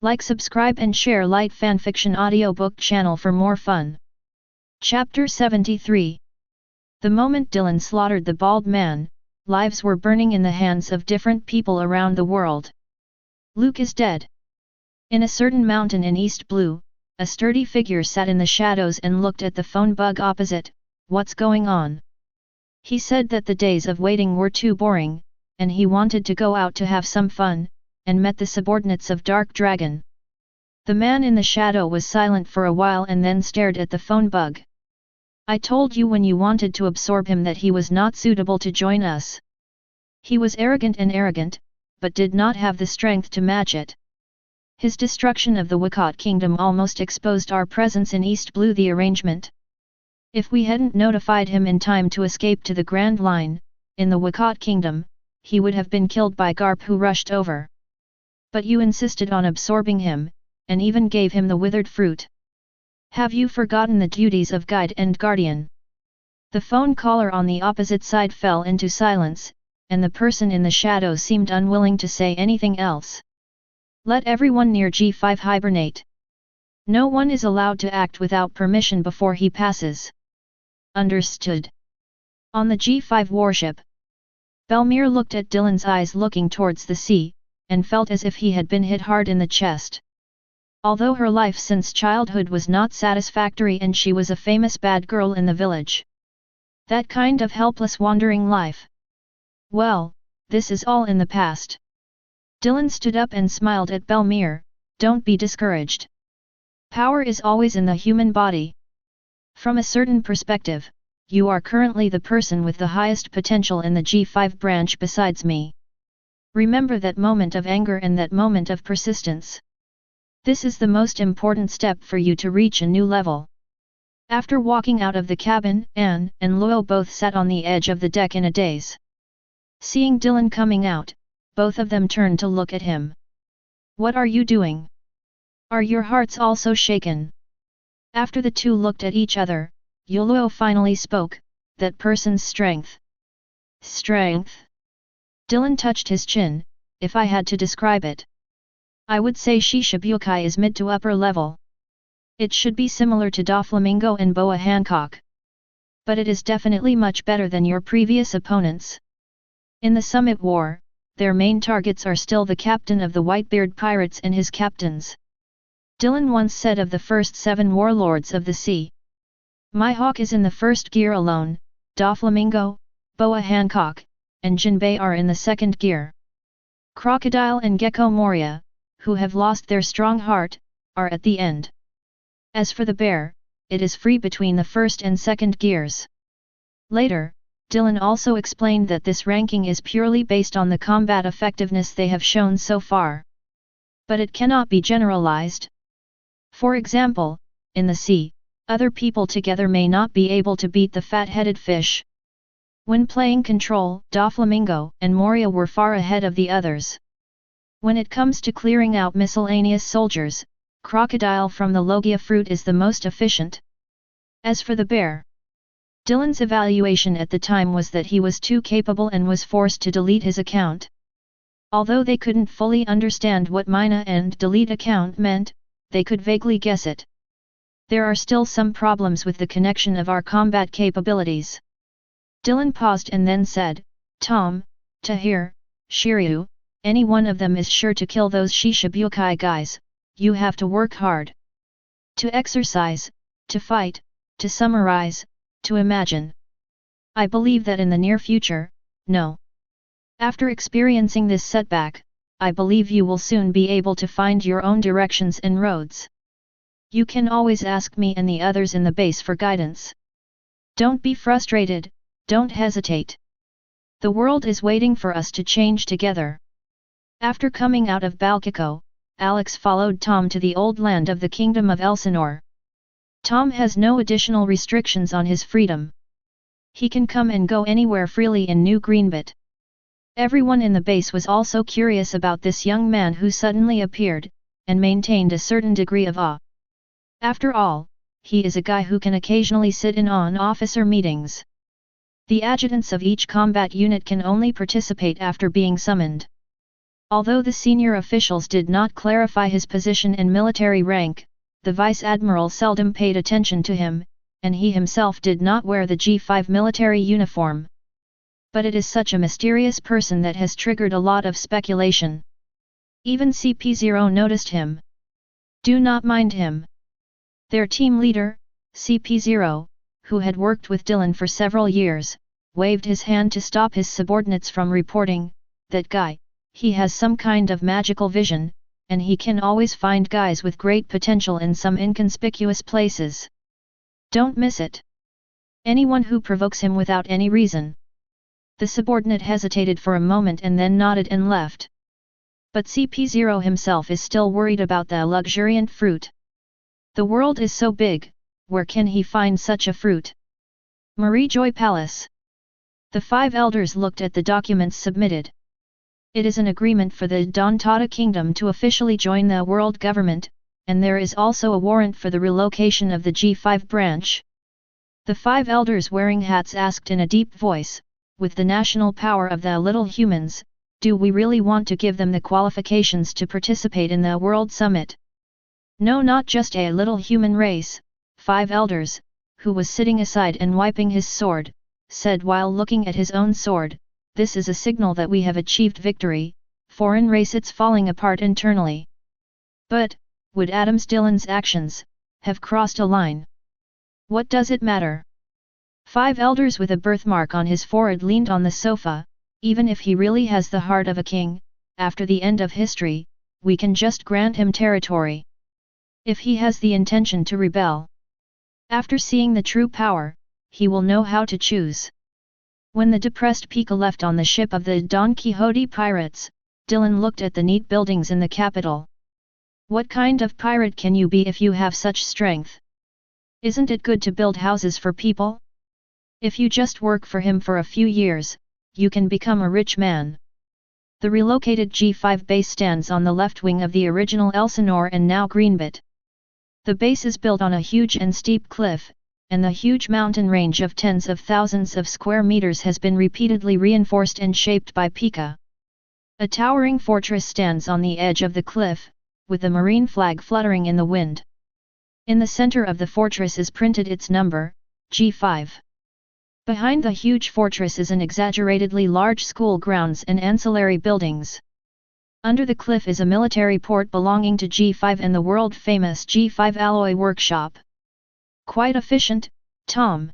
Like, subscribe and share Light Fanfiction audiobook channel for more fun. Chapter 73. The moment Dylan slaughtered the bald man, lives were burning in the hands of different people around the world. Luke is dead. In a certain mountain in East Blue, a sturdy figure sat in the shadows and looked at the phone bug opposite. What's going on? He said that the days of waiting were too boring, and he wanted to go out to have some fun, and met the subordinates of Dark Dragon. The man in the shadow was silent for a while and then stared at the phone bug. I told you when you wanted to absorb him that he was not suitable to join us. He was arrogant, but did not have the strength to match it. His destruction of the Wakot kingdom almost exposed our presence in East Blue. The arrangement. If we hadn't notified him in time to escape to the Grand Line, in the Wakot kingdom, he would have been killed by Garp, who rushed over. But you insisted on absorbing him, and even gave him the withered fruit. Have you forgotten the duties of guide and guardian? The phone caller on the opposite side fell into silence, and the person in the shadow seemed unwilling to say anything else. Let everyone near G5 hibernate. No one is allowed to act without permission before he passes. Understood. On the G5 warship, Belmere looked at Dylan's eyes looking towards the sea, and felt as if he had been hit hard in the chest. Although her life since childhood was not satisfactory and she was a famous bad girl in the village. That kind of helpless wandering life. Well, this is all in the past. Dylan stood up and smiled at Belmere. Don't be discouraged. Power is always in the human body. From a certain perspective, you are currently the person with the highest potential in the G5 branch besides me. Remember that moment of anger and that moment of persistence. This is the most important step for you to reach a new level. After walking out of the cabin, Anne and Loyal both sat on the edge of the deck in a daze. Seeing Dylan coming out, both of them turned to look at him. What are you doing? Are your hearts also shaken? After the two looked at each other, Yoluo finally spoke. That person's strength. Strength? Dylan touched his chin. If I had to describe it, I would say Shichibukai is mid to upper level. It should be similar to Doflamingo and Boa Hancock. But it is definitely much better than your previous opponents. In the Summit War, their main targets are still the captain of the Whitebeard pirates and his captains. Dylan once said of the first 7 warlords of the sea. My hawk is in the first gear alone, Doflamingo, Boa Hancock, and Jinbei are in the second gear. Crocodile and Gecko Moria, who have lost their strong heart, are at the end. As for the bear, it is free between the first and second gears. Later, Dylan also explained that this ranking is purely based on the combat effectiveness they have shown so far. But it cannot be generalized. For example, in the sea, other people together may not be able to beat the fat-headed fish. When playing Control, Doflamingo and Moria were far ahead of the others. When it comes to clearing out miscellaneous soldiers, Crocodile from the Logia fruit is the most efficient. As for the bear, Dylan's evaluation at the time was that he was too capable and was forced to delete his account. Although they couldn't fully understand what Mina and delete account meant, they could vaguely guess it. There are still some problems with the connection of our combat capabilities. Dylan paused and then said, Tom, Tahir, Shiryu, any one of them is sure to kill those Shichibukai guys. You have to work hard. To exercise, to fight, to summarize, to imagine. I believe that in the near future, no. After experiencing this setback, I believe you will soon be able to find your own directions and roads. You can always ask me and the others in the base for guidance. Don't be frustrated, don't hesitate. The world is waiting for us to change together. After coming out of Balkiko, Alex followed Tom to the old land of the Kingdom of Elsinore. Tom has no additional restrictions on his freedom. He can come and go anywhere freely in New Greenbit. Everyone in the base was also curious about this young man who suddenly appeared, and maintained a certain degree of awe. After all, he is a guy who can occasionally sit in on officer meetings. The adjutants of each combat unit can only participate after being summoned. Although the senior officials did not clarify his position and military rank, the vice-admiral seldom paid attention to him, and he himself did not wear the G5 military uniform. But it is such a mysterious person that has triggered a lot of speculation. Even CP0 noticed him. Do not mind him. Their team leader, CP0, who had worked with Dylan for several years, waved his hand to stop his subordinates from reporting, "That guy, he has some kind of magical vision, and he can always find guys with great potential in some inconspicuous places. Don't miss it. Anyone who provokes him without any reason." The subordinate hesitated for a moment and then nodded and left. But CP0 himself is still worried about the luxuriant fruit. The world is so big, where can he find such a fruit? Marie Joy Palace. The 5 elders looked at the documents submitted. It is an agreement for the Dantata Kingdom to officially join the world government, and there is also a warrant for the relocation of the G5 branch. The 5 elders wearing hats asked in a deep voice, "With the national power of the little humans, do we really want to give them the qualifications to participate in the World Summit?" "No, not just a little human race," 5 elders, who was sitting aside and wiping his sword, said while looking at his own sword, "This is a signal that we have achieved victory, foreign race it's falling apart internally." But, would Adams Dillon's actions have crossed a line? What does it matter? 5 elders with a birthmark on his forehead leaned on the sofa. Even if he really has the heart of a king, after the end of history, we can just grant him territory. If he has the intention to rebel, after seeing the true power, he will know how to choose. When the depressed Pika left on the ship of the Don Quixote pirates, Dylan looked at the neat buildings in the capital. What kind of pirate can you be if you have such strength? Isn't it good to build houses for people? If you just work for him for a few years, you can become a rich man. The relocated G5 base stands on the left wing of the original Elsinore and now Greenbit. The base is built on a huge and steep cliff, and the huge mountain range of tens of thousands of square meters has been repeatedly reinforced and shaped by Pika. A towering fortress stands on the edge of the cliff, with the marine flag fluttering in the wind. In the center of the fortress is printed its number, G5. Behind the huge fortress is an exaggeratedly large school grounds and ancillary buildings. Under the cliff is a military port belonging to G5 and the world-famous G5 alloy workshop. Quite efficient, Tom.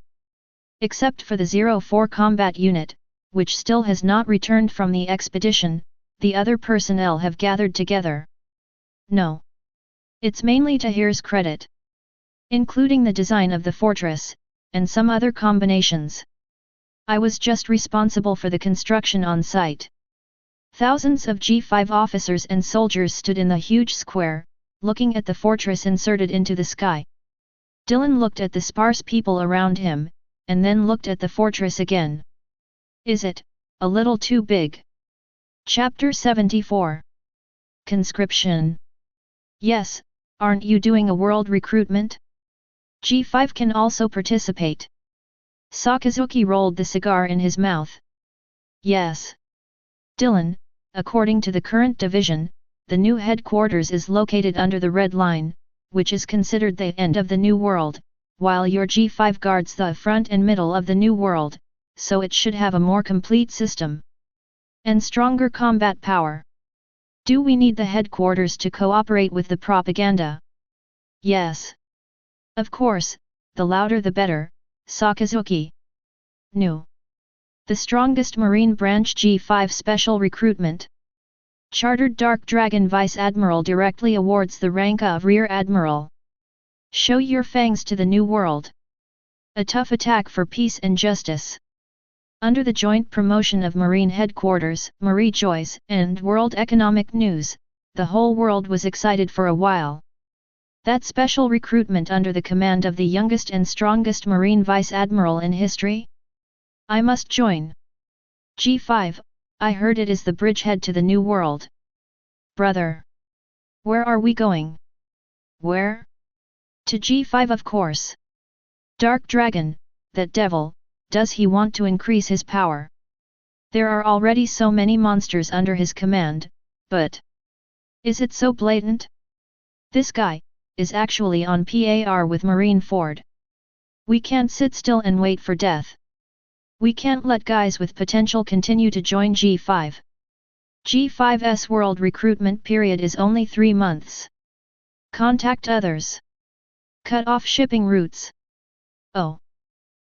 Except for the 04 combat unit, which still has not returned from the expedition, the other personnel have gathered together. No. It's mainly Tahir's credit. Including the design of the fortress, and some other combinations. I was just responsible for the construction on site. Thousands of G5 officers and soldiers stood in the huge square, looking at the fortress inserted into the sky. Dylan looked at the sparse people around him, and then looked at the fortress again. Is it a little too big? Chapter 74. Conscription. Yes, aren't you doing a world recruitment? G5 can also participate. Sakazuki rolled the cigar in his mouth. Yes. Dylan, according to the current division, the new headquarters is located under the Red Line, which is considered the end of the New World, while your G5 guards the front and middle of the New World, so it should have a more complete system. And stronger combat power. Do we need the headquarters to cooperate with the propaganda? Yes. Of course, the louder the better, Sakazuki. New. The strongest Marine Branch G5 Special Recruitment. Chartered Dark Dragon Vice Admiral directly awards the rank of Rear Admiral. Show your fangs to the New World. A tough attack for peace and justice. Under the joint promotion of Marine Headquarters, Marie Joyce, and World Economic News, the whole world was excited for a while. That special recruitment under the command of the youngest and strongest Marine Vice Admiral in history? I must join. G5, I heard it is the bridgehead to the New World. Brother. Where are we going? Where? To G5 of course. Dark Dragon, that devil, does he want to increase his power? There are already so many monsters under his command, But is it so blatant? This guy is actually on par with Marine Ford. We can't sit still and wait for death. We can't let guys with potential continue to join G5. G5's world recruitment period is only 3 months. Contact others. Cut off shipping routes. Oh.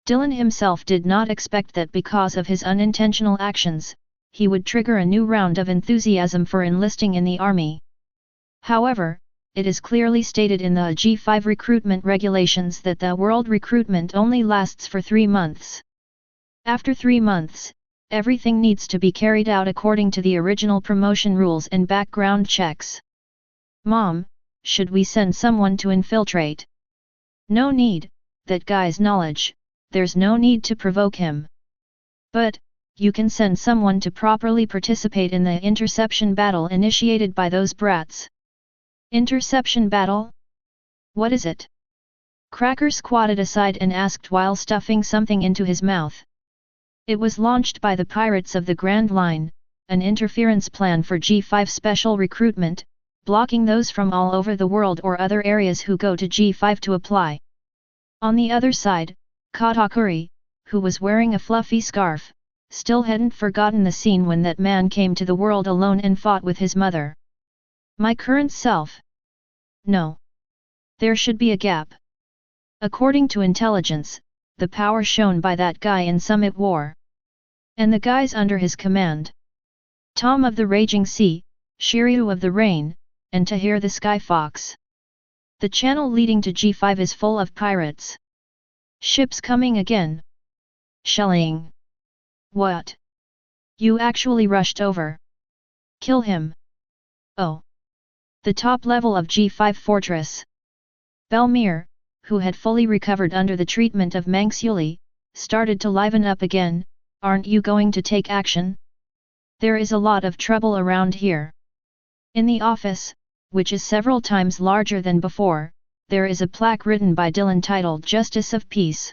Dylan himself did not expect that because of his unintentional actions, he would trigger a new round of enthusiasm for enlisting in the army. However, it is clearly stated in the G5 recruitment regulations that the world recruitment only lasts for 3 months. After 3 months, everything needs to be carried out according to the original promotion rules and background checks. Mom, should we send someone to infiltrate? No need, that guy's knowledge, there's no need to provoke him. But, you can send someone to properly participate in the interception battle initiated by those brats. Interception battle? What is it? Cracker squatted aside and asked while stuffing something into his mouth. It was launched by the pirates of the Grand Line, an interference plan for G5 special recruitment, blocking those from all over the world or other areas who go to G5 to apply. On the other side, Katakuri, who was wearing a fluffy scarf, still hadn't forgotten the scene when that man came to the world alone and fought with his mother. My current self? No. There should be a gap. According to intelligence, the power shown by that guy in Summit War. And the guys under his command. Tom of the Raging Sea, Shiryu of the Rain, and Tahir the Sky Fox. The channel leading to G5 is full of pirates. Ships coming again. Shelling. What? You actually rushed over. Kill him. Oh. The top level of G5 fortress. Belmir, who had fully recovered under the treatment of Manxiuli, started to liven up again. Aren't you going to take action? There is a lot of trouble around here. In the office, which is several times larger than before, there is a plaque written by Dylan titled Justice of Peace.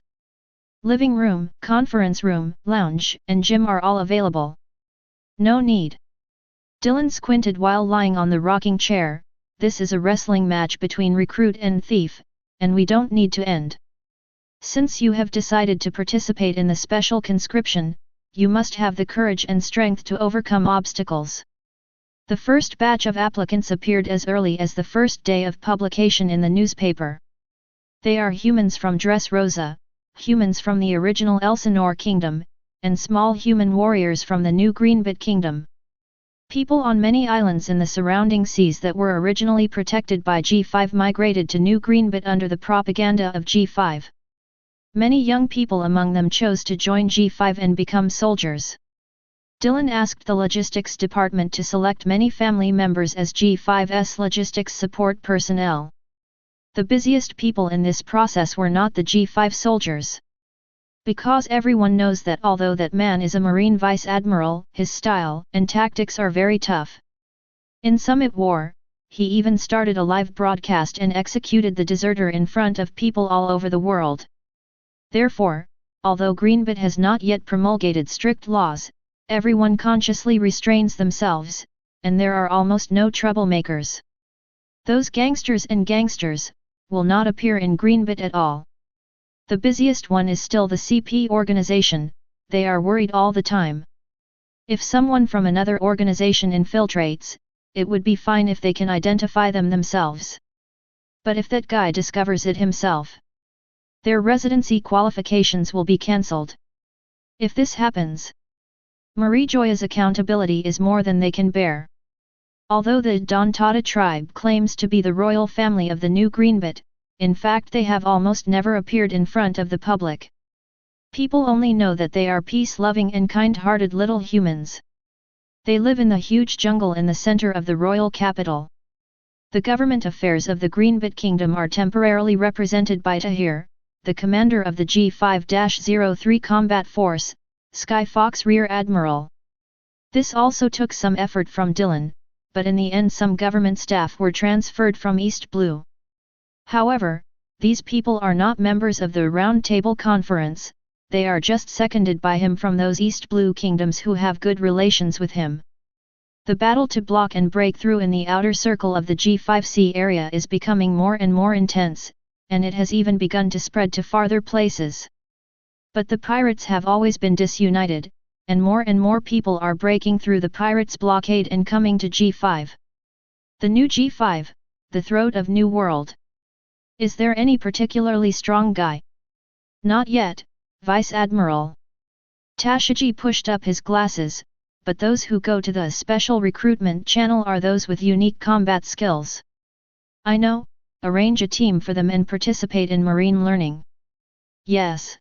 Living room, conference room, lounge, and gym are all available. No need. Dylan squinted while lying on the rocking chair. This is a wrestling match between recruit and thief, and we don't need to end. Since you have decided to participate in the special conscription, you must have the courage and strength to overcome obstacles. The first batch of applicants appeared as early as the first day of publication in the newspaper. They are humans from Dressrosa, humans from the original Elsinore Kingdom, and small human warriors from the new Greenbit Kingdom. People on many islands in the surrounding seas that were originally protected by G5 migrated to New Greenbit under the propaganda of G5. Many young people among them chose to join G5 and become soldiers. Dylan asked the logistics department to select many family members as G5's logistics support personnel. The busiest people in this process were not the G5 soldiers. Because everyone knows that although that man is a Marine Vice Admiral, his style and tactics are very tough. In Summit War, he even started a live broadcast and executed the deserter in front of people all over the world. Therefore, although Greenbit has not yet promulgated strict laws, everyone consciously restrains themselves, and there are almost no troublemakers. Those gangsters will not appear in Greenbit at all. The busiest one is still the CP organization. They are worried all the time. If someone from another organization infiltrates, it would be fine if they can identify them themselves. But if that guy discovers it himself, their residency qualifications will be cancelled. If this happens, Marie Joya's accountability is more than they can bear. Although the Dantata tribe claims to be the royal family of the new Greenbit, in fact they have almost never appeared in front of the public. People only know that they are peace-loving and kind-hearted little humans. They live in the huge jungle in the center of the royal capital. The government affairs of the Greenbit Kingdom are temporarily represented by Tahir, the commander of the G5-03 Combat Force, Sky Fox Rear Admiral. This also took some effort from Dylan, but in the end some government staff were transferred from East Blue. However, these people are not members of the Round Table Conference, they are just seconded by him from those East Blue kingdoms who have good relations with him. The battle to block and break through in the outer circle of the G5C area is becoming more and more intense, and it has even begun to spread to farther places. But the pirates have always been disunited, and more people are breaking through the pirates' blockade and coming to G5. The new G5, the throat of New World. Is there any particularly strong guy? Not yet, Vice Admiral. Tashiji pushed up his glasses, but those who go to the special recruitment channel are those with unique combat skills. I know, arrange a team for them and participate in marine learning. Yes.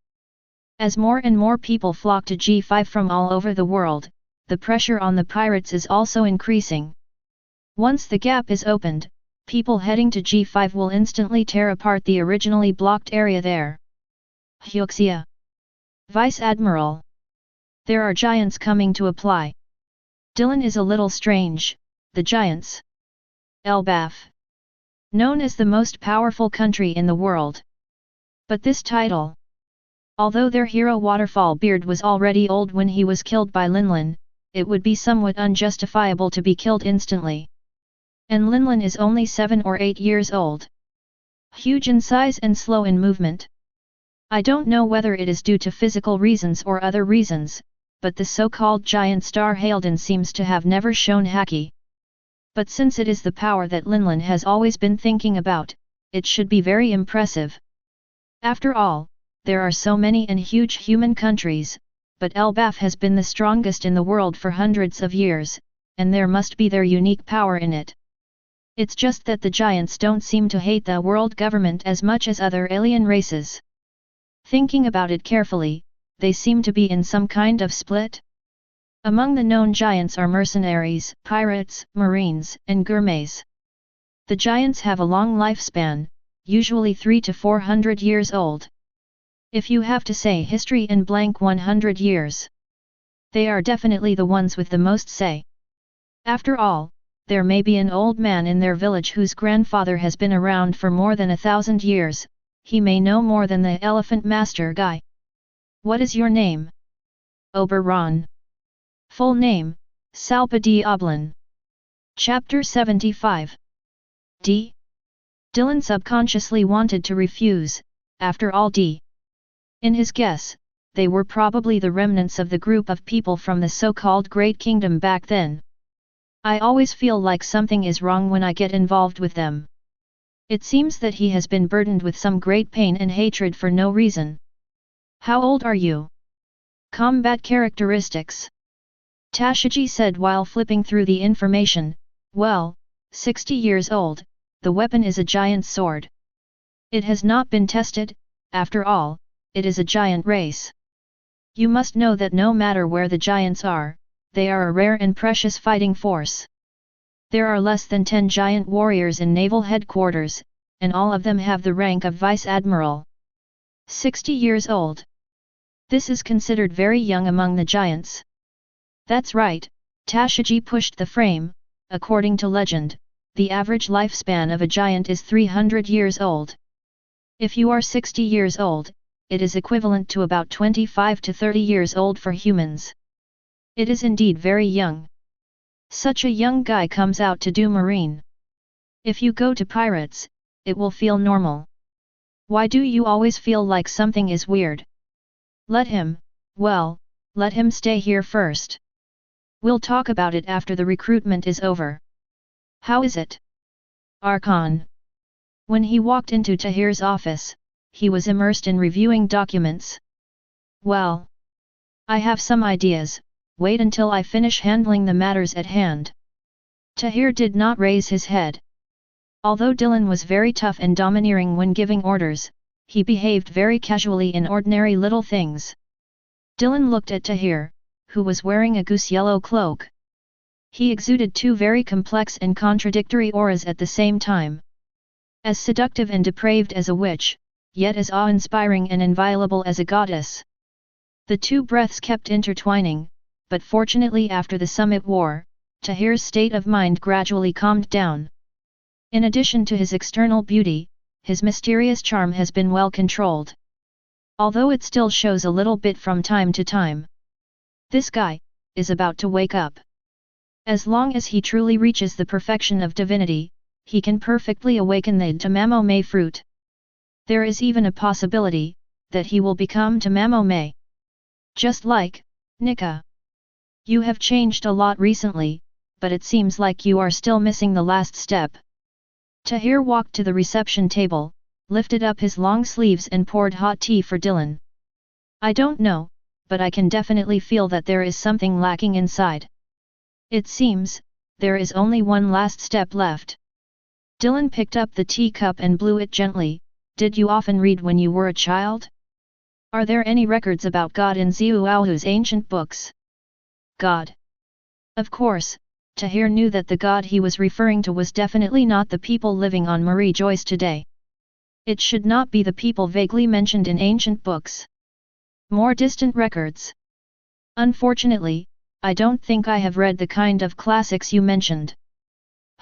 As more and more people flock to G5 from all over the world, the pressure on the pirates is also increasing. Once the gap is opened, people heading to G5 will instantly tear apart the originally blocked area there. Hyuxia. Vice Admiral. There are giants coming to apply. Dylan is a little strange, the giants. Elbaf. Known as the most powerful country in the world. But this title. Although their hero Waterfall Beard was already old when he was killed by Linlin, it would be somewhat unjustifiable to be killed instantly. And Linlin is only 7 or 8 years old. Huge in size and slow in movement. I don't know whether it is due to physical reasons or other reasons, but the so-called giant star Haldan seems to have never shown haki. But since it is the power that Linlin has always been thinking about, it should be very impressive. After all, there are so many and huge human countries, but Elbaf has been the strongest in the world for hundreds of years, and there must be their unique power in it. It's just that the giants don't seem to hate the world government as much as other alien races. Thinking about it carefully, they seem to be in some kind of split. Among the known giants are mercenaries, pirates, marines, and gourmets. The giants have a long lifespan, usually 300 to 400 years old. If you have to say history in blank 100 years. They are definitely the ones with the most say. After all, there may be an old man in their village whose grandfather has been around for more than 1,000 years, he may know more than the elephant master guy. What is your name? Oberon. Full name, Salpa D. Oblin. Chapter 75. D. Dylan subconsciously wanted to refuse, after all D. In his guess, they were probably the remnants of the group of people from the so-called Great Kingdom back then. I always feel like something is wrong when I get involved with them. It seems that he has been burdened with some great pain and hatred for no reason. How old are you? Combat characteristics. Tashiji said while flipping through the information, well, 60 years old, the weapon is a giant sword. It has not been tested, after all, it is a giant race. You must know that no matter where the giants are, they are a rare and precious fighting force. There are less than 10 giant warriors in naval headquarters, and all of them have the rank of Vice Admiral. 60 years old. This is considered very young among the giants. That's right, Tashiji pushed the frame. According to legend, the average lifespan of a giant is 300 years old. If you are 60 years old, it is equivalent to about 25 to 30 years old for humans. It is indeed very young. Such a young guy comes out to do marine. If you go to pirates, it will feel normal. Why do you always feel like something is weird? Let him stay here first. We'll talk about it after the recruitment is over. How is it? Archon. When he walked into Tahir's office, he was immersed in reviewing documents. Well, I have some ideas, wait until I finish handling the matters at hand. Tahir did not raise his head. Although Dylan was very tough and domineering when giving orders, he behaved very casually in ordinary little things. Dylan looked at Tahir, who was wearing a goose yellow cloak. He exuded two very complex and contradictory auras at the same time. As seductive and depraved as a witch, yet as awe-inspiring and inviolable as a goddess. The two breaths kept intertwining, but fortunately after the summit war, Tahir's state of mind gradually calmed down. In addition to his external beauty, his mysterious charm has been well controlled. Although it still shows a little bit from time to time. This guy is about to wake up. As long as he truly reaches the perfection of divinity, he can perfectly awaken the Tamamo May fruit. There is even a possibility that he will become Tamamo May. Just like Nika. You have changed a lot recently, but it seems like you are still missing the last step. Tahir walked to the reception table, lifted up his long sleeves and poured hot tea for Dylan. I don't know, but I can definitely feel that there is something lacking inside. It seems, there is only one last step left. Dylan picked up the teacup and blew it gently. Did you often read when you were a child? Are there any records about God in Xiuaohu's ancient books? God. Of course, Tahir knew that the God he was referring to was definitely not the people living on Marie Joyce today. It should not be the people vaguely mentioned in ancient books. More distant records. Unfortunately, I don't think I have read the kind of classics you mentioned.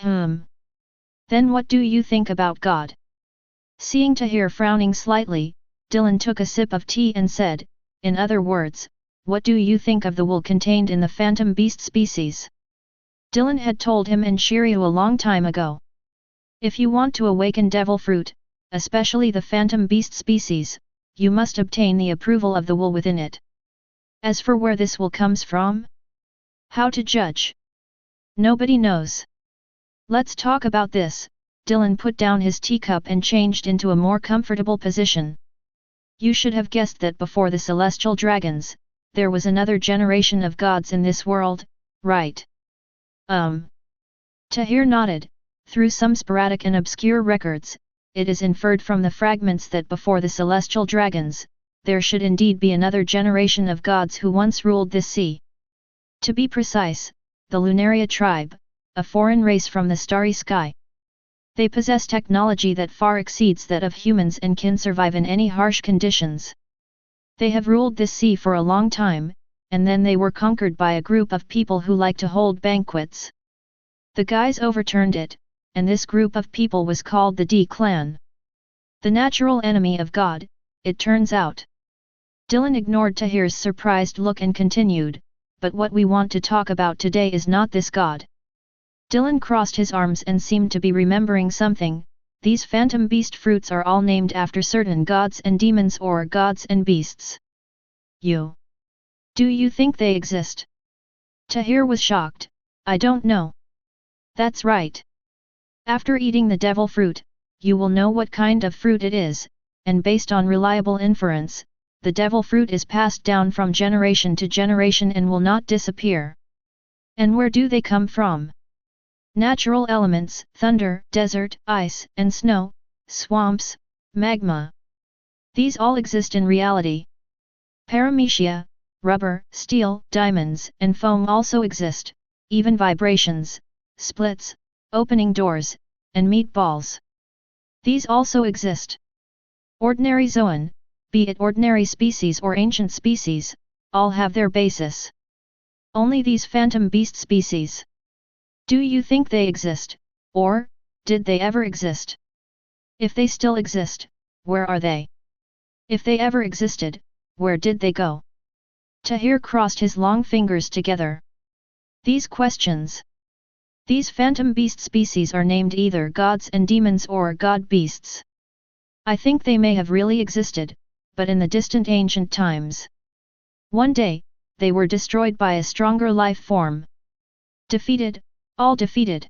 Then what do you think about God? Seeing Tahir frowning slightly, Dylan took a sip of tea and said, in other words, what do you think of the wool contained in the phantom beast species? Dylan had told him and Shiryu a long time ago. If you want to awaken devil fruit, especially the phantom beast species, you must obtain the approval of the wool within it. As for where this wool comes from? How to judge? Nobody knows. Let's talk about this. Dylan put down his teacup and changed into a more comfortable position. You should have guessed that before the celestial dragons, there was another generation of gods in this world, right? Tahir nodded. Through some sporadic and obscure records, it is inferred from the fragments that before the celestial dragons, there should indeed be another generation of gods who once ruled this sea. To be precise, the Lunaria tribe, a foreign race from the starry sky. They possess technology that far exceeds that of humans and can survive in any harsh conditions. They have ruled this sea for a long time, and then they were conquered by a group of people who like to hold banquets. The guys overturned it, and this group of people was called the D clan. The natural enemy of God, it turns out. Dylan ignored Tahir's surprised look and continued, but what we want to talk about today is not this God. Dylan crossed his arms and seemed to be remembering something. These phantom beast fruits are all named after certain gods and demons or gods and beasts. Do you think they exist? Tahir was shocked. I don't know. That's right. After eating the devil fruit, you will know what kind of fruit it is, and based on reliable inference, the devil fruit is passed down from generation to generation and will not disappear. And where do they come from? Natural elements, thunder, desert, ice, and snow, swamps, magma. These all exist in reality. Paramecia, rubber, steel, diamonds, and foam also exist, even vibrations, splits, opening doors, and meatballs. These also exist. Ordinary zoan, be it ordinary species or ancient species, all have their basis. Only these phantom beast species. Do you think they exist, or did they ever exist? If they still exist, where are they? If they ever existed, where did they go? Tahir crossed his long fingers together. These questions. These phantom beast species are named either gods and demons or god beasts. I think they may have really existed, but in the distant ancient times. One day, they were destroyed by a stronger life form. Defeated, all defeated.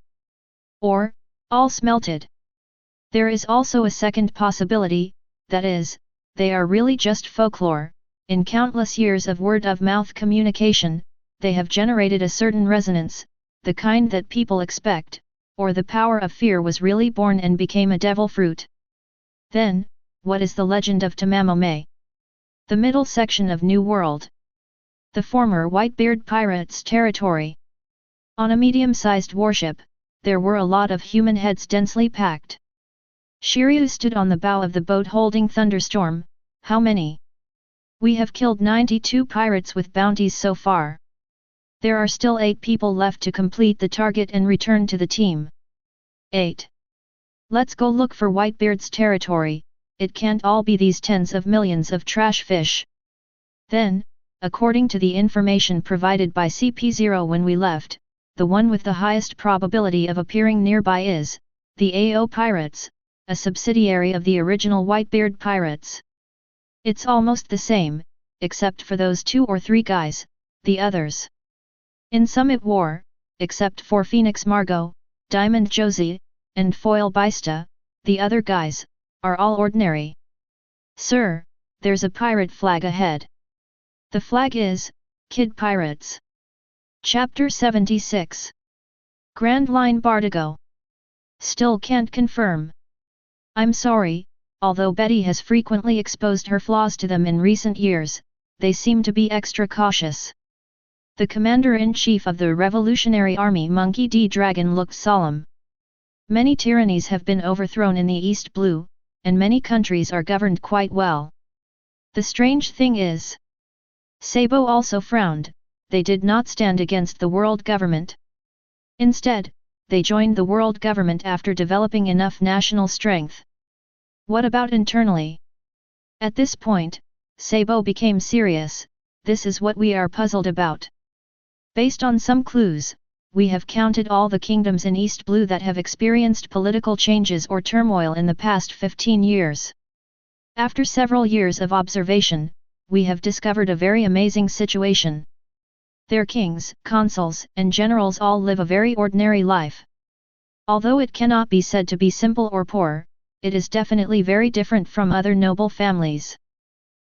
Or, all smelted. There is also a second possibility, that is, they are really just folklore. In countless years of word-of-mouth communication, they have generated a certain resonance, the kind that people expect, or the power of fear was really born and became a devil fruit. Then, what is the legend of Tamamo May? The middle section of New World. The former Whitebeard pirates' territory. On a medium-sized warship, there were a lot of human heads densely packed. Shiryu stood on the bow of the boat holding Thunderstorm. How many? We have killed 92 pirates with bounties so far. There are still 8 people left to complete the target and return to the team. 8. Let's go look for Whitebeard's territory. It can't all be these tens of millions of trash fish. Then, according to the information provided by CP0 when we left, the one with the highest probability of appearing nearby is the AO Pirates, a subsidiary of the original Whitebeard Pirates. It's almost the same, except for those 2 or 3 guys, the others. In Summit War, except for Phoenix Margot, Diamond Josie, and Foil Bista, the other guys are all ordinary. Sir, there's a pirate flag ahead. The flag is Kid Pirates. Chapter 76. Grand Line Bardigo. Still can't confirm. I'm sorry, although Betty has frequently exposed her flaws to them in recent years, they seem to be extra cautious. The Commander-in-Chief of the Revolutionary Army, Monkey D. Dragon, looked solemn. Many tyrannies have been overthrown in the East Blue, and many countries are governed quite well. The strange thing is, Sabo also frowned, they did not stand against the world government. Instead, they joined the world government after developing enough national strength. What about internally? At this point, Sabo became serious. This is what we are puzzled about. Based on some clues, we have counted all the kingdoms in East Blue that have experienced political changes or turmoil in the past 15 years. After several years of observation, we have discovered a very amazing situation. Their kings, consuls, and generals all live a very ordinary life. Although it cannot be said to be simple or poor, it is definitely very different from other noble families.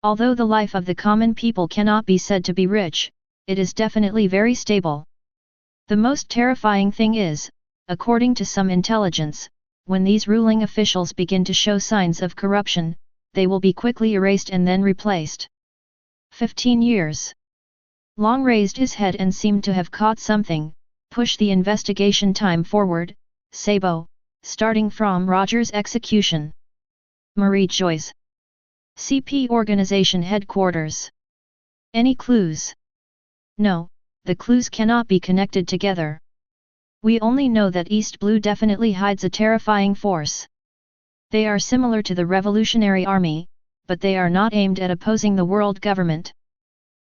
Although the life of the common people cannot be said to be rich, it is definitely very stable. The most terrifying thing is, according to some intelligence, when these ruling officials begin to show signs of corruption, they will be quickly erased and then replaced. 15 years. Long raised his head and seemed to have caught something. Push the investigation time forward, Sabo, starting from Roger's execution. Marie Joyce. CP Organization Headquarters. Any clues? No, the clues cannot be connected together. We only know that East Blue definitely hides a terrifying force. They are similar to the Revolutionary Army, but they are not aimed at opposing the world government.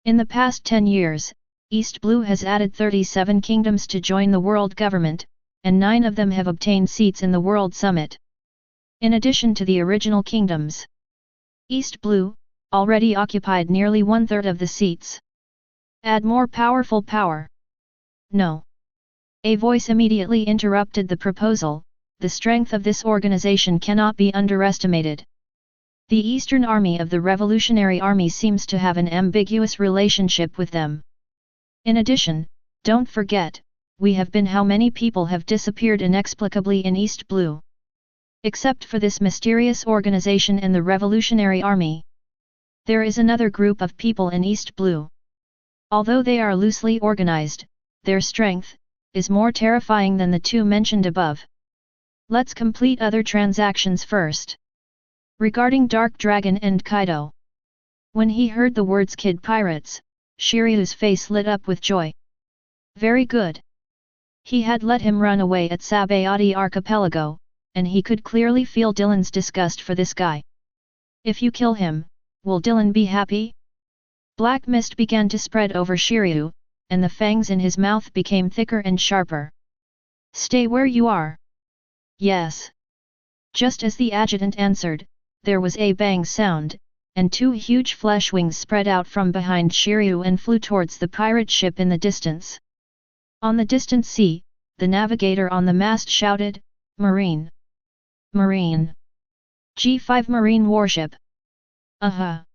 In the past 10 years, East Blue has added 37 kingdoms to join the world government, and 9 of them have obtained seats in the World Summit. In addition to the original kingdoms, East Blue already occupied nearly 1/3 of the seats. Add more powerful power. No. A voice immediately interrupted the proposal. The strength of this organization cannot be underestimated. The Eastern Army of the Revolutionary Army seems to have an ambiguous relationship with them. In addition, don't forget, we have been how many people have disappeared inexplicably in East Blue. Except for this mysterious organization and the Revolutionary Army. There is another group of people in East Blue. Although they are loosely organized, their strength is more terrifying than the 2 mentioned above. Let's complete other transactions first. Regarding Dark Dragon and Kaido. When he heard the words Kid Pirates, Shiryu's face lit up with joy. Very good. He had let him run away at Sabayati Archipelago, and he could clearly feel Dylan's disgust for this guy. If you kill him, will Dylan be happy? Black mist began to spread over Shiryu, and the fangs in his mouth became thicker and sharper. Stay where you are. Yes. Just as the adjutant answered, there was a bang sound, and 2 huge flesh wings spread out from behind Shiryu and flew towards the pirate ship in the distance. On the distant sea, the navigator on the mast shouted, "Marine! Marine! G5 Marine warship! Aha!"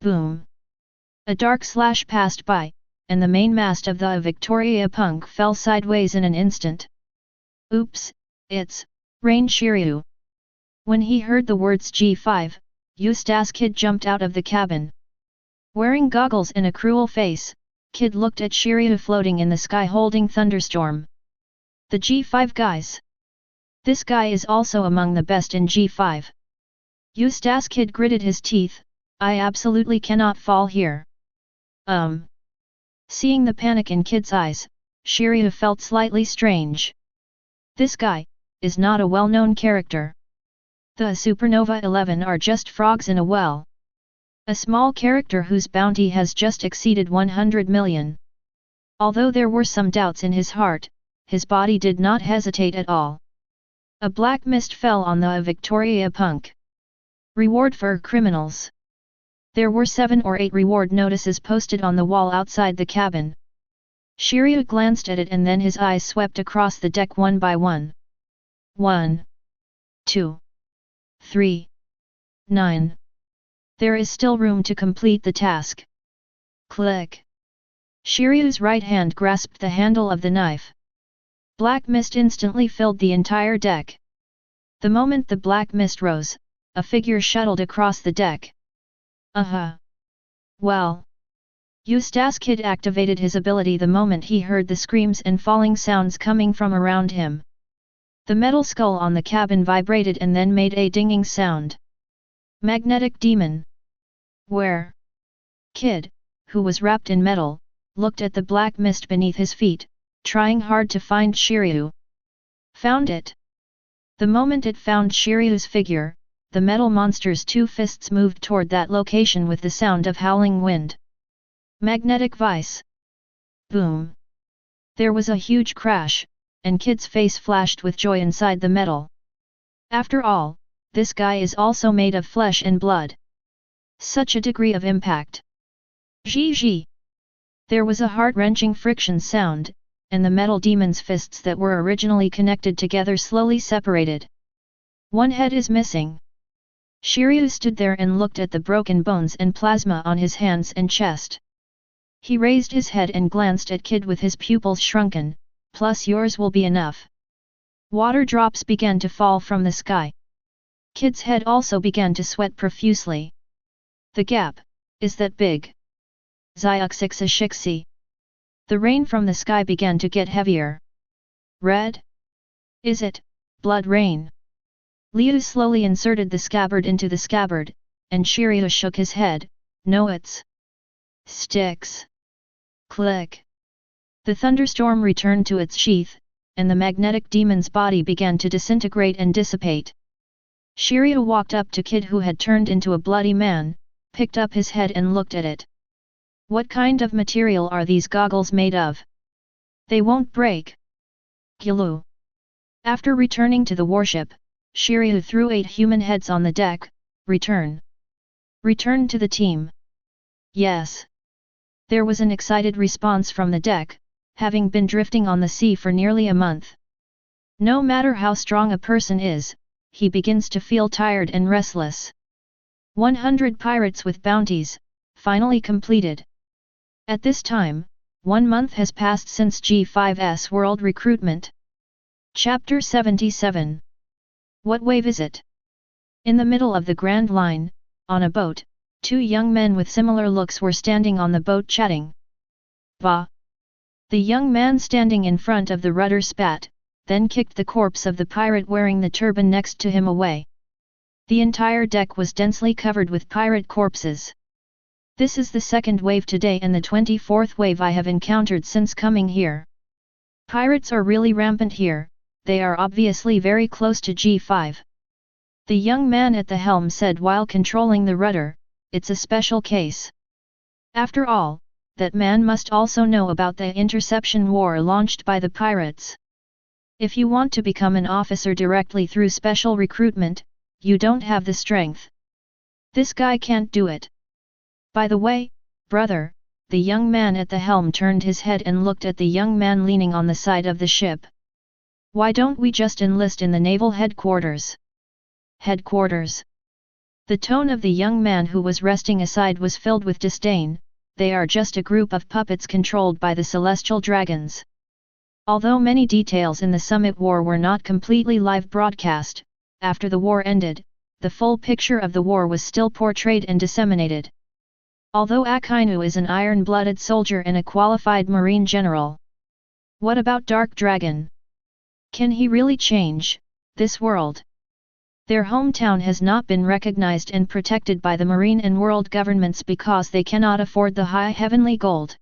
Boom! A dark slash passed by, and the main mast of the Victoria Punk fell sideways in an instant. Oops, it's Rain Shiryu. When he heard the words G5, Eustace Kid jumped out of the cabin. Wearing goggles and a cruel face, Kid looked at Shiryu floating in the sky holding Thunderstorm. The G5 guys. This guy is also among the best in G5. Eustace Kid gritted his teeth, I absolutely cannot fall here. Seeing the panic in Kid's eyes, Shiryu felt slightly strange. This guy is not a well-known character. The Supernova 11 are just frogs in a well. A small character whose bounty has just exceeded 100 million. Although there were some doubts in his heart, his body did not hesitate at all. A black mist fell on the Victoria punk. Reward for criminals. There were 7 or 8 reward notices posted on the wall outside the cabin. Shiryu glanced at it and then his eyes swept across the deck one by one. 1, 2, 3, 9. There is still room to complete the task. Click. Shiryu's right hand grasped the handle of the knife. Black mist instantly filled the entire deck. The moment the black mist rose, a figure shuttled across the deck. Well. Eustace Kid activated his ability the moment he heard the screams and falling sounds coming from around him. The metal skull on the cabin vibrated and then made a dinging sound. Magnetic demon. Where? Kid, who was wrapped in metal, looked at the black mist beneath his feet, trying hard to find Shiryu. Found it. The moment it found Shiryu's figure, the metal monster's 2 fists moved toward that location with the sound of howling wind. Magnetic vice. Boom. There was a huge crash, and Kid's face flashed with joy inside the metal. After all, this guy is also made of flesh and blood. Such a degree of impact. Zhi. There was a heart-wrenching friction sound, and the metal demon's fists that were originally connected together slowly separated. One head is missing. Shiryu stood there and looked at the broken bones and plasma on his hands and chest. He raised his head and glanced at Kid with his pupils shrunken, plus yours will be enough. Water drops began to fall from the sky. Kid's head also began to sweat profusely. The gap, is that big? Zyuxixishixi. The rain from the sky began to get heavier. Red? Is it, blood rain? Liu slowly inserted the scabbard into the scabbard, and Shiryu shook his head, no it's sticks. Click. The thunderstorm returned to its sheath, and the magnetic demon's body began to disintegrate and dissipate. Shiryu walked up to Kid who had turned into a bloody man, picked up his head and looked at it. What kind of material are these goggles made of? They won't break. Gilu. After returning to the warship, Shiryu threw 8 human heads on the deck. Return. Return to the team. Yes. There was an excited response from the deck, having been drifting on the sea for nearly a month. No matter how strong a person is, he begins to feel tired and restless. 100 pirates with bounties, finally completed. At this time, 1 month has passed since G5's world recruitment. Chapter 77. What wave is it? In the middle of the Grand Line, on a boat, 2 young men with similar looks were standing on the boat chatting. Bah! The young man standing in front of the rudder spat, then kicked the corpse of the pirate wearing the turban next to him away. The entire deck was densely covered with pirate corpses. This is the 2nd wave today and the 24th wave I have encountered since coming here. Pirates are really rampant here, they are obviously very close to G5. The young man at the helm said while controlling the rudder, it's a special case. After all, that man must also know about the interception war launched by the pirates. If you want to become an officer directly through special recruitment, you don't have the strength. This guy can't do it. By the way, brother, the young man at the helm turned his head and looked at the young man leaning on the side of the ship. Why don't we just enlist in the naval headquarters? Headquarters. The tone of the young man who was resting aside was filled with disdain. They are just a group of puppets controlled by the celestial dragons. Although many details in the Summit War were not completely live broadcast, after the war ended, the full picture of the war was still portrayed and disseminated. Although Akainu is an iron-blooded soldier and a qualified marine general. What about Dark Dragon? Can he really change this world? Their hometown has not been recognized and protected by the marine and world governments because they cannot afford the high heavenly gold.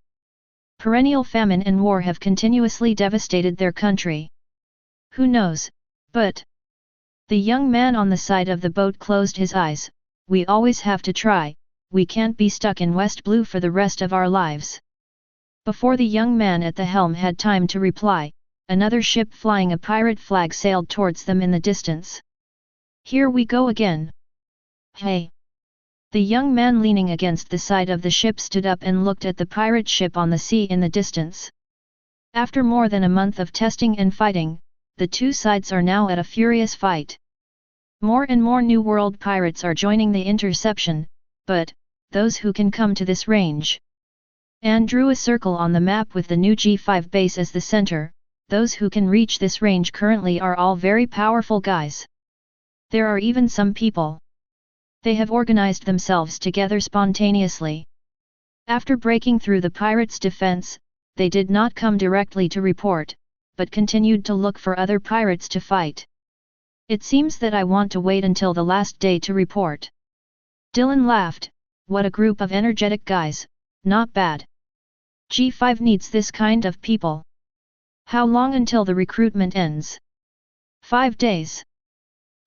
Perennial famine and war have continuously devastated their country. Who knows, but... The young man on the side of the boat closed his eyes. We always have to try, we can't be stuck in West Blue for the rest of our lives. Before the young man at the helm had time to reply, another ship flying a pirate flag sailed towards them in the distance. Here we go again. Hey! The young man leaning against the side of the ship stood up and looked at the pirate ship on the sea in the distance. After more than a month of testing and fighting, the two sides are now at a furious fight. More and more New World pirates are joining the interception, but, those who can come to this range. Anne drew a circle on the map with the new G5 base as the center. Those who can reach this range currently are all very powerful guys. There are even some people. They have organized themselves together spontaneously. After breaking through the pirates' defense, they did not come directly to report, but continued to look for other pirates to fight. It seems that I want to wait until the last day to report. Dylan laughed. What a group of energetic guys, not bad. G5 needs this kind of people. How long until the recruitment ends? 5 days.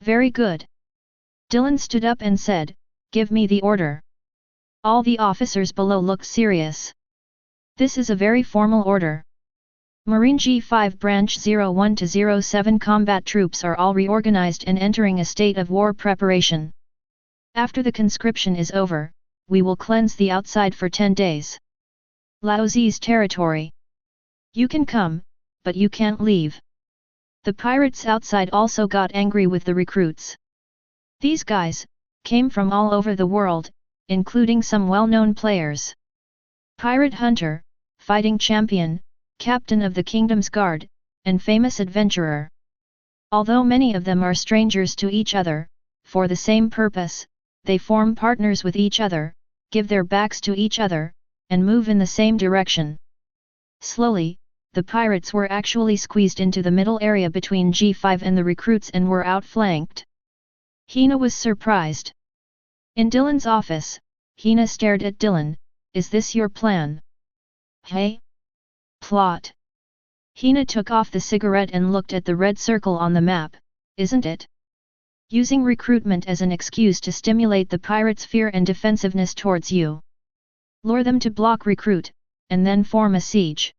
Very good. Dylan stood up and said, give me the order. All the officers below looked serious. This is a very formal order. Marine G5 Branch 01 to 07 combat troops are all reorganized and entering a state of war preparation. After the conscription is over, we will cleanse the outside for 10 days. Laozi's territory. You can come, but you can't leave. The pirates outside also got angry with the recruits. These guys came from all over the world, including some well-known players. Pirate hunter, fighting champion, captain of the Kingdom's Guard, and famous adventurer. Although many of them are strangers to each other, for the same purpose, they form partners with each other, give their backs to each other, and move in the same direction. Slowly, the pirates were actually squeezed into the middle area between G5 and the recruits and were outflanked. Hina was surprised. In Dylan's office, Hina stared at Dylan. Is this your plan? Hey? Plot. Hina took off the cigarette and looked at the red circle on the map. Isn't it? Using recruitment as an excuse to stimulate the pirates' fear and defensiveness towards you. Lure them to block recruit, and then form a siege.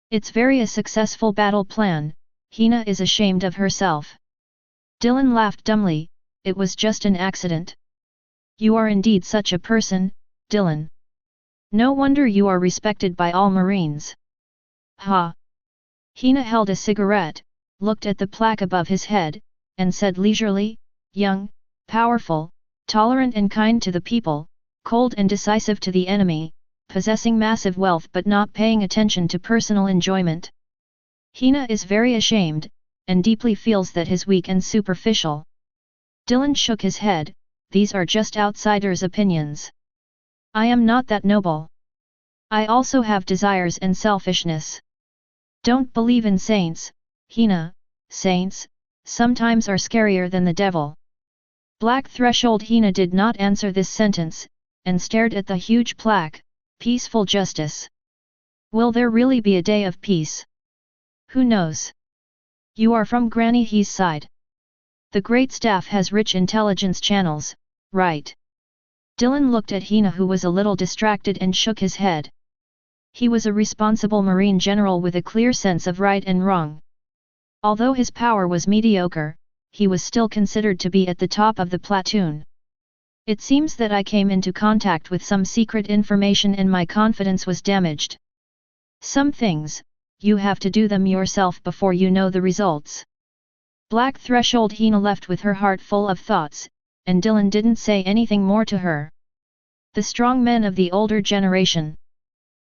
It's very a successful battle plan. Hina is ashamed of herself. Dylan laughed dumbly. It was just an accident. You are indeed such a person, Dylan. No wonder you are respected by all Marines. Ha! Hina held a cigarette, looked at the plaque above his head, and said leisurely, young, powerful, tolerant and kind to the people, cold and decisive to the enemy, possessing massive wealth but not paying attention to personal enjoyment. Hina is very ashamed, and deeply feels that he's weak and superficial. Dylan shook his head. These are just outsiders' opinions. I am not that noble. I also have desires and selfishness. Don't believe in saints, Hina. Saints sometimes are scarier than the devil. Black Threshold. Hina did not answer this sentence, and stared at the huge plaque, Peaceful Justice. Will there really be a day of peace? Who knows? You are from Granny He's side. The Great Staff has rich intelligence channels, right? Dylan looked at Hina, who was a little distracted, and shook his head. He was a responsible Marine general with a clear sense of right and wrong. Although his power was mediocre, he was still considered to be at the top of the platoon. It seems that I came into contact with some secret information and my confidence was damaged. Some things, you have to do them yourself before you know the results. Black Threshold. Hina left with her heart full of thoughts, and Dylan didn't say anything more to her. The strong men of the older generation.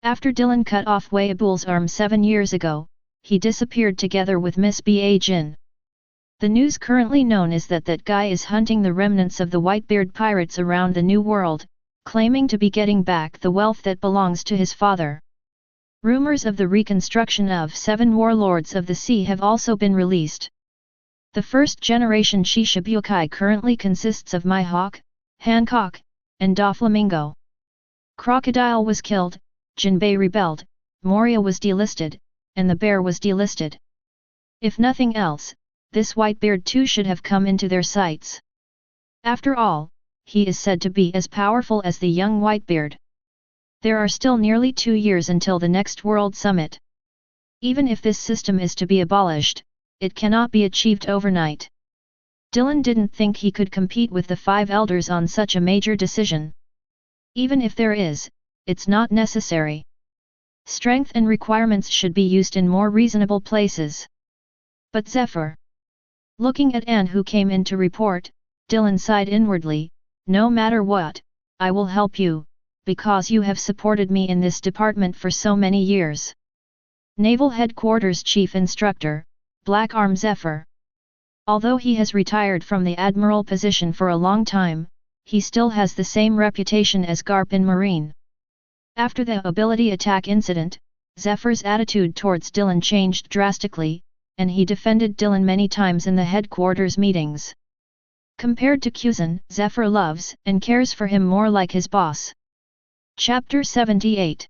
After Dylan cut off Wei Abul's arm 7 years ago, he disappeared together with Miss Ba Jin. The news currently known is that that guy is hunting the remnants of the Whitebeard pirates around the New World, claiming to be getting back the wealth that belongs to his father. Rumors of the reconstruction of 7 warlords of the sea have also been released. The first generation Shishibukai currently consists of Mihawk, Hancock, and Doflamingo. Crocodile was killed, Jinbei rebelled, Moria was delisted, and the bear was delisted. If nothing else, this Whitebeard too should have come into their sights. After all, he is said to be as powerful as the young Whitebeard. There are still nearly 2 years until the next World Summit. Even if this system is to be abolished, it cannot be achieved overnight. Dylan didn't think he could compete with the 5 elders on such a major decision. Even if there is, it's not necessary. Strength and requirements should be used in more reasonable places. But Zephyr. Looking at Anne who came in to report, Dylan sighed inwardly, no matter what, I will help you, because you have supported me in this department for so many years. Naval Headquarters Chief Instructor, Black Arm Zephyr. Although he has retired from the admiral position for a long time, he still has the same reputation as Garp in Marine. After the ability attack incident, Zephyr's attitude towards Dylan changed drastically, and he defended Dylan many times in the headquarters meetings. Compared to Kuzan, Zephyr loves and cares for him more like his boss. Chapter 78.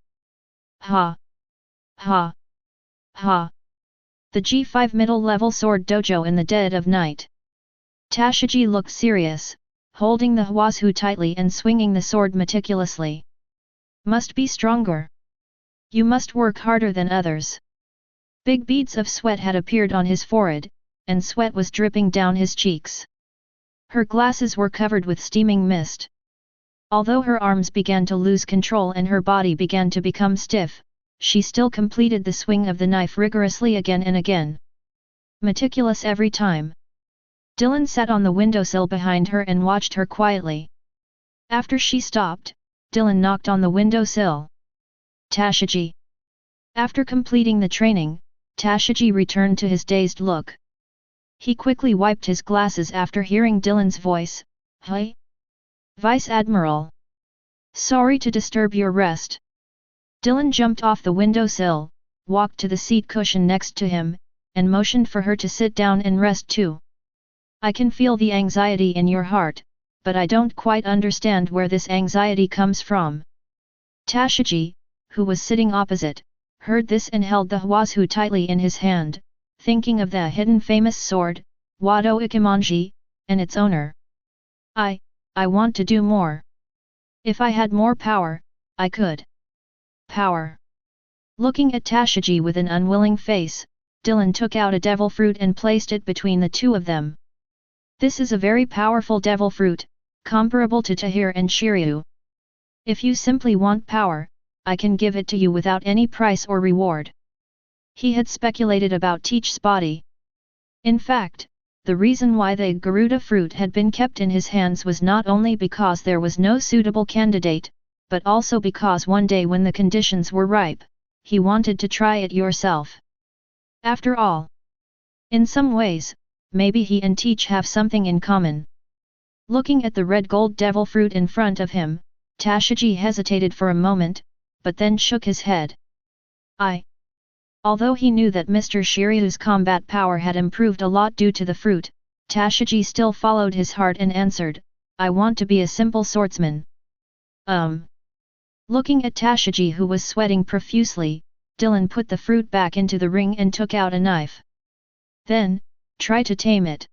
Ha! Ha! Ha! The G5 middle-level sword dojo in the dead of night. Tashiji looked serious, holding the Hwasu tightly and swinging the sword meticulously. Must be stronger. You must work harder than others. Big beads of sweat had appeared on his forehead, and sweat was dripping down his cheeks. Her glasses were covered with steaming mist. Although her arms began to lose control and her body began to become stiff, she still completed the swing of the knife rigorously again and again. Meticulous every time. Dylan sat on the windowsill behind her and watched her quietly. After she stopped, Dylan knocked on the windowsill. Tashiji. After completing the training, Tashiji returned to his dazed look. He quickly wiped his glasses after hearing Dylan's voice. Hi? Vice Admiral. Sorry to disturb your rest. Dylan jumped off the windowsill, walked to the seat cushion next to him, and motioned for her to sit down and rest too. I can feel the anxiety in your heart, but I don't quite understand where this anxiety comes from. Tashiji, who was sitting opposite, heard this and held the Hwasu tightly in his hand, thinking of the hidden famous sword, Wado Ikemonji, and its owner. I want to do more. If I had more power, I could. Power. Looking at Tashiji with an unwilling face, Dylan took out a devil fruit and placed it between the two of them. This is a very powerful devil fruit, comparable to Tahir and Shiryu. If you simply want power, I can give it to you without any price or reward. He had speculated about Teach's body. In fact, the reason why the Garuda fruit had been kept in his hands was not only because there was no suitable candidate, but also because one day when the conditions were ripe, he wanted to try it yourself. After all, in some ways, maybe he and Teach have something in common. Looking at the red gold devil fruit in front of him, Tashiji hesitated for a moment, but then shook his head. Although he knew that Mr. Shiryu's combat power had improved a lot due to the fruit, Tashiji still followed his heart and answered, I want to be a simple swordsman. Looking at Tashiji who was sweating profusely, Dylan put the fruit back into the ring and took out a knife. Then, try to tame it.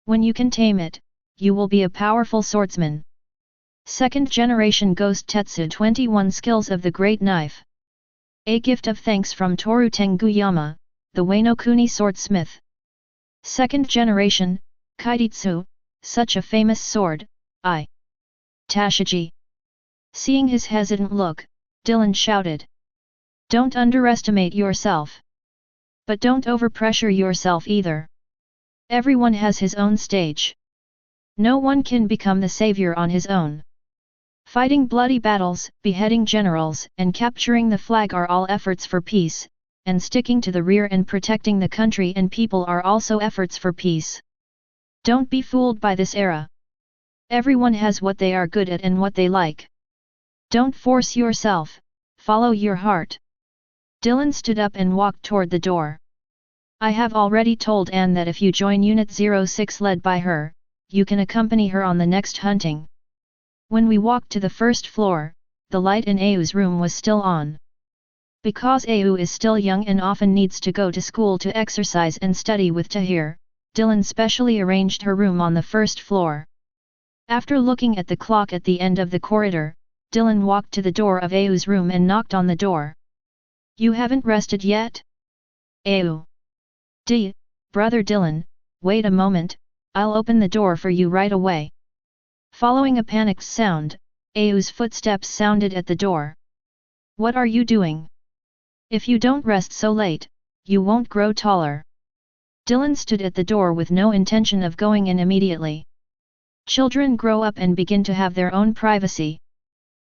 When you can tame it, you will be a powerful swordsman. Second generation Ghost Tetsu 21 Skills of the Great Knife. A gift of thanks from Toru Tenguyama, the Wano Kuni swordsmith. Second generation, Kaiditsu, such a famous sword, Tashiji. Seeing his hesitant look, Dylan shouted. Don't underestimate yourself. But don't overpressure yourself either. Everyone has his own stage. No one can become the savior on his own. Fighting bloody battles, beheading generals, and capturing the flag are all efforts for peace, and sticking to the rear and protecting the country and people are also efforts for peace. Don't be fooled by this era. Everyone has what they are good at and what they like. Don't force yourself, follow your heart. Dylan stood up and walked toward the door. I have already told Anne that if you join Unit 06 led by her, you can accompany her on the next hunting. When we walked to the first floor, the light in Au's room was still on. Because Au is still young and often needs to go to school to exercise and study with Tahir, Dylan specially arranged her room on the first floor. After looking at the clock at the end of the corridor, Dylan walked to the door of Au's room and knocked on the door. You haven't rested yet? Au. Brother Dylan, wait a moment, I'll open the door for you right away. Following a panicked sound, Au's footsteps sounded at the door. What are you doing? If you don't rest so late, you won't grow taller. Dylan stood at the door with no intention of going in immediately. Children grow up and begin to have their own privacy.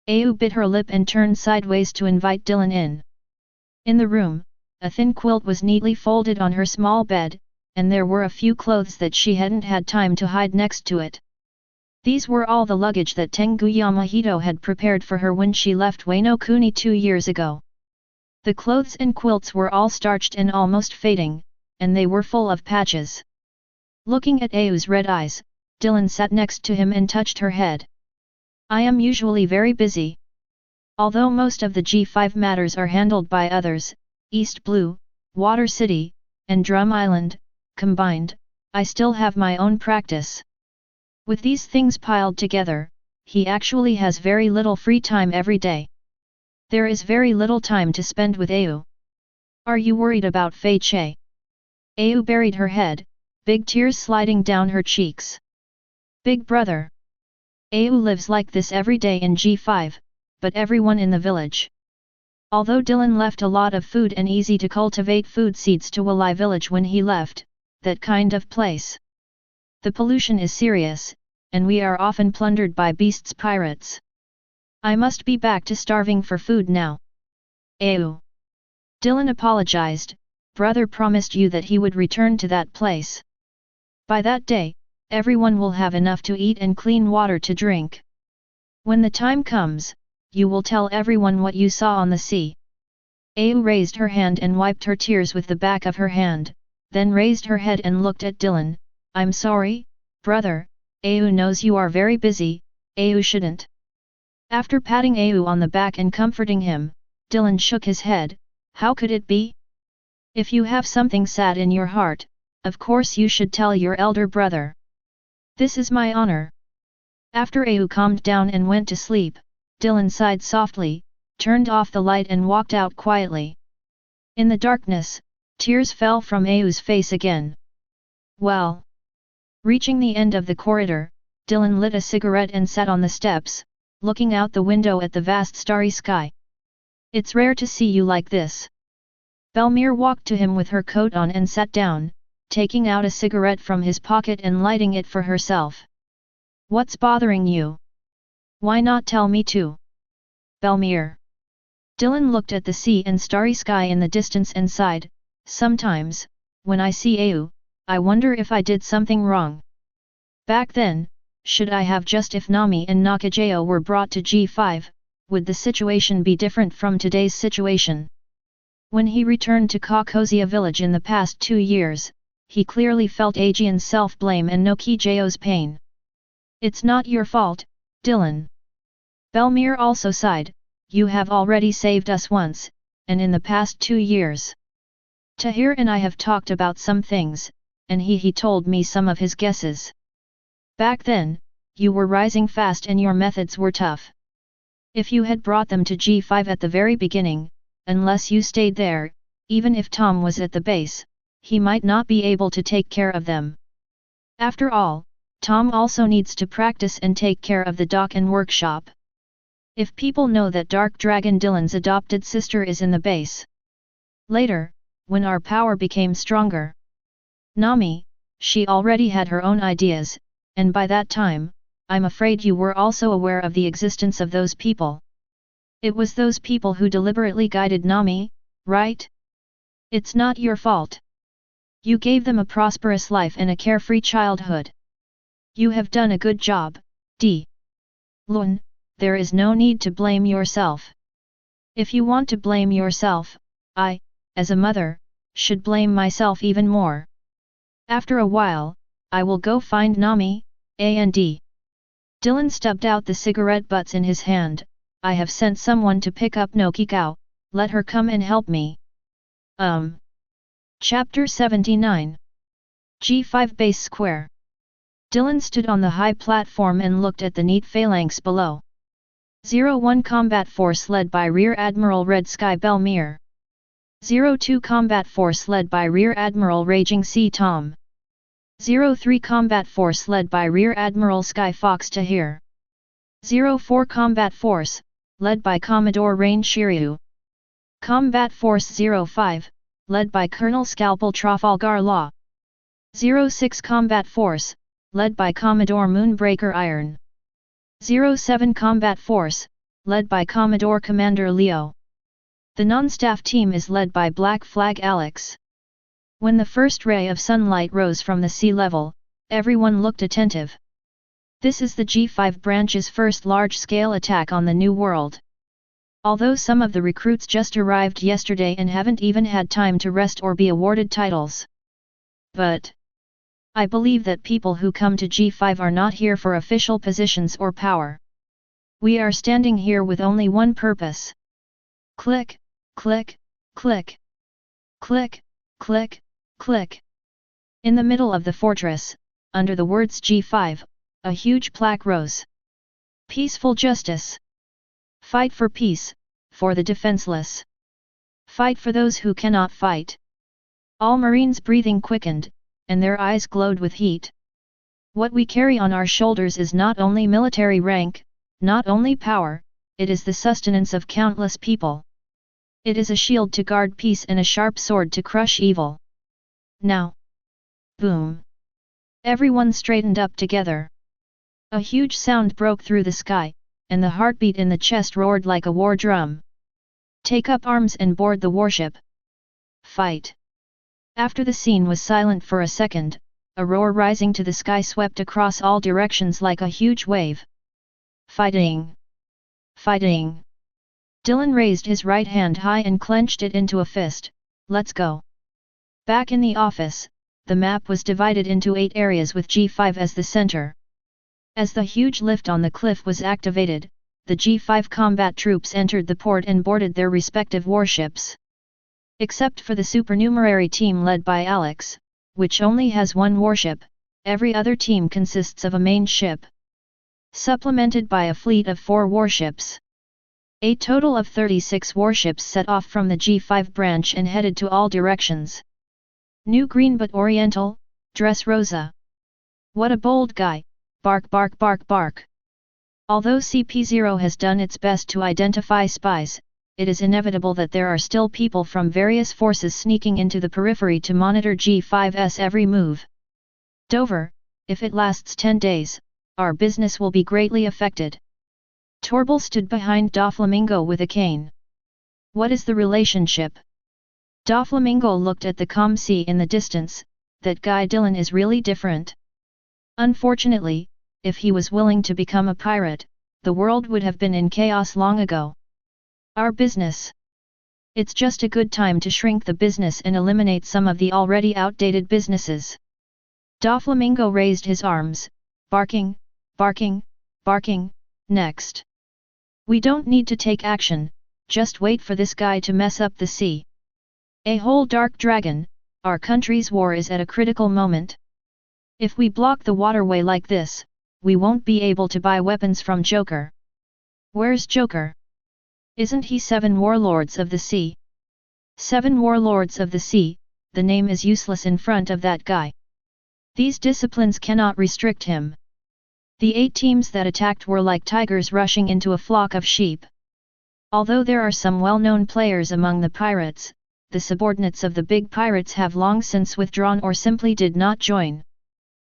Au bit her lip and turned sideways to invite Dylan in. In the room, a thin quilt was neatly folded on her small bed, and there were a few clothes that she hadn't had time to hide next to it. These were all the luggage that Tengu Yamahito had prepared for her when she left Wano Kuni 2 years ago. The clothes and quilts were all starched and almost fading, and they were full of patches. Looking at Au's red eyes, Dylan sat next to him and touched her head. I am usually very busy. Although most of the G5 matters are handled by others, East Blue, Water City, and Drum Island, combined, I still have my own practice. With these things piled together, he actually has very little free time every day. There is very little time to spend with Au. Are you worried about Fei Che? Au buried her head, big tears sliding down her cheeks. Big brother. Au lives like this every day in G5, but everyone in the village. Although Dylan left a lot of food and easy to cultivate food seeds to Walai village when he left, that kind of place. The pollution is serious, and we are often plundered by beasts pirates. I must be back to starving for food now. Au. Dylan apologized, brother promised you that he would return to that place. By that day, everyone will have enough to eat and clean water to drink. When the time comes, you will tell everyone what you saw on the sea. Au raised her hand and wiped her tears with the back of her hand, then raised her head and looked at Dylan. I'm sorry, brother, Au knows you are very busy, Au shouldn't. After patting Au on the back and comforting him, Dylan shook his head. How could it be? If you have something sad in your heart, of course you should tell your elder brother. This is my honor. After Au calmed down and went to sleep, Dylan sighed softly, turned off the light and walked out quietly. In the darkness, tears fell from Au's face again. Well. Reaching the end of the corridor, Dylan lit a cigarette and sat on the steps, looking out the window at the vast starry sky. It's rare to see you like this. Belmere walked to him with her coat on and sat down, taking out a cigarette from his pocket and lighting it for herself. What's bothering you? Why not tell me too? Belmere. Dylan looked at the sea and starry sky in the distance and sighed. Sometimes, when I see Au, I wonder if I did something wrong. Back then, should I have just if Nami and Nakajao were brought to G5, would the situation be different from today's situation? When he returned to Kakozia village in the past 2 years, he clearly felt Aegean's self-blame and Nokijao's pain. It's not your fault, Dylan. Belmere also sighed. You have already saved us once, and in the past 2 years. Tahir and I have talked about some things, and he told me some of his guesses. Back then, you were rising fast and your methods were tough. If you had brought them to G5 at the very beginning, unless you stayed there, even if Tom was at the base, he might not be able to take care of them. After all, Tom also needs to practice and take care of the dock and workshop. If people know that Dark Dragon Dylan's adopted sister is in the base. Later, when our power became stronger. Nami, she already had her own ideas, and by that time, I'm afraid you were also aware of the existence of those people. It was those people who deliberately guided Nami, right? It's not your fault. You gave them a prosperous life and a carefree childhood. You have done a good job, D. Lun, there is no need to blame yourself. If you want to blame yourself, I, as a mother, should blame myself even more. After a while, I will go find Nami, and. Dylan stubbed out the cigarette butts in his hand. I have sent someone to pick up Nokikao, let her come and help me. Chapter 79. G5 Base Square. Dylan stood on the high platform and looked at the neat phalanx below. 01 Combat Force led by Rear Admiral Red Sky Belmere. 02 Combat Force led by Rear Admiral Raging Sea Tom. 03 Combat Force led by Rear Admiral Sky Fox Tahir. 04 Combat Force, led by Commodore Rain Shiryu. Combat Force 05, led by Colonel Scalpel Trafalgar Law. 06 Combat Force, led by Commodore Moonbreaker Iron. 07 Combat Force, led by Commodore Commander Leo. The non-staff team is led by Black Flag Alex. When the first ray of sunlight rose from the sea level, everyone looked attentive. This is the G5 branch's first large-scale attack on the New World. Although some of the recruits just arrived yesterday and haven't even had time to rest or be awarded titles. But I believe that people who come to G5 are not here for official positions or power. We are standing here with only one purpose. Click, click, click. Click, click, click. In the middle of the fortress, under the words G5, a huge plaque rose. Peaceful justice. Fight for peace, for the defenseless. Fight for those who cannot fight. All Marines' breathing quickened, and their eyes glowed with heat. What we carry on our shoulders is not only military rank, not only power, it is the sustenance of countless people. It is a shield to guard peace and a sharp sword to crush evil. Now! Boom! Everyone straightened up together. A huge sound broke through the sky, and the heartbeat in the chest roared like a war drum. Take up arms and board the warship. Fight! After the scene was silent for a second, a roar rising to the sky swept across all directions like a huge wave. Fighting! Fighting! Dylan raised his right hand high and clenched it into a fist. Let's go! Back in the office, the map was divided into 8 areas with G5 as the center. As the huge lift on the cliff was activated, the G5 combat troops entered the port and boarded their respective warships. Except for the supernumerary team led by Alex, which only has one warship, every other team consists of a main ship, supplemented by a fleet of 4 warships. A total of 36 warships set off from the G5 branch and headed to all directions. New green but oriental, dress rosa. What a bold guy, bark bark bark bark. Although CP0 has done its best to identify spies, it is inevitable that there are still people from various forces sneaking into the periphery to monitor G5's every move. Dover, if it lasts 10 days, our business will be greatly affected. Torbil stood behind Doflamingo with a cane. What is the relationship? Doflamingo looked at the calm sea in the distance. That guy Dylan is really different. Unfortunately, if he was willing to become a pirate, the world would have been in chaos long ago. Our business. It's just a good time to shrink the business and eliminate some of the already outdated businesses. Doflamingo raised his arms, barking, barking, barking, next. We don't need to take action, just wait for this guy to mess up the sea. A whole dark dragon, our country's war is at a critical moment. If we block the waterway like this, we won't be able to buy weapons from Joker. Where's Joker? Isn't he 7 Warlords of the Sea? 7 Warlords of the Sea, the name is useless in front of that guy. These disciplines cannot restrict him. The 8 teams that attacked were like tigers rushing into a flock of sheep. Although there are some well-known players among the pirates, the subordinates of the big pirates have long since withdrawn or simply did not join.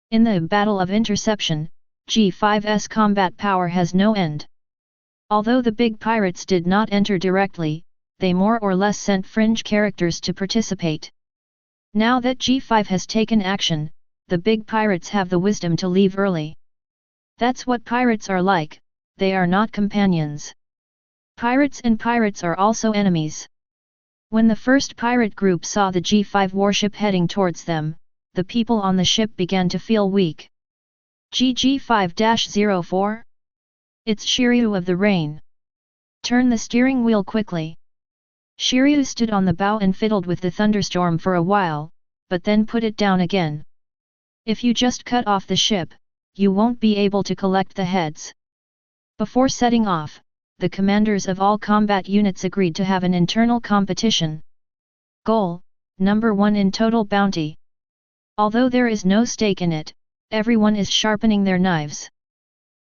In the Battle of Interception, G5's combat power has no end. Although the big pirates did not enter directly, they more or less sent fringe characters to participate. Now that G5 has taken action, the big pirates have the wisdom to leave early. That's what pirates are like, they are not companions. Pirates and pirates are also enemies. When the first pirate group saw the G5 warship heading towards them, the people on the ship began to feel weak. GG5-04? It's Shiryu of the Rain. Turn the steering wheel quickly. Shiryu stood on the bow and fiddled with the thunderstorm for a while, but then put it down again. If you just cut off the ship, you won't be able to collect the heads. Before setting off, the commanders of all combat units agreed to have an internal competition. Goal: number 1 in total bounty. Although there is no stake in it, everyone is sharpening their knives.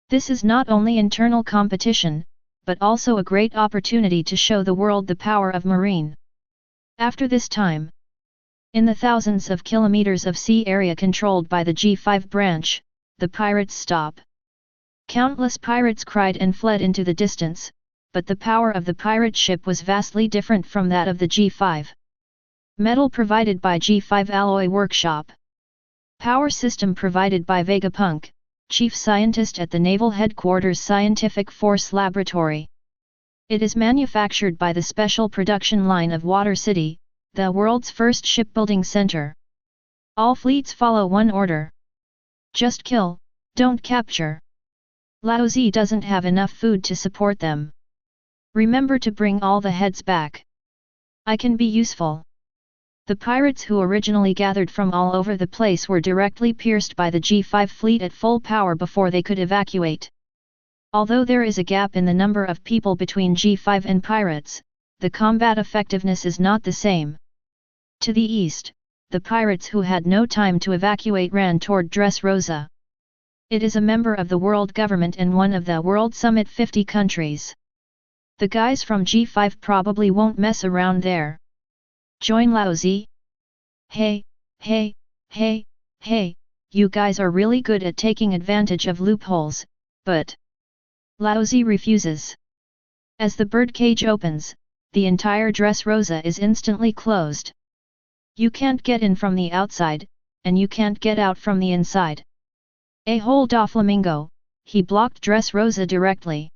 This is not only internal competition, but also a great opportunity to show the world the power of marine. After this time, in the thousands of kilometers of sea area controlled by the G5 branch, the pirates stop. Countless pirates cried and fled into the distance, but the power of the pirate ship was vastly different from that of the G5. Metal provided by G5 Alloy Workshop. Power system provided by Vegapunk, chief scientist at the Naval Headquarters Scientific Force Laboratory. It is manufactured by the Special Production Line of Water City, the world's first shipbuilding center. All fleets follow one order. Just kill, don't capture. Laozi doesn't have enough food to support them. Remember to bring all the heads back. I can be useful. The pirates who originally gathered from all over the place were directly pierced by the G5 fleet at full power before they could evacuate. Although there is a gap in the number of people between G5 and pirates, the combat effectiveness is not the same. To the east, the pirates who had no time to evacuate ran toward Dressrosa. It is a member of the world government and one of the World Summit 50 countries. The guys from G5 probably won't mess around there. Join Laozi? Hey, hey, hey, hey, you guys are really good at taking advantage of loopholes, but Laozi refuses. As the birdcage opens, the entire Dressrosa is instantly closed. You can't get in from the outside, and you can't get out from the inside. A whole Doflamingo, he blocked Dressrosa directly.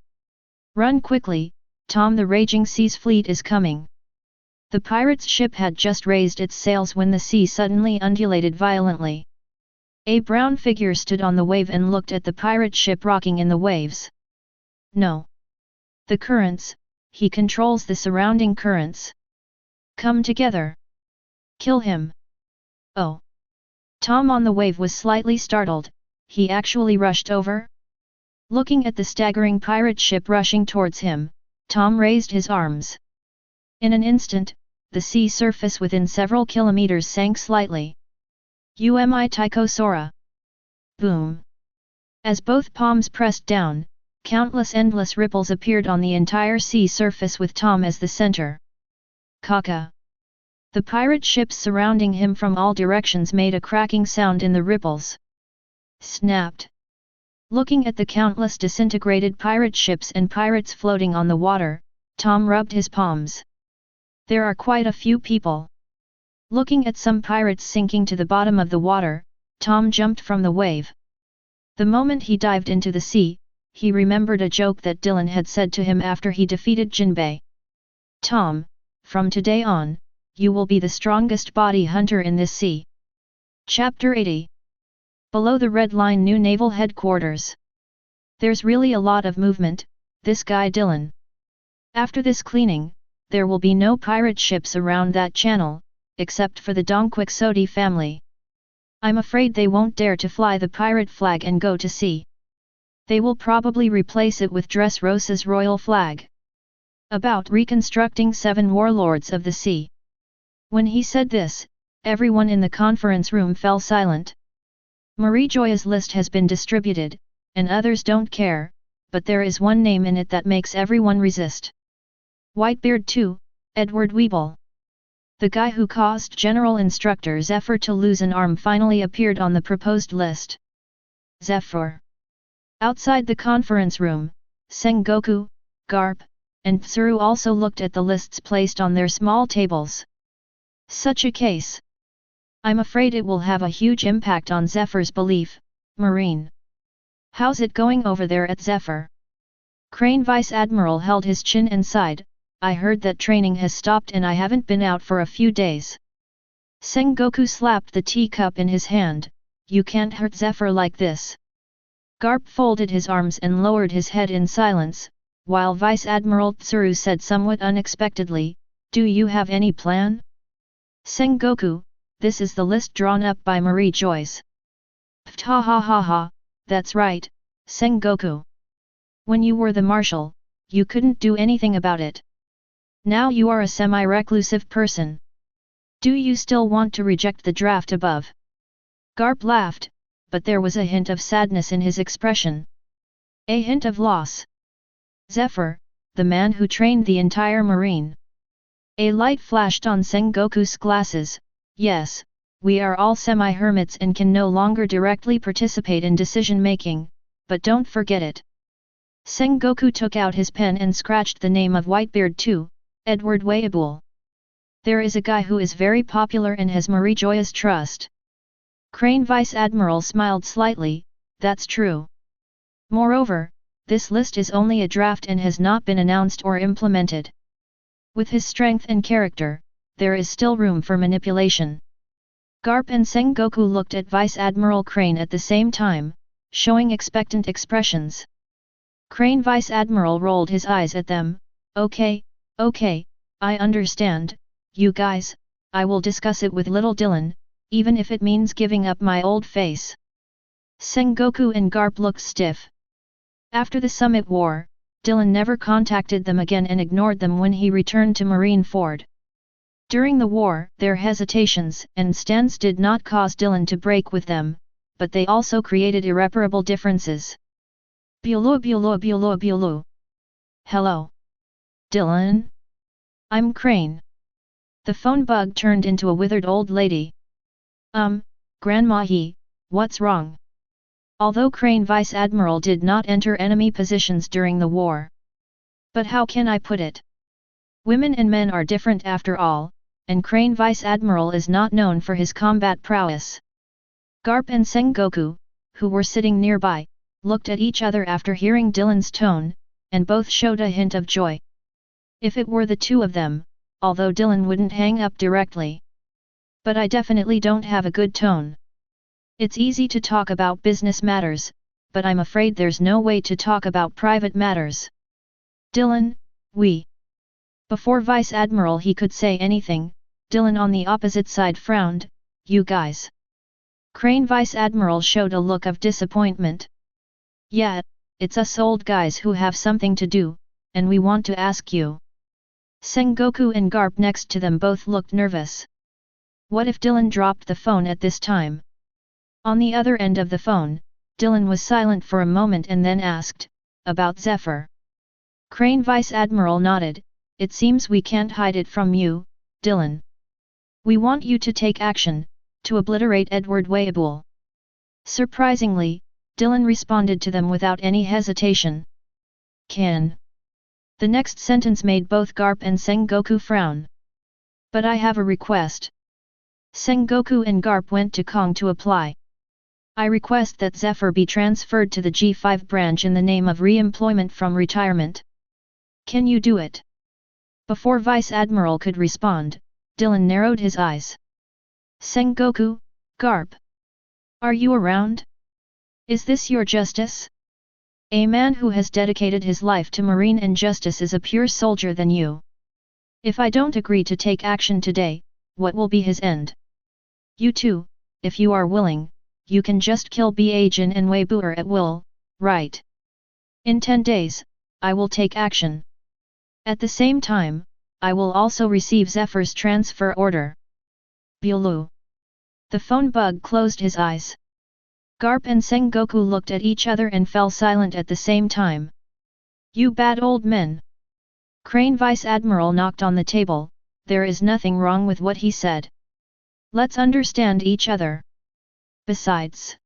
Run quickly, Tom, the raging sea's fleet is coming. The pirate's ship had just raised its sails when the sea suddenly undulated violently. A brown figure stood on the wave and looked at the pirate ship rocking in the waves. No. The currents, he controls the surrounding currents. Come together. Kill him. Oh. Tom on the wave was slightly startled, he actually rushed over? Looking at the staggering pirate ship rushing towards him, Tom raised his arms. In an instant, the sea surface within several kilometers sank slightly. Umi Tycho Sora. Boom. As both palms pressed down, countless endless ripples appeared on the entire sea surface with Tom as the center. Kaka. The pirate ships surrounding him from all directions made a cracking sound in the ripples. Snapped. Looking at the countless disintegrated pirate ships and pirates floating on the water, Tom rubbed his palms. There are quite a few people. Looking at some pirates sinking to the bottom of the water, Tom jumped from the wave. The moment he dived into the sea, he remembered a joke that Dylan had said to him after he defeated Jinbei. Tom, from today on, you will be the strongest body hunter in this sea. Chapter 80. Below the Red Line New Naval Headquarters. There's really a lot of movement, this guy Dylan. After this cleaning, there will be no pirate ships around that channel, except for the Dongquixote family. I'm afraid they won't dare to fly the pirate flag and go to sea. They will probably replace it with Dressrosa's royal flag. About reconstructing 7 warlords of the sea. When he said this, everyone in the conference room fell silent. Marie Joya's list has been distributed, and others don't care, but there is one name in it that makes everyone resist. Whitebeard too, Edward Weeble. The guy who caused General Instructor Zephyr to lose an arm finally appeared on the proposed list. Zephyr. Outside the conference room, Sengoku, Garp, and Tsuru also looked at the lists placed on their small tables. Such a case. I'm afraid it will have a huge impact on Zephyr's belief, Marine. How's it going over there at Zephyr? Crane Vice Admiral held his chin and sighed, I heard that training has stopped and I haven't been out for a few days. Sengoku slapped the teacup in his hand, you can't hurt Zephyr like this. Garp folded his arms and lowered his head in silence, while Vice Admiral Tsuru said somewhat unexpectedly, do you have any plan? Sengoku, this is the list drawn up by Marie Joyce. Ha ha ha ha, that's right, Sengoku. When you were the marshal, you couldn't do anything about it. Now you are a semi-reclusive person. Do you still want to reject the draft above? Garp laughed, but there was a hint of sadness in his expression. A hint of loss. Zephyr, the man who trained the entire marine. A light flashed on Sengoku's glasses. Yes, we are all semi-hermits and can no longer directly participate in decision-making, but don't forget it. Sengoku took out his pen and scratched the name of Whitebeard too, Edward Weibull. There is a guy who is very popular and has Marie Joya's trust. Crane Vice Admiral smiled slightly, that's true. Moreover, this list is only a draft and has not been announced or implemented. With his strength and character, there is still room for manipulation. Garp and Sengoku looked at Vice Admiral Crane at the same time, showing expectant expressions. Crane Vice Admiral rolled his eyes at them. Okay, I understand, you guys, I will discuss it with little Dylan, even if it means giving up my old face. Sengoku and Garp looked stiff. After the Summit War, Dylan never contacted them again and ignored them when he returned to Marineford. During the war, their hesitations and stands did not cause Dylan to break with them, but they also created irreparable differences. Bulu. Hello. Dylan? I'm Crane. The phone bug turned into a withered old lady. Grandma what's wrong? Although Crane Vice Admiral did not enter enemy positions during the war. But how can I put it? Women and men are different after all, and Crane Vice Admiral is not known for his combat prowess. Garp and Sengoku, who were sitting nearby, looked at each other after hearing Dylan's tone, and both showed a hint of joy. If it were the two of them, although Dylan wouldn't hang up directly. But I definitely don't have a good tone. It's easy to talk about business matters, but I'm afraid there's no way to talk about private matters. Dylan, Before Vice Admiral he could say anything, Dylan on the opposite side frowned, you guys. Crane Vice Admiral showed a look of disappointment. Yeah, it's us old guys who have something to do, and we want to ask you. Sengoku and Garp next to them both looked nervous. What if Dylan dropped the phone at this time? On the other end of the phone, Dylan was silent for a moment and then asked, about Zephyr. Crane Vice Admiral nodded, it seems we can't hide it from you, Dylan. We want you to take action, to obliterate Edward Weibull. Surprisingly, Dylan responded to them without any hesitation. Can. The next sentence made both Garp and Sengoku frown. But I have a request. Sengoku and Garp went to Kong to apply. I request that Zephyr be transferred to the G5 branch in the name of re-employment from retirement. Can you do it? Before Vice Admiral could respond, Dylan narrowed his eyes. Sengoku, Garp. Are you around? Is this your justice? A man who has dedicated his life to marine and justice is a pure soldier than you. If I don't agree to take action today, what will be his end? You too, if you are willing, you can just kill Bajan and Weibull at will, right? In 10 days, I will take action. At the same time, I will also receive Zephyr's transfer order. Bulu. The phone bug closed his eyes. Garp and Sengoku looked at each other and fell silent at the same time. You bad old men. Crane Vice Admiral knocked on the table, there is nothing wrong with what he said. Let's understand each other. Besides,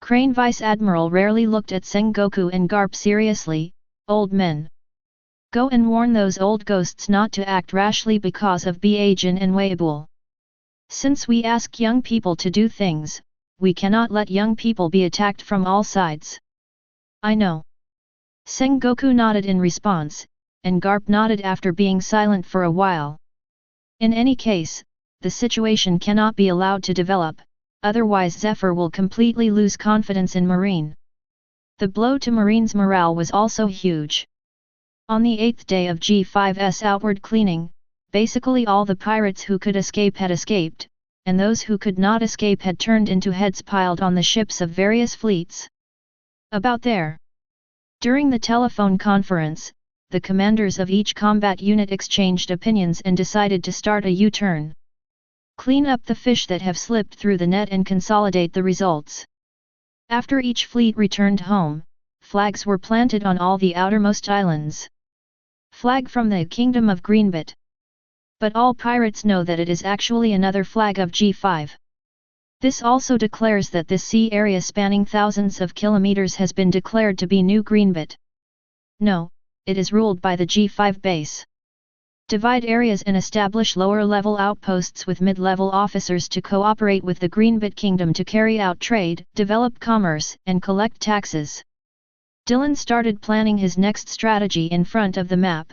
Crane Vice Admiral rarely looked at Sengoku and Garp seriously, old men. Go and warn those old ghosts not to act rashly because of Bajan and Weibull. Since we ask young people to do things, we cannot let young people be attacked from all sides. I know. Sengoku nodded in response, and Garp nodded after being silent for a while. In any case, the situation cannot be allowed to develop, otherwise Zephyr will completely lose confidence in Marine. The blow to Marine's morale was also huge. On the 8th day of G5's outward cleaning, basically all the pirates who could escape had escaped, and those who could not escape had turned into heads piled on the ships of various fleets. About there. During the telephone conference, the commanders of each combat unit exchanged opinions and decided to start a U-turn. Clean up the fish that have slipped through the net and consolidate the results. After each fleet returned home, flags were planted on all the outermost islands. Flag from the Kingdom of Greenbit. But all pirates know that it is actually another flag of G5. This also declares that this sea area spanning thousands of kilometers has been declared to be New Greenbit. No, it is ruled by the G5 base. Divide areas and establish lower-level outposts with mid-level officers to cooperate with the Greenbit Kingdom to carry out trade, develop commerce, and collect taxes. Dylan started planning his next strategy in front of the map.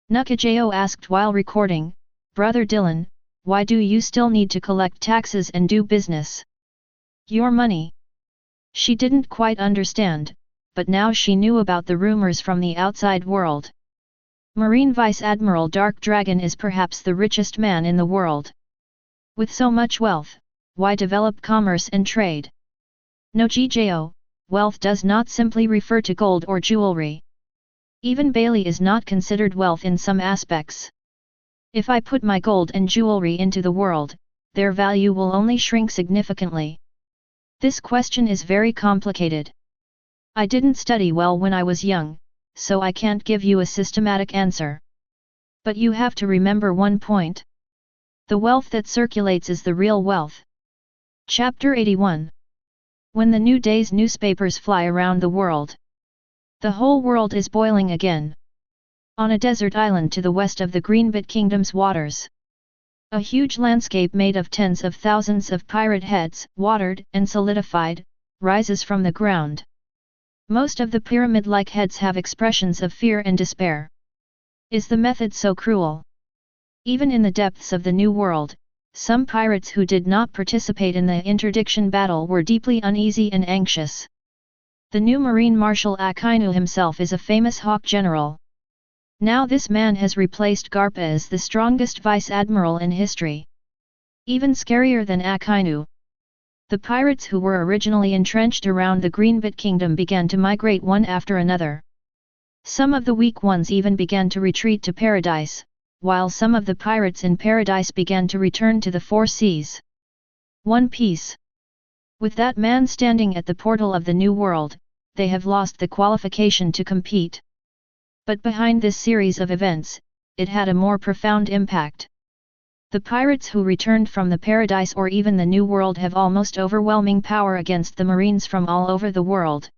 Nukajo asked while recording, "Brother Dylan, why do you still need to collect taxes and do business? Your money." She didn't quite understand, but now she knew about the rumors from the outside world. Marine Vice Admiral Dark Dragon is perhaps the richest man in the world. With so much wealth, why develop commerce and trade? No GJO, wealth does not simply refer to gold or jewelry. Even Bailey is not considered wealth in some aspects. If I put my gold and jewelry into the world, their value will only shrink significantly. This question is very complicated. I didn't study well when I was young, so I can't give you a systematic answer. But you have to remember one point. The wealth that circulates is the real wealth. Chapter 81. When the new day's newspapers fly around the world. The whole world is boiling again. On a desert island to the west of the Greenbit Kingdom's waters. A huge landscape made of tens of thousands of pirate heads, watered and solidified, rises from the ground. Most of the pyramid-like heads have expressions of fear and despair. Is the method so cruel? Even in the depths of the New World, some pirates who did not participate in the interdiction battle were deeply uneasy and anxious. The new Marine Marshal Akainu himself is a famous hawk general. Now this man has replaced Garpa as the strongest vice admiral in history. Even scarier than Akainu. The pirates who were originally entrenched around the Greenbit Kingdom began to migrate one after another. Some of the weak ones even began to retreat to Paradise, while some of the pirates in Paradise began to return to the Four Seas. One Piece. With that man standing at the portal of the New World, they have lost the qualification to compete. But behind this series of events, it had a more profound impact. The pirates who returned from the Paradise or even the New World have almost overwhelming power against the Marines from all over the world.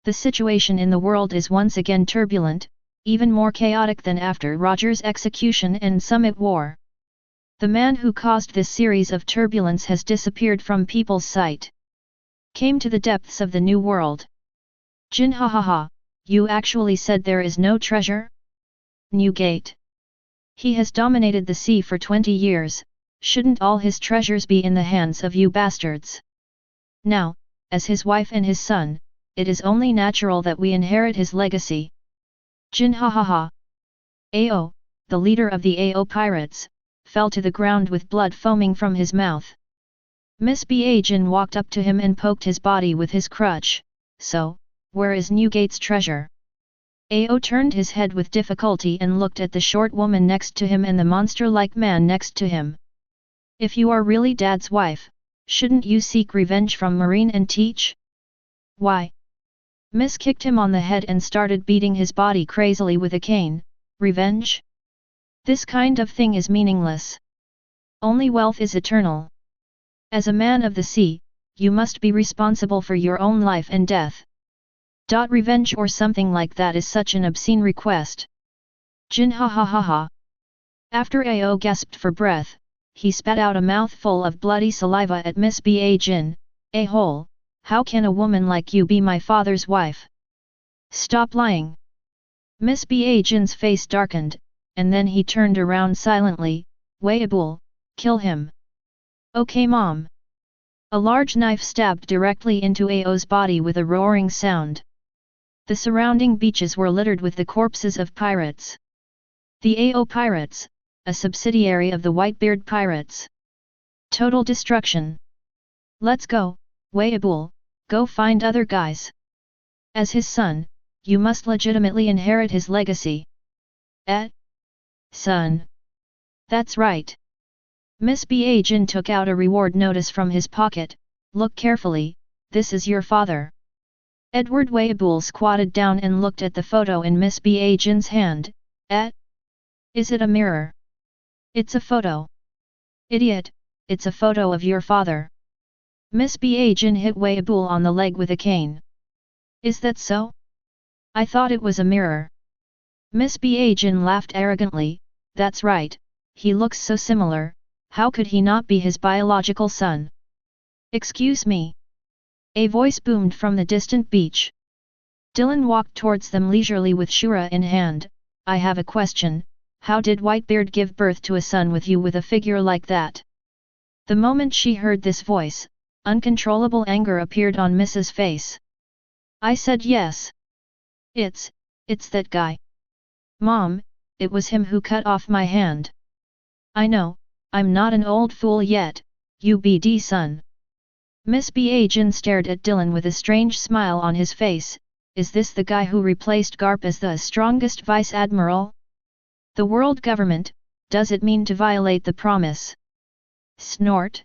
The situation in the world is once again turbulent, even more chaotic than after Roger's execution and Summit War. The man who caused this series of turbulence has disappeared from people's sight. Came to the depths of the New World. Jin, ha ha ha, you actually said there is no treasure? Newgate. He has dominated the sea for 20 years, shouldn't all his treasures be in the hands of you bastards? Now, as his wife and his son, it is only natural that we inherit his legacy. Jin, ha ha ha. Ao, the leader of the Ao pirates, fell to the ground with blood foaming from his mouth. Miss Ba Jin walked up to him and poked his body with his crutch. So, where is Newgate's treasure? Ao turned his head with difficulty and looked at the short woman next to him and the monster-like man next to him. If you are really Dad's wife, shouldn't you seek revenge from Marine and teach? Why? Miss kicked him on the head and started beating his body crazily with a cane. Revenge? This kind of thing is meaningless. Only wealth is eternal. As a man of the sea, you must be responsible for your own life and death. Revenge or something like that is such an obscene request. Jin, ha ha ha ha. After Ao gasped for breath, he spat out a mouthful of bloody saliva at Miss Ba Jin. A-hole, how can a woman like you be my father's wife? Stop lying. Miss Ba Jin's face darkened, and then he turned around silently. Weiabul, kill him. Okay mom. A large knife stabbed directly into Ao's body with a roaring sound. The surrounding beaches were littered with the corpses of pirates. The Ao Pirates, a subsidiary of the Whitebeard Pirates. Total destruction. Let's go, Weiabul, go find other guys. As his son, you must legitimately inherit his legacy. Son. That's right. Miss Jin took out a reward notice from his pocket. Look carefully, this is your father. Edward Weibull squatted down and looked at the photo in Miss Jin's hand. Is it a mirror? It's a photo. Idiot, it's a photo of your father. Miss Jin hit Weibull on the leg with a cane. Is that so? I thought it was a mirror. Miss Jin laughed arrogantly. That's right, he looks so similar, how could he not be his biological son? Excuse me. A voice boomed from the distant beach. Dylan walked towards them leisurely with Shura in hand. I have a question, how did Whitebeard give birth to a son with you with a figure like that? The moment she heard this voice, uncontrollable anger appeared on Mrs. face. I said yes. It's that guy. Mom, it was him who cut off my hand. I know, I'm not an old fool yet, UBD son. Miss Jin stared at Dylan with a strange smile on his face. Is this the guy who replaced Garp as the strongest vice admiral? The world government, does it mean to violate the promise? Snort.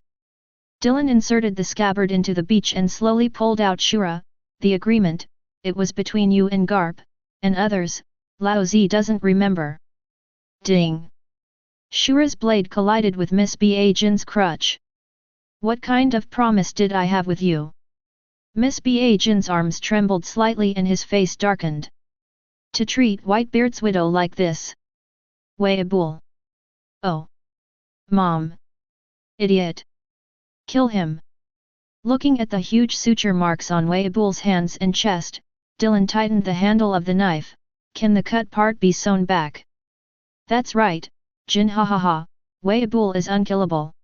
Dylan inserted the scabbard into the beach and slowly pulled out Shura. The agreement, it was between you and Garp, and others, Lao Zi doesn't remember. Ding. Shura's blade collided with Miss Jin's crutch. What kind of promise did I have with you? Miss Jin's arms trembled slightly and his face darkened. To treat Whitebeard's widow like this? Weibull. Oh. Mom. Idiot. Kill him. Looking at the huge suture marks on Weibull's hands and chest, Dylan tightened the handle of the knife. Can the cut part be sewn back? That's right, Jin ha ha ha, Weibull is unkillable.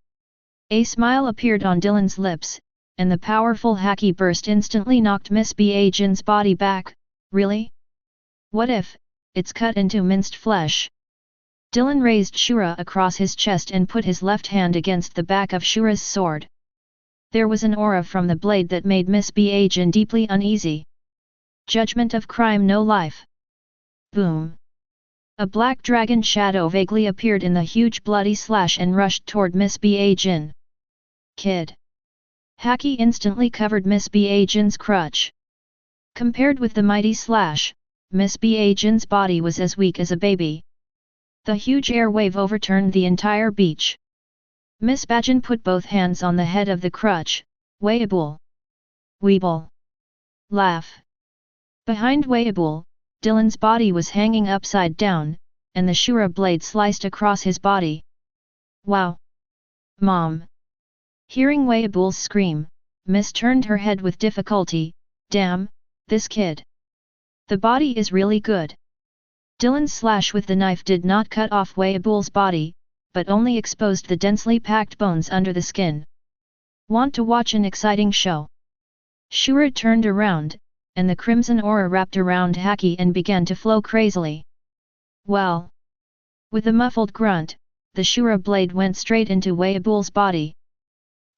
A smile appeared on Dylan's lips, and the powerful haki burst instantly knocked Miss Jin's body back. Really? What if it's cut into minced flesh? Dylan raised Shura across his chest and put his left hand against the back of Shura's sword. There was an aura from the blade that made Miss Jin deeply uneasy. Judgment of crime, no life. Boom. A black dragon shadow vaguely appeared in the huge bloody slash and rushed toward Miss Jin. Kid. Haki instantly covered Miss Jin's crutch. Compared with the mighty slash, Miss Jin's body was as weak as a baby. The huge air wave overturned the entire beach. Miss Jin put both hands on the head of the crutch. Weibull. Weeble. Laugh. Behind Weibull, Dylan's body was hanging upside down, and the Shura blade sliced across his body. Wow! Mom! Hearing Weibull's scream, Miss turned her head with difficulty. Damn, this kid! The body is really good. Dylan's slash with the knife did not cut off Weibull's body, but only exposed the densely packed bones under the skin. Want to watch an exciting show? Shura turned around, and the crimson aura wrapped around Haki and began to flow crazily. Well! With a muffled grunt, the Shura blade went straight into Weibull's body.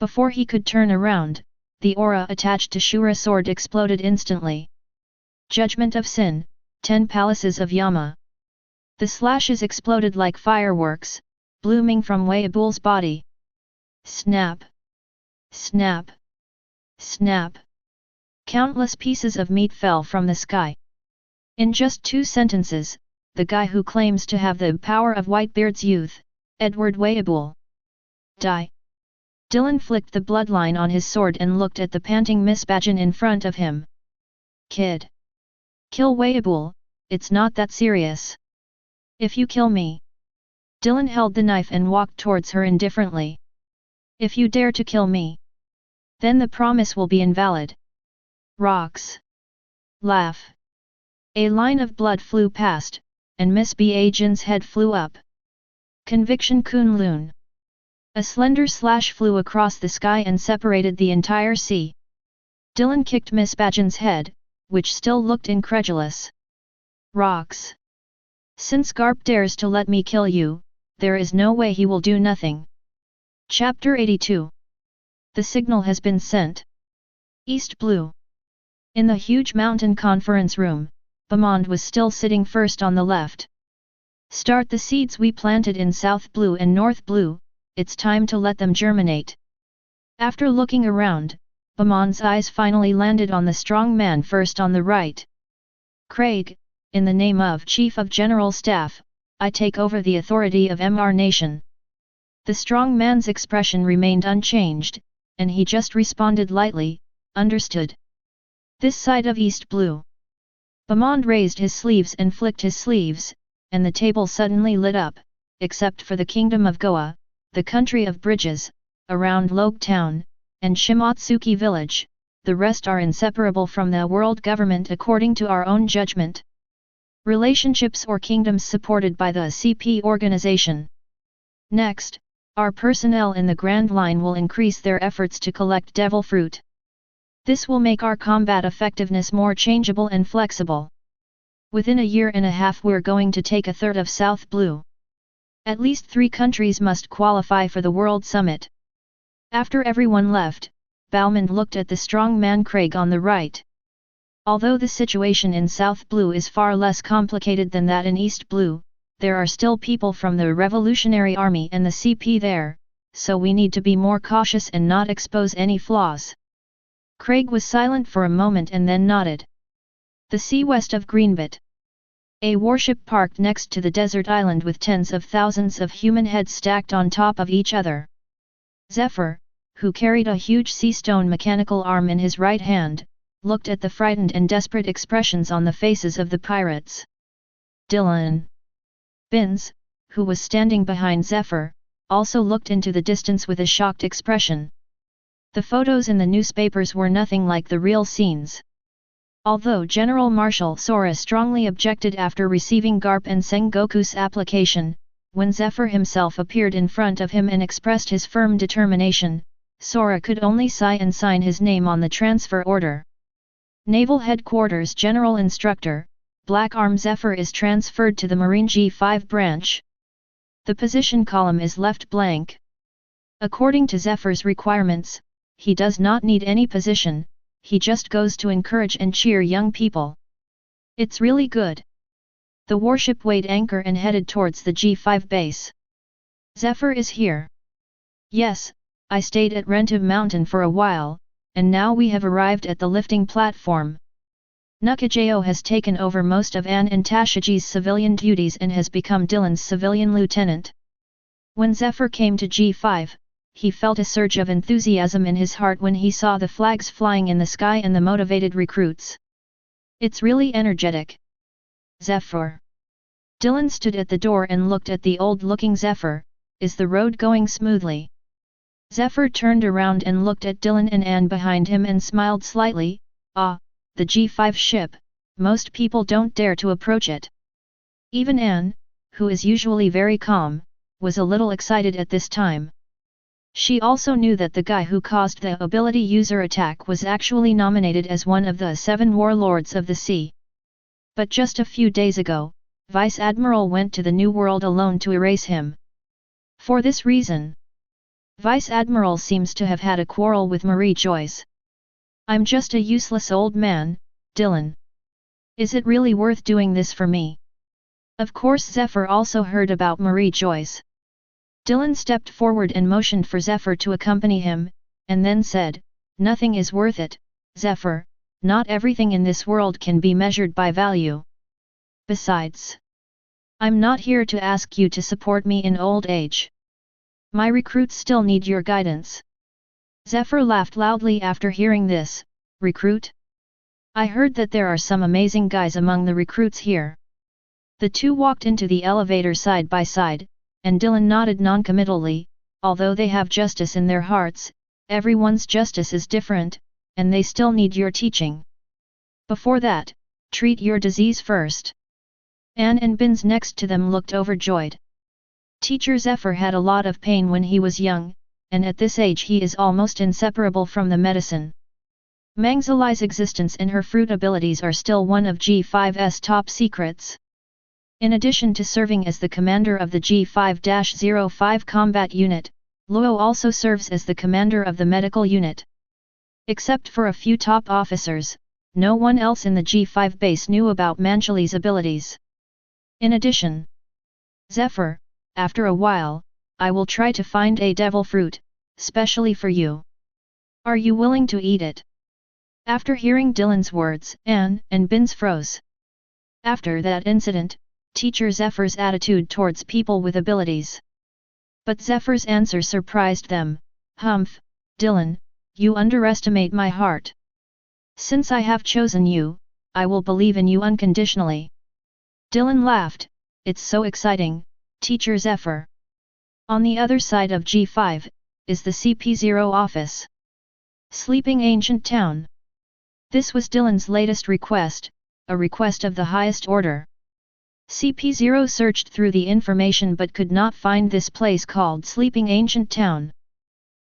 Before he could turn around, the aura attached to Shura's sword exploded instantly. Judgment of Sin, 10 Palaces of Yama. The slashes exploded like fireworks, blooming from Weibull's body. Snap! Snap! Snap! Countless pieces of meat fell from the sky. In just 2 sentences, the guy who claims to have the power of Whitebeard's youth, Edward Weibull. Die! Dylan flicked the bloodline on his sword and looked at the panting Miss Jin in front of him. Kid! Kill Weibull, it's not that serious. If you kill me... Dylan held the knife and walked towards her indifferently. If you dare to kill me... then the promise will be invalid. Rocks. Laugh. A line of blood flew past, and Miss Jin's head flew up. Conviction Kunlun. A slender slash flew across the sky and separated the entire sea. Dylan kicked Miss Jin's head, which still looked incredulous. Rocks. Since Garp dares to let me kill you, there is no way he will do nothing. Chapter 82. The signal has been sent. East Blue. In the huge mountain conference room, Bamond was still sitting first on the left. Start the seeds we planted in South Blue and North Blue, it's time to let them germinate. After looking around, Bamond's eyes finally landed on the strong man first on the right. Craig, in the name of Chief of General Staff, I take over the authority of MR Nation. The strong man's expression remained unchanged, and he just responded lightly, understood. This side of East Blue. Bamond raised his sleeves and flicked his sleeves, and the table suddenly lit up, except for the Kingdom of Goa, the country of bridges, around Logue Town, and Shimotsuki village, the rest are inseparable from the world government according to our own judgment. Relationships or kingdoms supported by the CP organization. Next, our personnel in the Grand Line will increase their efforts to collect devil fruit. This will make our combat effectiveness more changeable and flexible. Within a year and a half we're going to take a third of South Blue. At least 3 countries must qualify for the World Summit. After everyone left, Balmond looked at the strong man Craig on the right. Although the situation in South Blue is far less complicated than that in East Blue, there are still people from the Revolutionary Army and the CP there, so we need to be more cautious and not expose any flaws. Craig was silent for a moment and then nodded. The sea west of Greenbit. A warship parked next to the desert island with tens of thousands of human heads stacked on top of each other. Zephyr, who carried a huge sea stone mechanical arm in his right hand, looked at the frightened and desperate expressions on the faces of the pirates. Dylan Binns, who was standing behind Zephyr, also looked into the distance with a shocked expression. The photos in the newspapers were nothing like the real scenes. Although General Marshal Sora strongly objected after receiving Garp and Sengoku's application, when Zephyr himself appeared in front of him and expressed his firm determination, Sora could only sigh and sign his name on the transfer order. Naval Headquarters General Instructor, Black Arm Zephyr is transferred to the Marine G5 branch. The position column is left blank. According to Zephyr's requirements, he does not need any position, he just goes to encourage and cheer young people. It's really good. The warship weighed anchor and headed towards the G5 base. Zephyr is here. Yes, I stayed at Rentive Mountain for a while, and now we have arrived at the lifting platform. Nukajeo has taken over most of Anne and Tashiji's civilian duties and has become Dylan's civilian lieutenant. When Zephyr came to G5, he felt a surge of enthusiasm in his heart when he saw the flags flying in the sky and the motivated recruits. It's really energetic. Zephyr. Dylan stood at the door and looked at the old-looking Zephyr. Is the road going smoothly? Zephyr turned around and looked at Dylan and Anne behind him and smiled slightly. Ah, the G5 ship, most people don't dare to approach it. Even Anne, who is usually very calm, was a little excited at this time. She also knew that the guy who caused the ability user attack was actually nominated as one of the 7 warlords of the sea. But just a few days ago, Vice Admiral went to the New World alone to erase him. For this reason, Vice Admiral seems to have had a quarrel with Marie Joyce. I'm just a useless old man, Dylan. Is it really worth doing this for me? Of course Zephyr also heard about Marie Joyce. Dylan stepped forward and motioned for Zephyr to accompany him, and then said, "Nothing is worth it, Zephyr, not everything in this world can be measured by value. Besides, I'm not here to ask you to support me in old age. My recruits still need your guidance." Zephyr laughed loudly after hearing this. "Recruit? I heard that there are some amazing guys among the recruits here." The two walked into the elevator side by side, and Dylan nodded noncommittally. Although they have justice in their hearts, everyone's justice is different, and they still need your teaching. Before that, treat your disease first. Anne and Binns next to them looked overjoyed. Teacher Zephyr had a lot of pain when he was young, and at this age he is almost inseparable from the medicine. Mangzali's existence and her fruit abilities are still one of G5's top secrets. In addition to serving as the commander of the G5-05 combat unit, Luo also serves as the commander of the medical unit. Except for a few top officers, no one else in the G5 base knew about Manchali's abilities. In addition, Zephyr, after a while, I will try to find a devil fruit, specially for you. Are you willing to eat it? After hearing Dylan's words, Anne and Binz froze. After that incident, Teacher Zephyr's attitude towards people with abilities. But Zephyr's answer surprised them. Humph, Dylan, you underestimate my heart. Since I have chosen you, I will believe in you unconditionally. Dylan laughed. It's so exciting, Teacher Zephyr. On the other side of G5, is the CP0 office. Sleeping Ancient Town. This was Dylan's latest request, a request of the highest order. CP0 searched through the information but could not find this place called Sleeping Ancient Town.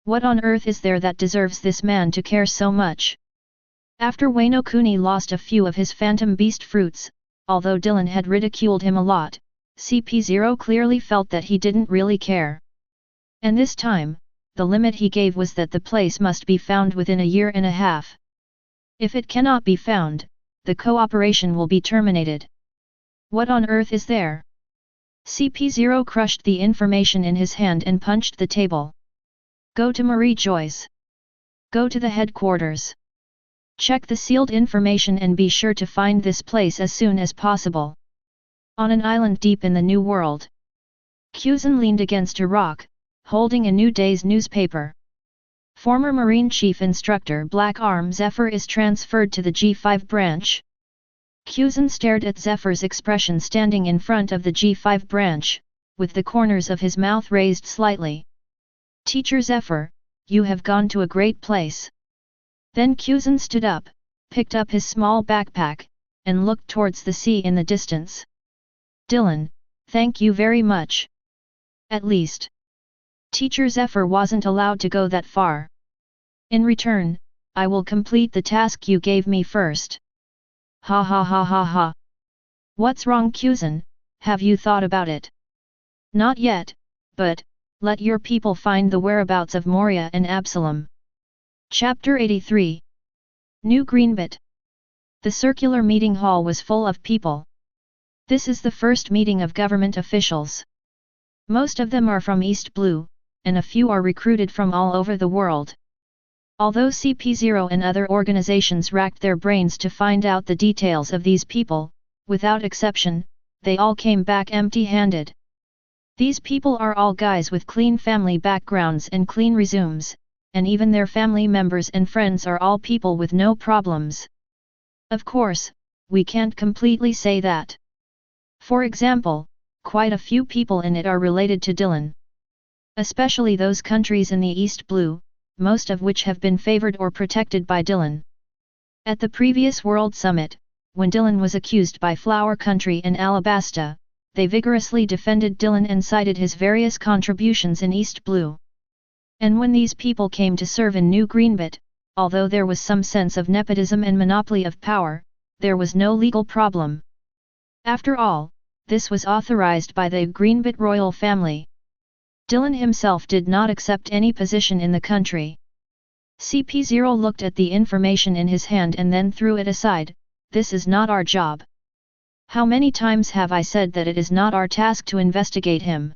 What on earth is there that deserves this man to care so much? After Wano Kuni lost a few of his phantom beast fruits, although Dylan had ridiculed him a lot, CP0 clearly felt that he didn't really care. And this time, the limit he gave was that the place must be found within a year and a half. If it cannot be found, the cooperation will be terminated. What on earth is there? CP0 crushed the information in his hand and punched the table. Go to Marie Joyce. Go to the headquarters. Check the sealed information and be sure to find this place as soon as possible. On an island deep in the New World. Kuzan leaned against a rock, holding a New Day's newspaper. Former Marine Chief Instructor Black Arm Zephyr is transferred to the G5 branch. Kuzan stared at Zephyr's expression standing in front of the G5 branch, with the corners of his mouth raised slightly. Teacher Zephyr, you have gone to a great place. Then Kuzan stood up, picked up his small backpack, and looked towards the sea in the distance. Dylan, thank you very much. At least, Teacher Zephyr wasn't allowed to go that far. In return, I will complete the task you gave me first. Ha ha ha ha ha. What's wrong, Kuzan? Have you thought about it? Not yet, but let your people find the whereabouts of Moria and Absalom. Chapter 83. New Greenbit. The circular meeting hall was full of people. This is the first meeting of government officials. Most of them are from East Blue, and a few are recruited from all over the world. Although CP0 and other organizations racked their brains to find out the details of these people, without exception, they all came back empty-handed. These people are all guys with clean family backgrounds and clean resumes, and even their family members and friends are all people with no problems. Of course, we can't completely say that. For example, quite a few people in it are related to Dylan. Especially those countries in the East Blue, most of which have been favored or protected by Dylan. At the previous World Summit, when Dylan was accused by Flower Country and Alabasta, they vigorously defended Dylan and cited his various contributions in East Blue. And when these people came to serve in New Greenbit, although there was some sense of nepotism and monopoly of power, there was no legal problem. After all, this was authorized by the Greenbit royal family. Dylan himself did not accept any position in the country. CP0 looked at the information in his hand and then threw it aside. This is not our job. How many times have I said that it is not our task to investigate him?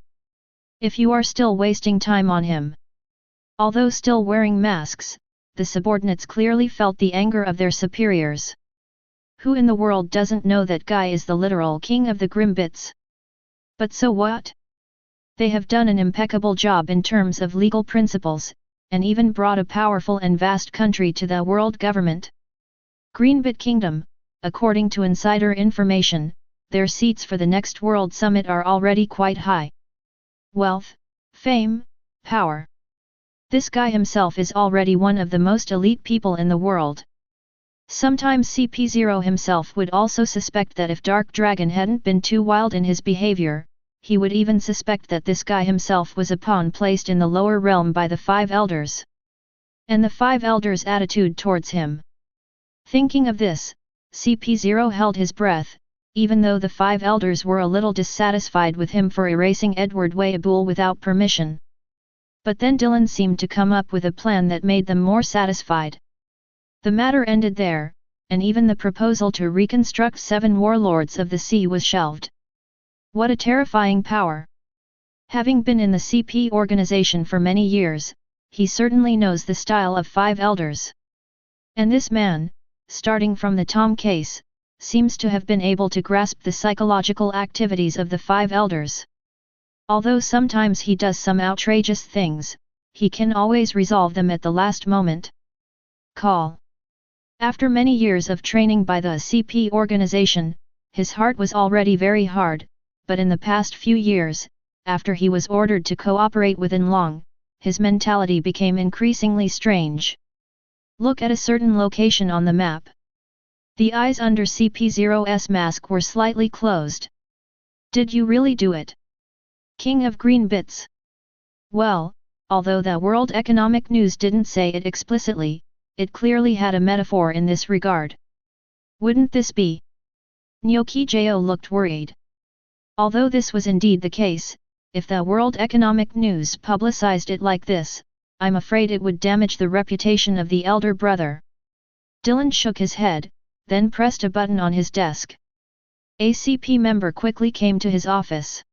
If you are still wasting time on him. Although still wearing masks, the subordinates clearly felt the anger of their superiors. Who in the world doesn't know that guy is the literal king of the Grimbits? But so what? They have done an impeccable job in terms of legal principles, and even brought a powerful and vast country to the world government. Greenbit Kingdom, according to insider information, their seats for the next World Summit are already quite high. Wealth, fame, power. This guy himself is already one of the most elite people in the world. Sometimes CP0 himself would also suspect that if Dark Dragon hadn't been too wild in his behavior, he would even suspect that this guy himself was a pawn placed in the lower realm by the Five Elders. And the Five Elders' attitude towards him. Thinking of this, CP0 held his breath, even though the Five Elders were a little dissatisfied with him for erasing Edward Wayabul without permission. But then Dylan seemed to come up with a plan that made them more satisfied. The matter ended there, and even the proposal to reconstruct 7 warlords of the sea was shelved. What a terrifying power! Having been in the CP organization for many years, he certainly knows the style of 5 elders. And this man, starting from the Tom case, seems to have been able to grasp the psychological activities of the 5 elders. Although sometimes he does some outrageous things, he can always resolve them at the last moment. Call. After many years of training by the CP organization, his heart was already very hard, but in the past few years, after he was ordered to cooperate with Long, his mentality became increasingly strange. Look at a certain location on the map. The eyes under CP0's mask were slightly closed. Did you really do it? King of Green Bits. Well, although the World Economic News didn't say it explicitly, it clearly had a metaphor in this regard. Wouldn't this be? Nyoki-jo looked worried. Although this was indeed the case, if the World Economic News publicized it like this, I'm afraid it would damage the reputation of the elder brother. Dylan shook his head, then pressed a button on his desk. A CP member quickly came to his office.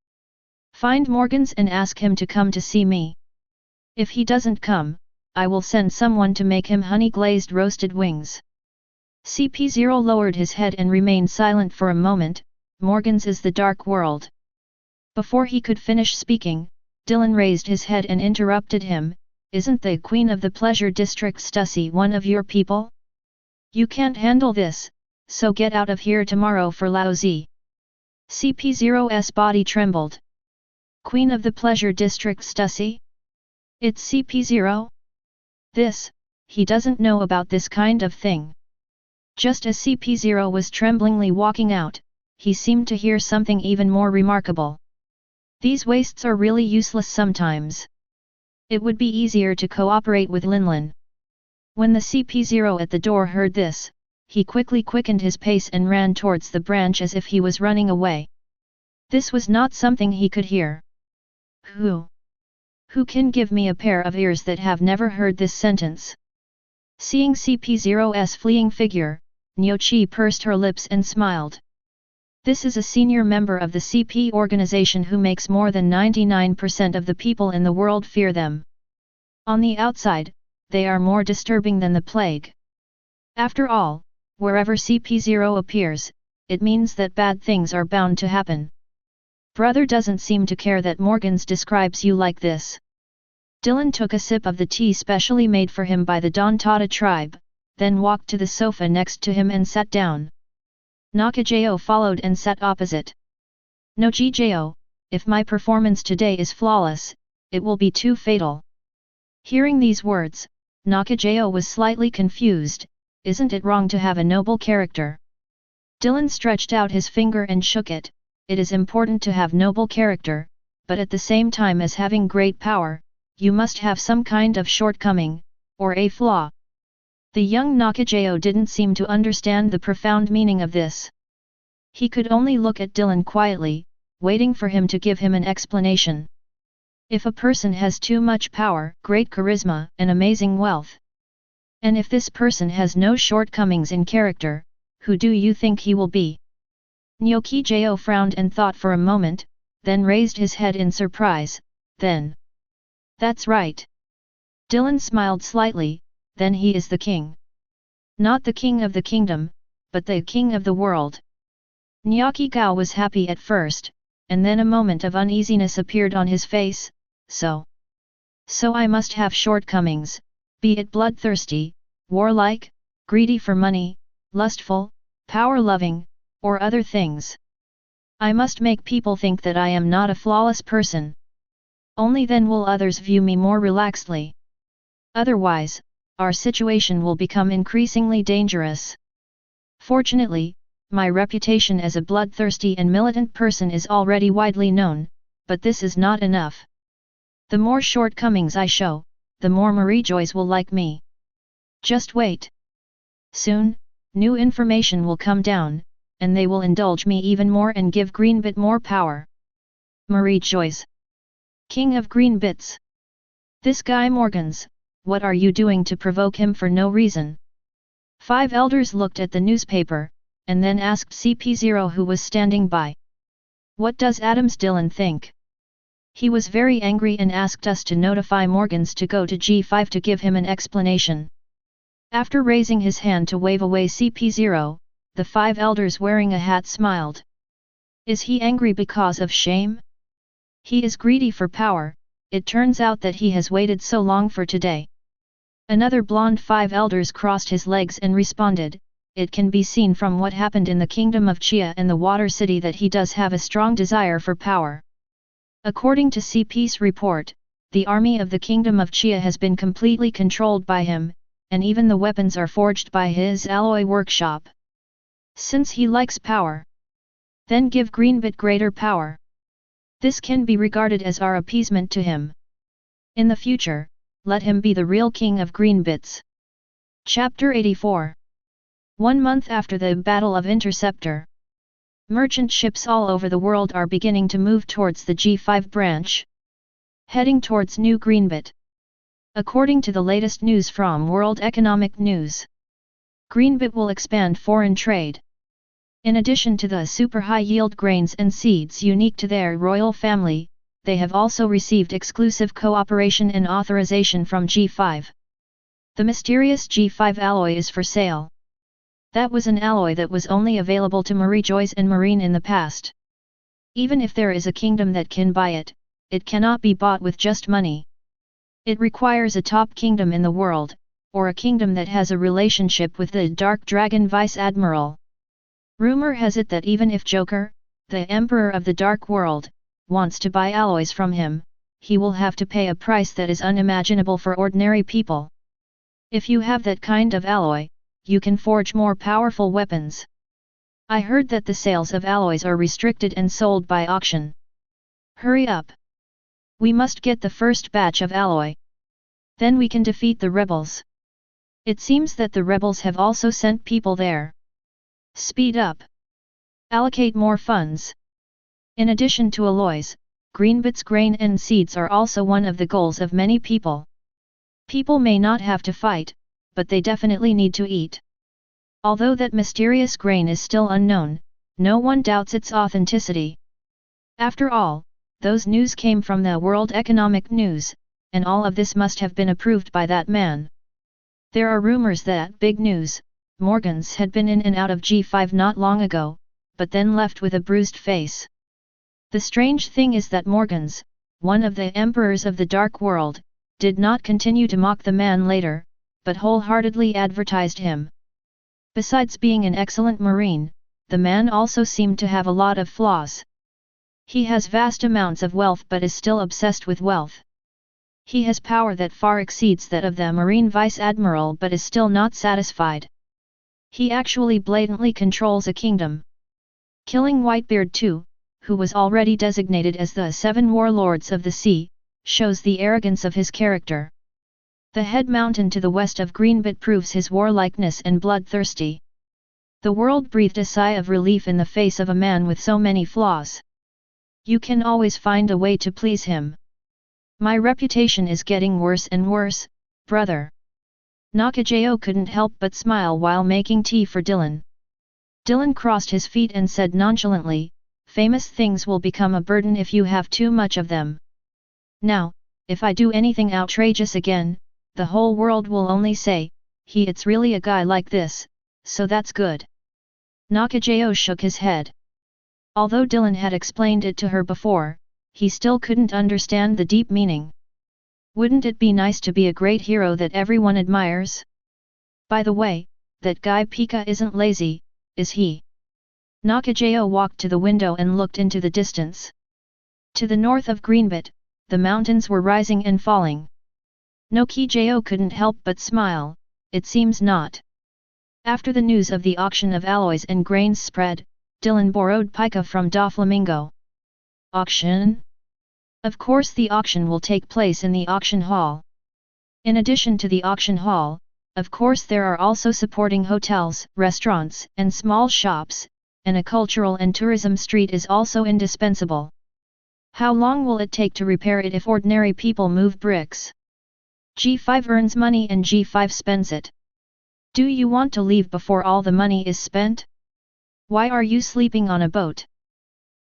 Find Morgans and ask him to come to see me. If he doesn't come, I will send someone to make him honey-glazed roasted wings. CP0 lowered his head and remained silent for a moment. Morgans is the dark world. Before he could finish speaking, Dylan raised his head and interrupted him. Isn't the Queen of the Pleasure District Stussy one of your people? You can't handle this, so get out of here tomorrow for lousy. CP0's body trembled. Queen of the Pleasure District Stussy? It's CP0? He doesn't know about this kind of thing. Just as CP0 was tremblingly walking out, he seemed to hear something even more remarkable. These wastes are really useless sometimes. It would be easier to cooperate with Linlin. When the CP0 at the door heard this, he quickly quickened his pace and ran towards the branch as if he was running away. This was not something he could hear. Who can give me a pair of ears that have never heard this sentence? Seeing CP0's fleeing figure, Nyochi pursed her lips and smiled. This is a senior member of the CP organization who makes more than 99% of the people in the world fear them. On the outside, they are more disturbing than the plague. After all, wherever CP0 appears, it means that bad things are bound to happen. Brother doesn't seem to care that Morgans describes you like this. Dylan took a sip of the tea specially made for him by the Dontata tribe, then walked to the sofa next to him and sat down. Nakajo followed and sat opposite. No Gijo, if my performance today is flawless, it will be too fatal. Hearing these words, Nakajo was slightly confused. Isn't it wrong to have a noble character? Dylan stretched out his finger and shook it. It is important to have noble character, but at the same time as having great power, you must have some kind of shortcoming, or a flaw. The young Nakajo didn't seem to understand the profound meaning of this. He could only look at Dylan quietly, waiting for him to give him an explanation. If a person has too much power, great charisma, and amazing wealth, and if this person has no shortcomings in character, who do you think he will be? Nyoki-jo frowned and thought for a moment, then raised his head in surprise. Then. That's right. Dylan smiled slightly. Then he is the king. Not the king of the kingdom, but the king of the world. Nyaki-gao was happy at first, and then a moment of uneasiness appeared on his face. So I must have shortcomings, be it bloodthirsty, warlike, greedy for money, lustful, power-loving, or other things. I must make people think that I am not a flawless person. Only then will others view me more relaxedly. Otherwise, our situation will become increasingly dangerous. Fortunately, my reputation as a bloodthirsty and militant person is already widely known, but this is not enough. The more shortcomings I show, the more Marie-Joys will like me. Just wait. Soon, new information will come down, and they will indulge me even more and give Greenbit more power. Marie-Joys. King of Green Bits. This guy Morgans, what are you doing to provoke him for no reason? 5 elders looked at the newspaper, and then asked CP0 who was standing by. What does Adams Dillon think? He was very angry and asked us to notify Morgans to go to G5 to give him an explanation. After raising his hand to wave away CP0, the 5 elders wearing a hat smiled. Is he angry because of shame? He is greedy for power. It turns out that he has waited so long for today. Another blonde 5 elders crossed his legs and responded, it can be seen from what happened in the kingdom of Chia and the Water City that he does have a strong desire for power. According to CP's report, the army of the kingdom of Chia has been completely controlled by him, and even the weapons are forged by his alloy workshop. Since he likes power, then give Greenbit greater power. This can be regarded as our appeasement to him. In the future, let him be the real king of Greenbits. Chapter 84. 1 month after the Battle of Interceptor. Merchant ships all over the world are beginning to move towards the G5 branch, heading towards New Greenbit. According to the latest news from World Economic News, Greenbit will expand foreign trade. In addition to the super high-yield grains and seeds unique to their royal family, they have also received exclusive cooperation and authorization from G5. The mysterious G5 alloy is for sale. That was an alloy that was only available to Marie Joyce and Marine in the past. Even if there is a kingdom that can buy it, it cannot be bought with just money. It requires a top kingdom in the world, or a kingdom that has a relationship with the Dark Dragon Vice Admiral. Rumor has it that even if Joker, the Emperor of the Dark World, wants to buy alloys from him, he will have to pay a price that is unimaginable for ordinary people. If you have that kind of alloy, you can forge more powerful weapons. I heard that the sales of alloys are restricted and sold by auction. Hurry up! We must get the first batch of alloy. Then we can defeat the rebels. It seems that the rebels have also sent people there. Speed up! Allocate more funds. In addition to alloys, Greenbit's grain and seeds are also one of the goals of many people. People may not have to fight, but they definitely need to eat. Although that mysterious grain is still unknown, no one doubts its authenticity. After all, those news came from the World Economic News, and all of this must have been approved by that man. There are rumors that big news, Morgans had been in and out of G5 not long ago, but then left with a bruised face. The strange thing is that Morgans, one of the emperors of the Dark World, did not continue to mock the man later, but wholeheartedly advertised him. Besides being an excellent marine, the man also seemed to have a lot of flaws. He has vast amounts of wealth but is still obsessed with wealth. He has power that far exceeds that of the Marine Vice Admiral but is still not satisfied. He actually blatantly controls a kingdom. Killing Whitebeard too, who was already designated as the 7 warlords of the sea, shows the arrogance of his character. The head mountain to the west of Greenbit proves his warlikeness and bloodthirsty. The world breathed a sigh of relief in the face of a man with so many flaws. You can always find a way to please him. My reputation is getting worse and worse, brother. Nakajayo couldn't help but smile while making tea for Dylan. Dylan crossed his feet and said nonchalantly, famous things will become a burden if you have too much of them. Now, if I do anything outrageous again, the whole world will only say, it's really a guy like this, so that's good. Nakajayo shook his head. Although Dylan had explained it to her before, he still couldn't understand the deep meaning. Wouldn't it be nice to be a great hero that everyone admires? By the way, that guy Pika isn't lazy, is he? Nakajayo walked to the window and looked into the distance. To the north of Greenbit, the mountains were rising and falling. Nokijayo couldn't help but smile, it seems not. After the news of the auction of alloys and grains spread, Dylan borrowed Pika from Doflamingo. Auction? Of course the auction will take place in the auction hall. In addition to the auction hall, of course there are also supporting hotels, restaurants, and small shops, and a cultural and tourism street is also indispensable. How long will it take to repair it if ordinary people move bricks? G5 earns money and G5 spends it. Do you want to leave before all the money is spent? Why are you sleeping on a boat?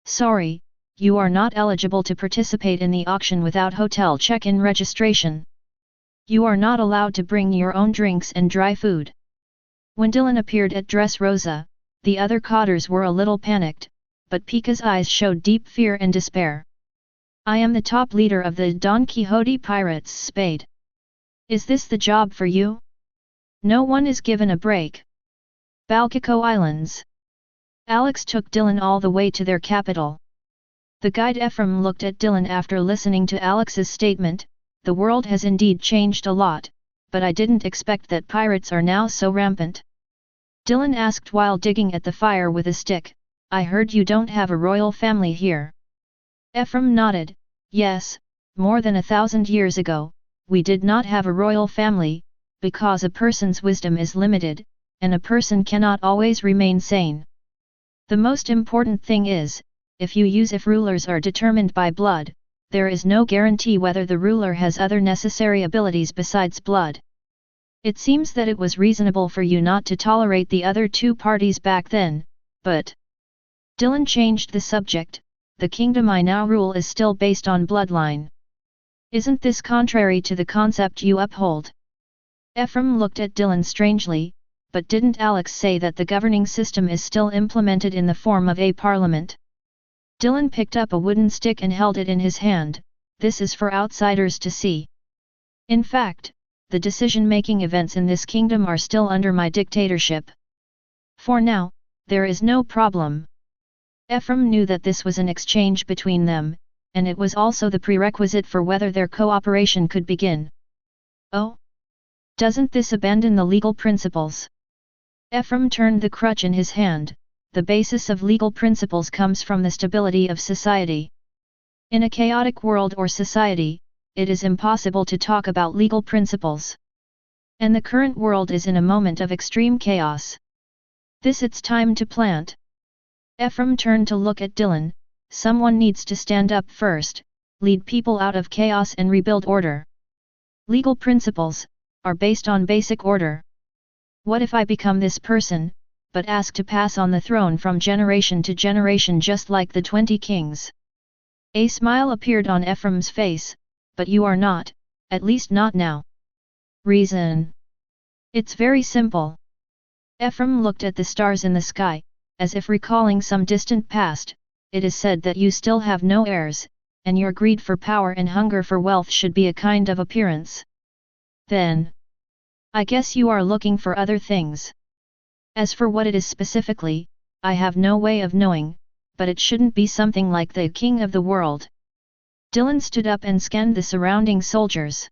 Sorry, you are not eligible to participate in the auction without hotel check-in registration. You are not allowed to bring your own drinks and dry food. When Dylan appeared at Dressrosa, the other cotters were a little panicked, but Pika's eyes showed deep fear and despair. I am the top leader of the Don Quixote Pirates, Spade. Is this the job for you? No one is given a break. Balcaco Islands. Alex took Dylan all the way to their capital. The guide Ephraim looked at Dylan after listening to Alex's statement. The world has indeed changed a lot, but I didn't expect that pirates are now so rampant. Dylan asked while digging at the fire with a stick, I heard you don't have a royal family here. Ephraim nodded, yes, more than 1,000 years ago, we did not have a royal family, because a person's wisdom is limited, and a person cannot always remain sane. The most important thing is, if rulers are determined by blood, there is no guarantee whether the ruler has other necessary abilities besides blood. It seems that it was reasonable for you not to tolerate the other two parties back then, but... Dylan changed the subject, the kingdom I now rule is still based on bloodline. Isn't this contrary to the concept you uphold? Ephraim looked at Dylan strangely, but didn't Alex say that the governing system is still implemented in the form of a parliament? Dylan picked up a wooden stick and held it in his hand, this is for outsiders to see. In fact, the decision-making events in this kingdom are still under my dictatorship. For now, there is no problem. Ephraim knew that this was an exchange between them, and it was also the prerequisite for whether their cooperation could begin. Oh? Doesn't this abandon the legal principles? Ephraim turned the crutch in his hand. The basis of legal principles comes from the stability of society. In a chaotic world or society, it is impossible to talk about legal principles. And the current world is in a moment of extreme chaos. This it's time to plant. Ephraim turned to look at Dylan, someone needs to stand up first, lead people out of chaos and rebuild order. Legal principles are based on basic order. What if I become this person, but ask to pass on the throne from generation to generation just like the 20 kings? A smile appeared on Ephraim's face, but you are not, at least not now. Reason? It's very simple. Ephraim looked at the stars in the sky, as if recalling some distant past. It is said that you still have no heirs, and your greed for power and hunger for wealth should be a kind of appearance. Then, I guess you are looking for other things. As for what it is specifically, I have no way of knowing, but it shouldn't be something like the king of the world. Dylan stood up and scanned the surrounding soldiers.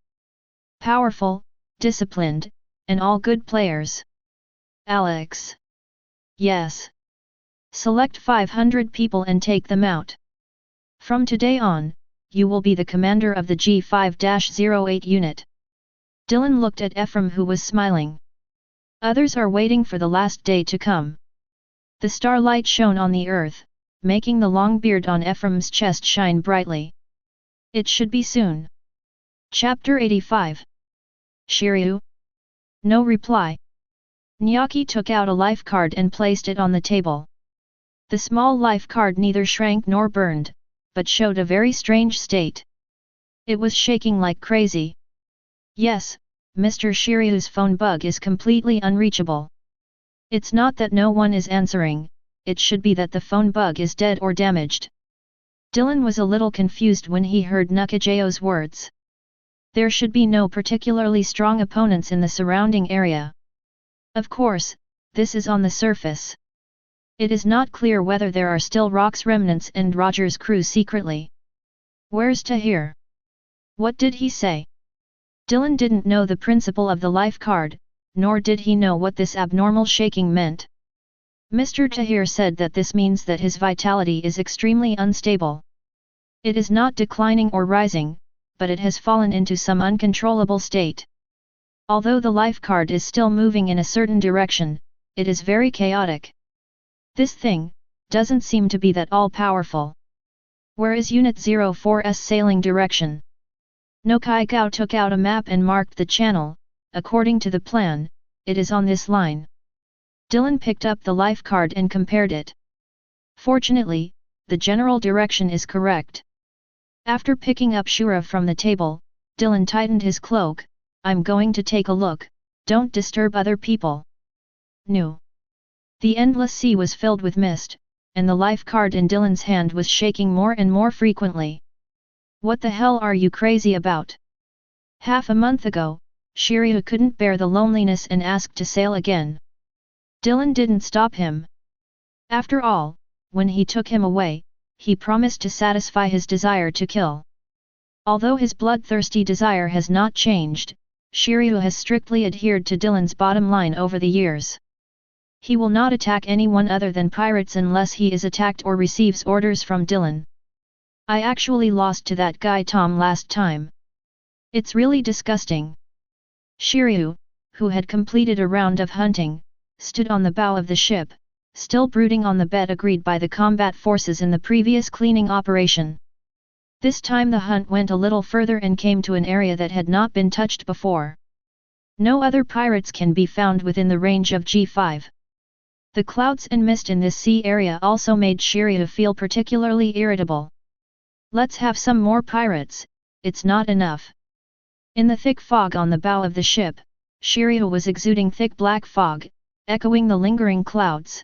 Powerful, disciplined, and all good players. Alex. Yes. Select 500 people and take them out. From today on, you will be the commander of the G5-08 unit. Dylan looked at Ephraim who was smiling. Others are waiting for the last day to come. The starlight shone on the earth, making the long beard on Ephraim's chest shine brightly. It should be soon. Chapter 85. Shiryu? No reply. Nyaki took out a life card and placed it on the table. The small life card neither shrank nor burned, but showed a very strange state. It was shaking like crazy. Yes, Mr. Shiryu's phone bug is completely unreachable. It's not that no one is answering, it should be that the phone bug is dead or damaged. Dylan was a little confused when he heard Nakajayo's words. There should be no particularly strong opponents in the surrounding area. Of course, this is on the surface. It is not clear whether there are still Rock's remnants and Roger's crew secretly. Where's Tahir? What did he say? Dylan didn't know the principle of the life card, nor did he know what this abnormal shaking meant. Mr. Tahir said that this means that his vitality is extremely unstable. It is not declining or rising, but it has fallen into some uncontrollable state. Although the life card is still moving in a certain direction, it is very chaotic. This thing doesn't seem to be that all-powerful. Where is Unit 04's sailing direction? No Kai Gao took out a map and marked the channel. According to the plan, it is on this line. Dylan picked up the life card and compared it. Fortunately, the general direction is correct. After picking up Shura from the table, Dylan tightened his cloak. I'm going to take a look, don't disturb other people. No. The endless sea was filled with mist, and the life card in Dylan's hand was shaking more and more frequently. What the hell are you crazy about? Half a month ago, Shiryu couldn't bear the loneliness and asked to sail again. Dylan didn't stop him. After all, when he took him away, he promised to satisfy his desire to kill. Although his bloodthirsty desire has not changed, Shiryu has strictly adhered to Dylan's bottom line over the years. He will not attack anyone other than pirates unless he is attacked or receives orders from Dylan. I actually lost to that guy Tom last time. It's really disgusting. Shiryu, who had completed a round of hunting, stood on the bow of the ship, still brooding on the bet agreed by the combat forces in the previous cleaning operation. This time the hunt went a little further and came to an area that had not been touched before. No other pirates can be found within the range of G5. The clouds and mist in this sea area also made Shiryu feel particularly irritable. Let's have some more pirates, it's not enough. In the thick fog on the bow of the ship, Shiryu was exuding thick black fog, echoing the lingering clouds.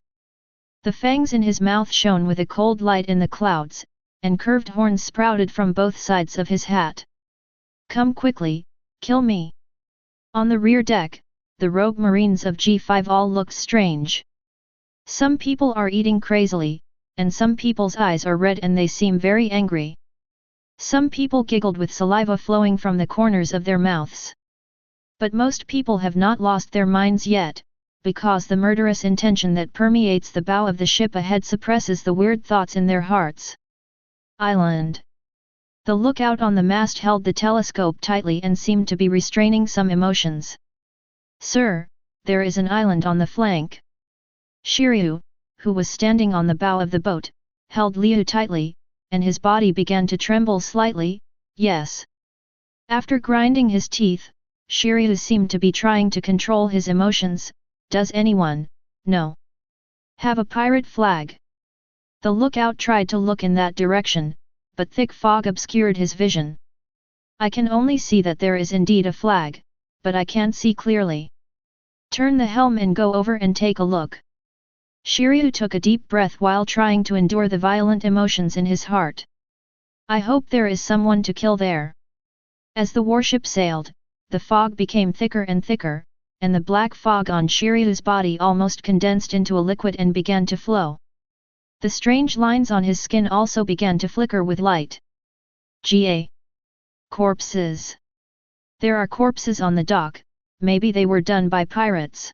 The fangs in his mouth shone with a cold light in the clouds, and curved horns sprouted from both sides of his hat. Come quickly, kill me. On the rear deck, the rogue marines of G5 all looked strange. Some people are eating crazily, and some people's eyes are red and they seem very angry. Some people giggled with saliva flowing from the corners of their mouths. But most people have not lost their minds yet, because the murderous intention that permeates the bow of the ship ahead suppresses the weird thoughts in their hearts. Island. The lookout on the mast held the telescope tightly and seemed to be restraining some emotions. Sir, there is an island on the flank. Shiryu, who was standing on the bow of the boat, held Liu tightly, and his body began to tremble slightly. Yes. After grinding his teeth, Shiryu seemed to be trying to control his emotions. Does anyone know? Have a pirate flag? The lookout tried to look in that direction, but thick fog obscured his vision. I can only see that there is indeed a flag, but I can't see clearly. Turn the helm and go over and take a look. Shiryu took a deep breath while trying to endure the violent emotions in his heart. I hope there is someone to kill there. As the warship sailed, the fog became thicker and thicker, and the black fog on Shiryu's body almost condensed into a liquid and began to flow. The strange lines on his skin also began to flicker with light. Ga. Corpses. There are corpses on the dock, maybe they were done by pirates.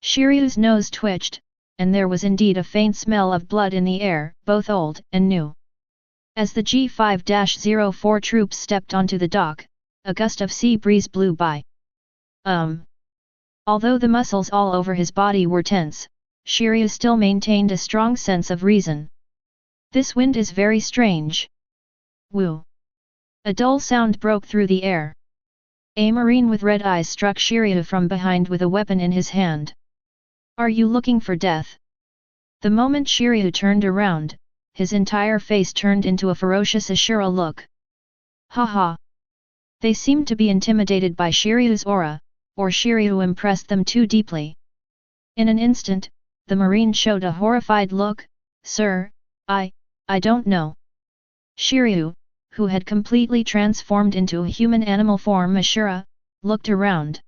Shiryu's nose twitched, and there was indeed a faint smell of blood in the air, both old and new. As the G5-04 troops stepped onto the dock, a gust of sea breeze blew by. Although the muscles all over his body were tense, Shiryu still maintained a strong sense of reason. This wind is very strange. Woo! A dull sound broke through the air. A marine with red eyes struck Shiryu from behind with a weapon in his hand. Are you looking for death? The moment Shiryu turned around, his entire face turned into a ferocious Ashura look. Haha! They seemed to be intimidated by Shiryu's aura, or Shiryu impressed them too deeply. In an instant, the marine showed a horrified look. Sir, I don't know. Shiryu, who had completely transformed into a human animal form Ashura, looked around.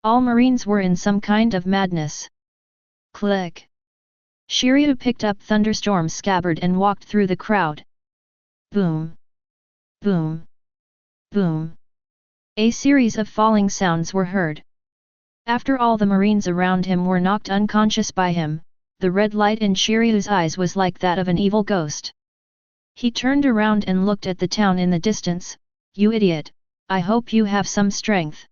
All marines were in some kind of madness. Click. Shiryu picked up Thunderstorm's scabbard and walked through the crowd. Boom. Boom. Boom. A series of falling sounds were heard. After all the marines around him were knocked unconscious by him, the red light in Shiryu's eyes was like that of an evil ghost. He turned around and looked at the town in the distance. You idiot, I hope you have some strength.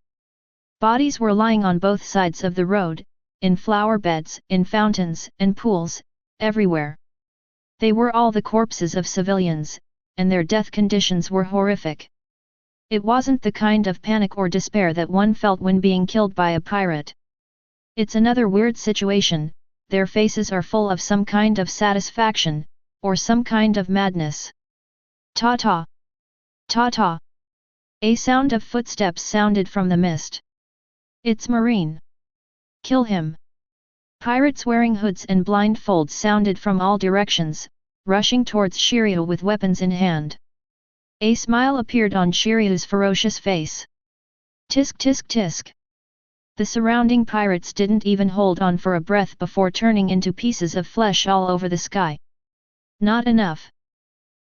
Bodies were lying on both sides of the road, in flower beds, in fountains and pools, everywhere. They were all the corpses of civilians, and their death conditions were horrific. It wasn't the kind of panic or despair that one felt when being killed by a pirate. It's another weird situation, their faces are full of some kind of satisfaction, or some kind of madness. Ta-ta! Ta-ta! A sound of footsteps sounded from the mist. It's Marine. Kill him! Pirates wearing hoods and blindfolds sounded from all directions, rushing towards Shiryu with weapons in hand. A smile appeared on Shiryu's ferocious face. Tisk tisk tisk. The surrounding pirates didn't even hold on for a breath before turning into pieces of flesh all over the sky. Not enough.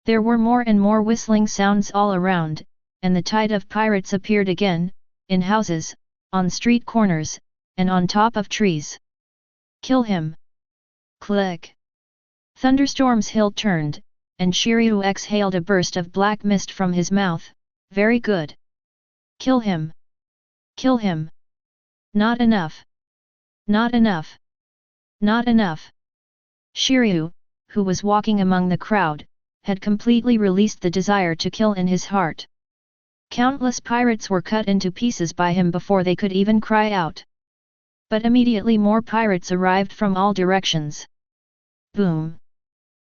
There were more and more whistling sounds all around, and the tide of pirates appeared again, in houses, on street corners, and on top of trees. Kill him! Click! Thunderstorm's hilt turned, and Shiryu exhaled a burst of black mist from his mouth. Very good. Kill him! Kill him! Not enough! Not enough! Not enough! Shiryu, who was walking among the crowd, had completely released the desire to kill in his heart. Countless pirates were cut into pieces by him before they could even cry out. But immediately more pirates arrived from all directions. Boom!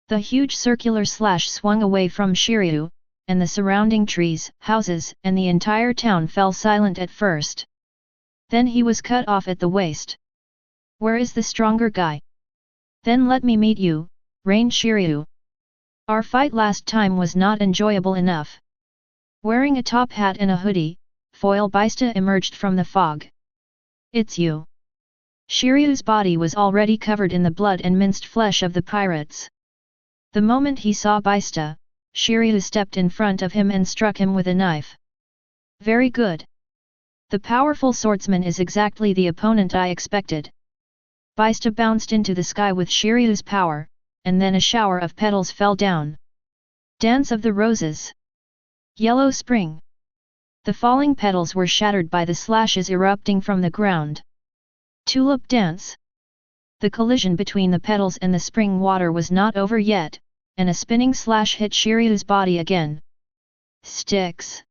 The huge circular slash swung away from Shiryu, and the surrounding trees, houses, and the entire town fell silent at first. Then he was cut off at the waist. Where is the stronger guy? Then let me meet you, Rain Shiryu. Our fight last time was not enjoyable enough. Wearing a top hat and a hoodie, Foil Bista emerged from the fog. It's you. Shiryu's body was already covered in the blood and minced flesh of the pirates. The moment he saw Bista, Shiryu stepped in front of him and struck him with a knife. Very good. The powerful swordsman is exactly the opponent I expected. Bista bounced into the sky with Shiryu's power, and then a shower of petals fell down. Dance of the Roses. Yellow Spring. The falling petals were shattered by the slashes erupting from the ground. Tulip Dance. The collision between the petals and the spring water was not over yet, and a spinning slash hit Shiryu's body again. Sticks.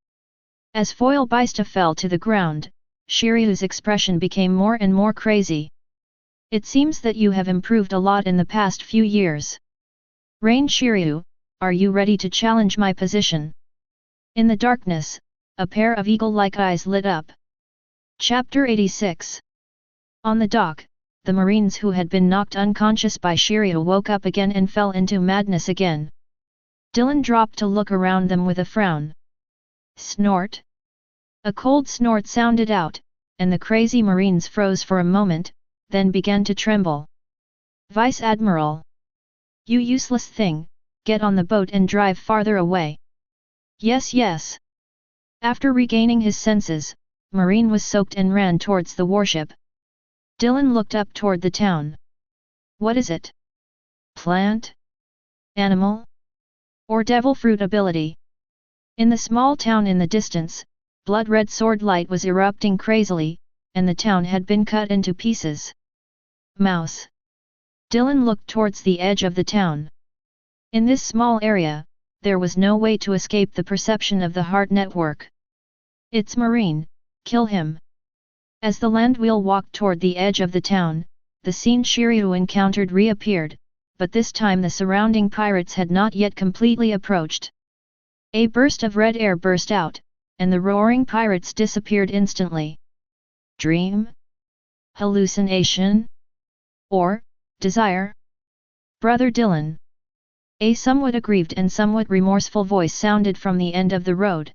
As Foil Bista fell to the ground, Shiryu's expression became more and more crazy. It seems that you have improved a lot in the past few years. Rain Shiryu, are you ready to challenge my position? In the darkness, a pair of eagle-like eyes lit up. Chapter 86. On the dock, the Marines who had been knocked unconscious by Shiryu woke up again and fell into madness again. Dylan dropped to look around them with a frown. Snort. A cold snort sounded out, and the crazy Marines froze for a moment, then began to tremble. Vice Admiral! You useless thing, get on the boat and drive farther away. Yes, yes. After regaining his senses, Marine was soaked and ran towards the warship. Dylan looked up toward the town. What is it? Plant? Animal? Or devil fruit ability? In the small town in the distance, blood-red sword light was erupting crazily, and the town had been cut into pieces. Mouse. Dylan looked towards the edge of the town. In this small area, there was no way to escape the perception of the heart network. It's Marine, kill him. As the land wheel walked toward the edge of the town, the scene Shiryu encountered reappeared, but this time the surrounding pirates had not yet completely approached. A burst of red air burst out, and the roaring pirates disappeared instantly. Dream? Hallucination? Or, desire? Brother Dylan. A somewhat aggrieved and somewhat remorseful voice sounded from the end of the road.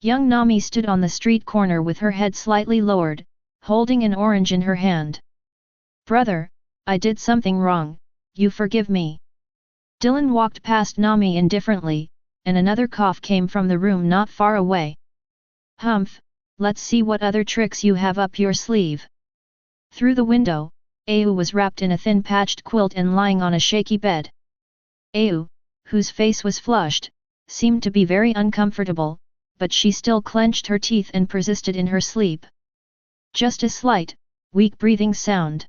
Young Nami stood on the street corner with her head slightly lowered, holding an orange in her hand. Brother, I did something wrong, you forgive me. Dylan walked past Nami indifferently, and another cough came from the room not far away. Humph, let's see what other tricks you have up your sleeve. Through the window, Au was wrapped in a thin patched quilt and lying on a shaky bed. Au, whose face was flushed, seemed to be very uncomfortable, but she still clenched her teeth and persisted in her sleep. Just a slight, weak breathing sound.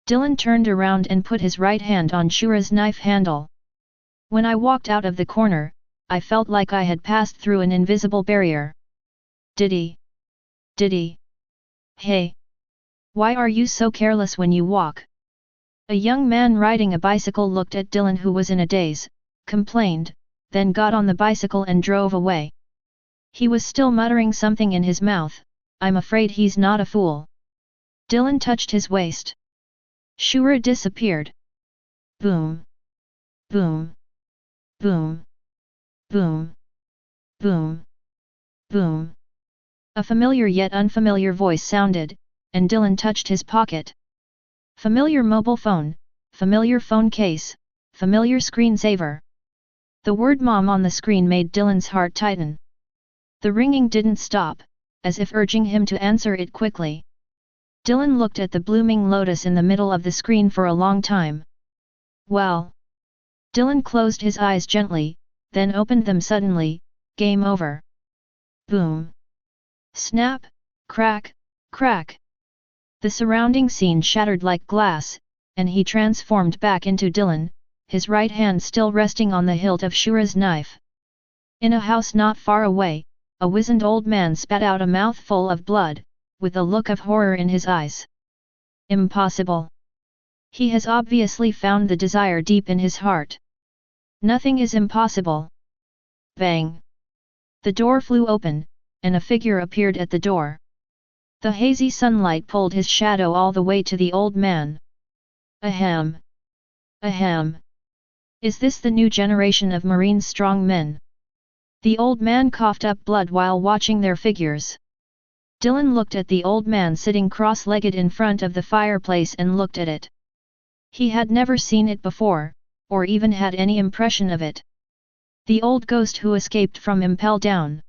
Dylan turned around and put his right hand on Shura's knife handle. When I walked out of the corner, I felt like I had passed through an invisible barrier. Diddy? Diddy? Hey! Why are you so careless when you walk? A young man riding a bicycle looked at Dylan, who was in a daze, complained, then got on the bicycle and drove away. He was still muttering something in his mouth. I'm afraid he's not a fool. Dylan touched his waist. Shura disappeared. Boom. Boom. Boom. Boom. Boom. Boom. A familiar yet unfamiliar voice sounded, and Dylan touched his pocket. Familiar mobile phone, familiar phone case, familiar screensaver. The word mom on the screen made Dylan's heart tighten. The ringing didn't stop, as if urging him to answer it quickly. Dylan looked at the blooming lotus in the middle of the screen for a long time. Well. Dylan closed his eyes gently, then opened them suddenly. Game over. Boom. Snap, crack, crack. The surrounding scene shattered like glass, and he transformed back into Dylan, his right hand still resting on the hilt of Shura's knife. In a house not far away, a wizened old man spat out a mouthful of blood, with a look of horror in his eyes. Impossible. He has obviously found the desire deep in his heart. Nothing is impossible. Bang. The door flew open, and a figure appeared at the door. The hazy sunlight pulled his shadow all the way to the old man. Ahem. Ahem. Is this the new generation of Marine strong men? The old man coughed up blood while watching their figures. Dylan looked at the old man sitting cross-legged in front of the fireplace and looked at it. He had never seen it before, or even had any impression of it. The old ghost who escaped from Impel Down.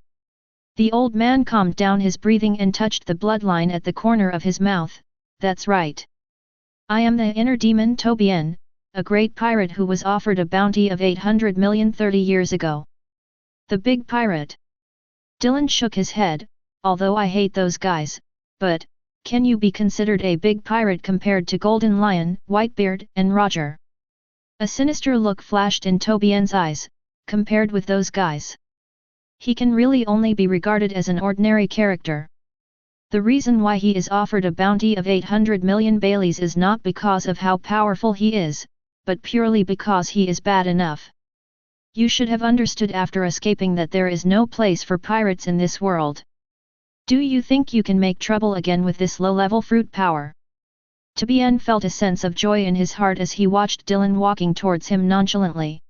The old man calmed down his breathing and touched the bloodline at the corner of his mouth. That's right. I am the inner demon Tobien, a great pirate who was offered a bounty of 800 million 30 years ago. The big pirate. Dylan shook his head. Although I hate those guys, but, can you be considered a big pirate compared to Golden Lion, Whitebeard, and Roger? A sinister look flashed in Tobien's eyes. Compared with those guys, he can really only be regarded as an ordinary character. The reason why he is offered a bounty of 800 million Baileys is not because of how powerful he is, but purely because he is bad enough. You should have understood after escaping that there is no place for pirates in this world. Do you think you can make trouble again with this low-level fruit power? Tobien felt a sense of joy in his heart as he watched Dylan walking towards him nonchalantly.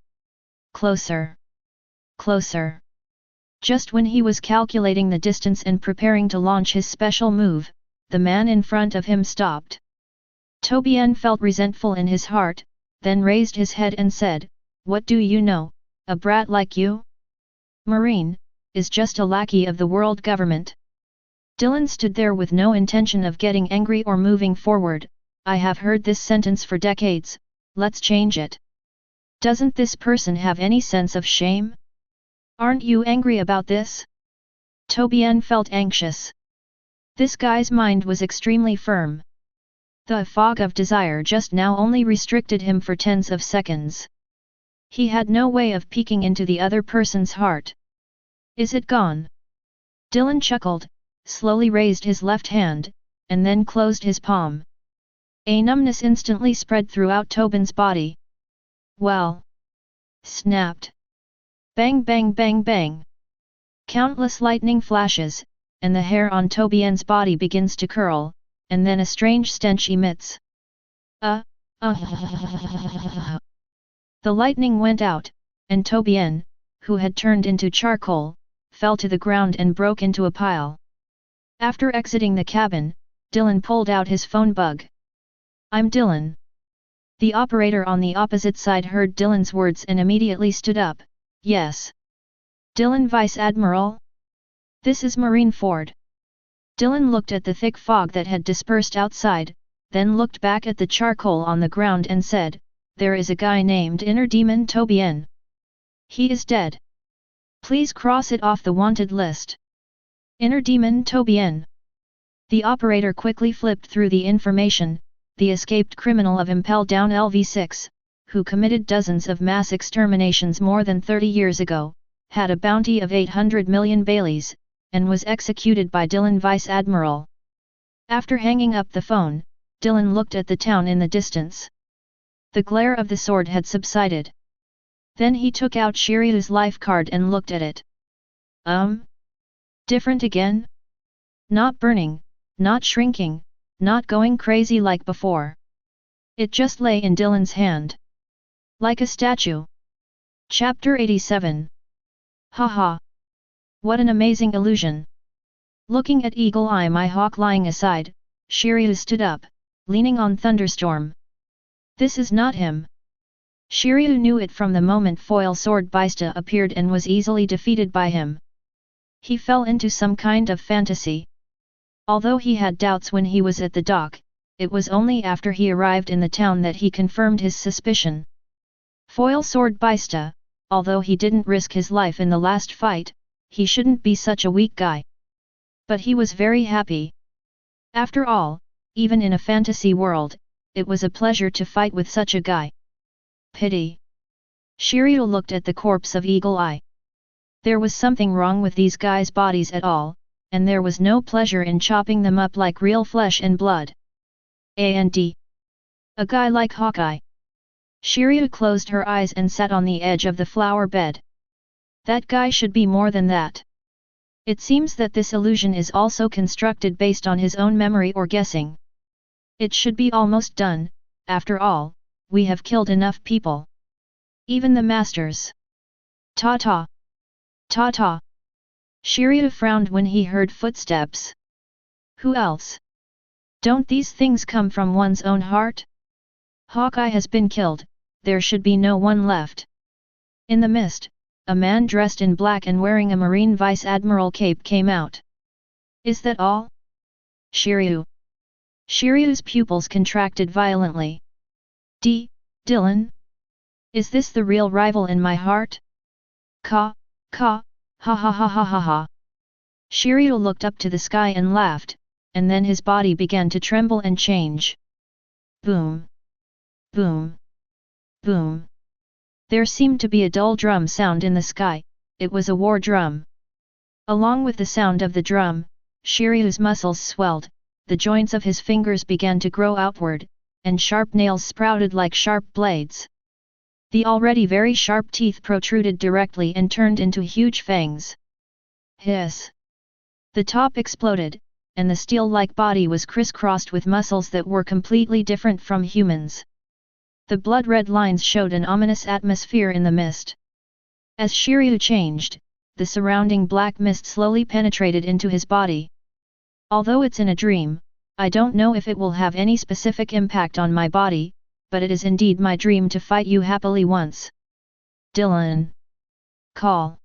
Closer. Closer. Just when he was calculating the distance and preparing to launch his special move, the man in front of him stopped. Tobien felt resentful in his heart, then raised his head and said, "What do you know, a brat like you? Marine, is just a lackey of the world government." Dylan stood there with no intention of getting angry or moving forward. I have heard this sentence for decades, let's change it. Doesn't this person have any sense of shame? Aren't you angry about this? Tobien felt anxious. This guy's mind was extremely firm. The fog of desire just now only restricted him for tens of seconds. He had no way of peeking into the other person's heart. Is it gone? Dylan chuckled, slowly raised his left hand, and then closed his palm. A numbness instantly spread throughout Tobin's body. Well. Snapped. Bang bang bang bang. Countless lightning flashes, and the hair on Tobien's body begins to curl, and then a strange stench emits. The lightning went out, and Tobien, who had turned into charcoal, fell to the ground and broke into a pile. After exiting the cabin, Dylan pulled out his phone bug. I'm Dylan. The operator on the opposite side heard Dylan's words and immediately stood up. Yes. Dylan, Vice Admiral? This is Marineford. Dylan looked at the thick fog that had dispersed outside, then looked back at the charcoal on the ground and said, there is a guy named Inner Demon Tobien. He is dead. Please cross it off the wanted list. Inner Demon Tobien. The operator quickly flipped through the information. The escaped criminal of Impel Down LV6, who committed dozens of mass exterminations more than 30 years ago, had a bounty of 800 million Baileys, and was executed by Dylan, Vice Admiral. After hanging up the phone, Dylan looked at the town in the distance. The glare of the sword had subsided. Then he took out Shiryu's life card and looked at it. Different again? Not burning, not shrinking, not going crazy like before. It just lay in Dylan's hand. Like a statue. Chapter 87. Haha. What an amazing illusion. Looking at Eagle Eye my hawk lying aside, Shiryu stood up, leaning on Thunderstorm. This is not him. Shiryu knew it from the moment foil sword Bista appeared and was easily defeated by him. He fell into some kind of fantasy. Although he had doubts when he was at the dock, it was only after he arrived in the town that he confirmed his suspicion. Foil sword Bista, although he didn't risk his life in the last fight, he shouldn't be such a weak guy. But he was very happy. After all, even in a fantasy world, it was a pleasure to fight with such a guy. Pity. Shiryu looked at the corpse of Eagle Eye. There was something wrong with these guys' bodies at all, and there was no pleasure in chopping them up like real flesh and blood. A guy like Hawkeye. Shiryu closed her eyes and sat on the edge of the flower bed. That guy should be more than that. It seems that this illusion is also constructed based on his own memory or guessing. It should be almost done, after all, we have killed enough people. Even the masters. Ta-ta. Ta-ta. Shiryu frowned when he heard footsteps. Who else? Don't these things come from one's own heart? Hawkeye has been killed, there should be no one left. In the mist, a man dressed in black and wearing a Marine Vice Admiral cape came out. Is that all? Shiryu. Shiryu's pupils contracted violently. Dylan? Is this the real rival in my heart? Ha ha ha ha ha ha. Shiryu looked up to the sky and laughed, and then his body began to tremble and change. Boom. Boom. Boom. There seemed to be a dull drum sound in the sky, it was a war drum. Along with the sound of the drum, Shiryu's muscles swelled, the joints of his fingers began to grow outward, and sharp nails sprouted like sharp blades. The already very sharp teeth protruded directly and turned into huge fangs. Hiss! The top exploded, and the steel-like body was crisscrossed with muscles that were completely different from humans. The blood-red lines showed an ominous atmosphere in the mist. As Shiryu changed, the surrounding black mist slowly penetrated into his body. Although it's in a dream, I don't know if it will have any specific impact on my body, but it is indeed my dream to fight you happily once. Dylan. Call.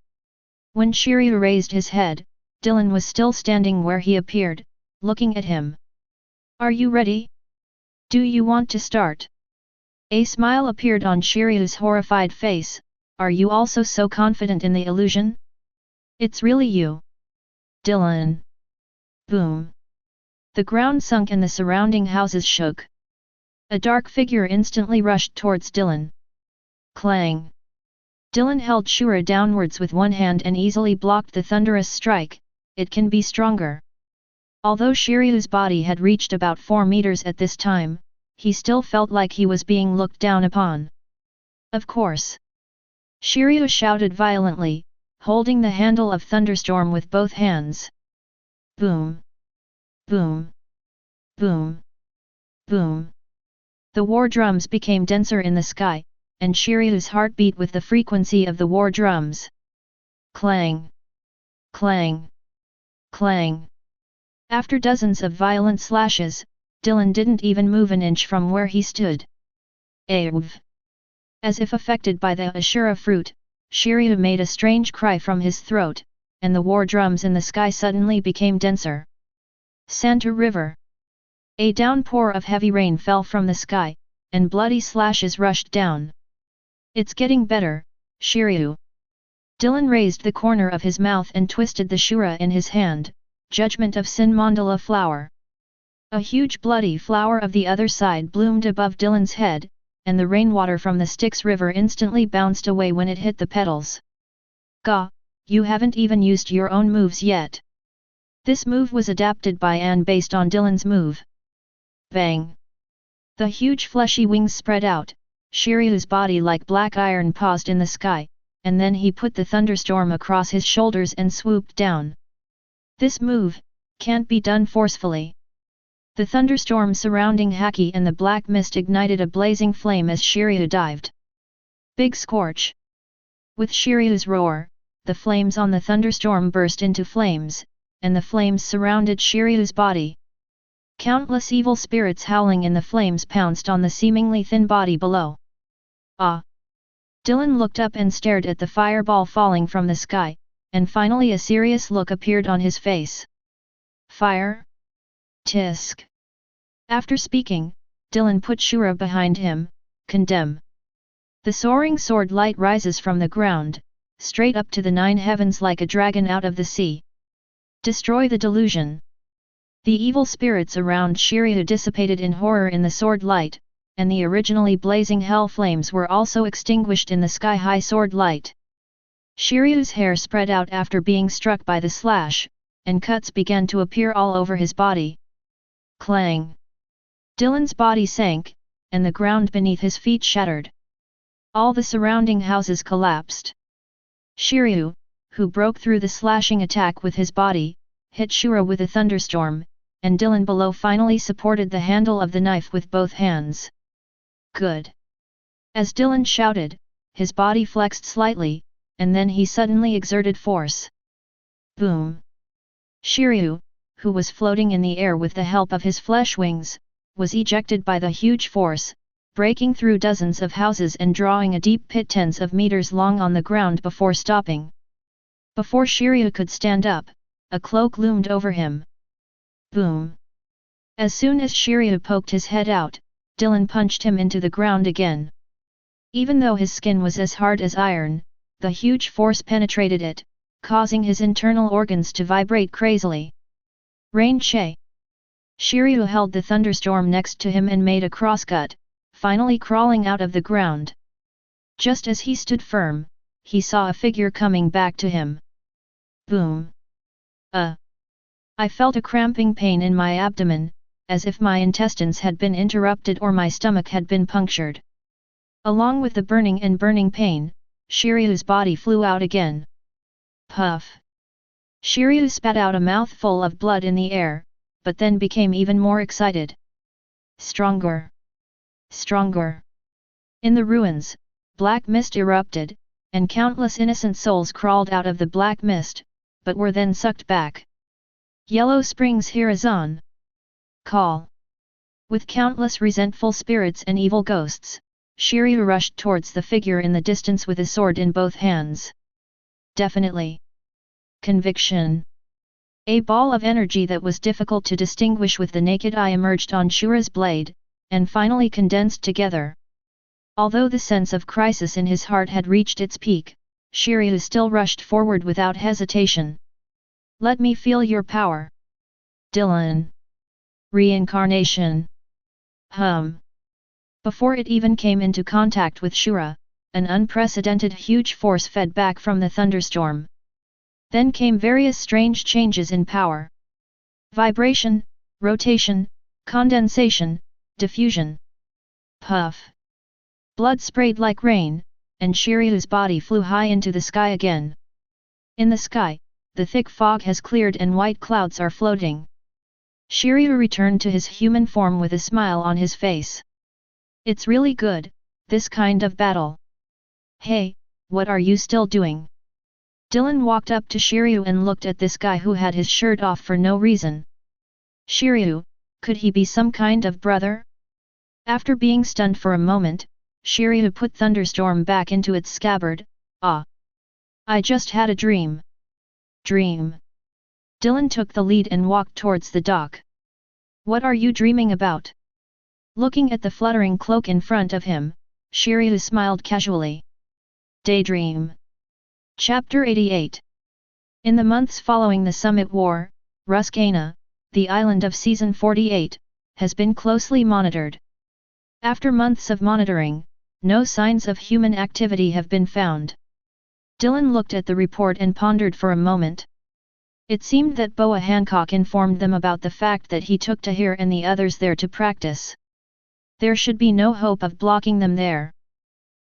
When Shiryu raised his head, Dylan was still standing where he appeared, looking at him. Are you ready? Do you want to start? A smile appeared on Shiryu's horrified face. Are you also so confident in the illusion? It's really you. Dylan. Boom. The ground sunk and the surrounding houses shook. A dark figure instantly rushed towards Dylan. Clang. Dylan held Shura downwards with one hand and easily blocked the thunderous strike. It can be stronger. Although Shiryu's body had reached about 4 meters at this time, he still felt like he was being looked down upon. Of course. Shiryu shouted violently, holding the handle of Thunderstorm with both hands. Boom. Boom. Boom. Boom. The war drums became denser in the sky, and Shiryu's heart beat with the frequency of the war drums. Clang. Clang. Clang. After dozens of violent slashes, Dylan didn't even move an inch from where he stood. Av. As if affected by the Ashura fruit, Shiryu made a strange cry from his throat, and the war drums in the sky suddenly became denser. Santa River. A downpour of heavy rain fell from the sky, and bloody slashes rushed down. It's getting better, Shiryu. Dylan raised the corner of his mouth and twisted the Shura in his hand, Judgment of Sin Mandala flower. A huge bloody flower of the other side bloomed above Dylan's head, and the rainwater from the Styx River instantly bounced away when it hit the petals. Gah, you haven't even used your own moves yet. This move was adapted by Anne based on Dylan's move. Bang! The huge fleshy wings spread out, Shiryu's body like black iron paused in the sky, and then he put the thunderstorm across his shoulders and swooped down. This move can't be done forcefully. The thunderstorm surrounding Haki and the black mist ignited a blazing flame as Shiryu dived. Big scorch! With Shiryu's roar, the flames on the thunderstorm burst into flames, and the flames surrounded Shiryu's body. Countless evil spirits howling in the flames pounced on the seemingly thin body below. Ah! Dylan looked up and stared at the fireball falling from the sky, and finally a serious look appeared on his face. Fire? Tisk! After speaking, Dylan put Shura behind him, condemn. The soaring sword light rises from the ground, straight up to the 9 heavens like a dragon out of the sea. Destroy the delusion. The evil spirits around Shiryu dissipated in horror in the sword light, and the originally blazing hell flames were also extinguished in the sky-high sword light. Shiryu's hair spread out after being struck by the slash, and cuts began to appear all over his body. Clang! Dylan's body sank, and the ground beneath his feet shattered. All the surrounding houses collapsed. Shiryu, who broke through the slashing attack with his body, hit Shura with a thunderstorm, and Dylan below finally supported the handle of the knife with both hands. Good! As Dylan shouted, his body flexed slightly, and then he suddenly exerted force. Boom! Shiryu, who was floating in the air with the help of his flesh wings, was ejected by the huge force, breaking through dozens of houses and drawing a deep pit tens of meters long on the ground before stopping. Before Shiryu could stand up, a cloak loomed over him. Boom! As soon as Shiryu poked his head out, Dylan punched him into the ground again. Even though his skin was as hard as iron, the huge force penetrated it, causing his internal organs to vibrate crazily. Rain Che! Shiryu held the thunderstorm next to him and made a crosscut, finally crawling out of the ground. Just as he stood firm, he saw a figure coming back to him. Boom! I felt a cramping pain in my abdomen, as if my intestines had been interrupted or my stomach had been punctured. Along with the burning pain, Shiryu's body flew out again. Puff! Shiryu spat out a mouthful of blood in the air, but then became even more excited. Stronger! Stronger! In the ruins, black mist erupted, and countless innocent souls crawled out of the black mist, but were then sucked back. Yellow Springs Hirazan! Call! With countless resentful spirits and evil ghosts, Shiryu rushed towards the figure in the distance with a sword in both hands. Definitely! Conviction! A ball of energy that was difficult to distinguish with the naked eye emerged on Shura's blade, and finally condensed together. Although the sense of crisis in his heart had reached its peak, Shiryu still rushed forward without hesitation. Let me feel your power. Dylan. Reincarnation. Before it even came into contact with Shura, an unprecedented huge force fed back from the thunderstorm. Then came various strange changes in power. Vibration, rotation, condensation, diffusion. Puff! Blood sprayed like rain, and Shiryu's body flew high into the sky again. In the sky, the thick fog has cleared and white clouds are floating. Shiryu returned to his human form with a smile on his face. It's really good, this kind of battle. Hey, what are you still doing? Dylan walked up to Shiryu and looked at this guy who had his shirt off for no reason. Shiryu, could he be some kind of brother? After being stunned for a moment, Shiryu put Thunderstorm back into its scabbard. I just had a dream. Dream. Dylan took the lead and walked towards the dock. What are you dreaming about? Looking at the fluttering cloak in front of him, Shiryu smiled casually. Daydream. Chapter 88. In the months following the Summit War, Ruskana, the island of Season 48, has been closely monitored. After months of monitoring, no signs of human activity have been found. Dylan looked at the report and pondered for a moment. It seemed that Boa Hancock informed them about the fact that he took Tahir and the others there to practice. There should be no hope of blocking them there.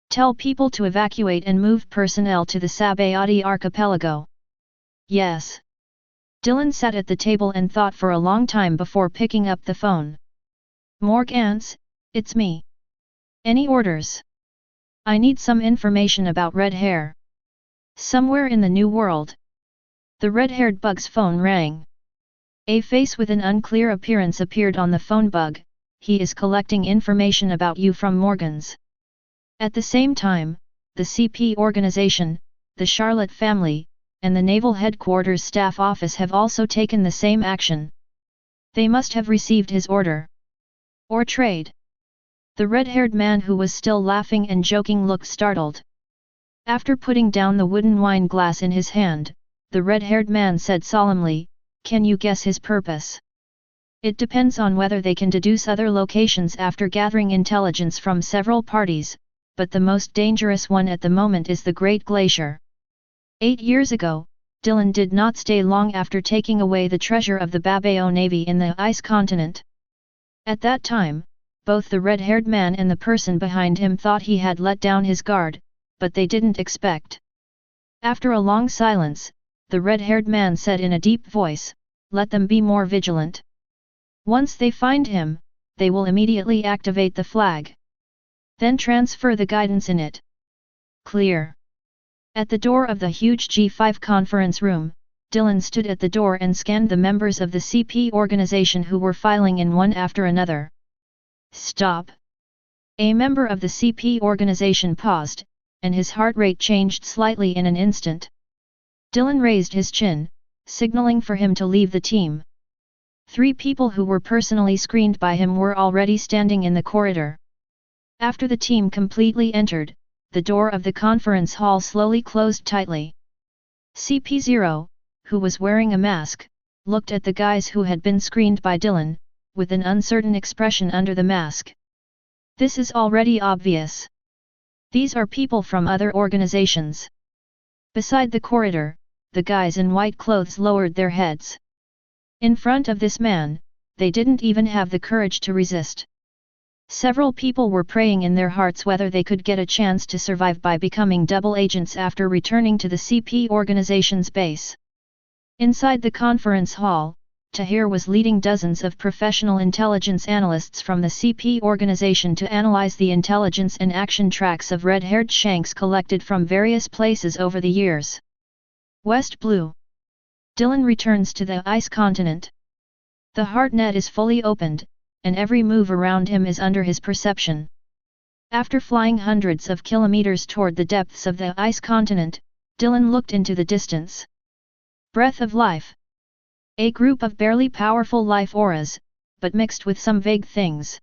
Tell people to evacuate and move personnel to the Sabayati archipelago. Yes. Dylan sat at the table and thought for a long time before picking up the phone. Morgans, it's me. Any orders? I need some information about red hair. Somewhere in the New World. The red-haired bug's phone rang. A face with an unclear appearance appeared on the phone. Bug, he is collecting information about you from Morgans. At the same time, the CP organization, the Charlotte family, and the Naval Headquarters Staff Office have also taken the same action. They must have received his order. Or trade. The red-haired man who was still laughing and joking looked startled. After putting down the wooden wine glass in his hand, the red-haired man said solemnly, "Can you guess his purpose?" It depends on whether they can deduce other locations after gathering intelligence from several parties, but the most dangerous one at the moment is the Great Glacier. 8 years ago, Dylan did not stay long after taking away the treasure of the Babao Navy in the ice continent. At that time, both the red-haired man and the person behind him thought he had let down his guard, but they didn't expect. After a long silence, the red-haired man said in a deep voice, "Let them be more vigilant. Once they find him, they will immediately activate the flag. Then transfer the guidance in it." Clear. At the door of the huge G5 conference room, Dylan stood at the door and scanned the members of the CP organization who were filing in one after another. Stop! A member of the CP organization paused, and his heart rate changed slightly in an instant. Dylan raised his chin, signaling for him to leave the team. 3 people who were personally screened by him were already standing in the corridor. After the team completely entered, the door of the conference hall slowly closed tightly. CP0, who was wearing a mask, looked at the guys who had been screened by Dylan, with an uncertain expression under the mask. This is already obvious. These are people from other organizations. Beside the corridor, the guys in white clothes lowered their heads. In front of this man, they didn't even have the courage to resist. Several people were praying in their hearts whether they could get a chance to survive by becoming double agents after returning to the CP organization's base. Inside the conference hall, Tahir was leading dozens of professional intelligence analysts from the CP organization to analyze the intelligence and action tracks of red-haired shanks collected from various places over the years. West Blue. Dylan returns to the ice continent. The heart net is fully opened, and every move around him is under his perception. After flying hundreds of kilometers toward the depths of the ice continent, Dylan looked into the distance. Breath of life. A group of barely powerful life auras, but mixed with some vague things.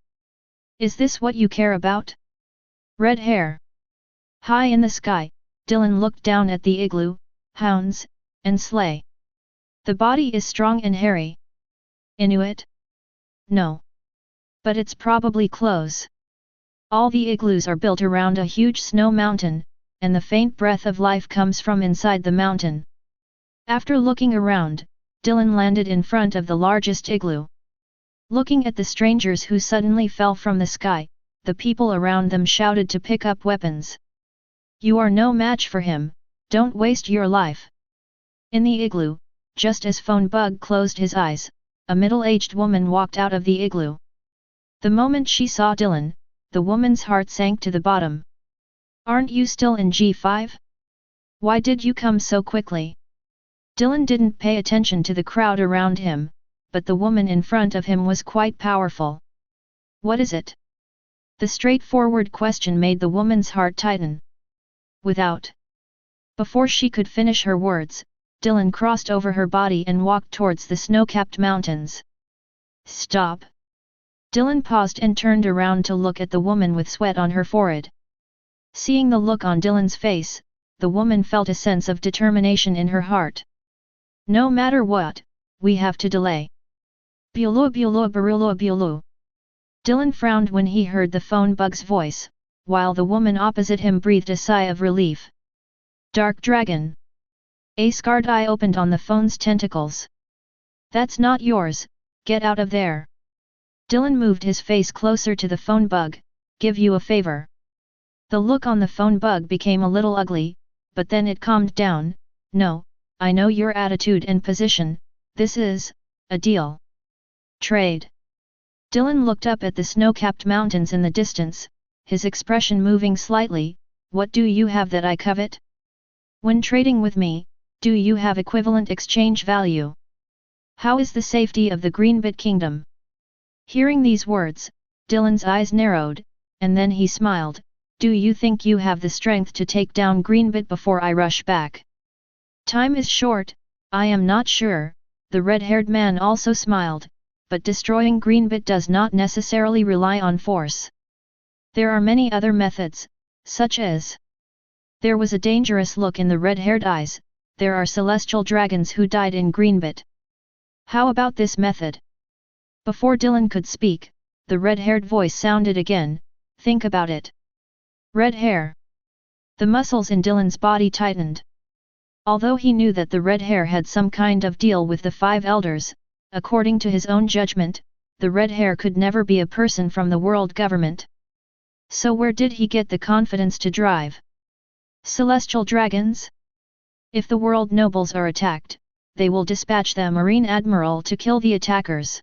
Is this what you care about? Red hair. High in the sky, Dylan looked down at the igloo, hounds, and sleigh. The body is strong and hairy. Inuit? No. But it's probably close. All the igloos are built around a huge snow mountain, and the faint breath of life comes from inside the mountain. After looking around, Dylan landed in front of the largest igloo. Looking at the strangers who suddenly fell from the sky, the people around them shouted to pick up weapons. "You are no match for him, don't waste your life." In the igloo, just as Phone Bug closed his eyes, a middle-aged woman walked out of the igloo. The moment she saw Dylan, the woman's heart sank to the bottom. "Aren't you still in G5? Why did you come so quickly?" Dylan didn't pay attention to the crowd around him, but the woman in front of him was quite powerful. "What is it?" The straightforward question made the woman's heart tighten. "Without." Before she could finish her words, Dylan crossed over her body and walked towards the snow-capped mountains. "Stop!" Dylan paused and turned around to look at the woman with sweat on her forehead. Seeing the look on Dylan's face, the woman felt a sense of determination in her heart. "No matter what, we have to delay." "Bulo bulo barulo bulo." Dylan frowned when he heard the phone bug's voice, while the woman opposite him breathed a sigh of relief. "Dark Dragon." A scarred eye opened on the phone's tentacles. That's not yours, get out of there. Dylan moved his face closer to the phone bug, give you a favor. The look on the phone bug became a little ugly, but then it calmed down. No, I know your attitude and position, this is a deal. Trade. Dylan looked up at the snow-capped mountains in the distance, his expression moving slightly. What do you have that I covet? When trading with me, do you have equivalent exchange value? How is the safety of the Greenbit Kingdom? Hearing these words, Dylan's eyes narrowed, and then he smiled. Do you think you have the strength to take down Greenbit before I rush back? Time is short, I am not sure. The red-haired man also smiled, but destroying Greenbit does not necessarily rely on force. There are many other methods, such as... There was a dangerous look in the red-haired eyes. There are celestial dragons who died in Greenbit. How about this method? Before Dylan could speak, the red-haired voice sounded again. Think about it. Red hair. The muscles in Dylan's body tightened. Although he knew that the red hair had some kind of deal with the five elders, according to his own judgment, the red hair could never be a person from the world government. So where did he get the confidence to drive? Celestial dragons? If the world nobles are attacked, they will dispatch the Marine Admiral to kill the attackers.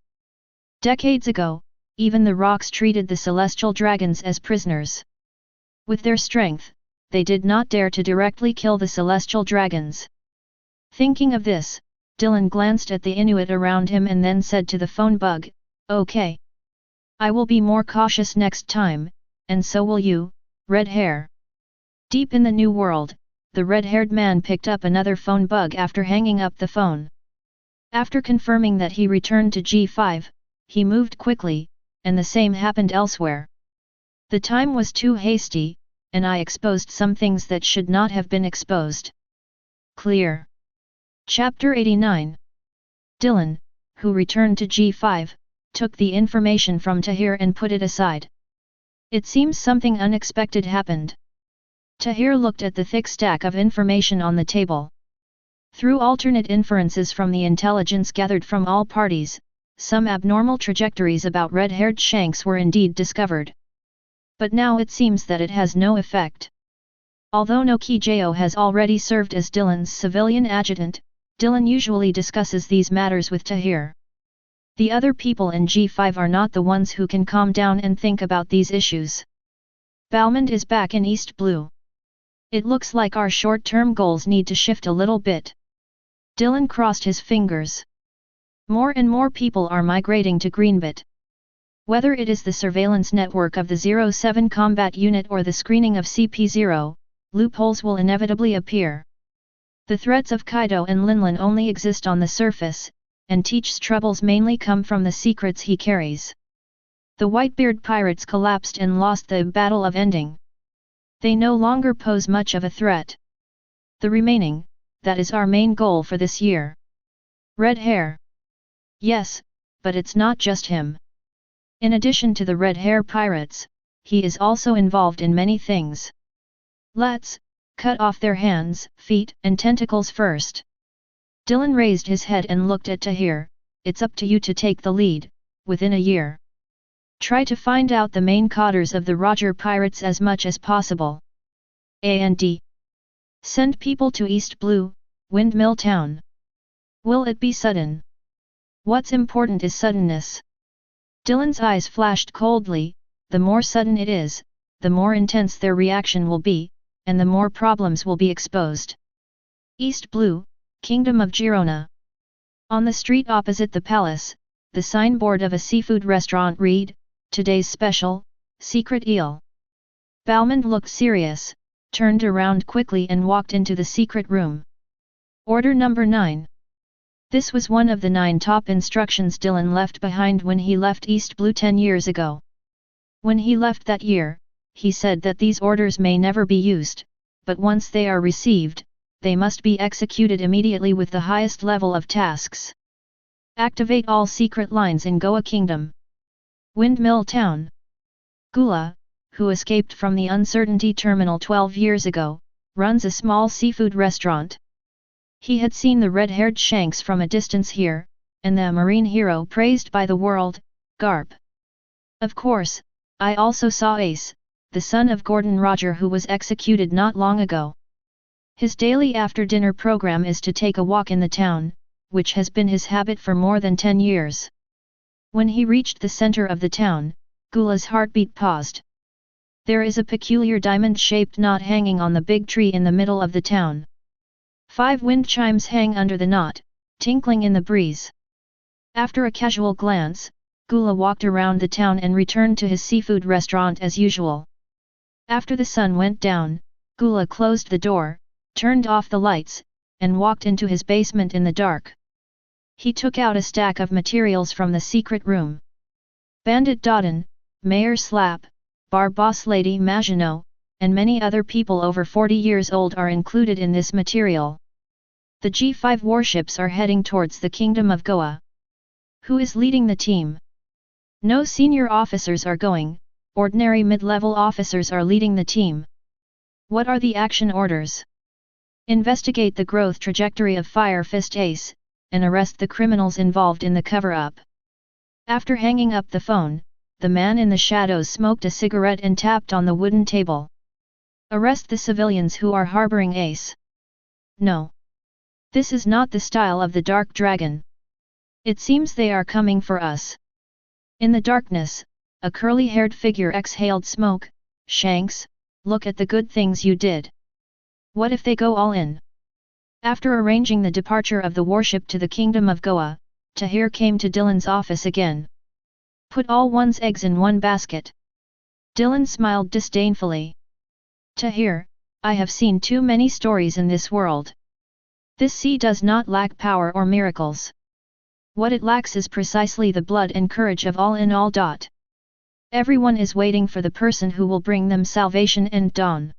Decades ago, even the rocks treated the celestial dragons as prisoners. With their strength, they did not dare to directly kill the celestial dragons. Thinking of this, Dylan glanced at the Inuit around him and then said to the phone bug, "Okay. I will be more cautious next time, and so will you, red hair." Deep in the new world, the red-haired man picked up another phone bug after hanging up the phone. After confirming that he returned to G5, he moved quickly, and the same happened elsewhere. The time was too hasty, and I exposed some things that should not have been exposed. Clear. Chapter 89. Dylan, who returned to G5, took the information from Tahir and put it aside. It seems something unexpected happened. Tahir looked at the thick stack of information on the table. Through alternate inferences from the intelligence gathered from all parties, some abnormal trajectories about red-haired Shanks were indeed discovered. But now it seems that it has no effect. Although Nokijo has already served as Dylan's civilian adjutant, Dylan usually discusses these matters with Tahir. The other people in G5 are not the ones who can calm down and think about these issues. Balmond is back in East Blue. It looks like our short-term goals need to shift a little bit. Dylan crossed his fingers. More and more people are migrating to Greenbit. Whether it is the surveillance network of the 07 Combat Unit or the screening of CP0, loopholes will inevitably appear. The threats of Kaido and Linlin only exist on the surface, and Teach's troubles mainly come from the secrets he carries. The Whitebeard pirates collapsed and lost the Battle of Ending. They no longer pose much of a threat. The remaining, that is our main goal for this year. Red hair. Yes, but it's not just him. In addition to the red hair pirates, he is also involved in many things. Let's cut off their hands, feet, and tentacles first. Dylan raised his head and looked at Tahir. It's up to you to take the lead, within a year. Try to find out the main cauders of the Roger pirates as much as possible. And send people to East Blue, Windmill Town. Will it be sudden? What's important is suddenness. Dylan's eyes flashed coldly. The more sudden it is, the more intense their reaction will be, and the more problems will be exposed. East Blue, Kingdom of Girona. On the street opposite the palace, the signboard of a seafood restaurant read, "Today's special, secret eel." Balmond looked serious, turned around quickly and walked into the secret room. Order number 9. This was one of the 9 top instructions Dylan left behind when he left East Blue 10 years ago. When he left that year, he said that these orders may never be used, but once they are received, they must be executed immediately with the highest level of tasks. Activate all secret lines in Goa Kingdom. Windmill Town. Gula, who escaped from the Uncertainty Terminal 12 years ago, runs a small seafood restaurant. He had seen the red-haired Shanks from a distance here, and the marine hero praised by the world, Garp. Of course, I also saw Ace, the son of Gordon Roger, who was executed not long ago. His daily after-dinner program is to take a walk in the town, which has been his habit for more than 10 years. When he reached the center of the town, Gula's heartbeat paused. There is a peculiar diamond-shaped knot hanging on the big tree in the middle of the town. 5 wind chimes hang under the knot, tinkling in the breeze. After a casual glance, Gula walked around the town and returned to his seafood restaurant as usual. After the sun went down, Gula closed the door, turned off the lights, and walked into his basement in the dark. He took out a stack of materials from the secret room. Bandit Dodden, Mayor Slap, Bar Boss Lady Maginot, and many other people over 40 years old are included in this material. The G5 warships are heading towards the Kingdom of Goa. Who is leading the team? No senior officers are going, ordinary mid-level officers are leading the team. What are the action orders? Investigate the growth trajectory of Fire Fist Ace, and arrest the criminals involved in the cover-up. After hanging up the phone, the man in the shadows smoked a cigarette and tapped on the wooden table. Arrest the civilians who are harboring Ace. No. This is not the style of the Dark Dragon. It seems they are coming for us. In the darkness, a curly-haired figure exhaled smoke. Shanks, look at the good things you did. What if they go all in? After arranging the departure of the warship to the Kingdom of Goa, Tahir came to Dylan's office again. Put all one's eggs in one basket. Dylan smiled disdainfully. Tahir, I have seen too many stories in this world. This sea does not lack power or miracles. What it lacks is precisely the blood and courage of all in all. Everyone is waiting for the person who will bring them salvation and dawn.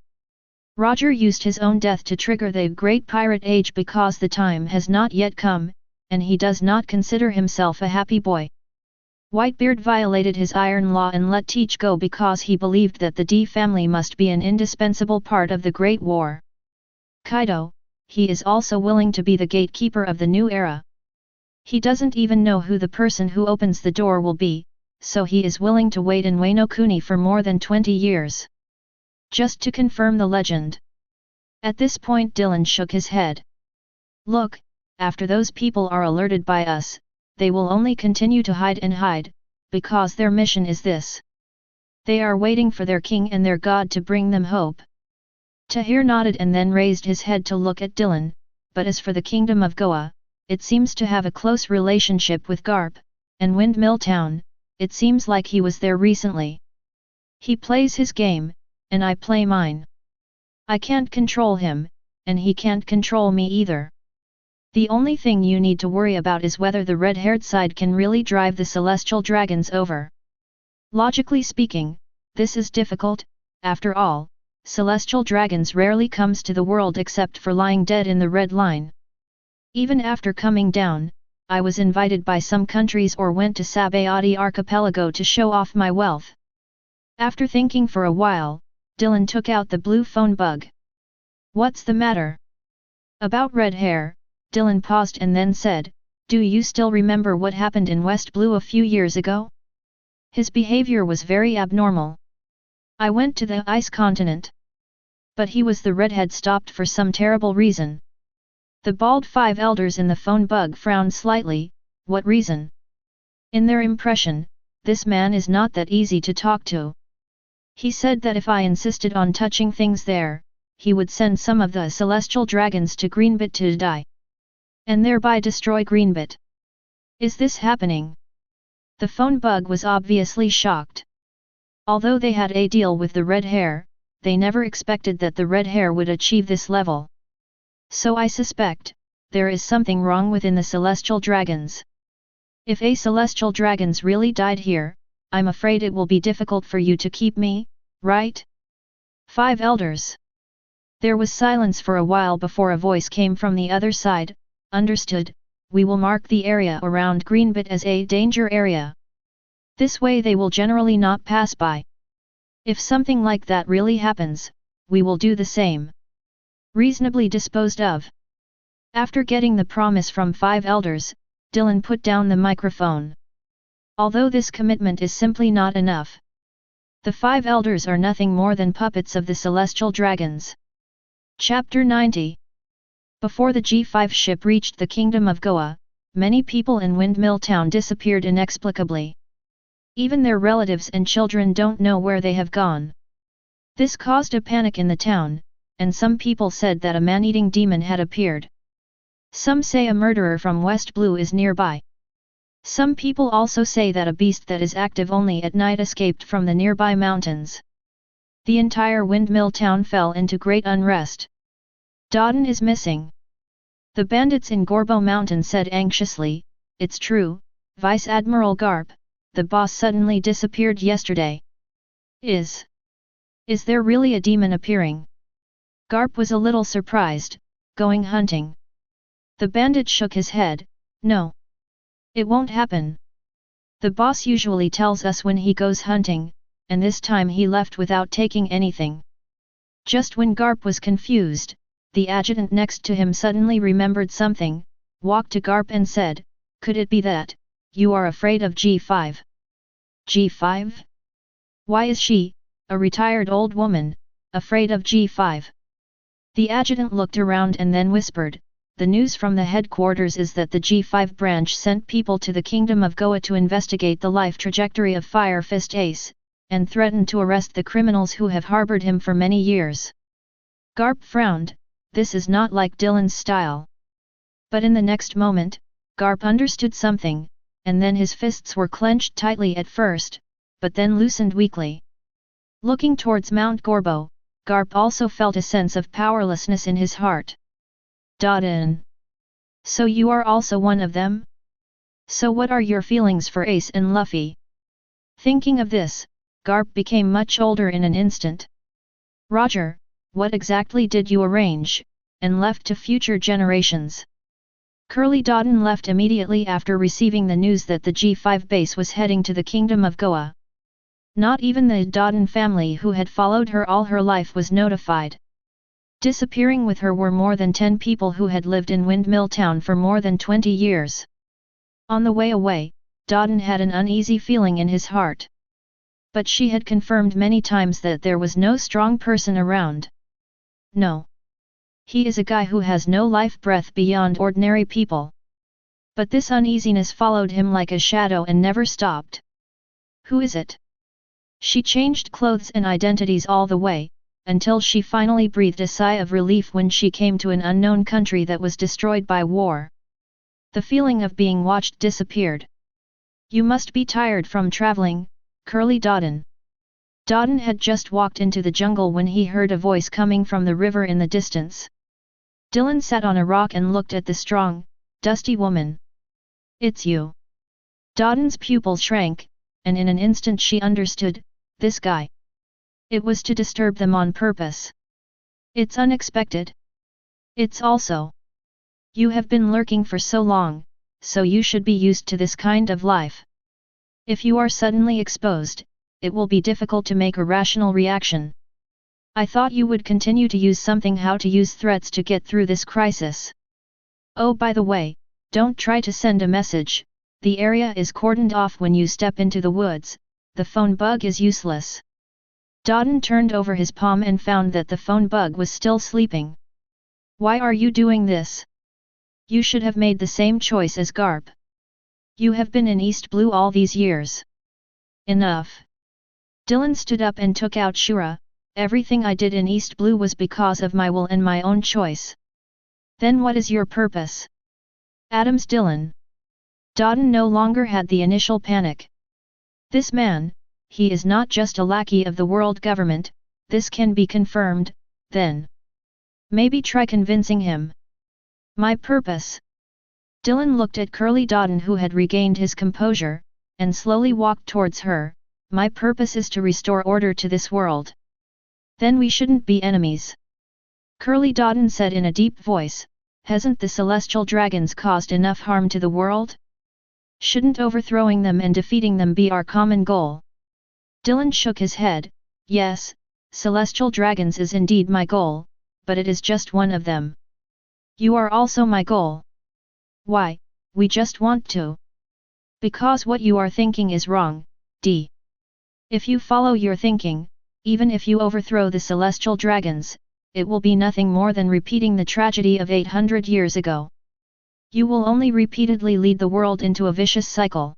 Roger used his own death to trigger the Great Pirate Age because the time has not yet come, and he does not consider himself a happy boy. Whitebeard violated his iron law and let Teach go because he believed that the D family must be an indispensable part of the Great War. Kaido, he is also willing to be the gatekeeper of the new era. He doesn't even know who the person who opens the door will be, so he is willing to wait in Wano Kuni for more than 20 years. Just to confirm the legend. At this point Dylan shook his head. Look, after those people are alerted by us, they will only continue to hide, because their mission is this. They are waiting for their king and their god to bring them hope. Tahir nodded and then raised his head to look at Dylan, but as for the Kingdom of Goa, it seems to have a close relationship with Garp, and Windmill Town, it seems like he was there recently. He plays his game, and I play mine. I can't control him, and he can't control me either. The only thing you need to worry about is whether the red-haired side can really drive the celestial dragons over. Logically speaking, this is difficult. After all, celestial dragons rarely comes to the world except for lying dead in the red line. Even after coming down, I was invited by some countries or went to Sabayati archipelago to show off my wealth. After thinking for a while, Dylan took out the blue phone bug. What's the matter? About red hair, Dylan paused and then said, do you still remember what happened in West Blue a few years ago? His behavior was very abnormal. I went to the ice continent. But he was the redhead stopped for some terrible reason. The bald 5 elders in the phone bug frowned slightly. What reason? In their impression, this man is not that easy to talk to. He said that if I insisted on touching things there, he would send some of the celestial dragons to Greenbit to die. And thereby destroy Greenbit. Is this happening? The phone bug was obviously shocked. Although they had a deal with the red hair, they never expected that the red hair would achieve this level. So I suspect, there is something wrong within the celestial dragons. If a celestial dragons really died here, I'm afraid it will be difficult for you to keep me, right? 5 elders. There was silence for a while before a voice came from the other side. Understood, we will mark the area around Greenbit as a danger area. This way they will generally not pass by. If something like that really happens, we will do the same. Reasonably disposed of. After getting the promise from 5 elders, Dylan put down the microphone. Although this commitment is simply not enough. The 5 elders are nothing more than puppets of the celestial dragons. Chapter 90. Before the G5 ship reached the kingdom of Goa, many people in Windmill Town disappeared inexplicably. Even their relatives and children don't know where they have gone. This caused a panic in the town, and some people said that a man-eating demon had appeared. Some say a murderer from West Blue is nearby. Some people also say that a beast that is active only at night escaped from the nearby mountains. The entire Windmill Town fell into great unrest. Dodden is missing. The bandits in Gorbo Mountain said anxiously, "It's true, Vice Admiral Garp, the boss suddenly disappeared yesterday." Is there really a demon appearing? Garp was a little surprised. Going hunting? The bandit shook his head. No. It won't happen. The boss usually tells us when he goes hunting, and this time he left without taking anything. Just when Garp was confused, the adjutant next to him suddenly remembered something, walked to Garp and said, "Could it be that you are afraid of G5? G5? Why is she, a retired old woman, afraid of G5? The adjutant looked around and then whispered, "The news from the headquarters is that the G5 branch sent people to the Kingdom of Goa to investigate the life trajectory of Fire Fist Ace, and threatened to arrest the criminals who have harbored him for many years." Garp frowned. This is not like Dylan's style. But in the next moment, Garp understood something, and then his fists were clenched tightly at first, but then loosened weakly. Looking towards Mount Gorbo, Garp also felt a sense of powerlessness in his heart. Dodden. So you are also one of them? So what are your feelings for Ace and Luffy? Thinking of this, Garp became much older in an instant. Roger, what exactly did you arrange, and left to future generations? Curly Dodden left immediately after receiving the news that the G5 base was heading to the Kingdom of Goa. Not even the Dodden family who had followed her all her life was notified. Disappearing with her were more than 10 people who had lived in Windmill Town for more than 20 years. On the way away, Dodden had an uneasy feeling in his heart. But she had confirmed many times that there was no strong person around. No. He is a guy who has no life breath beyond ordinary people. But this uneasiness followed him like a shadow and never stopped. Who is it? She changed clothes and identities all the way, until she finally breathed a sigh of relief when she came to an unknown country that was destroyed by war. The feeling of being watched disappeared. You must be tired from traveling, Curly Dodden. Dodden had just walked into the jungle when he heard a voice coming from the river in the distance. Dylan sat on a rock and looked at the strong, dusty woman. It's you. Dodden's pupils shrank, and in an instant she understood, this guy. It was to disturb them on purpose. It's unexpected. It's also. You have been lurking for so long, so you should be used to this kind of life. If you are suddenly exposed, it will be difficult to make a rational reaction. I thought you would continue to use something how to use threats to get through this crisis. Oh, by the way, don't try to send a message, the area is cordoned off when you step into the woods, the phone bug is useless. Dodden turned over his palm and found that the phone bug was still sleeping. Why are you doing this? You should have made the same choice as Garp. You have been in East Blue all these years. Enough. Dylan stood up and took out Shura. Everything I did in East Blue was because of my will and my own choice. Then what is your purpose? Adams Dylan. Dodden no longer had the initial panic. This man, he is not just a lackey of the world government, this can be confirmed, then. Maybe try convincing him. My purpose. Dylan looked at Curly Dodden who had regained his composure, and slowly walked towards her. My purpose is to restore order to this world. Then we shouldn't be enemies. Curly Dodden said in a deep voice, hasn't the celestial dragons caused enough harm to the world? Shouldn't overthrowing them and defeating them be our common goal? Dylan shook his head. Yes, celestial dragons is indeed my goal, but it is just one of them. You are also my goal. Why, we just want to. Because what you are thinking is wrong, D. If you follow your thinking, even if you overthrow the celestial dragons, it will be nothing more than repeating the tragedy of 800 years ago. You will only repeatedly lead the world into a vicious cycle.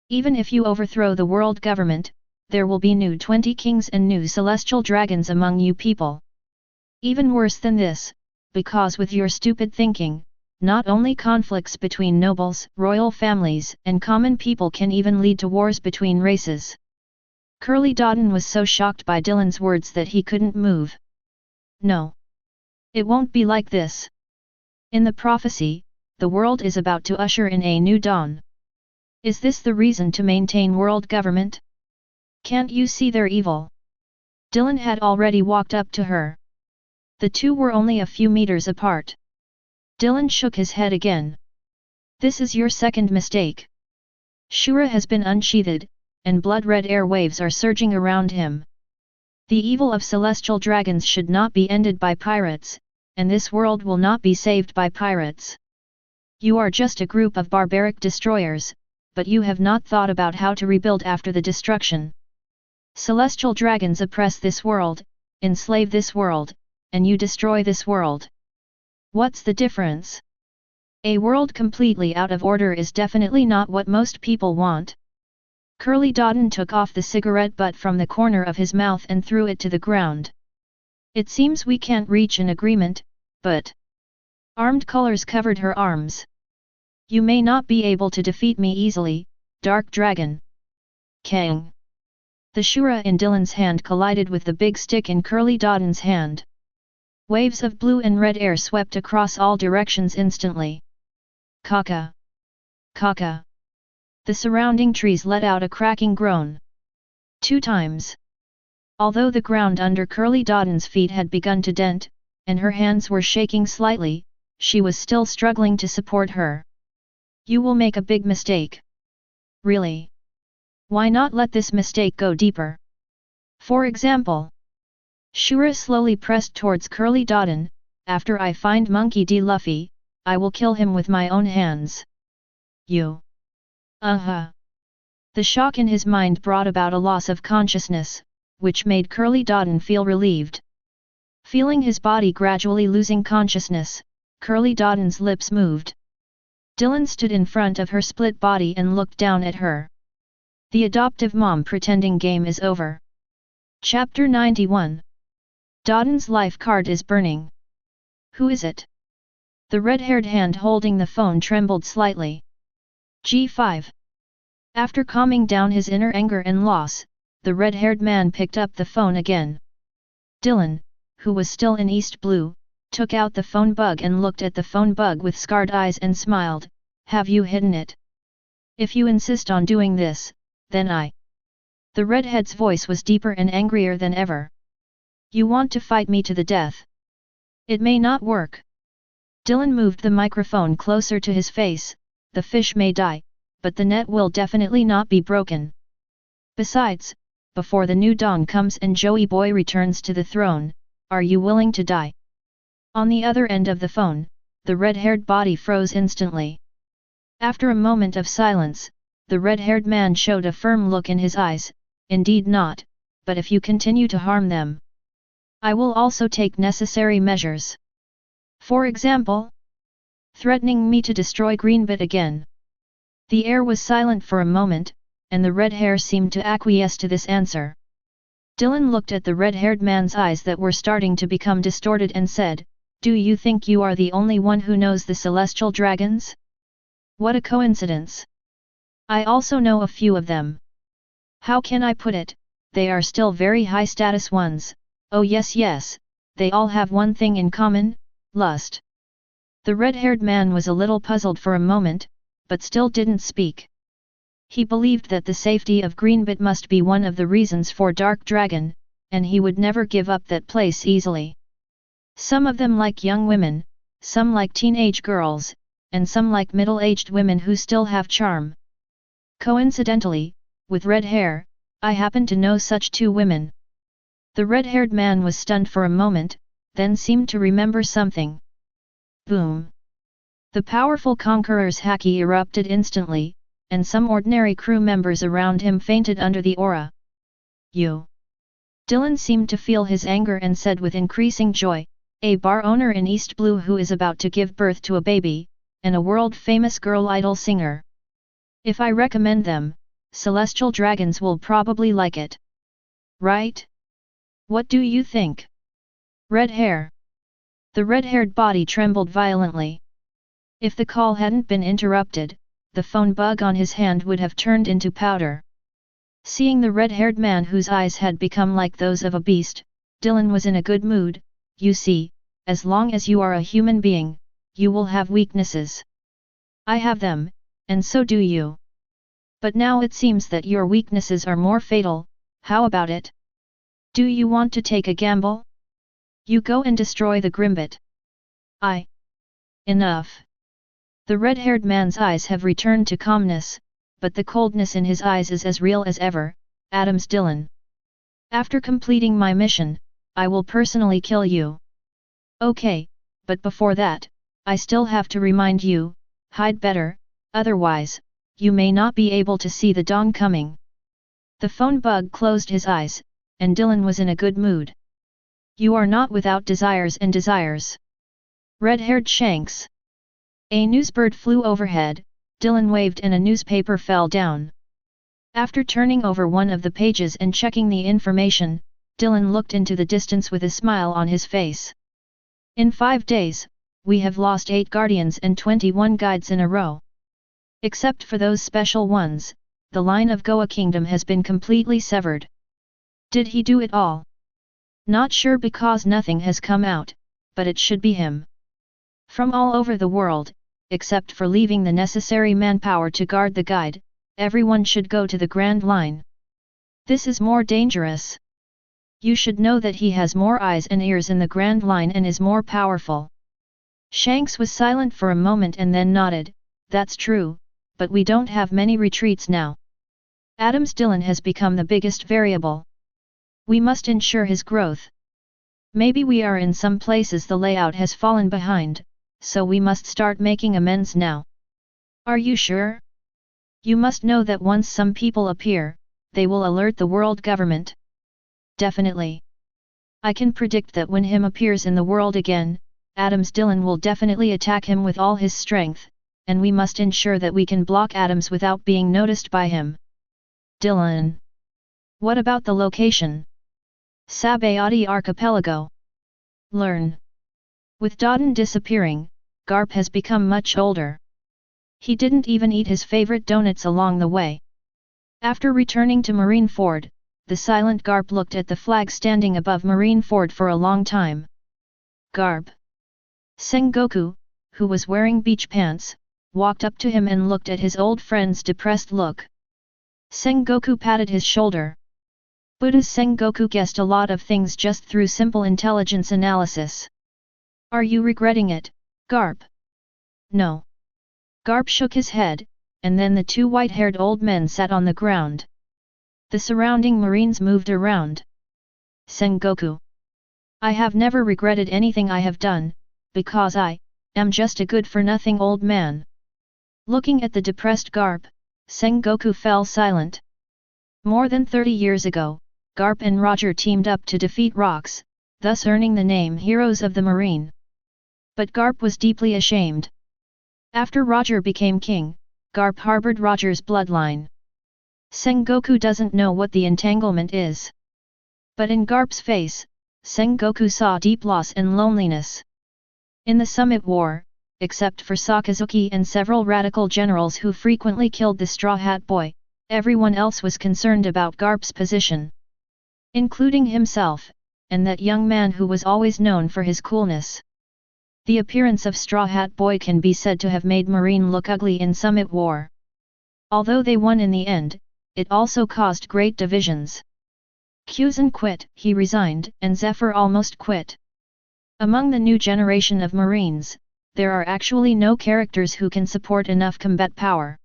Even if you overthrow the world government, there will be new 20 kings and new celestial dragons among you people. Even worse than this, because with your stupid thinking, not only conflicts between nobles, royal families, and common people can even lead to wars between races. Curly Dodden was so shocked by Dylan's words that he couldn't move. No. It won't be like this. In the prophecy, the world is about to usher in a new dawn. Is this the reason to maintain world government? Can't you see their evil? Dylan had already walked up to her. The two were only a few meters apart. Dylan shook his head again. This is your second mistake. Shura has been unsheathed, and blood-red air waves are surging around him. The evil of celestial dragons should not be ended by pirates, and this world will not be saved by pirates. You are just a group of barbaric destroyers, but you have not thought about how to rebuild after the destruction. Celestial dragons oppress this world, enslave this world, and you destroy this world. What's the difference? A world completely out of order is definitely not what most people want. Curly Dodden took off the cigarette butt from the corner of his mouth and threw it to the ground. It seems we can't reach an agreement, but... Armed colors covered her arms. You may not be able to defeat me easily, Dark Dragon. Kang. The Shura in Dylan's hand collided with the big stick in Curly Dodden's hand. Waves of blue and red air swept across all directions instantly. Kaka. Kaka. The surrounding trees let out a cracking groan. 2 times. Although the ground under Curly Dodden's feet had begun to dent, and her hands were shaking slightly, she was still struggling to support her. You will make a big mistake. Really? Why not let this mistake go deeper? For example, Shura slowly pressed towards Curly Dodden. After I find Monkey D. Luffy, I will kill him with my own hands. You. The shock in his mind brought about a loss of consciousness, which made Curly Dodden feel relieved. Feeling his body gradually losing consciousness, Curly Dodden's lips moved. Dylan stood in front of her split body and looked down at her. The adoptive mom pretending game is over. Chapter 91. Dodden's life card is burning. Who is it? The red-haired hand holding the phone trembled slightly. G5. After calming down his inner anger and loss, the red-haired man picked up the phone again. Dylan, who was still in East Blue, took out the phone bug and looked at the phone bug with scarred eyes and smiled. Have you hidden it? If you insist on doing this, then I... The redhead's voice was deeper and angrier than ever. You want to fight me to the death? It may not work. Dylan moved the microphone closer to his face. The fish may die, but the net will definitely not be broken. Besides, before the new dawn comes and Joey Boy returns to the throne, are you willing to die? On the other end of the phone, the red-haired body froze instantly. After a moment of silence, the red-haired man showed a firm look in his eyes. Indeed not, but if you continue to harm them, I will also take necessary measures. For example, threatening me to destroy Greenbit again. The air was silent for a moment, and the red hair seemed to acquiesce to this answer. Dylan looked at the red-haired man's eyes that were starting to become distorted and said, Do you think you are the only one who knows the celestial dragons? What a coincidence! I also know a few of them. How can I put it, they are still very high-status ones. Oh yes, they all have one thing in common, lust. The red-haired man was a little puzzled for a moment, but still didn't speak. He believed that the safety of Greenbit must be one of the reasons for Dark Dragon, and he would never give up that place easily. Some of them like young women, some like teenage girls, and some like middle-aged women who still have charm. Coincidentally, with red hair, I happen to know such 2 women. The red-haired man was stunned for a moment, then seemed to remember something. Boom! The powerful conqueror's haki erupted instantly, and some ordinary crew members around him fainted under the aura. You! Dylan seemed to feel his anger and said with increasing joy, a bar owner in East Blue who is about to give birth to a baby, and a world-famous girl idol singer. If I recommend them, celestial dragons will probably like it. Right? What do you think? Red hair. The red-haired body trembled violently. If the call hadn't been interrupted, the phone bug on his hand would have turned into powder. Seeing the red-haired man whose eyes had become like those of a beast, Dylan was in a good mood. You see, as long as you are a human being, you will have weaknesses. I have them, and so do you. But now it seems that your weaknesses are more fatal. How about it? Do you want to take a gamble? You go and destroy the Grimbit. Enough. The red-haired man's eyes have returned to calmness, but the coldness in his eyes is as real as ever. Adams Dylan. After completing my mission, I will personally kill you. Okay, but before that, I still have to remind you, hide better, otherwise, you may not be able to see the dawn coming. The phone bug closed his eyes, and Dylan was in a good mood. You are not without desires and desires. Red-haired Shanks. A newsbird flew overhead. Dylan waved and a newspaper fell down. After turning over one of the pages and checking the information, Dylan looked into the distance with a smile on his face. In 5 days, we have lost 8 guardians and 21 guides in a row. Except for those special ones, the line of Goa Kingdom has been completely severed. Did he do it all? Not sure because nothing has come out, but it should be him. From all over the world, except for leaving the necessary manpower to guard the guide, everyone should go to the Grand Line. This is more dangerous. You should know that he has more eyes and ears in the Grand Line and is more powerful. Shanks was silent for a moment and then nodded. That's true, but we don't have many retreats now. Adams Dylan has become the biggest variable. We must ensure his growth. Maybe we are in some places the layout has fallen behind, so we must start making amends now. Are you sure? You must know that once some people appear, they will alert the world government. Definitely. I can predict that when him appears in the world again, Adams Dylan will definitely attack him with all his strength, and we must ensure that we can block Adams without being noticed by him. Dylan. What about the location? Sabayati Archipelago. Learn. With Dodden disappearing, Garp has become much older. He didn't even eat his favorite donuts along the way. After returning to Marineford, the silent Garp looked at the flag standing above Marineford for a long time. Garp. Sengoku, who was wearing beach pants, walked up to him and looked at his old friend's depressed look. Sengoku patted his shoulder. Buddha's Sengoku guessed a lot of things just through simple intelligence analysis. Are you regretting it, Garp? No. Garp shook his head, and then the 2 white-haired old men sat on the ground. The surrounding marines moved around. Sengoku. I have never regretted anything I have done, because I am just a good-for-nothing old man. Looking at the depressed Garp, Sengoku fell silent. More than 30 years ago, Garp and Roger teamed up to defeat Rox, thus earning the name Heroes of the Marine. But Garp was deeply ashamed. After Roger became king, Garp harbored Roger's bloodline. Sengoku doesn't know what the entanglement is. But in Garp's face, Sengoku saw deep loss and loneliness. In the Summit War, except for Sakazuki and several radical generals who frequently killed the Straw Hat Boy, everyone else was concerned about Garp's position. Including himself, and that young man who was always known for his coolness. The appearance of Straw Hat Boy can be said to have made Marine look ugly in Summit War. Although they won in the end, it also caused great divisions. Kuzan quit, he resigned, and Zephyr almost quit. Among the new generation of Marines, there are actually no characters who can support enough combat power.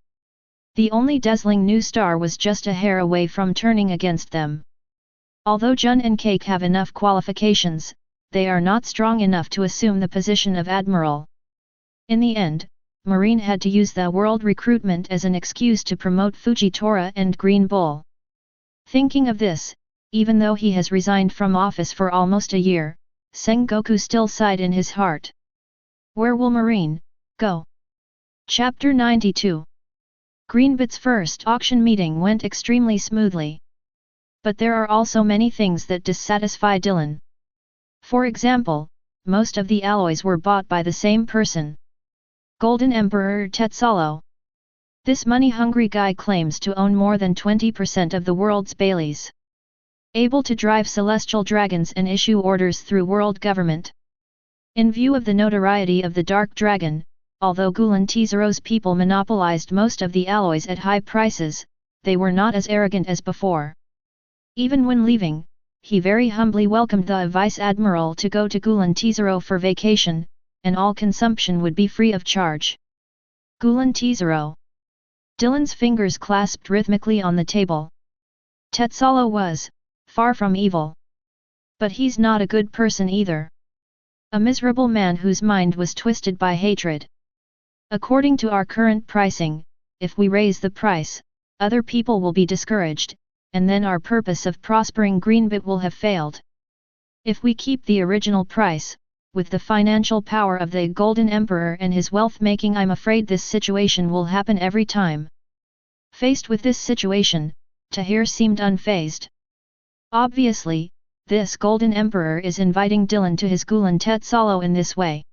The only dazzling new star was just a hair away from turning against them. Although Jun and Cake have enough qualifications, they are not strong enough to assume the position of Admiral. In the end, Marine had to use the world recruitment as an excuse to promote Fujitora and Green Bull. Thinking of this, even though he has resigned from office for almost a year, Sengoku still sighed in his heart. Where will Marine go? Chapter 92. Greenbit's first auction meeting went extremely smoothly. But there are also many things that dissatisfy Dylan. For example, most of the alloys were bought by the same person. Golden Emperor Tetsalo. This money-hungry guy claims to own more than 20% of the world's Baileys. Able to drive celestial dragons and issue orders through world government. In view of the notoriety of the Dark Dragon, although Gulen Tezaro's people monopolized most of the alloys at high prices, they were not as arrogant as before. Even when leaving, he very humbly welcomed the Vice Admiral to go to Gulen Tezaro for vacation, and all consumption would be free of charge. Gulen Tezaro. Dylan's fingers clasped rhythmically on the table. Tetsalo was far from evil. But he's not a good person either. A miserable man whose mind was twisted by hatred. According to our current pricing, if we raise the price, other people will be discouraged, and then our purpose of prospering Greenbit will have failed. If we keep the original price, with the financial power of the Golden Emperor and his wealth-making, I'm afraid this situation will happen every time. Faced with this situation, Tahir seemed unfazed. Obviously, this Golden Emperor is inviting Dylan to his Gulen Tetsalo in this way.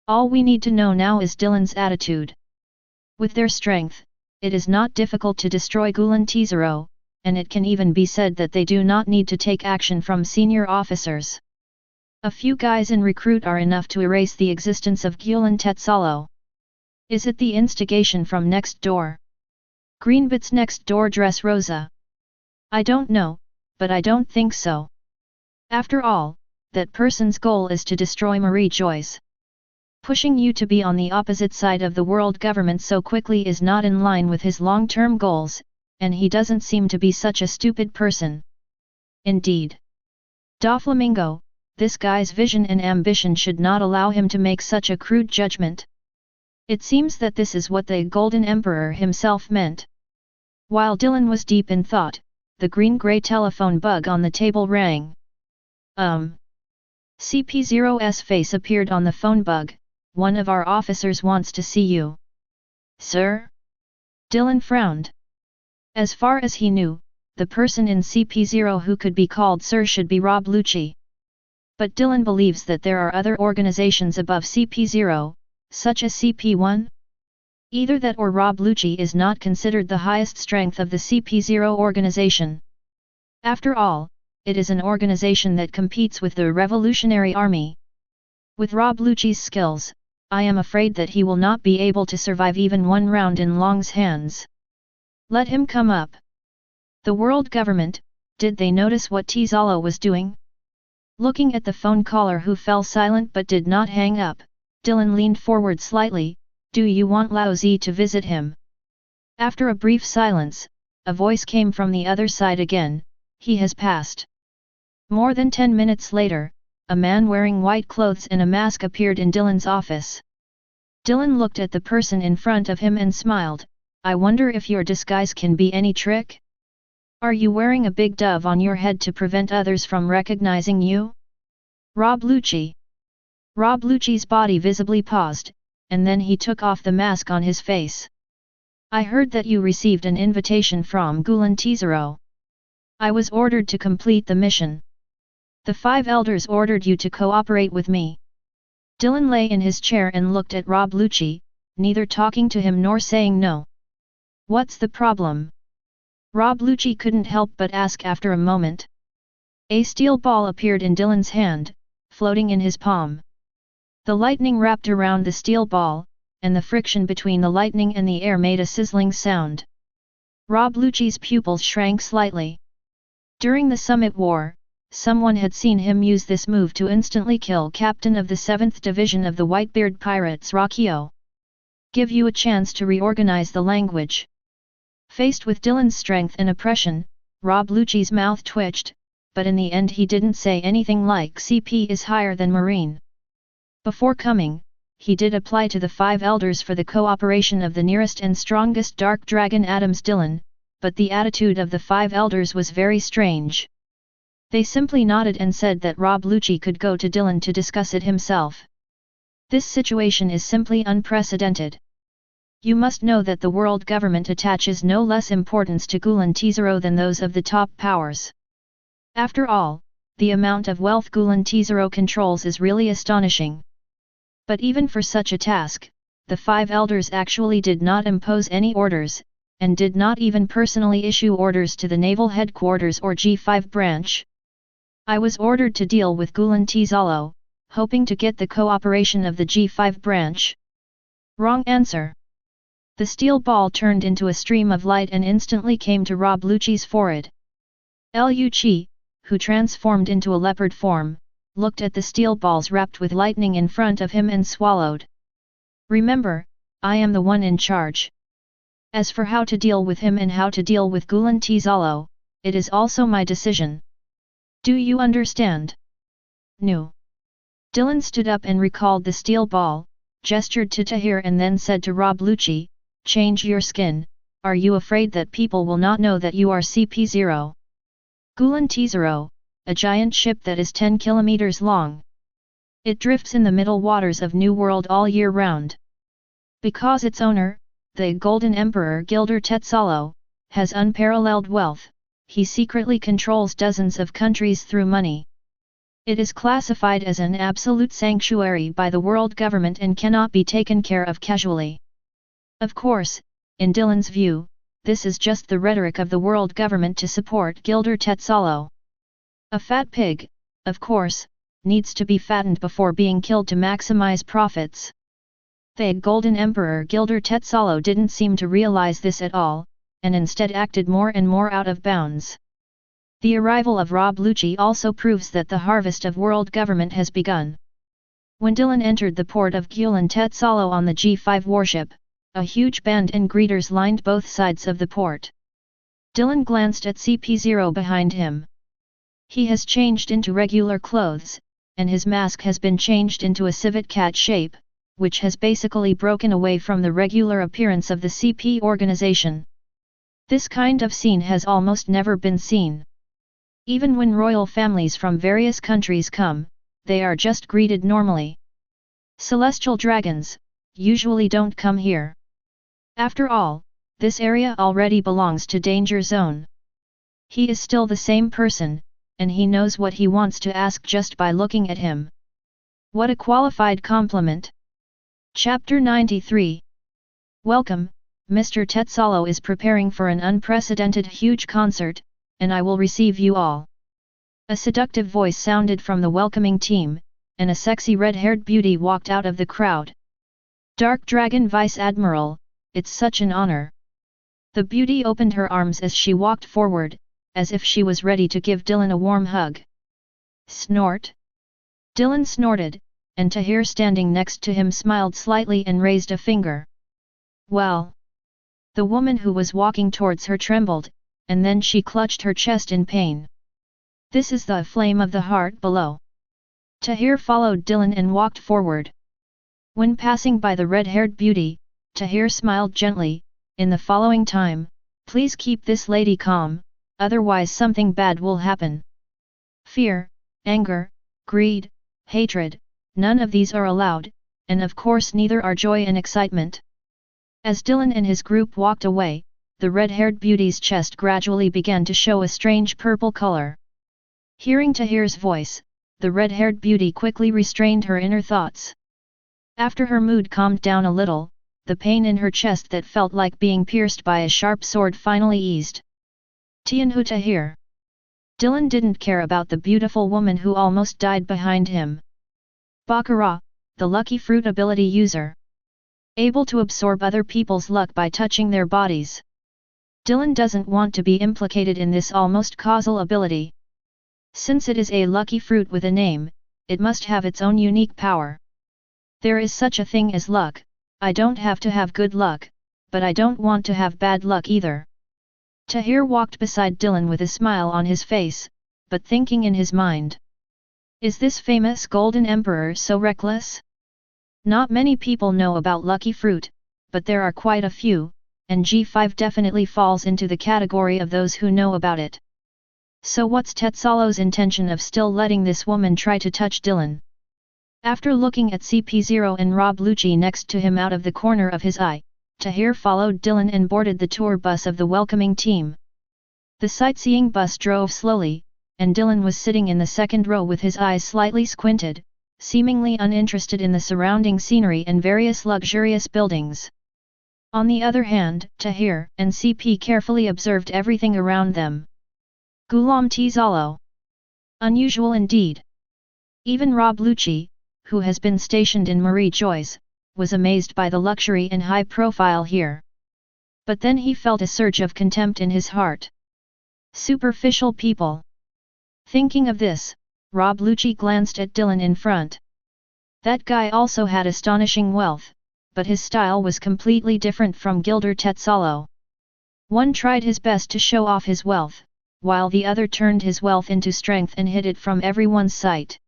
All we need to know now is Dylan's attitude. With their strength, it is not difficult to destroy Gulen Tezaro, and it can even be said that they do not need to take action from senior officers. A few guys in recruit are enough to erase the existence of Gulen Tetsalo. Is it the instigation from next door? Greenbit's next door dress Rosa? I don't know, but I don't think so. After all, that person's goal is to destroy Marie Joyce. Pushing you to be on the opposite side of the world government so quickly is not in line with his long-term goals, and he doesn't seem to be such a stupid person. Indeed. Doflamingo, this guy's vision and ambition should not allow him to make such a crude judgment. It seems that this is what the Golden Emperor himself meant. While Dylan was deep in thought, the green-gray telephone bug on the table rang. CP0's face appeared on the phone bug. One of our officers wants to see you. Sir? Dylan frowned. As far as he knew, the person in CP0 who could be called Sir should be Rob Lucci. But Dylan believes that there are other organizations above CP0, such as CP1? Either that or Rob Lucci is not considered the highest strength of the CP0 organization. After all, it is an organization that competes with the Revolutionary Army. With Rob Lucci's skills, I am afraid that he will not be able to survive even one round in Long's hands. Let him come up. The world government, did they notice what Tezalo was doing? Looking at the phone caller who fell silent but did not hang up, Dylan leaned forward slightly. Do you want Lao Zi to visit him? After a brief silence, a voice came from the other side again. He has passed. More than 10 minutes later, a man wearing white clothes and a mask appeared in Dylan's office. Dylan looked at the person in front of him and smiled. I wonder if your disguise can be any trick? Are you wearing a big dove on your head to prevent others from recognizing you? Rob Lucci. Rob Lucci's body visibly paused, and then he took off the mask on his face. I heard that you received an invitation from Gulen Tezaro. I was ordered to complete the mission. The 5 elders ordered you to cooperate with me. Dylan lay in his chair and looked at Rob Lucci, neither talking to him nor saying no. What's the problem? Rob Lucci couldn't help but ask after a moment. A steel ball appeared in Dylan's hand, floating in his palm. The lightning wrapped around the steel ball, and the friction between the lightning and the air made a sizzling sound. Rob Lucci's pupils shrank slightly. During the Summit War, someone had seen him use this move to instantly kill Captain of the 7th Division of the Whitebeard Pirates Rakio. Give you a chance to reorganize the language. Faced with Dylan's strength and oppression, Rob Lucci's mouth twitched, but in the end he didn't say anything like CP is higher than Marine. Before coming, he did apply to the 5 elders for the cooperation of the nearest and strongest dark dragon Adam's Dylan, but the attitude of the 5 elders was very strange. They simply nodded and said that Rob Lucci could go to Dylan to discuss it himself. This situation is simply unprecedented. You must know that the world government attaches no less importance to Gulen Tizero than those of the top powers. After all, the amount of wealth Gulen Tizero controls is really astonishing. But even for such a task, the 5 elders actually did not impose any orders, and did not even personally issue orders to the naval headquarters or G5 branch. I was ordered to deal with Gulen Tizalo, hoping to get the cooperation of the G5 branch. Wrong answer. The steel ball turned into a stream of light and instantly came to Rob Lucci's forehead. Liu Qi, who transformed into a leopard form, looked at the steel balls wrapped with lightning in front of him and swallowed. Remember, I am the one in charge. As for how to deal with him and how to deal with Gulen Tizalo, it is also my decision. Do you understand? No. Dylan stood up and recalled the steel ball, gestured to Tahir and then said to Rob Lucci, change your skin, are you afraid that people will not know that you are CP0? Gulen Tizero, a giant ship that is 10 kilometers long. It drifts in the middle waters of New World all year round. Because its owner, the Golden Emperor Gilder Tetzalo, has unparalleled wealth, he secretly controls dozens of countries through money. It is classified as an absolute sanctuary by the world government and cannot be taken care of casually. Of course, in Dylan's view, this is just the rhetoric of the world government to support Gilder Tetzalo. A fat pig, of course, needs to be fattened before being killed to maximize profits. The Golden Emperor Gilder Tetzalo didn't seem to realize this at all, and instead acted more and more out of bounds. The arrival of Rob Lucci also proves that the harvest of world government has begun. When Dylan entered the port of Gulen Tetzalo on the G5 warship, a huge band and greeters lined both sides of the port. Dylan glanced at CP0 behind him. He has changed into regular clothes, and his mask has been changed into a civet cat shape, which has basically broken away from the regular appearance of the CP organization. This kind of scene has almost never been seen. Even when royal families from various countries come, they are just greeted normally. Celestial dragons usually don't come here. After all, this area already belongs to Danger Zone. He is still the same person, and he knows what he wants to ask just by looking at him. What a qualified compliment! Chapter 93. Welcome, Mr. Tetzalo is preparing for an unprecedented huge concert, and I will receive you all. A seductive voice sounded from the welcoming team, and a sexy red-haired beauty walked out of the crowd. Dark Dragon Vice Admiral, it's such an honor. The beauty opened her arms as she walked forward, as if she was ready to give Dylan a warm hug. Snort. Dylan snorted, and Tahir standing next to him smiled slightly and raised a finger. Well. The woman who was walking towards her trembled, and then she clutched her chest in pain. This is the flame of the heart below. Tahir followed Dylan and walked forward. When passing by the red-haired beauty, Tahir smiled gently, in the following time, please keep this lady calm, otherwise something bad will happen. Fear, anger, greed, hatred, none of these are allowed, and of course neither are joy and excitement. As Dylan and his group walked away, the red-haired beauty's chest gradually began to show a strange purple color. Hearing Tahir's voice, the red-haired beauty quickly restrained her inner thoughts. After her mood calmed down a little, the pain in her chest that felt like being pierced by a sharp sword finally eased. Tianhu Tahir. Dylan didn't care about the beautiful woman who almost died behind him. Baccarat, the lucky fruit ability user. Able to absorb other people's luck by touching their bodies. Dylan doesn't want to be implicated in this almost causal ability. Since it is a lucky fruit with a name, it must have its own unique power. There is such a thing as luck. I don't have to have good luck, but I don't want to have bad luck either. Tahir walked beside Dylan with a smile on his face, but thinking in his mind. Is this famous Golden Emperor so reckless? Not many people know about lucky fruit, but there are quite a few, and G5 definitely falls into the category of those who know about it. So what's Tetsalo's intention of still letting this woman try to touch Dylan? After looking at CP0 and Rob Lucci next to him out of the corner of his eye, Tahir followed Dylan and boarded the tour bus of the welcoming team. The sightseeing bus drove slowly, and Dylan was sitting in the second row with his eyes slightly squinted, seemingly uninterested in the surrounding scenery and various luxurious buildings. On the other hand, Tahir and CP carefully observed everything around them. Ghulam Tezalo. Unusual indeed. Even Rob Lucci, who has been stationed in Marie Joyce, was amazed by the luxury and high profile here. But then he felt a surge of contempt in his heart. Superficial people. Thinking of this, Rob Lucci glanced at Dylan in front. That guy also had astonishing wealth, but his style was completely different from Gilder Tetsalo. One tried his best to show off his wealth, while the other turned his wealth into strength and hid it from everyone's sight.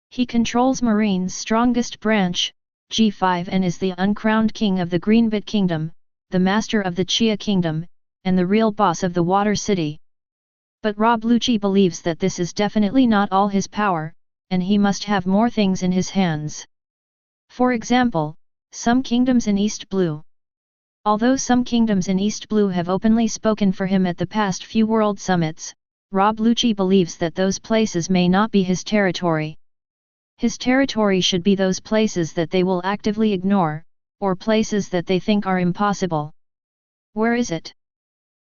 He controls Marine's strongest branch, G5, and is the uncrowned king of the Greenbit Kingdom, the master of the Chia Kingdom, and the real boss of the Water City. But Rob Lucci believes that this is definitely not all his power, and he must have more things in his hands. For example, some kingdoms in East Blue. Although some kingdoms in East Blue have openly spoken for him at the past few World Summits, Rob Lucci believes that those places may not be his territory. His territory should be those places that they will actively ignore, or places that they think are impossible. Where is it?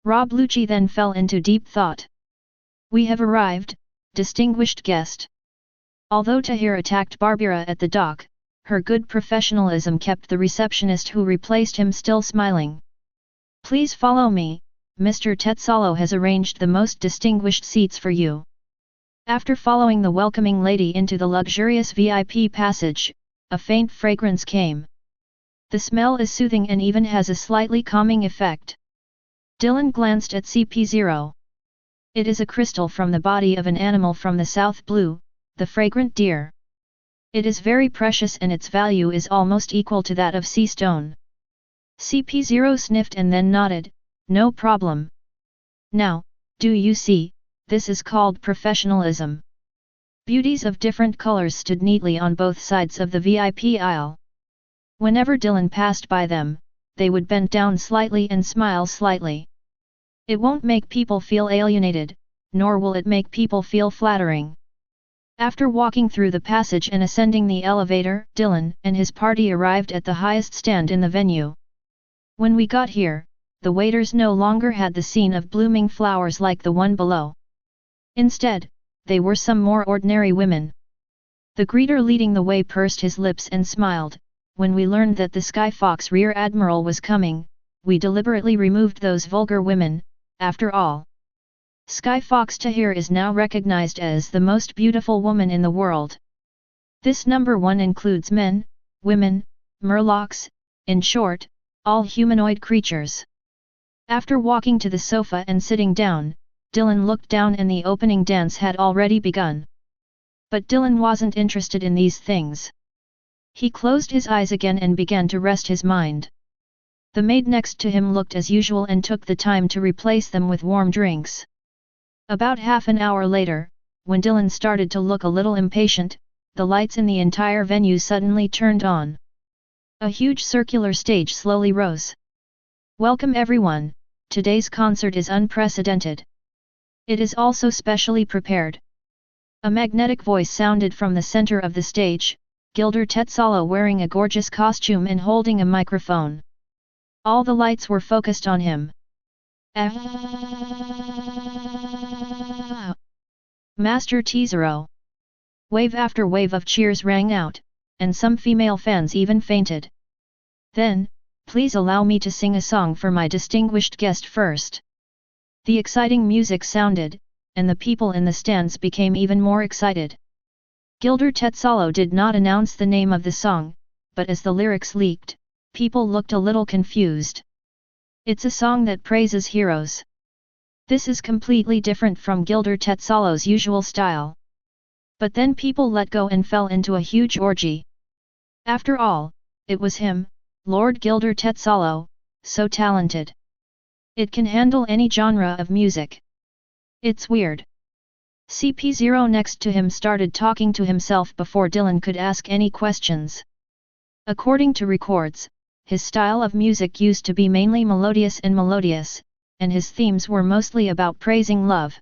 Rob Lucci then fell into deep thought. We have arrived, distinguished guest. Although Tahir attacked Barbara at the dock, her good professionalism kept the receptionist who replaced him still smiling. Please follow me, Mr. Tetsalo has arranged the most distinguished seats for you. After following the welcoming lady into the luxurious VIP passage, a faint fragrance came. The smell is soothing and even has a slightly calming effect. Dylan glanced at CP0. It is a crystal from the body of an animal from the South Blue, the fragrant deer. It is very precious and its value is almost equal to that of sea stone. CP0 sniffed and then nodded, no problem. Now, do you see, this is called professionalism. Beauties of different colors stood neatly on both sides of the VIP aisle. Whenever Dylan passed by them, they would bend down slightly and smile slightly. It won't make people feel alienated, nor will it make people feel flattering. After walking through the passage and ascending the elevator, Dylan and his party arrived at the highest stand in the venue. When we got here, the waiters no longer had the scene of blooming flowers like the one below. Instead, they were some more ordinary women. The greeter leading the way pursed his lips and smiled. When we learned that the Skyfox Rear Admiral was coming, we deliberately removed those vulgar women. After all, Skyfox Tahir is now recognized as the most beautiful woman in the world. This number one includes men, women, murlocs, in short, all humanoid creatures. After walking to the sofa and sitting down, Dylan looked down and the opening dance had already begun. But Dylan wasn't interested in these things. He closed his eyes again and began to rest his mind. The maid next to him looked as usual and took the time to replace them with warm drinks. About half an hour later, when Dylan started to look a little impatient, the lights in the entire venue suddenly turned on. A huge circular stage slowly rose. Welcome everyone, today's concert is unprecedented. It is also specially prepared. A magnetic voice sounded from the center of the stage, Gilder Tetsalo wearing a gorgeous costume and holding a microphone. All the lights were focused on him. Master Tezaro. Wave after wave of cheers rang out, and some female fans even fainted. Then, please allow me to sing a song for my distinguished guest first. The exciting music sounded, and the people in the stands became even more excited. Gilder Tetsalo did not announce the name of the song, but as the lyrics leaked, people looked a little confused. It's a song that praises heroes. This is completely different from Gilder Tetsalo's usual style. But then people let go and fell into a huge orgy. After all, it was him, Lord Gilder Tetzalo, so talented. It can handle any genre of music. It's weird. CP0 next to him started talking to himself before Dylan could ask any questions. According to records, his style of music used to be mainly melodious, and his themes were mostly about praising love.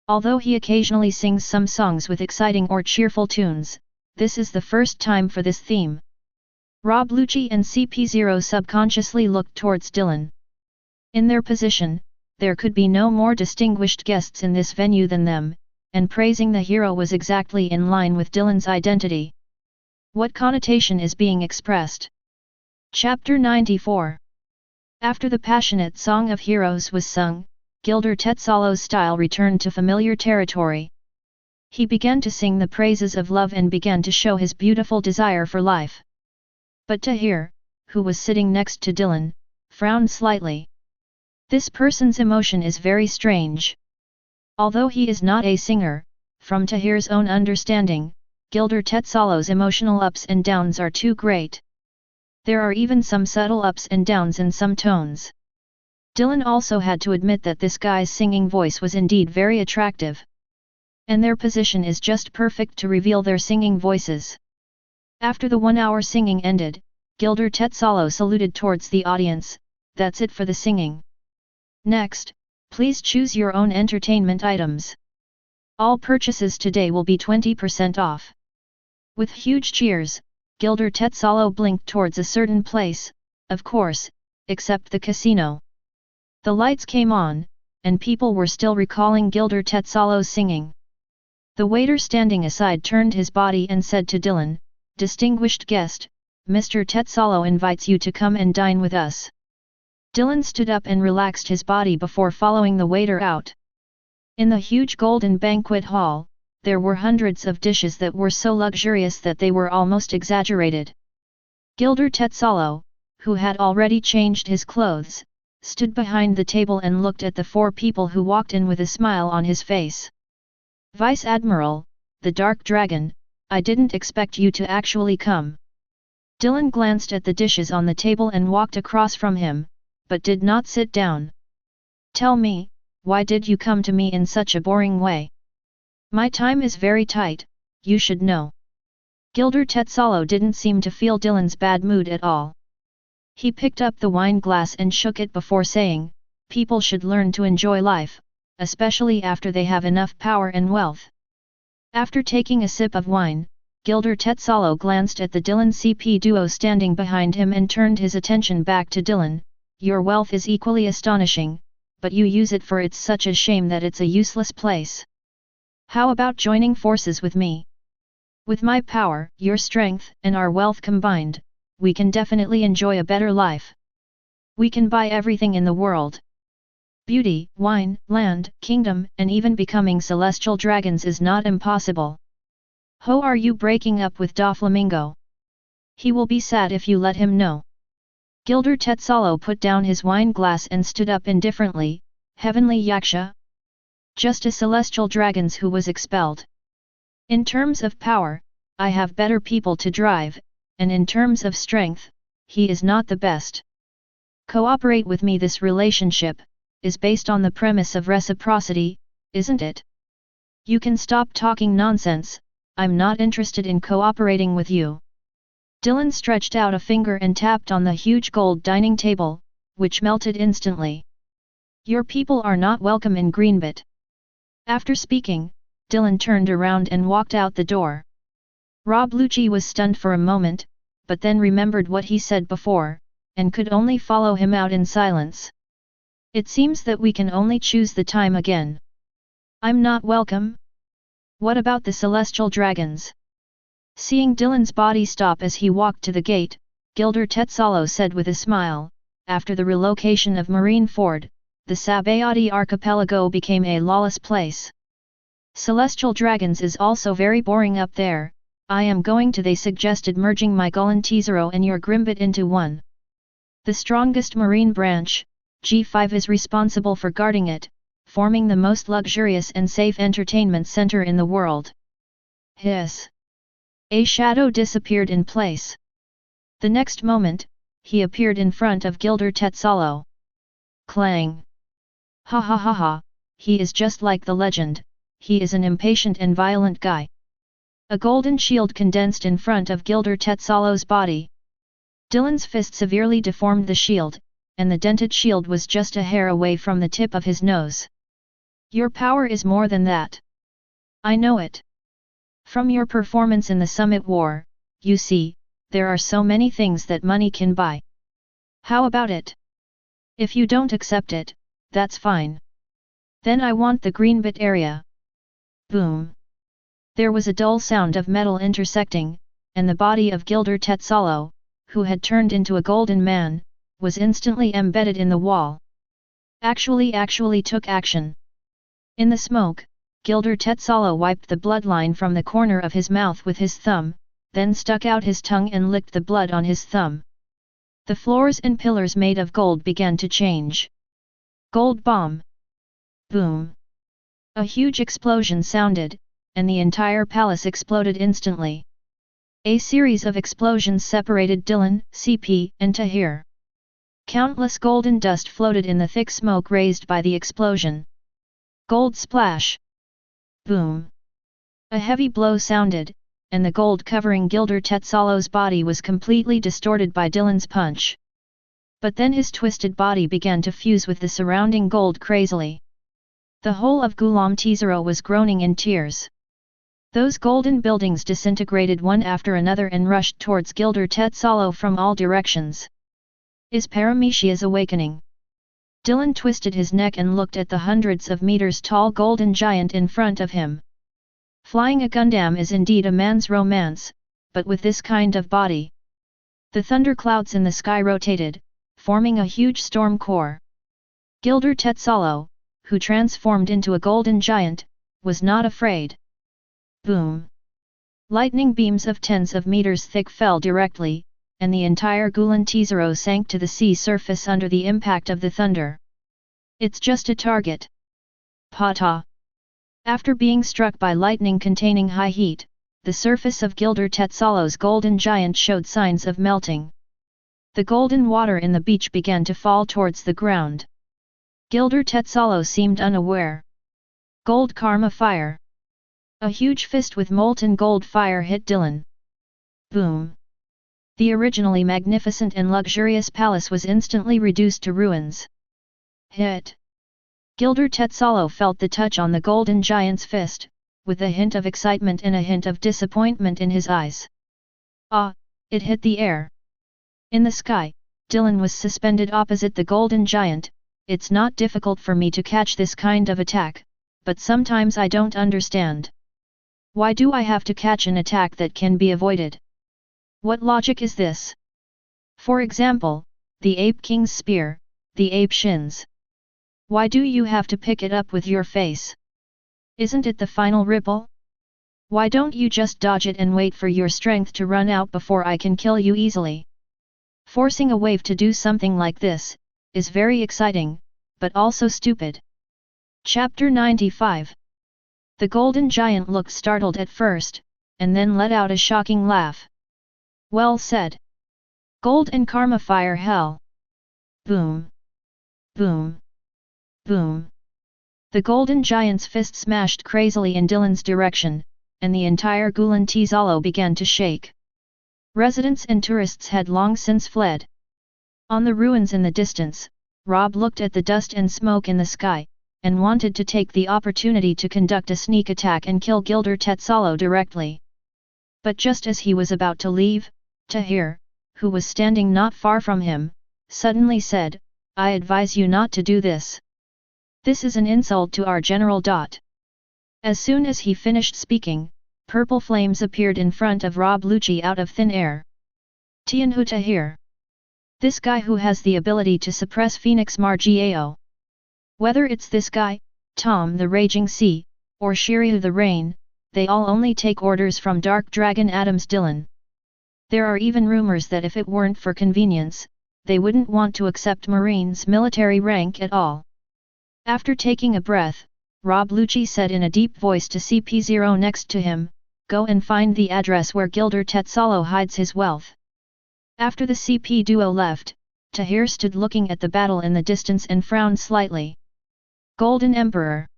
Although he occasionally sings some songs with exciting or cheerful tunes, this is the first time for this theme. Rob Lucci and CP0 subconsciously looked towards Dylan. In their position, there could be no more distinguished guests in this venue than them, and praising the hero was exactly in line with Dylan's identity. What connotation is being expressed? Chapter 94. After the passionate Song of Heroes was sung, Gilder Tetzalo's style returned to familiar territory. He began to sing the praises of love and began to show his beautiful desire for life. But Tahir, who was sitting next to Dylan, frowned slightly. This person's emotion is very strange. Although he is not a singer, from Tahir's own understanding, Gilder Tetzalo's emotional ups and downs are too great. There are even some subtle ups and downs in some tones. Dylan also had to admit that this guy's singing voice was indeed very attractive. And their position is just perfect to reveal their singing voices. After the 1 hour singing ended, Gilder Tetzalo saluted towards the audience. That's it for the singing. Next, please choose your own entertainment items. All purchases today will be 20% off. With huge cheers, Gilder Tetzalo blinked towards a certain place, of course, except the casino. The lights came on, and people were still recalling Gilder Tetzalo's singing. The waiter standing aside turned his body and said to Dylan, "Distinguished guest, Mr. Tetzalo invites you to come and dine with us." Dylan stood up and relaxed his body before following the waiter out. In the huge golden banquet hall, there were hundreds of dishes that were so luxurious that they were almost exaggerated. Gilder Tetzalo, who had already changed his clothes, stood behind the table and looked at the 4 people who walked in with a smile on his face. "Vice Admiral, the Dark Dragon, I didn't expect you to actually come." Dylan glanced at the dishes on the table and walked across from him, but did not sit down. "Tell me, why did you come to me in such a boring way? My time is very tight, you should know." Gilder Tetzalo didn't seem to feel Dylan's bad mood at all. He picked up the wine glass and shook it before saying, "People should learn to enjoy life, especially after they have enough power and wealth." After taking a sip of wine, Gilder Tetzalo glanced at the Dylan CP duo standing behind him and turned his attention back to Dylan. "Your wealth is equally astonishing, but you use it for it's such a shame that it's a useless place. How about joining forces with me? With my power, your strength, and our wealth combined, we can definitely enjoy a better life. We can buy everything in the world. Beauty, wine, land, kingdom, and even becoming celestial dragons is not impossible. How are you breaking up with Doflamingo? He will be sad if you let him know." Gilder Tetzalo put down his wine glass and stood up indifferently. "Heavenly Yaksha? Just a celestial dragons who was expelled. In terms of power, I have better people to drive, and in terms of strength, he is not the best. Cooperate with me. This relationship is based on the premise of reciprocity, isn't it? You can stop talking nonsense, I'm not interested in cooperating with you." Dylan stretched out a finger and tapped on the huge gold dining table, which melted instantly. "Your people are not welcome in Greenbit." After speaking, Dylan turned around and walked out the door. Rob Lucci was stunned for a moment, but then remembered what he said before, and could only follow him out in silence. "It seems that we can only choose the time again. I'm not welcome? What about the celestial dragons?" Seeing Dylan's body stop as he walked to the gate, Gilder Tetzalo said with a smile, "After the relocation of Marineford, the Sabayati archipelago became a lawless place. Celestial dragons is also very boring up there. I am going to. They suggested merging my Gulan Tesoro and your Grimbit into one. The strongest marine branch, G5, is responsible for guarding it, forming the most luxurious and safe entertainment center in the world." "Hiss! A shadow disappeared in place. The next moment, he appeared in front of Gilder Tetzalo. Clang! Ha ha ha ha, he is just like the legend, he is an impatient and violent guy. A golden shield condensed in front of Gilder Tetzalo's body. Dylan's fist severely deformed the shield, and the dented shield was just a hair away from the tip of his nose. Your power is more than that. I know it. From your performance in the Summit War, you see, there are so many things that money can buy. How about it? If you don't accept it, that's fine. Then I want the green bit area. Boom. There was a dull sound of metal intersecting, and the body of Gilder Tetzalo, who had turned into a golden man, was instantly embedded in the wall. Actually took action. In the smoke, Gilder Tetzalo wiped the bloodline from the corner of his mouth with his thumb, then stuck out his tongue and licked the blood on his thumb. The floors and pillars made of gold began to change. Gold bomb! Boom! A huge explosion sounded, and the entire palace exploded instantly. A series of explosions separated Dylan, CP, and Tahir. Countless golden dust floated in the thick smoke raised by the explosion. Gold splash! Boom! A heavy blow sounded, and the gold covering Gilder Tetzalo's body was completely distorted by Dylan's punch. But then his twisted body began to fuse with the surrounding gold crazily. The whole of Gulam Tzero was groaning in tears. Those golden buildings disintegrated one after another and rushed towards Gilder Tetzalo from all directions. Is Paramecia's awakening? Dylan twisted his neck and looked at the hundreds of meters tall golden giant in front of him. Flying a Gundam is indeed a man's romance, but with this kind of body. The thunderclouds in the sky rotated, forming a huge storm core. Gilder Tetzalo, who transformed into a golden giant, was not afraid. Boom! Lightning beams of tens of meters thick fell directly, and the entire Gulan Tzero sank to the sea surface under the impact of the thunder. It's just a target. Pata! After being struck by lightning containing high heat, the surface of Gilder Tetzalo's golden giant showed signs of melting. The golden water in the beach began to fall towards the ground. Gilder Tetzalo seemed unaware. Gold karma fire! A huge fist with molten gold fire hit Dylan. Boom! The originally magnificent and luxurious palace was instantly reduced to ruins. Hit! Gilder Tetzalo felt the touch on the golden giant's fist, with a hint of excitement and a hint of disappointment in his eyes. Ah! It hit the air. In the sky, Dylan was suspended opposite the golden giant. It's not difficult for me to catch this kind of attack, but sometimes I don't understand. Why do I have to catch an attack that can be avoided? What logic is this? For example, the Ape King's spear, the ape shins. Why do you have to pick it up with your face? Isn't it the final ripple? Why don't you just dodge it and wait for your strength to run out before I can kill you easily? Forcing a wave to do something like this is very exciting, but also stupid. Chapter 95. The golden giant looked startled at first, and then let out a shocking laugh. Well said. Gold and karma fire hell. Boom! Boom! Boom! The golden giant's fist smashed crazily in Dylan's direction, and the entire Gulan Tzero began to shake. Residents and tourists had long since fled. On the ruins in the distance, Rob looked at the dust and smoke in the sky, and wanted to take the opportunity to conduct a sneak attack and kill Gilder Tetzalo directly. But just as he was about to leave, Tahir, who was standing not far from him, suddenly said, I advise you not to do this. This is an insult to our general. As soon as he finished speaking, purple flames appeared in front of Rob Lucci out of thin air. Tianhu Tahir. This guy who has the ability to suppress Phoenix Margiao. Whether it's this guy, Tom the Raging Sea, or Shiryu the Rain, they all only take orders from Dark Dragon Adams Dylan. There are even rumors that if it weren't for convenience, they wouldn't want to accept Marine's military rank at all. After taking a breath, Rob Lucci said in a deep voice to CP0 next to him, go and find the address where Gilder Tetzalo hides his wealth. After the CP duo left, Tahir stood looking at the battle in the distance and frowned slightly. Golden Emperor.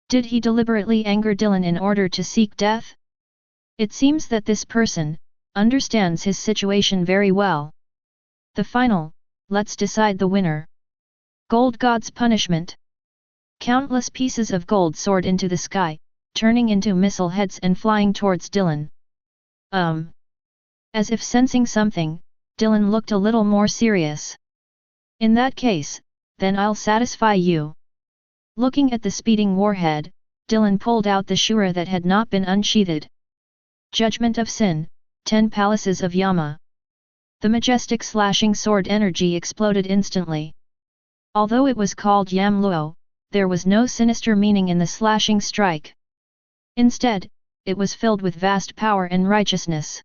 Did he deliberately anger Dylan in order to seek death? It seems that this person understands his situation very well. The final, let's decide the winner. Gold God's punishment. Countless pieces of gold soared into the sky, turning into missile heads and flying towards Dylan. As if sensing something, Dylan looked a little more serious. In that case, then I'll satisfy you. Looking at the speeding warhead, Dylan pulled out the shura that had not been unsheathed. Judgment of Sin, 10 Palaces of Yama. The majestic slashing sword energy exploded instantly. Although it was called Yam Luo, there was no sinister meaning in the slashing strike. Instead, it was filled with vast power and righteousness.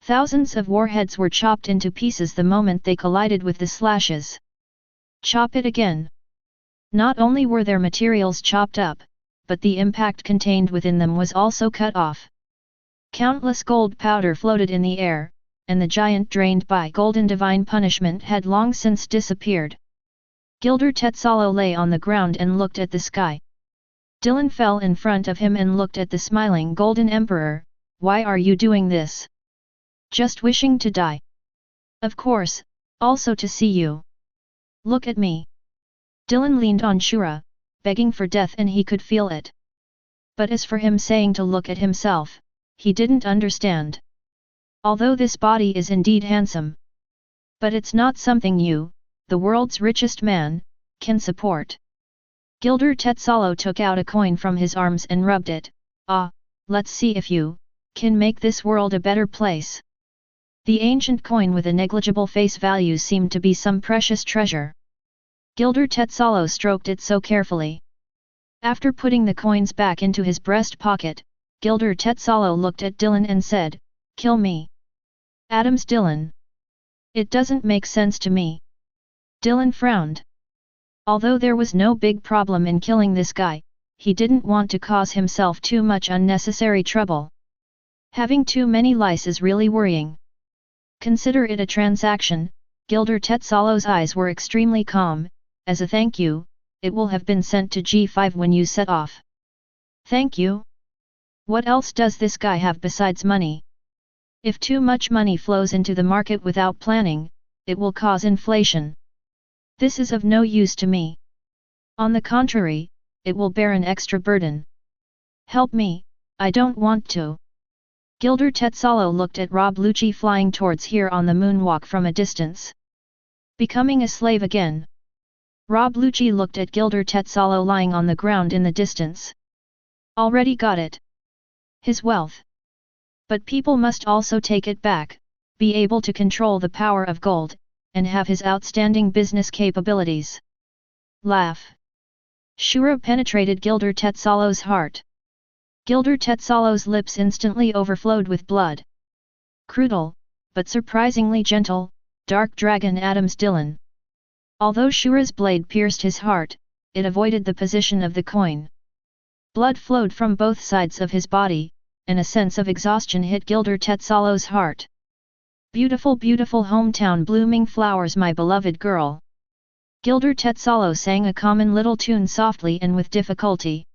Thousands of warheads were chopped into pieces the moment they collided with the slashes. Chop it again. Not only were their materials chopped up, but the impact contained within them was also cut off. Countless gold powder floated in the air, and the giant drained by golden divine punishment had long since disappeared. Gilder Tetzalo lay on the ground and looked at the sky. Dylan fell in front of him and looked at the smiling Golden Emperor. Why are you doing this? Just wishing to die. Of course, also to see you. Look at me. Dylan leaned on Shura, begging for death, and he could feel it. But as for him saying to look at himself, he didn't understand. Although this body is indeed handsome, but it's not something you, the world's richest man, can support. Gilder Tetzalo took out a coin from his arms and rubbed it. Let's see if you can make this world a better place. The ancient coin with a negligible face value seemed to be some precious treasure. Gilder Tetzalo stroked it so carefully. After putting the coins back into his breast pocket, Gilder Tetzalo looked at Dylan and said, "Kill me." Adams Dylan. It doesn't make sense to me. Dylan frowned. Although there was no big problem in killing this guy, he didn't want to cause himself too much unnecessary trouble. Having too many lice is really worrying. Consider it a transaction. Gilder Tetzalo's eyes were extremely calm. As a thank you, it will have been sent to G5 when you set off. Thank you? What else does this guy have besides money? If too much money flows into the market without planning, it will cause inflation. This is of no use to me. On the contrary, it will bear an extra burden. Help me, I don't want to. Gilder Tetzalo looked at Rob Lucci flying towards here on the moonwalk from a distance. Becoming a slave again. Rob Lucci looked at Gilder Tetzalo lying on the ground in the distance. Already got it. His wealth. But people must also take it back, be able to control the power of gold, and have his outstanding business capabilities. Laugh. Shura penetrated Gilder Tetzalo's heart. Gilder Tetzalo's lips instantly overflowed with blood. Cruel, but surprisingly gentle, dark dragon Adams Dylan. Although Shura's blade pierced his heart, it avoided the position of the coin. Blood flowed from both sides of his body, and a sense of exhaustion hit Gilder Tetzalo's heart. Beautiful, beautiful hometown blooming flowers, my beloved girl. Gilder Tetzalo sang a common little tune softly and with difficulty.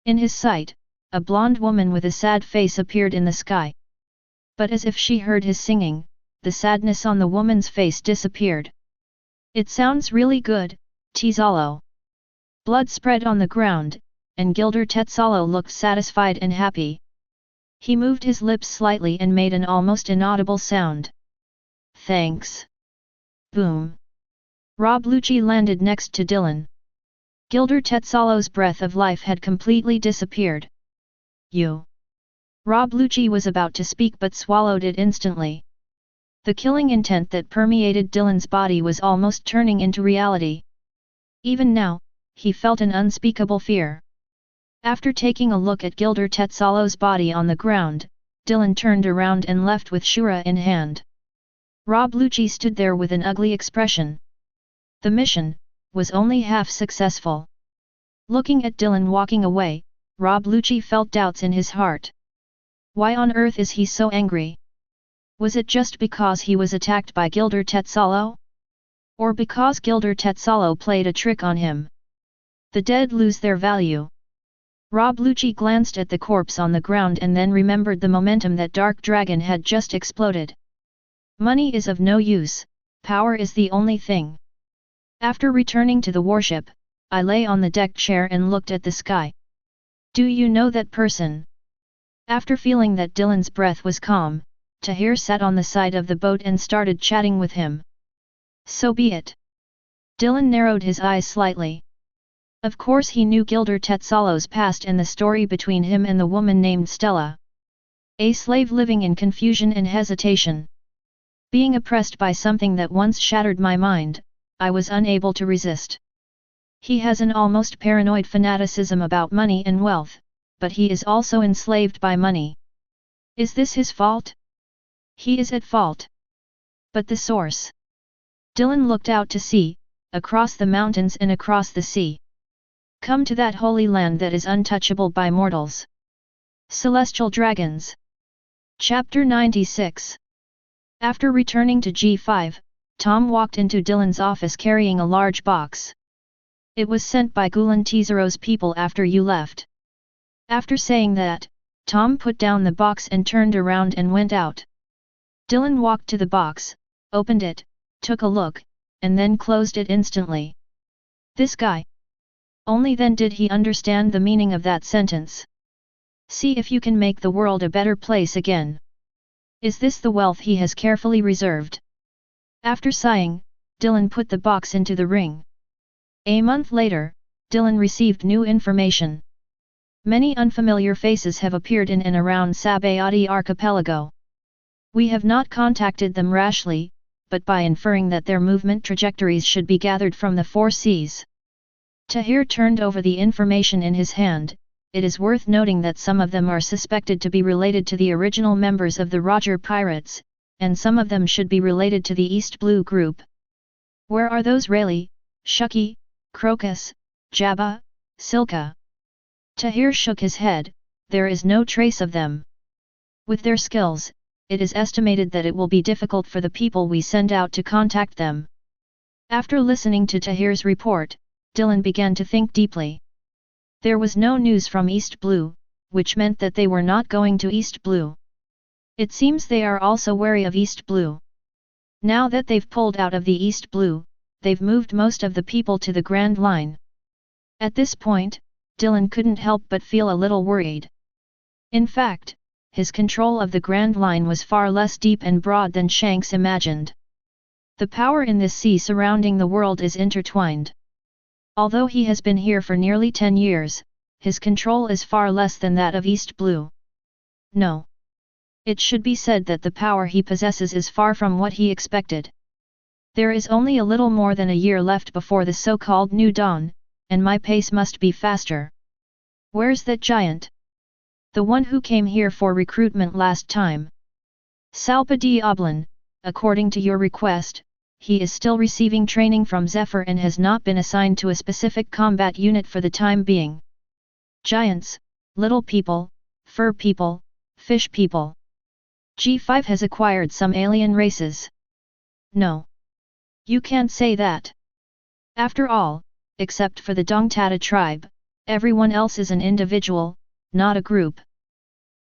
In his sight, a blonde woman with a sad face appeared in the sky. But as if she heard his singing, the sadness on the woman's face disappeared. It sounds really good, Tetzalo. Blood spread on the ground, and Gilder Tetzalo looked satisfied and happy. He moved his lips slightly and made an almost inaudible sound. Thanks. Boom. Rob Lucci landed next to Dylan. Gilder Tetzalo's breath of life had completely disappeared. You. Rob Lucci was about to speak but swallowed it instantly. The killing intent that permeated Dylan's body was almost turning into reality. Even now, he felt an unspeakable fear. After taking a look at Gilder Tetzalo's body on the ground, Dylan turned around and left with Shura in hand. Rob Lucci stood there with an ugly expression. The mission was only half successful. Looking at Dylan walking away, Rob Lucci felt doubts in his heart. Why on earth is he so angry? Was it just because he was attacked by Gilder Tetzalo? Or because Gilder Tetzalo played a trick on him? The dead lose their value. Rob Lucci glanced at the corpse on the ground and then remembered the momentum that Dark Dragon had just exploded. Money is of no use, power is the only thing. After returning to the warship, I lay on the deck chair and looked at the sky. Do you know that person? After feeling that Dylan's breath was calm, Tahir sat on the side of the boat and started chatting with him. So be it. Dylan narrowed his eyes slightly. Of course he knew Gilder Tetzalo's past and the story between him and the woman named Stella. A slave living in confusion and hesitation. Being oppressed by something that once shattered my mind, I was unable to resist. He has an almost paranoid fanaticism about money and wealth, but he is also enslaved by money. Is this his fault? He is at fault. But the source? Dylan looked out to sea, across the mountains and across the sea. Come to that holy land that is untouchable by mortals. Celestial Dragons. Chapter 96. After returning to G5, Tom walked into Dylan's office carrying a large box. It was sent by Gulen Tezero's people after you left. After saying that, Tom put down the box and turned around and went out. Dylan walked to the box, opened it, took a look, and then closed it instantly. This guy. Only then did he understand the meaning of that sentence. See if you can make the world a better place again. Is this the wealth he has carefully reserved? After sighing, Dylan put the box into the ring. A month later, Dylan received new information. Many unfamiliar faces have appeared in and around Sabayati Archipelago. We have not contacted them rashly, but by inferring that their movement trajectories should be gathered from the 4 seas. Tahir turned over the information in his hand. It is worth noting that some of them are suspected to be related to the original members of the Roger Pirates, and some of them should be related to the East Blue Group. Where are those Rayleigh, Shucky, Crocus, Jabba, Silka? Tahir shook his head. There is no trace of them. With their skills, it is estimated that it will be difficult for the people we send out to contact them. After listening to Tahir's report, Dylan began to think deeply. There was no news from East Blue, which meant that they were not going to East Blue. It seems they are also wary of East Blue. Now that they've pulled out of the East Blue, they've moved most of the people to the Grand Line. At this point, Dylan couldn't help but feel a little worried. In fact, his control of the Grand Line was far less deep and broad than Shanks imagined. The power in this sea surrounding the world is intertwined. Although he has been here for nearly 10 years, his control is far less than that of East Blue. No. It should be said that the power he possesses is far from what he expected. There is only a little more than a year left before the so-called New Dawn, and my pace must be faster. Where's that giant? The one who came here for recruitment last time. Salpa Diablin, according to your request, he is still receiving training from Zephyr and has not been assigned to a specific combat unit for the time being. Giants, little people, fur people, fish people. G5 has acquired some alien races. No. You can't say that. After all, except for the Dongtata tribe, everyone else is an individual, not a group.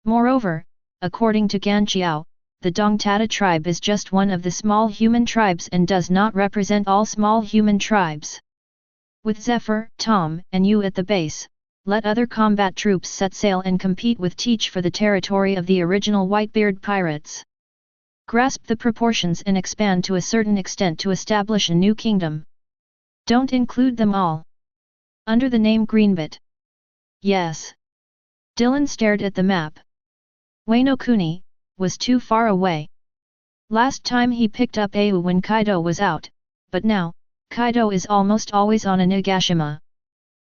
Moreover, according to Ganqiao, the Dongtata tribe is just one of the small human tribes and does not represent all small human tribes. With Zephyr, Tom, and you at the base, let other combat troops set sail and compete with Teach for the territory of the original Whitebeard pirates. Grasp the proportions and expand to a certain extent to establish a new kingdom. Don't include them all. Under the name Greenbit. Yes. Dylan stared at the map. Wano Kuni was too far away. Last time he picked up Au when Kaido was out, but now, Kaido is almost always on Onigashima.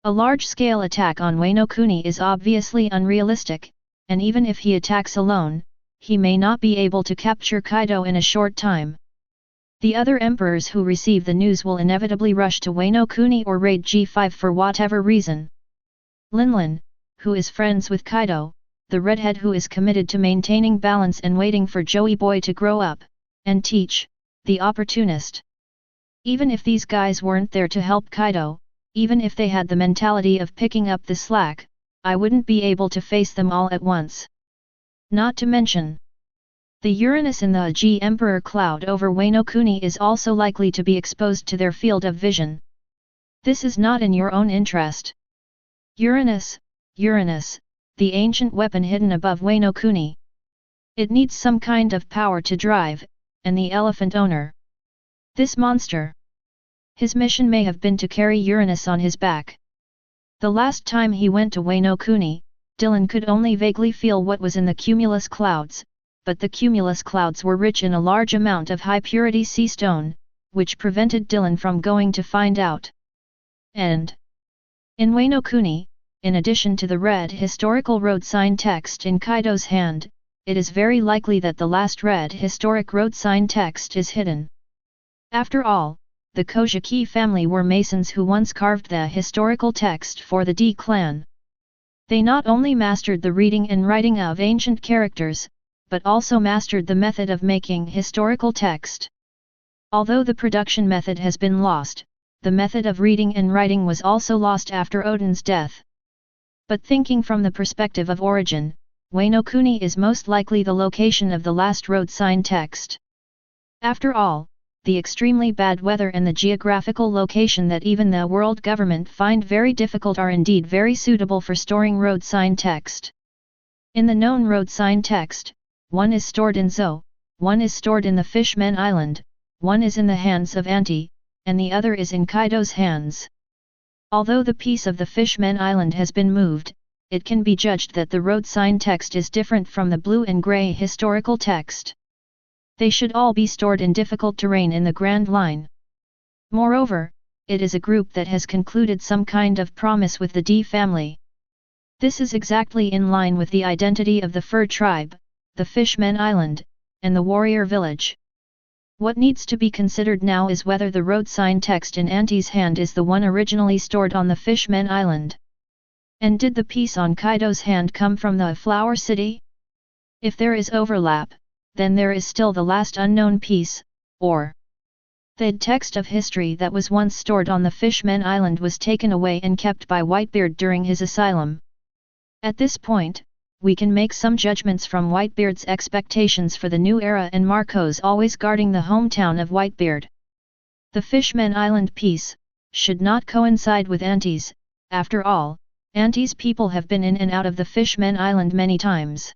A large-scale attack on Wano Kuni is obviously unrealistic, and even if he attacks alone, he may not be able to capture Kaido in a short time. The other emperors who receive the news will inevitably rush to Wano Kuni or raid G5 for whatever reason. Linlin, who is friends with Kaido, the redhead who is committed to maintaining balance and waiting for Joey Boy to grow up and teach, the opportunist. Even if these guys weren't there to help Kaido, even if they had the mentality of picking up the slack, I wouldn't be able to face them all at once. Not to mention, the Uranus in the Agi Emperor cloud over Wano Kuni is also likely to be exposed to their field of vision. This is not in your own interest. Uranus, the ancient weapon hidden above Wano Kuni. It needs some kind of power to drive, and the elephant owner. This monster. His mission may have been to carry Uranus on his back. The last time he went to Wano Kuni, Dylan could only vaguely feel what was in the cumulus clouds, but the cumulus clouds were rich in a large amount of high-purity sea stone, which prevented Dylan from going to find out. And in Wano Kuni, in addition to the red historical road sign text in Kaido's hand, it is very likely that the last red historic road sign text is hidden. After all, the Kojiki family were masons who once carved the historical text for the D clan. They not only mastered the reading and writing of ancient characters, but also mastered the method of making historical text. Although the production method has been lost, the method of reading and writing was also lost after Odin's death. But thinking from the perspective of origin, Wano Kuni is most likely the location of the last road sign text. After all, the extremely bad weather and the geographical location that even the world government find very difficult are indeed very suitable for storing road sign text. In the known road sign text, one is stored in Zo, one is stored in the Fishman Island, one is in the hands of Auntie, and the other is in Kaido's hands. Although the piece of the Fishman Island has been moved, it can be judged that the road sign text is different from the blue and grey historical text. They should all be stored in difficult terrain in the Grand Line. Moreover, it is a group that has concluded some kind of promise with the D family. This is exactly in line with the identity of the Fur tribe, the Fishman Island, and the warrior village. What needs to be considered now is whether the road sign text in Auntie's hand is the one originally stored on the Fishman Island. And did the piece on Kaido's hand come from the Flower City? If there is overlap, then there is still the last unknown piece, or the text of history that was once stored on the Fishman Island was taken away and kept by Whitebeard during his asylum. At this point, we can make some judgments from Whitebeard's expectations for the new era and Marco's always guarding the hometown of Whitebeard. The Fishman Island piece should not coincide with Auntie's. After all, Auntie's people have been in and out of the Fishman Island many times.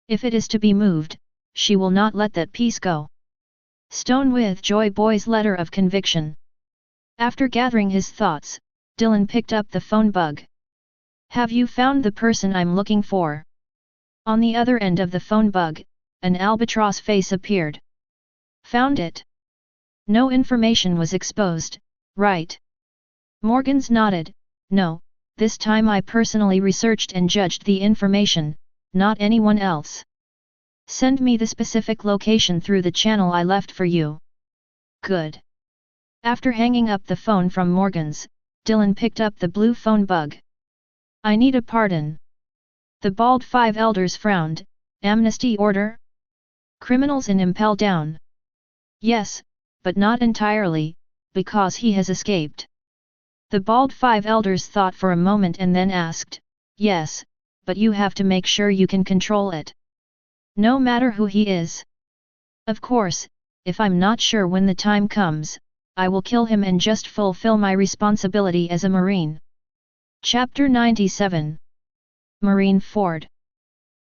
If it is to be moved, she will not let that piece go. Stone with Joy Boy's letter of conviction. After gathering his thoughts, Dylan picked up the phone bug. Have you found the person I'm looking for? On the other end of the phone bug, an albatross face appeared. Found it. No information was exposed, right? Morgans nodded. No, this time I personally researched and judged the information, not anyone else. Send me the specific location through the channel I left for you. Good. After hanging up the phone from Morgans, Dylan picked up the blue phone bug. I need a pardon. The bald five elders frowned. Amnesty order? Criminals in Impel down. Yes, but not entirely, because he has escaped. The bald five elders thought for a moment and then asked, yes, but you have to make sure you can control it. No matter who he is. Of course, if I'm not sure when the time comes, I will kill him and just fulfill my responsibility as a Marine. Chapter 97. Marineford.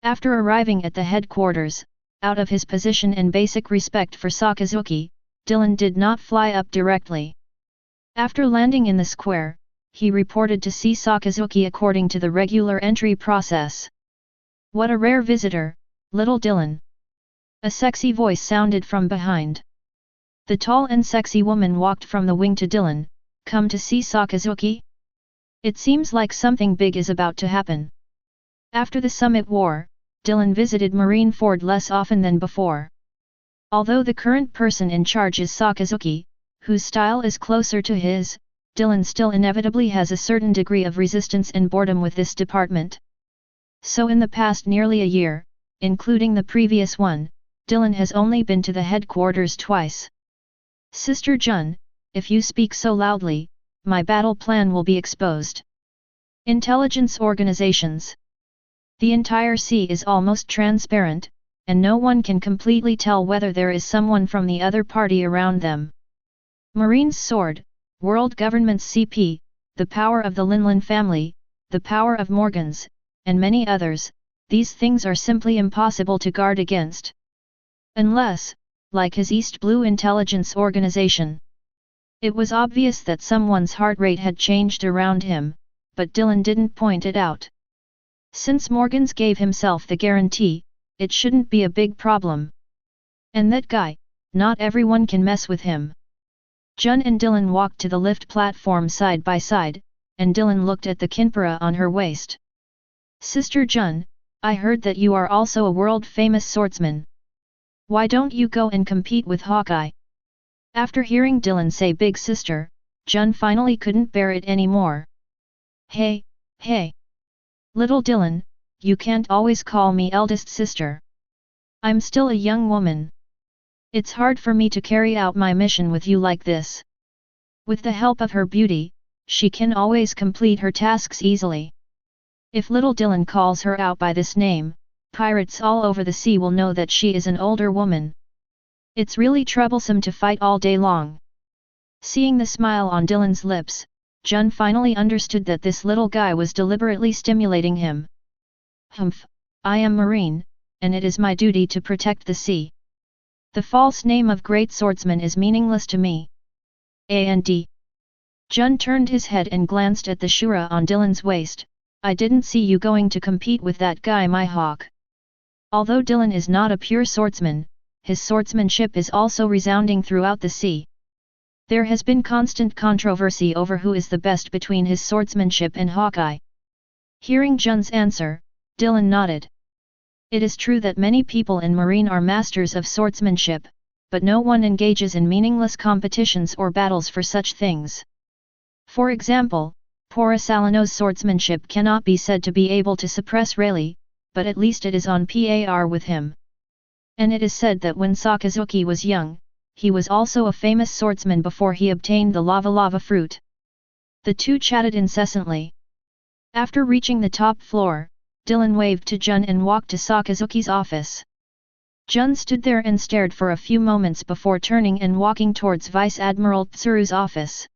After arriving at the headquarters, out of his position and basic respect for Sakazuki, Dylan did not fly up directly. After landing in the square, he reported to see Sakazuki according to the regular entry process. What a rare visitor, little Dylan. A sexy voice sounded from behind. The tall and sexy woman walked from the wing to Dylan. Come to see Sakazuki? It seems like something big is about to happen. After the Summit War, Dylan visited Marineford less often than before. Although the current person in charge is Sakazuki, whose style is closer to his, Dylan still inevitably has a certain degree of resistance and boredom with this department. So in the past nearly a year, including the previous one, Dylan has only been to the headquarters twice. Sister Jun, if you speak so loudly, my battle plan will be exposed. Intelligence organizations. The entire sea is almost transparent, and no one can completely tell whether there is someone from the other party around them. Marine's sword, world government's CP, the power of the Linlin family, the power of Morgans, and many others, these things are simply impossible to guard against. Unless, like his East Blue intelligence organization. It was obvious that someone's heart rate had changed around him, but Dylan didn't point it out. Since Morgans gave himself the guarantee, it shouldn't be a big problem. And that guy, not everyone can mess with him. Jun and Dylan walked to the lift platform side by side, and Dylan looked at the kinpara on her waist. Sister Jun, I heard that you are also a world-famous swordsman. Why don't you go and compete with Hawkeye? After hearing Dylan say big sister, Jun finally couldn't bear it anymore. Hey, hey! Little Dylan, you can't always call me eldest sister. I'm still a young woman. It's hard for me to carry out my mission with you like this. With the help of her beauty, she can always complete her tasks easily. If little Dylan calls her out by this name, pirates all over the sea will know that she is an older woman. It's really troublesome to fight all day long. Seeing the smile on Dylan's lips, Jun finally understood that this little guy was deliberately stimulating him. Humph, I am Marine, and it is my duty to protect the sea. The false name of great swordsman is meaningless to me. And. Jun turned his head and glanced at the shura on Dylan's waist. I didn't see you going to compete with that guy, my hawk. Although Dylan is not a pure swordsman, his swordsmanship is also resounding throughout the sea. There has been constant controversy over who is the best between his swordsmanship and Hawkeye. Hearing Jun's answer, Dylan nodded. It is true that many people in Marine are masters of swordsmanship, but no one engages in meaningless competitions or battles for such things. For example, Pora Salano's swordsmanship cannot be said to be able to suppress Rayleigh, but at least it is on par with him. And it is said that when Sakazuki was young, he was also a famous swordsman before he obtained the lava fruit. The two chatted incessantly. After reaching the top floor, Dylan waved to Jun and walked to Sakazuki's office. Jun stood there and stared for a few moments before turning and walking towards Vice Admiral Tsuru's office.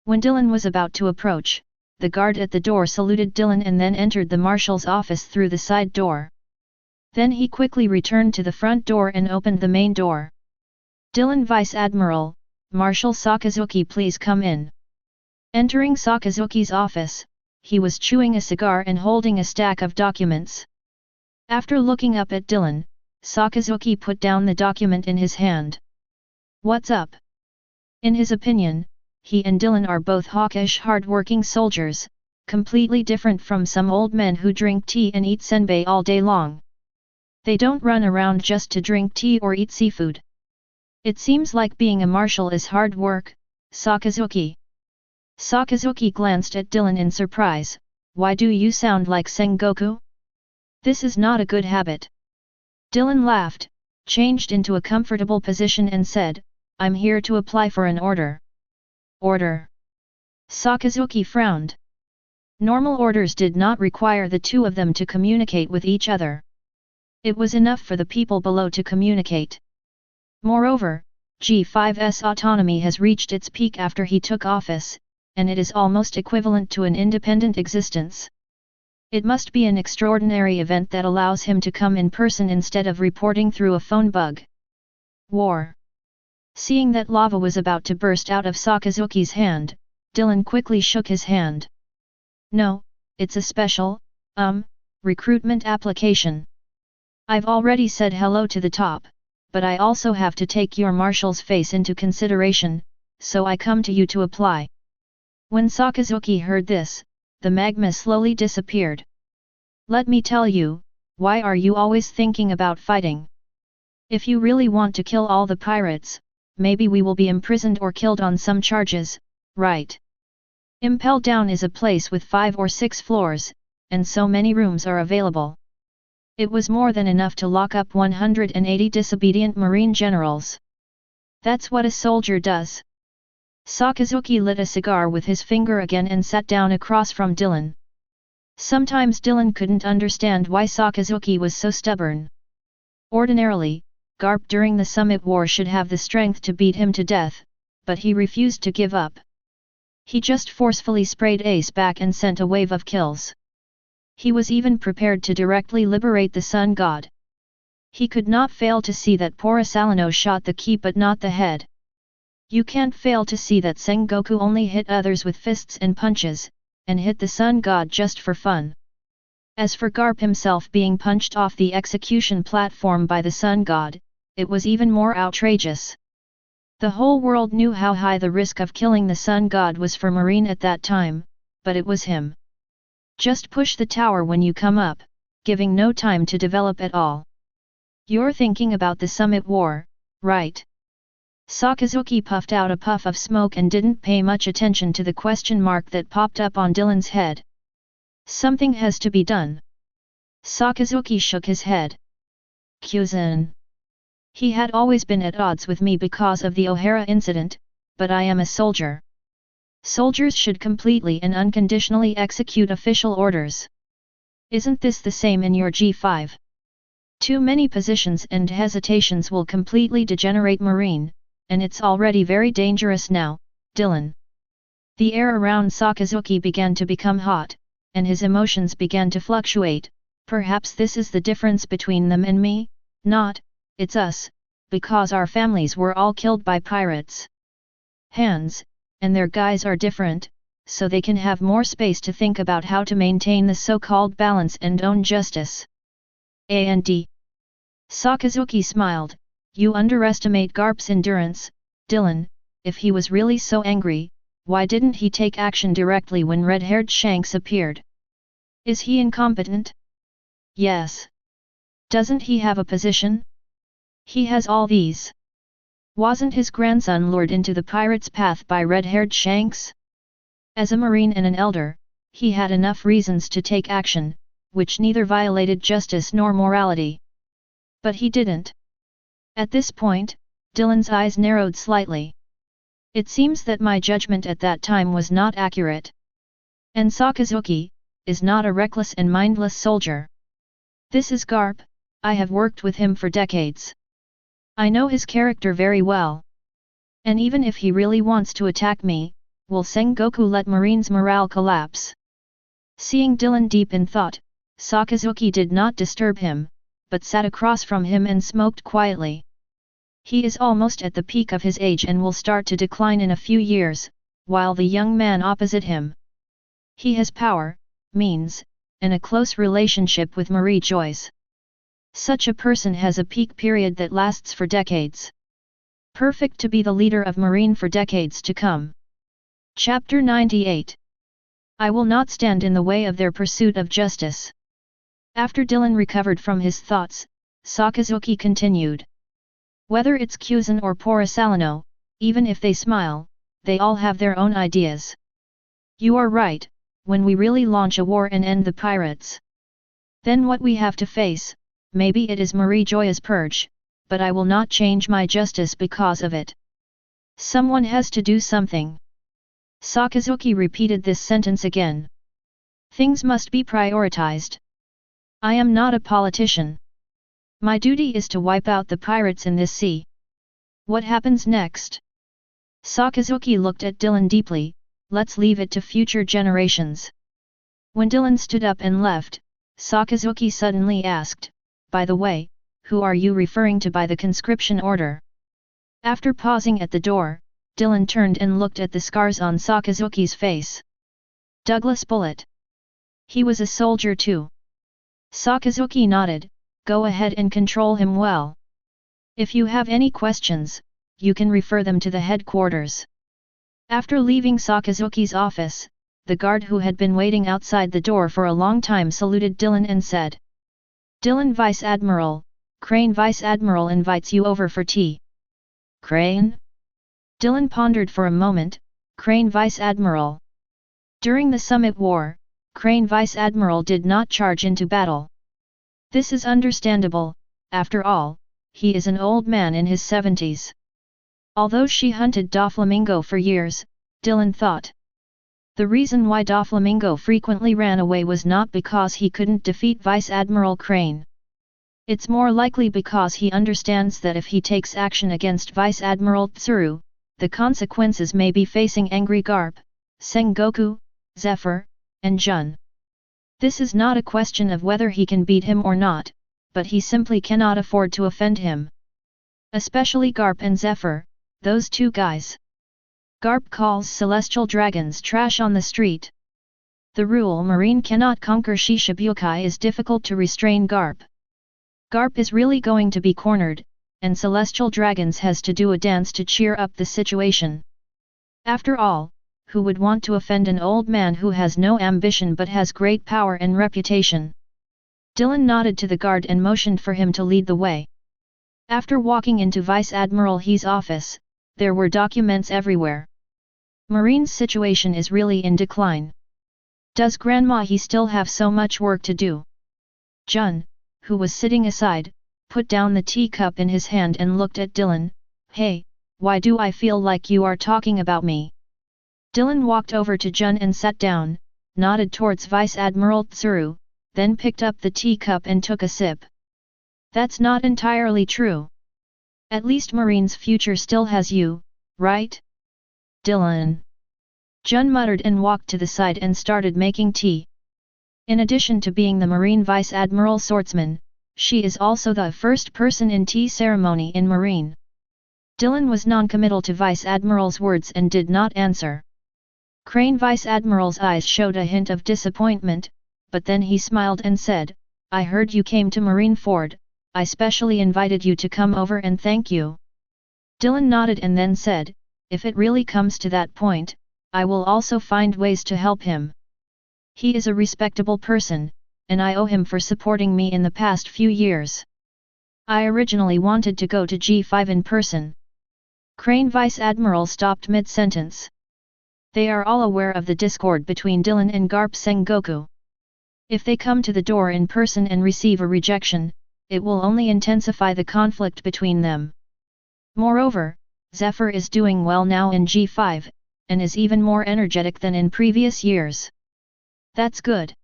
When Dylan was about to approach, the guard at the door saluted Dylan and then entered the marshal's office through the side door. Then he quickly returned to the front door and opened the main door. Dylan, Vice Admiral, Marshal Sakazuki, please come in. Entering Sakazuki's office, he was chewing a cigar and holding a stack of documents. After looking up at Dylan, Sakazuki put down the document in his hand. What's up? In his opinion, he and Dylan are both hawkish, hard-working soldiers, completely different from some old men who drink tea and eat senbei all day long. They don't run around just to drink tea or eat seafood. It seems like being a marshal is hard work, Sakazuki. Sakazuki glanced at Dylan in surprise. Why do you sound like Sengoku? This is not a good habit. Dylan laughed, changed into a comfortable position and said, I'm here to apply for an order. Order? Sakazuki frowned. Normal orders did not require the two of them to communicate with each other. It was enough for the people below to communicate. Moreover, G5's autonomy has reached its peak after he took office, and it is almost equivalent to an independent existence. It must be an extraordinary event that allows him to come in person instead of reporting through a phone bug. War. Seeing that lava was about to burst out of Sakazuki's hand, Dylan quickly shook his hand. No, it's a special, recruitment application. I've already said hello to the top, but I also have to take your marshal's face into consideration, so I come to you to apply. When Sakazuki heard this, the magma slowly disappeared. Let me tell you, why are you always thinking about fighting? If you really want to kill all the pirates, maybe we will be imprisoned or killed on some charges, right? Impel Down is a place with 5 or 6 floors, and so many rooms are available. It was more than enough to lock up 180 disobedient marine generals. That's what a soldier does. Sakazuki lit a cigar with his finger again and sat down across from Dylan. Sometimes Dylan couldn't understand why Sakazuki was so stubborn. Ordinarily, Garp during the Summit War should have the strength to beat him to death, but he refused to give up. He just forcefully sprayed Ace back and sent a wave of kills. He was even prepared to directly liberate the Sun God. He could not fail to see that Porosalino shot the key but not the head. You can't fail to see that Sengoku only hit others with fists and punches, and hit the Sun God just for fun. As for Garp himself being punched off the execution platform by the Sun God, it was even more outrageous. The whole world knew how high the risk of killing the Sun God was for Marine at that time, but it was him. Just push the tower when you come up, giving no time to develop at all. You're thinking about the Summit War, right? Sakazuki puffed out a puff of smoke and didn't pay much attention to the question mark that popped up on Dylan's head. Something has to be done. Sakazuki shook his head. Kyuzan. He had always been at odds with me because of the O'Hara incident, but I am a soldier. Soldiers should completely and unconditionally execute official orders. Isn't this the same in your G5? Too many positions and hesitations will completely degenerate Marine, and it's already very dangerous now, Dylan. The air around Sakazuki began to become hot, and his emotions began to fluctuate. Perhaps this is the difference between them and me, not, it's us, because our families were all killed by pirates. Hands, and their guys are different, so they can have more space to think about how to maintain the so-called balance and own justice. And Sakazuki smiled. You underestimate Garp's endurance, Dylan. If he was really so angry, why didn't he take action directly when red-haired Shanks appeared? Is he incompetent? Yes. Doesn't he have a position? He has all these. Wasn't his grandson lured into the pirate's path by red-haired Shanks? As a Marine and an elder, he had enough reasons to take action, which neither violated justice nor morality. But he didn't. At this point, Dylan's eyes narrowed slightly. It seems that my judgment at that time was not accurate. And Sakazuki is not a reckless and mindless soldier. This is Garp. I have worked with him for decades. I know his character very well. And even if he really wants to attack me, will Sengoku let Marine's morale collapse? Seeing Dylan deep in thought, Sakazuki did not disturb him, but sat across from him and smoked quietly. He is almost at the peak of his age and will start to decline in a few years, while the young man opposite him. He has power, means, and a close relationship with Marie Joyce. Such a person has a peak period that lasts for decades. Perfect to be the leader of Marine for decades to come. Chapter 98. I will not stand in the way of their pursuit of justice. After Dylan recovered from his thoughts, Sakazuki continued. Whether it's Kyuzan or Porosalino, even if they smile, they all have their own ideas. You are right, when we really launch a war and end the pirates. Then what we have to face, maybe it is Marie Joy's purge, but I will not change my justice because of it. Someone has to do something. Sakazuki repeated this sentence again. Things must be prioritized. I am not a politician. My duty is to wipe out the pirates in this sea. What happens next? Sakazuki looked at Dylan deeply. Let's leave it to future generations. When Dylan stood up and left, Sakazuki suddenly asked, by the way, who are you referring to by the conscription order? After pausing at the door, Dylan turned and looked at the scars on Sakazuki's face. Douglas Bullet. He was a soldier too. Sakazuki nodded. Go ahead and control him well. If you have any questions, you can refer them to the headquarters. After leaving Sakazuki's office, the guard who had been waiting outside the door for a long time saluted Dylan and said, Dylan Vice Admiral, Crane Vice Admiral invites you over for tea. Crane? Dylan pondered for a moment. Crane Vice Admiral. During the Summit War, Crane Vice Admiral did not charge into battle. This is understandable, after all, he is an old man in his 70s. Although she hunted Doflamingo for years, Dylan thought. The reason why Doflamingo frequently ran away was not because he couldn't defeat Vice Admiral Crane. It's more likely because he understands that if he takes action against Vice Admiral Tsuru, the consequences may be facing angry Garp, Sengoku, Zephyr, and Jun. This is not a question of whether he can beat him or not, but he simply cannot afford to offend him. Especially Garp and Zephyr, those two guys. Garp calls celestial dragons trash on the street. The rule Marine cannot conquer Shishibukai is difficult to restrain Garp. Garp is really going to be cornered, and Celestial Dragons has to do a dance to cheer up the situation. After all, who would want to offend an old man who has no ambition but has great power and reputation? Dylan nodded to the guard and motioned for him to lead the way. After walking into Vice Admiral He's office, there were documents everywhere. Marine's situation is really in decline. Does Grandma He still have so much work to do? Jun, who was sitting aside, put down the teacup in his hand and looked at Dylan. Hey, why do I feel like you are talking about me? Dylan walked over to Jun and sat down, nodded towards Vice Admiral Tsuru, then picked up the teacup and took a sip. That's not entirely true. At least Marine's future still has you, right? Dylan. Jun muttered and walked to the side and started making tea. In addition to being the Marine Vice Admiral Swordsman, she is also the first person in tea ceremony in Marine. Dylan was non-committal to Vice Admiral's words and did not answer. Crane Vice Admiral's eyes showed a hint of disappointment, but then he smiled and said, I heard you came to Marine Ford, I specially invited you to come over and thank you. Dylan nodded and then said, if it really comes to that point, I will also find ways to help him. He is a respectable person, and I owe him for supporting me in the past few years. I originally wanted to go to G5 in person. Crane Vice Admiral stopped mid-sentence. They are all aware of the discord between Dylan and Garp Sengoku. If they come to the door in person and receive a rejection, it will only intensify the conflict between them. Moreover, Zephyr is doing well now in G5, and is even more energetic than in previous years. That's good.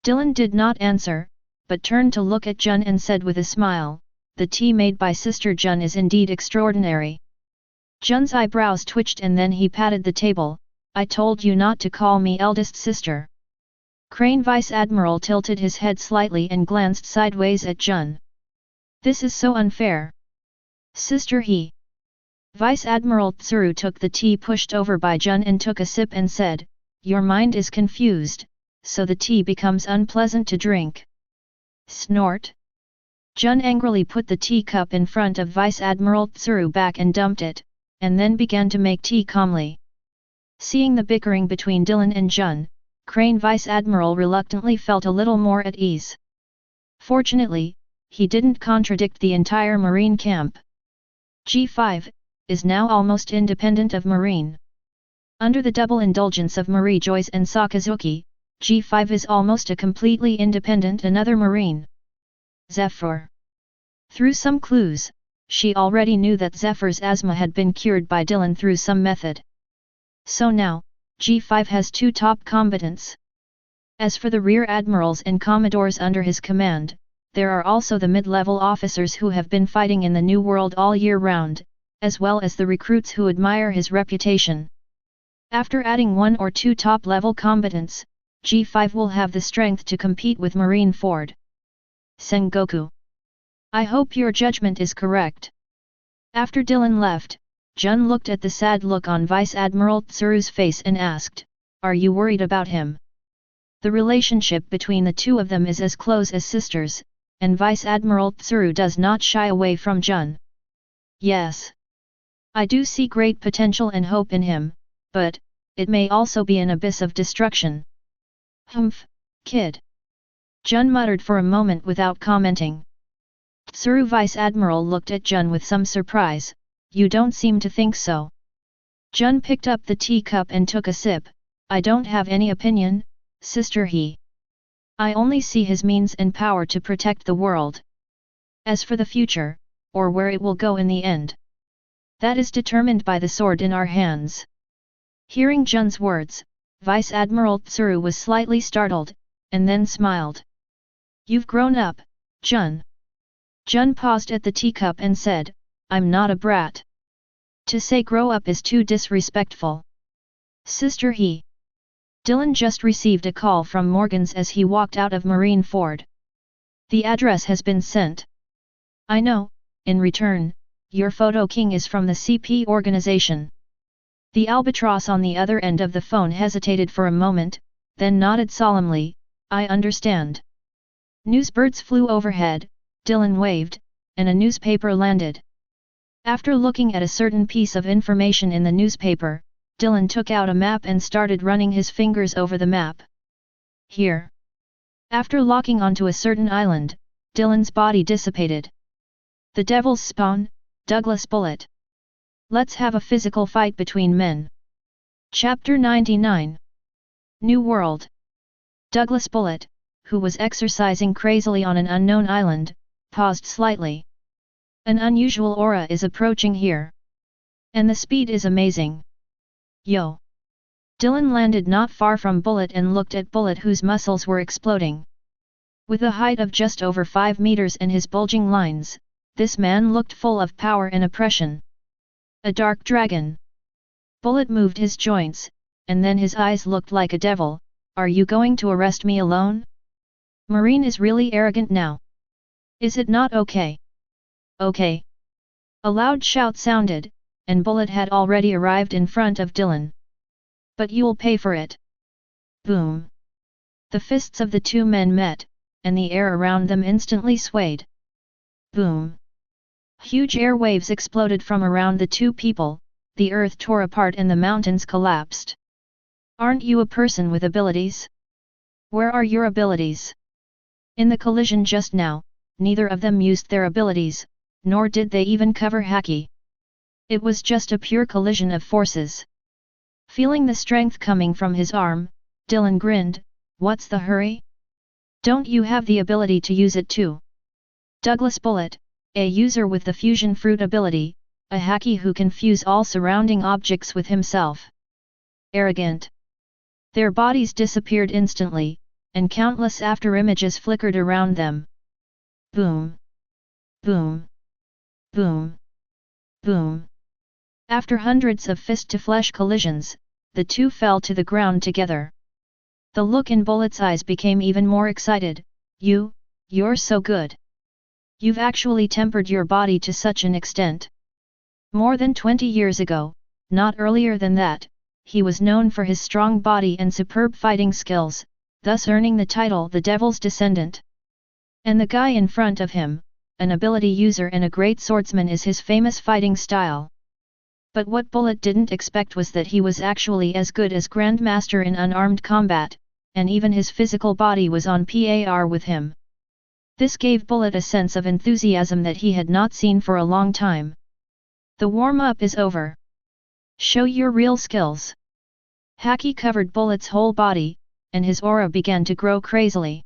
Dylan did not answer, but turned to look at Jun and said with a smile, the tea made by Sister Jun is indeed extraordinary. Jun's eyebrows twitched and then he patted the table, I told you not to call me eldest sister. Crane Vice Admiral tilted his head slightly and glanced sideways at Jun. This is so unfair. Sister He. Vice Admiral Tsuru took the tea pushed over by Jun and took a sip and said, your mind is confused, so the tea becomes unpleasant to drink. Snort. Jun angrily put the teacup in front of Vice Admiral Tsuru back and dumped it, and then began to make tea calmly. Seeing the bickering between Dylan and Jun, Crane Vice Admiral reluctantly felt a little more at ease. Fortunately, he didn't contradict the entire Marine camp. G5 is now almost independent of Marine. Under the double indulgence of Marie Joyce and Sakazuki, G5 is almost a completely independent another Marine. Zephyr. Through some clues, she already knew that Zephyr's asthma had been cured by Dylan through some method. So now, G5 has two top combatants. As for the rear admirals and commodores under his command, there are also the mid-level officers who have been fighting in the New World all year round, as well as the recruits who admire his reputation. After adding one or two top-level combatants, G5 will have the strength to compete with Marine Ford. Sengoku. I hope your judgment is correct. After Dylan left, Jun looked at the sad look on Vice Admiral Tsuru's face and asked, are you worried about him? The relationship between the two of them is as close as sisters, and Vice Admiral Tsuru does not shy away from Jun. Yes. I do see great potential and hope in him, but it may also be an abyss of destruction. Humph, kid. Jun muttered for a moment without commenting. Tsuru Vice Admiral looked at Jun with some surprise, you don't seem to think so. Jun picked up the teacup and took a sip, I don't have any opinion, Sister he. I only see his means and power to protect the world. As for the future, or where it will go in the end, that is determined by the sword in our hands. Hearing Jun's words, Vice Admiral Tsuru was slightly startled, and then smiled. You've grown up, Jun. Jun paused at the teacup and said, I'm not a brat. To say grow up is too disrespectful. Sister he. Dylan just received a call from Morgan's as he walked out of Marine Ford. The address has been sent. I know, in return, your photo king is from the CP organization. The albatross on the other end of the phone hesitated for a moment, then nodded solemnly, I understand. Newsbirds flew overhead, Dylan waved, and a newspaper landed. After looking at a certain piece of information in the newspaper, Dylan took out a map and started running his fingers over the map. Here. After locking onto a certain island, Dylan's body dissipated. The devil's spawn, Douglas Bullet. Let's have a physical fight between men. Chapter 99. New World. Douglas Bullet, who was exercising crazily on an unknown island, paused slightly. An unusual aura is approaching here. And the speed is amazing. Yo! Dylan landed not far from Bullet and looked at Bullet whose muscles were exploding. With a height of just over 5 meters and his bulging lines, this man looked full of power and oppression. A dark dragon. Bullet moved his joints, and then his eyes looked like a devil. Are you going to arrest me alone? Marine is really arrogant now. Is it not okay? Okay. A loud shout sounded, and Bullet had already arrived in front of Dylan. But you'll pay for it. Boom. The fists of the two men met, and the air around them instantly swayed. Boom. Huge air waves exploded from around the two people, the earth tore apart and the mountains collapsed. Aren't you a person with abilities? Where are your abilities? In the collision just now, neither of them used their abilities, nor did they even cover haki. It was just a pure collision of forces. Feeling the strength coming from his arm, Dylan grinned, what's the hurry? Don't you have the ability to use it too? Douglas Bullet, a user with the fusion fruit ability, a haki who can fuse all surrounding objects with himself. Arrogant. Their bodies disappeared instantly, and countless after-images flickered around them. Boom. Boom. Boom. Boom. After hundreds of fist-to-flesh collisions, the two fell to the ground together. The look in Bullet's eyes became even more excited. You're so good. You've actually tempered your body to such an extent. More than 20 years ago, not earlier than that, he was known for his strong body and superb fighting skills, thus earning the title the Devil's Descendant. And the guy in front of him, an ability user and a great swordsman, is his famous fighting style. But what Bullet didn't expect was that he was actually as good as Grandmaster in unarmed combat, and even his physical body was on par with him. This gave Bullet a sense of enthusiasm that he had not seen for a long time. The warm-up is over. Show your real skills. Haki covered Bullet's whole body, and his aura began to grow crazily.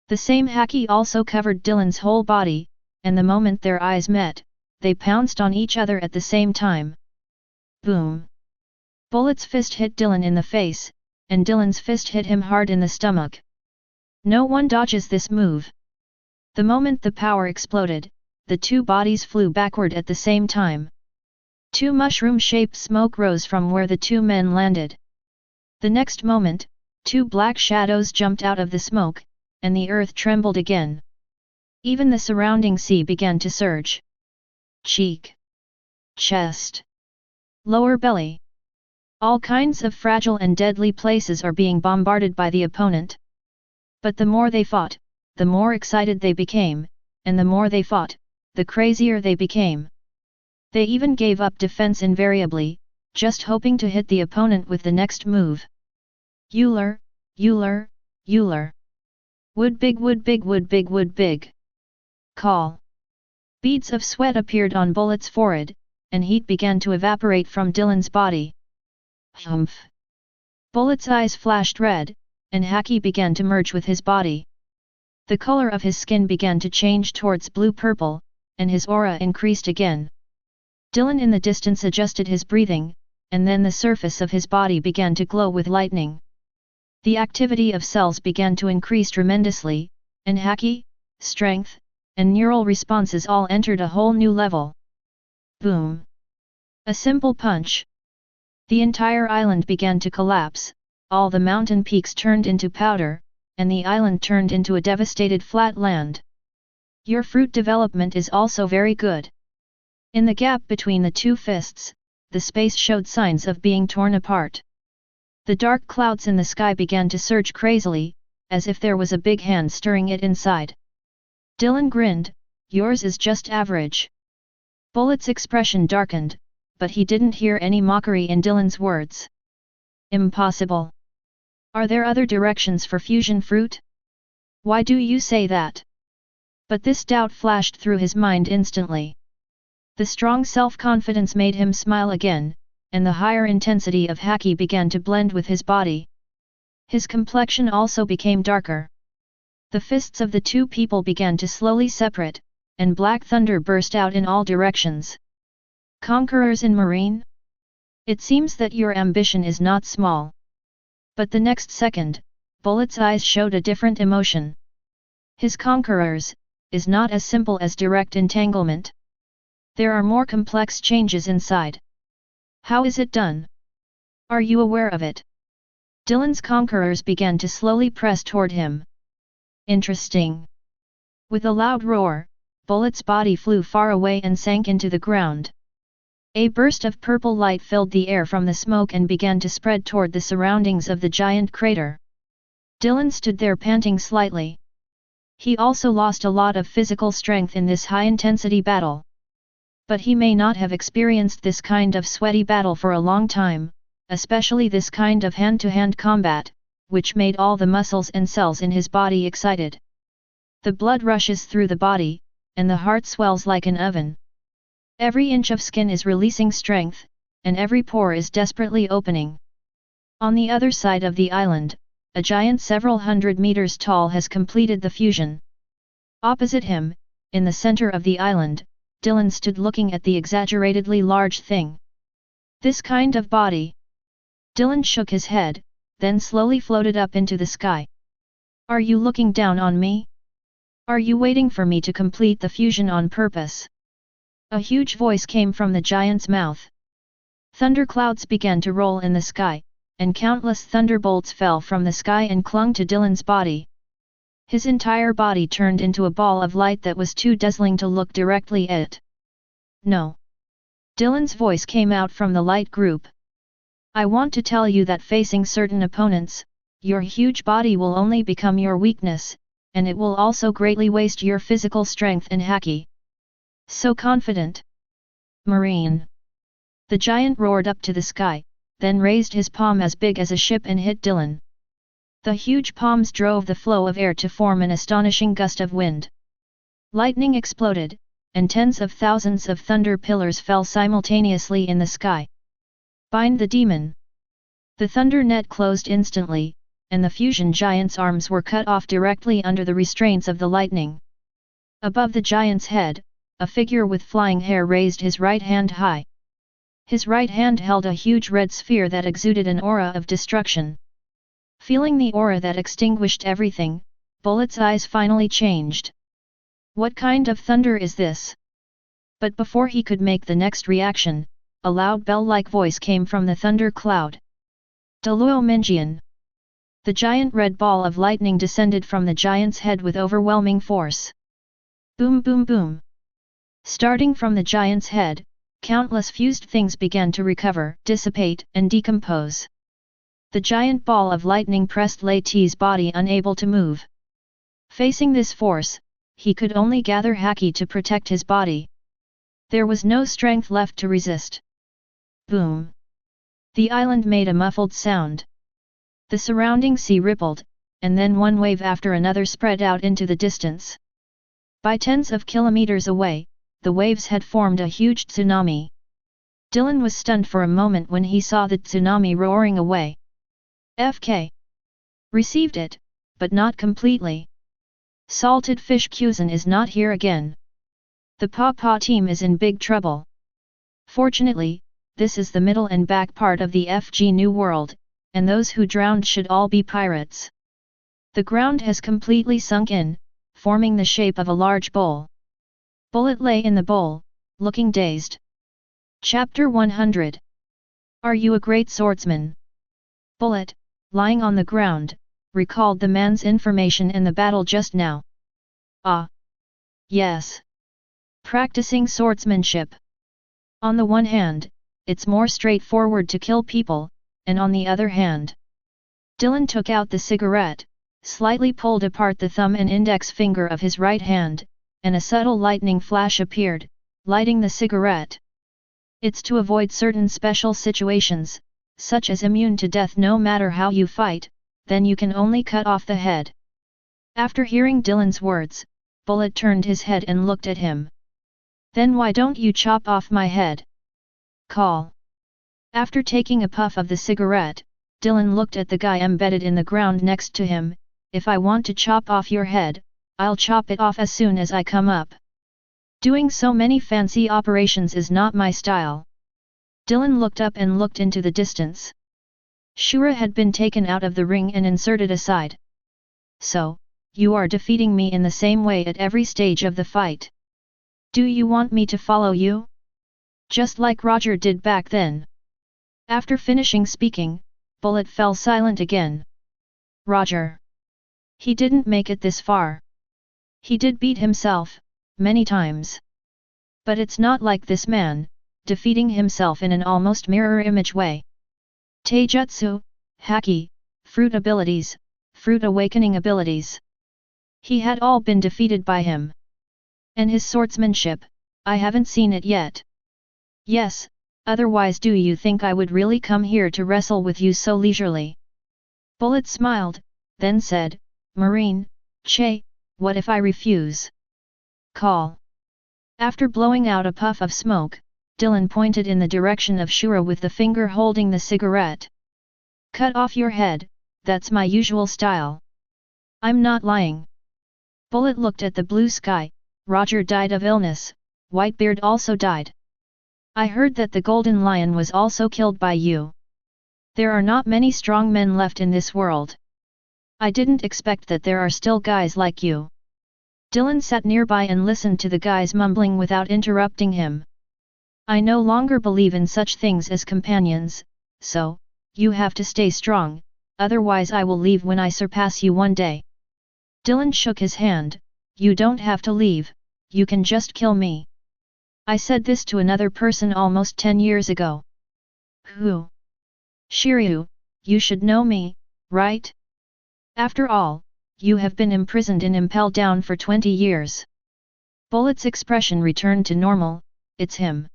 The same haki also covered Dylan's whole body, and the moment their eyes met, they pounced on each other at the same time. Boom! Bullet's fist hit Dylan in the face, and Dylan's fist hit him hard in the stomach. No one dodges this move. The moment the power exploded, the two bodies flew backward at the same time. Two mushroom-shaped smoke rose from where the two men landed. The next moment, two black shadows jumped out of the smoke, and the earth trembled again. Even the surrounding sea began to surge. Cheek. Chest. Lower belly. All kinds of fragile and deadly places are being bombarded by the opponent. But the more they fought, the more excited they became, and the more they fought, the crazier they became. They even gave up defense invariably, just hoping to hit the opponent with the next move. Euler, Euler, Euler. Wood big, wood big, wood big, wood big. Call. Beads of sweat appeared on Bullet's forehead, and heat began to evaporate from Dylan's body. Humph. Bullet's eyes flashed red, and haki began to merge with his body. The color of his skin began to change towards blue-purple, and his aura increased again. Dylan in the distance adjusted his breathing, and then the surface of his body began to glow with lightning. The activity of cells began to increase tremendously, and haki, strength, and neural responses all entered a whole new level. Boom! A simple punch. The entire island began to collapse, all the mountain peaks turned into powder, and the island turned into a devastated flat land. Your fruit development is also very good. In the gap between the two fists, the space showed signs of being torn apart. The dark clouds in the sky began to surge crazily, as if there was a big hand stirring it inside. Dylan grinned, yours is just average. Bullet's expression darkened, but he didn't hear any mockery in Dylan's words. Impossible. Are there other directions for fusion fruit? Why do you say that? But this doubt flashed through his mind instantly. The strong self-confidence made him smile again, and the higher intensity of haki began to blend with his body. His complexion also became darker. The fists of the two people began to slowly separate, and black thunder burst out in all directions. Conquerors in Marine? It seems that your ambition is not small. But the next second, Bullet's eyes showed a different emotion. His conquerors is not as simple as direct entanglement. There are more complex changes inside. How is it done? Are you aware of it? Dylan's conquerors began to slowly press toward him. Interesting. With a loud roar, Bullet's body flew far away and sank into the ground. A burst of purple light filled the air from the smoke and began to spread toward the surroundings of the giant crater. Dylan stood there panting slightly. He also lost a lot of physical strength in this high-intensity battle. But he may not have experienced this kind of sweaty battle for a long time, especially this kind of hand-to-hand combat, which made all the muscles and cells in his body excited. The blood rushes through the body, and the heart swells like an oven. Every inch of skin is releasing strength, and every pore is desperately opening. On the other side of the island, a giant several hundred meters tall has completed the fusion. Opposite him, in the center of the island, Dylan stood looking at the exaggeratedly large thing. This kind of body. Dylan shook his head, then slowly floated up into the sky. Are you looking down on me? Are you waiting for me to complete the fusion on purpose? A huge voice came from the giant's mouth. Thunderclouds began to roll in the sky, and countless thunderbolts fell from the sky and clung to Dylan's body. His entire body turned into a ball of light that was too dazzling to look directly at. No. Dylan's voice came out from the light group. I want to tell you that facing certain opponents, your huge body will only become your weakness, and it will also greatly waste your physical strength and haki. So confident. Marine. The giant roared up to the sky, then raised his palm as big as a ship and hit Dylan. The huge palms drove the flow of air to form an astonishing gust of wind. Lightning exploded, and tens of thousands of thunder pillars fell simultaneously in the sky. Bind the demon. The thunder net closed instantly, and the fusion giant's arms were cut off directly under the restraints of the lightning. Above the giant's head, a figure with flying hair raised his right hand high. His right hand held a huge red sphere that exuded an aura of destruction. Feeling the aura that extinguished everything, Bullet's eyes finally changed. What kind of thunder is this? But before he could make the next reaction, a loud bell-like voice came from the thunder cloud. Deluo Minjian. The giant red ball of lightning descended from the giant's head with overwhelming force. Boom boom boom. Starting from the giant's head, countless fused things began to recover, dissipate, and decompose. The giant ball of lightning pressed Lei Ti's body unable to move. Facing this force, he could only gather haki to protect his body. There was no strength left to resist. Boom! The island made a muffled sound. The surrounding sea rippled, and then one wave after another spread out into the distance. By tens of kilometers away, the waves had formed a huge tsunami. Dylan was stunned for a moment when he saw the tsunami roaring away. FK. Received it, but not completely. Salted fish cuisine is not here again. The Paw team is in big trouble. Fortunately, this is the middle and back part of the FG New World, and those who drowned should all be pirates. The ground has completely sunk in, forming the shape of a large bowl. Bullet lay in the bowl, looking dazed. Chapter 100. Are you a great swordsman? Bullet, lying on the ground, recalled the man's information in the battle just now. Ah. Yes. Practicing swordsmanship. On the one hand, it's more straightforward to kill people, and on the other hand. Dylan took out the cigarette, slightly pulled apart the thumb and index finger of his right hand, and a subtle lightning flash appeared, lighting the cigarette. It's to avoid certain special situations, such as immune to death no matter how you fight, then you can only cut off the head. After hearing Dylan's words, Bullet turned his head and looked at him. Then why don't you chop off my head? Call. After taking a puff of the cigarette, Dylan looked at the guy embedded in the ground next to him. If I want to chop off your head, I'll chop it off as soon as I come up. Doing so many fancy operations is not my style. Dylan looked up and looked into the distance. Shura had been taken out of the ring and inserted aside. So, you are defeating me in the same way at every stage of the fight. Do you want me to follow you? Just like Roger did back then. After finishing speaking, Bullet fell silent again. Roger. He didn't make it this far. He did beat himself, many times. But it's not like this man, defeating himself in an almost mirror image way. Taijutsu, Haki, fruit abilities, fruit awakening abilities. He had all been defeated by him. And his swordsmanship, I haven't seen it yet. Yes, otherwise do you think I would really come here to wrestle with you so leisurely? Bullet smiled, then said, Marine, Che, what if I refuse? Call. After blowing out a puff of smoke, Dylan pointed in the direction of Shura with the finger holding the cigarette. Cut off your head, that's my usual style. I'm not lying. Bullet looked at the blue sky. Roger died of illness, Whitebeard also died. I heard that the Golden Lion was also killed by you. There are not many strong men left in this world. I didn't expect that there are still guys like you. Dylan sat nearby and listened to the guys mumbling without interrupting him. I no longer believe in such things as companions, so, you have to stay strong, otherwise I will leave when I surpass you one day. Dylan shook his hand. You don't have to leave, you can just kill me. I said this to another person almost 10 years ago. Who? Shiryu, you should know me, right? After all, you have been imprisoned in Impel Down for 20 years. Bullet's expression returned to normal. It's him.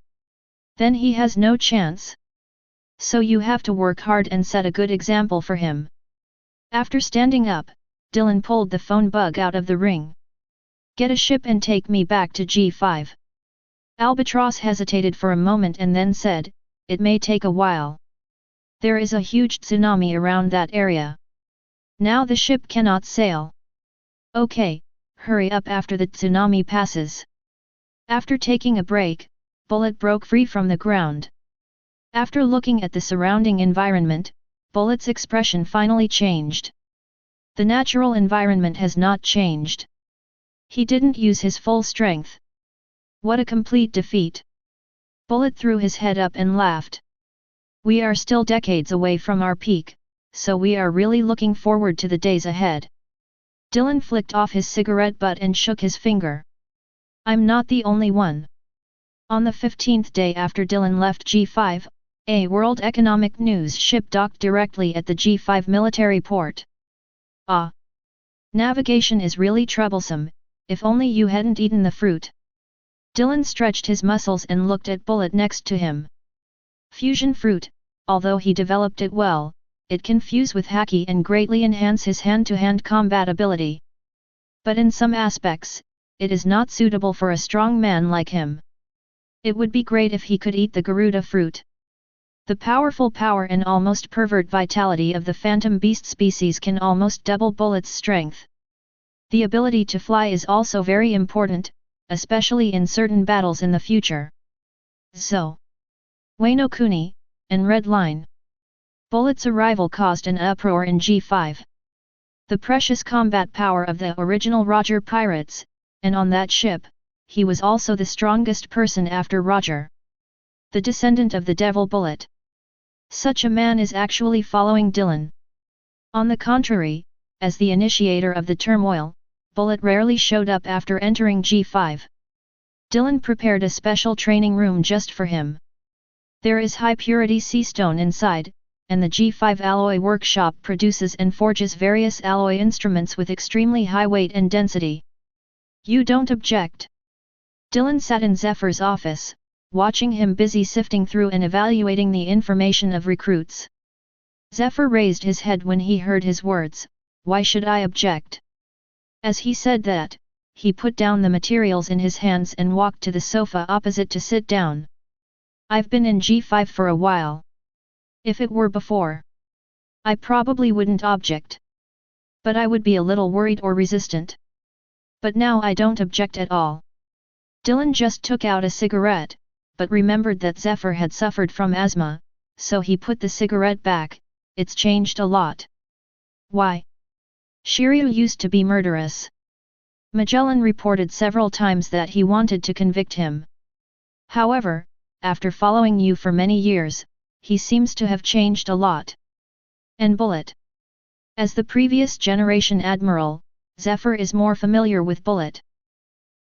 Then he has no chance. So you have to work hard and set a good example for him. After standing up, Dylan pulled the phone bug out of the ring. Get a ship and take me back to G5. Albatross hesitated for a moment and then said, it may take a while. There is a huge tsunami around that area. Now the ship cannot sail. Okay, hurry up after the tsunami passes. After taking a break, Bullet broke free from the ground. After looking at the surrounding environment, Bullet's expression finally changed. The natural environment has not changed. He didn't use his full strength. What a complete defeat. Bullet threw his head up and laughed. We are still decades away from our peak, so we are really looking forward to the days ahead. Dylan flicked off his cigarette butt and shook his finger. I'm not the only one. On the 15th day after Dylan left G5, a World Economic News ship docked directly at the G5 military port. Ah! Navigation is really troublesome, if only you hadn't eaten the fruit. Dylan stretched his muscles and looked at Bullet next to him. Fusion fruit, although he developed it well, it can fuse with Haki and greatly enhance his hand-to-hand combat ability. But in some aspects, it is not suitable for a strong man like him. It would be great if he could eat the Garuda fruit. The powerful power and almost pervert vitality of the phantom beast species can almost double Bullet's strength. The ability to fly is also very important, especially in certain battles in the future. So, Wano Kuni, and Red Line. Bullet's arrival caused an uproar in G5. The precious combat power of the original Roger pirates, and on that ship, he was also the strongest person after Roger. The descendant of the Devil Bullet. Such a man is actually following Dylan. On the contrary, as the initiator of the turmoil, Bullet rarely showed up after entering G5. Dylan prepared a special training room just for him. There is high-purity sea stone inside, and the G5 alloy workshop produces and forges various alloy instruments with extremely high weight and density. You don't object? Dylan sat in Zephyr's office, watching him busy sifting through and evaluating the information of recruits. Zephyr raised his head when he heard his words, "Why should I object?" As he said that, he put down the materials in his hands and walked to the sofa opposite to sit down. "I've been in G5 for a while. If it were before, I probably wouldn't object. But I would be a little worried or resistant. But now I don't object at all." Dylan just took out a cigarette, but remembered that Zephyr had suffered from asthma, so he put the cigarette back. "It's changed a lot." "Why?" "Shiryu used to be murderous. Magellan reported several times that he wanted to convict him. However, after following you for many years, he seems to have changed a lot." And Bullet. As the previous generation admiral, Zephyr is more familiar with Bullet.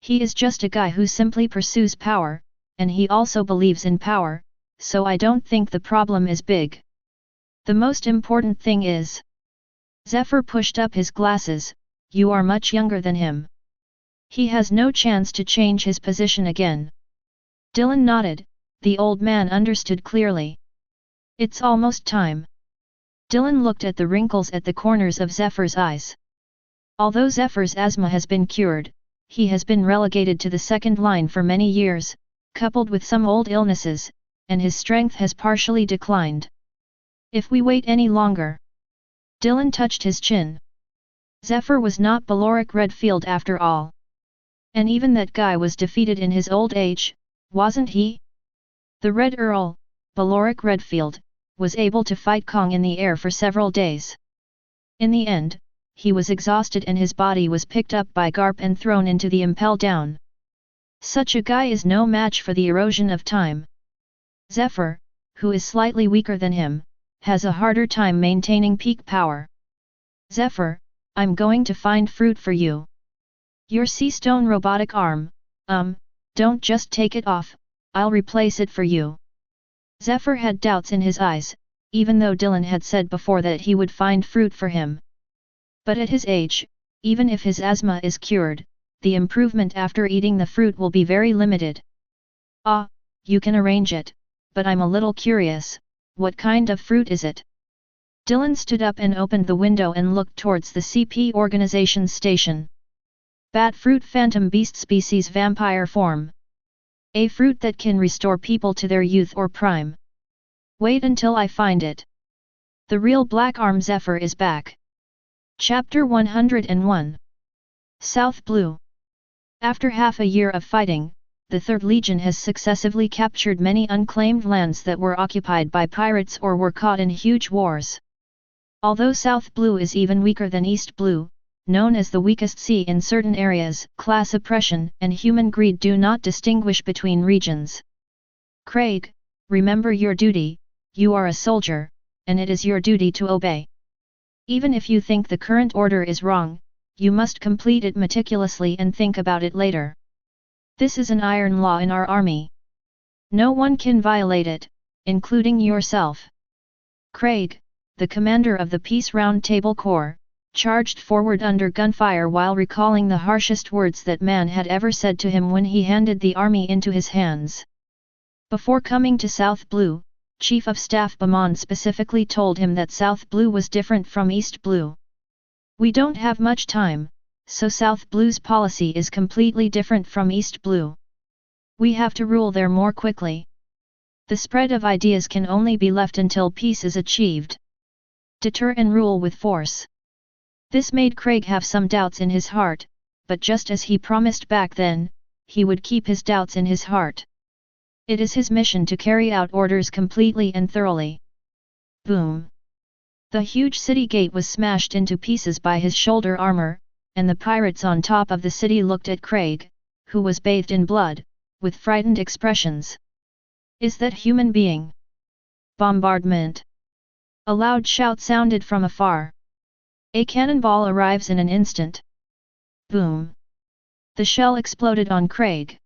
He is just a guy who simply pursues power, and he also believes in power, so I don't think the problem is big. The most important thing is... Zephyr pushed up his glasses. "You are much younger than him. He has no chance to change his position again." Dylan nodded. The old man understood clearly. "It's almost time." Dylan looked at the wrinkles at the corners of Zephyr's eyes. Although Zephyr's asthma has been cured, he has been relegated to the second line for many years, coupled with some old illnesses, and his strength has partially declined. If we wait any longer... Dylan touched his chin. Zephyr was not Balloric Redfield after all. And even that guy was defeated in his old age, wasn't he? The Red Earl, Balloric Redfield, was able to fight Kong in the air for several days. In the end, he was exhausted and his body was picked up by Garp and thrown into the Impel Down. Such a guy is no match for the erosion of time. Zephyr, who is slightly weaker than him, has a harder time maintaining peak power. "Zephyr, I'm going to find fruit for you. Your sea stone robotic arm, don't just take it off, I'll replace it for you." Zephyr had doubts in his eyes, even though Dylan had said before that he would find fruit for him. But at his age, even if his asthma is cured, the improvement after eating the fruit will be very limited. "Ah, you can arrange it, but I'm a little curious, what kind of fruit is it?" Dylan stood up and opened the window and looked towards the CP organization's station. "Bat fruit, phantom beast species, vampire form. A fruit that can restore people to their youth or prime. Wait until I find it. The real Black Arm Zephyr is back." Chapter 101. South Blue. After half a year of fighting, the Third Legion has successively captured many unclaimed lands that were occupied by pirates or were caught in huge wars. Although South Blue is even weaker than East Blue, known as the weakest sea in certain areas, class oppression and human greed do not distinguish between regions. Craig, remember your duty. You are a soldier, and it is your duty to obey. Even if you think the current order is wrong, you must complete it meticulously and think about it later. This is an iron law in our army. No one can violate it, including yourself. Craig, the commander of the Peace Round Table Corps, charged forward under gunfire while recalling the harshest words that man had ever said to him when he handed the army into his hands. Before coming to South Blue, Chief of Staff Bamon specifically told him that South Blue was different from East Blue. "We don't have much time, so South Blue's policy is completely different from East Blue. We have to rule there more quickly." The spread of ideas can only be left until peace is achieved. Deter and rule with force. This made Craig have some doubts in his heart, but just as he promised back then, he would keep his doubts in his heart. It is his mission to carry out orders completely and thoroughly. Boom! The huge city gate was smashed into pieces by his shoulder armor, and the pirates on top of the city looked at Craig, who was bathed in blood, with frightened expressions. Is that human being? Bombardment! A loud shout sounded from afar. A cannonball arrives in an instant. Boom! The shell exploded on Craig.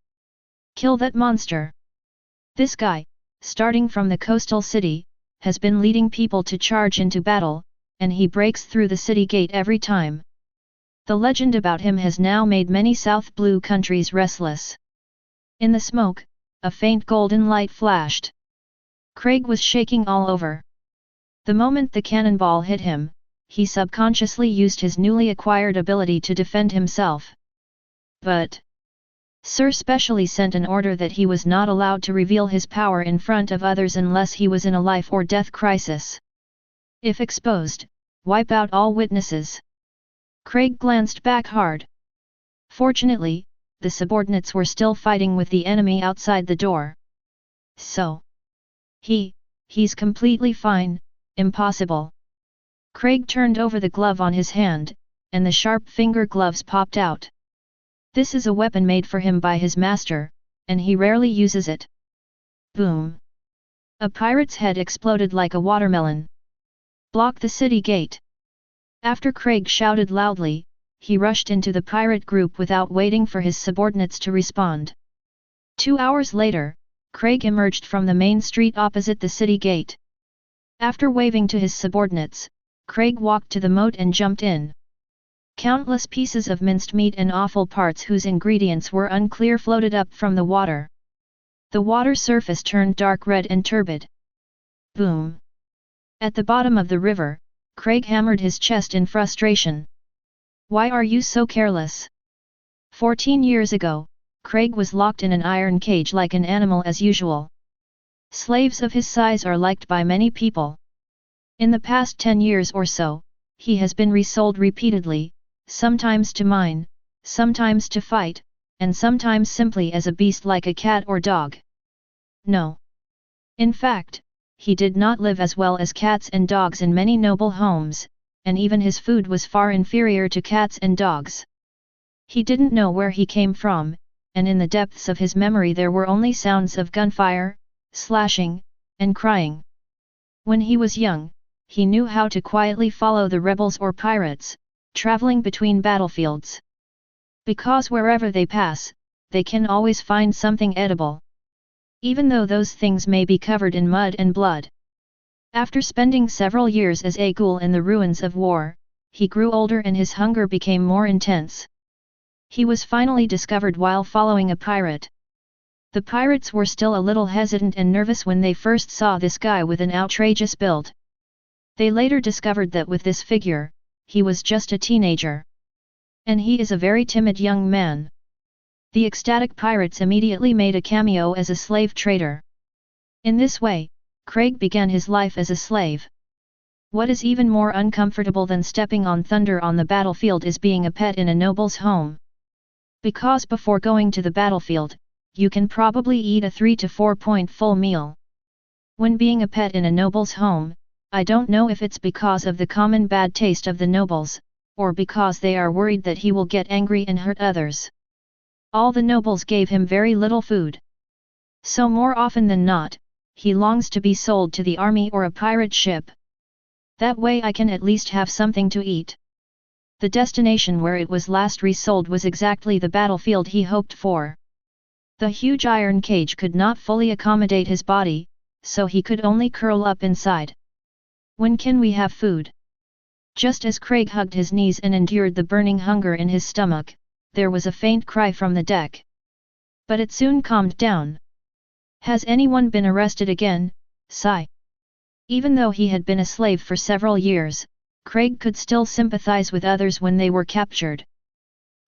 Kill that monster! This guy, starting from the coastal city, has been leading people to charge into battle, and he breaks through the city gate every time. The legend about him has now made many South Blue countries restless. In the smoke, a faint golden light flashed. Craig was shaking all over. The moment the cannonball hit him, he subconsciously used his newly acquired ability to defend himself. But Sir specially sent an order that he was not allowed to reveal his power in front of others unless he was in a life or death crisis. If exposed, wipe out all witnesses. Craig glanced back hard. Fortunately, the subordinates were still fighting with the enemy outside the door. So he's completely fine. Impossible. Craig turned over the glove on his hand, and the sharp finger gloves popped out. This is a weapon made for him by his master, and he rarely uses it. Boom! A pirate's head exploded like a watermelon. Block the city gate! After Craig shouted loudly, he rushed into the pirate group without waiting for his subordinates to respond. 2 hours later, Craig emerged from the main street opposite the city gate. After waving to his subordinates, Craig walked to the moat and jumped in. Countless pieces of minced meat and offal parts whose ingredients were unclear floated up from the water. The water surface turned dark red and turbid. Boom! At the bottom of the river, Craig hammered his chest in frustration. Why are you so careless? 14 years ago, Craig was locked in an iron cage like an animal as usual. Slaves of his size are liked by many people. In the past 10 years or so, he has been resold repeatedly, sometimes to mine, sometimes to fight, and sometimes simply as a beast like a cat or dog. No. In fact, he did not live as well as cats and dogs in many noble homes, and even his food was far inferior to cats and dogs. He didn't know where he came from, and in the depths of his memory there were only sounds of gunfire, slashing, and crying. When he was young, he knew how to quietly follow the rebels or pirates, traveling between battlefields. Because wherever they pass, they can always find something edible. Even though those things may be covered in mud and blood. After spending several years as a ghoul in the ruins of war, he grew older and his hunger became more intense. He was finally discovered while following a pirate. The pirates were still a little hesitant and nervous when they first saw this guy with an outrageous build. They later discovered that with this figure, he was just a teenager. And he is a very timid young man. The ecstatic pirates immediately made a cameo as a slave trader. In this way, Craig began his life as a slave. What is even more uncomfortable than stepping on thunder on the battlefield is being a pet in a noble's home. Because before going to the battlefield, you can probably eat a 3 to 4 point full meal. When being a pet in a noble's home, I don't know if it's because of the common bad taste of the nobles, or because they are worried that he will get angry and hurt others. All the nobles gave him very little food. So more often than not, he longs to be sold to the army or a pirate ship. That way I can at least have something to eat. The destination where it was last resold was exactly the battlefield he hoped for. The huge iron cage could not fully accommodate his body, so he could only curl up inside. When can we have food? Just as Craig hugged his knees and endured the burning hunger in his stomach, there was a faint cry from the deck. But it soon calmed down. Has anyone been arrested again? Sigh. Even though he had been a slave for several years, Craig could still sympathize with others when they were captured.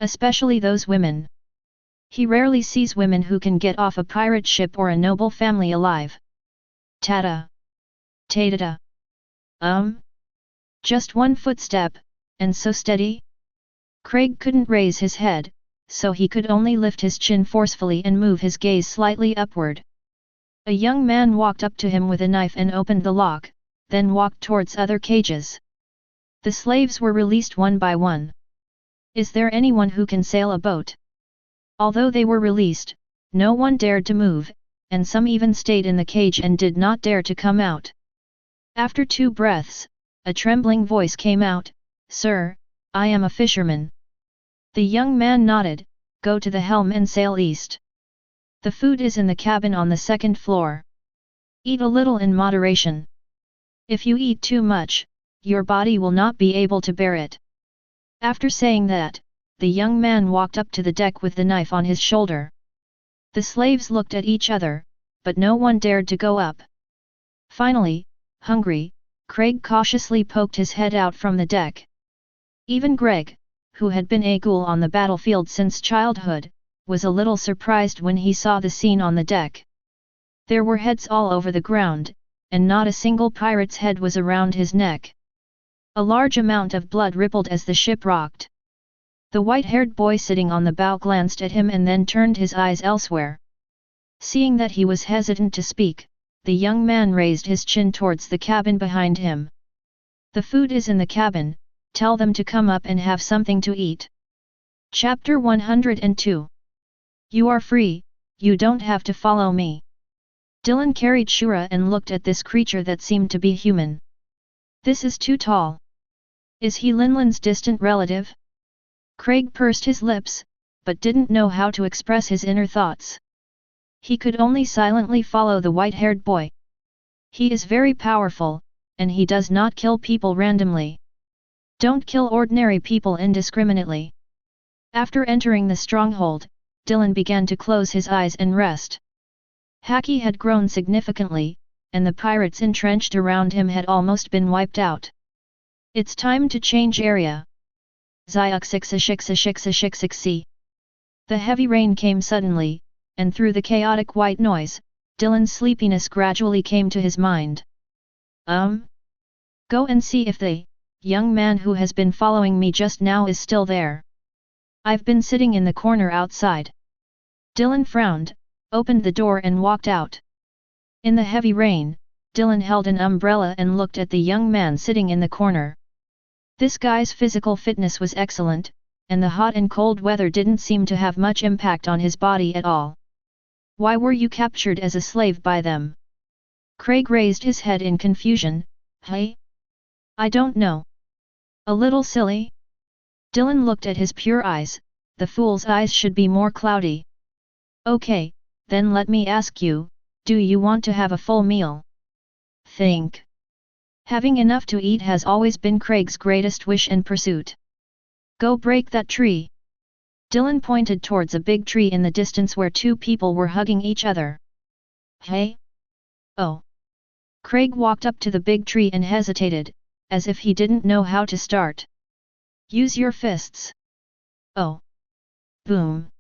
Especially those women. He rarely sees women who can get off a pirate ship or a noble family alive. Tada. Tadada. Just one footstep, and so steady? Craig couldn't raise his head, so he could only lift his chin forcefully and move his gaze slightly upward. A young man walked up to him with a knife and opened the lock, then walked towards other cages. The slaves were released one by one. Is there anyone who can sail a boat? Although they were released, no one dared to move, and some even stayed in the cage and did not dare to come out. After 2 breaths, a trembling voice came out, "Sir, I am a fisherman." The young man nodded, "Go to the helm and sail east. The food is in the cabin on the 2nd floor. Eat a little in moderation. If you eat too much, your body will not be able to bear it." After saying that, the young man walked up to the deck with the knife on his shoulder. The slaves looked at each other, but no one dared to go up. Finally, hungry, Craig cautiously poked his head out from the deck. Even Greg, who had been a ghoul on the battlefield since childhood, was a little surprised when he saw the scene on the deck. There were heads all over the ground, and not a single pirate's head was around his neck. A large amount of blood rippled as the ship rocked. The white-haired boy sitting on the bow glanced at him and then turned his eyes elsewhere. Seeing that he was hesitant to speak, the young man raised his chin towards the cabin behind him. "The food is in the cabin, tell them to come up and have something to eat." Chapter 102. You are free, you don't have to follow me. Dylan carried Shura and looked at this creature that seemed to be human. This is too tall. Is he Linlin's distant relative? Craig pursed his lips, but didn't know how to express his inner thoughts. He could only silently follow the white-haired boy. He is very powerful, and he does not kill people randomly. Don't kill ordinary people indiscriminately. After entering the stronghold, Dylan began to close his eyes and rest. Haki had grown significantly, and the pirates entrenched around him had almost been wiped out. It's time to change area. Zyuxixixixixixixixixi. The heavy rain came suddenly, and through the chaotic white noise, Dylan's sleepiness gradually came to his mind. Go and see if the young man who has been following me just now is still there. I've been sitting in the corner outside. Dylan frowned, opened the door and walked out. In the heavy rain, Dylan held an umbrella and looked at the young man sitting in the corner. This guy's physical fitness was excellent, and the hot and cold weather didn't seem to have much impact on his body at all. Why were you captured as a slave by them? Craig raised his head in confusion. Hey? I don't know. A little silly? Dylan looked at his pure eyes. The fool's eyes should be more cloudy. Okay, then let me ask you, do you want to have a full meal? Think. Having enough to eat has always been Craig's greatest wish and pursuit. Go break that tree. Dylan pointed towards a big tree in the distance where 2 people were hugging each other. Hey? Oh. Craig walked up to the big tree and hesitated, as if he didn't know how to start. Use your fists. Oh. Boom.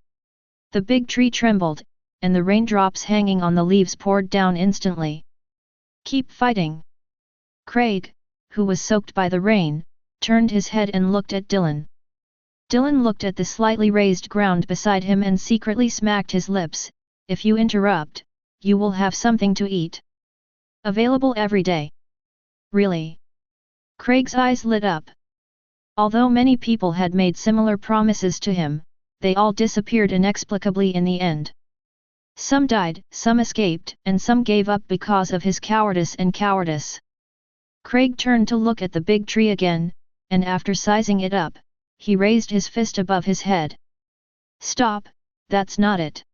The big tree trembled, and the raindrops hanging on the leaves poured down instantly. Keep fighting. Craig, who was soaked by the rain, turned his head and looked at Dylan. Dylan looked at the slightly raised ground beside him and secretly smacked his lips. If you interrupt, you will have something to eat. Available every day. Really? Craig's eyes lit up. Although many people had made similar promises to him, they all disappeared inexplicably in the end. Some died, some escaped, and some gave up because of his cowardice. Craig turned to look at the big tree again, and after sizing it up, he raised his fist above his head. Stop, that's not it.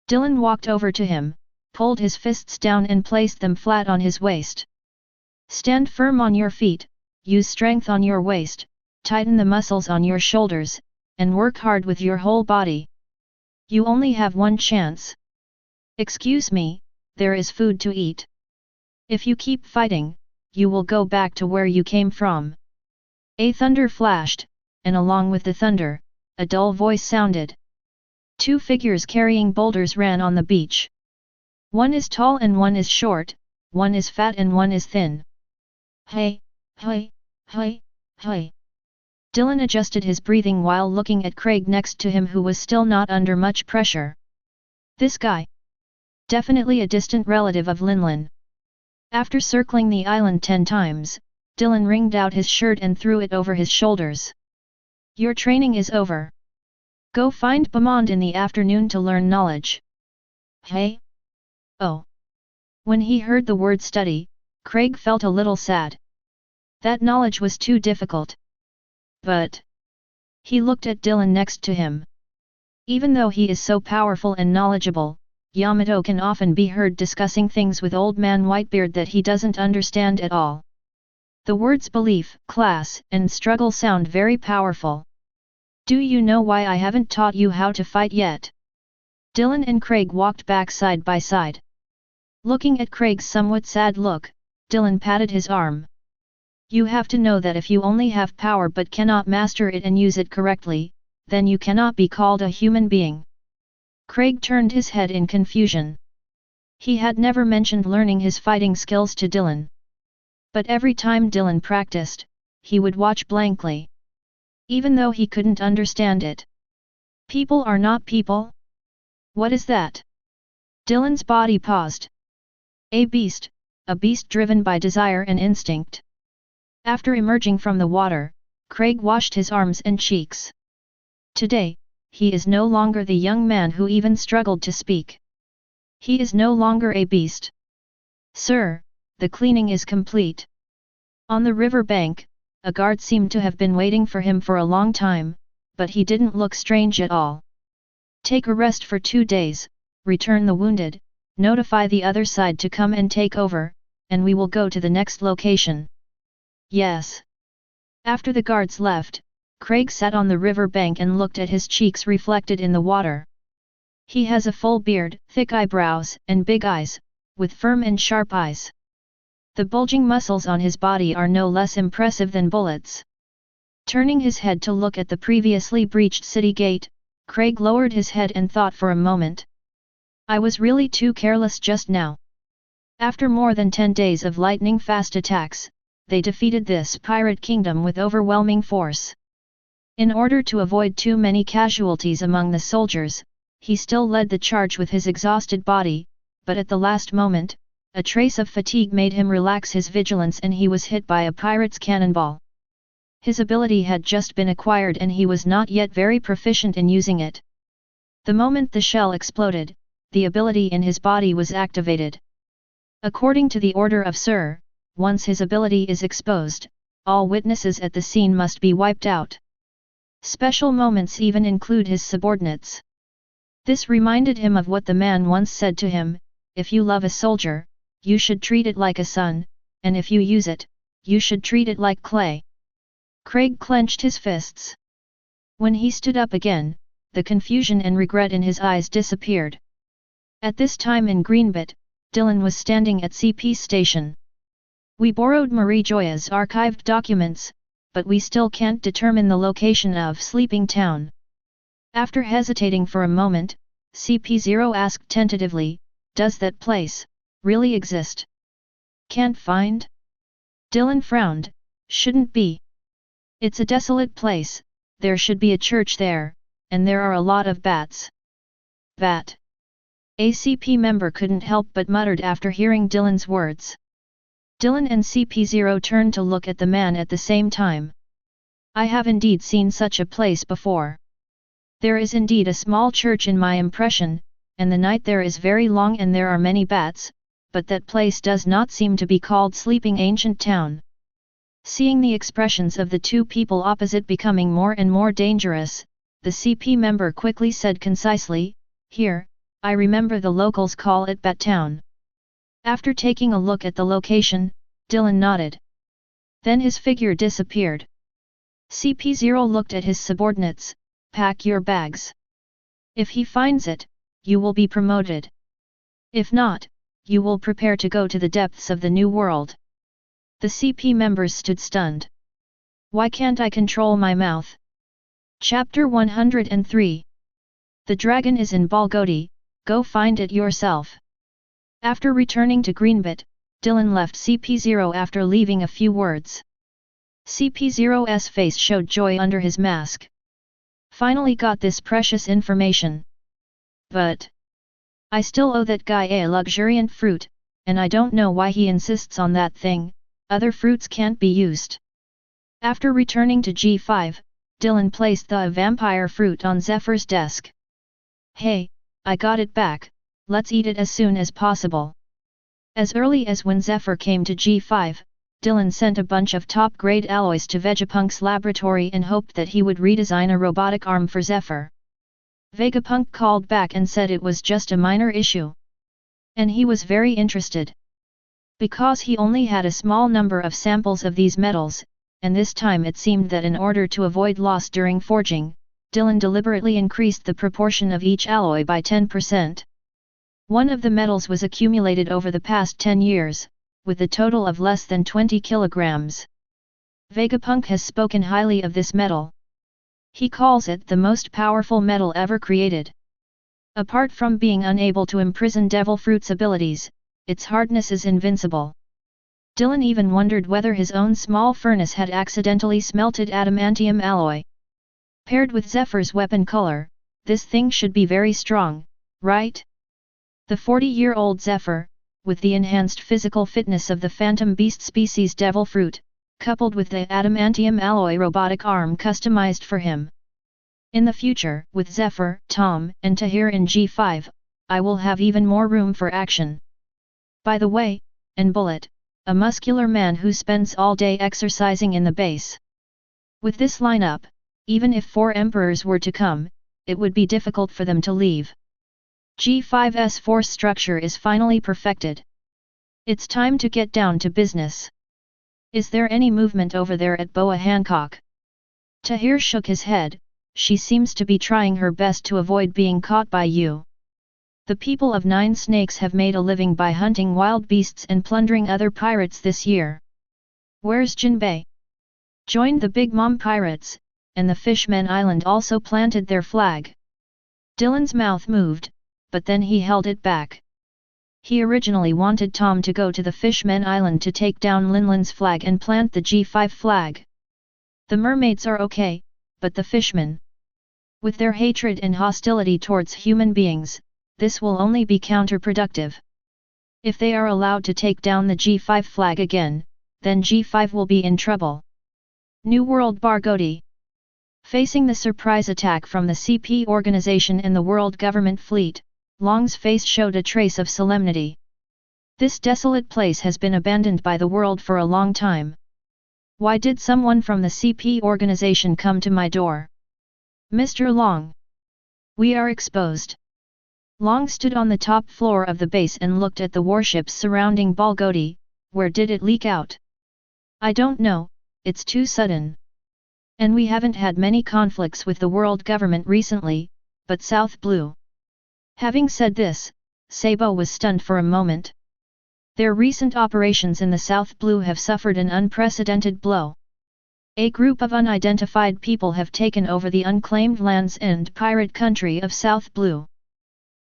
Dylan walked over to him, pulled his fists down and placed them flat on his waist. Stand firm on your feet, use strength on your waist, tighten the muscles on your shoulders, and work hard with your whole body. You only have one chance. Excuse me, there is food to eat. If you keep fighting, you will go back to where you came from. A thunder flashed, and along with the thunder, a dull voice sounded. 2 figures carrying boulders ran on the beach. One is tall and one is short, one is fat and one is thin. Hey, hey, hey, hey. Dylan adjusted his breathing while looking at Craig next to him, who was still not under much pressure. This guy. Definitely a distant relative of Linlin. After circling the island 10 times, Dylan wringed out his shirt and threw it over his shoulders. Your training is over. Go find Beaumont in the afternoon to learn knowledge. Hey? Oh. When he heard the word study, Craig felt a little sad. That knowledge was too difficult. But he looked at Dylan next to him. Even though he is so powerful and knowledgeable, Yamato can often be heard discussing things with old man Whitebeard that he doesn't understand at all. The words belief, class, and struggle sound very powerful. Do you know why I haven't taught you how to fight yet? Dylan and Craig walked back side by side. Looking at Craig's somewhat sad look, Dylan patted his arm. You have to know that if you only have power but cannot master it and use it correctly, then you cannot be called a human being. Craig turned his head in confusion. He had never mentioned learning his fighting skills to Dylan. But every time Dylan practiced, he would watch blankly. Even though he couldn't understand it. People are not people? What is that? Dylan's body paused. A beast driven by desire and instinct. After emerging from the water, Craig washed his arms and cheeks. Today, he is no longer the young man who even struggled to speak. He is no longer a beast. Sir, the cleaning is complete. On the river bank, a guard seemed to have been waiting for him for a long time, but he didn't look strange at all. Take a rest for 2 days, return the wounded, notify the other side to come and take over, and we will go to the next location. Yes. After the guards left, Craig sat on the river bank and looked at his cheeks reflected in the water. He has a full beard, thick eyebrows, and big eyes, with firm and sharp eyes. The bulging muscles on his body are no less impressive than bullets. Turning his head to look at the previously breached city gate, Craig lowered his head and thought for a moment. I was really too careless just now. After more than 10 days of lightning-fast attacks, they defeated this pirate kingdom with overwhelming force. In order to avoid too many casualties among the soldiers, he still led the charge with his exhausted body, but at the last moment, a trace of fatigue made him relax his vigilance and he was hit by a pirate's cannonball. His ability had just been acquired and he was not yet very proficient in using it. The moment the shell exploded, the ability in his body was activated. According to the order of Sir, once his ability is exposed, all witnesses at the scene must be wiped out. Special moments even include his subordinates. This reminded him of what the man once said to him, if you love a soldier, you should treat it like a son, and if you use it, you should treat it like clay. Craig clenched his fists. When he stood up again, the confusion and regret in his eyes disappeared. At this time in Greenbit, Dylan was standing at CP's station. We borrowed Marie Joya's archived documents, but we still can't determine the location of Sleeping Town. After hesitating for a moment, CP0 asked tentatively, does that place really exist? Can't find? Dylan frowned, shouldn't be. It's a desolate place, there should be a church there, and there are a lot of bats. Bat. A CP member couldn't help but muttered after hearing Dylan's words. Dylan and CP0 turned to look at the man at the same time. I have indeed seen such a place before. There is indeed a small church in my impression, and the night there is very long and there are many bats, but that place does not seem to be called Sleeping Ancient Town. Seeing the expressions of the two people opposite becoming more and more dangerous, the CP member quickly said concisely, here, I remember the locals call it Bat Town. After taking a look at the location, Dylan nodded. Then his figure disappeared. CP0 looked at his subordinates, pack your bags. If he finds it, you will be promoted. If not, you will prepare to go to the depths of the new world. The CP members stood stunned. Why can't I control my mouth? Chapter 103. The dragon is in Balgodi, go find it yourself. After returning to Greenbit, Dylan left CP0 after leaving a few words. CP0's face showed joy under his mask. Finally got this precious information. But I still owe that guy a luxuriant fruit, and I don't know why he insists on that thing. Other fruits can't be used. After returning to G5, Dylan placed the vampire fruit on Zephyr's desk. Hey, I got it back, let's eat it as soon as possible. As early as when Zephyr came to G5, Dylan sent a bunch of top-grade alloys to Vegapunk's laboratory and hoped that he would redesign a robotic arm for Zephyr. Vegapunk called back and said it was just a minor issue. And he was very interested. Because he only had a small number of samples of these metals, and this time it seemed that in order to avoid loss during forging, Dylan deliberately increased the proportion of each alloy by 10%. One of the metals was accumulated over the past 10 years, with a total of less than 20 kilograms. Vegapunk has spoken highly of this metal. He calls it the most powerful metal ever created. Apart from being unable to imprison Devil Fruit's abilities, its hardness is invincible. Dylan even wondered whether his own small furnace had accidentally smelted adamantium alloy. Paired with Zephyr's weapon color, this thing should be very strong, right? The 40-year-old Zephyr, with the enhanced physical fitness of the phantom beast species Devil Fruit, coupled with the adamantium alloy robotic arm customized for him. In the future, with Zephyr, Tom, and Tahir in G5, I will have even more room for action. By the way, and Bullet, a muscular man who spends all day exercising in the base. With this lineup, even if 4 emperors were to come, it would be difficult for them to leave. G5's force structure is finally perfected. It's time to get down to business. Is there any movement over there at Boa Hancock? Tahir shook his head. She seems to be trying her best to avoid being caught by you. The people of Nine Snakes have made a living by hunting wild beasts and plundering other pirates this year. Where's Jinbei? Joined the Big Mom pirates, and the Fishmen Island also planted their flag. Dylan's mouth moved, but then he held it back. He originally wanted Tom to go to the Fishmen Island to take down Linland's flag and plant the G5 flag. The mermaids are okay, but the fishmen, with their hatred and hostility towards human beings, this will only be counterproductive. If they are allowed to take down the G5 flag again, then G5 will be in trouble. New World Barghoti. Facing the surprise attack from the CP organization and the World Government Fleet, Long's face showed a trace of solemnity. This desolate place has been abandoned by the world for a long time. Why did someone from the CP organization come to my door? Mr. Long. We are exposed. Long stood on the top floor of the base and looked at the warships surrounding Barghoti. Where did it leak out? I don't know, it's too sudden. And we haven't had many conflicts with the world government recently, but South Blue. Having said this, Sabo was stunned for a moment. Their recent operations in the South Blue have suffered an unprecedented blow. A group of unidentified people have taken over the unclaimed lands and pirate country of South Blue.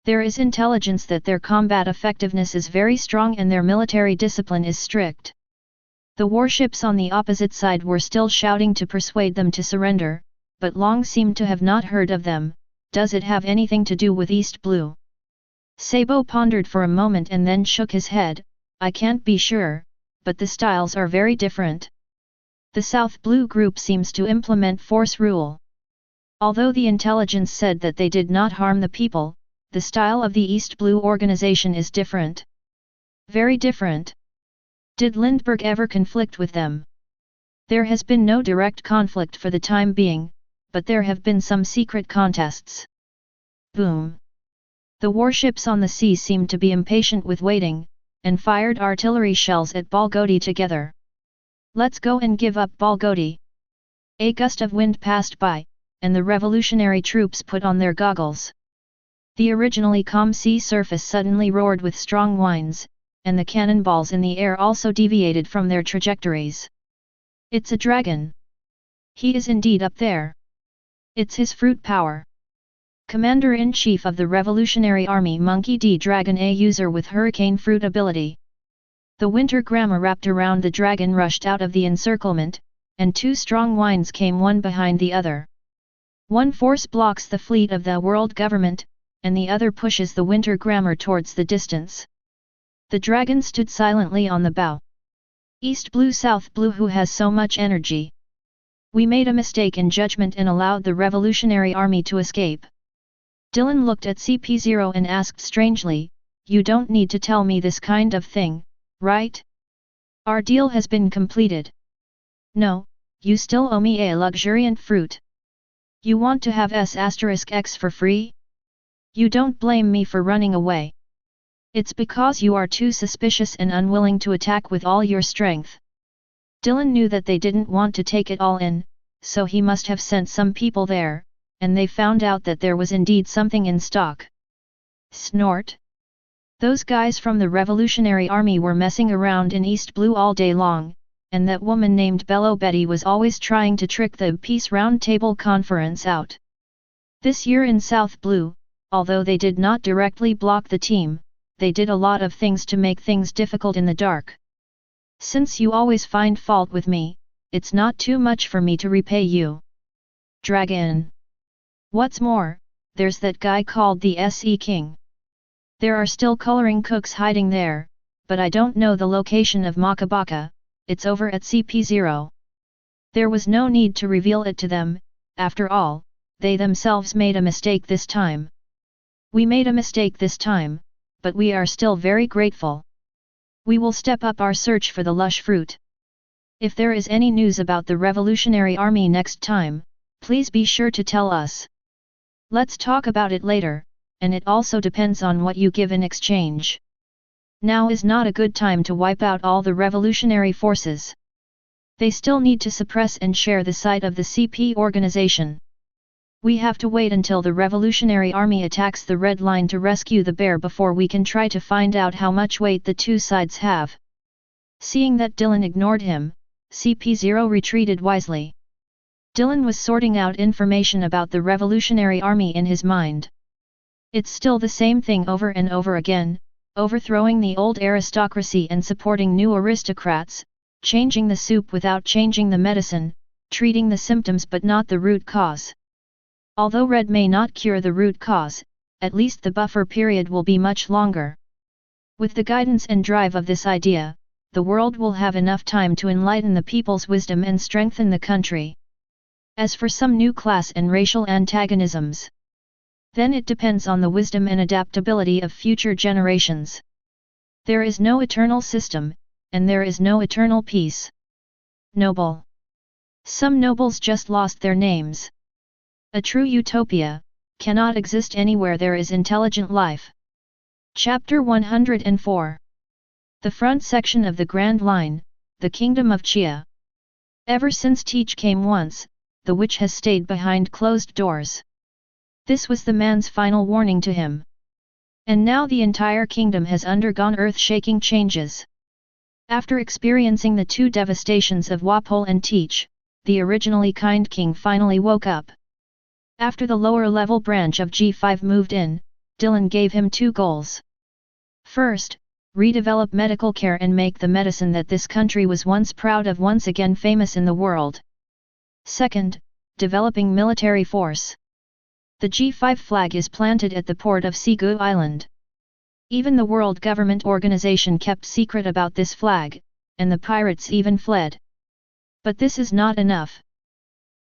There is intelligence that their combat effectiveness is very strong and their military discipline is strict. The warships on the opposite side were still shouting to persuade them to surrender, but Long seemed to have not heard of them. Does it have anything to do with East Blue? Sabo pondered for a moment and then shook his head. I can't be sure, but the styles are very different. The South Blue group seems to implement force rule. Although the intelligence said that they did not harm the people, the style of the East Blue organization is different. Very different. Did Lindbergh ever conflict with them? There has been no direct conflict for the time being, but there have been some secret contests. Boom. The warships on the sea seemed to be impatient with waiting, and fired artillery shells at Barghoti together. Let's go and give up Barghoti. A gust of wind passed by, and the revolutionary troops put on their goggles. The originally calm sea surface suddenly roared with strong winds, and the cannonballs in the air also deviated from their trajectories. It's a dragon. He is indeed up there. It's his fruit power. Commander-in-Chief of the Revolutionary Army Monkey D. Dragon, a user with Hurricane Fruit ability. The winter grammar wrapped around the dragon rushed out of the encirclement, and two strong winds came one behind the other. One force blocks the fleet of the world government, and the other pushes the winter grammar towards the distance. The dragon stood silently on the bow. East blue, South blue, who has so much energy? We made a mistake in judgment and allowed the revolutionary army to escape. Dylan looked at CP0 and asked strangely, you don't need to tell me this kind of thing, right? Our deal has been completed. No, you still owe me a luxuriant fruit. You want to have S*X for free? You don't blame me for running away. It's because you are too suspicious and unwilling to attack with all your strength. Dylan knew that they didn't want to take it all in, so he must have sent some people there, and they found out that there was indeed something in stock. Snort. Those guys from the Revolutionary Army were messing around in East Blue all day long, and that woman named Bello Betty was always trying to trick the Peace Round Table Conference out. This year in South Blue, although they did not directly block the team, they did a lot of things to make things difficult in the dark. Since you always find fault with me, it's not too much for me to repay you. Dragon. What's more, there's that guy called the SE King. There are still coloring cooks hiding there, but I don't know the location of Makabaka, it's over at CP0. There was no need to reveal it to them, after all, they themselves made a mistake this time. We made a mistake this time, but we are still very grateful. We will step up our search for the lush fruit. If there is any news about the Revolutionary Army next time, please be sure to tell us. Let's talk about it later, and it also depends on what you give in exchange. Now is not a good time to wipe out all the revolutionary forces. They still need to suppress and share the site of the CP organization. We have to wait until the Revolutionary Army attacks the Red Line to rescue the bear before we can try to find out how much weight the two sides have. Seeing that Dylan ignored him, CP0 retreated wisely. Dylan was sorting out information about the Revolutionary Army in his mind. It's still the same thing over and over again, overthrowing the old aristocracy and supporting new aristocrats, changing the soup without changing the medicine, treating the symptoms but not the root cause. Although red may not cure the root cause, at least the buffer period will be much longer. With the guidance and drive of this idea, the world will have enough time to enlighten the people's wisdom and strengthen the country. As for some new class and racial antagonisms, then it depends on the wisdom and adaptability of future generations. There is no eternal system, and there is no eternal peace. Noble. Some nobles just lost their names. A true utopia cannot exist anywhere there is intelligent life. Chapter 104. The front section of the Grand Line, the Kingdom of Chia. Ever since Teach came once, the witch has stayed behind closed doors. This was the man's final warning to him. And now the entire kingdom has undergone earth-shaking changes. After experiencing the two devastations of Wapol and Teach, the originally kind king finally woke up. After the lower-level branch of G5 moved in, Dylan gave him two goals. First, redevelop medical care and make the medicine that this country was once proud of once again famous in the world. Second, developing military force. The G5 flag is planted at the port of Sigu Island. Even the World Government Organization kept secret about this flag, and the pirates even fled. But this is not enough.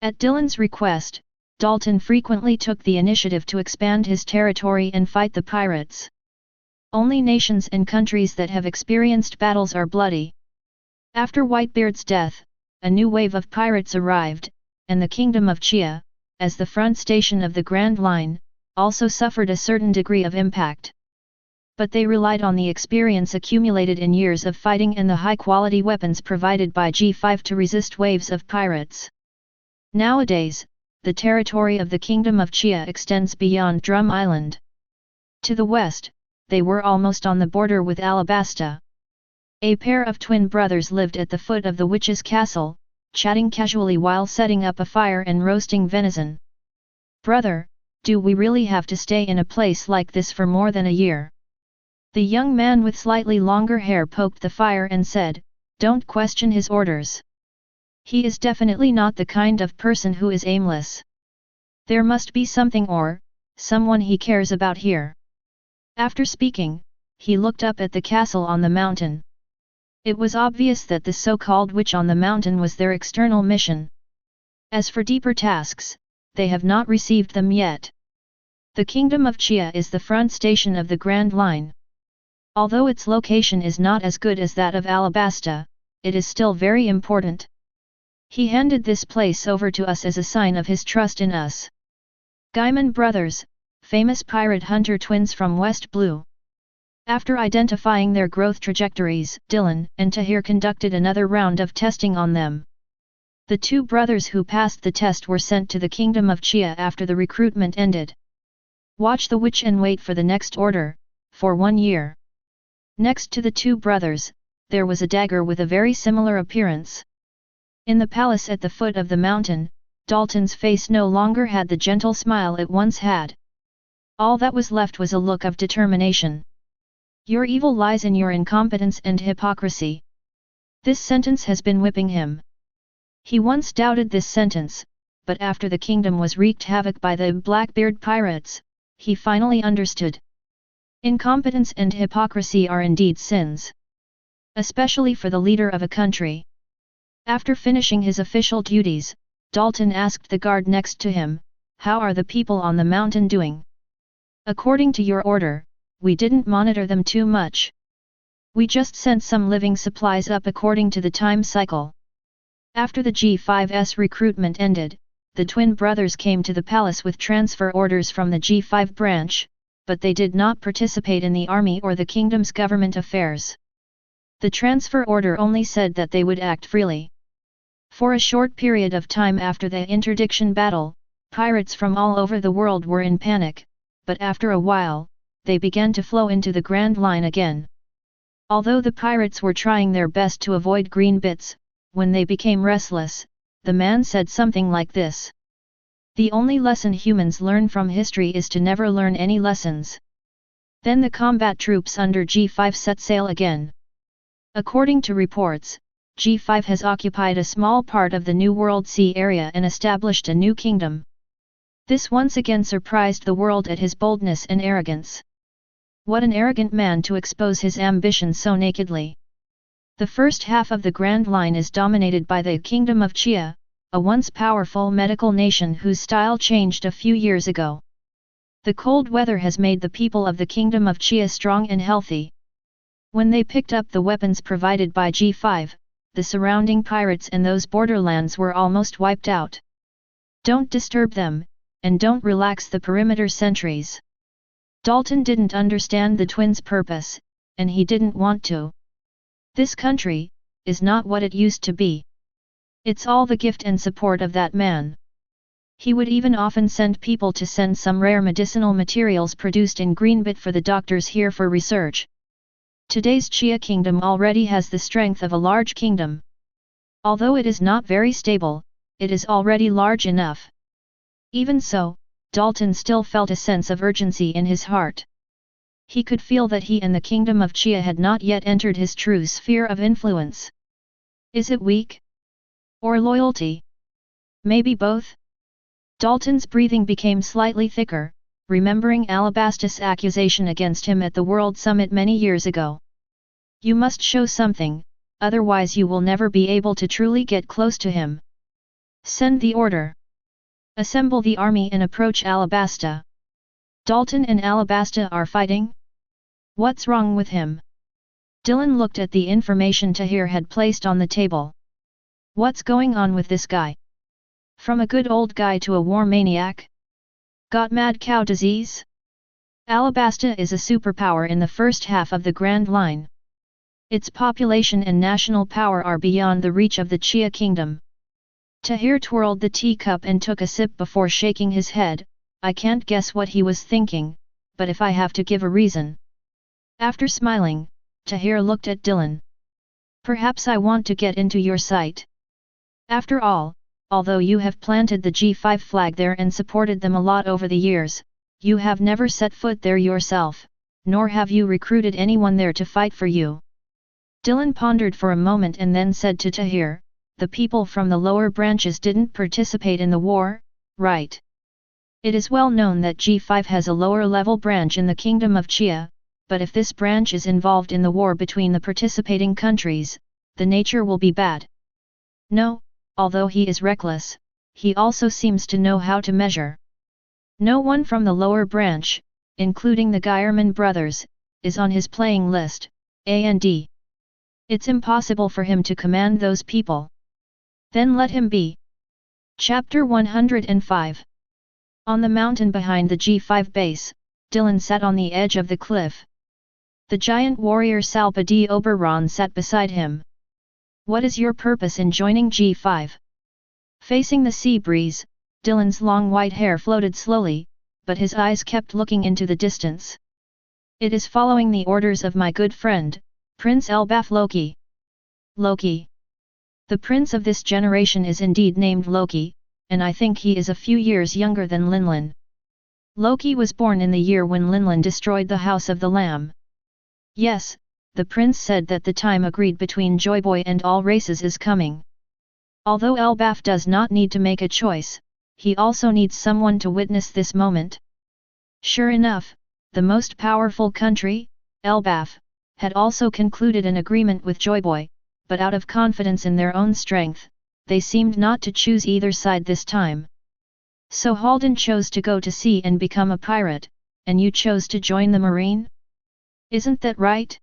At Dylan's request, Dalton frequently took the initiative to expand his territory and fight the pirates. Only nations and countries that have experienced battles are bloody. After Whitebeard's death, a new wave of pirates arrived, and the Kingdom of Chia, as the front station of the Grand Line, also suffered a certain degree of impact. But they relied on the experience accumulated in years of fighting and the high-quality weapons provided by G5 to resist waves of pirates. Nowadays, the territory of the Kingdom of Chia extends beyond Drum Island. To the west, they were almost on the border with Alabasta. A pair of twin brothers lived at the foot of the witch's castle, chatting casually while setting up a fire and roasting venison. "Brother, do we really have to stay in a place like this for more than a year?" The young man with slightly longer hair poked the fire and said, "Don't question his orders. He is definitely not the kind of person who is aimless. There must be something or someone he cares about here." After speaking, he looked up at the castle on the mountain. It was obvious that the so-called witch on the mountain was their external mission. As for deeper tasks, they have not received them yet. The kingdom of Chia is the front station of the Grand Line. Although its location is not as good as that of Alabasta, it is still very important. He handed this place over to us as a sign of his trust in us. Gaiman brothers, famous pirate hunter twins from West Blue. After identifying their growth trajectories, Dylan and Tahir conducted another round of testing on them. The two brothers who passed the test were sent to the kingdom of Chia after the recruitment ended. Watch the witch and wait for the next order, for 1 year. Next to the two brothers, there was a dagger with a very similar appearance. In the palace at the foot of the mountain, Dalton's face no longer had the gentle smile it once had. All that was left was a look of determination. Your evil lies in your incompetence and hypocrisy. This sentence has been whipping him. He once doubted this sentence, but after the kingdom was wreaked havoc by the Blackbeard pirates, he finally understood. Incompetence and hypocrisy are indeed sins. Especially for the leader of a country. After finishing his official duties, Dalton asked the guard next to him, "How are the people on the mountain doing?" "According to your order, we didn't monitor them too much. We just sent some living supplies up according to the time cycle." After the G5's recruitment ended, the twin brothers came to the palace with transfer orders from the G5 branch, but they did not participate in the army or the kingdom's government affairs. The transfer order only said that they would act freely. For a short period of time after the interdiction battle, pirates from all over the world were in panic, but after a while, they began to flow into the Grand Line again. Although the pirates were trying their best to avoid green bits, when they became restless, the man said something like this. "The only lesson humans learn from history is to never learn any lessons." Then the combat troops under G5 set sail again. According to reports, G5 has occupied a small part of the New World Sea area and established a new kingdom. This once again surprised the world at his boldness and arrogance. What an arrogant man to expose his ambition so nakedly. The first half of the Grand Line is dominated by the Kingdom of Chia, a once powerful medical nation whose style changed a few years ago. The cold weather has made the people of the Kingdom of Chia strong and healthy. When they picked up the weapons provided by G5, the surrounding pirates and those borderlands were almost wiped out. Don't disturb them, and don't relax the perimeter sentries. Dalton didn't understand the twins' purpose, and he didn't want to. This country is not what it used to be. It's all the gift and support of that man. He would even often send people to send some rare medicinal materials produced in Greenbit for the doctors here for research. Today's Chia kingdom already has the strength of a large kingdom. Although it is not very stable, it is already large enough. Even so, Dalton still felt a sense of urgency in his heart. He could feel that he and the kingdom of Chia had not yet entered his true sphere of influence. Is it weak? Or loyalty? Maybe both? Dalton's breathing became slightly thicker, remembering Alabasta's accusation against him at the World Summit many years ago. You must show something, otherwise you will never be able to truly get close to him. Send the order. Assemble the army and approach Alabasta. Dalton and Alabasta are fighting? What's wrong with him? Dylan looked at the information Tahir had placed on the table. What's going on with this guy? From a good old guy to a war maniac? Got mad cow disease? Alabasta is a superpower in the first half of the Grand Line. Its population and national power are beyond the reach of the Chia kingdom. Tahir twirled the teacup and took a sip before shaking his head. I can't guess what he was thinking, but if I have to give a reason. After smiling, Tahir looked at Dylan. Perhaps I want to get into your sight. After all, although you have planted the G5 flag there and supported them a lot over the years, you have never set foot there yourself, nor have you recruited anyone there to fight for you. Dylan pondered for a moment and then said to Tahir, the people from the lower branches didn't participate in the war, right? It is well known that G5 has a lower level branch in the kingdom of Chia, but if this branch is involved in the war between the participating countries, the nature will be bad. No, although he is reckless, he also seems to know how to measure. No one from the lower branch, including the Geierman brothers, is on his playing list, and it's impossible for him to command those people. Then let him be. Chapter 105. On the mountain behind the G5 base, Dylan sat on the edge of the cliff. The giant warrior Salpa D. Oberon sat beside him. What is your purpose in joining G5? Facing the sea breeze, Dylan's long white hair floated slowly, but his eyes kept looking into the distance. It is following the orders of my good friend, Prince Elbaf Loki. Loki. The prince of this generation is indeed named Loki, and I think he is a few years younger than Linlin. Loki was born in the year when Linlin destroyed the House of the Lamb. Yes, the prince said that the time agreed between Joyboy and all races is coming. Although Elbaf does not need to make a choice, he also needs someone to witness this moment. Sure enough, the most powerful country, Elbaf, had also concluded an agreement with Joyboy, but out of confidence in their own strength, they seemed not to choose either side this time. So Haldan chose to go to sea and become a pirate, and you chose to join the marine? Isn't that right?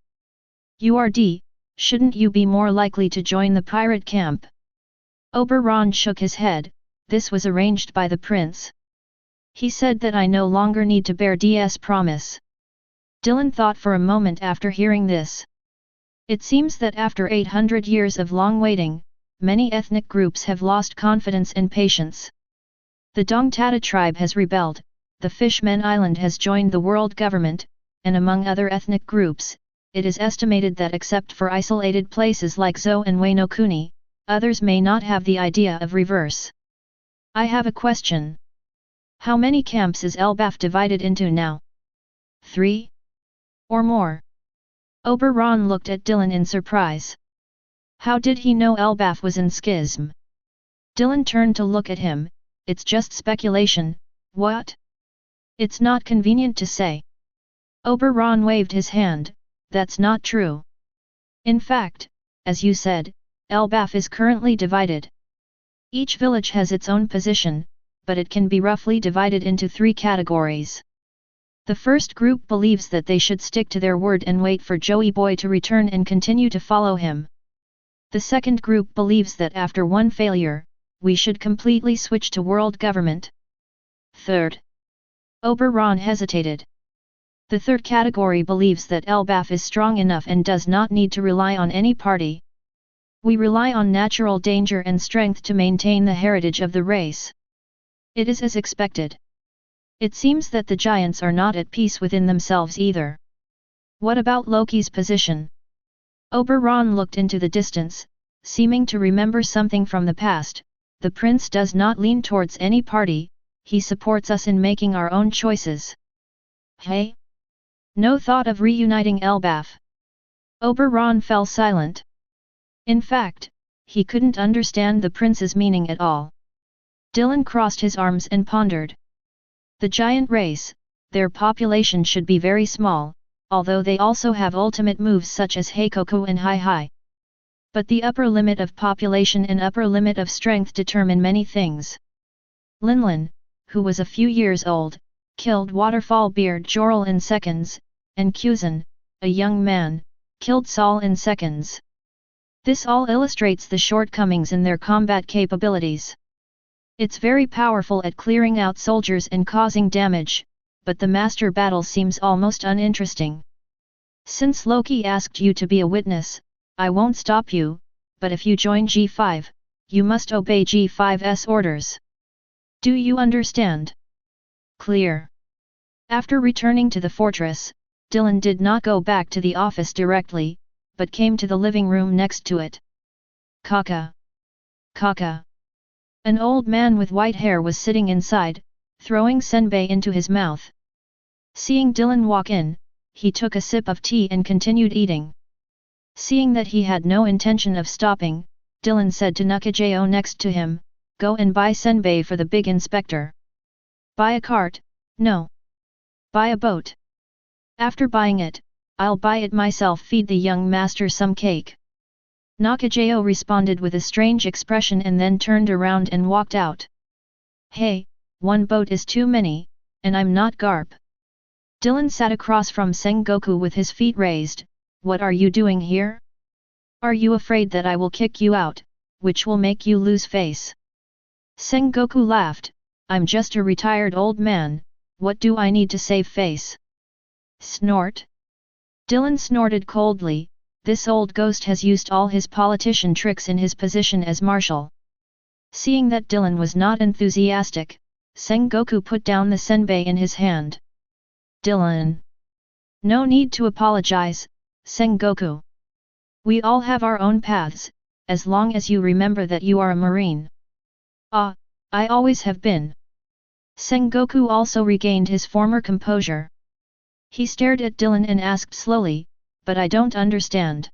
Shouldn't you be more likely to join the pirate camp? Oberon shook his head. This was arranged by the prince. He said that I no longer need to bear DS promise. Dylan thought for a moment after hearing this. It seems that after 800 years of long waiting, many ethnic groups have lost confidence and patience. The Dongtata tribe has rebelled, the Fishmen Island has joined the world government, and among other ethnic groups, it is estimated that except for isolated places like Zo and Wano Kuni, others may not have the idea of reverse. I have a question. How many camps is Elbaf divided into now? 3? Or more? Oberon looked at Dylan in surprise. How did he know Elbaf was in schism? Dylan turned to look at him. It's just speculation. What? It's not convenient to say. Oberon waved his hand. That's not true. In fact, as you said, Elbaf is currently divided. Each village has its own position, but it can be roughly divided into 3 categories. The first group believes that they should stick to their word and wait for Joey Boy to return and continue to follow him. The second group believes that after one failure, we should completely switch to world government. Third. Oberon hesitated. The third category believes that Elbaf is strong enough and does not need to rely on any party. We rely on natural danger and strength to maintain the heritage of the race. It is as expected. It seems that the giants are not at peace within themselves either. What about Loki's position? Oberon looked into the distance, seeming to remember something from the past. The prince does not lean towards any party, he supports us in making our own choices. Hey? No thought of reuniting Elbaf. Oberon fell silent. In fact, he couldn't understand the prince's meaning at all. Dylan crossed his arms and pondered. The giant race, their population should be very small, although they also have ultimate moves such as Heikoku and Hai. But the upper limit of population and upper limit of strength determine many things. Linlin, who was a few years old, killed Waterfall Beard Jorl in seconds, and Kuzan, a young man, killed Saul in seconds. This all illustrates the shortcomings in their combat capabilities. It's very powerful at clearing out soldiers and causing damage, but the master battle seems almost uninteresting. Since Loki asked you to be a witness, I won't stop you, but if you join G5, you must obey G5's orders. Do you understand? Clear. After returning to the fortress, Dylan did not go back to the office directly, but came to the living room next to it. Kaka. Kaka. An old man with white hair was sitting inside, throwing senbei into his mouth. Seeing Dylan walk in, he took a sip of tea and continued eating. Seeing that he had no intention of stopping, Dylan said to Nakajo next to him, "Go and buy senbei for the big inspector." "Buy a cart? No. Buy a boat. After buying it, I'll buy it myself. Feed the young master some cake." Nakajo responded with a strange expression and then turned around and walked out. "Hey, one boat is too many, and I'm not Garp." Dylan sat across from Sengoku with his feet raised. "What are you doing here? Are you afraid that I will kick you out, which will make you lose face?" Sengoku laughed, "I'm just a retired old man, what do I need to save face?" Snort. Dylan snorted coldly, this old ghost has used all his politician tricks in his position as marshal. Seeing that Dylan was not enthusiastic, Sengoku put down the senbei in his hand. "Dylan. No need to apologize, Sengoku. We all have our own paths, as long as you remember that you are a marine." "Ah, I always have been." Sengoku also regained his former composure. He stared at Dylan and asked slowly, "But I don't understand.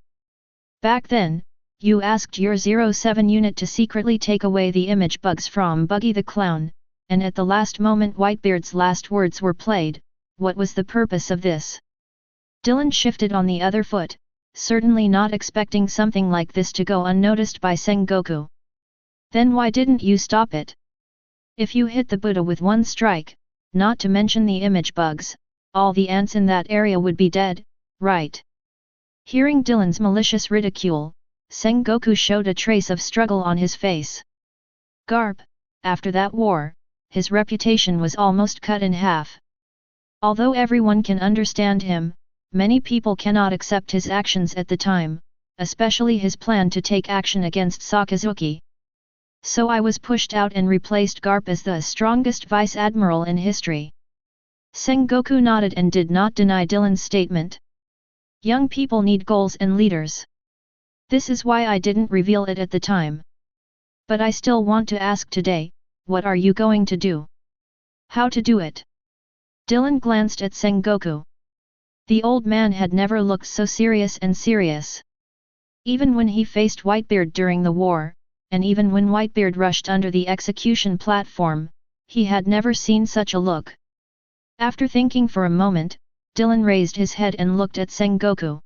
Back then, you asked your 07 unit to secretly take away the image bugs from Buggy the Clown, and at the last moment Whitebeard's last words were played, what was the purpose of this?" Dylan shifted on the other foot, certainly not expecting something like this to go unnoticed by Sengoku. "Then why didn't you stop it? If you hit the Buddha with one strike, not to mention the image bugs, all the ants in that area would be dead, right?" Hearing Dylan's malicious ridicule, Sengoku showed a trace of struggle on his face. Garp, after that war, his reputation was almost cut in half. Although everyone can understand him, many people cannot accept his actions at the time, especially his plan to take action against Sakazuki. "So I was pushed out and replaced Garp as the strongest vice admiral in history." Sengoku nodded and did not deny Dylan's statement. "Young people need goals and leaders. This is why I didn't reveal it at the time. But I still want to ask today, what are you going to do? How to do it?" Dylan glanced at Sengoku. The old man had never looked so serious and serious. Even when he faced Whitebeard during the war, and even when Whitebeard rushed under the execution platform, he had never seen such a look. After thinking for a moment, Dylan raised his head and looked at Sengoku.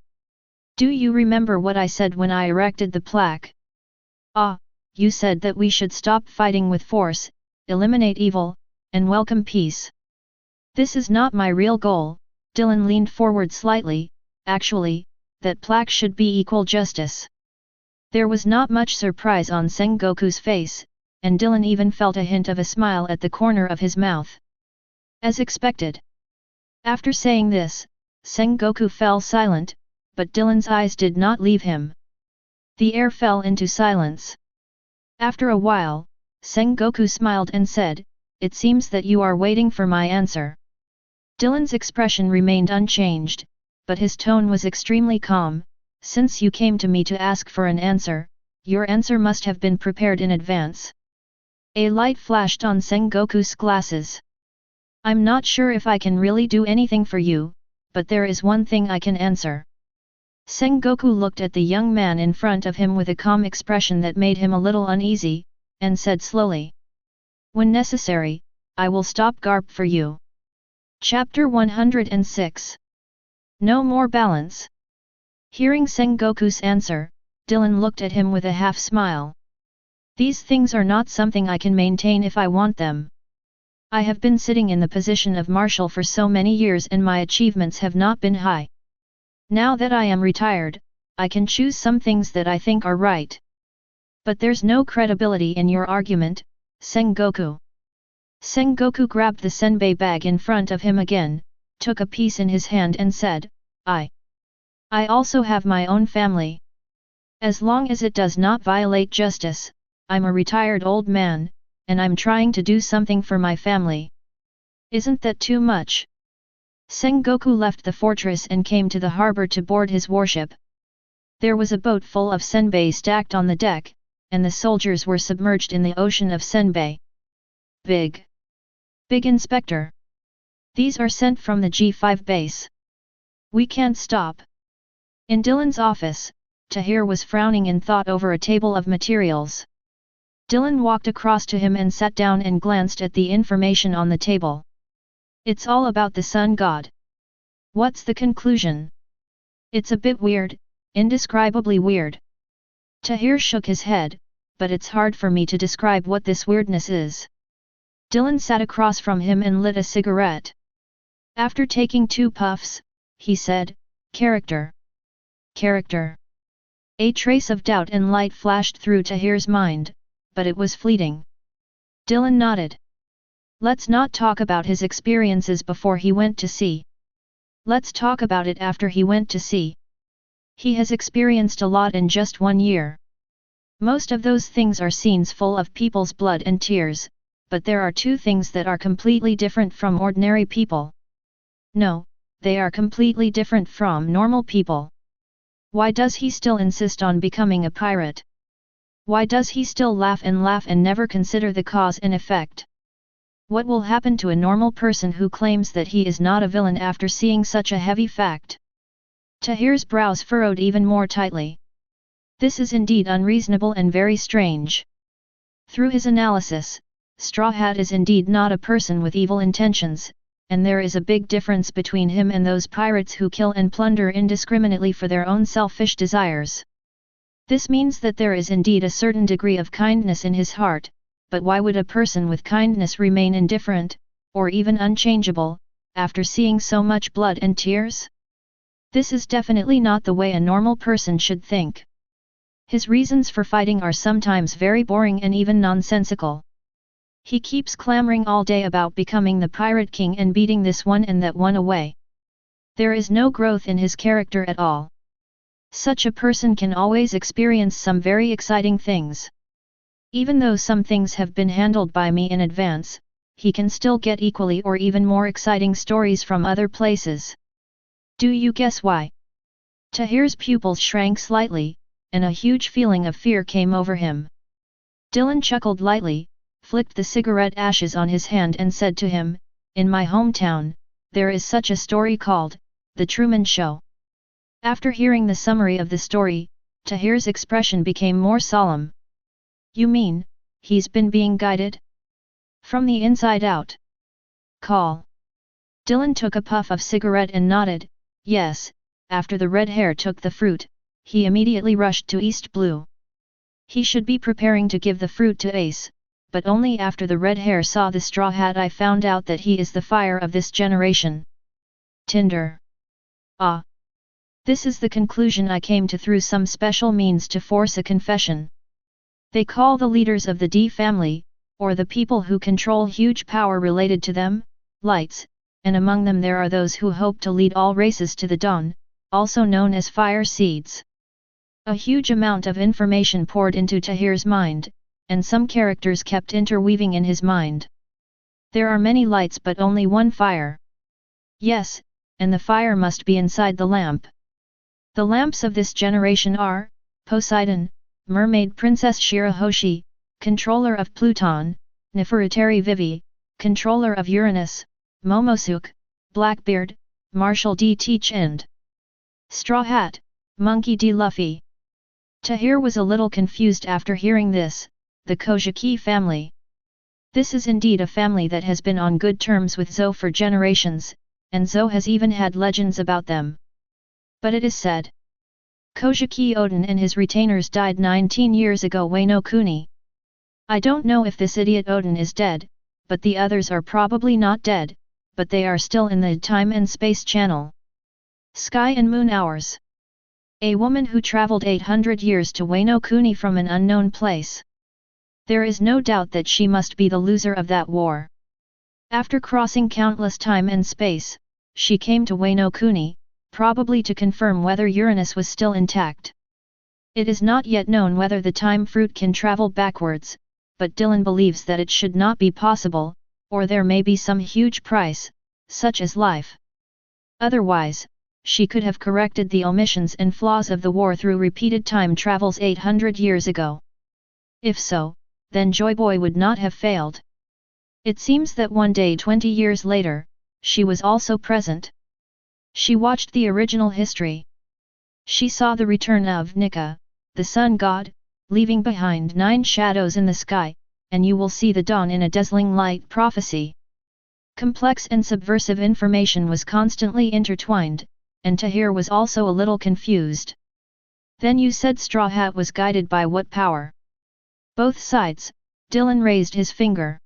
"Do you remember what I said when I erected the plaque? Ah, you said that we should stop fighting with force, eliminate evil, and welcome peace. This is not my real goal." Dylan leaned forward slightly. "Actually, that plaque should be equal justice." There was not much surprise on Sengoku's face, and Dylan even felt a hint of a smile at the corner of his mouth. As expected. After saying this, Sengoku fell silent, but Dylan's eyes did not leave him. The air fell into silence. After a while, Sengoku smiled and said, "It seems that you are waiting for my answer." Dylan's expression remained unchanged, but his tone was extremely calm. "Since you came to me to ask for an answer, your answer must have been prepared in advance." A light flashed on Sengoku's glasses. "I'm not sure if I can really do anything for you, but there is one thing I can answer." Sengoku looked at the young man in front of him with a calm expression that made him a little uneasy, and said slowly, "When necessary, I will stop Garp for you." Chapter 106. No more balance. Hearing Sengoku's answer, Dylan looked at him with a half-smile. "These things are not something I can maintain if I want them. I have been sitting in the position of marshal for so many years and my achievements have not been high. Now that I am retired, I can choose some things that I think are right. But there's no credibility in your argument, Sengoku." Sengoku grabbed the senbei bag in front of him again, took a piece in his hand and said, I also have my own family. As long as it does not violate justice, I'm a retired old man, and I'm trying to do something for my family. Isn't that too much?" Sengoku left the fortress and came to the harbor to board his warship. There was a boat full of senbei stacked on the deck, and the soldiers were submerged in the ocean of senbei. Big Inspector. These are sent from the G5 base. We can't stop. In Dylan's office, Tahir was frowning in thought over a table of materials. Dylan walked across to him and sat down and glanced at the information on the table. It's all about the sun god. What's the conclusion? It's a bit weird, indescribably weird. Tahir shook his head, but it's hard for me to describe what this weirdness is. Dylan sat across from him and lit a cigarette. After taking 2 puffs, he said, Character. Character. A trace of doubt and light flashed through Tahir's mind, but it was fleeting. Dylan nodded. Let's not talk about his experiences before he went to sea. Let's talk about it after he went to sea. He has experienced a lot in just 1 year. Most of those things are scenes full of people's blood and tears, but there are 2 things that are completely different from ordinary people. No, they are completely different from normal people. Why does he still insist on becoming a pirate? Why does he still laugh and never consider the cause and effect? What will happen to a normal person who claims that he is not a villain after seeing such a heavy fact? Tahir's brows furrowed even more tightly. This is indeed unreasonable and very strange. Through his analysis, Straw Hat is indeed not a person with evil intentions, and there is a big difference between him and those pirates who kill and plunder indiscriminately for their own selfish desires. This means that there is indeed a certain degree of kindness in his heart, but why would a person with kindness remain indifferent, or even unchangeable, after seeing so much blood and tears? This is definitely not the way a normal person should think. His reasons for fighting are sometimes very boring and even nonsensical. He keeps clamoring all day about becoming the Pirate King and beating this one and that one away. There is no growth in his character at all. Such a person can always experience some very exciting things. Even though some things have been handled by me in advance, he can still get equally or even more exciting stories from other places. Do you guess why? Tahir's pupils shrank slightly, and a huge feeling of fear came over him. Dylan chuckled lightly, flicked the cigarette ashes on his hand and said to him, In my hometown, there is such a story called, The Truman Show. After hearing the summary of the story, Tahir's expression became more solemn. You mean, he's been being guided? From the inside out? Call. Dylan took a puff of cigarette and nodded, yes, after the red hare took the fruit, he immediately rushed to East Blue. He should be preparing to give the fruit to Ace, but only after the red hare saw the straw hat I found out that he is the fire of this generation. Tinder. Ah. This is the conclusion I came to through some special means to force a confession. They call the leaders of the D family, or the people who control huge power related to them, lights, and among them there are those who hope to lead all races to the dawn, also known as fire seeds. A huge amount of information poured into Tahir's mind, and some characters kept interweaving in his mind. There are many lights but only one fire. Yes, and the fire must be inside the lamp. The lamps of this generation are, Poseidon, Mermaid Princess Shirahoshi, controller of Pluton, Nefertari Vivi, controller of Uranus, Momosuke, Blackbeard, Marshall D. Teach and Straw Hat, Monkey D. Luffy. Tahir was a little confused after hearing this, the Kojiki family. This is indeed a family that has been on good terms with Zou for generations, and Zou has even had legends about them. But it is said, Kojiki Odin and his retainers died 19 years ago Wano Kuni. I don't know if this idiot Odin is dead, but the others are probably not dead, but they are still in the time and space channel. Sky and Moon Hours. A woman who traveled 800 years to Wano Kuni from an unknown place. There is no doubt that she must be the loser of that war. After crossing countless time and space, she came to Wano Kuni, probably to confirm whether Uranus was still intact. It is not yet known whether the time fruit can travel backwards, but Dylan believes that it should not be possible, or there may be some huge price, such as life. Otherwise, she could have corrected the omissions and flaws of the war through repeated time travels 800 years ago. If so, then Joy Boy would not have failed. It seems that one day 20 years later, she was also present. She watched the original history. She saw the return of Nika, the sun god, leaving behind 9 shadows in the sky, and you will see the dawn in a dazzling light prophecy. Complex and subversive information was constantly intertwined, and Tahir was also a little confused. Then you said Straw Hat was guided by what power? Both sides, Dylan raised his finger.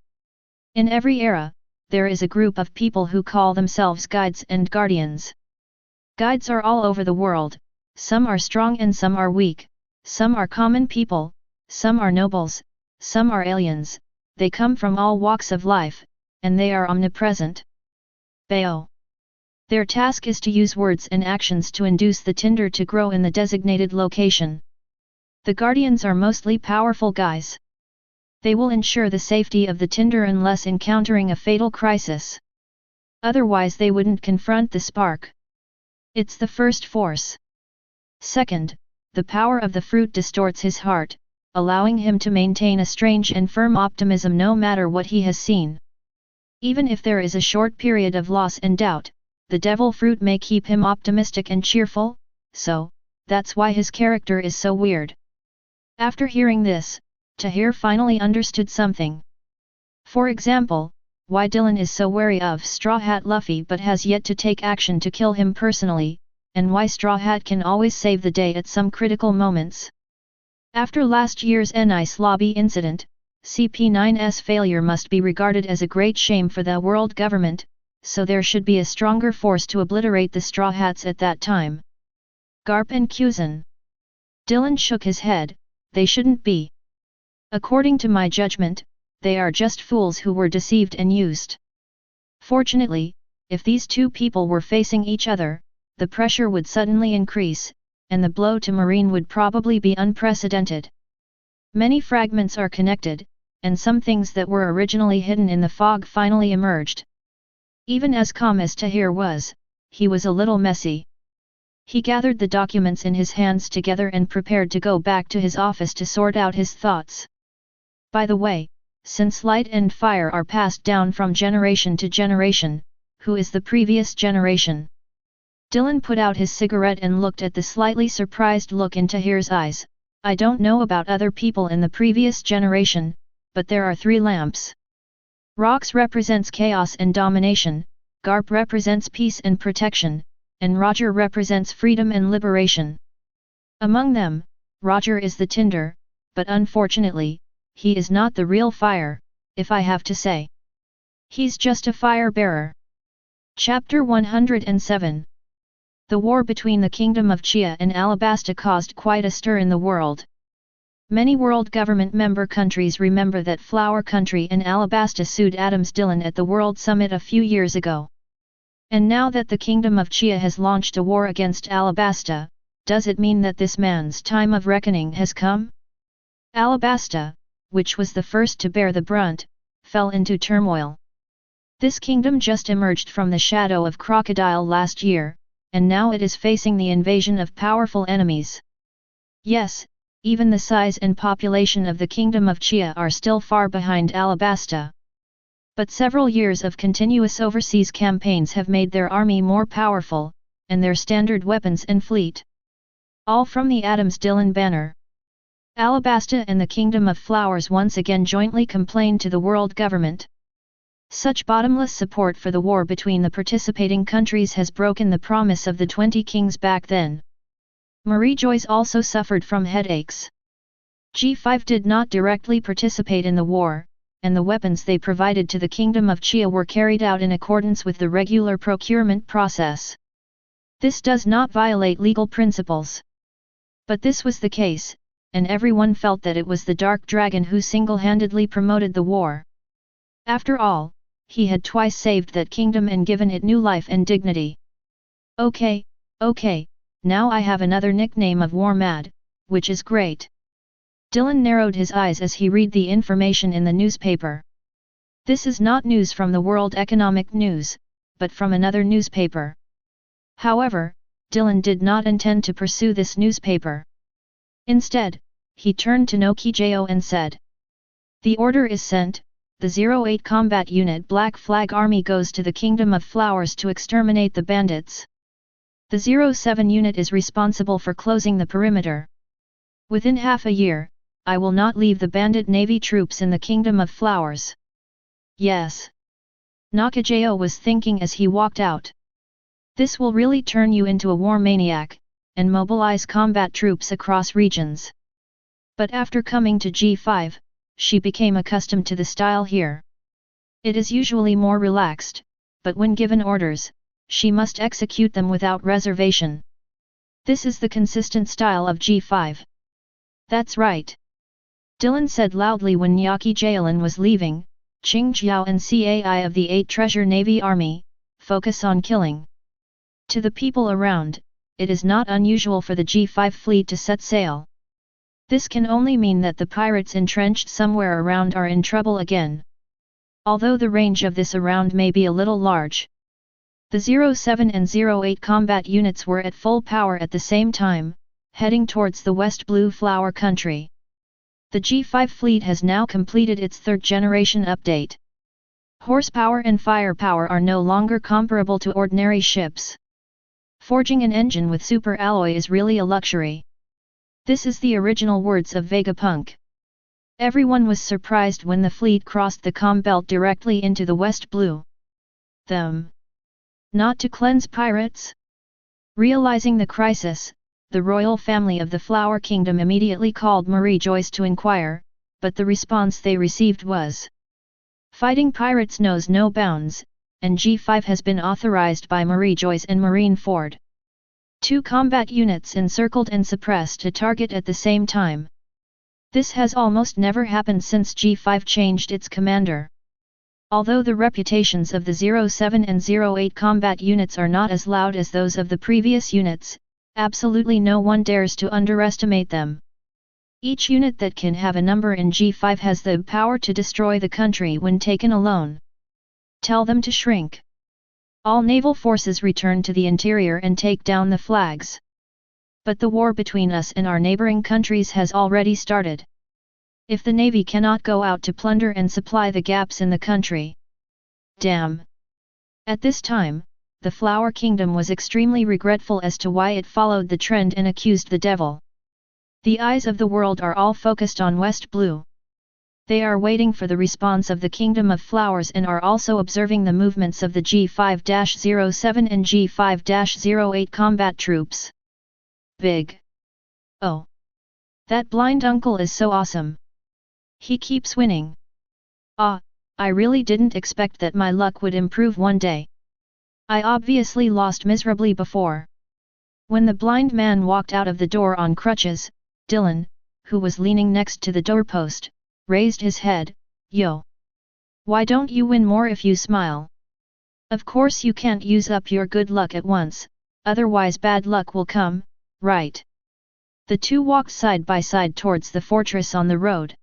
In every era, there is a group of people who call themselves guides and guardians. Guides are all over the world, some are strong and some are weak, some are common people, some are nobles, some are aliens, they come from all walks of life, and they are omnipresent. Bao. Their task is to use words and actions to induce the tinder to grow in the designated location. The guardians are mostly powerful guys. They will ensure the safety of the tinder unless encountering a fatal crisis. Otherwise they wouldn't confront the spark. It's the first force. Second, the power of the fruit distorts his heart, allowing him to maintain a strange and firm optimism no matter what he has seen. Even if there is a short period of loss and doubt, the devil fruit may keep him optimistic and cheerful, so, that's why his character is so weird. After hearing this, Tahir finally understood something. For example, why Dylan is so wary of Straw Hat Luffy but has yet to take action to kill him personally, and why Straw Hat can always save the day at some critical moments. After last year's Nice Lobby incident, CP9's failure must be regarded as a great shame for the world government, so there should be a stronger force to obliterate the Straw Hats at that time. Garp and Kuzan. Dylan shook his head, they shouldn't be. According to my judgment, they are just fools who were deceived and used. Fortunately, if these two people were facing each other, the pressure would suddenly increase, and the blow to Marine would probably be unprecedented. Many fragments are connected, and some things that were originally hidden in the fog finally emerged. Even as calm as Tahir was, he was a little messy. He gathered the documents in his hands together and prepared to go back to his office to sort out his thoughts. By the way, since light and fire are passed down from generation to generation, who is the previous generation? Dylan put out his cigarette and looked at the slightly surprised look in Tahir's eyes. I don't know about other people in the previous generation, but there are 3 lamps. Rox represents chaos and domination, Garp represents peace and protection, and Roger represents freedom and liberation. Among them, Roger is the tinder, but unfortunately, he is not the real fire, if I have to say. He's just a fire bearer. Chapter 107. The war between the Kingdom of Chia and Alabasta caused quite a stir in the world. Many world government member countries remember that Flower Country and Alabasta sued Adams Dillon at the World Summit a few years ago. And now that the Kingdom of Chia has launched a war against Alabasta, does it mean that this man's time of reckoning has come? Alabasta, which was the first to bear the brunt, fell into turmoil. This kingdom just emerged from the shadow of Crocodile last year, and now it is facing the invasion of powerful enemies. Yes, even the size and population of the Kingdom of Chia are still far behind Alabasta. But several years of continuous overseas campaigns have made their army more powerful, and their standard weapons and fleet. All from the Adams Dillon banner. Alabasta and the Kingdom of Flowers once again jointly complained to the world government. Such bottomless support for the war between the participating countries has broken the promise of the 20 kings back then. Marie Joyce also suffered from headaches. G5 did not directly participate in the war, and the weapons they provided to the Kingdom of Chia were carried out in accordance with the regular procurement process. This does not violate legal principles. But this was the case, and everyone felt that it was the Dark Dragon who single-handedly promoted the war. After all, he had twice saved that kingdom and given it new life and dignity. Okay, now I have another nickname of War Mad, which is great. Dylan narrowed his eyes as he read the information in the newspaper. This is not news from the World Economic News, but from another newspaper. However, Dylan did not intend to pursue this newspaper. Instead, he turned to Nokijo and said, "The order is sent. The 08 Combat Unit Black Flag Army goes to the Kingdom of Flowers to exterminate the bandits." The 07 unit is responsible for closing the perimeter. Within half a year, I will not leave the bandit navy troops in the Kingdom of Flowers. Yes. Nakajayo was thinking as he walked out. This will really turn you into a war maniac, and mobilize combat troops across regions. But after coming to G5, she became accustomed to the style here. It is usually more relaxed, but when given orders, she must execute them without reservation. This is the consistent style of G5. That's right. Dylan said loudly when Nyaki Jaelin was leaving. Qingjiao and Cai of the 8 Treasure Navy Army, focus on killing. To the people around, it is not unusual for the G5 fleet to set sail. This can only mean that the pirates entrenched somewhere around are in trouble again. Although the range of this around may be a little large. The 07 and 08 combat units were at full power at the same time, heading towards the West Blue Flower Country. The G5 fleet has now completed its 3rd generation update. Horsepower and firepower are no longer comparable to ordinary ships. Forging an engine with super alloy is really a luxury. This is the original words of Vegapunk. Everyone was surprised when the fleet crossed the calm belt directly into the West Blue. Them. Not to cleanse pirates? Realizing the crisis, the royal family of the Flower Kingdom immediately called Marie Joyce to inquire, but the response they received was, "Fighting pirates knows no bounds, and G5 has been authorized by Marie Joyce and Marine Ford." 2 combat units encircled and suppressed a target at the same time. This has almost never happened since G5 changed its commander. Although the reputations of the 07 and 08 combat units are not as loud as those of the previous units, absolutely no one dares to underestimate them. Each unit that can have a number in G5 has the power to destroy the country when taken alone. Tell them to shrink. All naval forces return to the interior and take down the flags. But the war between us and our neighboring countries has already started. If the navy cannot go out to plunder and supply the gaps in the country. Damn! At this time, the Flower Kingdom was extremely regretful as to why it followed the trend and accused the devil. The eyes of the world are all focused on West Blue. They are waiting for the response of the Kingdom of Flowers and are also observing the movements of the G5-07 and G5-08 combat troops. Big. Oh! That blind uncle is so awesome. He keeps winning. Ah, I really didn't expect that my luck would improve one day. I obviously lost miserably before. When the blind man walked out of the door on crutches, Dylan, who was leaning next to the doorpost, raised his head. Yo! Why don't you win more if you smile? Of course you can't use up your good luck at once, otherwise bad luck will come, right? The two walked side by side towards the fortress on the road.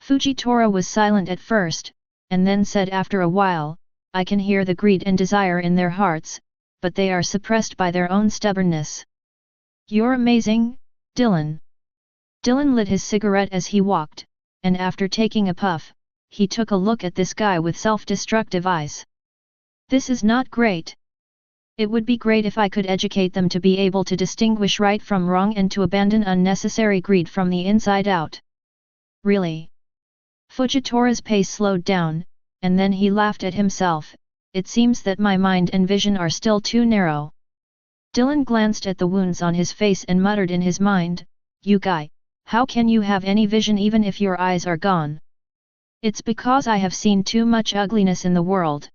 Fujitora was silent at first, and then said after a while, "I can hear the greed and desire in their hearts, but they are suppressed by their own stubbornness." "You're amazing, Dylan." Dylan lit his cigarette as he walked, and after taking a puff, he took a look at this guy with self-destructive eyes. "This is not great. It would be great if I could educate them to be able to distinguish right from wrong and to abandon unnecessary greed from the inside out." "Really?" Fujitora's pace slowed down, and then he laughed at himself. "It seems that my mind and vision are still too narrow." Dylan glanced at the wounds on his face and muttered in his mind, "You guy, how can you have any vision even if your eyes are gone?" "It's because I have seen too much ugliness in the world."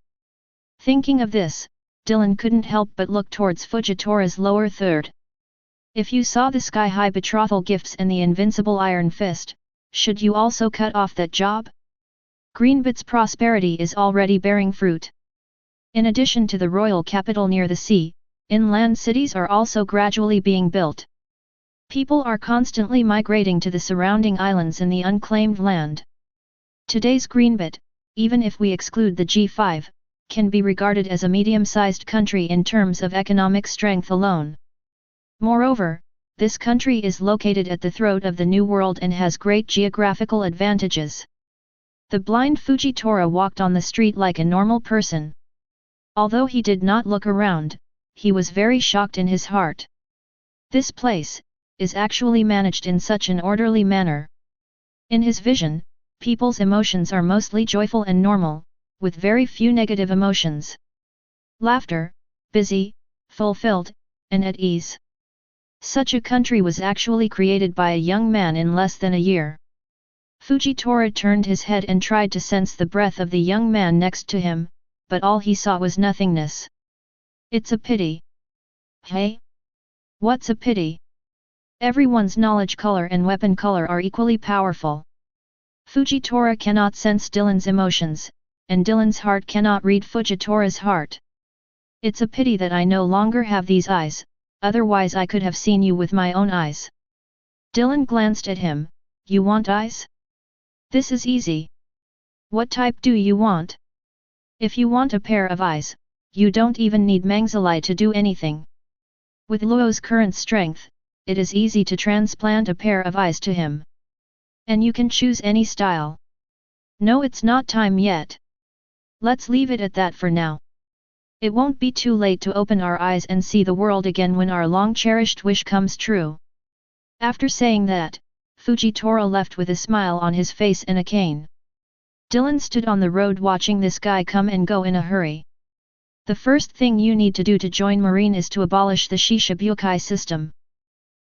Thinking of this, Dylan couldn't help but look towards Fujitora's lower third. "If you saw the sky-high betrothal gifts and the invincible iron fist, should you also cut off that job?" Greenbit's prosperity is already bearing fruit. In addition to the royal capital near the sea, inland cities are also gradually being built. People are constantly migrating to the surrounding islands in the unclaimed land. Today's Greenbit, even if we exclude the G5, can be regarded as a medium-sized country in terms of economic strength alone. Moreover, this country is located at the throat of the New World and has great geographical advantages. The blind Fujitora walked on the street like a normal person. Although he did not look around, he was very shocked in his heart. This place is actually managed in such an orderly manner. In his vision, people's emotions are mostly joyful and normal, with very few negative emotions. Laughter, busy, fulfilled, and at ease. Such a country was actually created by a young man in less than a year. Fujitora turned his head and tried to sense the breath of the young man next to him, but all he saw was nothingness. It's a pity. Hey? What's a pity? Everyone's knowledge color and weapon color are equally powerful. Fujitora cannot sense Dylan's emotions, and Dylan's heart cannot read Fujitora's heart. It's a pity that I no longer have these eyes, otherwise I could have seen you with my own eyes. Dylan glanced at him. You want eyes? This is easy. What type do you want? If you want a pair of eyes, you don't even need Mangzalai to do anything. With Luo's current strength, it is easy to transplant a pair of eyes to him. And you can choose any style. No, it's not time yet. Let's leave it at that for now. It won't be too late to open our eyes and see the world again when our long-cherished wish comes true. After saying that, Fujitora left with a smile on his face and a cane. Dylan stood on the road watching this guy come and go in a hurry. The first thing you need to do to join Marine is to abolish the Shishibukai system.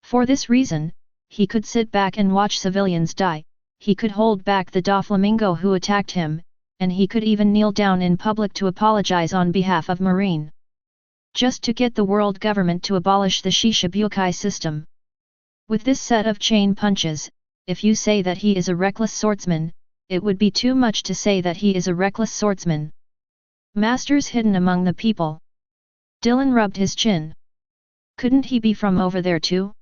For this reason, he could sit back and watch civilians die, he could hold back the Doflamingo who attacked him, and he could even kneel down in public to apologize on behalf of Marine. Just to get the world government to abolish the Shishibukai system. With this set of chain punches, if you say that he is a reckless swordsman, it would be too much to say that he is a reckless swordsman. Masters hidden among the people. Dylan rubbed his chin. Couldn't he be from over there too?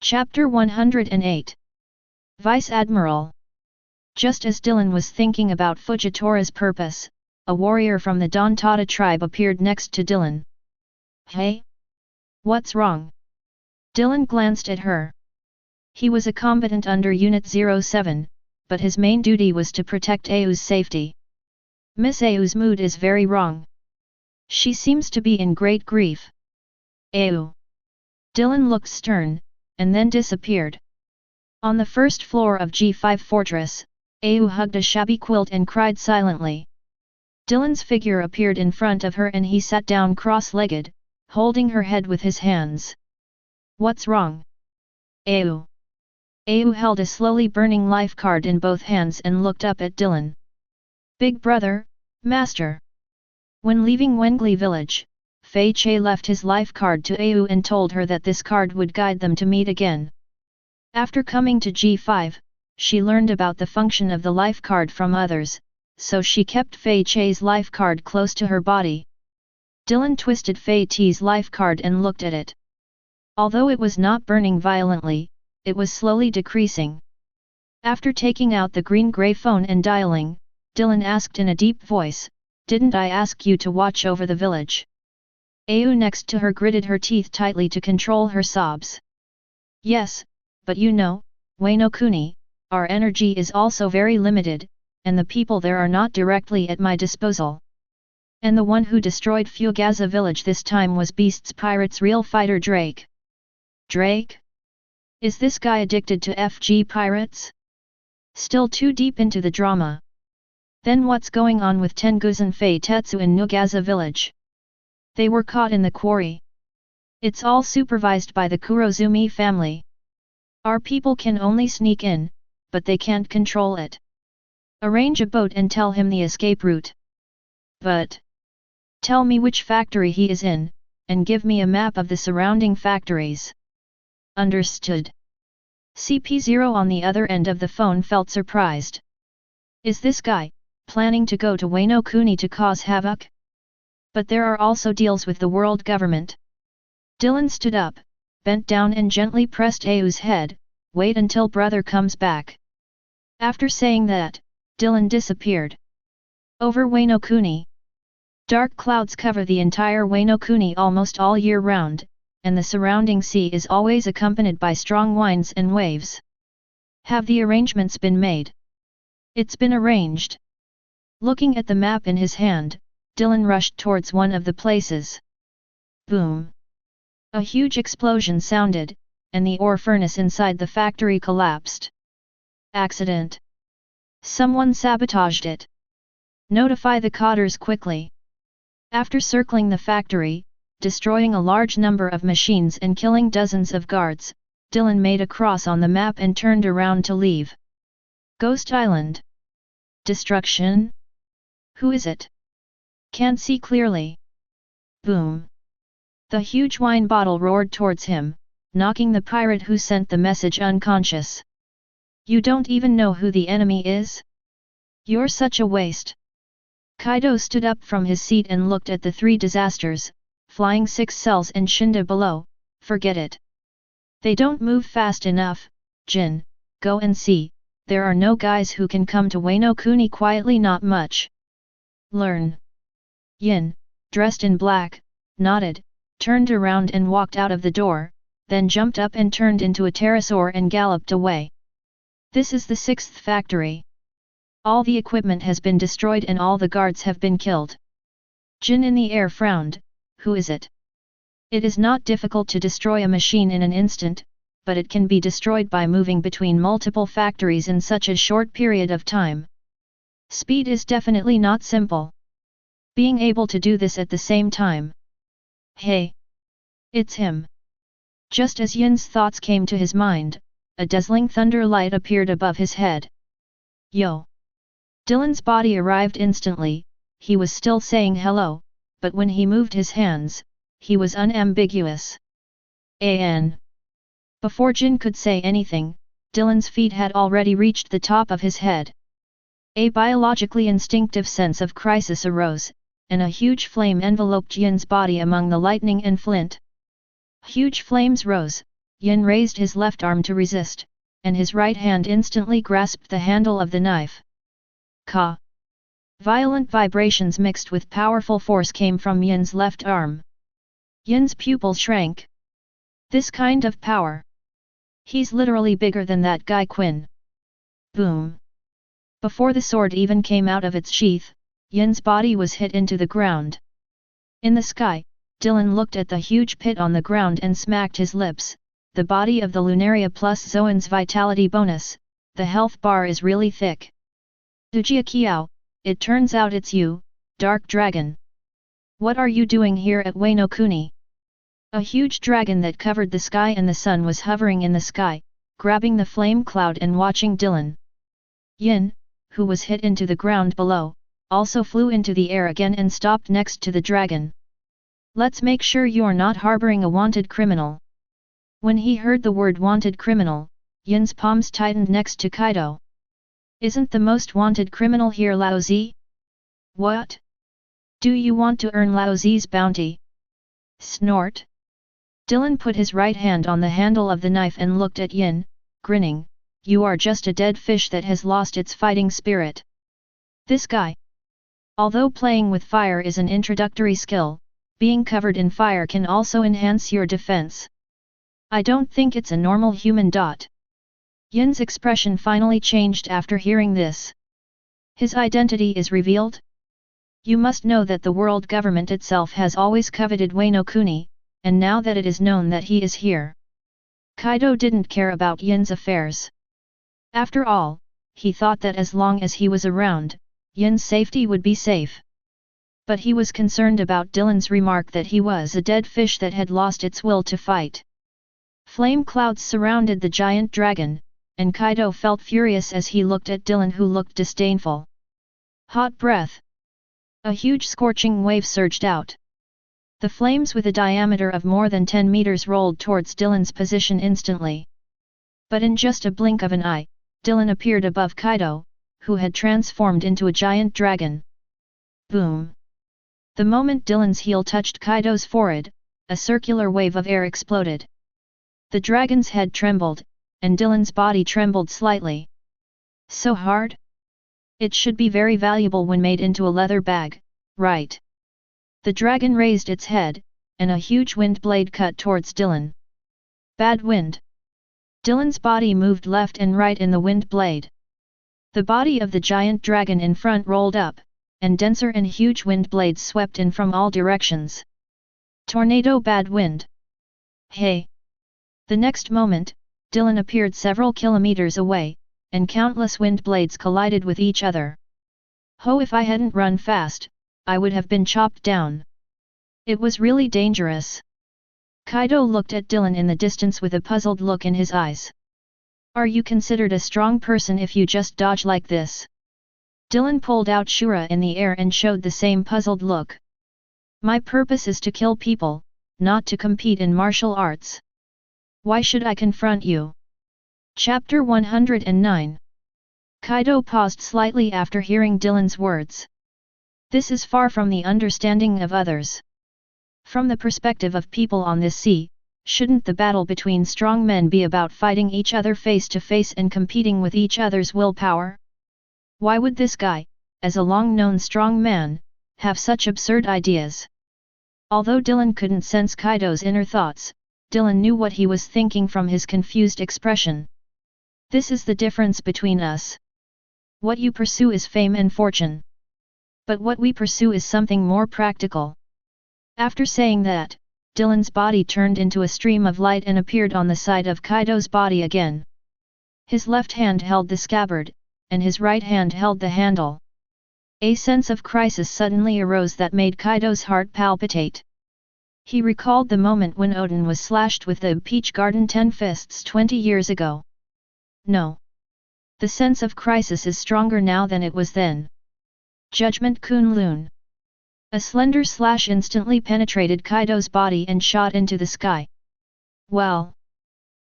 Chapter 108. Vice Admiral. Just as Dylan was thinking about Fujitora's purpose, a warrior from the Dantata tribe appeared next to Dylan. Hey? What's wrong? Dylan glanced at her. He was a combatant under Unit 07, but his main duty was to protect Au's safety. Miss Au's mood is very wrong. She seems to be in great grief. Au. Dylan looked stern, and then disappeared. On the first floor of G5 Fortress, Au hugged a shabby quilt and cried silently. Dylan's figure appeared in front of her and he sat down cross-legged, holding her head with his hands. What's wrong? Au. Au held a slowly burning life card in both hands and looked up at Dylan. Big brother, master. When leaving Wengli village, Fei Che left his life card to Au and told her that this card would guide them to meet again. After coming to G5, she learned about the function of the life card from others, so she kept Fei Che's life card close to her body. Dylan twisted Fei T's life card and looked at it. Although it was not burning violently, it was slowly decreasing. After taking out the green-gray phone and dialing, Dylan asked in a deep voice, "Didn't I ask you to watch over the village?" Au next to her gritted her teeth tightly to control her sobs. Yes, but you know, Wano-kuni, our energy is also very limited, and the people there are not directly at my disposal. And the one who destroyed Fugaza village this time was Beast's Pirate's real fighter Drake. Drake? Is this guy addicted to FG pirates? Still too deep into the drama. Then what's going on with Tenguzen Fei Tetsu in Nugaza village? They were caught in the quarry. It's all supervised by the Kurozumi family. Our people can only sneak in, but they can't control it. Arrange a boat and tell him the escape route. But tell me which factory he is in, and give me a map of the surrounding factories. Understood. CP0 on the other end of the phone felt surprised. Is this guy planning to go to Wano-kuni to cause havoc? But there are also deals with the world government. Dylan stood up, bent down and gently pressed Au's head. Wait until brother comes back. After saying that, Dylan disappeared. Over Wano-kuni. Dark clouds cover the entire Wano-kuni almost all year round, and the surrounding sea is always accompanied by strong winds and waves. Have the arrangements been made? It's been arranged. Looking at the map in his hand, Dylan rushed towards one of the places. Boom! A huge explosion sounded, and the ore furnace inside the factory collapsed. Accident. Someone sabotaged it. Notify the cotters quickly. After circling the factory, destroying a large number of machines and killing dozens of guards, Dylan made a cross on the map and turned around to leave. Ghost Island. Destruction? Who is it? Can't see clearly. Boom! The huge wine bottle roared towards him, knocking the pirate who sent the message unconscious. You don't even know who the enemy is? You're such a waste. Kaido stood up from his seat and looked at the three disasters, flying 6 cells and Shinda below. Forget it. They don't move fast enough. Jin, go and see, there are no guys who can come to Wano Kuni quietly, not much. Learn. Yin, dressed in black, nodded, turned around and walked out of the door, then jumped up and turned into a pterosaur and galloped away. This is the 6th factory. All the equipment has been destroyed and all the guards have been killed. Jin in the air frowned. Who is it? It is not difficult to destroy a machine in an instant, but it can be destroyed by moving between multiple factories in such a short period of time. Speed is definitely not simple. Being able to do this at the same time. Hey! It's him! Just as Yin's thoughts came to his mind, a dazzling thunder light appeared above his head. Yo! Dylan's body arrived instantly. He was still saying hello, but when he moved his hands, he was unambiguous. An. Before Jin could say anything, Dylan's feet had already reached the top of his head. A biologically instinctive sense of crisis arose, and a huge flame enveloped Yin's body among the lightning and flint. Huge flames rose. Yin raised his left arm to resist, and his right hand instantly grasped the handle of the knife. Ka! Violent vibrations mixed with powerful force came from Yin's left arm. Yin's pupils shrank. This kind of power. He's literally bigger than that guy Quinn. Boom! Before the sword even came out of its sheath, Yin's body was hit into the ground. In the sky, Dylan looked at the huge pit on the ground and smacked his lips. The body of the Lunaria plus Zoan's vitality bonus, the health bar is really thick. Dujia Kiao, it turns out it's you, Dark Dragon. What are you doing here at Wano Kuni? A huge dragon that covered the sky and the sun was hovering in the sky, grabbing the flame cloud and watching Dylan. Yin, who was hit into the ground below, also flew into the air again and stopped next to the dragon. Let's make sure you're not harboring a wanted criminal. When he heard the word wanted criminal, Yin's palms tightened next to Kaido. Isn't the most wanted criminal here Lao Zi? What? Do you want to earn Lao Zi's bounty? Snort. Dylan put his right hand on the handle of the knife and looked at Yin, grinning. You are just a dead fish that has lost its fighting spirit. This guy. Although playing with fire is an introductory skill, being covered in fire can also enhance your defense. I don't think it's a normal human. Yin's expression finally changed after hearing this. His identity is revealed? You must know that the world government itself has always coveted Wano Kuni, and now that it is known that he is here. Kaido didn't care about Yin's affairs. After all, he thought that as long as he was around, Yin's safety would be safe. But he was concerned about Dylan's remark that he was a dead fish that had lost its will to fight. Flame clouds surrounded the giant dragon, and Kaido felt furious as he looked at Dylan, who looked disdainful. Hot breath! A huge scorching wave surged out. The flames with a diameter of more than 10 meters rolled towards Dylan's position instantly. But in just a blink of an eye, Dylan appeared above Kaido, who had transformed into a giant dragon. Boom! The moment Dylan's heel touched Kaido's forehead, a circular wave of air exploded. The dragon's head trembled, and Dylan's body trembled slightly. So hard? It should be very valuable when made into a leather bag, right? The dragon raised its head, and a huge wind blade cut towards Dylan. Bad wind. Dylan's body moved left and right in the wind blade. The body of the giant dragon in front rolled up, and denser and huge wind blades swept in from all directions. Tornado bad wind. Hey! The next moment, Dylan appeared several kilometers away, and countless wind blades collided with each other. Ho, if I hadn't run fast, I would have been chopped down. It was really dangerous. Kaido looked at Dylan in the distance with a puzzled look in his eyes. Are you considered a strong person if you just dodge like this? Dylan pulled out Shura in the air and showed the same puzzled look. My purpose is to kill people, not to compete in martial arts. Why should I confront you? Chapter 109. Kaido paused slightly after hearing Dylan's words. This is far from the understanding of others. From the perspective of people on this sea, shouldn't the battle between strong men be about fighting each other face to face and competing with each other's willpower? Why would this guy, as a long-known strong man, have such absurd ideas? Although Dylan couldn't sense Kaido's inner thoughts, Dylan knew what he was thinking from his confused expression. This is the difference between us. What you pursue is fame and fortune. But what we pursue is something more practical. After saying that, Dylan's body turned into a stream of light and appeared on the side of Kaido's body again. His left hand held the scabbard, and his right hand held the handle. A sense of crisis suddenly arose that made Kaido's heart palpitate. He recalled the moment when Odin was slashed with the Peach Garden 10 fists 20 years ago. No. The sense of crisis is stronger now than it was then. Judgment Kunlun. A slender slash instantly penetrated Kaido's body and shot into the sky. Well.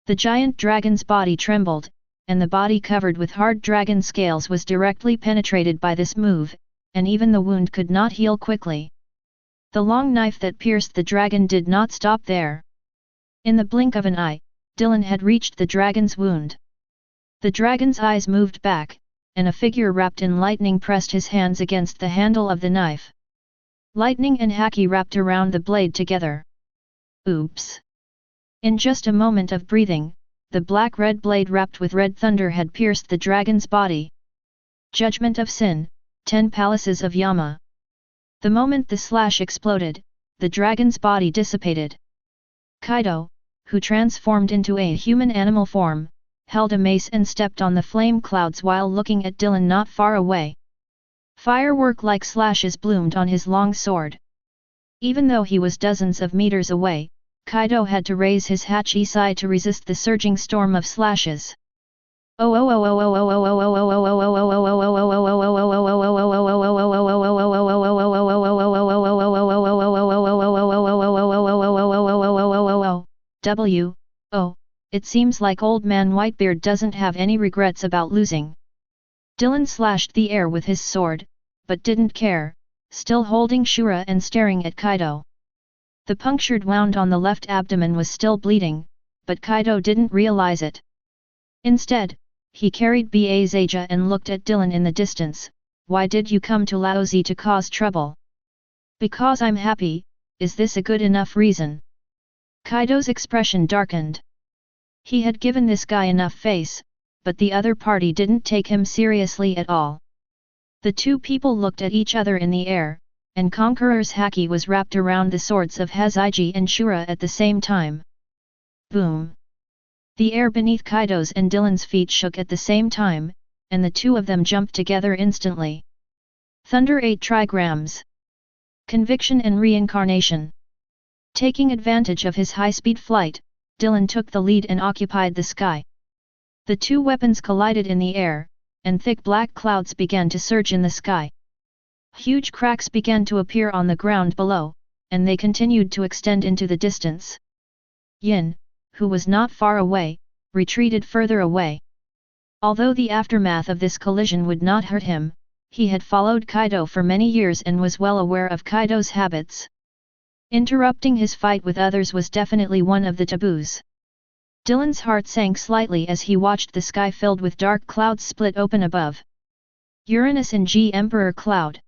The giant dragon's body trembled, and the body covered with hard dragon scales was directly penetrated by this move, and even the wound could not heal quickly. The long knife that pierced the dragon did not stop there. In the blink of an eye, Dylan had reached the dragon's wound. The dragon's eyes moved back, and a figure wrapped in lightning pressed his hands against the handle of the knife. Lightning and haki wrapped around the blade together. Oops! In just a moment of breathing, the black-red blade wrapped with red thunder had pierced the dragon's body. Judgment of Sin, 10 Palaces of Yama. The moment the slash exploded, the dragon's body dissipated. Kaido, who transformed into a human animal form, held a mace and stepped on the flame clouds while looking at Dylan not far away. Firework-like slashes bloomed on his long sword. Even though he was dozens of meters away, Kaido had to raise his usse to resist the surging storm of slashes. It seems like old man Whitebeard doesn't have any regrets about losing. Dylan slashed the air with his sword, but didn't care, still holding Shura and staring at Kaido. The punctured wound on the left abdomen was still bleeding, but Kaido didn't realize it. Instead, he carried Bazaja and looked at Dylan in the distance. Why did you come to Laozi to cause trouble? Because I'm happy. Is this a good enough reason? Kaido's expression darkened. He had given this guy enough face, but the other party didn't take him seriously at all. The two people looked at each other in the air, and Conqueror's haki was wrapped around the swords of Hazaiji and Shura at the same time. Boom! The air beneath Kaido's and Dylan's feet shook at the same time, and the two of them jumped together instantly. Thunder 8 trigrams. Conviction and reincarnation. Taking advantage of his high-speed flight, Dylan took the lead and occupied the sky. The two weapons collided in the air, and thick black clouds began to surge in the sky. Huge cracks began to appear on the ground below, and they continued to extend into the distance. Yin, who was not far away, retreated further away. Although the aftermath of this collision would not hurt him, he had followed Kaido for many years and was well aware of Kaido's habits. Interrupting his fight with others was definitely one of the taboos. Dylan's heart sank slightly as he watched the sky filled with dark clouds split open above. Uranus and G Emperor Cloud.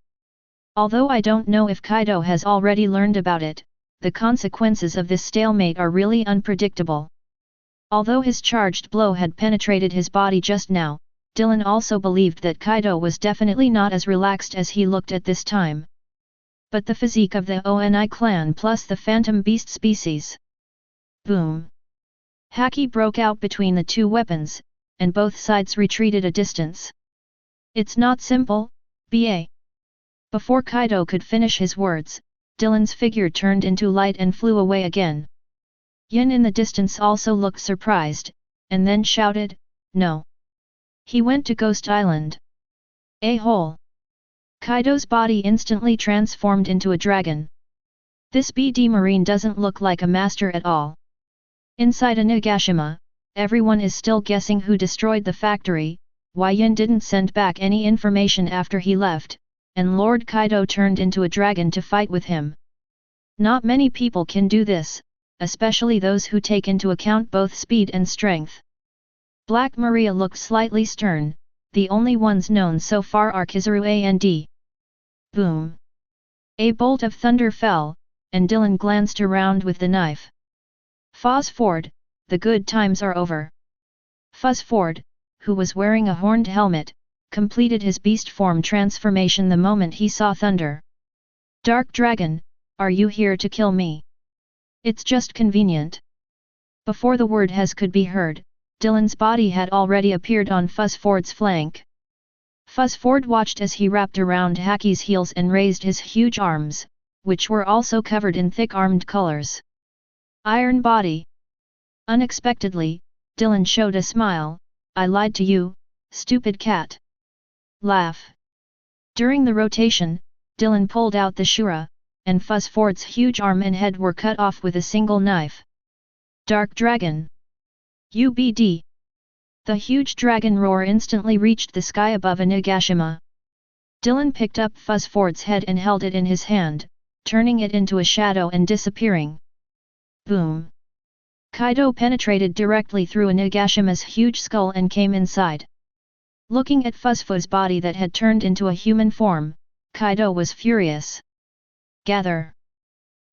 Although I don't know if Kaido has already learned about it, the consequences of this stalemate are really unpredictable. Although his charged blow had penetrated his body just now, Dylan also believed that Kaido was definitely not as relaxed as he looked at this time. but the physique of the Oni clan plus the phantom beast species. Boom! Haki broke out between the two weapons, and both sides retreated a distance. It's not simple, BA. Before Kaido could finish his words, Dylan's figure turned into light and flew away again. Yin in the distance also looked surprised, and then shouted, "No! He went to Ghost Island." A-hole! Kaido's body instantly transformed into a dragon. This BD Marine doesn't look like a master at all. Inside a Nagashima, everyone is still guessing who destroyed the factory, why Yin didn't send back any information after he left, and Lord Kaido turned into a dragon to fight with him. Not many people can do this, especially those who take into account both speed and strength. Black Maria looked slightly stern, the only ones known so far are Kizaru and. Boom! A bolt of thunder fell, and Dylan glanced around with the knife. Phosphord, the good times are over. Fuzzford, who was wearing a horned helmet, completed his beast form transformation the moment he saw thunder. Dark Dragon, are you here to kill me? It's just convenient. Before the word has could be heard, Dylan's body had already appeared on Fuzzford's flank. Fuzzford watched as he wrapped around Haki's heels and raised his huge arms, which were also covered in thick armed colors. Iron body. Unexpectedly, Dylan showed a smile. I lied to you, stupid cat. Laugh. During the rotation, Dylan pulled out the Shura, and Fuzzford's huge arm and head were cut off with a single knife. Dark Dragon. UBD. The huge dragon roar instantly reached the sky above Nagashima. Dylan picked up Fuzzford's head and held it in his hand, turning it into a shadow and disappearing. Boom! Kaido penetrated directly through Nagashima's huge skull and came inside. Looking at Fuzzford's body that had turned into a human form, Kaido was furious. Gather!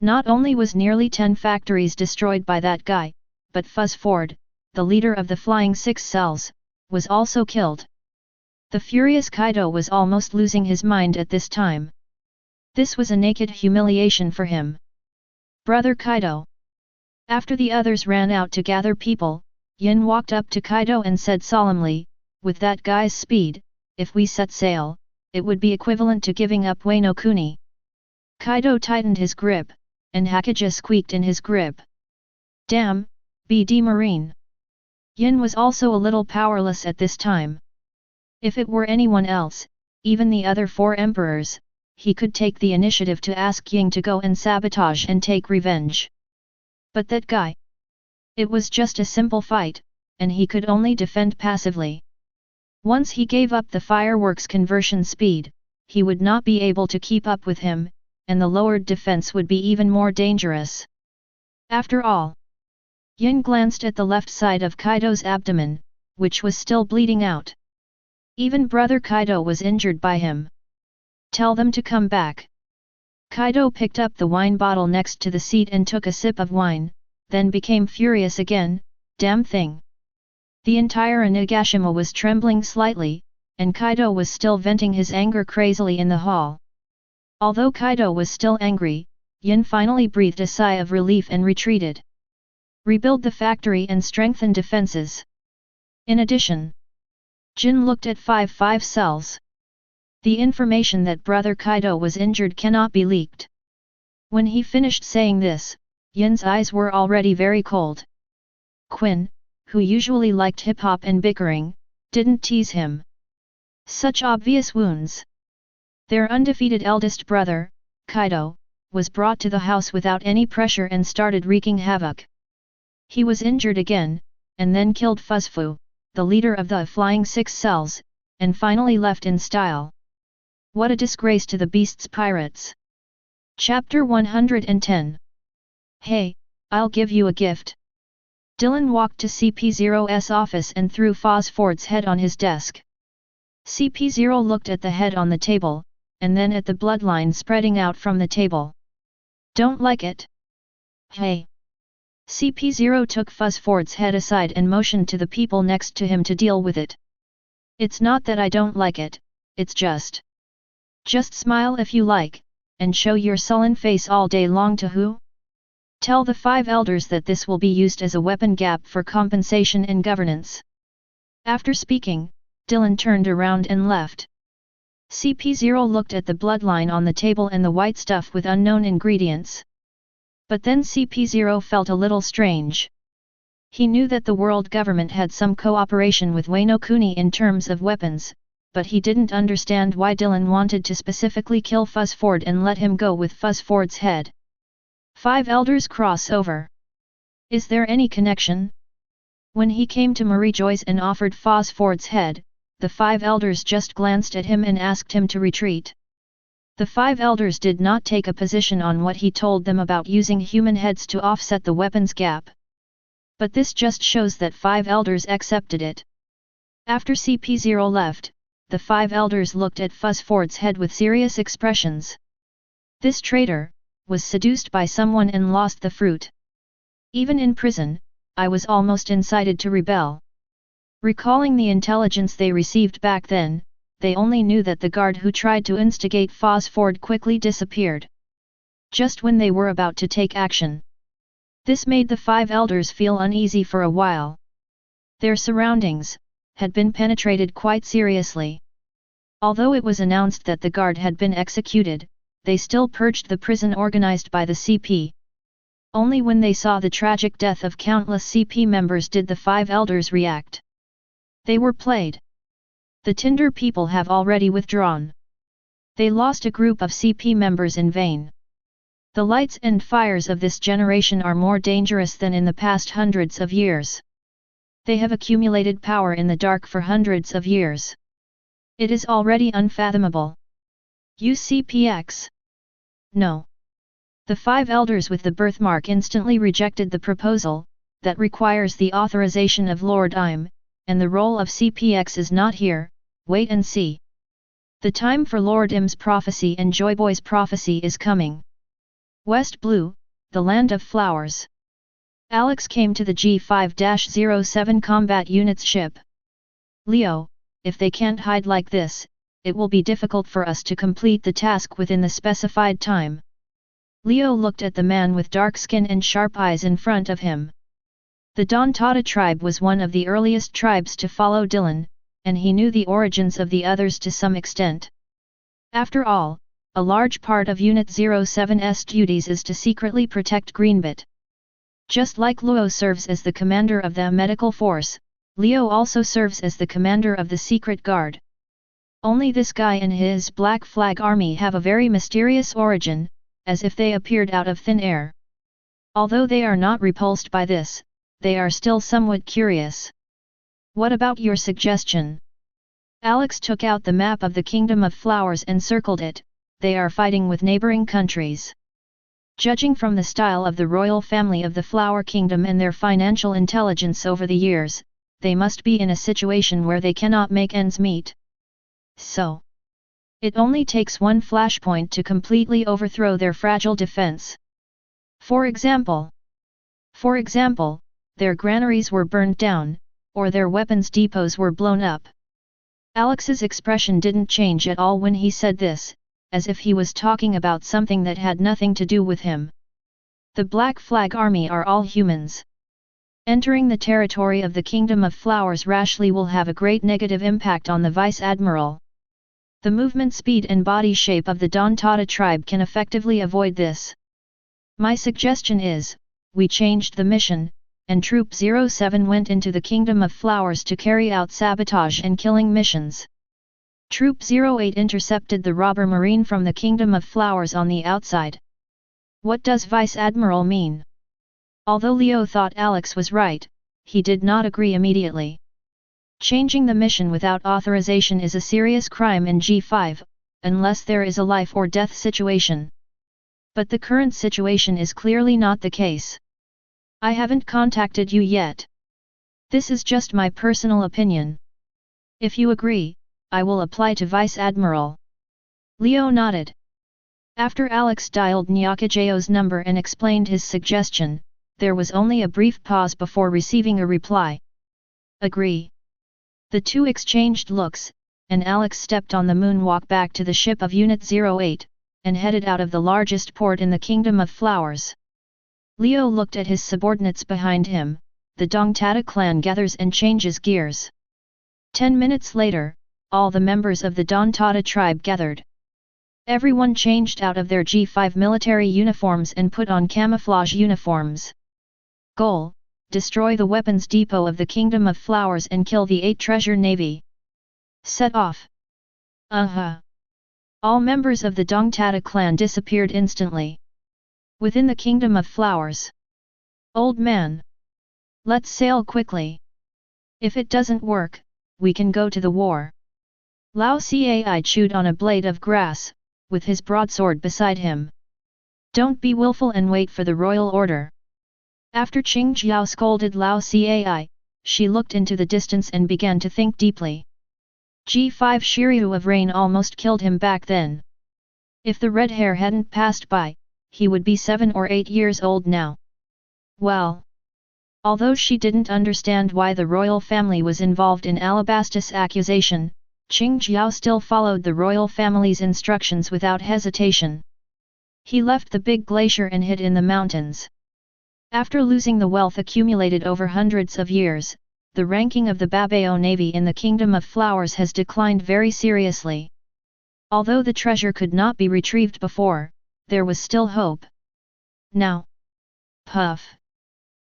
Not only was nearly 10 factories destroyed by that guy, but Fuzzford, the leader of the Flying Six Cells, was also killed. The furious Kaido was almost losing his mind at this time. This was a naked humiliation for him. Brother Kaido. After the others ran out to gather people, Yin walked up to Kaido and said solemnly, with that guy's speed, if we set sail, it would be equivalent to giving up Wano Kuni. Kaido tightened his grip, and Hakija squeaked in his grip. Damn, BD Marine. Yin was also a little powerless at this time. If it were anyone else, even the other 4 emperors, he could take the initiative to ask Ying to go and sabotage and take revenge. But that guy? It was just a simple fight, and he could only defend passively. Once he gave up the fireworks conversion speed, he would not be able to keep up with him, and the lowered defense would be even more dangerous. After all, Yin glanced at the left side of Kaido's abdomen, which was still bleeding out. Even brother Kaido was injured by him. Tell them to come back. Kaido picked up the wine bottle next to the seat and took a sip of wine, then became furious again. Damn thing. The entire Nagashima was trembling slightly, and Kaido was still venting his anger crazily in the hall. Although Kaido was still angry, Yin finally breathed a sigh of relief and retreated. Rebuild the factory and strengthen defenses. In addition, Jin looked at 5 cells. The information that brother Kaido was injured cannot be leaked. When he finished saying this, Yin's eyes were already very cold. Quinn, who usually liked hip-hop and bickering, didn't tease him. Such obvious wounds. Their undefeated eldest brother, Kaido, was brought to the house without any pressure and started wreaking havoc. He was injured again, and then killed Fuzzfu, the leader of the Flying Six Cells, and finally left in style. What a disgrace to the beast's pirates! Chapter 110. Hey, I'll give you a gift. Dylan walked to CP0's office and threw Fuzzford's head on his desk. CP0 looked at the head on the table, and then at the bloodline spreading out from the table. Don't like it? Hey! CP0 took Fuzzford's head aside and motioned to the people next to him to deal with it. It's not that I don't like it, it's just. Just smile if you like, and show your sullen face all day long to who? Tell the 5 elders that this will be used as a weapon gap for compensation and governance. After speaking, Dylan turned around and left. CP0 looked at the bloodline on the table and the white stuff with unknown ingredients. But then CP0 felt a little strange. He knew that the world government had some cooperation with Wano Kuni in terms of weapons, but he didn't understand why Dylan wanted to specifically kill Fuzzford and let him go with Fuzzford's head. 5 elders cross over. Is there any connection? When he came to Marie Joyce and offered Fuzzford's head, the 5 elders just glanced at him and asked him to retreat. The 5 elders did not take a position on what he told them about using human heads to offset the weapons gap. But this just shows that 5 elders accepted it. After CP0 left, the 5 elders looked at Fuzzford's head with serious expressions. This traitor was seduced by someone and lost the fruit. Even in prison, I was almost incited to rebel. Recalling the intelligence they received back then, they only knew that the guard who tried to instigate Fuzzford quickly disappeared. Just when they were about to take action. This made the 5 elders feel uneasy for a while. Their surroundings had been penetrated quite seriously. Although it was announced that the guard had been executed, they still purged the prison organized by the CP. Only when they saw the tragic death of countless CP members did the 5 elders react. They were played. The Tinder people have already withdrawn. They lost a group of CP members in vain. The lights and fires of this generation are more dangerous than in the past hundreds of years. They have accumulated power in the dark for hundreds of years. It is already unfathomable. UCPX. No. The 5 elders with the birthmark instantly rejected the proposal, that requires the authorization of Lord Im, and the role of CPX is not here, wait and see. The time for Lord Im's prophecy and Joyboy's prophecy is coming. West Blue, the land of flowers. Alex came to the G5-07 combat unit's ship. Leo, if they can't hide like this, it will be difficult for us to complete the task within the specified time. Leo looked at the man with dark skin and sharp eyes in front of him. The Dontata tribe was one of the earliest tribes to follow Dylan, and he knew the origins of the others to some extent. After all, a large part of Unit 07's duties is to secretly protect Greenbit. Just like Luo serves as the commander of the medical force, Leo also serves as the commander of the secret guard. Only this guy and his Black Flag army have a very mysterious origin, as if they appeared out of thin air. Although they are not repulsed by this, they are still somewhat curious. What about your suggestion? Alex took out the map of the Kingdom of Flowers and circled it. They are fighting with neighboring countries. Judging from the style of the royal family of the Flower Kingdom and their financial intelligence over the years, they must be in a situation where they cannot make ends meet. So, it only takes one flashpoint to completely overthrow their fragile defense. For example, their granaries were burned down, or their weapons depots were blown up. Alex's expression didn't change at all when he said this, as if he was talking about something that had nothing to do with him. The Black Flag Army are all humans. Entering the territory of the Kingdom of Flowers rashly will have a great negative impact on the Vice Admiral. The movement speed and body shape of the Dontata tribe can effectively avoid this. My suggestion is, we changed the mission, and Troop 07 went into the Kingdom of Flowers to carry out sabotage and killing missions. Troop 08 intercepted the robber marine from the Kingdom of Flowers on the outside. What does Vice Admiral mean? Although Leo thought Alex was right, he did not agree immediately. Changing the mission without authorization is a serious crime in G5, unless there is a life or death situation. But the current situation is clearly not the case. I haven't contacted you yet. This is just my personal opinion. If you agree, I will apply to Vice Admiral. Leo nodded. After Alex dialed Nyakajao's number and explained his suggestion, there was only a brief pause before receiving a reply. Agree. The two exchanged looks, and Alex stepped on the moonwalk back to the ship of Unit 08, and headed out of the largest port in the Kingdom of Flowers. Liu looked at his subordinates behind him. The Dongtata clan gathers and changes gears. 10 minutes later, all the members of the Dongtata tribe gathered. Everyone changed out of their G5 military uniforms and put on camouflage uniforms. Goal: destroy the weapons depot of the Kingdom of Flowers and kill the 8 treasure navy. Set off. All members of the Dongtata clan disappeared instantly. Within the Kingdom of Flowers. Old man. Let's sail quickly. If it doesn't work, we can go to the war. Lao Cai chewed on a blade of grass, with his broadsword beside him. Don't be willful and wait for the royal order. After Qing Jiao scolded Lao Cai, she looked into the distance and began to think deeply. G5 Shiryu of Rain almost killed him back then. If the red hair hadn't passed by, he would be 7 or 8 years old now. Well. Although she didn't understand why the royal family was involved in Alabastus' accusation, Qing Jiao still followed the royal family's instructions without hesitation. He left the big glacier and hid in the mountains. After losing the wealth accumulated over hundreds of years, the ranking of the Babao Navy in the Kingdom of Flowers has declined very seriously. Although the treasure could not be retrieved before, there was still hope. Now. Puff.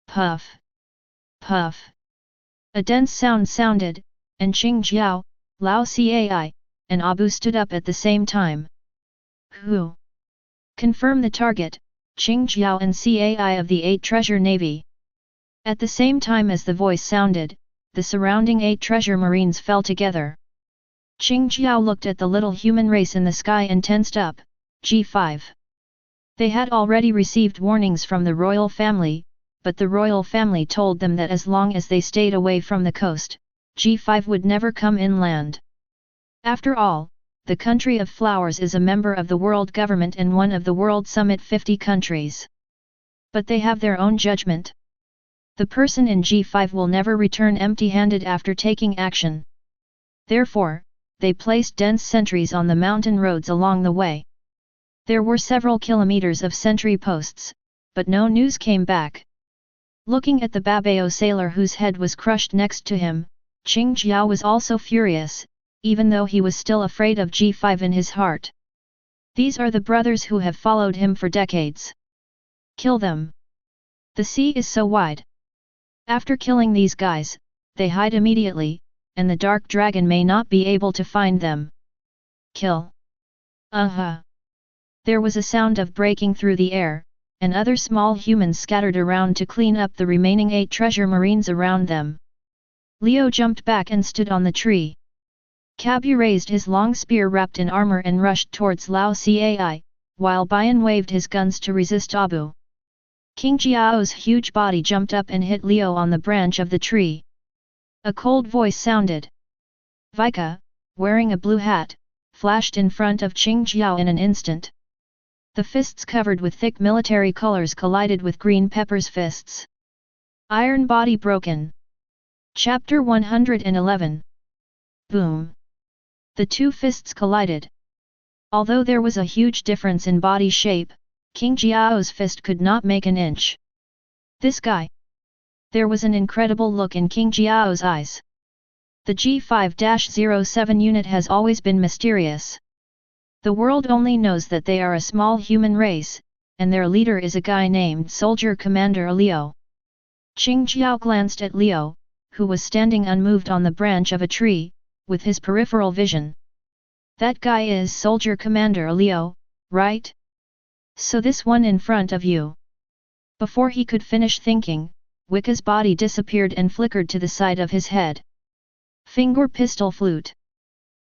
Puff. Puff. A dense sound sounded, and Qing Jiao, Lao Cai, and Abu stood up at the same time. Who? Confirm the target, Qing Jiao and Cai of the 8 treasure navy. At the same time as the voice sounded, the surrounding 8 treasure marines fell together. Qing Jiao looked at the little human race in the sky and tensed up. G5. They had already received warnings from the royal family, but the royal family told them that as long as they stayed away from the coast, G5 would never come inland. After all, the country of Flowers is a member of the world government and one of the World Summit 50 countries. But they have their own judgment. The person in G5 will never return empty-handed after taking action. Therefore, they placed dense sentries on the mountain roads along the way. There were several kilometers of sentry posts, but no news came back. Looking at the Babao sailor whose head was crushed next to him, Qing Jiao was also furious, even though he was still afraid of G5 in his heart. These are the brothers who have followed him for decades. Kill them. The sea is so wide. After killing these guys, they hide immediately, and the dark dragon may not be able to find them. Kill. There was a sound of breaking through the air, and other small humans scattered around to clean up the remaining 8 treasure marines around them. Leo jumped back and stood on the tree. Kabu raised his long spear wrapped in armor and rushed towards Lao Cai, while Bian waved his guns to resist Abu. King Jiao's huge body jumped up and hit Leo on the branch of the tree. A cold voice sounded. Vika, wearing a blue hat, flashed in front of Qing Jiao in an instant. The fists covered with thick military colors collided with Green Pepper's fists. Iron body broken. Chapter 111. Boom. The 2 fists collided. Although there was a huge difference in body shape, King Jiao's fist could not make an inch. This guy. There was an incredible look in King Jiao's eyes. The G5-07 unit has always been mysterious. The world only knows that they are a small human race, and their leader is a guy named Soldier Commander Leo. Qing Jiao glanced at Leo, who was standing unmoved on the branch of a tree, with his peripheral vision. That guy is Soldier Commander Leo, right? So this one in front of you. Before he could finish thinking, Wicca's body disappeared and flickered to the side of his head. Finger pistol flute.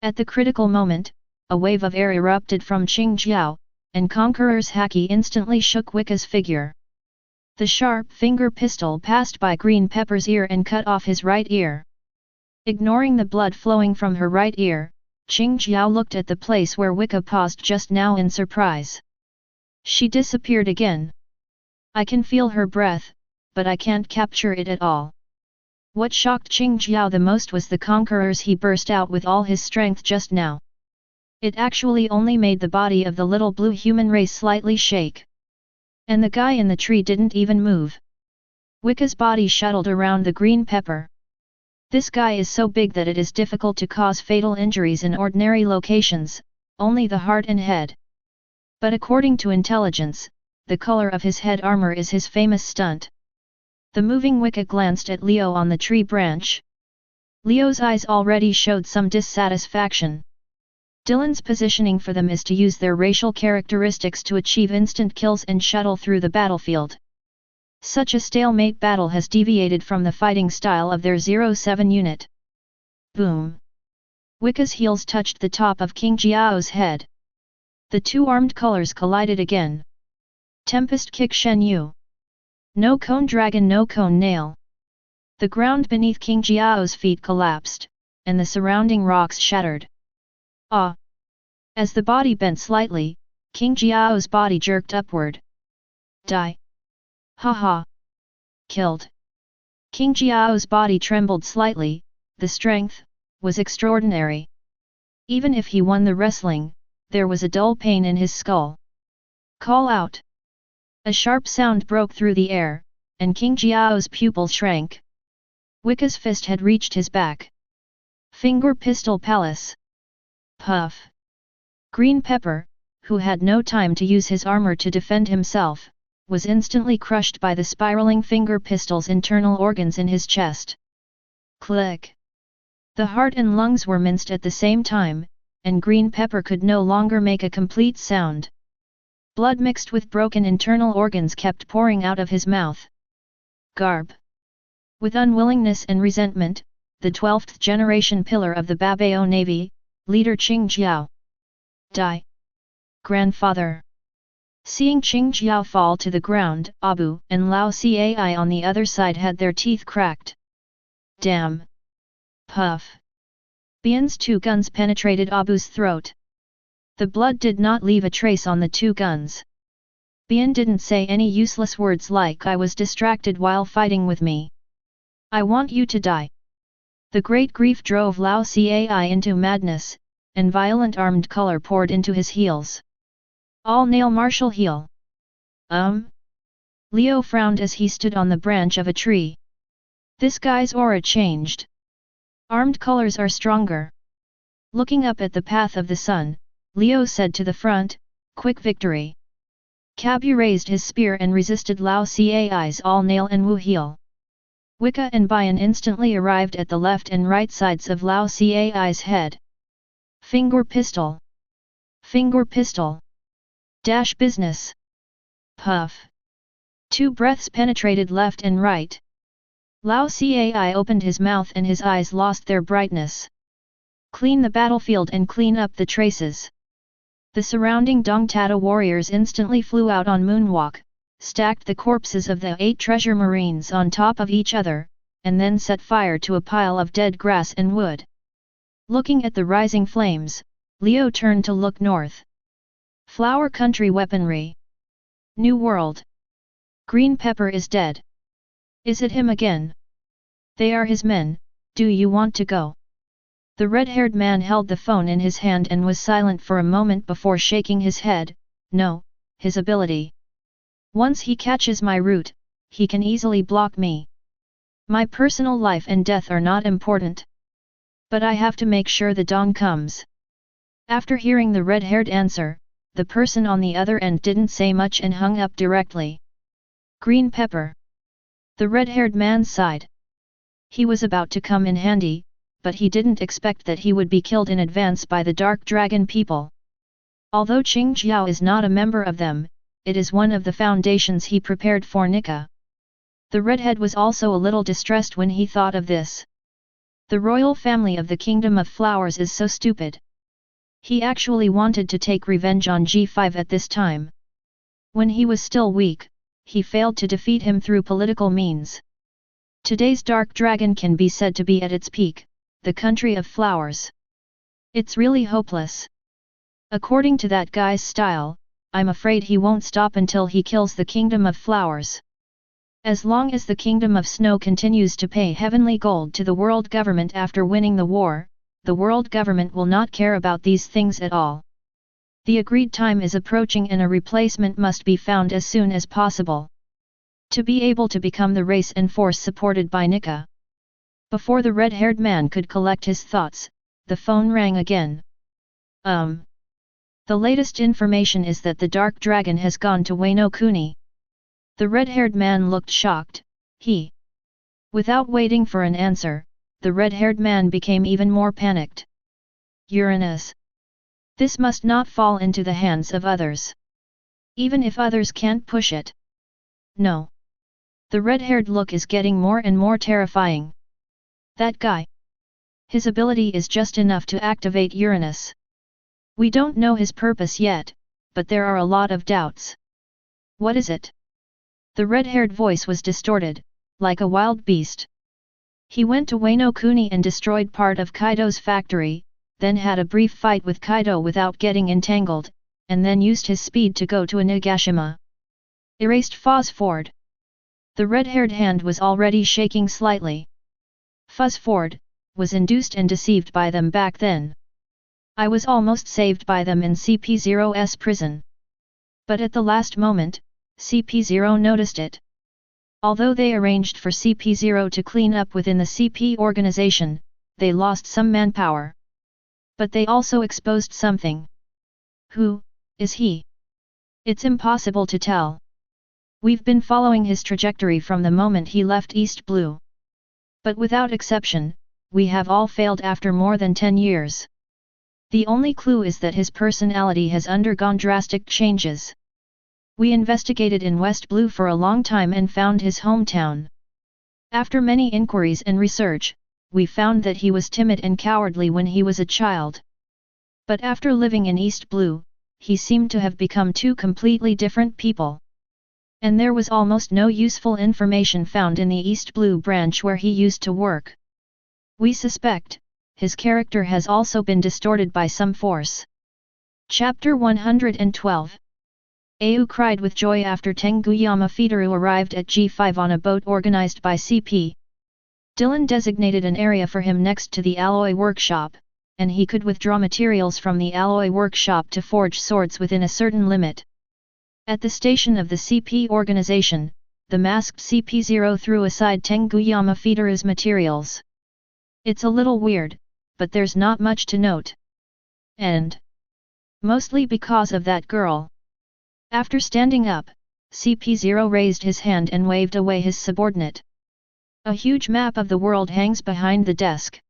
At the critical moment, a wave of air erupted from Qing Jiao, and Conqueror's haki instantly shook Wicca's figure. The sharp finger pistol passed by Green Pepper's ear and cut off his right ear. Ignoring the blood flowing from her right ear, Qing Jiao looked at the place where Wicca paused just now in surprise. She disappeared again. I can feel her breath, but I can't capture it at all. What shocked Qing Jiao the most was the Conqueror's he burst out with all his strength just now. It actually only made the body of the little blue human race slightly shake. And the guy in the tree didn't even move. Wicca's body shuttled around the green pepper. This guy is so big that it is difficult to cause fatal injuries in ordinary locations, only the heart and head. But according to intelligence, the color of his head armor is his famous stunt. The moving Wicca glanced at Leo on the tree branch. Leo's eyes already showed some dissatisfaction. Dylan's positioning for them is to use their racial characteristics to achieve instant kills and shuttle through the battlefield. Such a stalemate battle has deviated from the fighting style of their 07 unit. Boom! Wicca's heels touched the top of King Jiao's head. The two armed colors collided again. Tempest kick Shen Yu. No cone dragon, no cone nail. The ground beneath King Jiao's feet collapsed, and the surrounding rocks shattered. Ah! As the body bent slightly, King Jiao's body jerked upward. Die! Ha ha! Killed! King Jiao's body trembled slightly, the strength was extraordinary. Even if he won the wrestling, there was a dull pain in his skull. Call out! A sharp sound broke through the air, and King Jiao's pupil shrank. Wicca's fist had reached his back. Finger pistol palace. Puff! Green Pepper, who had no time to use his armor to defend himself, was instantly crushed by the spiraling finger pistol's internal organs in his chest. Click! The heart and lungs were minced at the same time, and Green Pepper could no longer make a complete sound. Blood mixed with broken internal organs kept pouring out of his mouth. Garb! With unwillingness and resentment, the 12th generation pillar of the Babao Navy, leader Qing Jiao. Die! Grandfather! Seeing Qing Jiao fall to the ground, Abu and Lao Cai on the other side had their teeth cracked. Damn! Puff! Bian's two guns penetrated Abu's throat. The blood did not leave a trace on the two guns. Bian didn't say any useless words like "I was distracted while fighting with me. I want you to die." The great grief drove Lao Cai into madness, and violent armed color poured into his heels. All nail martial heel. Leo frowned as he stood on the branch of a tree. This guy's aura changed. Armed colors are stronger. Looking up at the path of the sun, Leo said to the front, "Quick victory." Cabu raised his spear and resisted Lao Cai's all-nail and wu heel. Wicca and Bian instantly arrived at the left and right sides of Lao Cai's head. Finger pistol! Finger pistol! Dash business! Puff! Two breaths penetrated left and right. Lao Cai opened his mouth and his eyes lost their brightness. Clean the battlefield and clean up the traces. The surrounding Dongtata warriors instantly flew out on moonwalk, stacked the corpses of the 8 treasure marines on top of each other, and then set fire to a pile of dead grass and wood. Looking at the rising flames, Leo turned to look north. Flower country weaponry. New world. Green Pepper is dead. Is it him again? They are his men, do you want to go? The red-haired man held the phone in his hand and was silent for a moment before shaking his head. No, his ability. Once he catches my route, he can easily block me. My personal life and death are not important. But I have to make sure the dawn comes. After hearing the red-haired answer, the person on the other end didn't say much and hung up directly. Green Pepper. The red-haired man sighed. He was about to come in handy, but he didn't expect that he would be killed in advance by the Dark Dragon people. Although Qing Jiao is not a member of them, it is one of the foundations he prepared for Nika. The redhead was also a little distressed when he thought of this. The royal family of the Kingdom of Flowers is so stupid. He actually wanted to take revenge on G5 at this time. When he was still weak, he failed to defeat him through political means. Today's Dark Dragon can be said to be at its peak, the country of flowers. It's really hopeless. According to that guy's style, I'm afraid he won't stop until he kills the Kingdom of Flowers. As long as the Kingdom of Snow continues to pay heavenly gold to the world government after winning the war, the world government will not care about these things at all. The agreed time is approaching and a replacement must be found as soon as possible. To be able to become the race and force supported by Nika. Before the red-haired man could collect his thoughts, the phone rang again. The latest information is that the dark dragon has gone to Wano Kuni. The red-haired man looked shocked. Without waiting for an answer, the red-haired man became even more panicked. Uranus. This must not fall into the hands of others. Even if others can't push it. No. The red-haired look is getting more and more terrifying. That guy. His ability is just enough to activate Uranus. We don't know his purpose yet, but there are a lot of doubts. What is it? The red-haired voice was distorted, like a wild beast. He went to Wano Kuni and destroyed part of Kaido's factory, then had a brief fight with Kaido without getting entangled, and then used his speed to go to Onigashima. Erased Phosphord. The red-haired hand was already shaking slightly. Phosphord was induced and deceived by them back then. I was almost saved by them in CP0's prison. But at the last moment, CP0 noticed it. Although they arranged for CP0 to clean up within the CP organization, they lost some manpower. But they also exposed something. Who is he? It's impossible to tell. We've been following his trajectory from the moment he left East Blue. But without exception, we have all failed after more than 10 years. The only clue is that his personality has undergone drastic changes. We investigated in West Blue for a long time and found his hometown. After many inquiries and research, we found that he was timid and cowardly when he was a child. But after living in East Blue, he seemed to have become two completely different people. And there was almost no useful information found in the East Blue branch where he used to work. We suspect his character has also been distorted by some force. Chapter 112. Au cried with joy after Tenguyama Fitaru arrived at G5 on a boat organized by CP. Dylan designated an area for him next to the alloy workshop, and he could withdraw materials from the alloy workshop to forge swords within a certain limit. At the station of the CP organization, the masked CP0 threw aside Tenguyama Fitaru's materials. It's a little weird, but there's not much to note. And mostly because of that girl. After standing up, CP0 raised his hand and waved away his subordinate. A huge map of the world hangs behind the desk.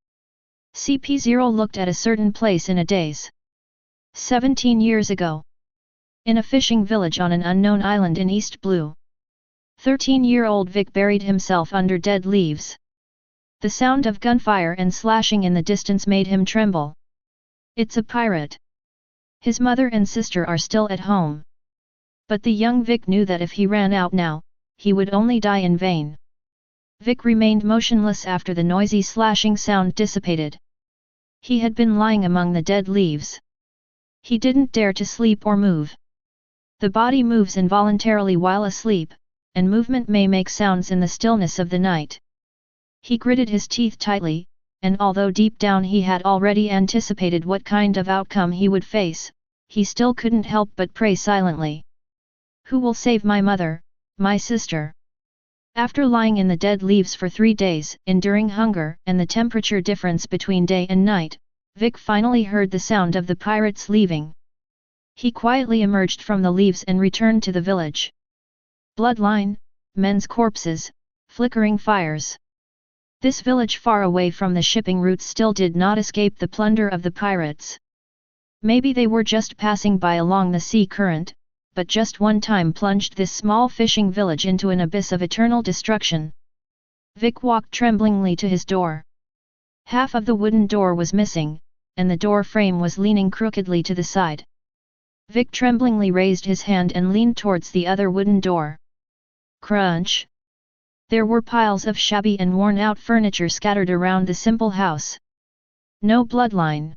CP0 looked at a certain place in a daze. 17 years ago. In a fishing village on an unknown island in East Blue. 13-year-old Vic buried himself under dead leaves. The sound of gunfire and slashing in the distance made him tremble. It's a pirate. His mother and sister are still at home. But the young Vic knew that if he ran out now, he would only die in vain. Vic remained motionless after the noisy slashing sound dissipated. He had been lying among the dead leaves. He didn't dare to sleep or move. The body moves involuntarily while asleep, and movement may make sounds in the stillness of the night. He gritted his teeth tightly, and although deep down he had already anticipated what kind of outcome he would face, he still couldn't help but pray silently. Who will save my mother, my sister? After lying in the dead leaves for 3 days, enduring hunger and the temperature difference between day and night, Vic finally heard the sound of the pirates leaving. He quietly emerged from the leaves and returned to the village. Bloodline, men's corpses, flickering fires. This village far away from the shipping routes still did not escape the plunder of the pirates. Maybe they were just passing by along the sea current, but just one time plunged this small fishing village into an abyss of eternal destruction. Vic walked tremblingly to his door. Half of the wooden door was missing, and the door frame was leaning crookedly to the side. Vic tremblingly raised his hand and leaned towards the other wooden door. Crunch! There were piles of shabby and worn-out furniture scattered around the simple house. No bloodline.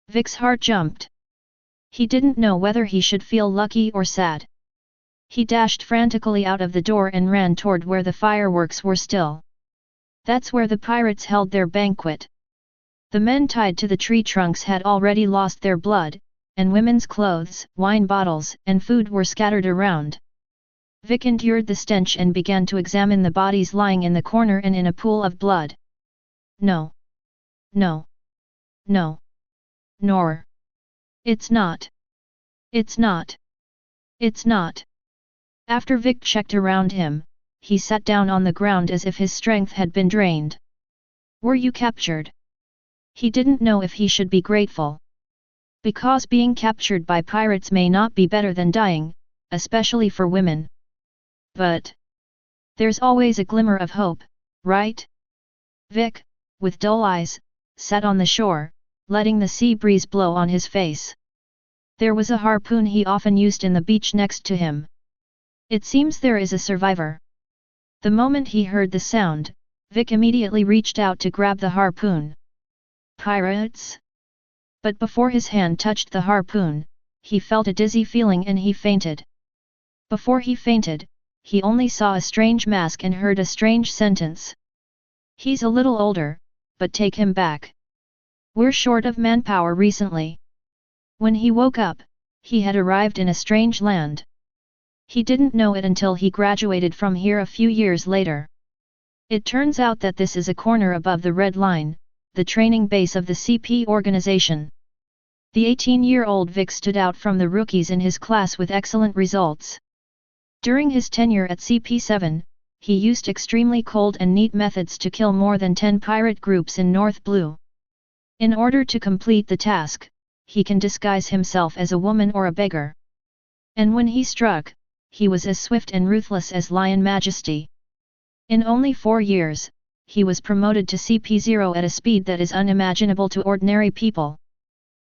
Vic's heart jumped. He didn't know whether he should feel lucky or sad. He dashed frantically out of the door and ran toward where the fireworks were still. That's where the pirates held their banquet. The men tied to the tree trunks had already lost their blood, and women's clothes, wine bottles, and food were scattered around. Vic endured the stench and began to examine the bodies lying in the corner and in a pool of blood. No. No. No. Nor. It's not. It's not. It's not. After Vic checked around him, he sat down on the ground as if his strength had been drained. Were you captured? He didn't know if he should be grateful. Because being captured by pirates may not be better than dying, especially for women. But there's always a glimmer of hope, right? Vic, with dull eyes, sat on the shore, letting the sea breeze blow on his face. There was a harpoon he often used in the beach next to him. It seems there is a survivor. The moment he heard the sound, Vic immediately reached out to grab the harpoon. Pirates? But before his hand touched the harpoon, he felt a dizzy feeling and he fainted. Before he fainted, he only saw a strange mask and heard a strange sentence. He's a little older, but take him back. We're short of manpower recently. When he woke up, he had arrived in a strange land. He didn't know it until he graduated from here a few years later. It turns out that this is a corner above the Red Line, the training base of the CP organization. The 18-year-old Vic stood out from the rookies in his class with excellent results. During his tenure at CP7, he used extremely cold and neat methods to kill more than 10 pirate groups in North Blue. In order to complete the task, he can disguise himself as a woman or a beggar. And when he struck, he was as swift and ruthless as Lion Majesty. In only 4 years, he was promoted to CP0 at a speed that is unimaginable to ordinary people.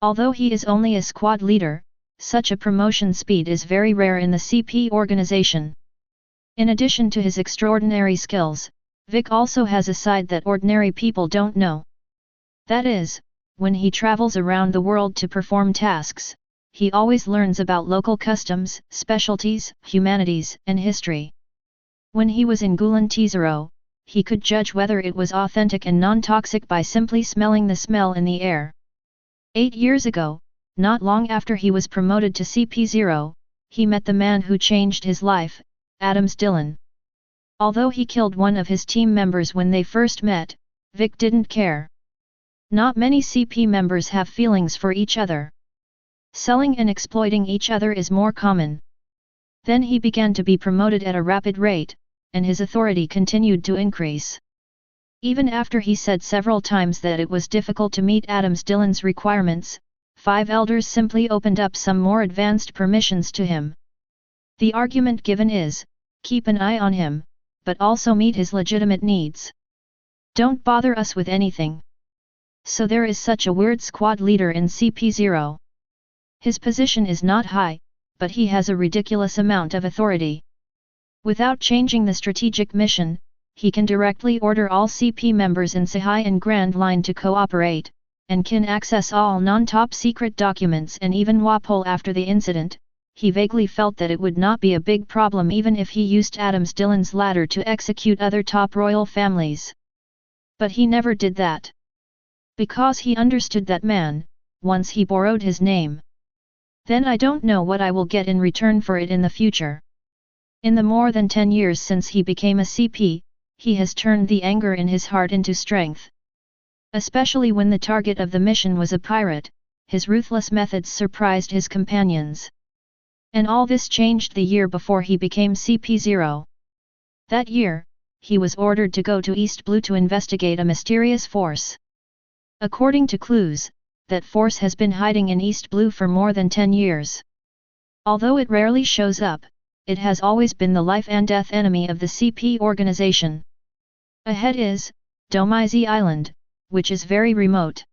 Although he is only a squad leader, such a promotion speed is very rare in the CP organization. In addition to his extraordinary skills, Vic also has a side that ordinary people don't know. That is, when he travels around the world to perform tasks, he always learns about local customs, specialties, humanities, and history. When he was in Gulan Tizero, he could judge whether it was authentic and non-toxic by simply smelling the smell in the air. 8 years ago, not long after he was promoted to CP0, he met the man who changed his life, Adams Dillon. Although he killed one of his team members when they first met, Vic didn't care. Not many CP members have feelings for each other. Selling and exploiting each other is more common. Then he began to be promoted at a rapid rate, and his authority continued to increase. Even after he said several times that it was difficult to meet Adams Dillon's requirements, 5 elders simply opened up some more advanced permissions to him. The argument given is, keep an eye on him, but also meet his legitimate needs. Don't bother us with anything. So there is such a weird squad leader in CP0. His position is not high, but he has a ridiculous amount of authority. Without changing the strategic mission, he can directly order all CP members in Sahai and Grand Line to cooperate, and can access all non-top secret documents and even Wapol after the incident. He vaguely felt that it would not be a big problem even if he used Adams Dillon's ladder to execute other top royal families. But he never did that. Because he understood that man, once he borrowed his name. Then I don't know what I will get in return for it in the future. In the more than 10 years since he became a CP, he has turned the anger in his heart into strength. Especially when the target of the mission was a pirate, his ruthless methods surprised his companions. And all this changed the year before he became CP0. That year, he was ordered to go to East Blue to investigate a mysterious force. According to clues, that force has been hiding in East Blue for more than 10 years. Although it rarely shows up, it has always been the life and death enemy of the CP organization. Ahead is Domizi Island, which is very remote.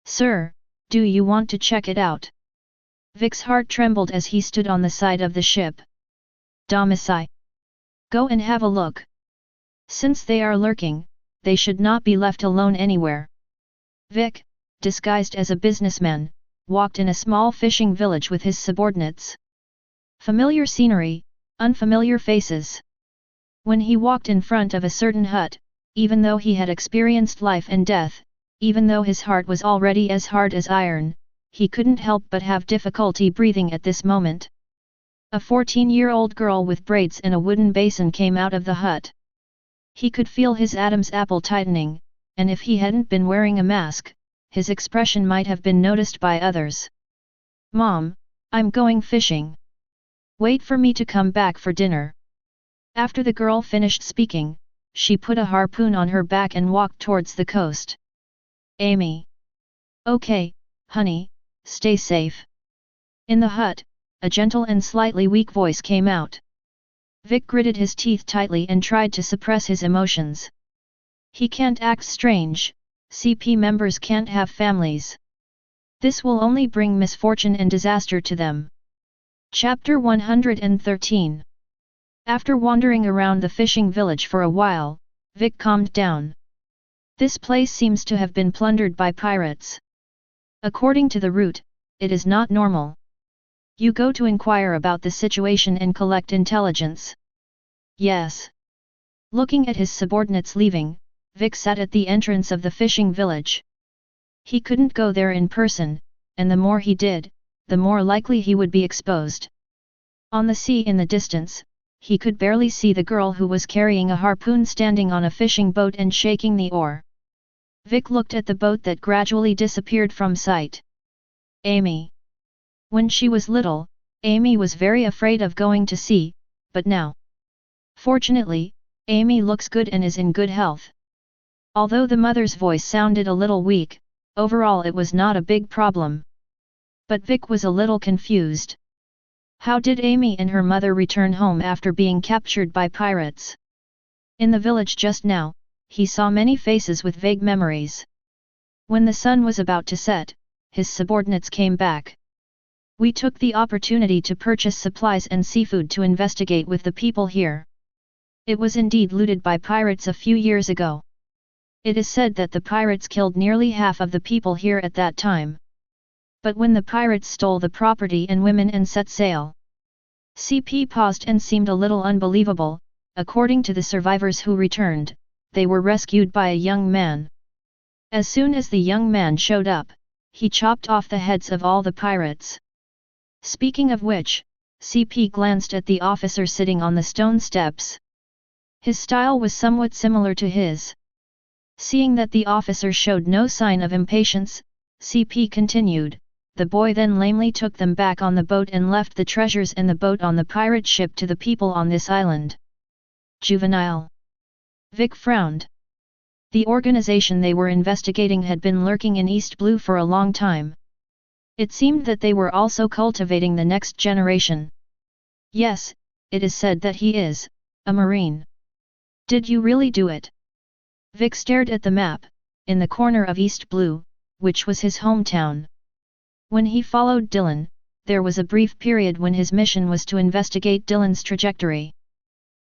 Sir, do you want to check it out? Vic's heart trembled as he stood on the side of the ship. Domizi. Go and have a look. Since they are lurking, they should not be left alone anywhere. Vic, disguised as a businessman, walked in a small fishing village with his subordinates. Familiar scenery, unfamiliar faces. When he walked in front of a certain hut, even though he had experienced life and death, even though his heart was already as hard as iron, he couldn't help but have difficulty breathing at this moment. A 14-year-old girl with braids and a wooden basin came out of the hut. He could feel his Adam's apple tightening, and if he hadn't been wearing a mask, his expression might have been noticed by others. "Mom, I'm going fishing. Wait for me to come back for dinner." After the girl finished speaking, she put a harpoon on her back and walked towards the coast. "Amy. Okay, honey, stay safe." In the hut, a gentle and slightly weak voice came out. Vic gritted his teeth tightly and tried to suppress his emotions. He can't act strange, CP members can't have families. This will only bring misfortune and disaster to them. Chapter 113. After wandering around the fishing village for a while, Vic calmed down. This place seems to have been plundered by pirates. According to the route, it is not normal. You go to inquire about the situation and collect intelligence. Yes. Looking at his subordinates leaving, Vic sat at the entrance of the fishing village. He couldn't go there in person, and the more he did, the more likely he would be exposed. On the sea in the distance, he could barely see the girl who was carrying a harpoon standing on a fishing boat and shaking the oar. Vic looked at the boat that gradually disappeared from sight. Amy. When she was little, Amy was very afraid of going to sea, but now. Fortunately, Amy looks good and is in good health. Although the mother's voice sounded a little weak, overall it was not a big problem. But Vic was a little confused. How did Amy and her mother return home after being captured by pirates? In the village just now, he saw many faces with vague memories. When the sun was about to set, his subordinates came back. We took the opportunity to purchase supplies and seafood to investigate with the people here. It was indeed looted by pirates a few years ago. It is said that the pirates killed nearly half of the people here at that time. But when the pirates stole the property and women and set sail. CP paused and seemed a little unbelievable. According to the survivors who returned, they were rescued by a young man. As soon as the young man showed up, he chopped off the heads of all the pirates. Speaking of which, CP glanced at the officer sitting on the stone steps. His style was somewhat similar to his. Seeing that the officer showed no sign of impatience, CP continued, the boy then lamely took them back on the boat and left the treasures and the boat on the pirate ship to the people on this island. Juvenile. Vic frowned. The organization they were investigating had been lurking in East Blue for a long time. It seemed that they were also cultivating the next generation. Yes, it is said that he is a Marine. Did you really do it? Vic stared at the map, in the corner of East Blue, which was his hometown. When he followed Dylan, there was a brief period when his mission was to investigate Dylan's trajectory.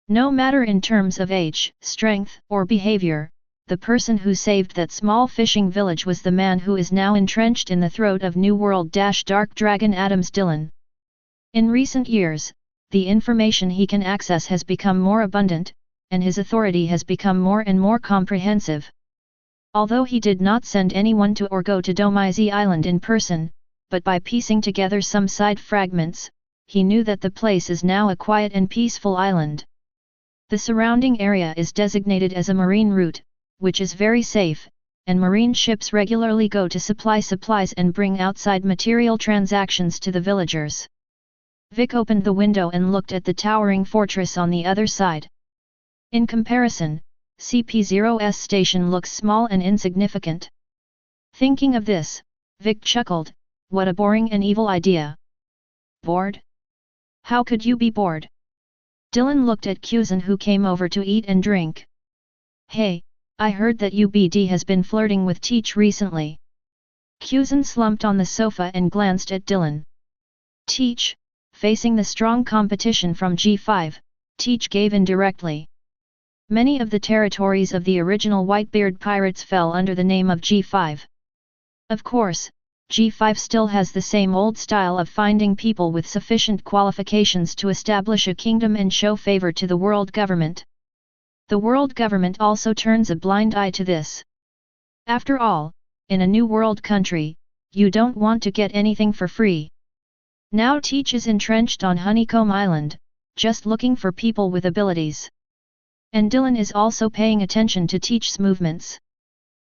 No matter in terms of age, strength, or behavior, the person who saved that small fishing village was the man who is now entrenched in the throat of New World Dark Dragon Adams Dylan. In recent years, the information he can access has become more abundant, and his authority has become more and more comprehensive. Although he did not send anyone to or go to Domizy Island in person, but by piecing together some side fragments, he knew that the place is now a quiet and peaceful island. The surrounding area is designated as a marine route, which is very safe, and marine ships regularly go to supply supplies and bring outside material transactions to the villagers. Vic opened the window and looked at the towering fortress on the other side. In comparison, CP0's station looks small and insignificant. Thinking of this, Vic chuckled, what a boring and evil idea. Bored? How could you be bored? Dylan looked at Kuzan, who came over to eat and drink. Hey, I heard that UBD has been flirting with Teach recently. Kuzan slumped on the sofa and glanced at Dylan. Teach, facing the strong competition from G5, Teach gave in directly. Many of the territories of the original Whitebeard pirates fell under the name of G5. Of course, G5 still has the same old style of finding people with sufficient qualifications to establish a kingdom and show favor to the world government. The world government also turns a blind eye to this. After all, in a new world country, you don't want to get anything for free. Now Teach is entrenched on Honeycomb Island, just looking for people with abilities. And Dylan is also paying attention to Teach's movements.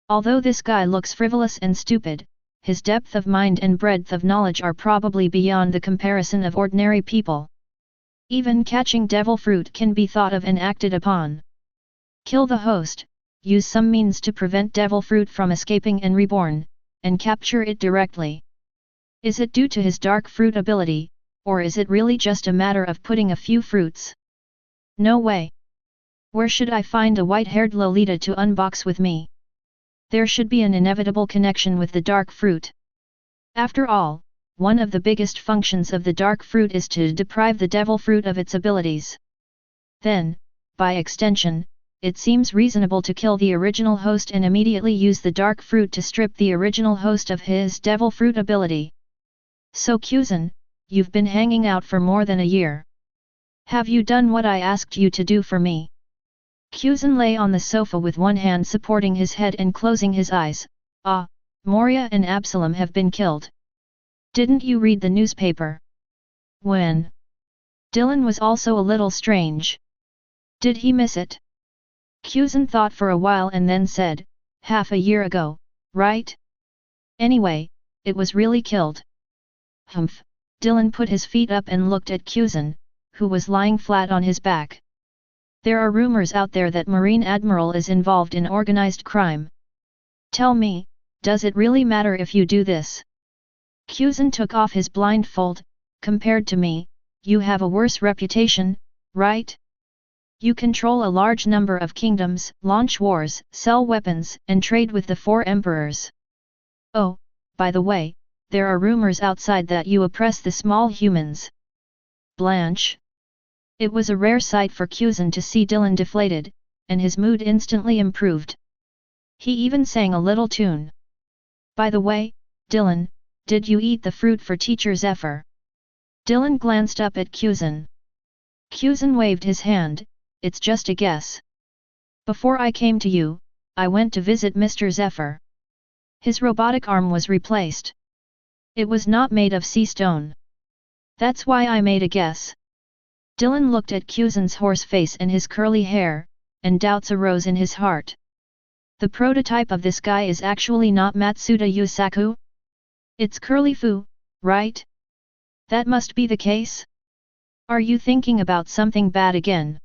Although this guy looks frivolous and stupid, his depth of mind and breadth of knowledge are probably beyond the comparison of ordinary people. Even catching devil fruit can be thought of and acted upon. Kill the host, use some means to prevent devil fruit from escaping and reborn, and capture it directly. Is it due to his dark fruit ability, or is it really just a matter of putting a few fruits? No way. Where should I find a white-haired Lolita to unbox with me? There should be an inevitable connection with the dark fruit. After all, one of the biggest functions of the dark fruit is to deprive the devil fruit of its abilities. Then, by extension, it seems reasonable to kill the original host and immediately use the dark fruit to strip the original host of his devil fruit ability. So Kuzan, you've been hanging out for more than a year. Have you done what I asked you to do for me? Kuzan lay on the sofa with one hand supporting his head and closing his eyes. Moria and Absalom have been killed. Didn't you read the newspaper? When? Dylan was also a little strange. Did he miss it? Kuzan thought for a while and then said, half a year ago, right? Anyway, it was really killed. Humph. Dylan put his feet up and looked at Kuzan, who was lying flat on his back. There are rumors out there that Marine Admiral is involved in organized crime. Tell me, does it really matter if you do this? Kuzan took off his blindfold. Compared to me, you have a worse reputation, right? You control a large number of kingdoms, launch wars, sell weapons, and trade with the 4 emperors. Oh, by the way, there are rumors outside that you oppress the small humans. Blanche. It was a rare sight for Kuzan to see Dylan deflated, and his mood instantly improved. He even sang a little tune. By the way, Dylan, did you eat the fruit for Teacher Zephyr? Dylan glanced up at Kuzan. Kuzan waved his hand. It's just a guess. Before I came to you, I went to visit Mr. Zephyr. His robotic arm was replaced. It was not made of sea stone. That's why I made a guess. Dylan looked at Kuzan's horse face and his curly hair, and doubts arose in his heart. The prototype of this guy is actually not Matsuda Yusaku? It's Curly Fu, right? That must be the case? Are you thinking about something bad again?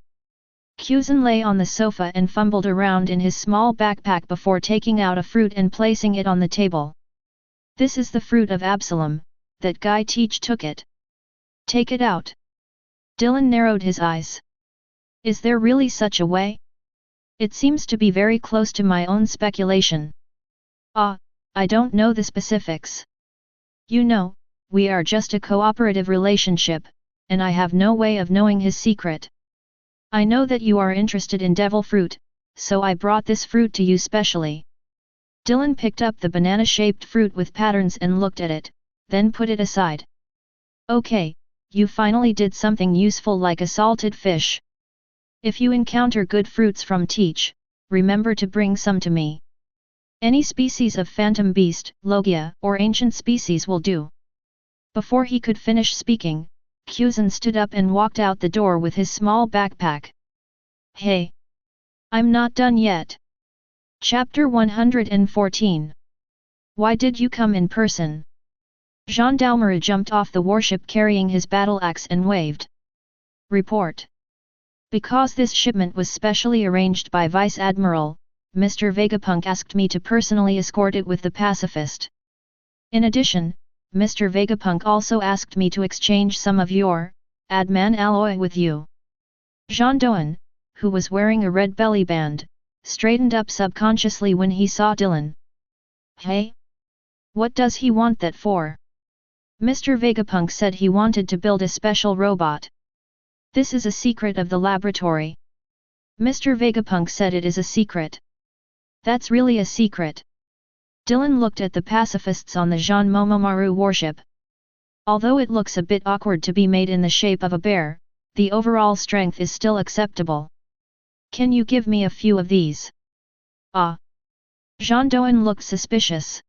Kuzan lay on the sofa and fumbled around in his small backpack before taking out a fruit and placing it on the table. This is the fruit of Absalom, that guy Teach took it. Take it out. Dylan narrowed his eyes. Is there really such a way? It seems to be very close to my own speculation. I don't know the specifics. You know, we are just a cooperative relationship, and I have no way of knowing his secret. I know that you are interested in devil fruit, so I brought this fruit to you specially. Dylan picked up the banana-shaped fruit with patterns and looked at it, then put it aside. Okay, you finally did something useful like a salted fish. If you encounter good fruits from Teach, remember to bring some to me. Any species of phantom beast, logia, or ancient species will do. Before he could finish speaking, Kuzan stood up and walked out the door with his small backpack. Hey! I'm not done yet. Chapter 114. Why did you come in person? Gendarmerie jumped off the warship carrying his battle axe and waved. Report. Because this shipment was specially arranged by Vice Admiral, Mr. Vegapunk asked me to personally escort it with the pacifist. In addition, Mr. Vegapunk also asked me to exchange some of your Adman alloy with you. Jean Doan, who was wearing a red belly band, straightened up subconsciously when he saw Dylan. Hey? What does he want that for? Mr. Vegapunk said he wanted to build a special robot. This is a secret of the laboratory. Mr. Vegapunk said it is a secret. That's really a secret. Dylan looked at the pacifists on the Jean Momomaru warship. Although it looks a bit awkward to be made in the shape of a bear, the overall strength is still acceptable. Can you give me a few of these? Jean Doan looked suspicious.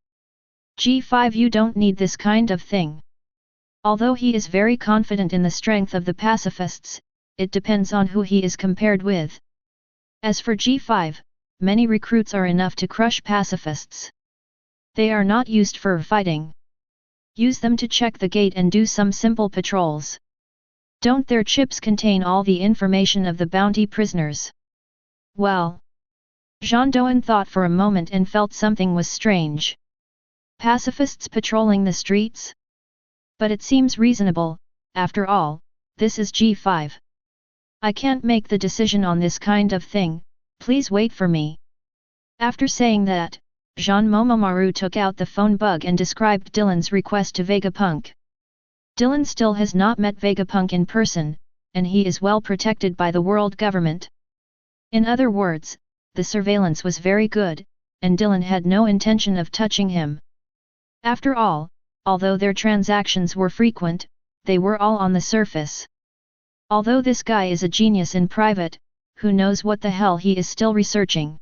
G5, you don't need this kind of thing. Although he is very confident in the strength of the pacifists, it depends on who he is compared with. As for G5, many recruits are enough to crush pacifists. They are not used for fighting. Use them to check the gate and do some simple patrols. Don't their chips contain all the information of the bounty prisoners? Well. Jean Doan thought for a moment and felt something was strange. Pacifists patrolling the streets? But it seems reasonable, after all, this is G5. I can't make the decision on this kind of thing, please wait for me. After saying that, Jean Momomaru took out the phone bug and described Dylan's request to Vegapunk. Dylan still has not met Vegapunk in person, and he is well protected by the world government. In other words, the surveillance was very good, and Dylan had no intention of touching him. After all, although their transactions were frequent, they were all on the surface. Although this guy is a genius in private, who knows what the hell he is still researching?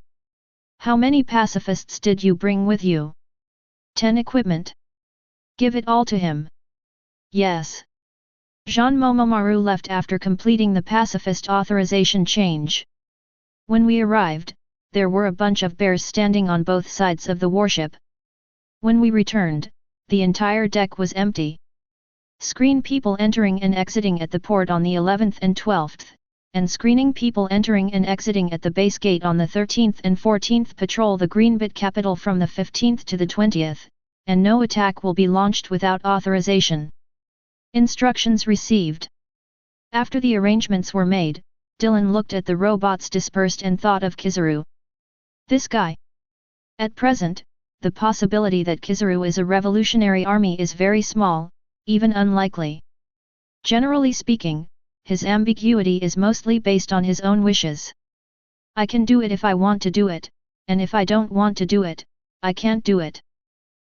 How many pacifists did you bring with you? 10 equipment. Give it all to him. Yes. Jean Momomaru left after completing the pacifist authorization change. When we arrived, there were a bunch of bears standing on both sides of the warship. When we returned, the entire deck was empty. Screen people entering and exiting at the port on the 11th and 12th, and screening people entering and exiting at the base gate on the 13th and 14th. Patrol the Greenbit capital from the 15th to the 20th, and no attack will be launched without authorization. Instructions received. After the arrangements were made, Dylan looked at the robots dispersed and thought of Kizaru. This guy. At present, the possibility that Kizaru is a revolutionary army is very small, even unlikely. Generally speaking, his ambiguity is mostly based on his own wishes. I can do it if I want to do it, and if I don't want to do it, I can't do it.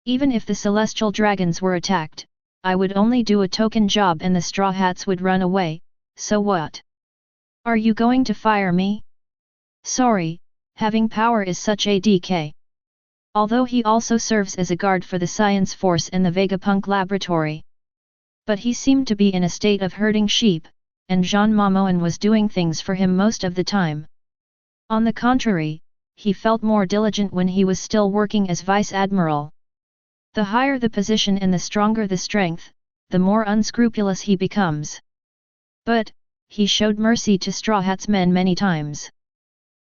Even if the celestial dragons were attacked, I would only do a token job and the Straw Hats would run away, so what? Are you going to fire me? Sorry, having power is such a DK. Although he also serves as a guard for the science force and the Vegapunk laboratory. But he seemed to be in a state of herding sheep, and Jean Momoan was doing things for him most of the time. On the contrary, he felt more diligent when he was still working as vice admiral. The higher the position and the stronger the strength, the more unscrupulous he becomes. But, he showed mercy to Straw Hats men many times.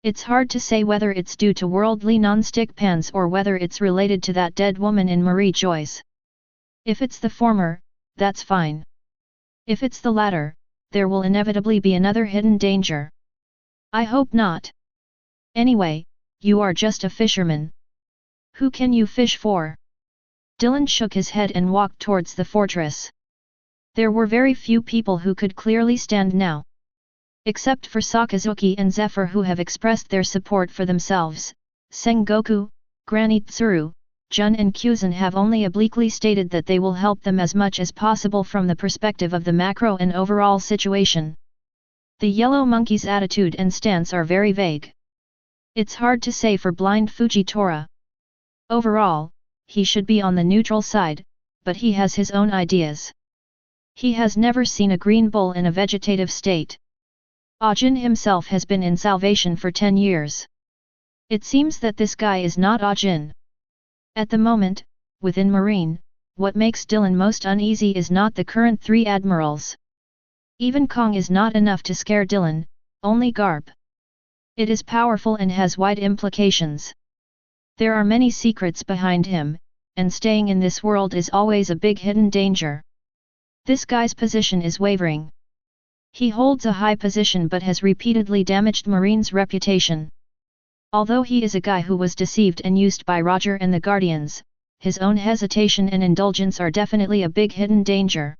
It's hard to say whether it's due to worldly non-stick pans or whether it's related to that dead woman in Marie Joyce. If it's the former, that's fine. If it's the latter, there will inevitably be another hidden danger. I hope not. Anyway, you are just a fisherman. Who can you fish for? Dylan shook his head and walked towards the fortress. There were very few people who could clearly stand now. Except for Sakazuki and Zephyr, who have expressed their support for themselves, Sengoku, Granny Tsuru, Jun and Kyuzan have only obliquely stated that they will help them as much as possible from the perspective of the macro and overall situation. The Yellow Monkey's attitude and stance are very vague. It's hard to say for blind Fujitora. Overall, he should be on the neutral side, but he has his own ideas. He has never seen a green bull in a vegetative state. Ajin himself has been in Salvation for 10 years. It seems that this guy is not Ajin. At the moment, within Marine, what makes Dylan most uneasy is not the current 3 admirals. Even Kong is not enough to scare Dylan, only Garp. It is powerful and has wide implications. There are many secrets behind him, and staying in this world is always a big hidden danger. This guy's position is wavering. He holds a high position but has repeatedly damaged Marine's reputation. Although he is a guy who was deceived and used by Roger and the Guardians, his own hesitation and indulgence are definitely a big hidden danger.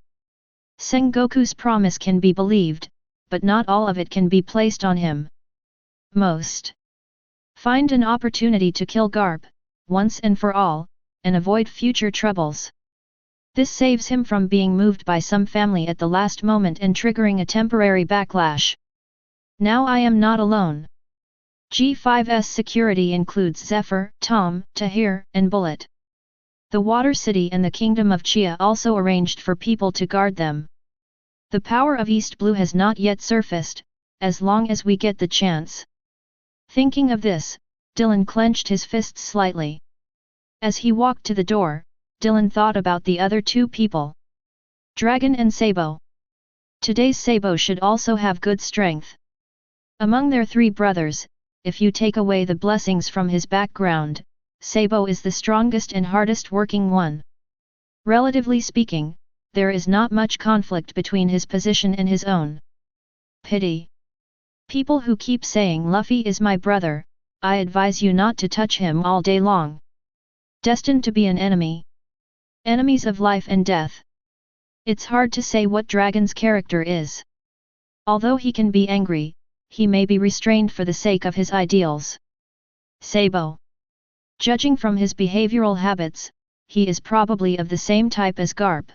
Sengoku's promise can be believed, but not all of it can be placed on him. Most. Find an opportunity to kill Garp, once and for all, and avoid future troubles. This saves him from being moved by some family at the last moment and triggering a temporary backlash. Now I am not alone. G5's security includes Zephyr, Tom, Tahir, and Bullet. The Water City and the Kingdom of Chia also arranged for people to guard them. The power of East Blue has not yet surfaced, as long as we get the chance. Thinking of this, Dylan clenched his fists slightly. As he walked to the door, Dylan thought about the other two people. Dragon and Sabo. Today's Sabo should also have good strength. Among their three brothers, if you take away the blessings from his background, Sabo is the strongest and hardest working one. Relatively speaking, there is not much conflict between his position and his own. Pity. People who keep saying Luffy is my brother, I advise you not to touch him all day long. Destined to be an enemy. Enemies of life and death. It's hard to say what Dragon's character is. Although he can be angry, he may be restrained for the sake of his ideals. Sabo. Judging from his behavioral habits, he is probably of the same type as Garp.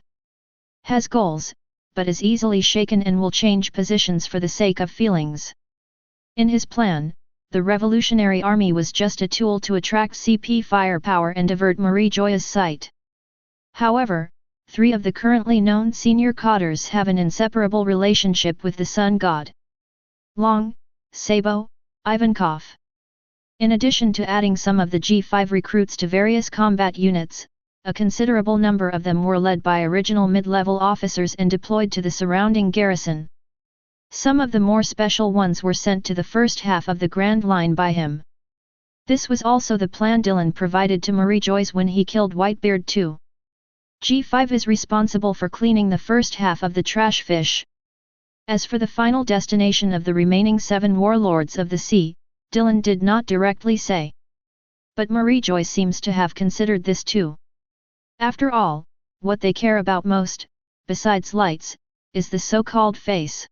Has goals, but is easily shaken and will change positions for the sake of feelings. In his plan, the Revolutionary Army was just a tool to attract CP firepower and divert Marie Joye's sight. However, three of the currently known senior cadres have an inseparable relationship with the Sun God. Long, Sabo, Ivankov. In addition to adding some of the G5 recruits to various combat units, a considerable number of them were led by original mid-level officers and deployed to the surrounding garrison. Some of the more special ones were sent to the first half of the Grand Line by him. This was also the plan Dylan provided to Marie Joyce when he killed Whitebeard too. G5 is responsible for cleaning the first half of the trash fish. As for the final destination of the remaining 7 warlords of the sea, Dylan did not directly say. But Marie Joyce seems to have considered this too. After all, what they care about most, besides lights, is the so-called face.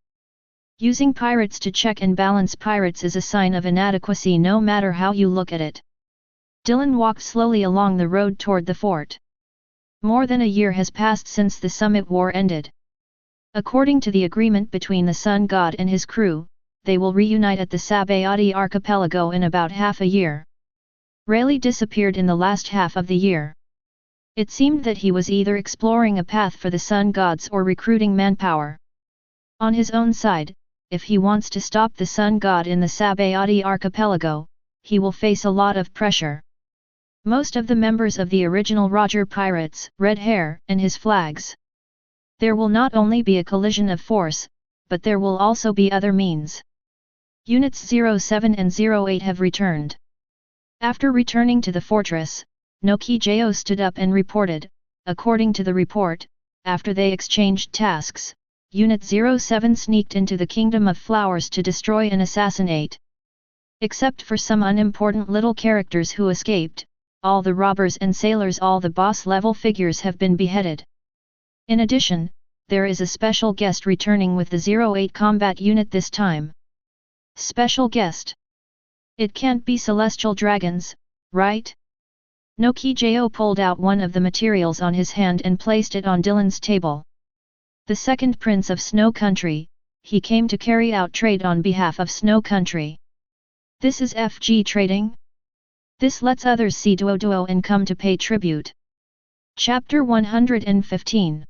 Using pirates to check and balance pirates is a sign of inadequacy no matter how you look at it. Dylan walked slowly along the road toward the fort. More than a year has passed since the Summit War ended. According to the agreement between the Sun God and his crew, they will reunite at the Sabayati archipelago in about half a year. Rayleigh disappeared in the last half of the year. It seemed that he was either exploring a path for the Sun Gods or recruiting manpower. On his own side, if he wants to stop the Sun God in the Sabayati archipelago, he will face a lot of pressure. Most of the members of the original Roger Pirates, Red Hair, and his flags. There will not only be a collision of force, but there will also be other means. Units 07 and 08 have returned. After returning to the fortress, Nokijo stood up and reported. According to the report, after they exchanged tasks, Unit 07 sneaked into the Kingdom of Flowers to destroy and assassinate. Except for some unimportant little characters who escaped, all the robbers and sailors, all the boss-level figures have been beheaded. In addition, there is a special guest returning with the 08 combat unit this time. Special guest? It can't be celestial dragons, right? Nokijo pulled out one of the materials on his hand and placed it on Dylan's table. The second prince of Snow Country, he came to carry out trade on behalf of Snow Country. This is FG trading? This lets others see Duo and come to pay tribute. Chapter 115.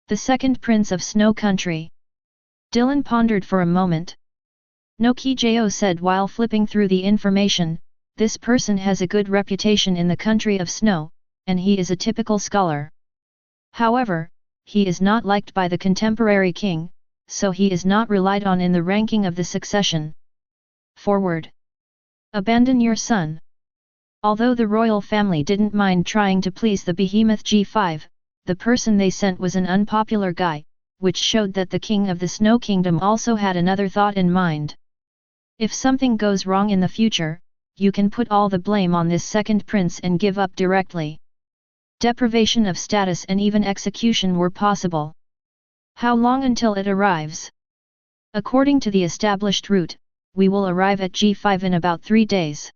The second prince of Snow Country. Dylan pondered for a moment. Nokijo said while flipping through the information, this person has a good reputation in the country of snow, and he is a typical scholar. However, he is not liked by the contemporary king, so he is not relied on in the ranking of the succession. Forward. Abandon your son. Although the royal family didn't mind trying to please the behemoth G5, the person they sent was an unpopular guy, which showed that the king of the Snow Kingdom also had another thought in mind. If something goes wrong in the future, you can put all the blame on this second prince and give up directly. Deprivation of status and even execution were possible. How long until it arrives? According to the established route, we will arrive at G5 in about 3 days.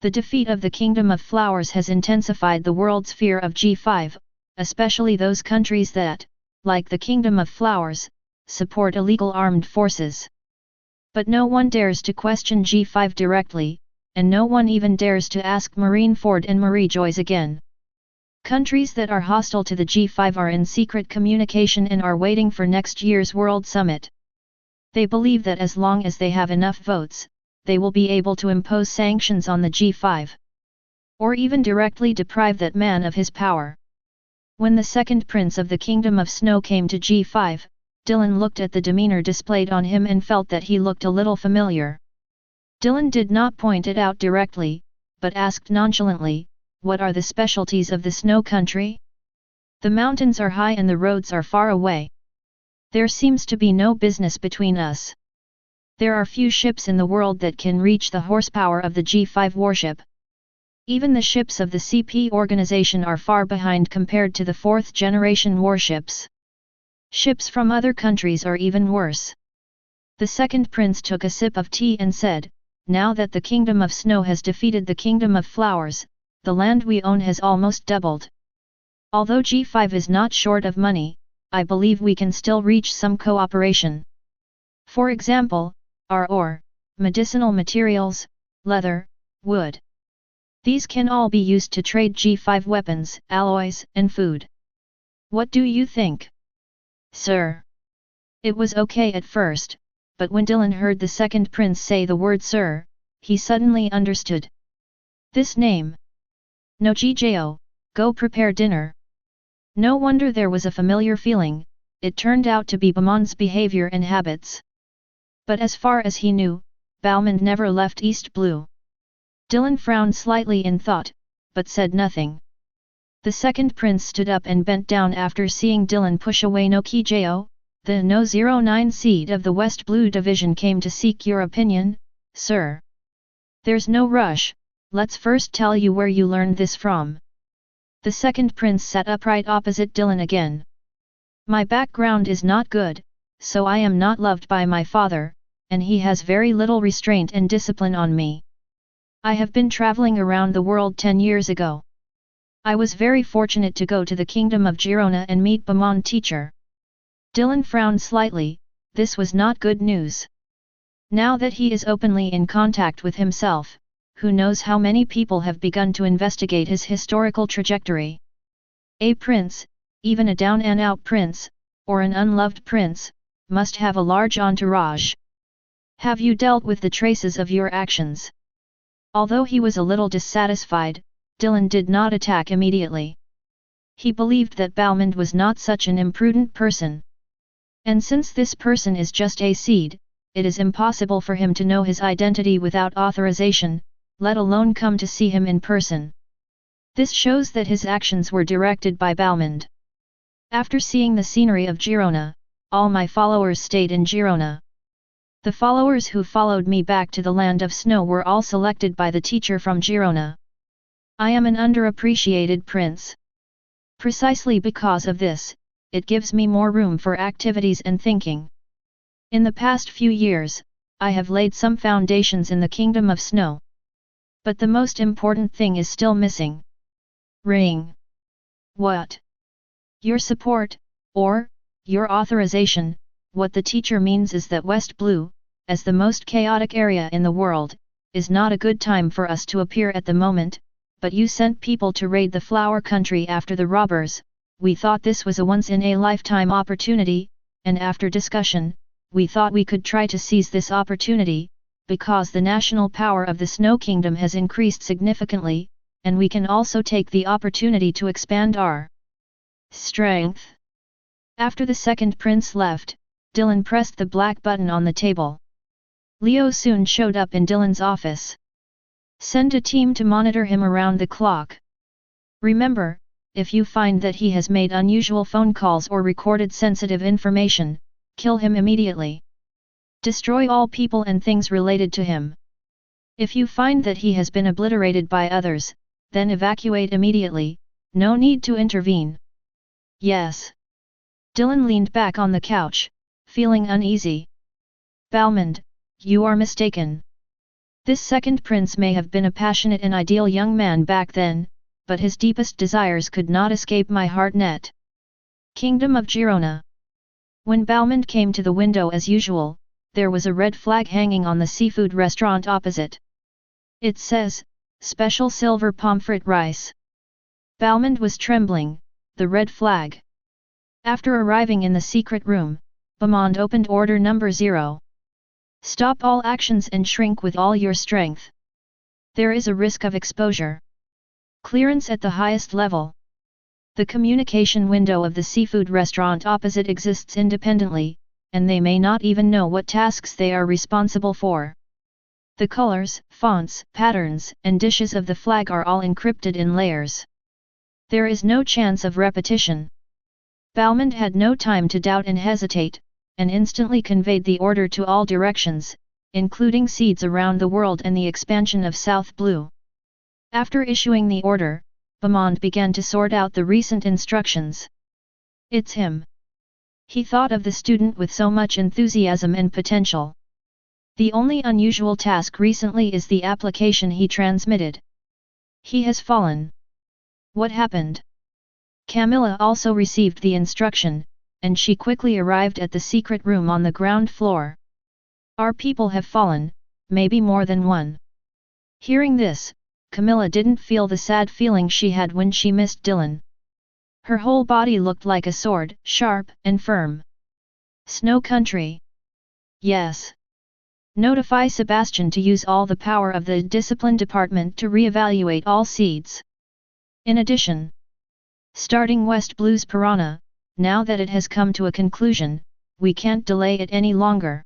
The defeat of the Kingdom of Flowers has intensified the world's fear of G5, especially those countries that, like the Kingdom of Flowers, support illegal armed forces. But no one dares to question G5 directly, and no one even dares to ask Marineford and Marie Joyce again. Countries that are hostile to the G5 are in secret communication and are waiting for next year's World Summit. They believe that as long as they have enough votes, they will be able to impose sanctions on the G5. Or even directly deprive that man of his power. When the second prince of the Kingdom of Snow came to G5, Dylan looked at the demeanor displayed on him and felt that he looked a little familiar. Dylan did not point it out directly, but asked nonchalantly, "What are the specialties of the snow country? The mountains are high and the roads are far away. There seems to be no business between us. There are few ships in the world that can reach the horsepower of the G5 warship. Even the ships of the CP organization are far behind compared to the fourth-generation warships. Ships from other countries are even worse." The second prince took a sip of tea and said, "Now that the Kingdom of Snow has defeated the Kingdom of Flowers, the land we own has almost doubled. Although G5 is not short of money, I believe we can still reach some cooperation. For example, our ore, medicinal materials, leather, wood. These can all be used to trade G5 weapons, alloys, and food. What do you think?" "Sir." It was okay at first, but when Dylan heard the second prince say the word sir, he suddenly understood. This name. No GJO, go prepare dinner. No wonder there was a familiar feeling, it turned out to be Beaumont's behavior and habits. But as far as he knew, Balmond never left East Blue. Dylan frowned slightly in thought, but said nothing. The second prince stood up and bent down after seeing Dylan push away No Kijo. "The No 09 seed of the West Blue Division came to seek your opinion, sir. There's no rush, let's first tell you where you learned this from." The second prince sat upright opposite Dylan again. "My background is not good, so I am not loved by my father, and he has very little restraint and discipline on me. I have been traveling around the world 10 years ago. I was very fortunate to go to the Kingdom of Girona and meet Beaumont teacher." Dylan frowned slightly, this was not good news. Now that he is openly in contact with himself, who knows how many people have begun to investigate his historical trajectory. A prince, even a down-and-out prince, or an unloved prince, must have a large entourage. Have you dealt with the traces of your actions? Although he was a little dissatisfied, Dylan did not attack immediately. He believed that Balmond was not such an imprudent person. And since this person is just a seed, it is impossible for him to know his identity without authorization, let alone come to see him in person. This shows that his actions were directed by Balmond. After seeing the scenery of Girona, all my followers stayed in Girona. The followers who followed me back to the land of snow were all selected by the teacher from Girona. I am an underappreciated prince. Precisely because of this, it gives me more room for activities and thinking. In the past few years, I have laid some foundations in the Kingdom of Snow. But the most important thing is still missing. Ring. What? Your support, or, your authorization. What the teacher means is that West Blue, as the most chaotic area in the world, is not a good time for us to appear at the moment, but you sent people to raid the flower country after the robbers. We thought this was a once-in-a-lifetime opportunity, and after discussion, we thought we could try to seize this opportunity, because the national power of the Snow Kingdom has increased significantly, and we can also take the opportunity to expand our strength. After the second prince left, Dylan pressed the black button on the table. Leo soon showed up in Dylan's office. Send a team to monitor him around the clock. Remember, if you find that he has made unusual phone calls or recorded sensitive information, kill him immediately. Destroy all people and things related to him. If you find that he has been obliterated by others, then evacuate immediately, no need to intervene. Yes. Dylan leaned back on the couch, feeling uneasy. Balmond, you are mistaken. This second prince may have been a passionate and ideal young man back then, but his deepest desires could not escape my heart net. Kingdom of Girona. When Balmond came to the window as usual, there was a red flag hanging on the seafood restaurant opposite. It says, "Special silver pomfret rice." Balmond was trembling, the red flag. After arriving in the secret room, Balmond opened order number 0. Stop all actions and shrink with all your strength. There is a risk of exposure. Clearance at the highest level. The communication window of the seafood restaurant opposite exists independently, and they may not even know what tasks they are responsible for. The colors, fonts, patterns, and dishes of the flag are all encrypted in layers. There is no chance of repetition. Balmond had no time to doubt and hesitate, and instantly conveyed the order to all directions, including seeds around the world and the expansion of South Blue. After issuing the order, Balmond began to sort out the recent instructions. It's him. He thought of the student with so much enthusiasm and potential. The only unusual task recently is the application he transmitted. He has fallen. What happened? Camilla also received the instruction, and she quickly arrived at the secret room on the ground floor. Our people have fallen, maybe more than one. Hearing this, Camilla didn't feel the sad feeling she had when she missed Dylan. Her whole body looked like a sword, sharp and firm. Snow Country. Yes. Notify Sebastian to use all the power of the discipline department to re-evaluate all seeds. In addition, starting West Blue's Piranha, now that it has come to a conclusion, we can't delay it any longer.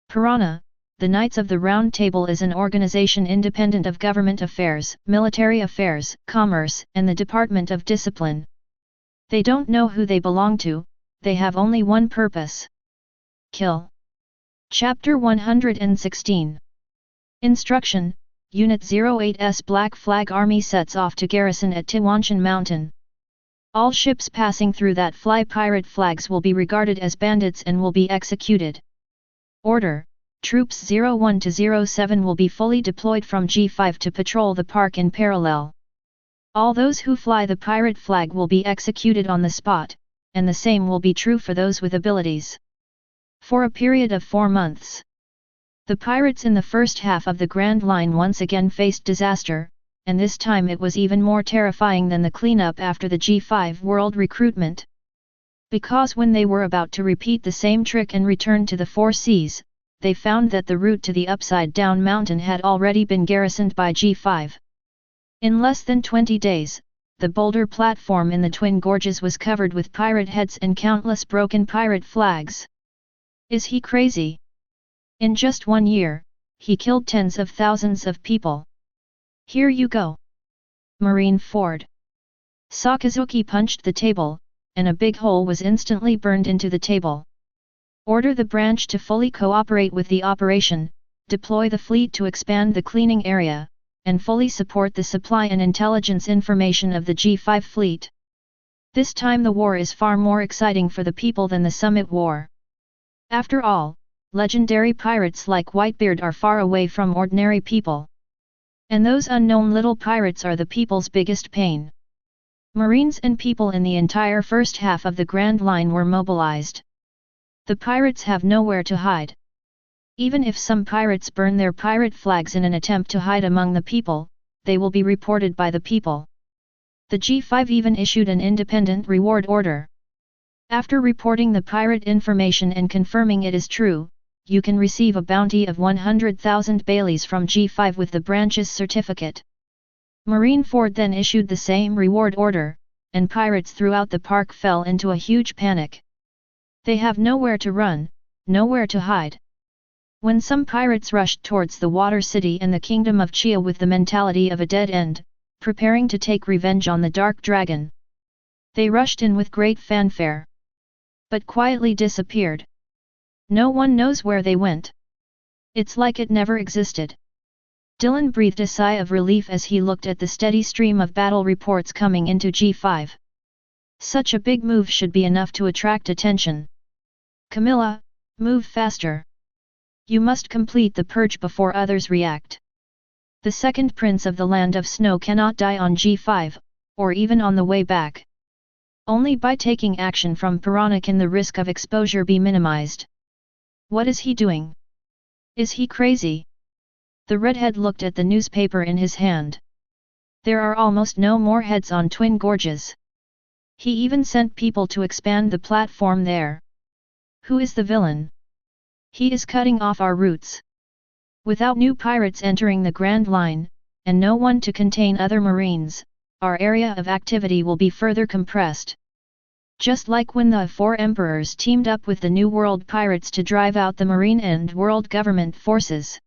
Piranha, the Knights of the Round Table is an organization independent of government affairs, military affairs, commerce, and the Department of Discipline. They don't know who they belong to, they have only one purpose. Kill. Chapter 116. Instruction, Unit 08's Black Flag Army sets off to garrison at Tiwanshan Mountain. All ships passing through that fly pirate flags will be regarded as bandits and will be executed. Order. Troops 01 to 07 will be fully deployed from G5 to patrol the park in parallel. All those who fly the pirate flag will be executed on the spot, and the same will be true for those with abilities. For a period of 4 months. The pirates in the first half of the Grand Line once again faced disaster, and this time it was even more terrifying than the cleanup after the G5 World recruitment. Because when they were about to repeat the same trick and return to the Four Seas, they found that the route to the upside-down mountain had already been garrisoned by G5. In less than 20 days, the boulder platform in the Twin Gorges was covered with pirate heads and countless broken pirate flags. Is he crazy? In just 1 year, he killed tens of thousands of people. Here you go. Marine Ford. Sakazuki punched the table, and a big hole was instantly burned into the table. Order the branch to fully cooperate with the operation, deploy the fleet to expand the cleaning area, and fully support the supply and intelligence information of the G5 fleet. This time the war is far more exciting for the people than the Summit War. After all, legendary pirates like Whitebeard are far away from ordinary people. And those unknown little pirates are the people's biggest pain. Marines and people in the entire first half of the Grand Line were mobilized. The pirates have nowhere to hide. Even if some pirates burn their pirate flags in an attempt to hide among the people, they will be reported by the people. The G5 even issued an independent reward order. After reporting the pirate information and confirming it is true, you can receive a bounty of 100,000 Baileys from G5 with the branch's certificate. Marine Ford then issued the same reward order, and pirates throughout the park fell into a huge panic. They have nowhere to run, nowhere to hide. When some pirates rushed towards the Water City and the Kingdom of Chia with the mentality of a dead end, preparing to take revenge on the Dark Dragon. They rushed in with great fanfare. But quietly disappeared. No one knows where they went. It's like it never existed. Dylan breathed a sigh of relief as he looked at the steady stream of battle reports coming into G5. Such a big move should be enough to attract attention. Camilla, move faster. You must complete the purge before others react. The second prince of the Land of Snow cannot die on G5, or even on the way back. Only by taking action from Piranha can the risk of exposure be minimized. What is he doing? Is he crazy? The redhead looked at the newspaper in his hand. There are almost no more heads on Twin Gorges. He even sent people to expand the platform there. Who is the villain? He is cutting off our routes. Without new pirates entering the Grand Line, and no one to contain other marines, our area of activity will be further compressed. Just like when the four emperors teamed up with the New World pirates to drive out the Marine and World government forces.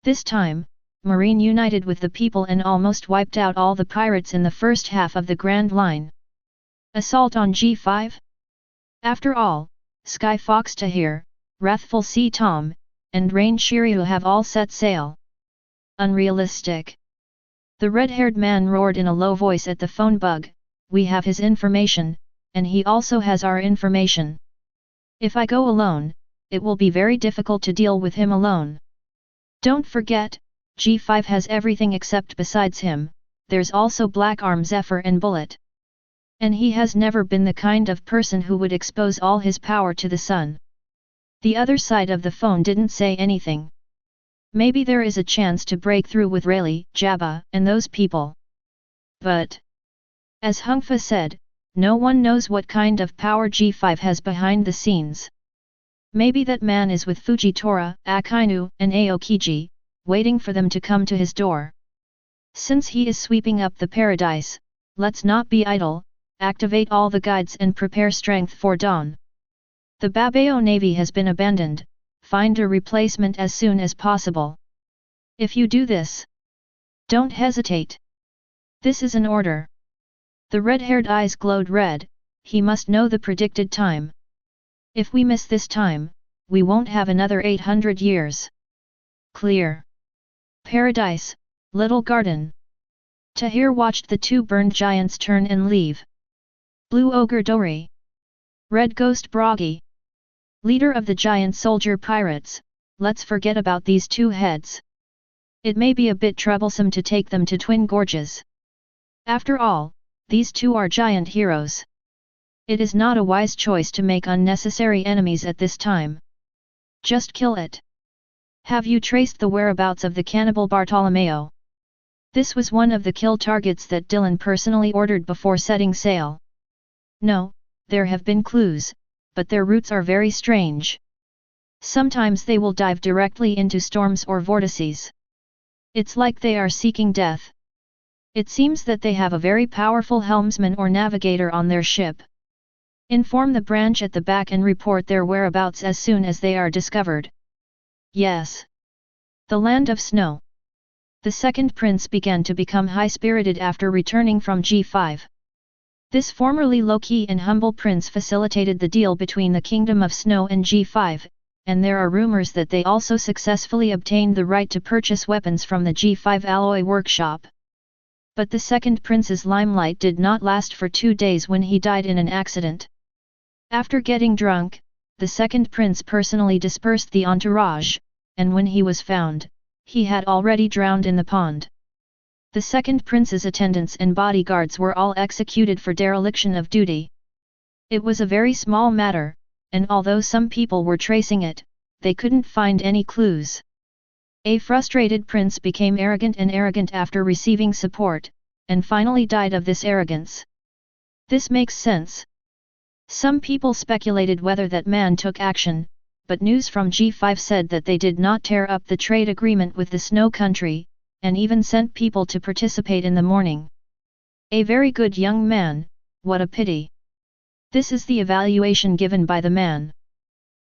This time, Marine united with the people and almost wiped out all the pirates in the first half of the Grand Line. Assault on G5? After all, Sky Fox Tahir, Wrathful Sea Tom, and Rain Shiryu have all set sail. Unrealistic. The red-haired man roared in a low voice at the phone bug, we have his information, and he also has our information. If I go alone, it will be very difficult to deal with him alone. Don't forget, G5 has everything except besides him, there's also Black Arm Zephyr and Bullet. And he has never been the kind of person who would expose all his power to the sun. The other side of the phone didn't say anything. Maybe there is a chance to break through with Rayleigh, Jabba, and those people. But, as Hungfa said, no one knows what kind of power G5 has behind the scenes. Maybe that man is with Fujitora, Akainu, and Aokiji, waiting for them to come to his door. Since he is sweeping up the paradise, let's not be idle, activate all the guides and prepare strength for dawn. The Babao Navy has been abandoned, find a replacement as soon as possible. If you do this, don't hesitate. This is an order. The red-haired eyes glowed red, he must know the predicted time. If we miss this time, we won't have another 800 years. Clear. Paradise, Little Garden. Tahir watched the two burned giants turn and leave. Blue Ogre Dori. Red Ghost Bragi. Leader of the giant soldier pirates, let's forget about these two heads. It may be a bit troublesome to take them to Twin Gorges. After all, these two are giant heroes. It is not a wise choice to make unnecessary enemies at this time. Just kill it. Have you traced the whereabouts of the cannibal Bartolomeo? This was one of the kill targets that Dylan personally ordered before setting sail. No, there have been clues, but their routes are very strange. Sometimes they will dive directly into storms or vortices. It's like they are seeking death. It seems that they have a very powerful helmsman or navigator on their ship. Inform the branch at the back and report their whereabouts as soon as they are discovered. Yes. The Land of Snow. The second prince began to become high-spirited after returning from G5. This formerly low-key and humble prince facilitated the deal between the Kingdom of Snow and G5, and there are rumors that they also successfully obtained the right to purchase weapons from the G5 alloy workshop. But the second prince's limelight did not last for 2 days when he died in an accident. After getting drunk, the second prince personally dispersed the entourage, and when he was found, he had already drowned in the pond. The second prince's attendants and bodyguards were all executed for dereliction of duty. It was a very small matter, and although some people were tracing it, they couldn't find any clues. A frustrated prince became arrogant after receiving support, and finally died of this arrogance. This makes sense. Some people speculated whether that man took action, but news from G5 said that they did not tear up the trade agreement with the Snow Country, and even sent people to participate in the mourning. A very good young man, what a pity. This is the evaluation given by the man.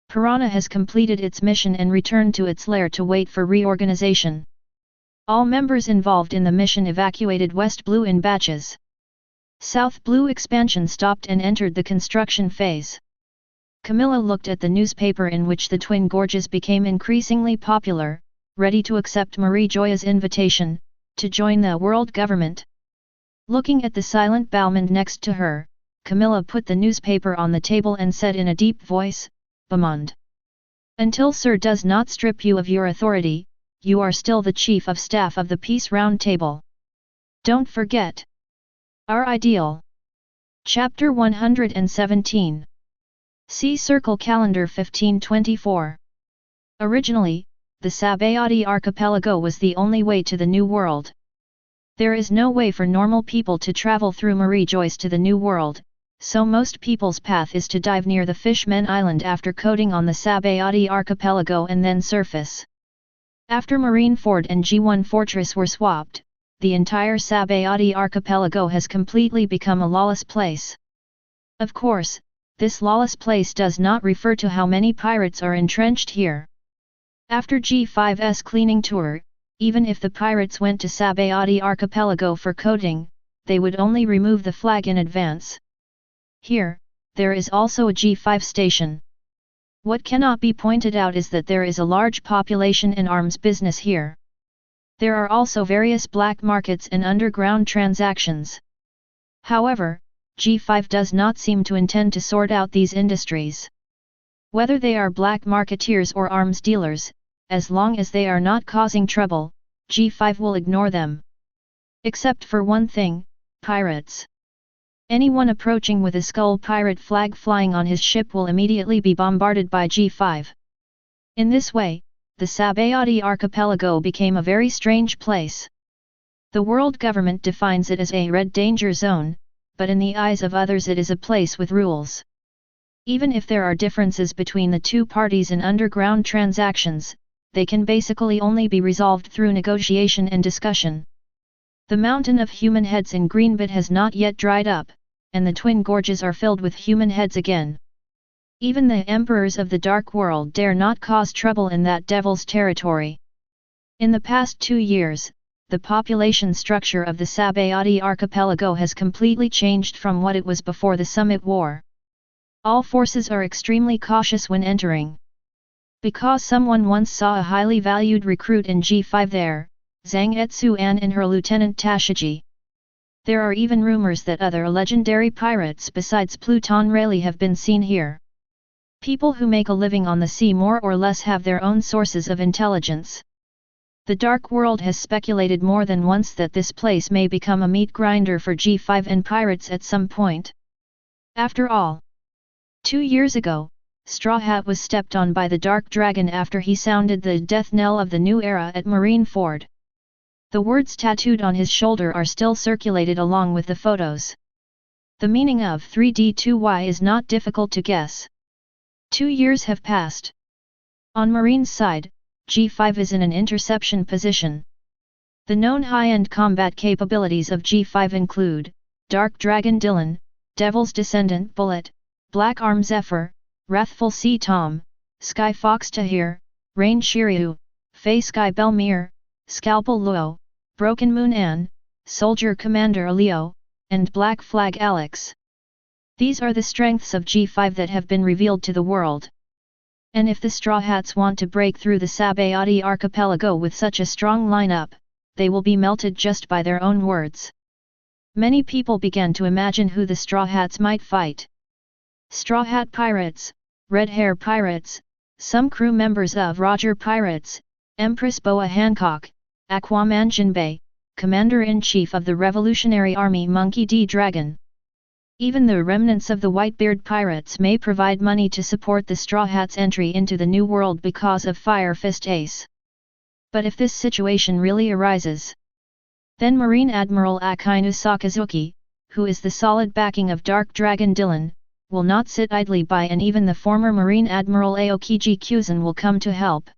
Piranha has completed its mission and returned to its lair to wait for reorganization. All members involved in the mission evacuated West Blue in batches. South Blue expansion stopped and entered the construction phase. Camilla looked at the newspaper in which the Twin Gorges became increasingly popular, ready to accept Marie Joya's invitation to join the world government. Looking at the silent bowman next to her, Camilla put the newspaper on the table and said in a deep voice, Bamond. Until Sir does not strip you of your authority, you are still the Chief of Staff of the Peace Round Table. Don't forget. Our ideal. Chapter 117. See Circle Calendar 1524. Originally, the Sabayati archipelago was the only way to the New World. There is no way for normal people to travel through Marie Joyce to the New World, so most people's path is to dive near the Fishmen Island after coating on the Sabayati archipelago and then surface. After Marineford and G1 Fortress were swapped, the entire Sabayati archipelago has completely become a lawless place. Of course, this lawless place does not refer to how many pirates are entrenched here. After G5's cleaning tour, even if the pirates went to Sabayati archipelago for coating, they would only remove the flag in advance. Here, there is also a G5 station. What cannot be pointed out is that there is a large population and arms business here. There are also various black markets and underground transactions. However, G5 does not seem to intend to sort out these industries. Whether they are black marketeers or arms dealers, as long as they are not causing trouble, G5 will ignore them. Except for one thing, pirates. Anyone approaching with a skull pirate flag flying on his ship will immediately be bombarded by G5. In this way, the Sabayati archipelago became a very strange place. The world government defines it as a red danger zone, but in the eyes of others it is a place with rules. Even if there are differences between the two parties in underground transactions, they can basically only be resolved through negotiation and discussion. The mountain of human heads in Greenbit has not yet dried up, and the twin gorges are filled with human heads again. Even the emperors of the Dark World dare not cause trouble in that devil's territory. In the past 2 years, the population structure of the Sabayati archipelago has completely changed from what it was before the Summit War. All forces are extremely cautious when entering. Because someone once saw a highly valued recruit in G5 there, Zhang Etsuan and her lieutenant Tashiji. There are even rumors that other legendary pirates besides Pluton Rayleigh have been seen here. People who make a living on the sea more or less have their own sources of intelligence. The Dark World has speculated more than once that this place may become a meat grinder for G5 and pirates at some point. After all, 2 years ago, Straw Hat was stepped on by the Dark Dragon after he sounded the death knell of the new era at Marineford. The words tattooed on his shoulder are still circulated along with the photos. The meaning of 3D2Y is not difficult to guess. 2 years have passed. On Marine's side, G5 is in an interception position. The known high-end combat capabilities of G5 include Dark Dragon Dylan, Devil's Descendant Bullet, Black Arm Zephyr, Wrathful Sea Tom, Sky Fox Tahir, Rain Shiryu, Fey Sky Belmere, Scalpel Luo, Broken Moon Ann, Soldier Commander Leo, and Black Flag Alex. These are the strengths of G5 that have been revealed to the world. And if the Straw Hats want to break through the Sabayati archipelago with such a strong lineup, they will be melted just by their own words. Many people began to imagine who the Straw Hats might fight. Straw Hat Pirates, Red Hair Pirates, some crew members of Roger Pirates, Empress Boa Hancock, Aquaman Jinbei, Commander-in-Chief of the Revolutionary Army Monkey D. Dragon. Even the remnants of the Whitebeard Pirates may provide money to support the Straw Hats' entry into the New World because of Fire Fist Ace. But if this situation really arises, then Marine Admiral Akainu Sakazuki, who is the solid backing of Dark Dragon Dylan, will not sit idly by, and even the former Marine Admiral Aokiji Kyuzan will come to help.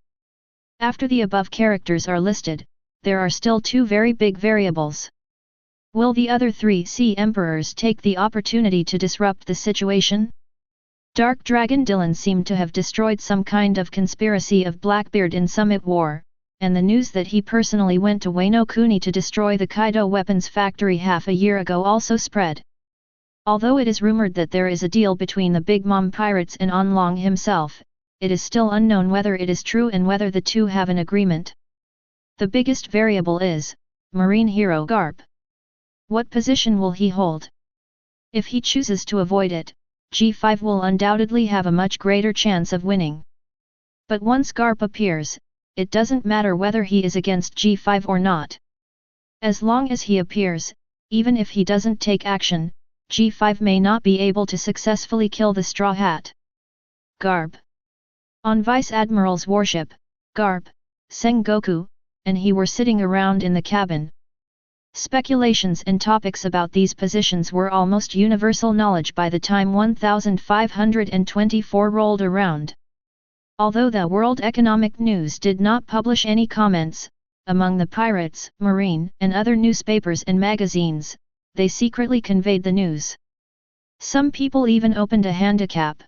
After the above characters are listed, there are still 2 very big variables. Will the other 3 Sea Emperors take the opportunity to disrupt the situation? Dark Dragon Dylan seemed to have destroyed some kind of conspiracy of Blackbeard in Summit War, and the news that he personally went to Wano Kuni to destroy the Kaido weapons factory half a year ago also spread. Although it is rumored that there is a deal between the Big Mom Pirates and Onlong himself, it is still unknown whether it is true and whether the two have an agreement. The biggest variable is Marine Hero Garp. What position will he hold? If he chooses to avoid it, G5 will undoubtedly have a much greater chance of winning. But once Garp appears, it doesn't matter whether he is against G5 or not. As long as he appears, even if he doesn't take action, G5 may not be able to successfully kill the Straw Hat. Garp. On Vice Admiral's warship, Garp, Sengoku, and he were sitting around in the cabin. Speculations and topics about these positions were almost universal knowledge by the time 1524 rolled around. Although the World Economic News did not publish any comments, among the pirates, marine, and other newspapers and magazines, they secretly conveyed the news. Some people even opened a handicap,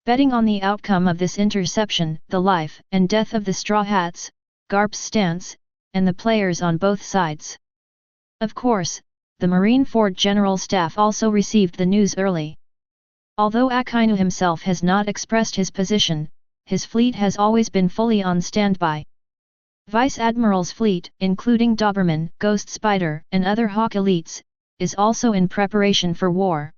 betting on the outcome of this interception, the life and death of the Straw Hats, Garp's stance, and the players on both sides. Of course, the Marineford General Staff also received the news early. Although Akainu himself has not expressed his position, his fleet has always been fully on standby. Vice Admiral's fleet, including Doberman, Ghost Spider, and other Hawk elites, is also in preparation for war.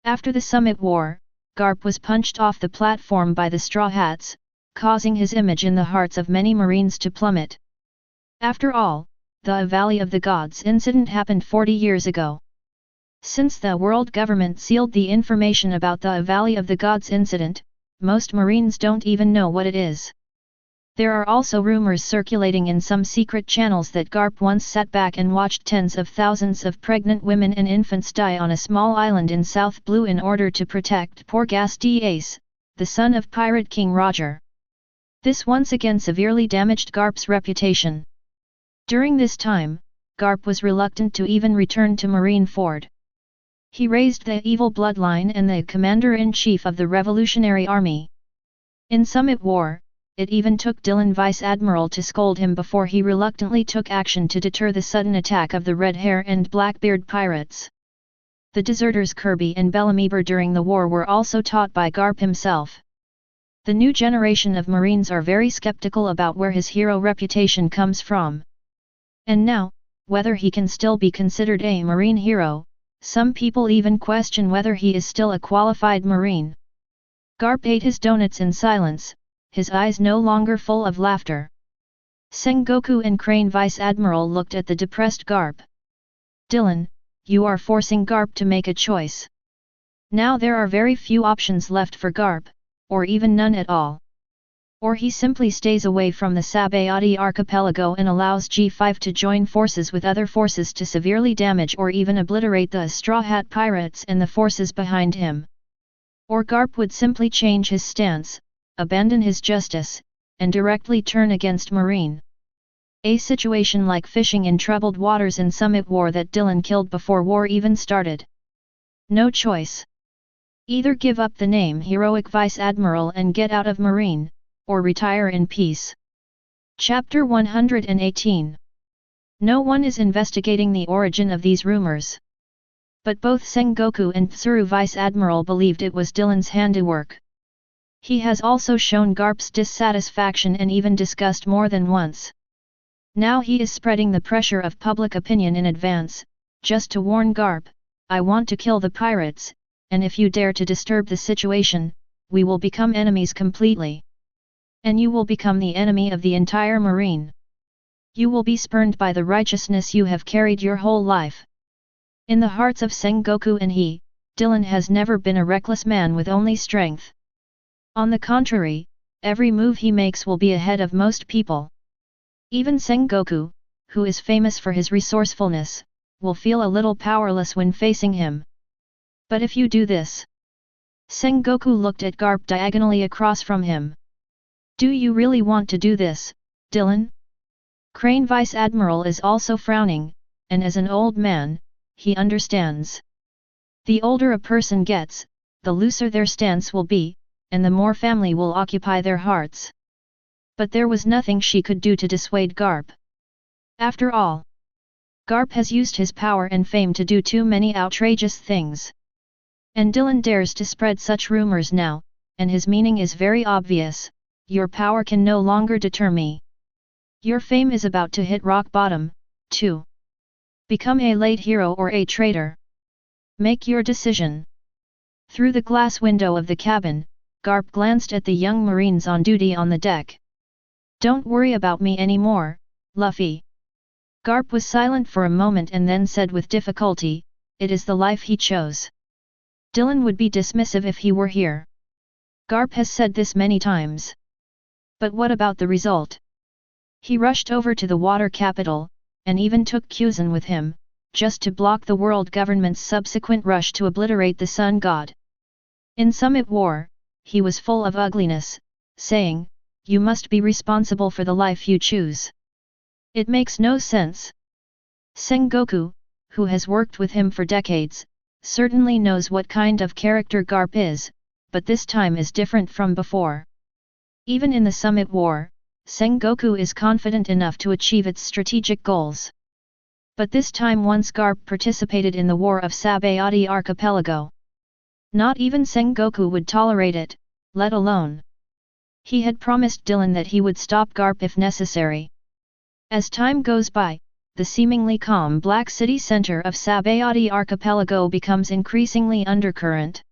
After the Summit War, Garp was punched off the platform by the Straw Hats, causing his image in the hearts of many Marines to plummet. After all, the Valley of the Gods incident happened 40 years ago. Since the world government sealed the information about the Valley of the Gods incident, most Marines don't even know what it is. There are also rumors circulating in some secret channels that Garp once sat back and watched tens of thousands of pregnant women and infants die on a small island in South Blue in order to protect poor Gasti Ace, the son of Pirate King Roger. This once again severely damaged Garp's reputation. During this time, Garp was reluctant to even return to Marineford. He raised the evil bloodline and the commander-in-chief of the Revolutionary Army. In Summit War, it even took Dylan Vice Admiral to scold him before he reluctantly took action to deter the sudden attack of the Red Hair and Blackbeard pirates. The deserters Kirby and Bellamyber during the war were also taught by Garp himself. The new generation of Marines are very skeptical about where his hero reputation comes from. And now, whether he can still be considered a Marine hero, some people even question whether he is still a qualified Marine. Garp ate his donuts in silence, his eyes no longer full of laughter. Sengoku and Crane Vice Admiral looked at the depressed Garp. Dylan, you are forcing Garp to make a choice. Now there are very few options left for Garp, or even none at all. Or he simply stays away from the Sabayati archipelago and allows G5 to join forces with other forces to severely damage or even obliterate the Straw Hat pirates and the forces behind him. Or Garp would simply change his stance, abandon his justice, and directly turn against Marine. A situation like fishing in troubled waters in Summit War that Dylan killed before war even started. No choice. Either give up the name Heroic Vice Admiral and get out of Marine, or retire in peace. Chapter 118. No one is investigating the origin of these rumors. But both Sengoku and Tsuru Vice Admiral believed it was Dylan's handiwork. He has also shown Garp's dissatisfaction and even discussed more than once. Now he is spreading the pressure of public opinion in advance, just to warn Garp, I want to kill the pirates, and if you dare to disturb the situation, we will become enemies completely. And you will become the enemy of the entire Marine. You will be spurned by the righteousness you have carried your whole life. In the hearts of Sengoku and he, Dylan has never been a reckless man with only strength. On the contrary, every move he makes will be ahead of most people. Even Sengoku, who is famous for his resourcefulness, will feel a little powerless when facing him. But if you do this... Sengoku looked at Garp diagonally across from him. Do you really want to do this, Dylan? Crane Vice Admiral is also frowning, and as an old man, he understands. The older a person gets, the looser their stance will be, and the more family will occupy their hearts. But there was nothing she could do to dissuade Garp. After all, Garp has used his power and fame to do too many outrageous things. And Dylan dares to spread such rumors now, and his meaning is very obvious. Your power can no longer deter me. Your fame is about to hit rock bottom, too. Become a late hero or a traitor. Make your decision. Through the glass window of the cabin, Garp glanced at the young Marines on duty on the deck. Don't worry about me anymore, Luffy. Garp was silent for a moment and then said with difficulty, it is the life he chose. Dylan would be dismissive if he were here. Garp has said this many times. But what about the result? He rushed over to the water capital, and even took Kuzan with him, just to block the world government's subsequent rush to obliterate the sun god. In Summit War, he was full of ugliness, saying, "You must be responsible for the life you choose. It makes no sense." Sengoku, who has worked with him for decades, certainly knows what kind of character Garp is, but this time is different from before. Even in the Summit War, Sengoku is confident enough to achieve its strategic goals. But this time once Garp participated in the War of Sabayati Archipelago. Not even Sengoku would tolerate it, let alone. He had promised Dylan that he would stop Garp if necessary. As time goes by, the seemingly calm Black City center of Sabayati Archipelago becomes increasingly undercurrent.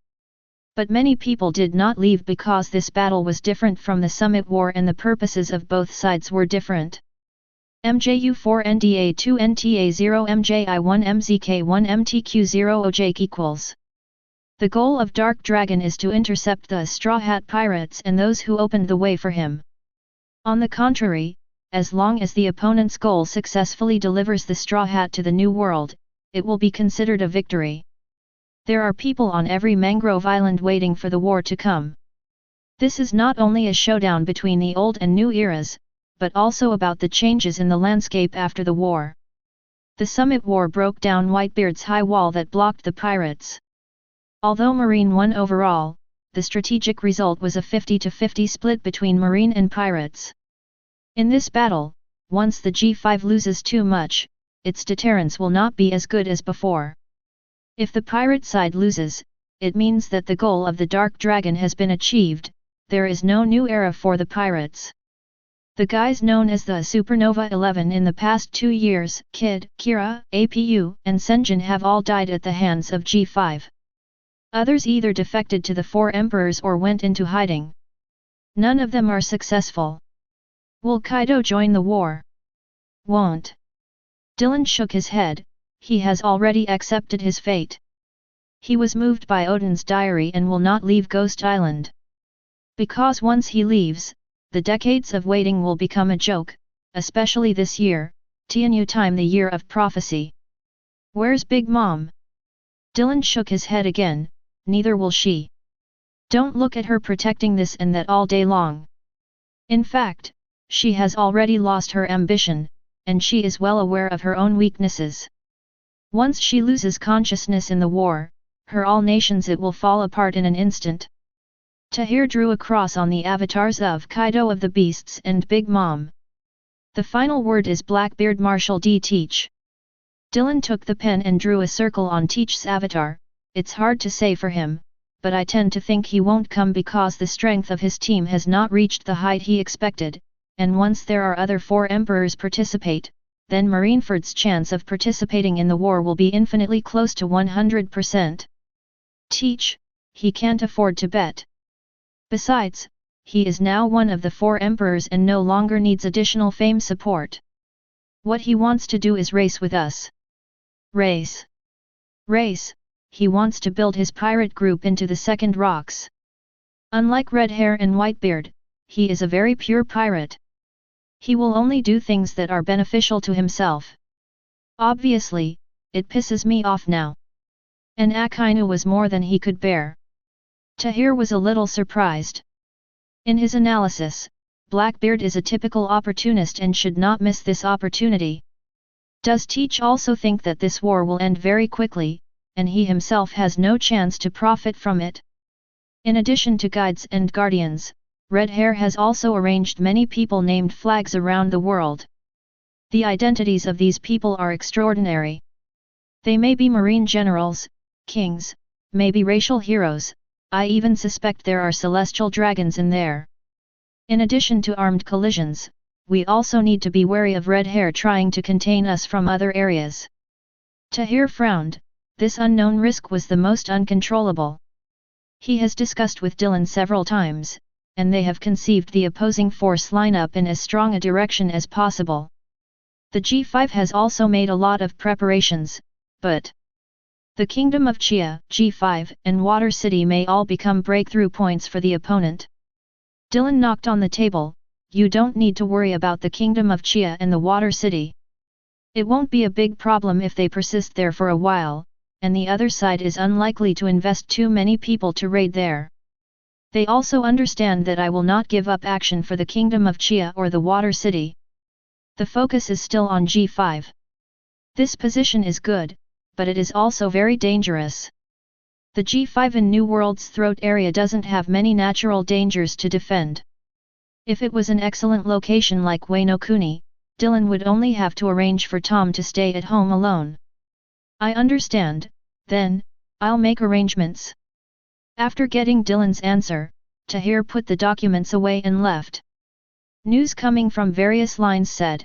But many people did not leave because this battle was different from the Summit War and the purposes of both sides were different. MJU4 NDA2 NTA0 MJI1 MZK1 MTQ0 OJ equals. The goal of Dark Dragon is to intercept the Straw Hat Pirates and those who opened the way for him. On the contrary, as long as the opponent's goal successfully delivers the Straw Hat to the New World, it will be considered a victory. There are people on every mangrove island waiting for the war to come. This is not only a showdown between the old and new eras, but also about the changes in the landscape after the war. The Summit War broke down Whitebeard's high wall that blocked the pirates. Although Marine won overall, the strategic result was a 50-50 split between Marine and pirates. In this battle, once the G5 loses too much, its deterrence will not be as good as before. If the pirate side loses, it means that the goal of the Dark Dragon has been achieved, there is no new era for the pirates. The guys known as the Supernova 11 in the past 2 years, Kid, Kira, APU, and Senjin have all died at the hands of G5. Others either defected to the Four Emperors or went into hiding. None of them are successful. Will Kaido join the war? Won't. Dylan shook his head, he has already accepted his fate. He was moved by Odin's diary and will not leave Ghost Island. Because once he leaves, the decades of waiting will become a joke, especially this year, Tianyu time the year of prophecy. Where's Big Mom? Dylan shook his head again, neither will she. Don't look at her protecting this and that all day long. In fact, she has already lost her ambition, and she is well aware of her own weaknesses. Once she loses consciousness in the war, her all nations it will fall apart in an instant. Tahir drew a cross on the avatars of Kaido of the Beasts and Big Mom. The final word is Blackbeard Marshal D. Teach. Dylan took the pen and drew a circle on Teach's avatar. It's hard to say for him, but I tend to think he won't come because the strength of his team has not reached the height he expected, and once there are other Four Emperors participate, then Marineford's chance of participating in the war will be infinitely close to 100%. Teach, he can't afford to bet. Besides, he is now one of the Four Emperors and no longer needs additional fame support. What he wants to do is race with us. Race. Race, he wants to build his pirate group into the second rocks. Unlike Red Hair and Whitebeard, he is a very pure pirate. He will only do things that are beneficial to himself. Obviously, it pisses me off now. And Akainu was more than he could bear. Tahir was a little surprised. In his analysis, Blackbeard is a typical opportunist and should not miss this opportunity. Does Teach also think that this war will end very quickly, and he himself has no chance to profit from it? In addition to guides and guardians, Red Hair has also arranged many people named Flags around the world. The identities of these people are extraordinary. They may be marine generals, kings, maybe racial heroes, I even suspect there are celestial dragons in there. In addition to armed collisions, we also need to be wary of Red Hair trying to contain us from other areas. Tahir frowned, this unknown risk was the most uncontrollable. He has discussed with Dylan several times, and they have conceived the opposing force lineup in as strong a direction as possible. The G5 has also made a lot of preparations, but The Kingdom of Chia, G5, and Water City may all become breakthrough points for the opponent. Dylan knocked on the table. You don't need to worry about the Kingdom of Chia and the Water City. It won't be a big problem if they persist there for a while, and the other side is unlikely to invest too many people to raid there. They also understand that I will not give up action for the Kingdom of Chia or the Water City. The focus is still on G5. This position is good, but it is also very dangerous. The G5 in New World's throat area doesn't have many natural dangers to defend. If it was an excellent location like Wainokuni, Dylan would only have to arrange for Tom to stay at home alone. I understand, then, I'll make arrangements. After getting Dylan's answer, Tahir put the documents away and left. News coming from various lines said.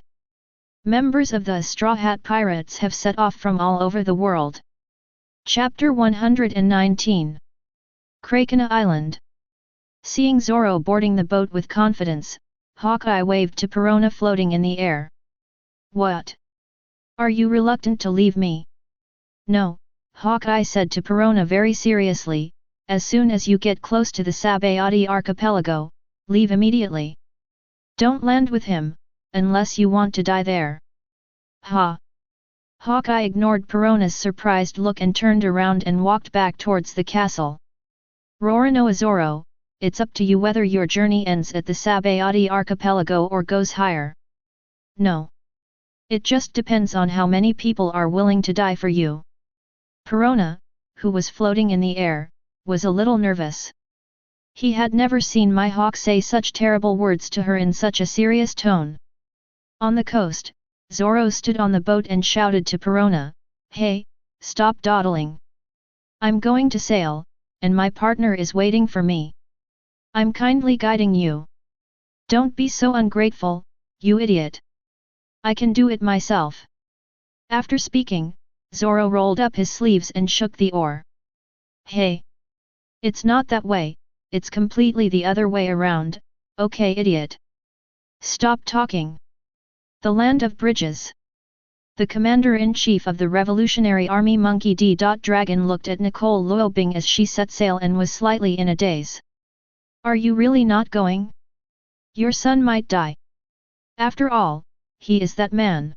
Members of the Straw Hat Pirates have set off from all over the world. Chapter 119. Krakena Island. Seeing Zoro boarding the boat with confidence, Hawkeye waved to Perona floating in the air. What? Are you reluctant to leave me? No, Hawkeye said to Perona very seriously, as soon as you get close to the Sabayati archipelago, leave immediately. Don't land with him, unless you want to die there. Ha! Hawkeye ignored Perona's surprised look and turned around and walked back towards the castle. Roronoa Zoro, it's up to you whether your journey ends at the Sabayati archipelago or goes higher. No. It just depends on how many people are willing to die for you. Perona, who was floating in the air, was a little nervous. He had never seen Mihawk say such terrible words to her in such a serious tone. On the coast, Zoro stood on the boat and shouted to Perona, "Hey, stop dawdling. I'm going to sail, and my partner is waiting for me. I'm kindly guiding you. Don't be so ungrateful, you idiot. I can do it myself." After speaking, Zoro rolled up his sleeves and shook the oar. "Hey! It's not that way, it's completely the other way around, okay idiot? Stop talking." The Land of Bridges. The Commander-in-Chief of the Revolutionary Army Monkey D. Dragon looked at Nicole Luobing as she set sail and was slightly in a daze. Are you really not going? Your son might die. After all, he is that man.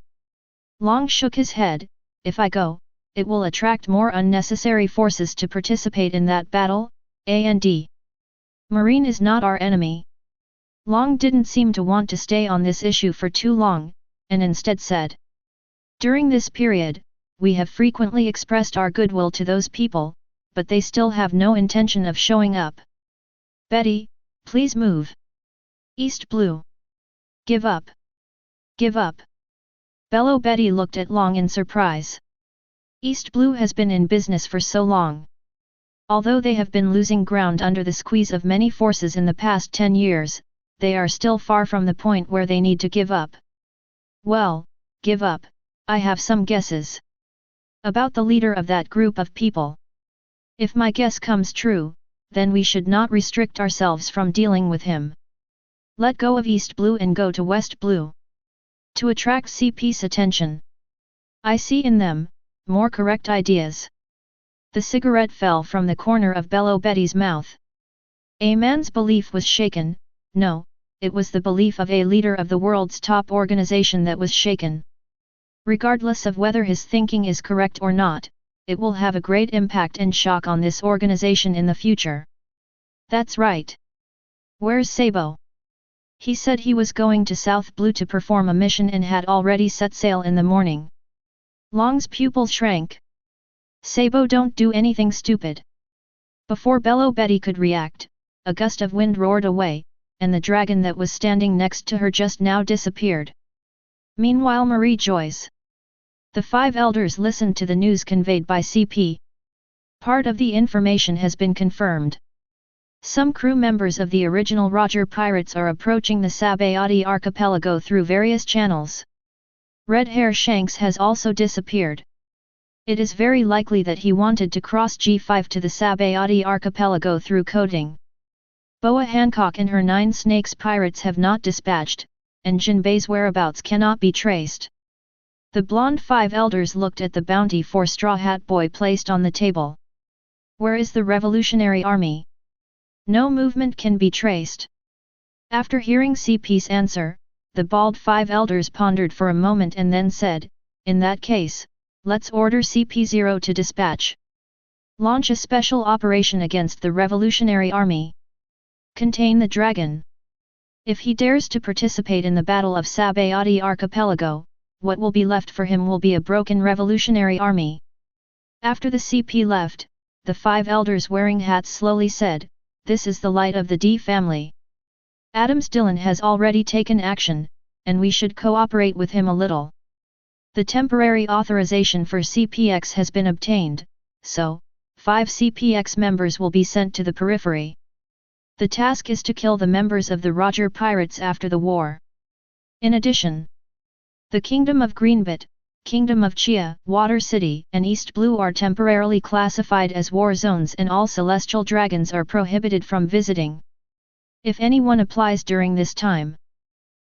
Long shook his head. If I go, it will attract more unnecessary forces to participate in that battle, and Marine is not our enemy. Long didn't seem to want to stay on this issue for too long, and instead said. During this period, we have frequently expressed our goodwill to those people, but they still have no intention of showing up. Betty, please move. East Blue. Give up. Give up. Bellow Betty looked at Long in surprise. East Blue has been in business for so long. Although they have been losing ground under the squeeze of many forces in the past 10 years, they are still far from the point where they need to give up. Well, give up, I have some guesses. About the leader of that group of people. If my guess comes true, then we should not restrict ourselves from dealing with him. Let go of East Blue and go to West Blue. To attract CP's attention. I see in them more correct ideas. The cigarette fell from the corner of Bellow Betty's mouth. A man's belief was shaken. No, it was the belief of a leader of the world's top organization that was shaken. Regardless of whether his thinking is correct or not, it will have a great impact and shock on this organization in the future. That's right. Where's Sabo? He said he was going to South Blue to perform a mission and had already set sail in the morning. Long's pupils shrank. Sabo, don't do anything stupid. Before Bellow Betty could react, a gust of wind roared away, and the dragon that was standing next to her just now disappeared. Meanwhile, Marie Joyce. The 5 elders listened to the news conveyed by CP. Part of the information has been confirmed. Some crew members of the original Roger Pirates are approaching the Sabayati archipelago through various channels. Red Hair Shanks has also disappeared. It is very likely that he wanted to cross G5 to the Sabayati archipelago through coding. Boa Hancock and her 9 Snakes pirates have not dispatched, and Jinbei's whereabouts cannot be traced. The blonde five elders looked at the bounty for Straw Hat Boy placed on the table. Where is the Revolutionary Army? No movement can be traced. After hearing CP's answer, the bald five elders pondered for a moment and then said, in that case, let's order CP0 to dispatch. Launch a special operation against the Revolutionary Army. Contain the dragon. If he dares to participate in the Battle of Sabayati Archipelago, what will be left for him will be a broken Revolutionary Army. After the CP left, the five elders wearing hats slowly said, this is the light of the D family. Adams Dillon has already taken action, and we should cooperate with him a little. The temporary authorization for CPX has been obtained, so 5 CPX members will be sent to the periphery. The task is to kill the members of the Roger Pirates after the war. In addition, the Kingdom of Greenbit, Kingdom of Chia, Water City, and East Blue are temporarily classified as war zones and all celestial dragons are prohibited from visiting. If anyone applies during this time,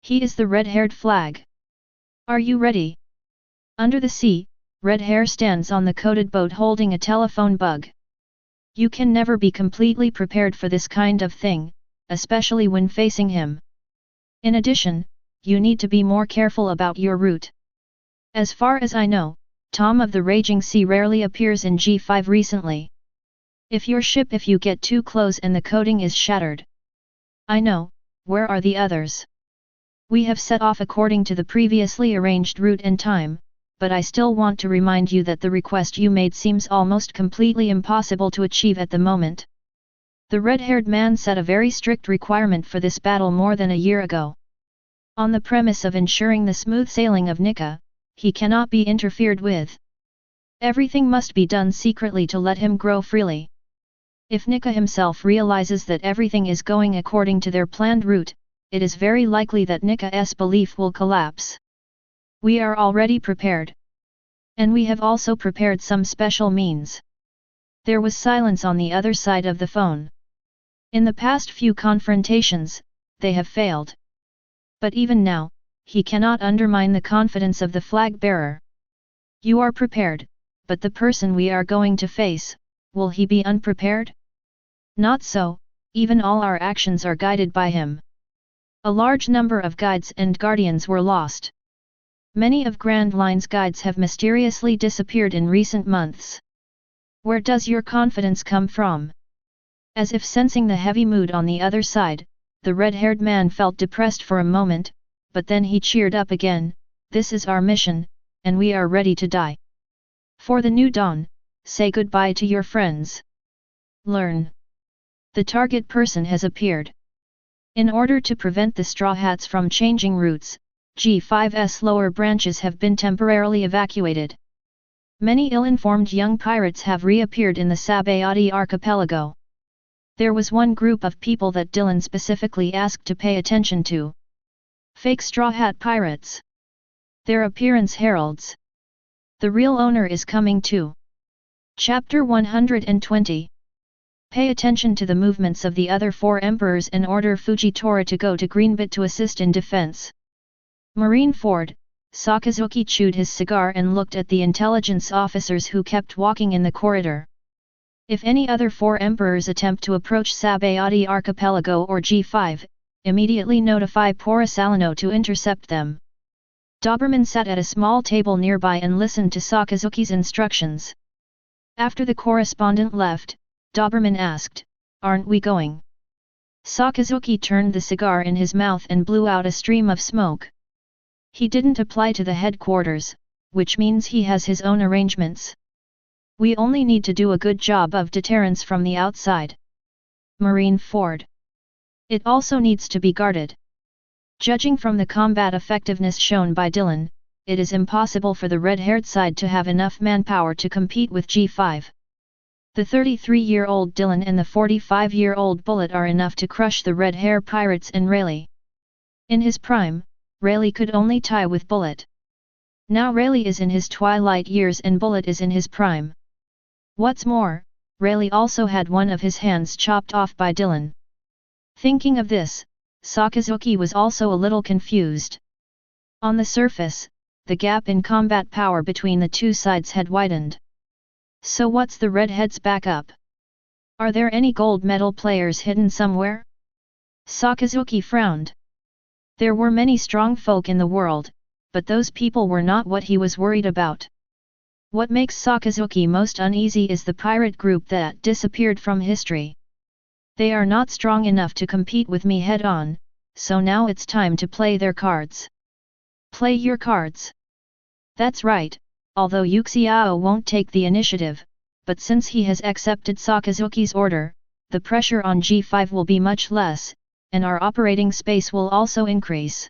he is the red-haired flag. Are you ready? Under the sea, Red Hair stands on the coated boat holding a telephone bug. You can never be completely prepared for this kind of thing, especially when facing him. In addition, you need to be more careful about your route. As far as I know, Tom of the Raging Sea rarely appears in G5 recently. If you get too close and the coating is shattered. I know, where are the others? We have set off according to the previously arranged route and time, but I still want to remind you that the request you made seems almost completely impossible to achieve at the moment. The red-haired man set a very strict requirement for this battle more than a year ago. On the premise of ensuring the smooth sailing of Nika, he cannot be interfered with. Everything must be done secretly to let him grow freely. If Nika himself realizes that everything is going according to their planned route, it is very likely that Nika's belief will collapse. We are already prepared. And we have also prepared some special means. There was silence on the other side of the phone. In the past few confrontations, they have failed. But even now, he cannot undermine the confidence of the flag bearer. You are prepared, but the person we are going to face, will he be unprepared? Not so, even all our actions are guided by him. A large number of guides and guardians were lost. Many of Grand Line's guides have mysteriously disappeared in recent months. Where does your confidence come from? As if sensing the heavy mood on the other side, the red-haired man felt depressed for a moment, but then he cheered up again. This is our mission, and we are ready to die. For the new dawn, say goodbye to your friends. Learn. The target person has appeared. In order to prevent the Straw Hats from changing routes, G5's lower branches have been temporarily evacuated. Many ill-informed young pirates have reappeared in the Sabayati archipelago. There was one group of people that Dylan specifically asked to pay attention to. Fake Straw Hat pirates. Their appearance heralds. The real owner is coming too. Chapter 120. Pay attention to the movements of the other 4 emperors and order Fujitora to go to Greenbit to assist in defense. Marineford, Sakazuki chewed his cigar and looked at the intelligence officers who kept walking in the corridor. If any other 4 emperors attempt to approach Sabayati Archipelago or G5, immediately notify Porisalino to intercept them. Doberman sat at a small table nearby and listened to Sakazuki's instructions. After the correspondent left, Doberman asked, "Aren't we going?" Sakazuki turned the cigar in his mouth and blew out a stream of smoke. He didn't apply to the headquarters, which means he has his own arrangements. We only need to do a good job of deterrence from the outside. Marineford. It also needs to be guarded. Judging from the combat effectiveness shown by Dylan, it is impossible for the red-haired side to have enough manpower to compete with G5. The 33-year-old Dylan and the 45-year-old Bullet are enough to crush the red-hair pirates and Rayleigh. In his prime, Rayleigh could only tie with Bullet. Now Rayleigh is in his twilight years and Bullet is in his prime. What's more, Rayleigh also had one of his hands chopped off by Dylan. Thinking of this, Sakazuki was also a little confused. On the surface, the gap in combat power between the two sides had widened. So what's the redhead's backup? Are there any gold medal players hidden somewhere? Sakazuki frowned. There were many strong folk in the world, but those people were not what he was worried about. What makes Sakazuki most uneasy is the pirate group that disappeared from history. They are not strong enough to compete with me head-on, so now it's time to play their cards. Play your cards. That's right, although Yuxiao won't take the initiative, but since he has accepted Sakazuki's order, the pressure on G5 will be much less, and our operating space will also increase.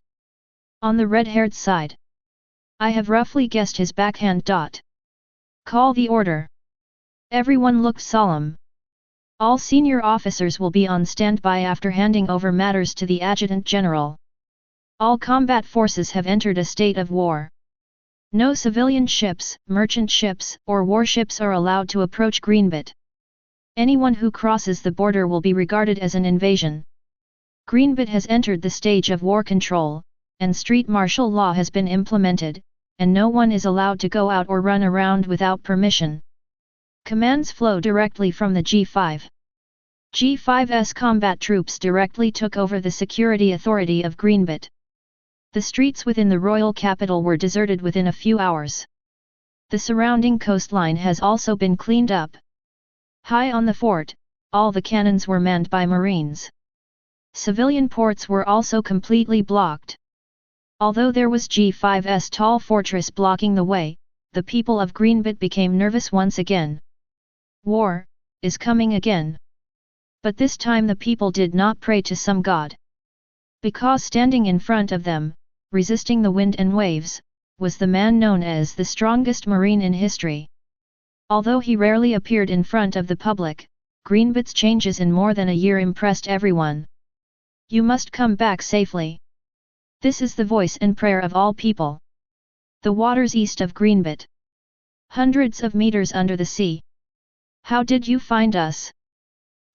On the red-haired side, I have roughly guessed his backhand. Call the order. Everyone looked solemn. All senior officers will be on standby after handing over matters to the Adjutant General. All combat forces have entered a state of war. No civilian ships, merchant ships, or warships are allowed to approach Greenbit. Anyone who crosses the border will be regarded as an invasion. Greenbit has entered the stage of war control, and street martial law has been implemented, and no one is allowed to go out or run around without permission. Commands flow directly from the G5. G5's combat troops directly took over the security authority of Greenbit. The streets within the royal capital were deserted within a few hours. The surrounding coastline has also been cleaned up. High on the fort, all the cannons were manned by marines. Civilian ports were also completely blocked. Although there was G5's tall fortress blocking the way, the people of Greenbit became nervous once again. War is coming again. But this time the people did not pray to some god. Because standing in front of them, resisting the wind and waves, was the man known as the strongest marine in history. Although he rarely appeared in front of the public, Greenbit's changes in more than a year impressed everyone. You must come back safely. This is the voice and prayer of all people. The waters east of Greenbit. Hundreds of meters under the sea. How did you find us?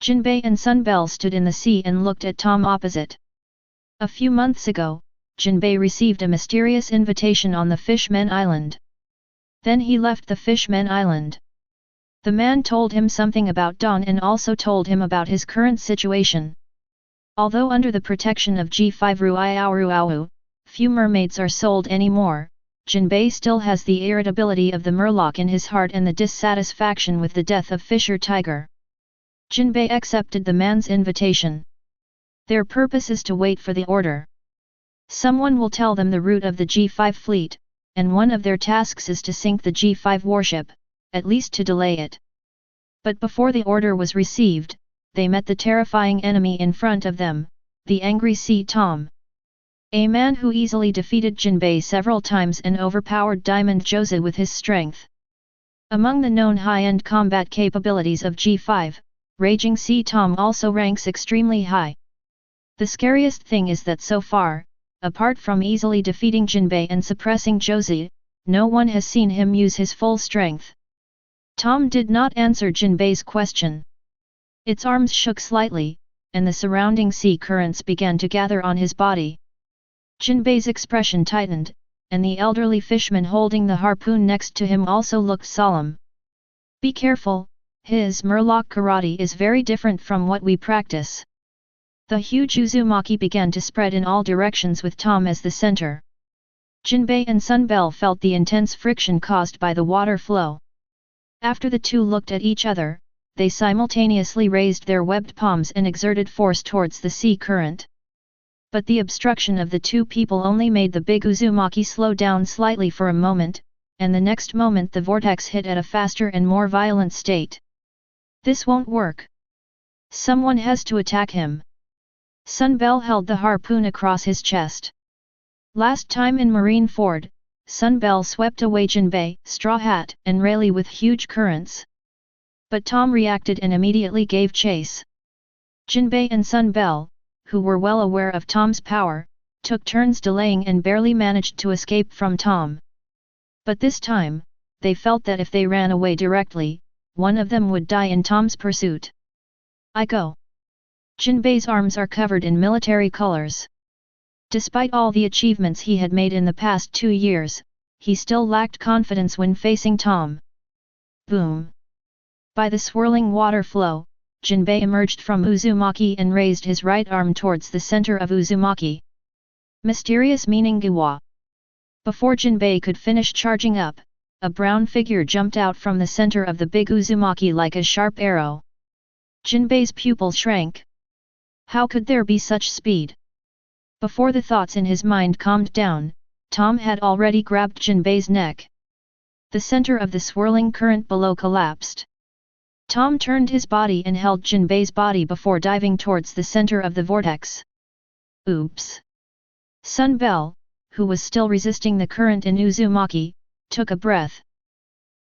Jinbei and Sunbel stood in the sea and looked at Tom opposite. A few months ago, Jinbei received a mysterious invitation on the Fishmen Island. Then he left the Fishmen Island. The man told him something about Dawn and also told him about his current situation. Although under the protection of G5 Ruiao, few mermaids are sold anymore, Jinbei still has the irritability of the murloc in his heart and the dissatisfaction with the death of Fisher Tiger. Jinbei accepted the man's invitation. Their purpose is to wait for the order. Someone will tell them the route of the G5 fleet, and one of their tasks is to sink the G5 warship, at least to delay it. But before the order was received, they met the terrifying enemy in front of them, the angry Sea Tom. A man who easily defeated Jinbei several times and overpowered Diamond Jose with his strength. Among the known high-end combat capabilities of G5, Raging Sea Tom also ranks extremely high. The scariest thing is that so far, apart from easily defeating Jinbei and suppressing Jose, no one has seen him use his full strength. Tom did not answer Jinbei's question. Its arms shook slightly, and the surrounding sea currents began to gather on his body. Jinbei's expression tightened, and the elderly fishman holding the harpoon next to him also looked solemn. Be careful, his murloc karate is very different from what we practice. The huge Uzumaki began to spread in all directions with Tom as the center. Jinbei and Sunbel felt the intense friction caused by the water flow. After the two looked at each other, they simultaneously raised their webbed palms and exerted force towards the sea current. But the obstruction of the two people only made the big Uzumaki slow down slightly for a moment, and the next moment the vortex hit at a faster and more violent state. This won't work. Someone has to attack him. Sunbel held the harpoon across his chest. Last time in Marineford, Sunbel swept away Jinbei, Straw Hat, and Rayleigh with huge currents. But Tom reacted and immediately gave chase. Jinbei and Sunbel, who were well aware of Tom's power, took turns delaying and barely managed to escape from Tom. But this time, they felt that if they ran away directly, one of them would die in Tom's pursuit. I go. Jinbei's arms are covered in military colors. Despite all the achievements he had made in the past 2 years, he still lacked confidence when facing Tom. Boom! By the swirling water flow, Jinbei emerged from Uzumaki and raised his right arm towards the center of Uzumaki. Mysterious meaning Giwa. Before Jinbei could finish charging up, a brown figure jumped out from the center of the big Uzumaki like a sharp arrow. Jinbei's pupil shrank. How could there be such speed? Before the thoughts in his mind calmed down, Tom had already grabbed Jinbei's neck. The center of the swirling current below collapsed. Tom turned his body and held Jinbei's body before diving towards the center of the vortex. Oops! Sun Bell, who was still resisting the current in Uzumaki, took a breath.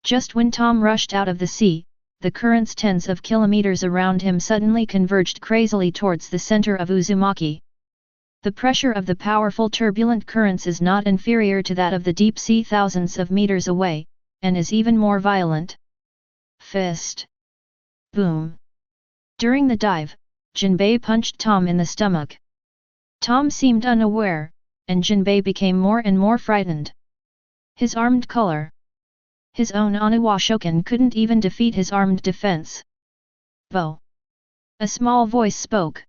Just when Tom rushed out of the sea, the currents tens of kilometers around him suddenly converged crazily towards the center of Uzumaki. The pressure of the powerful turbulent currents is not inferior to that of the deep sea thousands of meters away, and is even more violent. Fist. Boom. During the dive, Jinbei punched Tom in the stomach. Tom seemed unaware, and Jinbei became more and more frightened. His armed color. His own Oniwa Shokan couldn't even defeat his armed defense. Bo! A small voice spoke.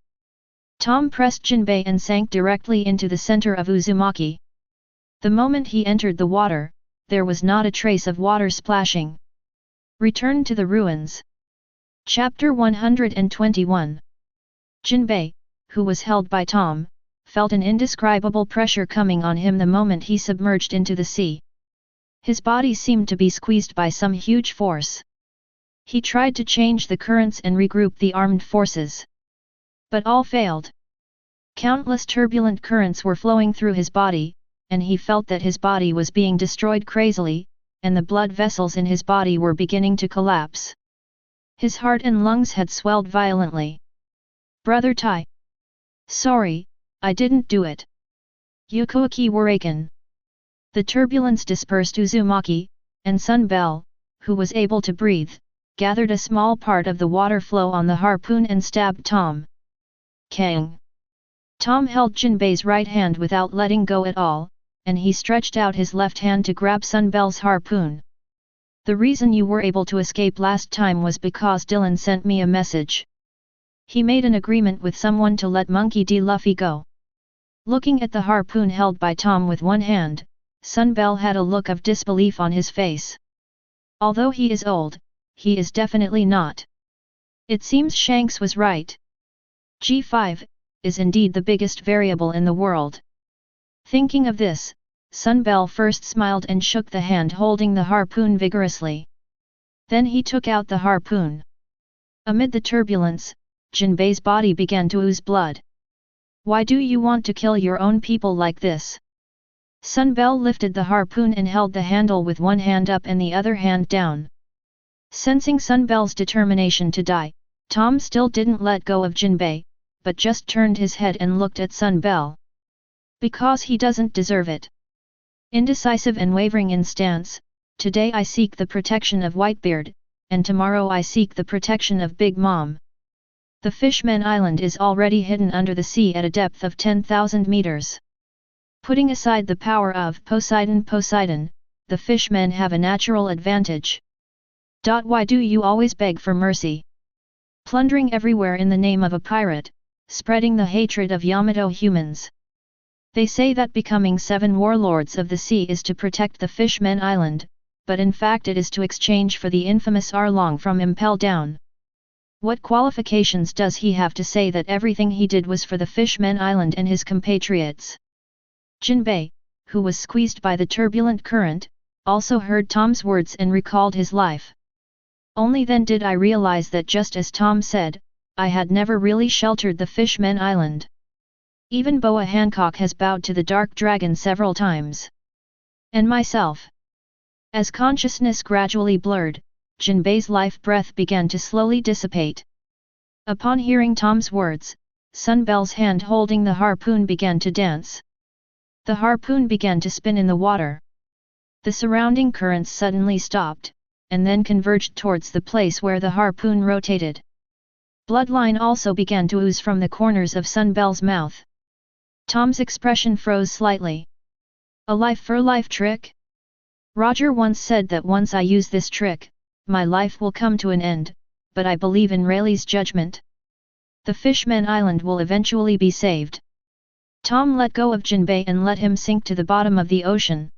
Tom pressed Jinbei and sank directly into the center of Uzumaki. The moment he entered the water, there was not a trace of water splashing. Return to the ruins. Chapter 121. Jinbei, who was held by Tom, felt an indescribable pressure coming on him the moment he submerged into the sea. His body seemed to be squeezed by some huge force. He tried to change the currents and regroup the armed forces. But all failed. Countless turbulent currents were flowing through his body, and he felt that his body was being destroyed crazily, and the blood vessels in his body were beginning to collapse. His heart and lungs had swelled violently. Brother Tai. Sorry, I didn't do it. Yukoaki Waraken. The turbulence dispersed Uzumaki, and Sun Bell, who was able to breathe, gathered a small part of the water flow on the harpoon and stabbed Tom. Kang! Tom held Jinbei's right hand without letting go at all, and he stretched out his left hand to grab Sun Bell's harpoon. The reason you were able to escape last time was because Dylan sent me a message. He made an agreement with someone to let Monkey D. Luffy go. Looking at the harpoon held by Tom with one hand, Sun Bell had a look of disbelief on his face. Although he is old, he is definitely not. It seems Shanks was right. G5 is indeed the biggest variable in the world. Thinking of this, Sun Bell first smiled and shook the hand holding the harpoon vigorously. Then he took out the harpoon. Amid the turbulence, Jinbei's body began to ooze blood. Why do you want to kill your own people like this? Sun Bell lifted the harpoon and held the handle with one hand up and the other hand down. Sensing Sun Bell's determination to die, Tom still didn't let go of Jinbei, but just turned his head and looked at Sun Bell. Because he doesn't deserve it. Indecisive and wavering in stance, today I seek the protection of Whitebeard, and tomorrow I seek the protection of Big Mom. The Fishman Island is already hidden under the sea at a depth of 10,000 meters. Putting aside the power of Poseidon, the fishmen have a natural advantage. Why do you always beg for mercy? Plundering everywhere in the name of a pirate, spreading the hatred of Yamato humans. They say that becoming 7 warlords of the sea is to protect the Fishman Island, but in fact it is to exchange for the infamous Arlong from Impel Down. What qualifications does he have to say that everything he did was for the Fishman Island and his compatriots? Jinbei, who was squeezed by the turbulent current, also heard Tom's words and recalled his life. Only then did I realize that just as Tom said, I had never really sheltered the Fishman Island. Even Boa Hancock has bowed to the Dark Dragon several times. And myself. As consciousness gradually blurred, Jinbei's life breath began to slowly dissipate. Upon hearing Tom's words, Sun Bell's hand holding the harpoon began to dance. The harpoon began to spin in the water. The surrounding currents suddenly stopped, and then converged towards the place where the harpoon rotated. Bloodline also began to ooze from the corners of Sun Bell's mouth. Tom's expression froze slightly. A life-for-life trick? Roger once said that once I use this trick, my life will come to an end, but I believe in Rayleigh's judgment. The Fishman Island will eventually be saved. Tom let go of Jinbei and let him sink to the bottom of the ocean.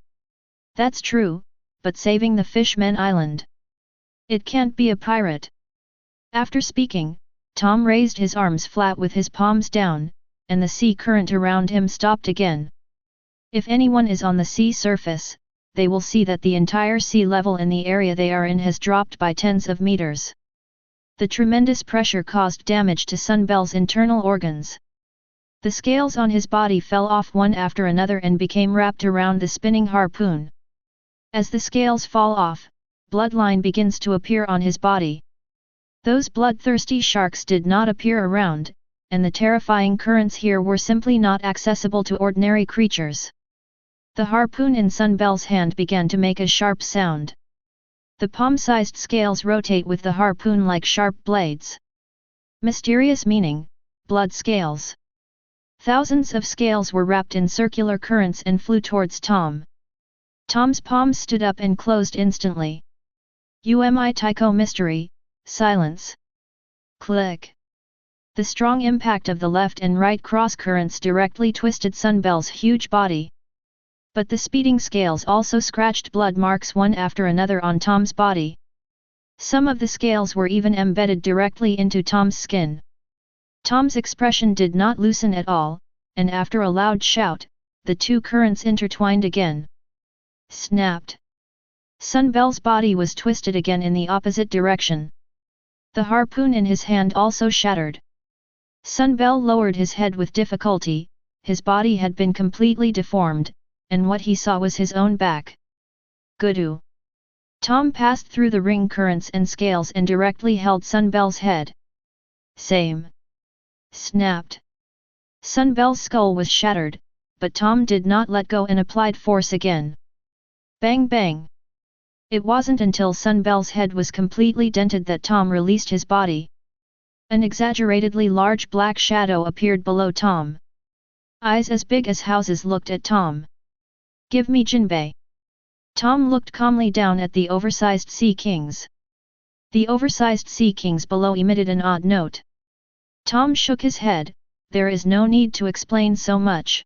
That's true, but saving the Fishman Island? It can't be a pirate. After speaking, Tom raised his arms flat with his palms down, and the sea current around him stopped again. If anyone is on the sea surface, they will see that the entire sea level in the area they are in has dropped by tens of meters. The tremendous pressure caused damage to Sunbel's internal organs. The scales on his body fell off one after another and became wrapped around the spinning harpoon. As the scales fall off, bloodline begins to appear on his body. Those bloodthirsty sharks did not appear around, and the terrifying currents here were simply not accessible to ordinary creatures. The harpoon in Sunbel's hand began to make a sharp sound. The palm-sized scales rotate with the harpoon like sharp blades. Mysterious meaning, blood scales. Thousands of scales were wrapped in circular currents and flew towards Tom. Tom's palms stood up and closed instantly. Umi Taiko mystery, silence. Click. The strong impact of the left and right cross currents directly twisted Sunbel's huge body. But the speeding scales also scratched blood marks one after another on Tom's body. Some of the scales were even embedded directly into Tom's skin. Tom's expression did not loosen at all, and after a loud shout, the two currents intertwined again. Snapped. Sunbel's body was twisted again in the opposite direction. The harpoon in his hand also shattered. Sunbel lowered his head with difficulty. His body had been completely deformed, and what he saw was his own back. Goodoo. Tom passed through the ring currents and scales and directly held Sunbel's head. Same. Snapped. Sunbel's skull was shattered, but Tom did not let go and applied force again. Bang bang. It wasn't until Sunbel's head was completely dented that Tom released his body. An exaggeratedly large black shadow appeared below Tom. Eyes as big as houses looked at Tom. Give me Jinbei. Tom looked calmly down at the oversized sea kings. The oversized sea kings below emitted an odd note. Tom shook his head. There is no need to explain so much.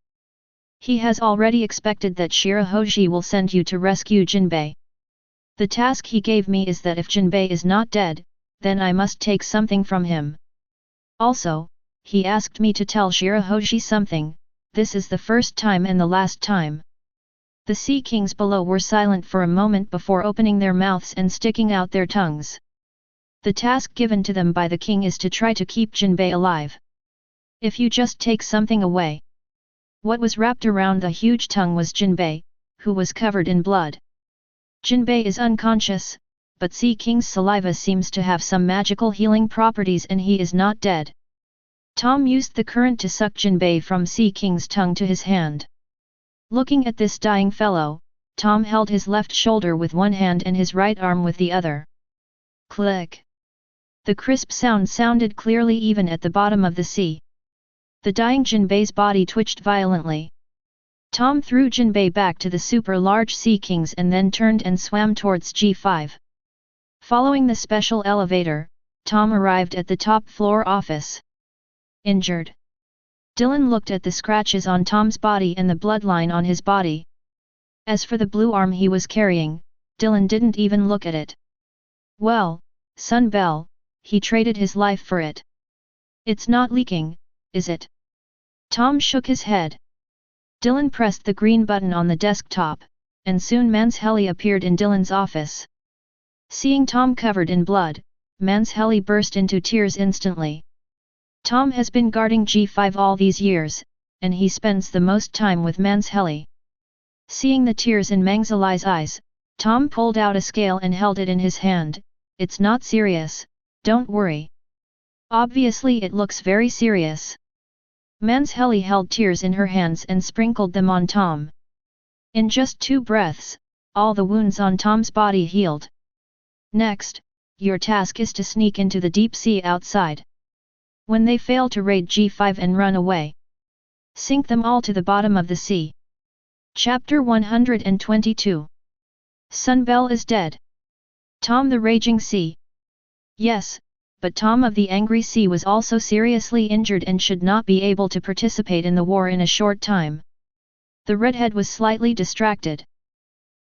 He has already expected that Shirahoji will send you to rescue Jinbei. The task he gave me is that if Jinbei is not dead, then I must take something from him. Also, he asked me to tell Shirahoji something. This is the first time and the last time. The sea kings below were silent for a moment before opening their mouths and sticking out their tongues. The task given to them by the king is to try to keep Jinbei alive. If you just take something away. What was wrapped around the huge tongue was Jinbei, who was covered in blood. Jinbei is unconscious, but Sea King's saliva seems to have some magical healing properties and he is not dead. Tom used the current to suck Jinbei from Sea King's tongue to his hand. Looking at this dying fellow, Tom held his left shoulder with one hand and his right arm with the other. Click. The crisp sound sounded clearly even at the bottom of the sea. The dying Jinbei's body twitched violently. Tom threw Jinbei back to the super-large sea kings and then turned and swam towards G5. Following the special elevator, Tom arrived at the top-floor office. Injured. Dylan looked at the scratches on Tom's body and the bloodline on his body. As for the blue arm he was carrying, Dylan didn't even look at it. Well, Sunbel, he traded his life for it. It's not leaking, is it? Tom shook his head. Dylan pressed the green button on the desktop, and soon Mansheli appeared in Dylan's office. Seeing Tom covered in blood, Mansheli burst into tears instantly. Tom has been guarding G5 all these years, and he spends the most time with Mansheli. Seeing the tears in Mansheli's eyes, Tom pulled out a scale and held it in his hand. It's not serious, don't worry. Obviously it looks very serious. Mansheli held tears in her hands and sprinkled them on Tom. In just 2 breaths, all the wounds on Tom's body healed. Next, your task is to sneak into the deep sea outside. When they fail to raid G5 and run away, sink them all to the bottom of the sea. Chapter 122. Sunbel is dead. Tom the Raging Sea. Yes, but Tom of the Angry Sea was also seriously injured and should not be able to participate in the war in a short time. The redhead was slightly distracted.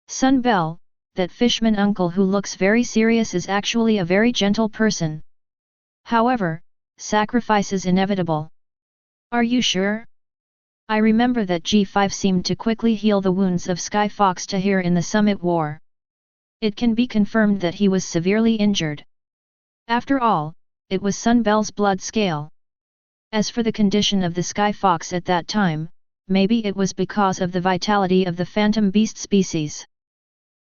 Sunbel, that fishman uncle who looks very serious is actually a very gentle person. However, sacrifice is inevitable. Are you sure? I remember that G5 seemed to quickly heal the wounds of Sky Fox Tahir in the Summit War. It can be confirmed that he was severely injured. After all, it was Sunbel's blood scale. As for the condition of the Sky Fox at that time, maybe it was because of the vitality of the phantom beast species.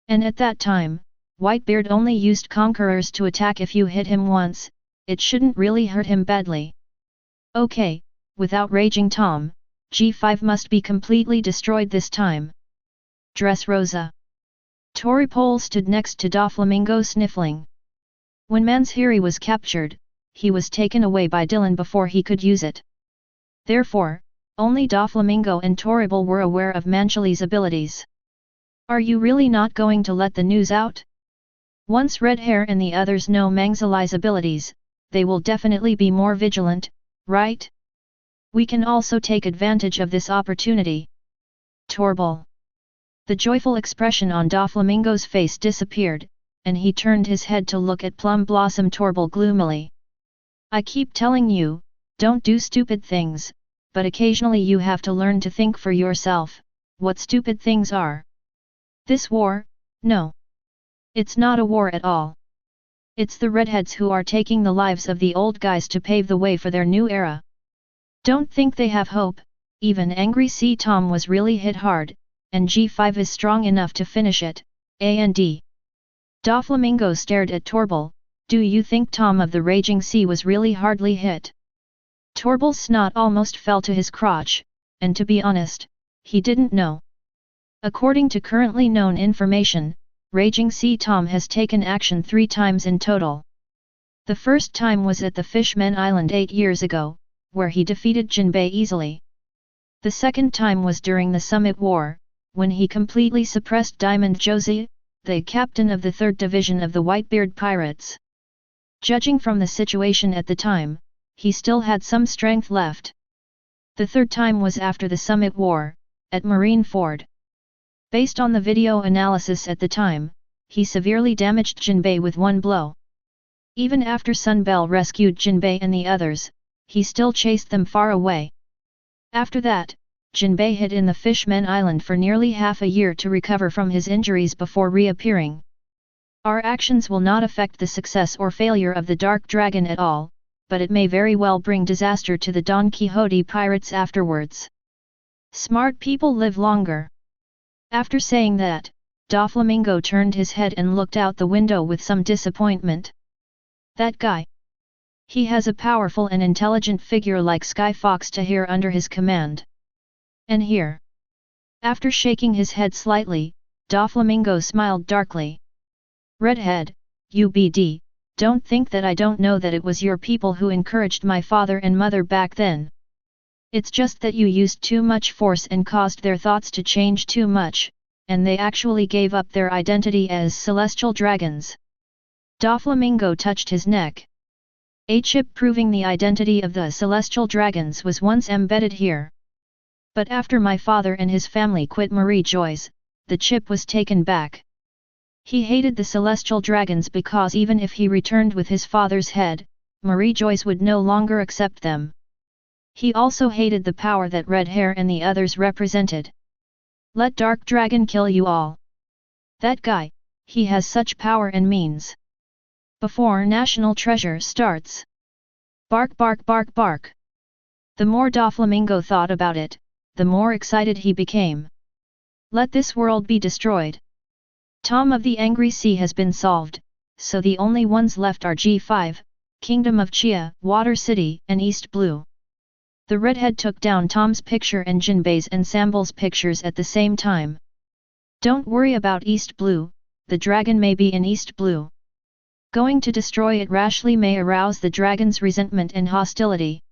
And at that time, Whitebeard only used conquerors to attack. If you hit him once, it shouldn't really hurt him badly. Okay, without raging Tom, G5 must be completely destroyed this time. Dressrosa. Toripole stood next to Doflamingo sniffling. When Manshiri was captured, he was taken away by Dylan before he could use it. Therefore, only Doflamingo and Toribal were aware of Manchali's abilities. Are you really not going to let the news out? Once Red Hair and the others know Mangzali's abilities, they will definitely be more vigilant, right? We can also take advantage of this opportunity. Torbal. The joyful expression on Doflamingo's face disappeared, and he turned his head to look at Plum Blossom Torbal gloomily. I keep telling you, don't do stupid things, but occasionally you have to learn to think for yourself, what stupid things are. This war? No. It's not a war at all. It's the redheads who are taking the lives of the old guys to pave the way for their new era. Don't think they have hope. Even Angry Sea Tom was really hit hard, and G5 is strong enough to finish it, and. Doflamingo stared at Torbal. Do you think Tom of the Raging Sea was really hardly hit? Torbal's snot almost fell to his crotch, and to be honest, he didn't know. According to currently known information, Raging Sea Tom has taken action 3 times in total. The first time was at the Fishmen Island 8 years ago, where he defeated Jinbei easily. The second time was during the Summit War, when he completely suppressed Diamond Josie, the captain of the 3rd Division of the Whitebeard Pirates. Judging from the situation at the time, he still had some strength left. The third time was after the Summit War, at Marine Ford. Based on the video analysis at the time, he severely damaged Jinbei with 1 blow. Even after Sunbel rescued Jinbei and the others, he still chased them far away. After that, Jinbei hid in the Fishmen Island for nearly half a year to recover from his injuries before reappearing. Our actions will not affect the success or failure of the Dark Dragon at all, but it may very well bring disaster to the Don Quixote pirates afterwards. Smart people live longer. After saying that, Doflamingo turned his head and looked out the window with some disappointment. That guy. He has a powerful and intelligent figure like Sky Fox Tahir under his command. And here. After shaking his head slightly, Doflamingo smiled darkly. Redhead, UBD, don't think that I don't know that it was your people who encouraged my father and mother back then. It's just that you used too much force and caused their thoughts to change too much, and they actually gave up their identity as celestial dragons. Doflamingo touched his neck. A chip proving the identity of the celestial dragons was once embedded here. But after my father and his family quit Marie Joyce, the chip was taken back. He hated the celestial dragons because even if he returned with his father's head, Marie Joyce would no longer accept them. He also hated the power that Red Hair and the others represented. Let Dark Dragon kill you all. That guy, he has such power and means. Before National Treasure starts. Bark bark bark bark. The more Doflamingo thought about it, the more excited he became. Let this world be destroyed. Tom of the Angry Sea has been solved, so the only ones left are G5, Kingdom of Chia, Water City, and East Blue. The redhead took down Tom's picture and Jinbei's and Sambel's pictures at the same time. Don't worry about East Blue, the dragon may be in East Blue. Going to destroy it rashly may arouse the dragon's resentment and hostility.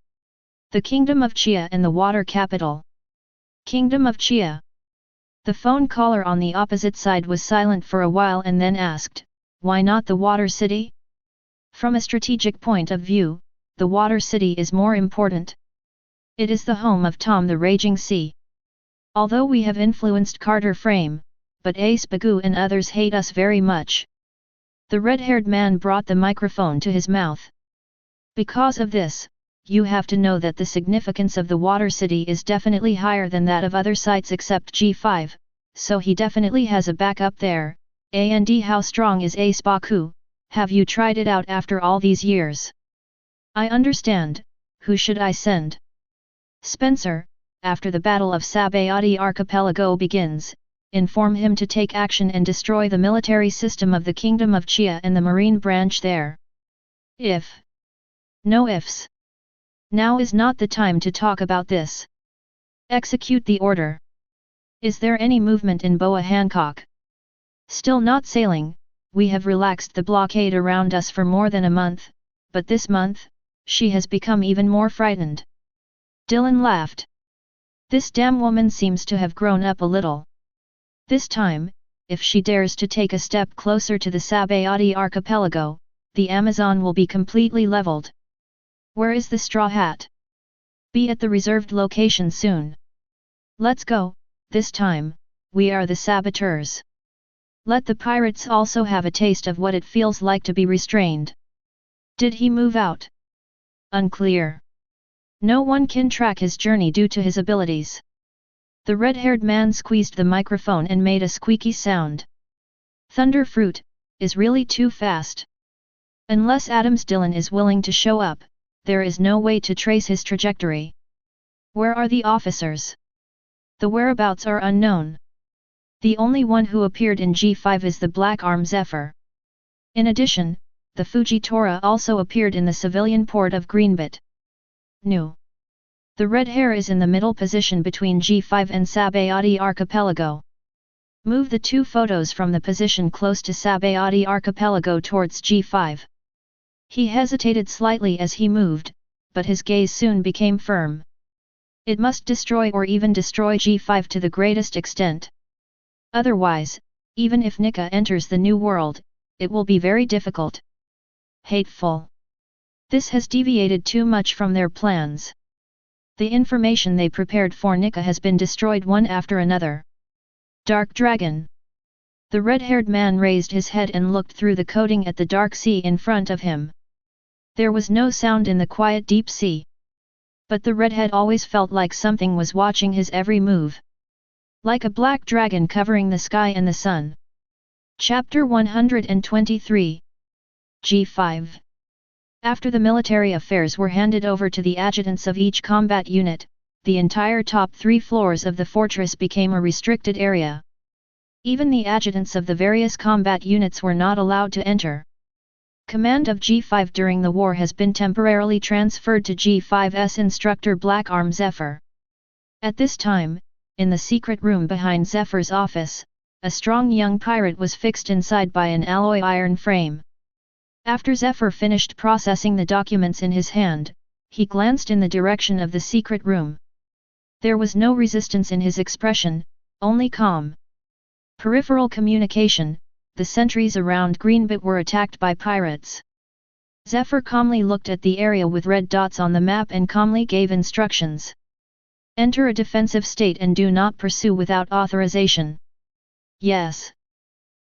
The Kingdom of Chia and the Water Capital. Kingdom of Chia. The phone caller on the opposite side was silent for a while and then asked, "Why not the Water City?" "From a strategic point of view, the Water City is more important. It is the home of Tom the Raging Sea. Although we have influenced Carter Frame, but Ace Bagoo and others hate us very much." The red-haired man brought the microphone to his mouth. "Because of this, you have to know that the significance of the Water City is definitely higher than that of other sites except G5, so he definitely has a backup there. And how strong is Ace Baku? Have you tried it out after all these years?" "I understand. Who should I send?" "Spencer, after the Battle of Sabayati Archipelago begins, inform him to take action and destroy the military system of the Kingdom of Chia and the Marine branch there." "If." "No ifs. Now is not the time to talk about this. Execute the order." "Is there any movement in Boa Hancock?" "Still not sailing. We have relaxed the blockade around us for more than a month, but this month, she has become even more frightened." Dylan laughed. "This damn woman seems to have grown up a little. This time, if she dares to take a step closer to the Sabayati archipelago, the Amazon will be completely leveled." "Where is the straw hat?" "Be at the reserved location soon." "Let's go, this time, we are the saboteurs. Let the pirates also have a taste of what it feels like to be restrained." "Did he move out?" "Unclear. No one can track his journey due to his abilities." The red-haired man squeezed the microphone and made a squeaky sound. "Thunderfruit, is really too fast. Unless Adams Dillon is willing to show up, there is no way to trace his trajectory." "Where are the officers?" "The whereabouts are unknown. The only one who appeared in G5 is the Black Arm Zephyr. In addition, the Fujitora also appeared in the civilian port of Greenbit. New. The red hair is in the middle position between G5 and Sabayati Archipelago. Move the two photos from the position close to Sabayati Archipelago towards G5. He hesitated slightly as he moved, but his gaze soon became firm. It must destroy or even destroy G5 to the greatest extent. Otherwise, even if Nika enters the new world, it will be very difficult. Hateful. This has deviated too much from their plans. The information they prepared for Nika has been destroyed one after another. Dark Dragon. The red-haired man raised his head and looked through the coating at the dark sea in front of him. There was no sound in the quiet deep sea. But the redhead always felt like something was watching his every move. Like a black dragon covering the sky and the sun. Chapter 123. G5. After the military affairs were handed over to the adjutants of each combat unit, the entire top 3 floors of the fortress became a restricted area. Even the adjutants of the various combat units were not allowed to enter. Command of G5 during the war has been temporarily transferred to G5's instructor Black Arm Zephyr. At this time, in the secret room behind Zephyr's office, a strong young pirate was fixed inside by an alloy iron frame. After Zephyr finished processing the documents in his hand, he glanced in the direction of the secret room. There was no resistance in his expression, only calm. Peripheral communication. The sentries around Greenbit were attacked by pirates. Zephyr calmly looked at the area with red dots on the map and calmly gave instructions. Enter a defensive state and do not pursue without authorization. Yes.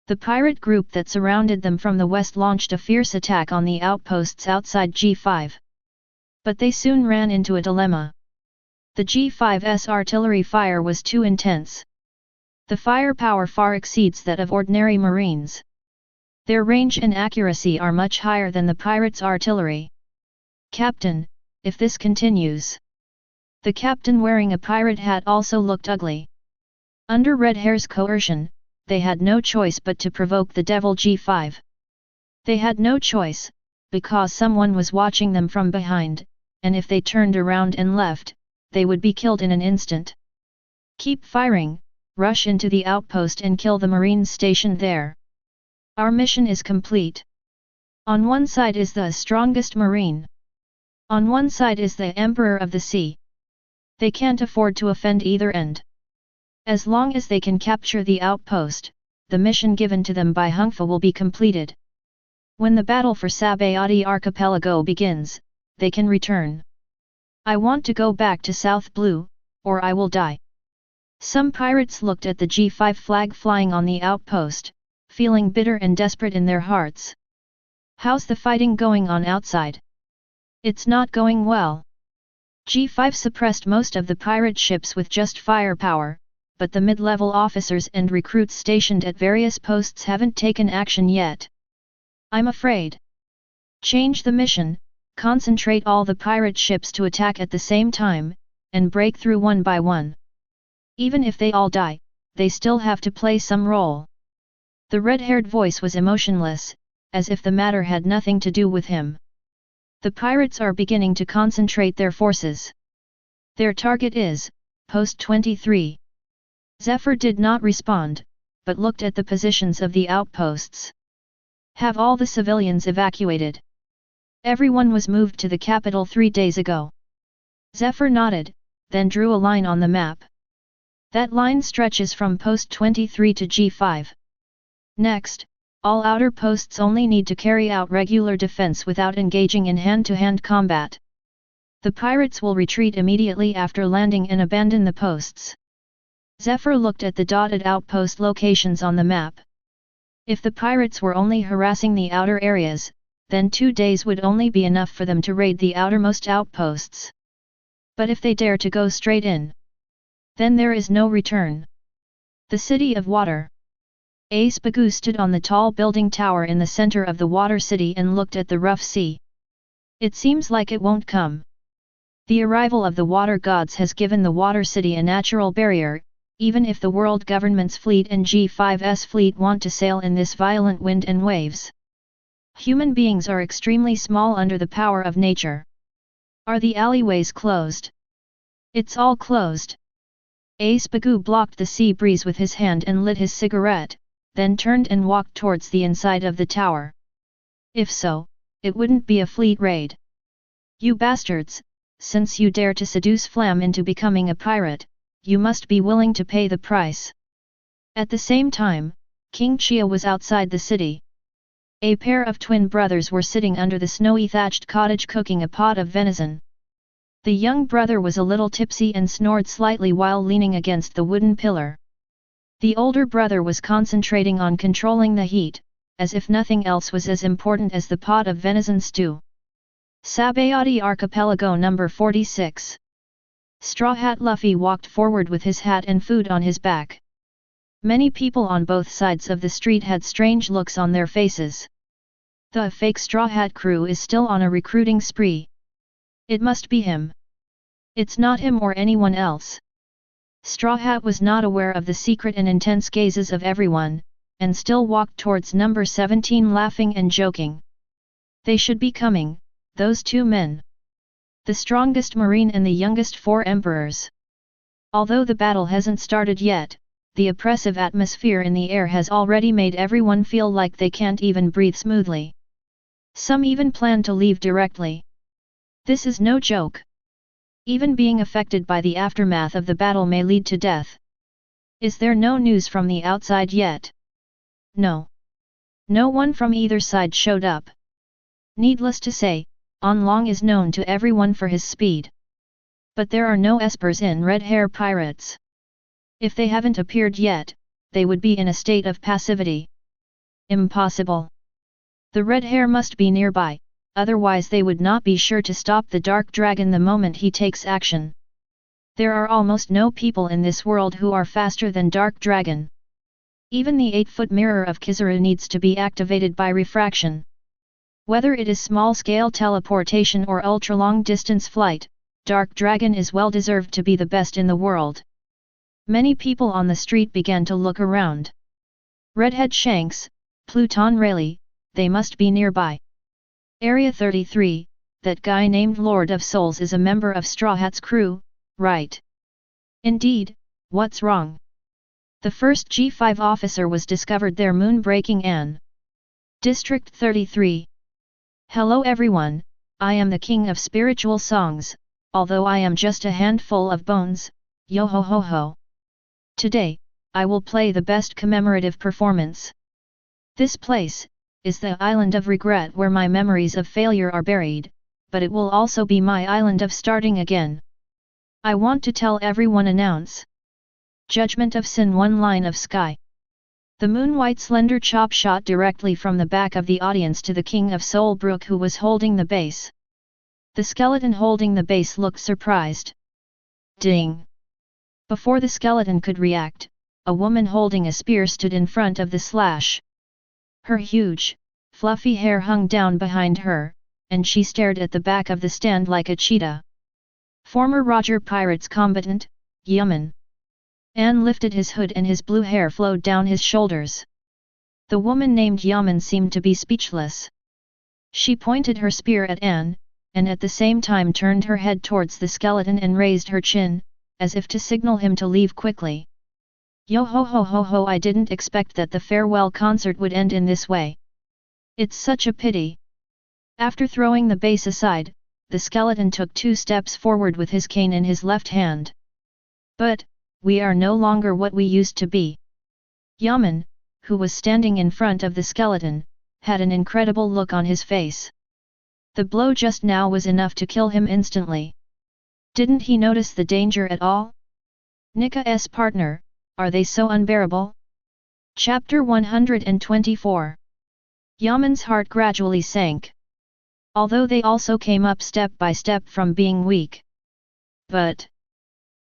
The pirate group that surrounded them from the west launched a fierce attack on the outposts outside G5. But they soon ran into a dilemma. The G5's artillery fire was too intense. The firepower far exceeds that of ordinary marines. Their range and accuracy are much higher than the pirates' artillery. Captain, if this continues. The captain wearing a pirate hat also looked ugly. Under Red Hair's coercion, they had no choice but to provoke the devil G5. They had no choice, because someone was watching them from behind, and if they turned around and left, they would be killed in an instant. Keep firing, rush into the outpost and kill the marines stationed there. Our mission is complete. On one side is the strongest marine. On one side is the Emperor of the Sea. They can't afford to offend either end. As long as they can capture the outpost, the mission given to them by Hungfa will be completed. When the battle for Sabayati Archipelago begins, they can return. I want to go back to South Blue, or I will die. Some pirates looked at the G5 flag flying on the outpost, feeling bitter and desperate in their hearts. How's the fighting going on outside? It's not going well. G5 suppressed most of the pirate ships with just firepower, but the mid-level officers and recruits stationed at various posts haven't taken action yet. I'm afraid. Change the mission, concentrate all the pirate ships to attack at the same time, and break through one by one. Even if they all die, they still have to play some role. The red-haired voice was emotionless, as if the matter had nothing to do with him. The pirates are beginning to concentrate their forces. Their target is, Post 23. Zephyr did not respond, but looked at the positions of the outposts. Have all the civilians evacuated? Everyone was moved to the capital 3 days ago. Zephyr nodded, then drew a line on the map. That line stretches from Post 23 to G5. Next, all outer posts only need to carry out regular defense without engaging in hand-to-hand combat. The pirates will retreat immediately after landing and abandon the posts. Zephyr looked at the dotted outpost locations on the map. If the pirates were only harassing the outer areas, then 2 days would only be enough for them to raid the outermost outposts. But if they dare to go straight in, then there is no return. The City of Water. Ace Bagu stood on the tall building tower in the center of the water city and looked at the rough sea. It seems like it won't come. The arrival of the water gods has given the water city a natural barrier, even if the world government's fleet and G5's fleet want to sail in this violent wind and waves. Human beings are extremely small under the power of nature. Are the alleyways closed? It's all closed. Ace Bagu blocked the sea breeze with his hand and lit his cigarette, then turned and walked towards the inside of the tower. If so, it wouldn't be a fleet raid. You bastards, since you dare to seduce Flam into becoming a pirate, you must be willing to pay the price. At the same time, King Chia was outside the city. A pair of twin brothers were sitting under the snowy thatched cottage cooking a pot of venison. The young brother was a little tipsy and snored slightly while leaning against the wooden pillar. The older brother was concentrating on controlling the heat, as if nothing else was as important as the pot of venison stew. Sabayati Archipelago number 46. Straw Hat Luffy walked forward with his hat and food on his back. Many people on both sides of the street had strange looks on their faces. The fake Straw Hat crew is still on a recruiting spree. It must be him. It's not him or anyone else. Straw Hat was not aware of the secret and intense gazes of everyone, and still walked towards number 17 laughing and joking. They should be coming, those 2 men. The strongest marine and the youngest 4 emperors. Although the battle hasn't started yet, the oppressive atmosphere in the air has already made everyone feel like they can't even breathe smoothly. Some even plan to leave directly. This is no joke. Even being affected by the aftermath of the battle may lead to death. Is there no news from the outside yet? No. No one from either side showed up. Needless to say, On Long is known to everyone for his speed. But there are no espers in Red Hair pirates. If they haven't appeared yet, they would be in a state of passivity. Impossible. The Red Hair must be nearby. Otherwise they would not be sure to stop the Dark Dragon the moment he takes action. There are almost no people in this world who are faster than Dark Dragon. Even the 8-foot mirror of Kizaru needs to be activated by refraction. Whether it is small-scale teleportation or ultra-long-distance flight, Dark Dragon is well deserved to be the best in the world. Many people on the street began to look around. Redhead Shanks, Pluton Rayleigh, they must be nearby. Area 33, that guy named Lord of Souls is a member of Straw Hat's crew, right? Indeed, what's wrong? The first G5 officer was discovered there moon-breaking An. District 33. Hello everyone, I am the king of spiritual songs, although I am just a handful of bones, yo ho ho ho. Today, I will play the best commemorative performance. This place is the island of regret where my memories of failure are buried, but it will also be my island of starting again. I want to tell everyone announce. Judgment of Sin. One line of sky. The moon-white slender chop shot directly from the back of the audience to the king of Soulbrook who was holding the base. The skeleton holding the base looked surprised. Ding! Before the skeleton could react, a woman holding a spear stood in front of the slash. Her huge, fluffy hair hung down behind her, and she stared at the back of the stand like a cheetah. Former Roger Pirates combatant, Yaman. Anne lifted his hood and his blue hair flowed down his shoulders. The woman named Yaman seemed to be speechless. She pointed her spear at Anne, and at the same time turned her head towards the skeleton and raised her chin, as if to signal him to leave quickly. Yo ho ho ho ho! I didn't expect that the farewell concert would end in this way. It's such a pity. After throwing the base aside, the skeleton took 2 steps forward with his cane in his left hand. But, we are no longer what we used to be. Yaman, who was standing in front of the skeleton, had an incredible look on his face. The blow just now was enough to kill him instantly. Didn't he notice the danger at all? Nika's partner, are they so unbearable? Chapter 124. Yaman's heart gradually sank. Although they also came up step by step from being weak. But,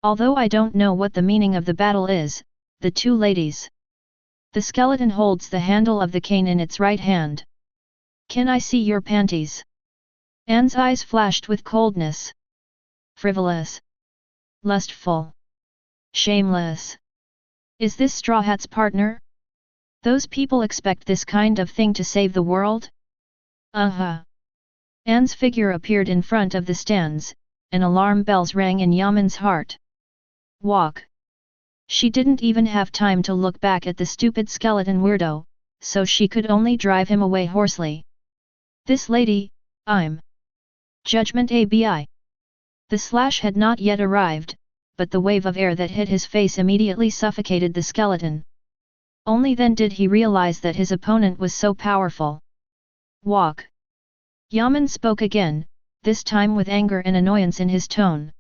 although I don't know what the meaning of the battle is, the 2 ladies. The skeleton holds the handle of the cane in its right hand. Can I see your panties? Anne's eyes flashed with coldness. Frivolous. Lustful. Shameless. Is this Straw Hat's partner? Those people expect this kind of thing to save the world? Anne's figure appeared in front of the stands, and alarm bells rang in Yaman's heart. Walk. She didn't even have time to look back at the stupid skeleton weirdo, so she could only drive him away hoarsely. This lady, I'm. Judgment ABI. The slash had not yet arrived, but the wave of air that hit his face immediately suffocated the skeleton. Only then did he realize that his opponent was so powerful. Walk. Yaman spoke again, this time with anger and annoyance in his tone.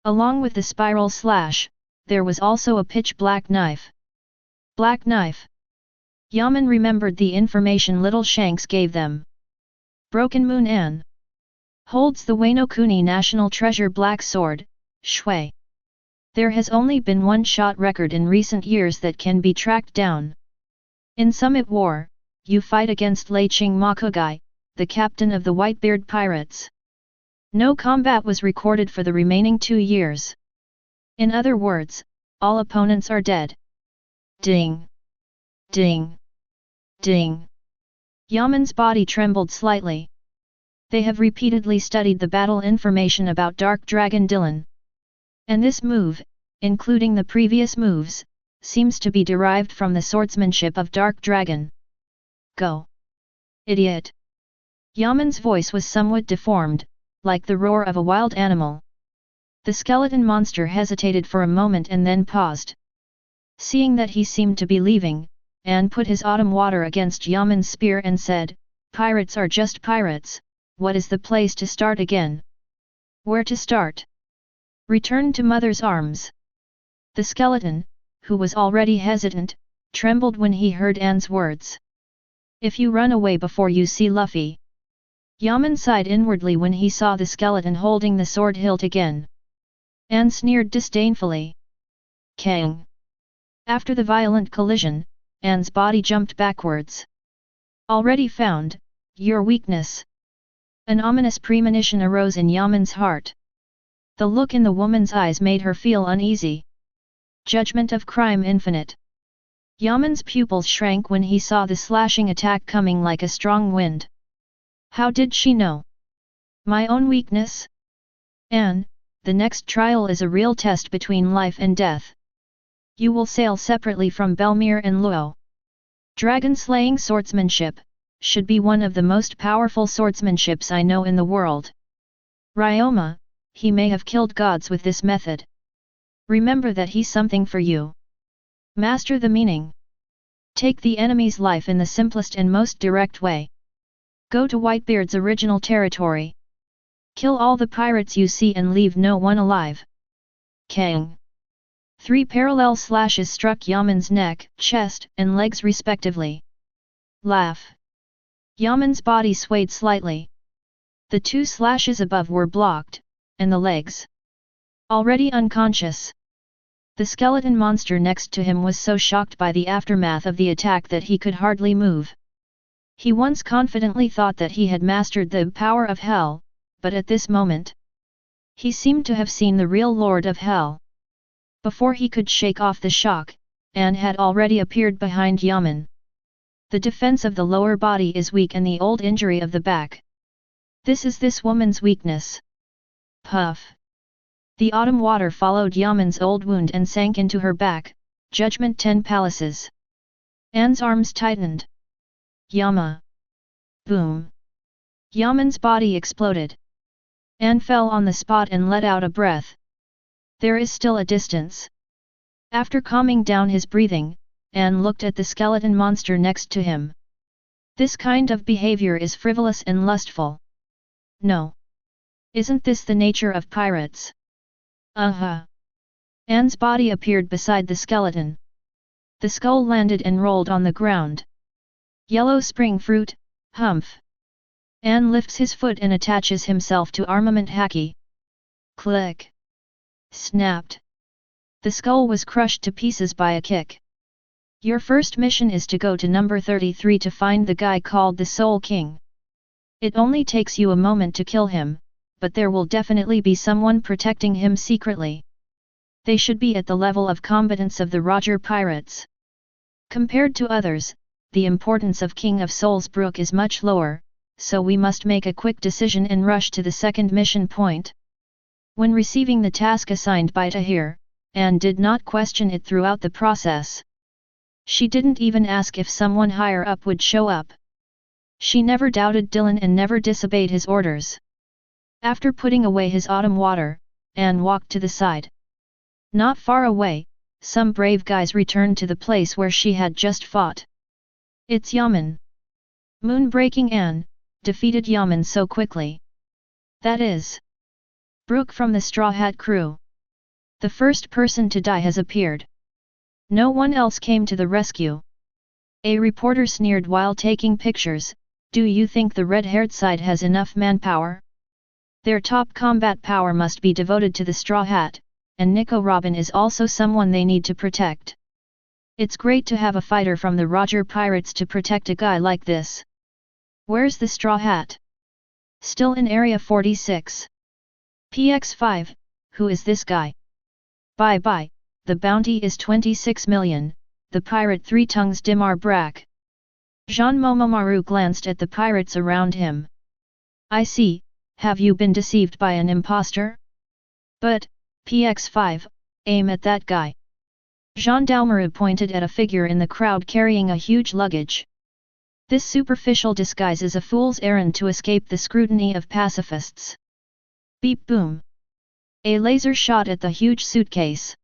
Along with the spiral slash, there was also a pitch-black knife. Black knife. Yaman remembered the information Little Shanks gave them. Broken Moon Anne holds the Wano Kuni National Treasure Black Sword, Shui. There has only been one shot record in recent years that can be tracked down. In Summit War, you fight against Lei Ching Makugai, the captain of the Whitebeard Pirates. No combat was recorded for the remaining 2 years. In other words, all opponents are dead. Ding! Ding! Ding! Yaman's body trembled slightly. They have repeatedly studied the battle information about Dark Dragon Dylan. And this move, including the previous moves, seems to be derived from the swordsmanship of Dark Dragon. Go! Idiot! Yaman's voice was somewhat deformed, like the roar of a wild animal. The skeleton monster hesitated for a moment and then paused. Seeing that he seemed to be leaving, Anne put his autumn water against Yaman's spear and said, "Pirates are just pirates, what is the place to start again? Where to start? Return to mother's arms." The skeleton, who was already hesitant, trembled when he heard Anne's words. "If you run away before you see Luffy." Yaman sighed inwardly when he saw the skeleton holding the sword hilt again. Anne sneered disdainfully. Kang! After the violent collision, Anne's body jumped backwards. "Already found, your weakness." An ominous premonition arose in Yaman's heart. The look in the woman's eyes made her feel uneasy. Judgment of Crime Infinite. Yaman's pupils shrank when he saw the slashing attack coming like a strong wind. How did she know? My own weakness? Anne, the next trial is a real test between life and death. You will sail separately from Belmere and Luo. Dragon-slaying swordsmanship should be one of the most powerful swordsmanships I know in the world. Ryoma, he may have killed gods with this method. Remember that he's something for you. Master the meaning. Take the enemy's life in the simplest and most direct way. Go to Whitebeard's original territory. Kill all the pirates you see and leave no one alive. Kang. 3 parallel slashes struck Yaman's neck, chest, and legs respectively. Laugh. Yaman's body swayed slightly. The 2 slashes above were blocked, and the legs already unconscious. The skeleton monster next to him was so shocked by the aftermath of the attack that he could hardly move. He once confidently thought that he had mastered the power of hell, but at this moment, he seemed to have seen the real Lord of Hell. Before he could shake off the shock, Anne had already appeared behind Yaman. The defense of the lower body is weak and the old injury of the back. This is this woman's weakness. Puff. The autumn water followed Yaman's old wound and sank into her back. Judgment 10 palaces. Anne's arms tightened. Yama. Boom. Yaman's body exploded. Anne fell on the spot and let out a breath. There is still a distance. After calming down his breathing, Anne looked at the skeleton monster next to him. This kind of behavior is frivolous and lustful. No. Isn't this the nature of pirates? Anne's body appeared beside the skeleton. The skull landed and rolled on the ground. Yellow spring fruit, humph. Anne lifts his foot and attaches himself to armament haki. Click. Snapped. The skull was crushed to pieces by a kick. Your first mission is to go to number 33 to find the guy called the Soul King. It only takes you a moment to kill him, but there will definitely be someone protecting him secretly. They should be at the level of combatants of the Roger Pirates. Compared to others, the importance of King of Souls Brook is much lower, so we must make a quick decision and rush to the second mission point. When receiving the task assigned by Tahir, Anne did not question it throughout the process. She didn't even ask if someone higher up would show up. She never doubted Dylan and never disobeyed his orders. After putting away his autumn water, Anne walked to the side. Not far away, some brave guys returned to the place where she had just fought. It's Yaman. Moonbreaking Anne defeated Yaman so quickly. That is Brooke from the Straw Hat crew. The first person to die has appeared. No one else came to the rescue. A reporter sneered while taking pictures. Do you think the red-haired side has enough manpower? Their top combat power must be devoted to the Straw Hat, and Nico Robin is also someone they need to protect. It's great to have a fighter from the Roger Pirates to protect a guy like this. Where's the Straw Hat? Still in Area 46. PX5, who is this guy? Bye, the bounty is 26 million, the pirate 3 tongues Dimar Brak. Jean Momomaru glanced at the pirates around him. I see, have you been deceived by an impostor? But, PX5, aim at that guy. Jean Dalmaru pointed at a figure in the crowd carrying a huge luggage. This superficial disguise is a fool's errand to escape the scrutiny of pacifists. Beep boom. A laser shot at the huge suitcase.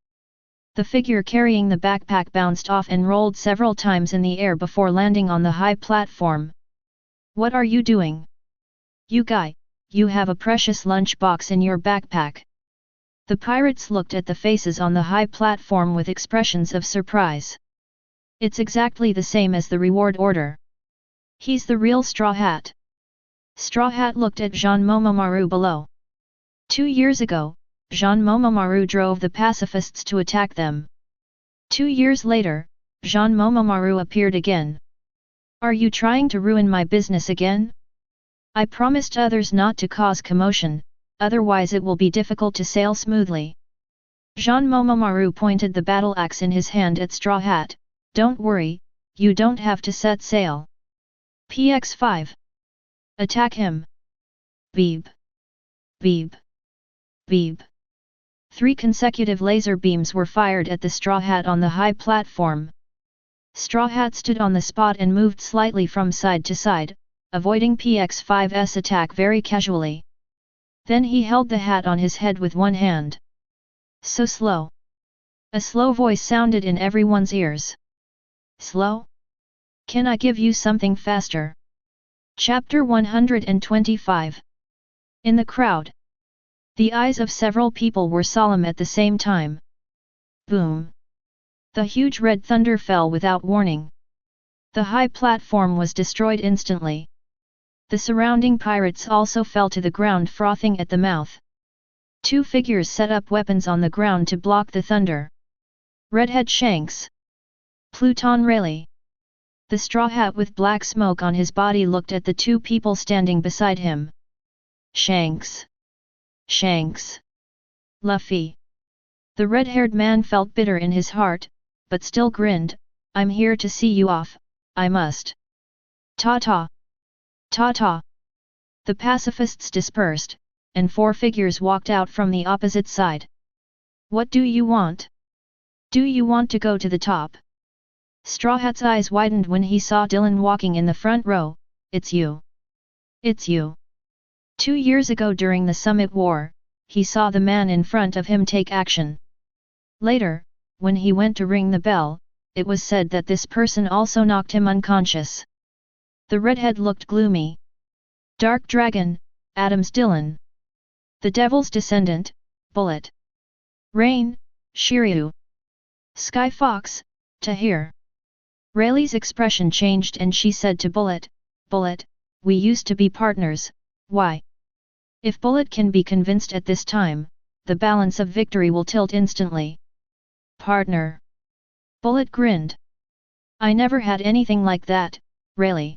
The figure carrying the backpack bounced off and rolled several times in the air before landing on the high platform. What are you doing? You guy, you have a precious lunch box in your backpack. The pirates looked at the faces on the high platform with expressions of surprise. It's exactly the same as the reward order. He's the real Straw Hat. Straw Hat looked at Jean Momomaru below. 2 years ago, Jean Momomaru drove the pacifists to attack them. 2 years later, Jean Momomaru appeared again. Are you trying to ruin my business again? I promised others not to cause commotion, otherwise it will be difficult to sail smoothly. Jean Momomaru pointed the battle axe in his hand at Straw Hat. Don't worry, you don't have to set sail. PX5. Attack him. Beep. Beep. Beep. 3 consecutive laser beams were fired at the Straw Hat on the high platform. Straw Hat stood on the spot and moved slightly from side to side, avoiding PX5's attack very casually. Then he held the hat on his head with one hand. So slow. A slow voice sounded in everyone's ears. Slow? Can I give you something faster? Chapter 125. In the crowd. The eyes of several people were solemn at the same time. Boom! The huge red thunder fell without warning. The high platform was destroyed instantly. The surrounding pirates also fell to the ground frothing at the mouth. Two figures set up weapons on the ground to block the thunder. Redhead Shanks. Pluton Rayleigh. The straw hat with black smoke on his body looked at the two people standing beside him. Shanks. Shanks. Luffy. The red-haired man felt bitter in his heart, but still grinned. I'm here to see you off, I must. Ta-ta. Ta-ta. The pacifists dispersed, and four figures walked out from the opposite side. What do you want? Do you want to go to the top? Straw Hat's eyes widened when he saw Dylan walking in the front row. It's you. It's you. 2 years ago during the Summit War, he saw the man in front of him take action. Later, when he went to ring the bell, it was said that this person also knocked him unconscious. The redhead looked gloomy. Dark Dragon, Adams Dylan. The Devil's Descendant, Bullet. Rain, Shiryu. Sky Fox, Tahir. Rayleigh's expression changed and she said to Bullet, Bullet, we used to be partners, why? If Bullet can be convinced at this time, the balance of victory will tilt instantly. Partner. Bullet grinned. I never had anything like that, Rayleigh.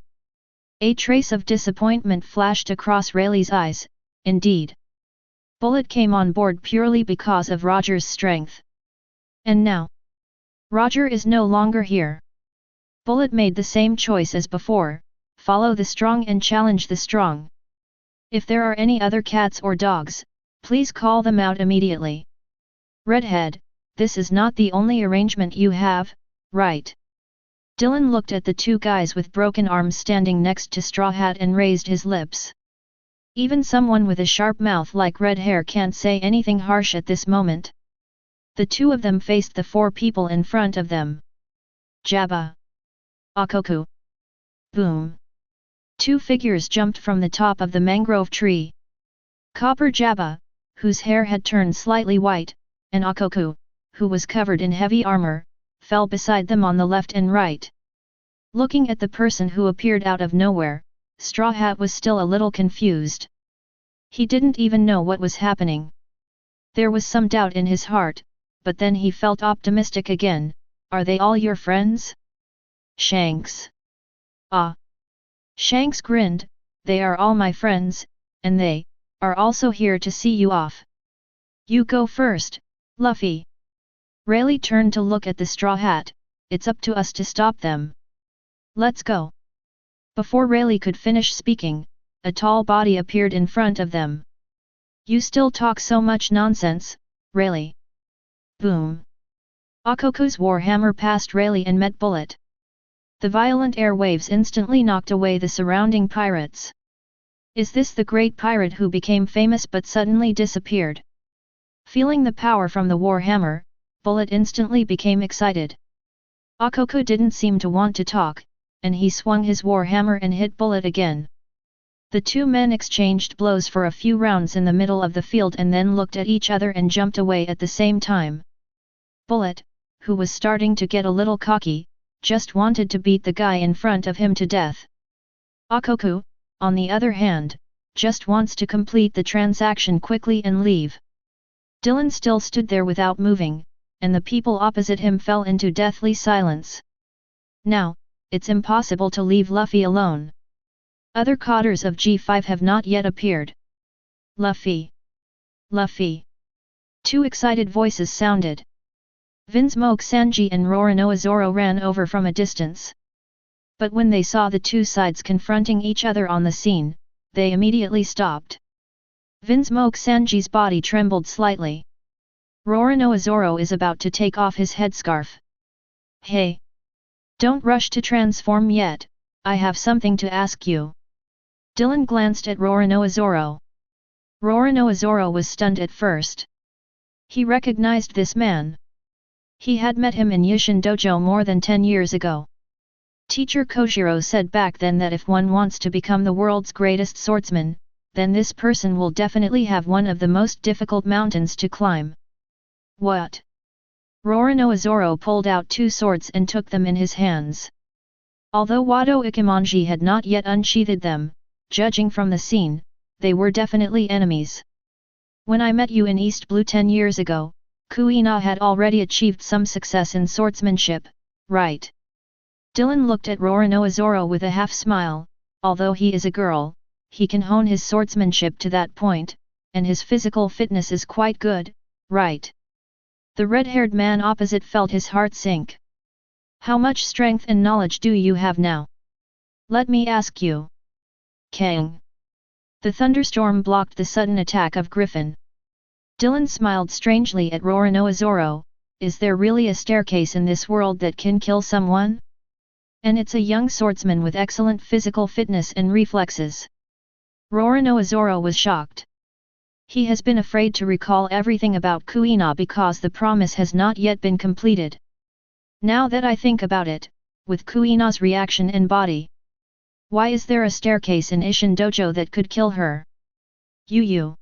A trace of disappointment flashed across Rayleigh's eyes, indeed. Bullet came on board purely because of Roger's strength. And now? Roger is no longer here. Bullet made the same choice as before, follow the strong and challenge the strong. If there are any other cats or dogs, please call them out immediately. Redhead, this is not the only arrangement you have, right? Dylan looked at the two guys with broken arms standing next to Straw Hat and raised his lips. Even someone with a sharp mouth like Red Hair can't say anything harsh at this moment. The two of them faced the four people in front of them. Jabba. Akoku. Boom. Two figures jumped from the top of the mangrove tree. Copper Jabba, whose hair had turned slightly white, and Akoku, who was covered in heavy armor, fell beside them on the left and right. Looking at the person who appeared out of nowhere, Straw Hat was still a little confused. He didn't even know what was happening. There was some doubt in his heart, but then he felt optimistic again. Are they all your friends? Shanks. Ah. Shanks grinned, they are all my friends, and they are also here to see you off. You go first, Luffy. Rayleigh turned to look at the Straw Hat, it's up to us to stop them. Let's go. Before Rayleigh could finish speaking, a tall body appeared in front of them. You still talk so much nonsense, Rayleigh. Boom. Akoku's warhammer passed Rayleigh and met Bullet. The violent air waves instantly knocked away the surrounding pirates. Is this the great pirate who became famous but suddenly disappeared? Feeling the power from the warhammer, Bullet instantly became excited. Akoku didn't seem to want to talk, and he swung his warhammer and hit Bullet again. The two men exchanged blows for a few rounds in the middle of the field and then looked at each other and jumped away at the same time. Bullet, who was starting to get a little cocky, just wanted to beat the guy in front of him to death. Akoku, on the other hand, just wants to complete the transaction quickly and leave. Dylan still stood there without moving, and the people opposite him fell into deathly silence. Now, it's impossible to leave Luffy alone. Other cotters of G5 have not yet appeared. Luffy! Luffy! Two excited voices sounded. Vinsmoke Sanji and Roronoa Zoro ran over from a distance. But when they saw the two sides confronting each other on the scene, they immediately stopped. Vinsmoke Sanji's body trembled slightly. Roronoa Zoro is about to take off his headscarf. Hey! Don't rush to transform yet, I have something to ask you. Dylan glanced at Roronoa Zoro. Roronoa Zoro was stunned at first. He recognized this man. He had met him in Yushin Dojo more than 10 years ago. Teacher Kojiro said back then that if one wants to become the world's greatest swordsman, then this person will definitely have one of the most difficult mountains to climb. What? Roronoa Zoro pulled out 2 swords and took them in his hands. Although Wado Ikemonji had not yet unsheathed them, judging from the scene, they were definitely enemies. When I met you in East Blue 10 years ago, Kuina had already achieved some success in swordsmanship, right? Dylan looked at Roronoa Zoro with a half-smile. Although he is a girl, he can hone his swordsmanship to that point, and his physical fitness is quite good, right? The red-haired man opposite felt his heart sink. How much strength and knowledge do you have now? Let me ask you. Kang. The thunderstorm blocked the sudden attack of Griffin. Dylan smiled strangely at Roronoa Zoro. Is there really a staircase in this world that can kill someone? And it's a young swordsman with excellent physical fitness and reflexes. Roronoa Zoro was shocked. He has been afraid to recall everything about Kuina because the promise has not yet been completed. Now that I think about it, with Kuina's reaction and body, why is there a staircase in Ishin Dojo that could kill her? You.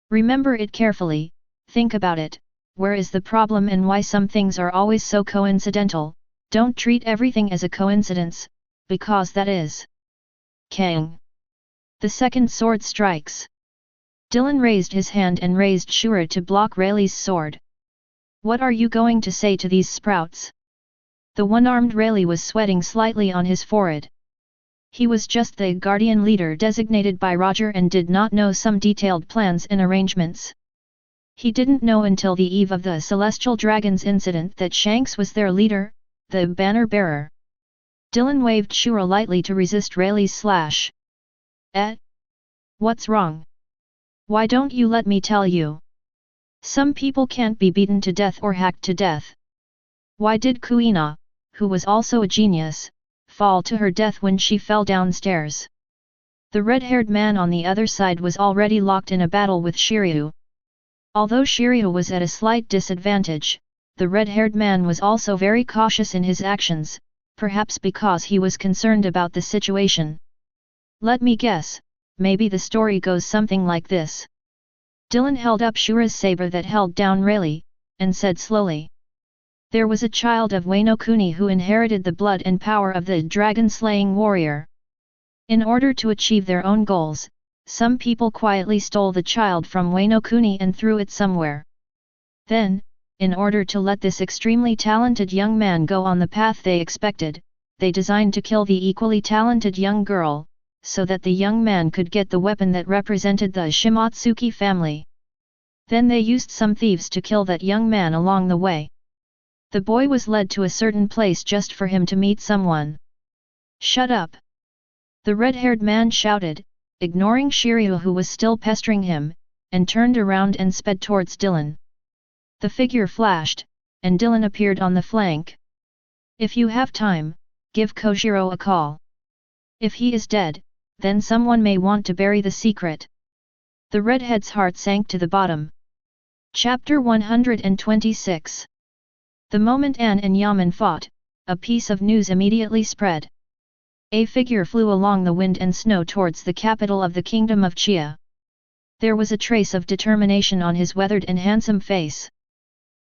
Remember it carefully, think about it, where is the problem and why some things are always so coincidental. Don't treat everything as a coincidence, because that is. Kang. The second sword strikes. Dylan raised his hand and raised Shura to block Rayleigh's sword. What are you going to say to these sprouts? The one-armed Rayleigh was sweating slightly on his forehead. He was just the guardian leader designated by Roger and did not know some detailed plans and arrangements. He didn't know until the eve of the Celestial Dragons incident that Shanks was their leader, the banner bearer. Dylan waved Shura lightly to resist Rayleigh's slash. What's wrong? Why don't you let me tell you? Some people can't be beaten to death or hacked to death. Why did Kuina, who was also a genius, fall to her death when she fell downstairs? The red-haired man on the other side was already locked in a battle with Shiryu. Although Shiryu was at a slight disadvantage, the red-haired man was also very cautious in his actions, perhaps because he was concerned about the situation. Let me guess, maybe the story goes something like this. Dylan held up Shura's saber that held down Rayleigh, and said slowly. There was a child of Wano Kuni who inherited the blood and power of the dragon-slaying warrior. In order to achieve their own goals, some people quietly stole the child from Wano Kuni and threw it somewhere. Then, in order to let this extremely talented young man go on the path they expected, they designed to kill the equally talented young girl, so that the young man could get the weapon that represented the Shimotsuki family. Then they used some thieves to kill that young man along the way. The boy was led to a certain place just for him to meet someone. Shut up! The red-haired man shouted, ignoring Shiryu who was still pestering him, and turned around and sped towards Dylan. The figure flashed, and Dylan appeared on the flank. If you have time, give Kojiro a call. If he is dead, then someone may want to bury the secret. The redhead's heart sank to the bottom. Chapter 126. The moment Anne and Yaman fought, a piece of news immediately spread. A figure flew along the wind and snow towards the capital of the kingdom of Chia. There was a trace of determination on his weathered and handsome face.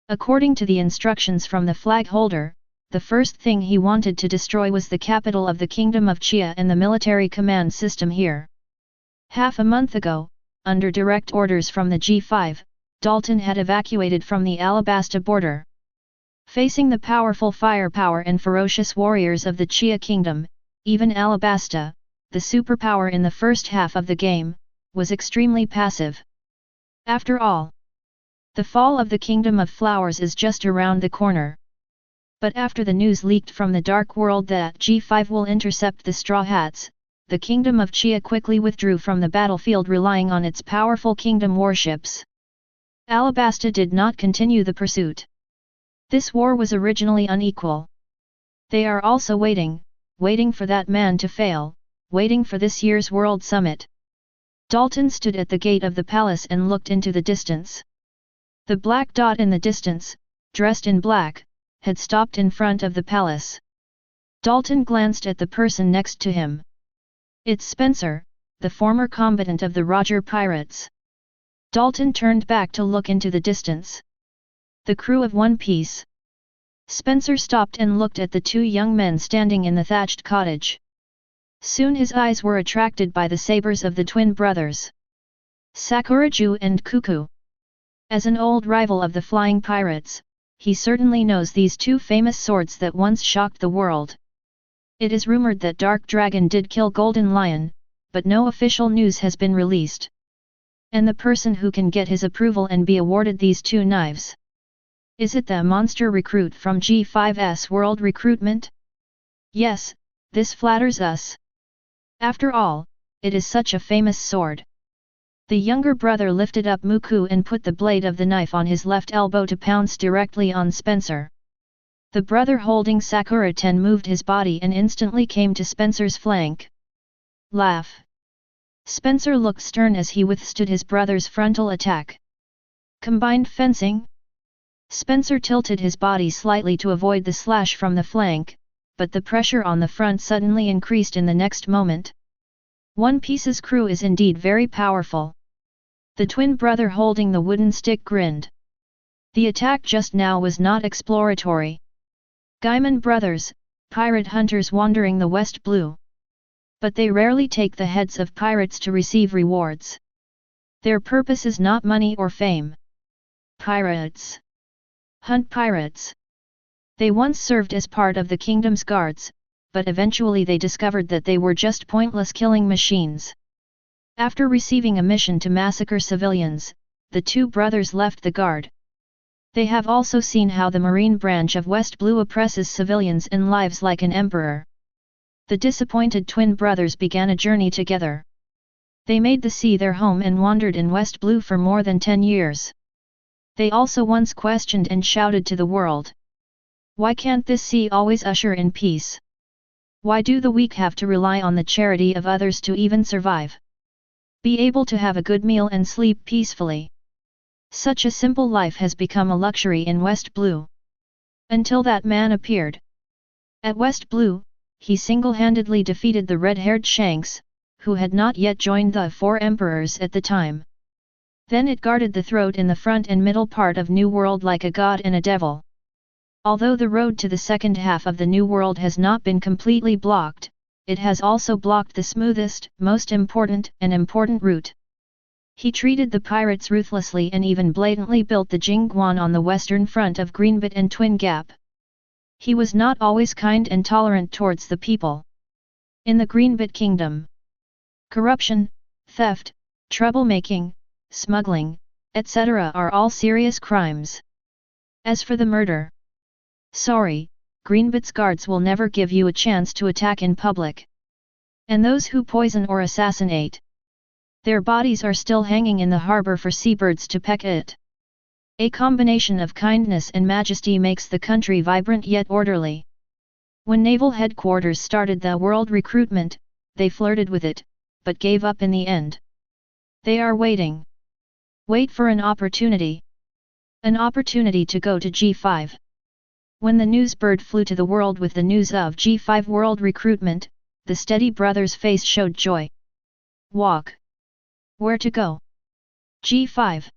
According to the instructions from the flag holder, the first thing he wanted to destroy was the capital of the kingdom of Chia and the military command system here. Half a month ago, under direct orders from the G5, Dalton had evacuated from the Alabasta border. Facing the powerful firepower and ferocious warriors of the Chia kingdom, even Alabasta, the superpower in the first half of the game, was extremely passive. After all, the fall of the Kingdom of Flowers is just around the corner. But after the news leaked from the Dark World that G5 will intercept the Straw Hats, the Kingdom of Chia quickly withdrew from the battlefield relying on its powerful kingdom warships. Alabasta did not continue the pursuit. This war was originally unequal. They are also waiting for that man to fail, waiting for this year's World Summit. Dalton stood at the gate of the palace and looked into the distance. The black dot in the distance, dressed in black, had stopped in front of the palace. Dalton glanced at the person next to him. It's Spencer, the former combatant of the Roger Pirates. Dalton turned back to look into the distance. The crew of One Piece. Spencer stopped and looked at the two young men standing in the thatched cottage. Soon his eyes were attracted by the sabers of the twin brothers, Sakuraju and Cuckoo. As an old rival of the flying pirates, he certainly knows these two famous swords that once shocked the world. It is rumored that Dark Dragon did kill Golden Lion, but no official news has been released. And the person who can get his approval and be awarded these two knives? Is it the monster recruit from G5's World Recruitment? Yes, this flatters us. After all, it is such a famous sword. The younger brother lifted up Muku and put the blade of the knife on his left elbow to pounce directly on Spencer. The brother holding Sakura-ten moved his body and instantly came to Spencer's flank. Laugh. Spencer looked stern as he withstood his brother's frontal attack. Combined fencing? Spencer tilted his body slightly to avoid the slash from the flank, but the pressure on the front suddenly increased in the next moment. One Piece's crew is indeed very powerful. The twin brother holding the wooden stick grinned. The attack just now was not exploratory. Gaiman brothers, pirate hunters wandering the West Blue. But they rarely take the heads of pirates to receive rewards. Their purpose is not money or fame. Pirates. Hunt pirates. They once served as part of the kingdom's guards, but eventually they discovered that they were just pointless killing machines. After receiving a mission to massacre civilians, the two brothers left the guard. They have also seen how the Marine branch of West Blue oppresses civilians and lives like an emperor. The disappointed twin brothers began a journey together. They made the sea their home and wandered in West Blue for more than 10 years. They also once questioned and shouted to the world. Why can't this sea always usher in peace? Why do the weak have to rely on the charity of others to even survive? Be able to have a good meal and sleep peacefully. Such a simple life has become a luxury in West Blue. Until that man appeared. At West Blue, he single-handedly defeated the red-haired Shanks, who had not yet joined the four emperors at the time. Then it guarded the throat in the front and middle part of New World like a god and a devil. Although the road to the second half of the New World has not been completely blocked, it has also blocked the smoothest, most important route. He treated the pirates ruthlessly and even blatantly built the Jingguan on the western front of Greenbit and Twin Gap. He was not always kind and tolerant towards the people. In the Greenbit Kingdom, corruption, theft, troublemaking, smuggling, etc. are all serious crimes. As for the murder, sorry, Greenbit's guards will never give you a chance to attack in public. And those who poison or assassinate, their bodies are still hanging in the harbor for seabirds to peck at. A combination of kindness and majesty makes the country vibrant yet orderly. When naval headquarters started the world recruitment, they flirted with it, but gave up in the end. They are waiting. Wait for an opportunity. An opportunity to go to G5. When the news bird flew to the world with the news of G5 world recruitment, the Steady brothers' face showed joy. Walk. Where to go? G5.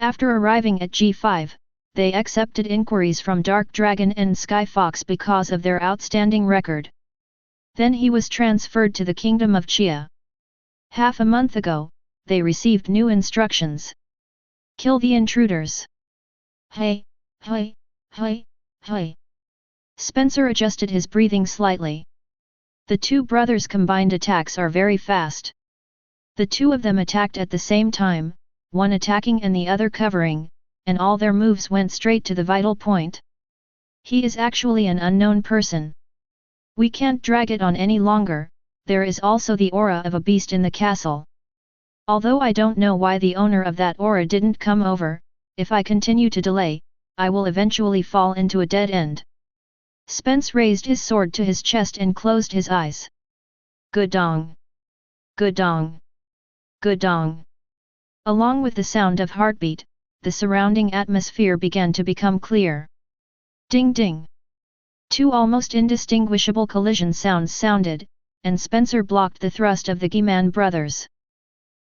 After arriving at G5, they accepted inquiries from Dark Dragon and Sky Fox because of their outstanding record. Then he was transferred to the Kingdom of Chia. Half a month ago, they received new instructions. Kill the intruders. Hey, hey, hey, hey. Spencer adjusted his breathing slightly. The two brothers' combined attacks are very fast. The two of them attacked at the same time, one attacking and the other covering, and all their moves went straight to the vital point. He is actually an unknown person. We can't drag it on any longer. There is also the aura of a beast in the castle. Although I don't know why the owner of that aura didn't come over, if I continue to delay, I will eventually fall into a dead end. Spence raised his sword to his chest and closed his eyes. Good dong. Good dong. Good dong. Along with the sound of heartbeat, the surrounding atmosphere began to become clear. Ding ding! Two almost indistinguishable collision sounds sounded, and Spencer blocked the thrust of the Gaiman brothers.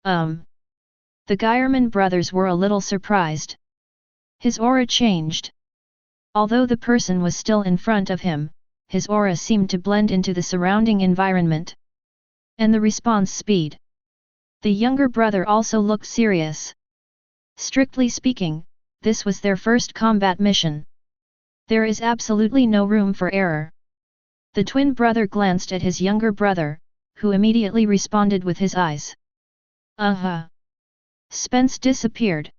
The Geierman brothers were a little surprised. His aura changed. Although the person was still in front of him, his aura seemed to blend into the surrounding environment. And the response speed. The younger brother also looked serious. Strictly speaking, this was their first combat mission. There is absolutely no room for error. The twin brother glanced at his younger brother, who immediately responded with his eyes. Spence disappeared.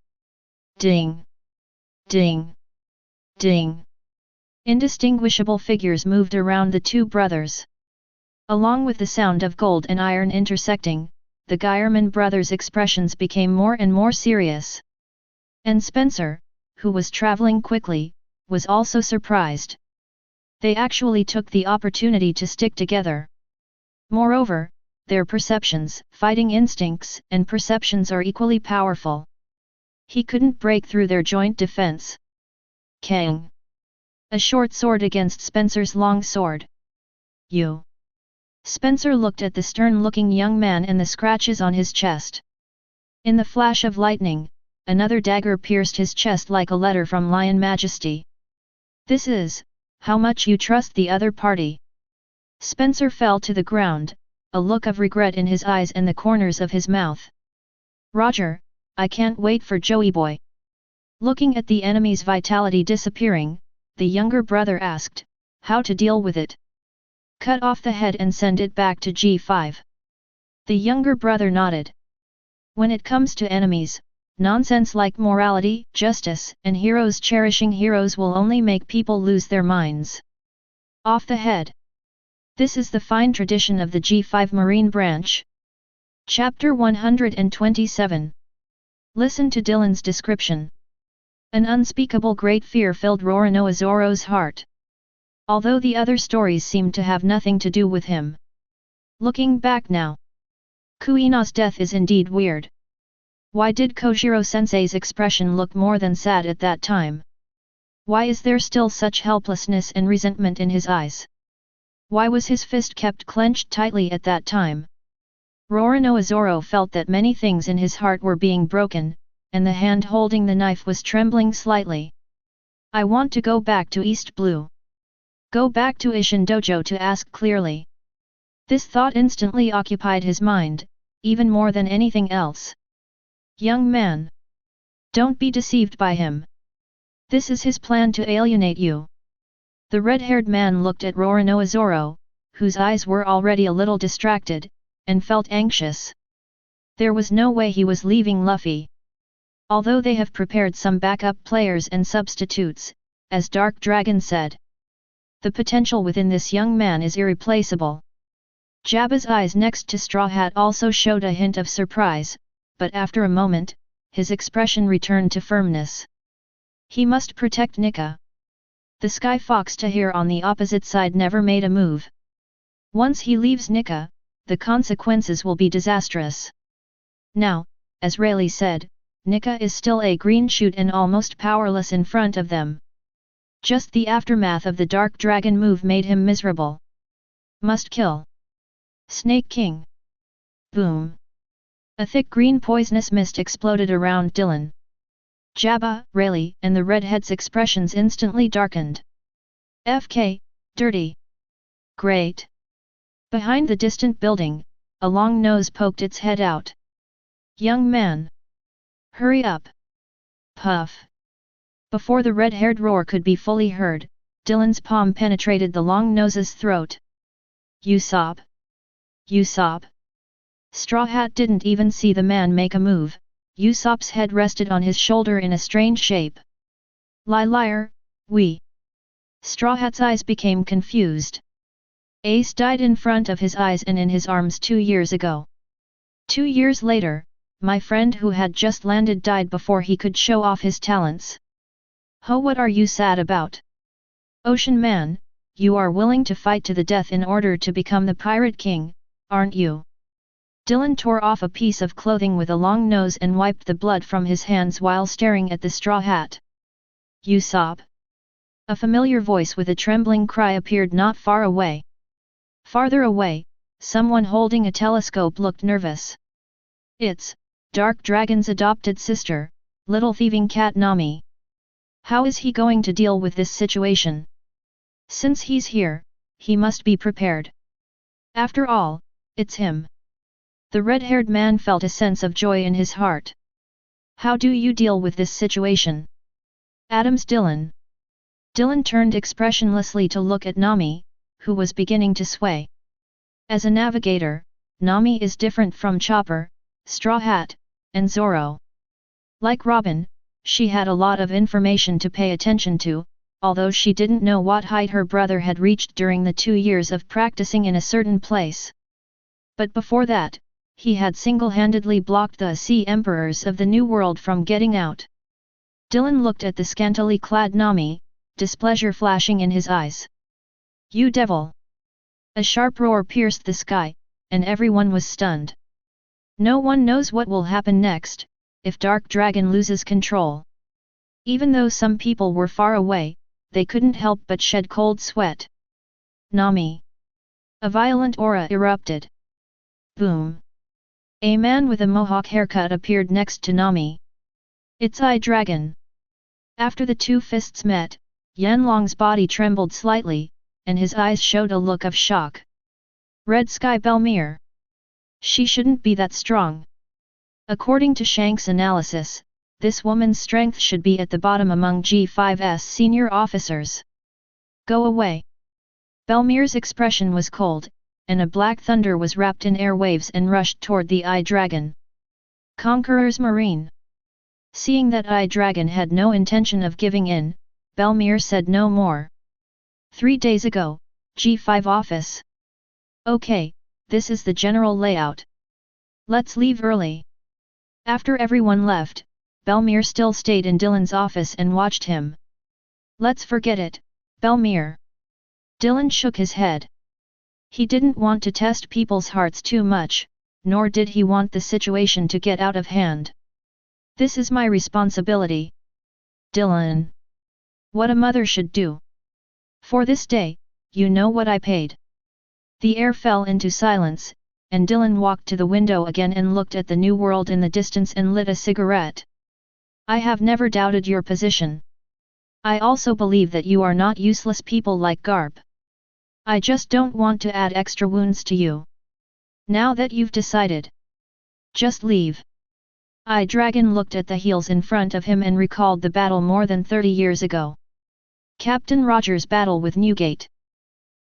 Ding! Ding! Ding! Indistinguishable figures moved around the two brothers. Along with the sound of gold and iron intersecting, the Geierman brothers' expressions became more and more serious. And Spencer, who was traveling quickly, was also surprised. They actually took the opportunity to stick together. Moreover, their perceptions, fighting instincts, and perceptions are equally powerful. He couldn't break through their joint defense. Kang! A short sword against Spencer's long sword. You! Spencer looked at the stern-looking young man and the scratches on his chest. In the flash of lightning, another dagger pierced his chest like a letter from Lion Majesty. This is, how much you trust the other party. Spencer fell to the ground, a look of regret in his eyes and the corners of his mouth. Roger, I can't wait for Joey boy. Looking at the enemy's vitality disappearing, the younger brother asked, how to deal with it. Cut off the head and send it back to G5. The younger brother nodded. When it comes to enemies, nonsense like morality, justice, and heroes cherishing heroes will only make people lose their minds. Off the head. This is the fine tradition of the G5 Marine Branch. Chapter 127. Listen to Dylan's description. An unspeakable great fear filled Roronoa Zoro's heart. Although the other stories seemed to have nothing to do with him. Looking back now, Kuina's death is indeed weird. Why did Kojiro-sensei's expression look more than sad at that time? Why is there still such helplessness and resentment in his eyes? Why was his fist kept clenched tightly at that time? Roronoa Zoro felt that many things in his heart were being broken, and the hand holding the knife was trembling slightly. I want to go back to East Blue. Go back to Ishin Dojo to ask clearly. This thought instantly occupied his mind, even more than anything else. Young man! Don't be deceived by him. This is his plan to alienate you. The red-haired man looked at Roronoa Zoro, whose eyes were already a little distracted, and felt anxious. There was no way he was leaving Luffy. Although they have prepared some backup players and substitutes, as Dark Dragon said. The potential within this young man is irreplaceable. Jabba's eyes next to Straw Hat also showed a hint of surprise, but after a moment, his expression returned to firmness. He must protect Nika. The Sky Fox Tahir on the opposite side never made a move. Once he leaves Nika, the consequences will be disastrous. Now, as Rayleigh said, Nika is still a green shoot and almost powerless in front of them. Just the aftermath of the Dark Dragon move made him miserable. Must kill. Snake King. Boom. A thick green poisonous mist exploded around Dylan. Jabba, Rayleigh, and the redhead's expressions instantly darkened. FK, dirty. Great. Behind the distant building, a long nose poked its head out. Young man. Hurry up. Puff. Before the red-haired roar could be fully heard, Dylan's palm penetrated the long nose's throat. Usopp. Usopp. Straw Hat didn't even see the man make a move. Usopp's head rested on his shoulder in a strange shape. Liar, we. Straw Hat's eyes became confused. Ace died in front of his eyes and in his arms 2 years ago. 2 years later, my friend who had just landed died before he could show off his talents. Ho, what are you sad about? Ocean Man, you are willing to fight to the death in order to become the Pirate King, aren't you? Dylan tore off a piece of clothing with a long nose and wiped the blood from his hands while staring at the straw hat. Usopp. A familiar voice with a trembling cry appeared not far away. Farther away, someone holding a telescope looked nervous. It's Dark Dragon's adopted sister, little thieving cat Nami. How is he going to deal with this situation? Since he's here, he must be prepared. After all, it's him. The red-haired man felt a sense of joy in his heart. How do you deal with this situation? Adams Dylan. Dylan turned expressionlessly to look at Nami, who was beginning to sway. As a navigator, Nami is different from Chopper, Straw Hat, and Zoro. Like Robin, she had a lot of information to pay attention to, although she didn't know what height her brother had reached during the 2 years of practicing in a certain place. But before that, he had single-handedly blocked the Sea Emperors of the New World from getting out. Dylan looked at the scantily clad Nami, displeasure flashing in his eyes. You devil! A sharp roar pierced the sky, and everyone was stunned. No one knows what will happen next, if Dark Dragon loses control. Even though some people were far away, they couldn't help but shed cold sweat. Nami! A violent aura erupted. Boom! A man with a mohawk haircut appeared next to Nami. It's I Dragon. After the two fists met, Yanlong's body trembled slightly, and his eyes showed a look of shock. Red Sky Belmere. She shouldn't be that strong. According to Shank's analysis, this woman's strength should be at the bottom among G5's senior officers. Go away. Belmere's expression was cold, and a black thunder was wrapped in air waves and rushed toward the Eye Dragon. Conqueror's Marine. Seeing that Eye Dragon had no intention of giving in, Belmere said no more. 3 days ago, G5 office. Okay, this is the general layout. Let's leave early. After everyone left, Belmere still stayed in Dylan's office and watched him. Let's forget it, Belmere. Dylan shook his head. He didn't want to test people's hearts too much, nor did he want the situation to get out of hand. This is my responsibility. Dylan. What a mother should do. For this day, you know what I paid. The air fell into silence, and Dylan walked to the window again and looked at the new world in the distance and lit a cigarette. I have never doubted your position. I also believe that you are not useless people like Garp. I just don't want to add extra wounds to you. Now that you've decided, just leave. Eye Dragon looked at the heels in front of him and recalled the battle more than 30 years ago. Captain Roger's battle with Newgate.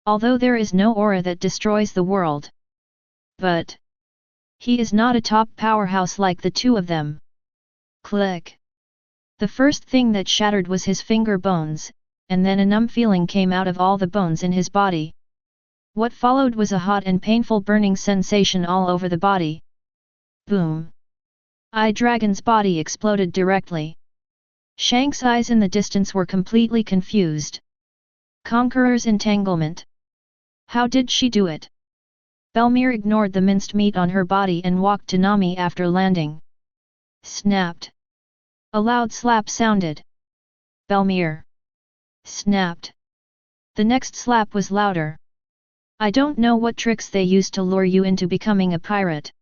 Although there is no aura that destroys the world. But he is not a top powerhouse like the two of them. Click. The first thing that shattered was his finger bones, and then a numb feeling came out of all the bones in his body. What followed was a hot and painful burning sensation all over the body. Boom! Eye Dragon's body exploded directly. Shank's eyes in the distance were completely confused. Conqueror's entanglement. How did she do it? Belmere ignored the minced meat on her body and walked to Nami after landing. Snapped. A loud slap sounded. Belmere. Snapped. The next slap was louder. I don't know what tricks they used to lure you into becoming a pirate.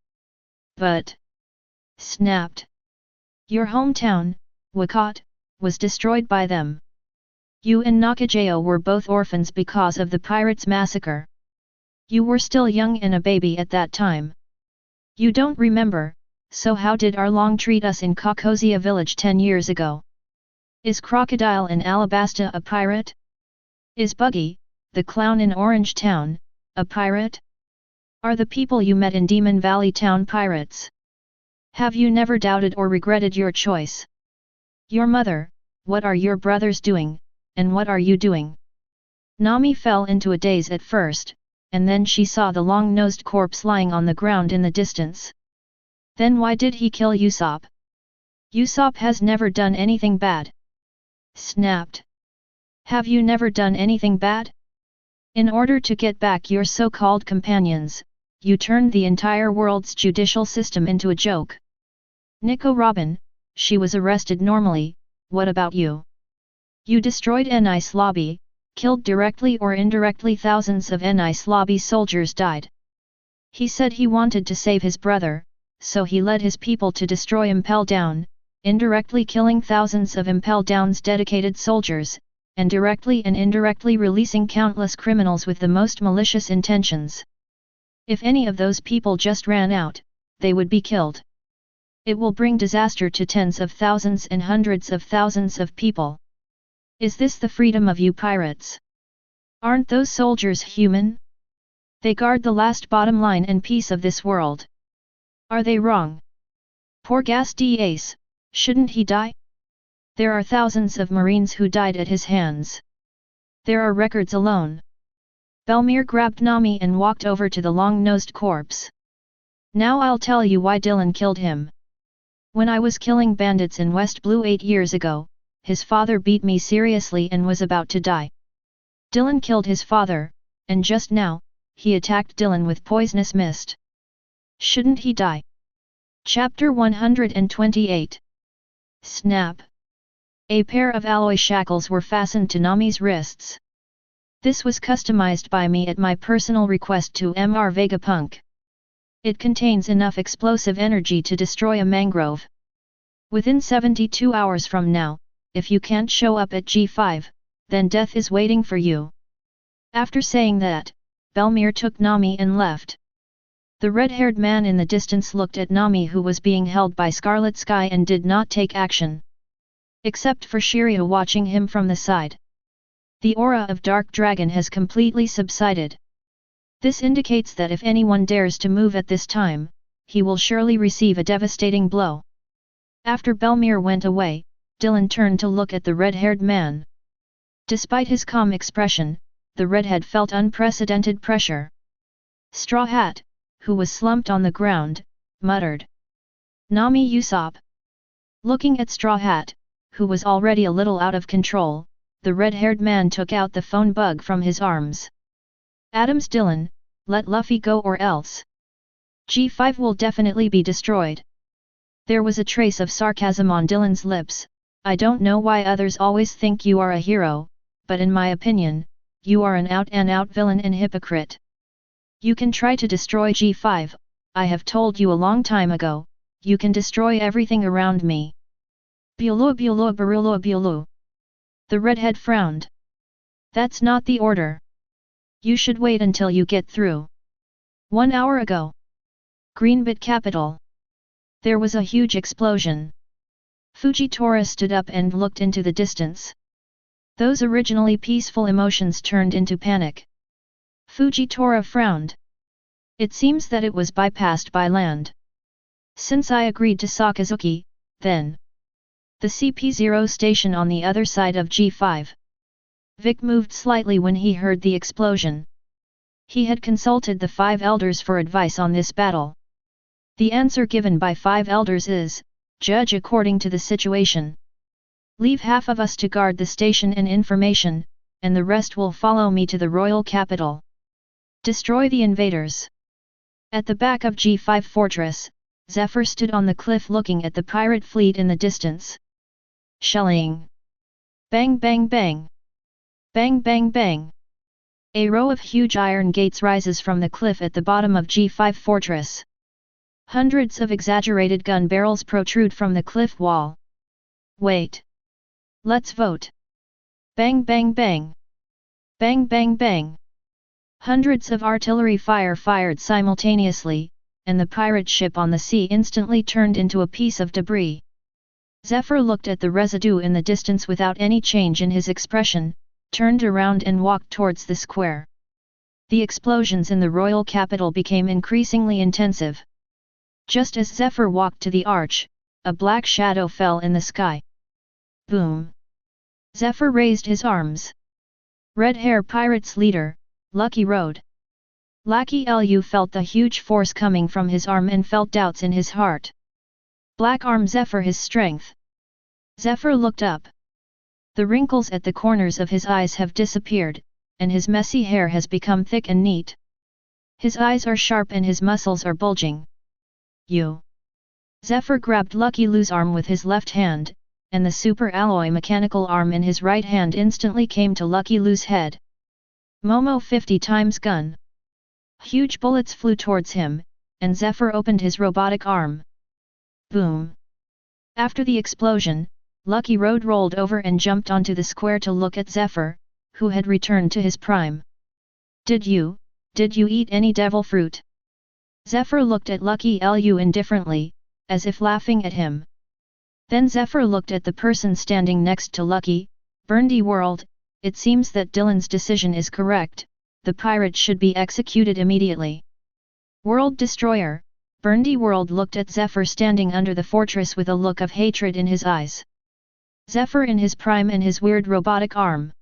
But. Snapped. Your hometown, Wakot, was destroyed by them. You and Nakajayo were both orphans because of the pirates' massacre. You were still young and a baby at that time. You don't remember, so how did Arlong treat us in Kokosia village 10 years ago? Is Crocodile in Alabasta a pirate? Is Buggy, the clown in Orange Town, a pirate? Are the people you met in Demon Valley Town pirates? Have you never doubted or regretted your choice? Your mother, what are your brothers doing, and what are you doing? Nami fell into a daze at first, and then she saw the long-nosed corpse lying on the ground in the distance. Then why did he kill Usopp? Usopp has never done anything bad. Snapped. Have you never done anything bad? In order to get back your so-called companions, you turned the entire world's judicial system into a joke. Nico Robin, she was arrested normally, what about you? You destroyed NI's lobby, killed directly or indirectly thousands of NI's lobby soldiers died. He said he wanted to save his brother, so he led his people to destroy Impel Down, indirectly killing thousands of Impel Down's dedicated soldiers, and directly and indirectly releasing countless criminals with the most malicious intentions. If any of those people just ran out, they would be killed. It will bring disaster to tens of thousands and hundreds of thousands of people. Is this the freedom of you pirates? Aren't those soldiers human? They guard the last bottom line and peace of this world. Are they wrong? Poor Gas d'Ace, shouldn't he die? There are thousands of Marines who died at his hands. There are records alone. Belmere grabbed Nami and walked over to the long-nosed corpse. Now I'll tell you why Dylan killed him. When I was killing bandits in West Blue 8 years ago, his father beat me seriously and was about to die. Dylan killed his father, and just now, he attacked Dylan with poisonous mist. Shouldn't he die? Chapter 128. Snap. A pair of alloy shackles were fastened to Nami's wrists. This was customized by me at my personal request to Mr. Vegapunk. It contains enough explosive energy to destroy a mangrove. Within 72 hours from now, if you can't show up at G5, then death is waiting for you. After saying that, Belmere took Nami and left. The red-haired man in the distance looked at Nami, who was being held by Scarlet Sky, and did not take action. Except for Shiryu watching him from the side. The aura of Dark Dragon has completely subsided. This indicates that if anyone dares to move at this time, he will surely receive a devastating blow. After Belmere went away, Dylan turned to look at the red-haired man. Despite his calm expression, the redhead felt unprecedented pressure. Straw Hat, who was slumped on the ground, muttered, "Nami Usopp." Looking at Straw Hat, who was already a little out of control, the red-haired man took out the phone bug from his arms. "Adams Dylan, let Luffy go or else. G5 will definitely be destroyed." There was a trace of sarcasm on Dylan's lips. "I don't know why others always think you are a hero, but in my opinion, you are an out-and-out villain and hypocrite. You can try to destroy G5, I have told you a long time ago, you can destroy everything around me." "Bulu bulu barulu bulu." The redhead frowned. "That's not the order. You should wait until you get through." 1 hour ago. Greenbit Capital. There was a huge explosion. Fujitora stood up and looked into the distance. Those originally peaceful emotions turned into panic. Fujitora frowned. It seems that it was bypassed by land. Since I agreed to Sakazuki, then. The CP0 station on the other side of G5. Vic moved slightly when he heard the explosion. He had consulted the 5 elders for advice on this battle. The answer given by 5 elders is, judge according to the situation. Leave half of us to guard the station and information, and the rest will follow me to the royal capital. Destroy the invaders. At the back of G5 fortress, Zephyr stood on the cliff looking at the pirate fleet in the distance. Shelling. Bang bang bang. Bang bang bang. A row of huge iron gates rises from the cliff at the bottom of G5 fortress. Hundreds of exaggerated gun barrels protrude from the cliff wall. Wait. Let's vote. Bang bang bang. Bang bang bang. Hundreds of artillery fire fired simultaneously, and the pirate ship on the sea instantly turned into a piece of debris. Zephyr looked at the residue in the distance without any change in his expression, turned around and walked towards the square. The explosions in the royal capital became increasingly intensive. Just as Zephyr walked to the arch, a black shadow fell in the sky. Boom! Zephyr raised his arms. Red Hair Pirates leader, Lucky Road. Lucky Lu felt the huge force coming from his arm and felt doubts in his heart. Black Arm Zephyr his strength. Zephyr looked up. The wrinkles at the corners of his eyes have disappeared, and his messy hair has become thick and neat. His eyes are sharp and his muscles are bulging. You! Zephyr grabbed Lucky Lou's arm with his left hand, and the super alloy mechanical arm in his right hand instantly came to Lucky Lou's head. Momo 50 times gun. Huge bullets flew towards him, and Zephyr opened his robotic arm. Boom! After the explosion, Lucky Road rolled over and jumped onto the square to look at Zephyr, who had returned to his prime. Did you eat any devil fruit? Zephyr looked at Lucky Lu indifferently, as if laughing at him. Then Zephyr looked at the person standing next to Lucky. Burndy World, it seems that Dylan's decision is correct, the pirate should be executed immediately. World Destroyer, Burndy World looked at Zephyr standing under the fortress with a look of hatred in his eyes. Zephyr in his prime and his weird robotic arm.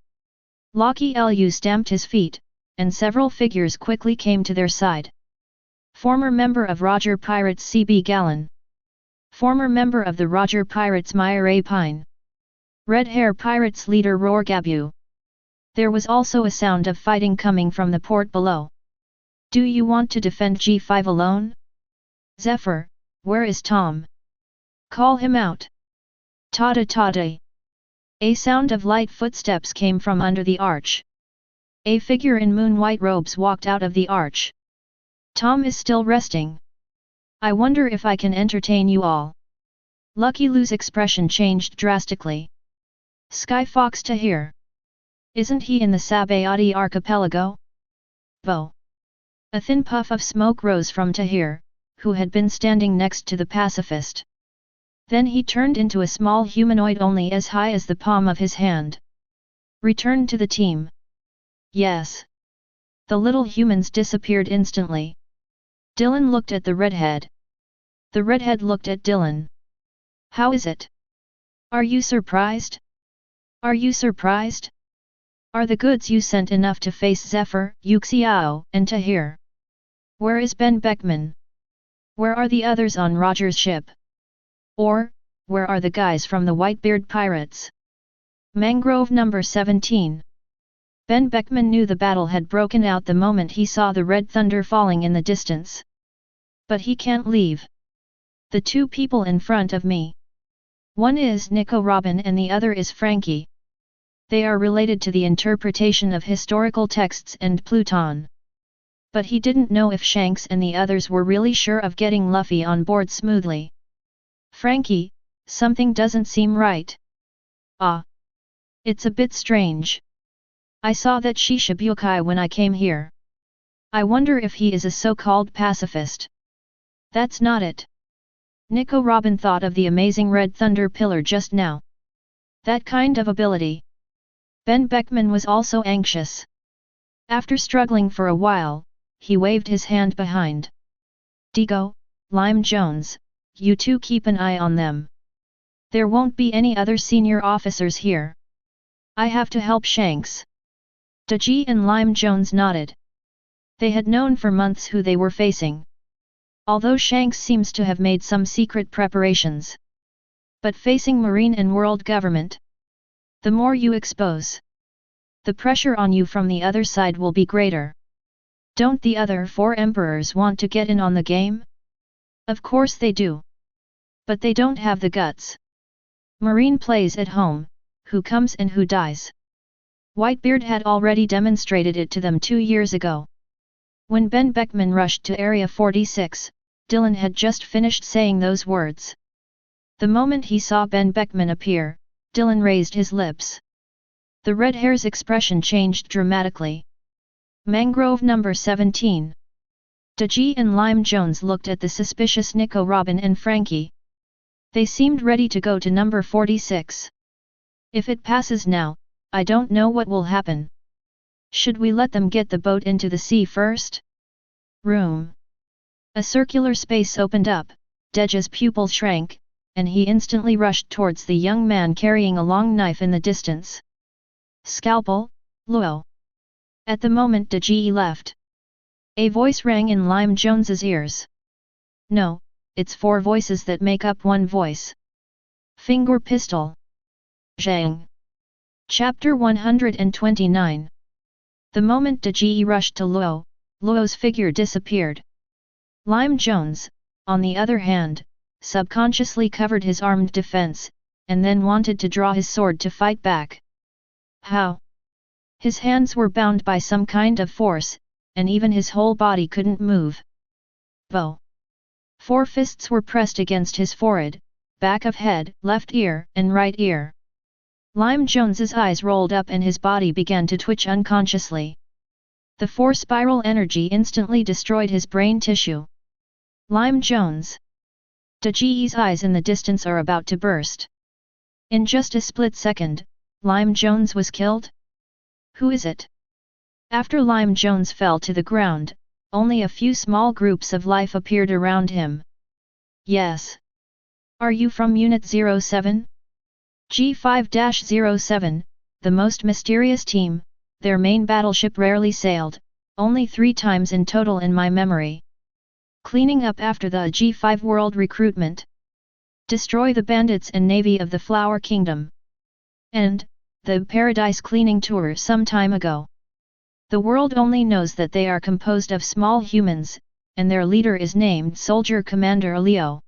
Lucky Lu stamped his feet, and several figures quickly came to their side. Former member of Roger Pirates CB Gallon. Former member of the Roger Pirates Meyer A. Pine. Red Hair Pirates leader Roar Gabu. There was also a sound of fighting coming from the port below. Do you want to defend G5 alone? Zephyr, where is Tom? Call him out. Tada tada. A sound of light footsteps came from under the arch. A figure in moon-white robes walked out of the arch. Tom is still resting. I wonder if I can entertain you all. Lucky Lou's expression changed drastically. Sky Fox Tahir. Isn't he in the Sabayati archipelago? Bo. A thin puff of smoke rose from Tahir, who had been standing next to the pacifist. Then he turned into a small humanoid only as high as the palm of his hand. Return to the team. Yes. The little humans disappeared instantly. Dylan looked at the redhead. The redhead looked at Dylan. How is it? Are you surprised? Are you surprised? Are the goods you sent enough to face Zephyr, Yuxiao, and Tahir? Where is Ben Beckman? Where are the others on Roger's ship? Or, where are the guys from the Whitebeard Pirates? Mangrove number 17. Ben Beckman knew the battle had broken out the moment he saw the red thunder falling in the distance. But he can't leave. The two people in front of me. One is Nico Robin and the other is Frankie. They are related to the interpretation of historical texts and Pluton. But he didn't know if Shanks and the others were really sure of getting Luffy on board smoothly. Frankie, something doesn't seem right. Ah. It's a bit strange. I saw that Shishibukai when I came here. I wonder if he is a so-called pacifist. That's not it. Nico Robin thought of the amazing red thunder pillar just now. That kind of ability. Ben Beckman was also anxious. After struggling for a while, he waved his hand behind. Digo, Lime Jones, you two keep an eye on them. There won't be any other senior officers here. I have to help Shanks. Deji and Lime Jones nodded. They had known for months who they were facing. Although Shanks seems to have made some secret preparations. But facing Marine and world government, the more you expose, the pressure on you from the other side will be greater. Don't the other four emperors want to get in on the game? Of course they do. But they don't have the guts. Marine plays at home, who comes and who dies. Whitebeard had already demonstrated it to them 2 years ago. When Ben Beckman rushed to Area 46, Dylan had just finished saying those words. The moment he saw Ben Beckman appear, Dylan raised his lips. The red hair's expression changed dramatically. Mangrove number 17. Deji and Lime Jones looked at the suspicious Nico Robin and Frankie. They seemed ready to go to number 46. If it passes now, I don't know what will happen. Should we let them get the boat into the sea first? Room. A circular space opened up, Deja's pupil shrank, and he instantly rushed towards the young man carrying a long knife in the distance. Scalpel, Luo. At the moment Deji left, a voice rang in Lime Jones's ears. No, it's 4 voices that make up one voice. Finger pistol. Zhang. Chapter 129. The moment Deji rushed to Luo, Luo's figure disappeared. Lime Jones, on the other hand, subconsciously covered his armed defense, and then wanted to draw his sword to fight back. How? His hands were bound by some kind of force, and even his whole body couldn't move. Bow. 4 fists were pressed against his forehead, back of head, left ear, and right ear. Lime Jones's eyes rolled up and his body began to twitch unconsciously. The 4-spiral energy instantly destroyed his brain tissue. Lime Jones. Deji's eyes in the distance are about to burst. In just a split second, Lime Jones was killed? Who is it? After Lime Jones fell to the ground, only a few small groups of life appeared around him. Yes. Are you from Unit 07? G5-07, the most mysterious team. Their main battleship rarely sailed, only 3 times in total in my memory. Cleaning up after the G5 world recruitment. Destroy the bandits and navy of the Flower Kingdom. And, the Paradise cleaning tour some time ago. The world only knows that they are composed of small humans, and their leader is named Soldier Commander Leo.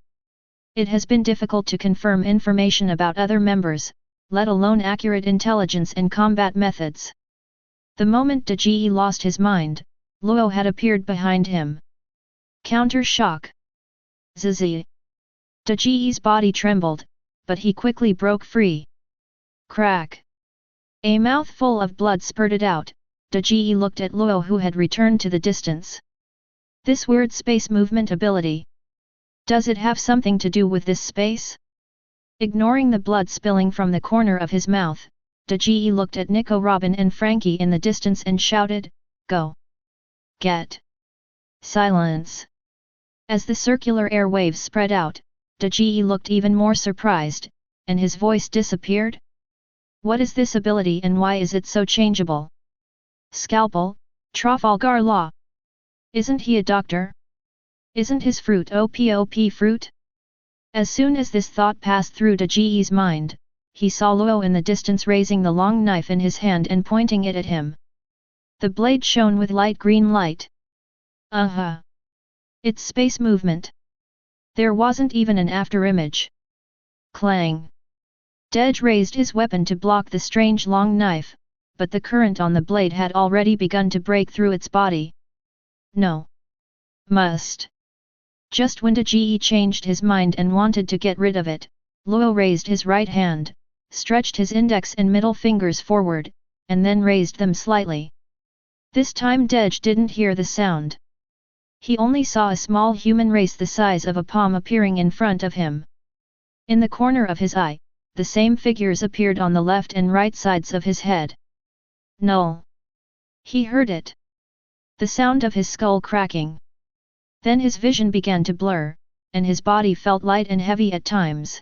It has been difficult to confirm information about other members, let alone accurate intelligence and combat methods. The moment Deji lost his mind, Luo had appeared behind him. Counter shock. Zizi. Deji's body trembled, but he quickly broke free. Crack. A mouthful of blood spurted out. Deji looked at Luo, who had returned to the distance. This weird space movement ability. Does it have something to do with this space? Ignoring the blood spilling from the corner of his mouth, Deji looked at Nico, Robin and Frankie in the distance and shouted, "Go! Get! Silence!" As the circular airwaves spread out, Deji looked even more surprised, and his voice disappeared. What is this ability and why is it so changeable? Scalpel, Trafalgar Law. Isn't he a doctor? Isn't his fruit OPOP fruit? As soon as this thought passed through Deji's mind, he saw Luo in the distance raising the long knife in his hand and pointing it at him. The blade shone with light green light. It's space movement. There wasn't even an afterimage. Clang. Dej raised his weapon to block the strange long knife, but the current on the blade had already begun to break through its body. No. Must. Just when Deji changed his mind and wanted to get rid of it, Luo raised his right hand, stretched his index and middle fingers forward, and then raised them slightly. This time Dej didn't hear the sound. He only saw a small human race the size of a palm appearing in front of him. In the corner of his eye, the same figures appeared on the left and right sides of his head. Null. He heard it. The sound of his skull cracking. Then his vision began to blur, and his body felt light and heavy at times.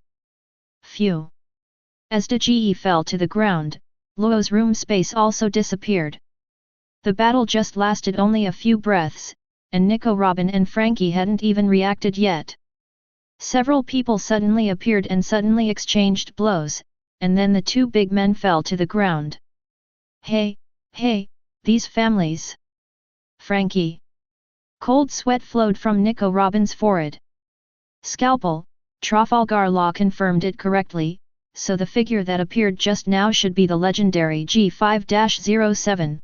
Phew. As Deji fell to the ground, Luo's room space also disappeared. The battle just lasted only a few breaths, and Nico, Robin and Frankie hadn't even reacted yet. Several people suddenly appeared and suddenly exchanged blows, and then the 2 big men fell to the ground. Hey, these families! Frankie! Cold sweat flowed from Nico Robin's forehead. Scalpel, Trafalgar Law confirmed it correctly, so the figure that appeared just now should be the legendary G5-07.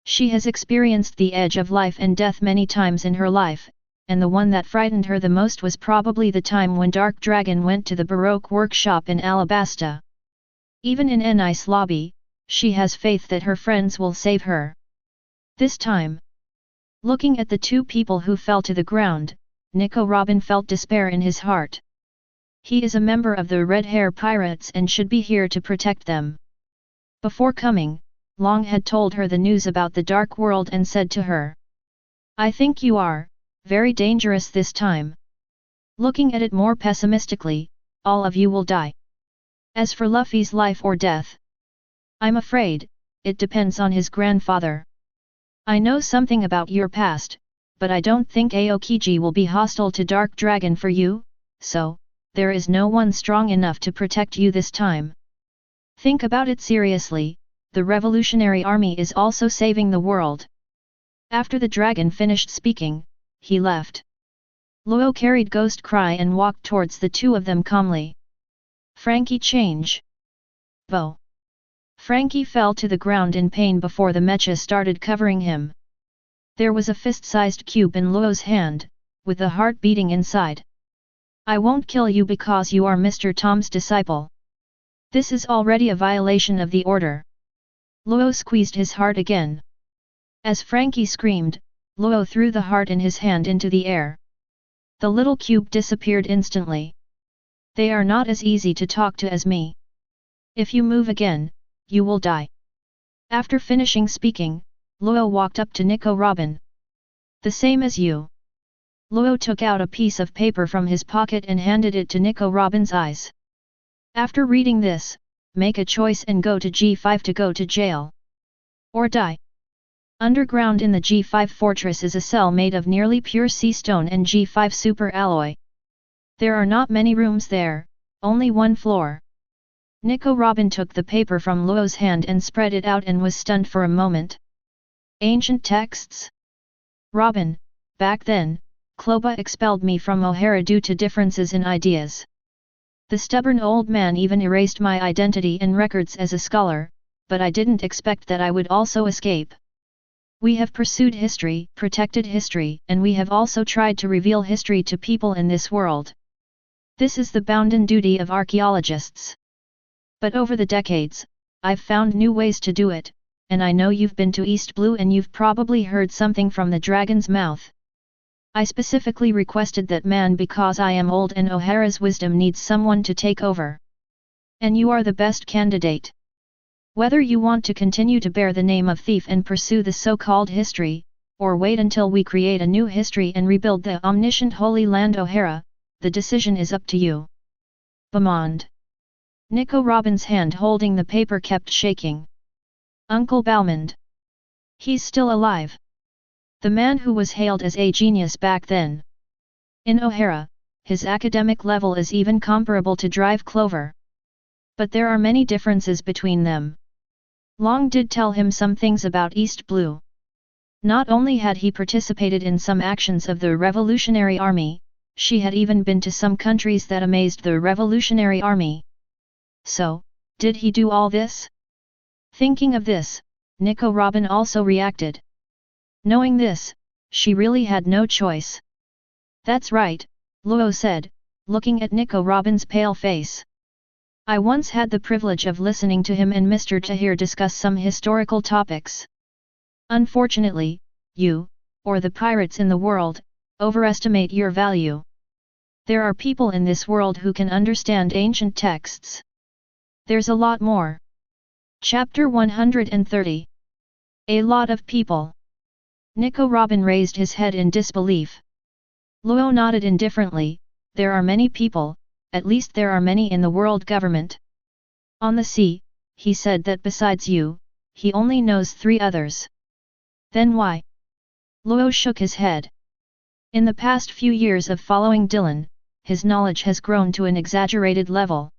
She has experienced the edge of life and death many times in her life, and the one that frightened her the most was probably the time when Dark Dragon went to the Baroque workshop in Alabasta. Even in an ice lobby, she has faith that her friends will save her. This time, looking at the 2 people who fell to the ground, Nico Robin felt despair in his heart. He is a member of the Red Hair Pirates and should be here to protect them. Before coming, Long had told her the news about the Dark World and said to her, "I think you are very dangerous this time. Looking at it more pessimistically, all of you will die. As for Luffy's life or death, I'm afraid, it depends on his grandfather. I know something about your past, but I don't think Aokiji will be hostile to Dark Dragon for you, so, there is no one strong enough to protect you this time. Think about it seriously, the Revolutionary Army is also saving the world. After the dragon finished speaking, he left. Luo carried Ghost Cry and walked towards the two of them calmly. Frankie change. Bo. Frankie fell to the ground in pain before the mecha started covering him. There was a fist-sized cube in Luo's hand, with the heart beating inside. I won't kill you because you are Mr. Tom's disciple. This is already a violation of the order. Luo squeezed his heart again. As Frankie screamed, Luo threw the heart in his hand into the air. The little cube disappeared instantly. They are not as easy to talk to as me. If you move again, you will die. After finishing speaking, Luo walked up to Nico Robin. The same as you. Luo took out a piece of paper from his pocket and handed it to Nico Robin's eyes. After reading this, make a choice and go to G5 to go to jail. Or die. Underground in the G5 fortress is a cell made of nearly pure sea stone and G5 super alloy. There are not many rooms there, only one floor. Nico Robin took the paper from Luo's hand and spread it out and was stunned for a moment. Ancient texts? Robin, back then, Kloba expelled me from O'Hara due to differences in ideas. The stubborn old man even erased my identity and records as a scholar, but I didn't expect that I would also escape. We have pursued history, protected history, and we have also tried to reveal history to people in this world. This is the bounden duty of archaeologists. But over the decades, I've found new ways to do it, and I know you've been to East Blue and you've probably heard something from the dragon's mouth. I specifically requested that man because I am old and O'Hara's wisdom needs someone to take over. And you are the best candidate. Whether you want to continue to bear the name of thief and pursue the so-called history, or wait until we create a new history and rebuild the omniscient Holy Land O'Hara, the decision is up to you. Bamond. Nico Robin's hand holding the paper kept shaking. Uncle Balmond. He's still alive. The man who was hailed as a genius back then. In O'Hara, his academic level is even comparable to Drive Clover. But there are many differences between them. Long did tell him some things about East Blue. Not only had he participated in some actions of the Revolutionary Army, she had even been to some countries that amazed the Revolutionary Army. So, did he do all this? Thinking of this, Nico Robin also reacted. Knowing this, she really had no choice. That's right, Luo said, looking at Nico Robin's pale face. I once had the privilege of listening to him and Mr. Tahir discuss some historical topics. Unfortunately, you, or the pirates in the world, overestimate your value. There are people in this world who can understand ancient texts. There's a lot more. Chapter 130. A lot of people. Nico Robin raised his head in disbelief. Luo nodded indifferently. There are many people, at least there are many in the world government. On the sea, he said that besides you, he only knows 3 others. Then why? Luo shook his head. In the past few years of following Dylan, his knowledge has grown to an exaggerated level.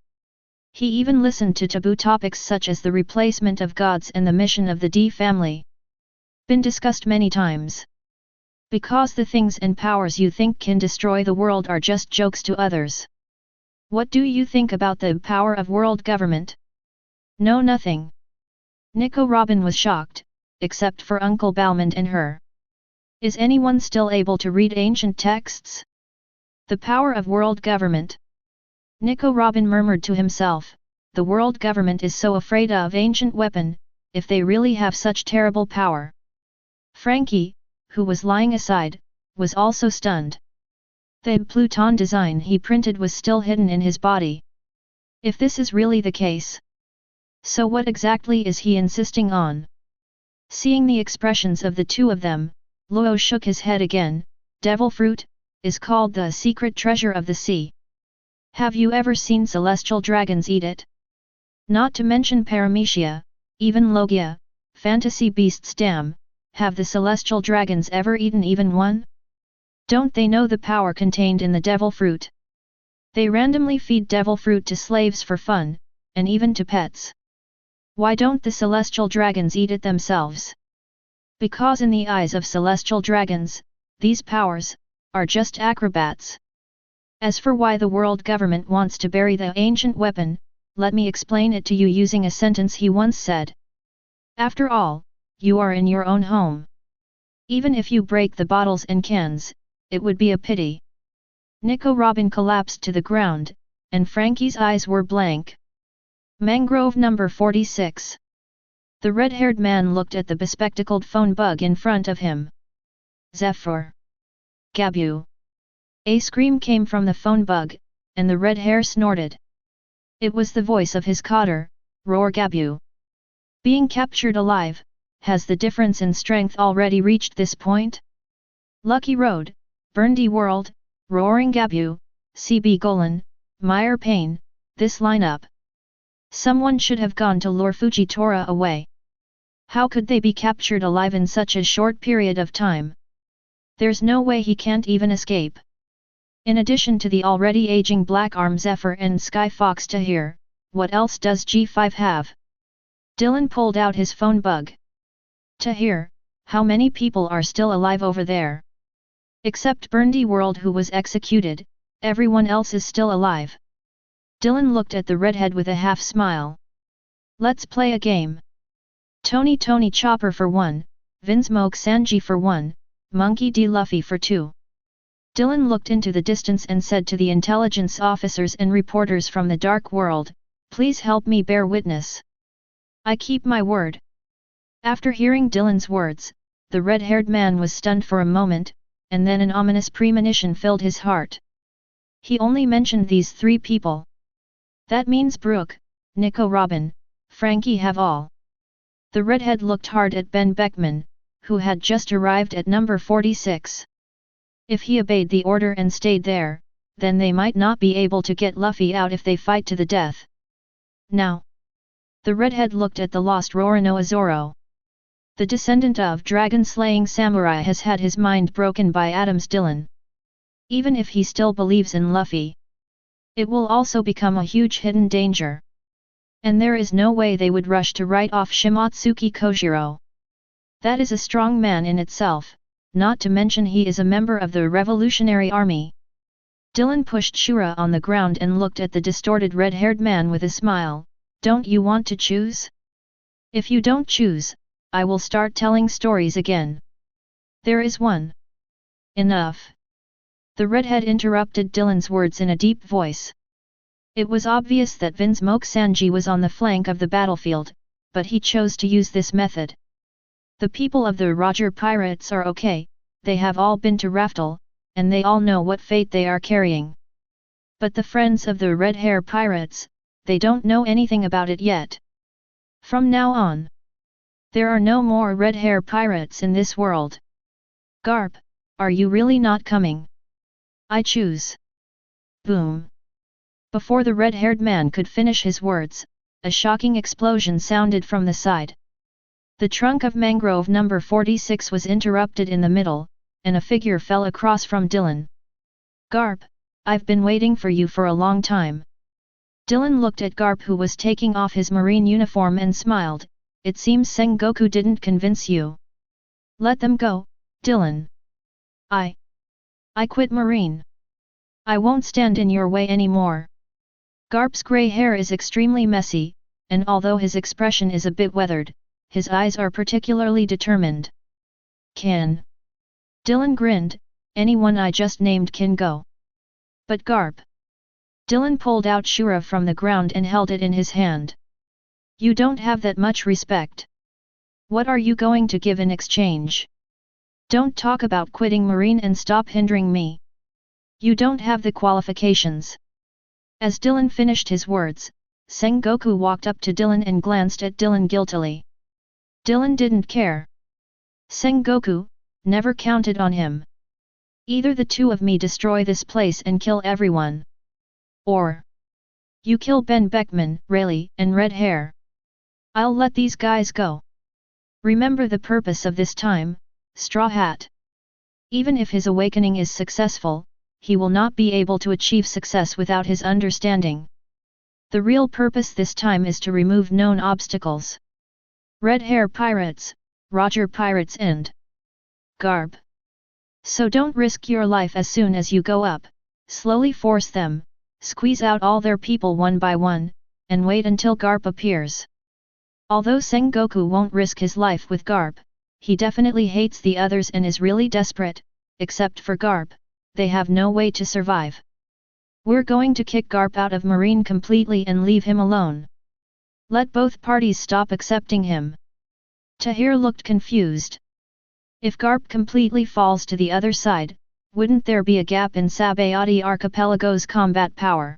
He even listened to taboo topics such as the replacement of gods and the mission of the D family. Been discussed many times. Because the things and powers you think can destroy the world are just jokes to others. What do you think about the power of world government? No, nothing. Nico Robin was shocked, except for Uncle Balmond and her. Is anyone still able to read ancient texts? The power of world government. Nico Robin murmured to himself, the world government is so afraid of ancient weapon, if they really have such terrible power. Frankie, who was lying aside, was also stunned. The Pluton design he printed was still hidden in his body. If this is really the case, so what exactly is he insisting on? Seeing the expressions of the two of them, Luo shook his head again. Devil fruit is called the secret treasure of the sea. Have you ever seen celestial dragons eat it? Not to mention Paramecia, even Logia, fantasy beasts. Damn, have the celestial dragons ever eaten even one? Don't they know the power contained in the devil fruit? They randomly feed devil fruit to slaves for fun, and even to pets. Why don't the celestial dragons eat it themselves? Because in the eyes of celestial dragons, these powers are just acrobats. As for why the world government wants to bury the ancient weapon, let me explain it to you using a sentence he once said. After all, you are in your own home. Even if you break the bottles and cans, it would be a pity. Nico Robin collapsed to the ground, and Frankie's eyes were blank. Mangrove number 46. The red-haired man looked at the bespectacled phone bug in front of him. Zephyr. Gabu. A scream came from the phone bug, and the red hair snorted. It was the voice of his cotter, Roar Gabu. Being captured alive, has the difference in strength already reached this point? Lucky Road, Burndy World, Roaring Gabu, CB Golan, Meyer Payne, this lineup. Someone should have gone to lure Fujitora away. How could they be captured alive in such a short period of time? There's no way he can't even escape. In addition to the already aging Black Arm Zephyr and Sky Fox Tahir, what else does G5 have? Dylan pulled out his phone bug. Tahir, how many people are still alive over there? Except Burndy World who was executed, everyone else is still alive. Dylan looked at the redhead with a half smile. Let's play a game. Tony Chopper for 1, Vinsmoke Sanji for 1, Monkey D. Luffy for 2. Dylan looked into the distance and said to the intelligence officers and reporters from the Dark World, please help me bear witness. I keep my word. After hearing Dylan's words, the red-haired man was stunned for a moment, and then an ominous premonition filled his heart. He only mentioned these 3 people. That means Brooke, Nico Robin, Frankie have all. The redhead looked hard at Ben Beckman, who had just arrived at number 46. If he obeyed the order and stayed there, then they might not be able to get Luffy out if they fight to the death. Now. The redhead looked at the lost Roronoa Zoro. The descendant of dragon-slaying samurai has had his mind broken by Adam's Dylan. Even if he still believes in Luffy, it will also become a huge hidden danger. And there is no way they would rush to write off Shimotsuki Kojiro. That is a strong man in itself, not to mention he is a member of the Revolutionary Army. Dylan pushed Shura on the ground and looked at the distorted red-haired man with a smile. Don't you want to choose? If you don't choose, I will start telling stories again. There is one. Enough. The redhead interrupted Dylan's words in a deep voice. It was obvious that Vinsmoke Sanji was on the flank of the battlefield, but he chose to use this method. The people of the Roger Pirates are okay, they have all been to Raftel, and they all know what fate they are carrying. But the friends of the Red Hair Pirates, they don't know anything about it yet. From now on, there are no more Red Hair Pirates in this world. Garp, are you really not coming? I choose. Boom. Before the red-haired man could finish his words, a shocking explosion sounded from the side. The trunk of mangrove number 46 was interrupted in the middle, and a figure fell across from Dylan. Garp, I've been waiting for you for a long time. Dylan looked at Garp who was taking off his marine uniform and smiled. It seems Sengoku didn't convince you. Let them go, Dylan. I quit marine. I won't stand in your way anymore. Garp's grey hair is extremely messy, and although his expression is a bit weathered, his eyes are particularly determined. Can. Dylan grinned, anyone I just named can go. But Garp. Dylan pulled out Shura from the ground and held it in his hand. You don't have that much respect. What are you going to give in exchange? Don't talk about quitting marine and stop hindering me. You don't have the qualifications. As Dylan finished his words, Sengoku walked up to Dylan and glanced at Dylan guiltily. Dylan didn't care. Sengoku, never counted on him. Either the two of me destroy this place and kill everyone. Or you kill Ben Beckman, Rayleigh, and Red Hair. I'll let these guys go. Remember the purpose of this time, Straw Hat. Even if his awakening is successful, he will not be able to achieve success without his understanding. The real purpose this time is to remove known obstacles. Red Hair Pirates, Roger Pirates End. Garp. So don't risk your life as soon as you go up, slowly force them, squeeze out all their people one by one, and wait until Garp appears. Although Sengoku won't risk his life with Garp, he definitely hates the others and is really desperate. Except for Garp, they have no way to survive. We're going to kick Garp out of Marine completely and leave him alone. Let both parties stop accepting him. Tahir looked confused. If Garp completely falls to the other side, wouldn't there be a gap in Sabayati Archipelago's combat power?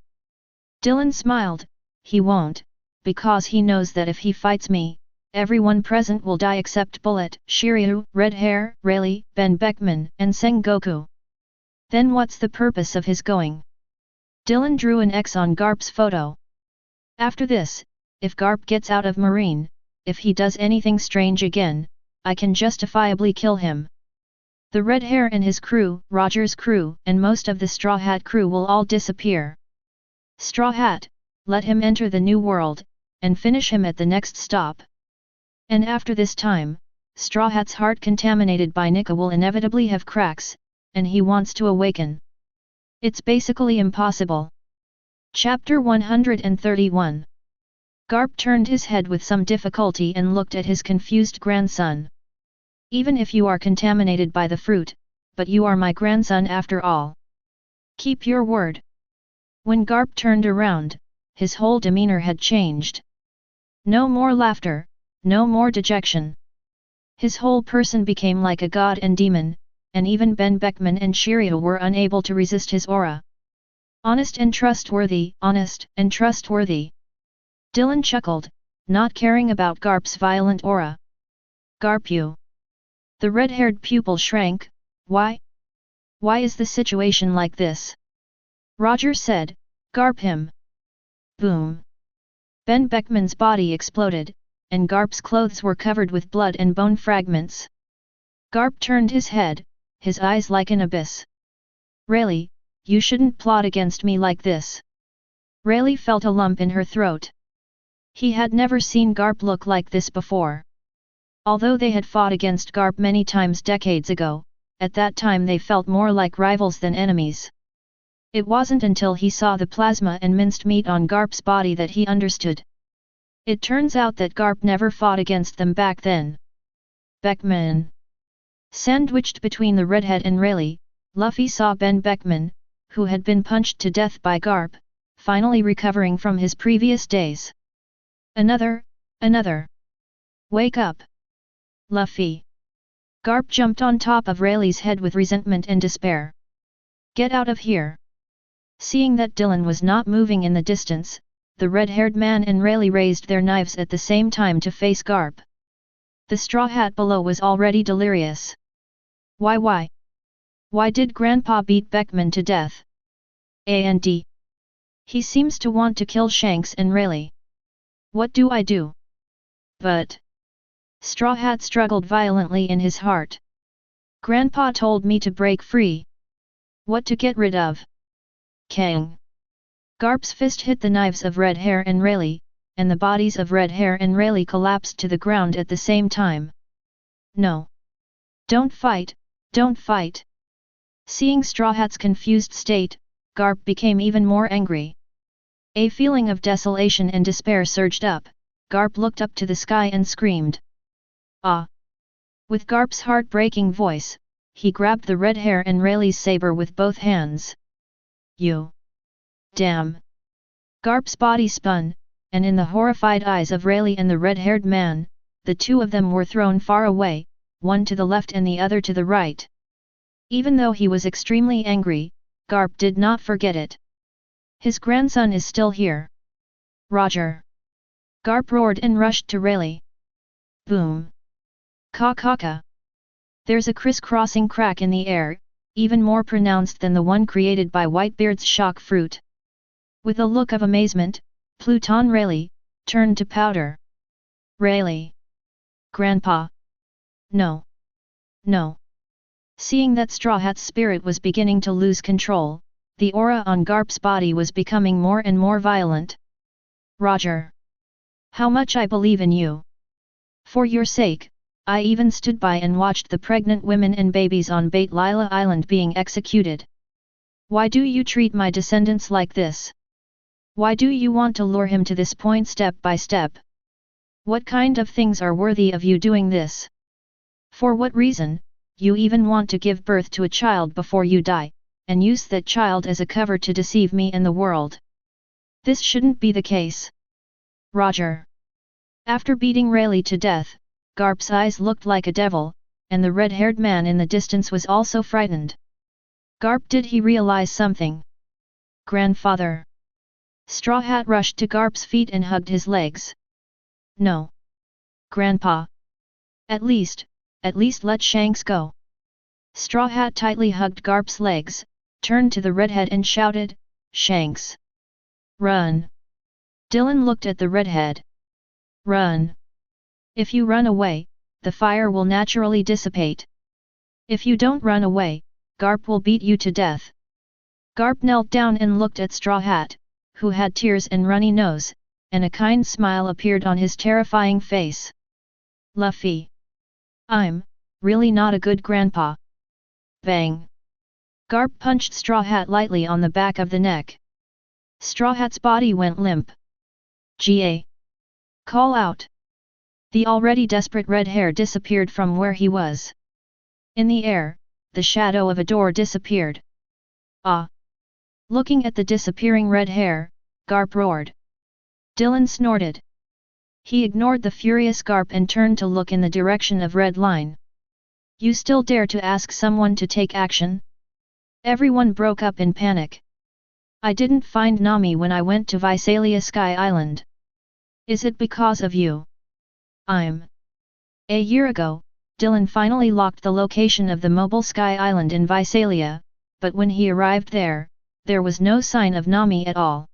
Dylan smiled. He won't, because he knows that if he fights me, everyone present will die except Bullet, Shiryu, Red Hair, Rayleigh, Ben Beckman, and Sengoku. Then what's the purpose of his going? Dylan drew an X on Garp's photo. After this, if Garp gets out of Marine, if he does anything strange again, I can justifiably kill him. The Red Hair and his crew, Roger's crew, and most of the Straw Hat crew will all disappear. Straw Hat, let him enter the new world, and finish him at the next stop. And after this time, Straw Hat's heart contaminated by Nika will inevitably have cracks, and he wants to awaken. It's basically impossible. Chapter 131. Garp turned his head with some difficulty and looked at his confused grandson. Even if you are contaminated by the fruit, but you are my grandson after all. Keep your word. When Garp turned around, his whole demeanor had changed. No more laughter, no more dejection. His whole person became like a god and demon, and even Ben Beckman and Shiryu were unable to resist his aura. Honest and trustworthy, honest and trustworthy. Dylan chuckled, not caring about Garp's violent aura. Garp, you. The red-haired pupil shrank. Why? Why is the situation like this? Roger said, Garp him. Boom. Ben Beckman's body exploded, and Garp's clothes were covered with blood and bone fragments. Garp turned his head, his eyes like an abyss. Rayleigh, you shouldn't plot against me like this. Rayleigh felt a lump in her throat. He had never seen Garp look like this before. Although they had fought against Garp many times decades ago, at that time they felt more like rivals than enemies. It wasn't until he saw the plasma and minced meat on Garp's body that he understood. It turns out that Garp never fought against them back then. Beckman. Sandwiched between the redhead and Rayleigh, Luffy saw Ben Beckman, who had been punched to death by Garp, finally recovering from his previous days. Another. Wake up. Luffy. Garp jumped on top of Rayleigh's head with resentment and despair. Get out of here. Seeing that Dylan was not moving in the distance, the red-haired man and Rayleigh raised their knives at the same time to face Garp. The Straw Hat below was already delirious. Why? Why did Grandpa beat Beckman to death? And he seems to want to kill Shanks and Rayleigh. What do I do? But Straw Hat struggled violently in his heart. Grandpa told me to break free. What to get rid of? Kang. Garp's fist hit the knives of Red Hair and Rayleigh, and the bodies of Red Hair and Rayleigh collapsed to the ground at the same time. No. Don't fight, don't fight. Seeing Straw Hat's confused state, Garp became even more angry. A feeling of desolation and despair surged up. Garp looked up to the sky and screamed. Ah! With Garp's heart-breaking voice, he grabbed the Red Hair and Rayleigh's saber with both hands. You! Damn! Garp's body spun, and in the horrified eyes of Rayleigh and the red-haired man, the two of them were thrown far away, one to the left and the other to the right. Even though he was extremely angry, Garp did not forget it. His grandson is still here. Roger! Garp roared and rushed to Rayleigh. Boom! Ka. There's a crisscrossing crack in the air, even more pronounced than the one created by Whitebeard's shock fruit. With a look of amazement, Pluton Rayleigh turned to powder. Rayleigh! Grandpa! No! Seeing that Straw Hat's spirit was beginning to lose control, the aura on Garp's body was becoming more and more violent. Roger! How much I believe in you! For your sake, I even stood by and watched the pregnant women and babies on Bait Lila Island being executed. Why do you treat my descendants like this? Why do you want to lure him to this point step by step? What kind of things are worthy of you doing this? For what reason, you even want to give birth to a child before you die, and use that child as a cover to deceive me and the world? This shouldn't be the case. Roger. After beating Rayleigh to death, Garp's eyes looked like a devil, and the red-haired man in the distance was also frightened. Garp, did he realize something? Grandfather. Straw Hat rushed to Garp's feet and hugged his legs. No. Grandpa. At least let Shanks go. Straw Hat tightly hugged Garp's legs, turned to the redhead and shouted, Shanks. Run. Dylan looked at the redhead. Run. If you run away, the fire will naturally dissipate. If you don't run away, Garp will beat you to death. Garp knelt down and looked at Straw Hat, who had tears and runny nose, and a kind smile appeared on his terrifying face. Luffy. I'm really not a good grandpa. Bang. Garp punched Straw Hat lightly on the back of the neck. Straw Hat's body went limp. Ga. Call out. The already desperate red hair disappeared from where he was. In the air, the shadow of a door disappeared. Ah! Looking at the disappearing red hair, Garp roared. Dylan snorted. He ignored the furious Garp and turned to look in the direction of Red Line. You still dare to ask someone to take action? Everyone broke up in panic. I didn't find Nami when I went to Visalia Sky Island. Is it because of you? A year ago, Dylan finally locked the location of the mobile Sky Island in Visalia, but when he arrived there was no sign of Nami at all.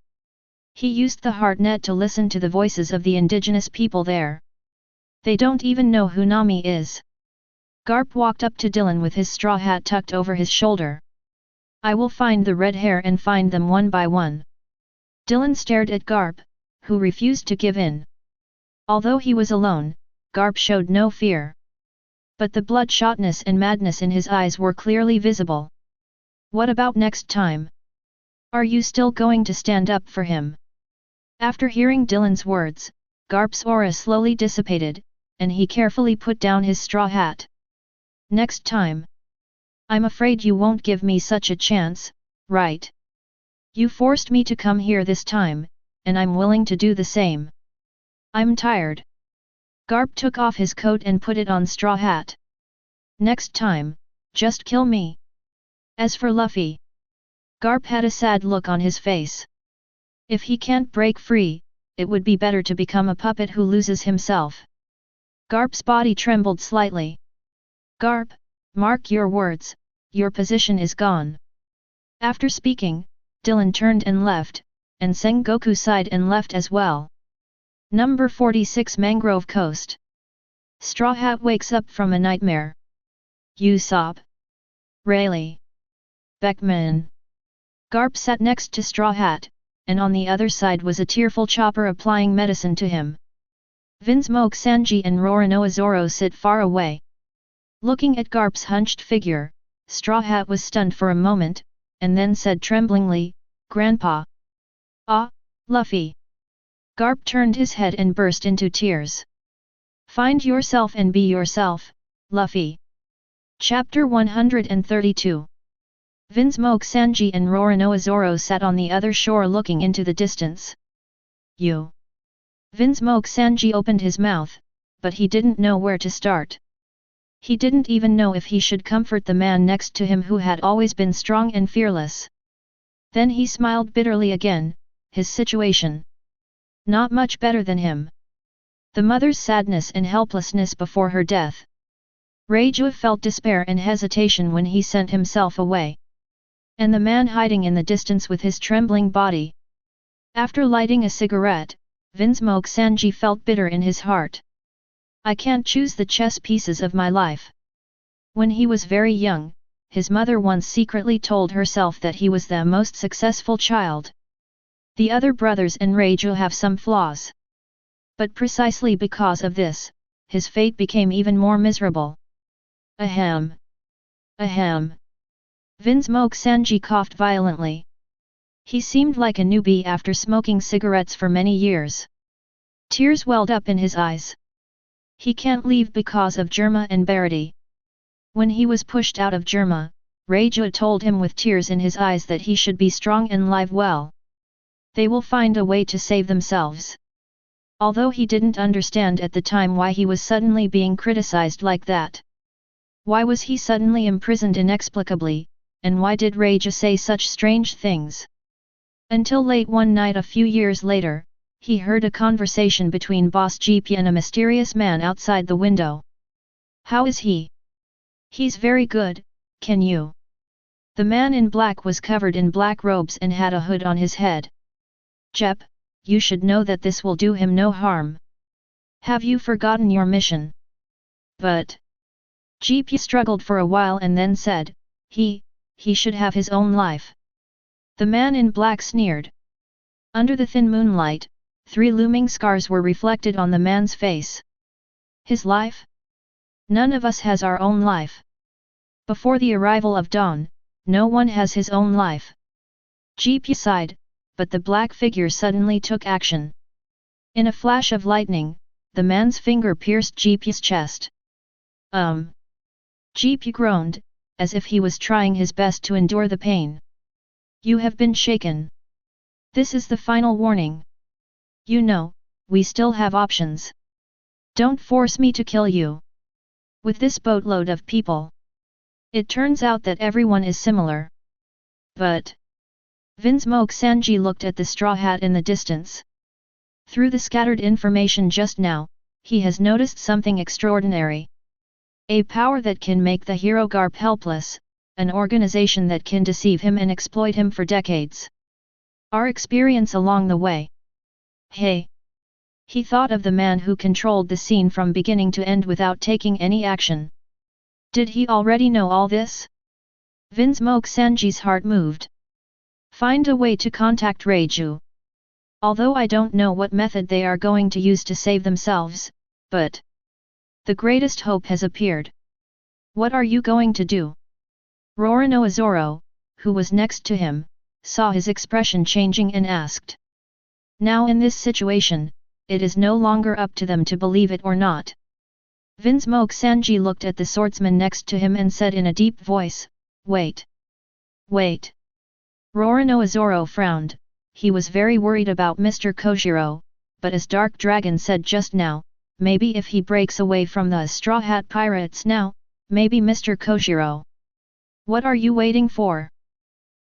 He used the heartnet to listen to the voices of the indigenous people there. They don't even know who Nami is. Garp walked up to Dylan with his straw hat tucked over his shoulder. I will find the red hair and find them one by one. Dylan stared at Garp, who refused to give in. Although he was alone, Garp showed no fear. But the bloodshotness and madness in his eyes were clearly visible. What about next time? Are you still going to stand up for him? After hearing Dylan's words, Garp's aura slowly dissipated, and he carefully put down his straw hat. Next time. I'm afraid you won't give me such a chance, right? You forced me to come here this time, and I'm willing to do the same. I'm tired. Garp took off his coat and put it on Straw Hat. Next time, just kill me. As for Luffy, Garp had a sad look on his face. If he can't break free, it would be better to become a puppet who loses himself. Garp's body trembled slightly. Garp, mark your words, your position is gone. After speaking, Dylan turned and left, and Sengoku sighed and left as well. Number 46 Mangrove Coast. Straw Hat wakes up from a nightmare. Usopp. Rayleigh. Beckman. Garp sat next to Straw Hat, and on the other side was a tearful Chopper applying medicine to him. Vinsmoke Sanji and Roronoa Zoro sit far away. Looking at Garp's hunched figure, Straw Hat was stunned for a moment, and then said tremblingly, Grandpa. Ah, Luffy. Garp turned his head and burst into tears. Find yourself and be yourself, Luffy. Chapter 132. Vinsmoke Sanji and Roronoa Zoro sat on the other shore looking into the distance. You. Vinsmoke Sanji opened his mouth, but he didn't know where to start. He didn't even know if he should comfort the man next to him who had always been strong and fearless. Then he smiled bitterly again, his situation. Not much better than him. The mother's sadness and helplessness before her death. Reiju felt despair and hesitation when he sent himself away. And the man hiding in the distance with his trembling body. After lighting a cigarette, Vinsmoke Sanji felt bitter in his heart. I can't choose the chess pieces of my life. When he was very young, his mother once secretly told herself that he was the most successful child. The other brothers and Reiju have some flaws. But precisely because of this, his fate became even more miserable. Ahem. Ahem. Vinsmoke Sanji coughed violently. He seemed like a newbie after smoking cigarettes for many years. Tears welled up in his eyes. He can't leave because of Germa and Barity. When he was pushed out of Germa, Reiju told him with tears in his eyes that he should be strong and live well. They will find a way to save themselves. Although he didn't understand at the time why he was suddenly being criticized like that. Why was he suddenly imprisoned inexplicably, and why did Reiju say such strange things? Until late one night a few years later, he heard a conversation between Boss Jeepy and a mysterious man outside the window. How is he? He's very good, can you? The man in black was covered in black robes and had a hood on his head. Jep, you should know that this will do him no harm. Have you forgotten your mission? But... Jeepy struggled for a while and then said, he should have his own life. The man in black sneered. Under the thin moonlight, 3 looming scars were reflected on the man's face. His life? None of us has our own life. Before the arrival of dawn, no one has his own life. Jeepy sighed, but the black figure suddenly took action. In a flash of lightning, the man's finger pierced Jeepy's chest. Jeepy groaned, as if he was trying his best to endure the pain. You have been shaken. This is the final warning. You know, we still have options. Don't force me to kill you. With this boatload of people. It turns out that everyone is similar. But... Vinsmoke Sanji looked at the straw hat in the distance. Through the scattered information just now, he has noticed something extraordinary. A power that can make the hero Garp helpless, an organization that can deceive him and exploit him for decades. Our experience along the way. Hey! He thought of the man who controlled the scene from beginning to end without taking any action. Did he already know all this? Vinsmoke Sanji's heart moved. Find a way to contact Reiju. Although I don't know what method they are going to use to save themselves, but... The greatest hope has appeared. What are you going to do? Roronoa Zoro, who was next to him, saw his expression changing and asked. Now in this situation, it is no longer up to them to believe it or not. Vinsmoke Sanji looked at the swordsman next to him and said in a deep voice, Wait. Wait. Roronoa Zoro frowned, he was very worried about Mr. Kojiro, but as Dark Dragon said just now, maybe if he breaks away from the Straw Hat Pirates now, maybe Mr. Kojiro. What are you waiting for?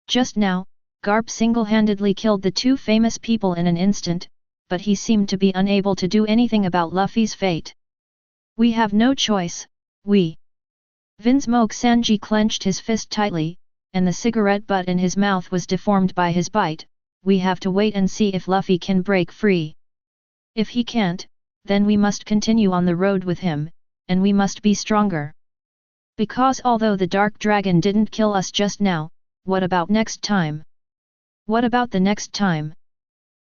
Just now, Garp single-handedly killed the 2 famous people in an instant, but he seemed to be unable to do anything about Luffy's fate. We have no choice, we. Vinsmoke Sanji clenched his fist tightly, and the cigarette butt in his mouth was deformed by his bite. We have to wait and see if Luffy can break free. If he can't, then we must continue on the road with him, and we must be stronger. Because although the Dark Dragon didn't kill us just now, what about next time? What about the next time?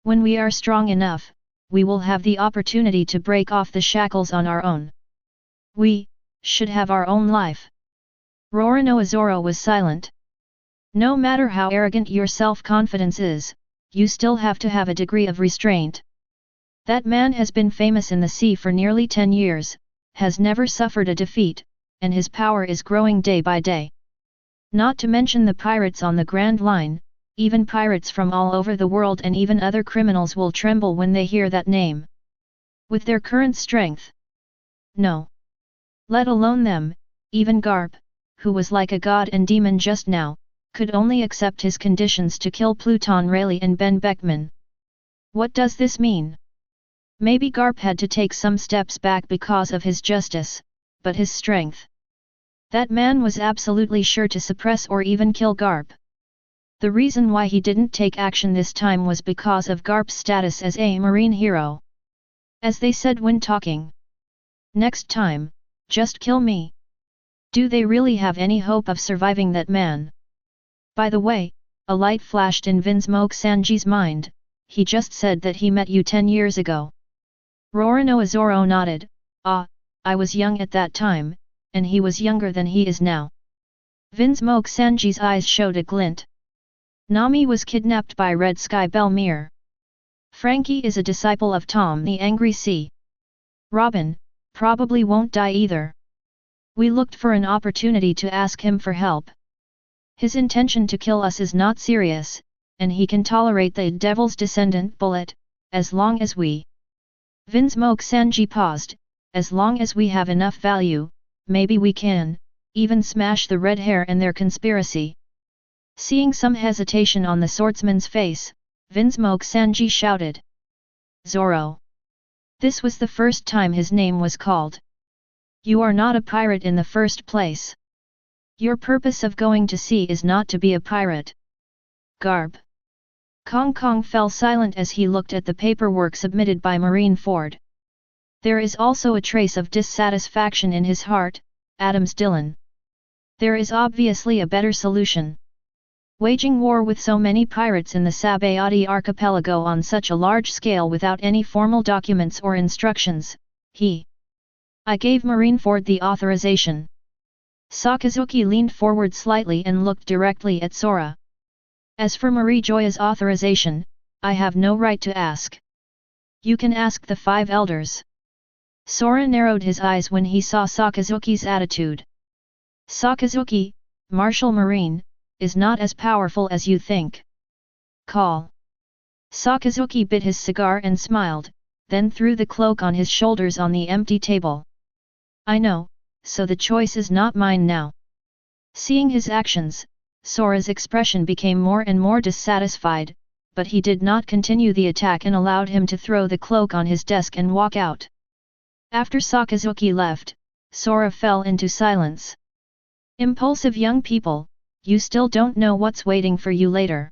When we are strong enough, we will have the opportunity to break off the shackles on our own. We should have our own life. Roronoa Zoro was silent. No matter how arrogant your self-confidence is, you still have to have a degree of restraint. That man has been famous in the sea for nearly 10 years, has never suffered a defeat, and his power is growing day by day. Not to mention the pirates on the Grand Line, even pirates from all over the world and even other criminals will tremble when they hear that name. With their current strength. No. Let alone them, even Garp, who was like a god and demon just now, could only accept his conditions to kill Pluton Rayleigh and Ben Beckman. What does this mean? Maybe Garp had to take some steps back because of his justice, but his strength. That man was absolutely sure to suppress or even kill Garp. The reason why he didn't take action this time was because of Garp's status as a marine hero. As they said when talking. Next time, just kill me. Do they really have any hope of surviving that man? By the way, a light flashed in Vinsmoke Sanji's mind, he just said that he met you 10 years ago. Roronoa Zoro nodded, ah, I was young at that time, and he was younger than he is now. Vinsmoke Sanji's eyes showed a glint. Nami was kidnapped by Red Sky Belmere. Frankie is a disciple of Tom the Angry Sea. Robin, probably won't die either. We looked for an opportunity to ask him for help. His intention to kill us is not serious, and he can tolerate the Devil's Descendant bullet, as long as we... Vinsmoke Sanji paused. As long as we have enough value, maybe we can, even smash the red hair and their conspiracy. Seeing some hesitation on the swordsman's face, Vinsmoke Sanji shouted. Zoro. This was the first time his name was called. You are not a pirate in the first place. Your purpose of going to sea is not to be a pirate. Garb. Kong Kong fell silent as he looked at the paperwork submitted by Marineford. There is also a trace of dissatisfaction in his heart, Adams Dillon. There is obviously a better solution. Waging war with so many pirates in the Sabayati archipelago on such a large scale without any formal documents or instructions, I gave Marineford the authorization. Sakazuki leaned forward slightly and looked directly at Sora. As for Marijoya's authorization, I have no right to ask. You can ask the 5 elders. Sora narrowed his eyes when he saw Sakazuki's attitude. Sakazuki, Marshal Marine, is not as powerful as you think. Call. Sakazuki bit his cigar and smiled, then threw the cloak on his shoulders on the empty table. I know, so the choice is not mine now. Seeing his actions, Sora's expression became more and more dissatisfied, but he did not continue the attack and allowed him to throw the cloak on his desk and walk out. After Sakazuki left, Sora fell into silence. Impulsive young people, you still don't know what's waiting for you later.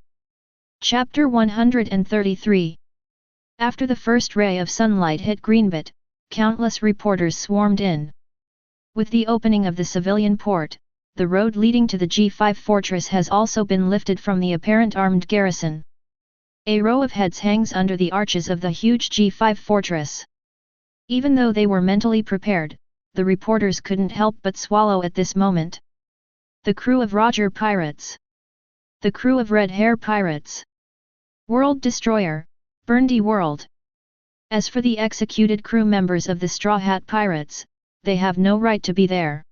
Chapter 133. After the first ray of sunlight hit Greenbit, countless reporters swarmed in. With the opening of the civilian port, the road leading to the G5 fortress has also been lifted from the apparent armed garrison. A row of heads hangs under the arches of the huge G5 fortress. Even though they were mentally prepared, the reporters couldn't help but swallow at this moment. The crew of Roger Pirates. The crew of Red Hair Pirates. World Destroyer, Burndy World. As for the executed crew members of the Straw Hat Pirates, they have no right to be there.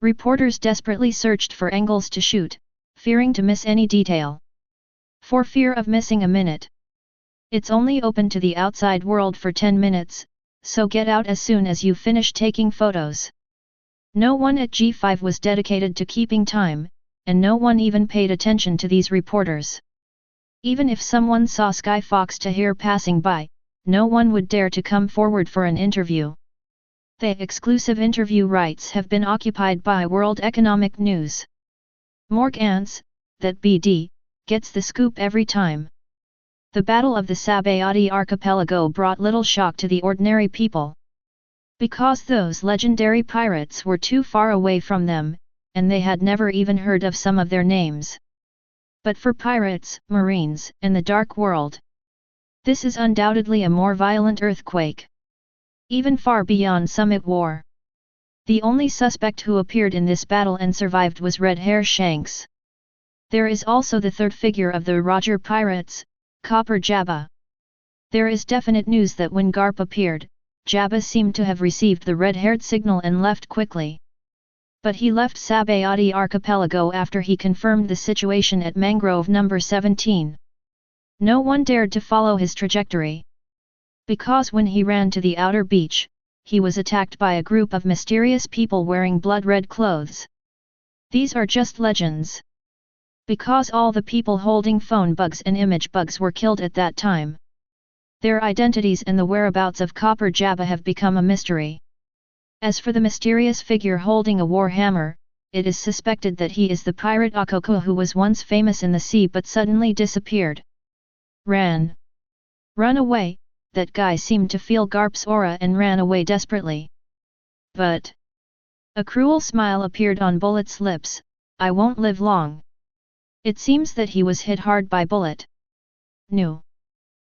Reporters desperately searched for angles to shoot, fearing to miss any detail. For fear of missing a minute. It's only open to the outside world for 10 minutes, so get out as soon as you finish taking photos. No one at G5 was dedicated to keeping time, and no one even paid attention to these reporters. Even if someone saw Sky Fox Tahir passing by, no one would dare to come forward for an interview. The exclusive interview rights have been occupied by World Economic News. Morgans, that BD, gets the scoop every time. The Battle of the Sabayati Archipelago brought little shock to the ordinary people. Because those legendary pirates were too far away from them, and they had never even heard of some of their names. But for pirates, marines, and the Dark World, this is undoubtedly a more violent earthquake. Even far beyond Summit War. The only suspect who appeared in this battle and survived was Red Hair Shanks. There is also the third figure of the Roger Pirates, Copper Jabba. There is definite news that when Garp appeared, Jabba seemed to have received the red-haired signal and left quickly. But he left Sabayati Archipelago after he confirmed the situation at Mangrove No. 17. No one dared to follow his trajectory. Because when he ran to the outer beach, he was attacked by a group of mysterious people wearing blood-red clothes. These are just legends. Because all the people holding phone bugs and image bugs were killed at that time. Their identities and the whereabouts of Copper Jabba have become a mystery. As for the mysterious figure holding a war hammer, it is suspected that he is the pirate Akoko who was once famous in the sea but suddenly disappeared. Run away, that guy seemed to feel Garp's aura and ran away desperately. But a cruel smile appeared on Bullet's lips. I won't live long. It seems that he was hit hard by Bullet. No.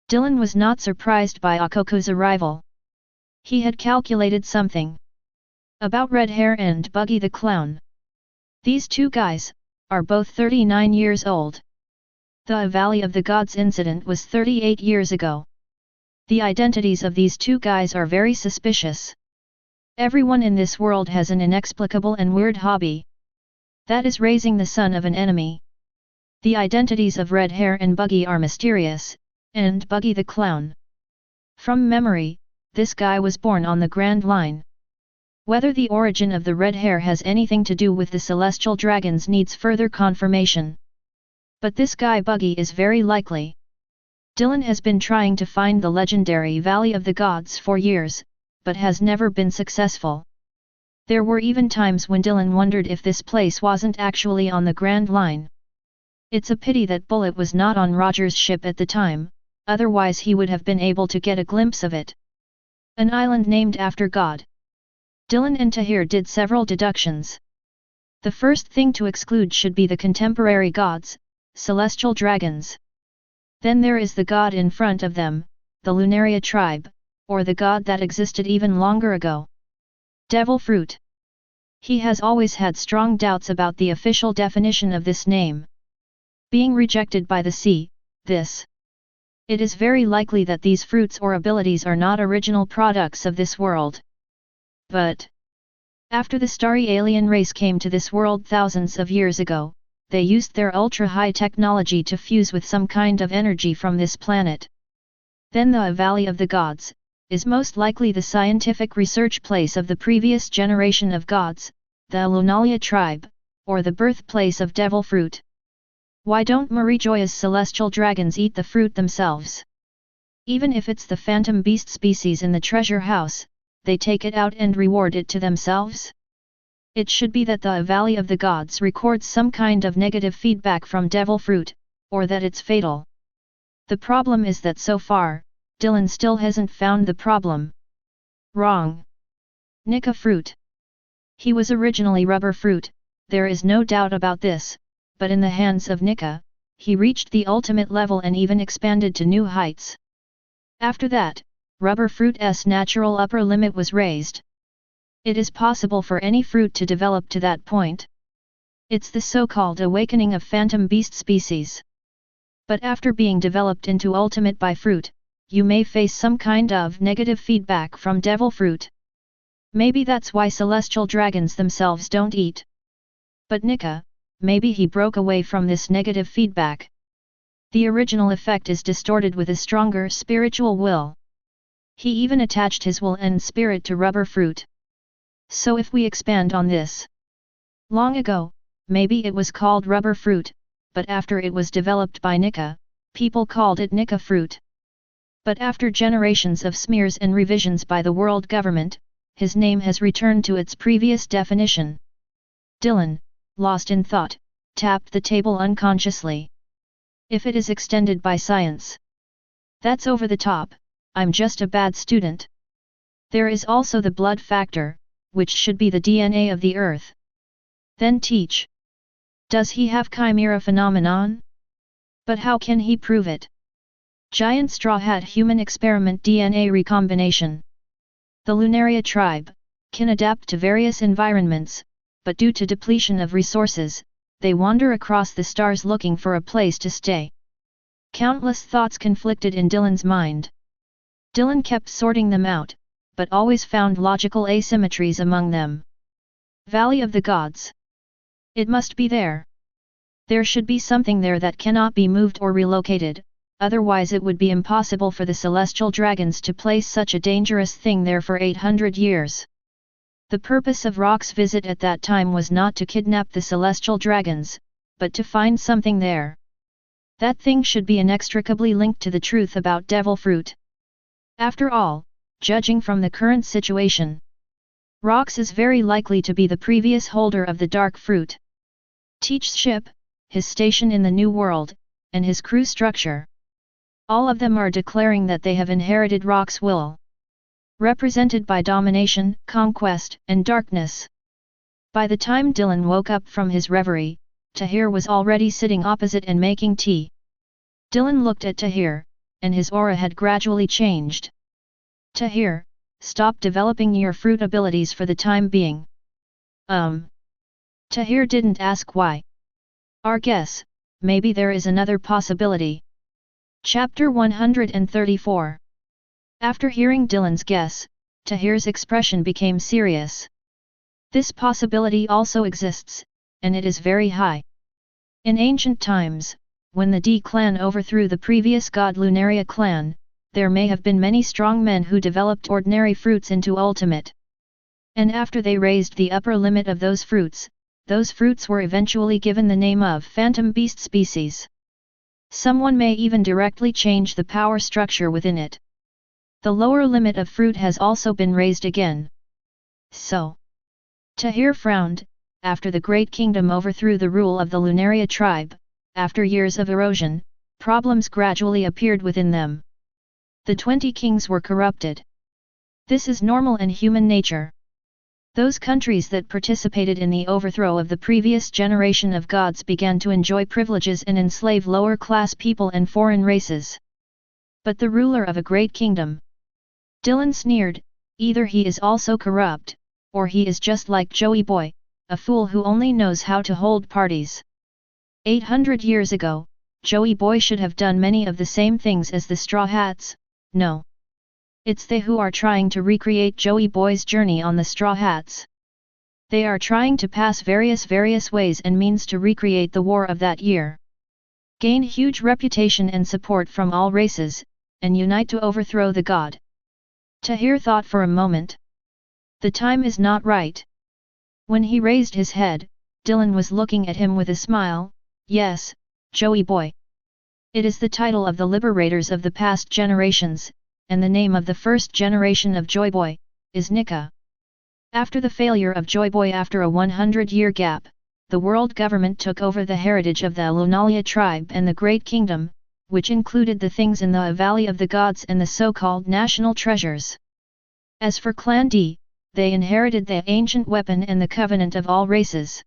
Dylan was not surprised by Akoko's arrival. He had calculated something. About Red Hair and Buggy the Clown. These two guys are both 39 years old. The Valley of the Gods incident was 38 years ago. The identities of these two guys are very suspicious. Everyone in this world has an inexplicable and weird hobby. That is raising the son of an enemy. The identities of Red Hair and Buggy are mysterious, and Buggy the Clown. From memory, this guy was born on the Grand Line. Whether the origin of the red hair has anything to do with the celestial dragons needs further confirmation. But this guy Buggy is very likely. Dylan has been trying to find the legendary Valley of the Gods for years, but has never been successful. There were even times when Dylan wondered if this place wasn't actually on the Grand Line. It's a pity that Bullet was not on Roger's ship at the time, otherwise he would have been able to get a glimpse of it. An island named after God. Dylan and Tahir did several deductions. The first thing to exclude should be the contemporary gods, celestial dragons. Then there is the god in front of them, the Lunaria tribe, or the god that existed even longer ago. Devil Fruit. He has always had strong doubts about the official definition of this name. Being rejected by the sea, it is very likely that these fruits or abilities are not original products of this world. But after the starry alien race came to this world thousands of years ago, they used their ultra-high technology to fuse with some kind of energy from this planet. Then the Valley of the Gods is most likely the scientific research place of the previous generation of gods, the Lunalia tribe, or the birthplace of Devil Fruit. Why don't Marijoya's celestial dragons eat the fruit themselves? Even if it's the phantom beast species in the treasure house, they take it out and reward it to themselves? It should be that the Valley of the Gods records some kind of negative feedback from Devil Fruit, or that it's fatal. The problem is that so far, Dylan still hasn't found the problem. Wrong. Nika Fruit. He was originally Rubber Fruit, there is no doubt about this, but in the hands of Nika, he reached the ultimate level and even expanded to new heights. After that, Rubber Fruit's natural upper limit was raised. It is possible for any fruit to develop to that point. It's the so-called awakening of phantom beast species. But after being developed into ultimate by fruit, you may face some kind of negative feedback from Devil Fruit. Maybe that's why celestial dragons themselves don't eat. But Nika, maybe he broke away from this negative feedback. The original effect is distorted with a stronger spiritual will. He even attached his will and spirit to Rubber Fruit. So if we expand on this. Long ago, maybe it was called Rubber Fruit, but after it was developed by Nika, people called it Nika Fruit. But after generations of smears and revisions by the world government, his name has returned to its previous definition. Dylan, lost in thought, tapped the table unconsciously. If it is extended by science, that's over the top. I'm just a bad student. There is also the blood factor, which should be the DNA of the Earth. Then teach. Does he have chimera phenomenon? But how can he prove it? Giant Straw Hat Human Experiment DNA Recombination. The Lunaria tribe can adapt to various environments, but due to depletion of resources, they wander across the stars looking for a place to stay. Countless thoughts conflicted in Dylan's mind. Dylan kept sorting them out, but always found logical asymmetries among them. Valley of the Gods. It must be there. There should be something there that cannot be moved or relocated, otherwise it would be impossible for the celestial dragons to place such a dangerous thing there for 800 years. The purpose of Rock's visit at that time was not to kidnap the celestial dragons, but to find something there. That thing should be inextricably linked to the truth about Devil Fruit. After all, judging from the current situation, Rox is very likely to be the previous holder of the Dark Fruit. Teach's ship, his station in the New World, and his crew structure. All of them are declaring that they have inherited Rock's will. Represented by domination, conquest, and darkness. By the time Dylan woke up from his reverie, Tahir was already sitting opposite and making tea. Dylan looked at Tahir, and his aura had gradually changed. Tahir, stop developing your fruit abilities for the time being. Tahir didn't ask why. Our guess, maybe there is another possibility. Chapter 134. After hearing Dylan's guess, Tahir's expression became serious. This possibility also exists, and it is very high. In ancient times, when the D clan overthrew the previous god Lunaria clan, there may have been many strong men who developed ordinary fruits into ultimate. And after they raised the upper limit of those fruits were eventually given the name of phantom beast species. Someone may even directly change the power structure within it. The lower limit of fruit has also been raised again. So, Tahir frowned. After the Great Kingdom overthrew the rule of the Lunaria tribe, after years of erosion, problems gradually appeared within them. The 20 kings were corrupted. This is normal and human nature. Those countries that participated in the overthrow of the previous generation of gods began to enjoy privileges and enslave lower-class people and foreign races. But the ruler of a great kingdom. Dylan sneered, either he is also corrupt, or he is just like Joey Boy, a fool who only knows how to hold parties. 800 years ago, Joey Boy should have done many of the same things as the Straw Hats. No. It's they who are trying to recreate Joey Boy's journey on the Straw Hats. They are trying to pass various ways and means to recreate the war of that year. Gain huge reputation and support from all races, and unite to overthrow the god. Tahir thought for a moment. The time is not right. When he raised his head, Dylan was looking at him with a smile. Yes, Joey Boy. It is the title of the liberators of the past generations, and the name of the first generation of Joy Boy is Nika. After the failure of Joy Boy after a 100-year gap, the world government took over the heritage of the Lunalia tribe and the Great Kingdom, which included the things in the Valley of the Gods and the so-called national treasures. As for Clan D, they inherited the ancient weapon and the covenant of all races.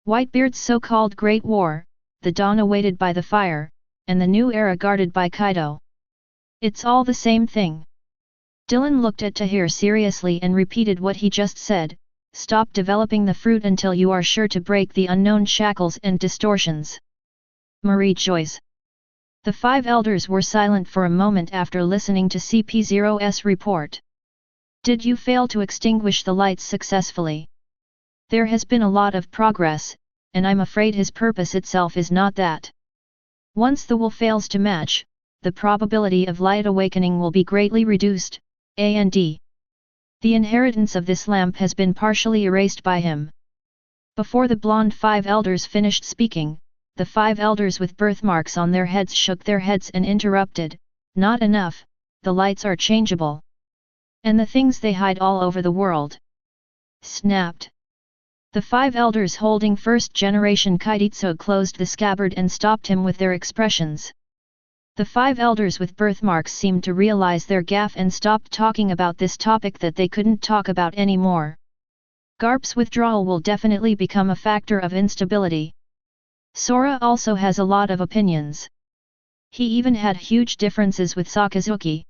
Whitebeard's so-called Great War, the dawn awaited by the fire, and the new era guarded by Kaido. It's all the same thing. Dylan looked at Tahir seriously and repeated what he just said, stop developing the fruit until you are sure to break the unknown shackles and distortions. Marie Joyce. The 5 elders were silent for a moment after listening to CP0's report. Did you fail to extinguish the lights successfully? There has been a lot of progress, and I'm afraid his purpose itself is not that. Once the will fails to match, the probability of light awakening will be greatly reduced, and the inheritance of this lamp has been partially erased by him. Before the blonde 5 elders finished speaking, the 5 elders with birthmarks on their heads shook their heads and interrupted, not enough, the lights are changeable. And the things they hide all over the world. Snapped. The 5 elders holding first-generation Kaititsu closed the scabbard and stopped him with their expressions. The 5 elders with birthmarks seemed to realize their gaffe and stopped talking about this topic that they couldn't talk about anymore. Garp's withdrawal will definitely become a factor of instability. Sora also has a lot of opinions. He even had huge differences with Sakazuki.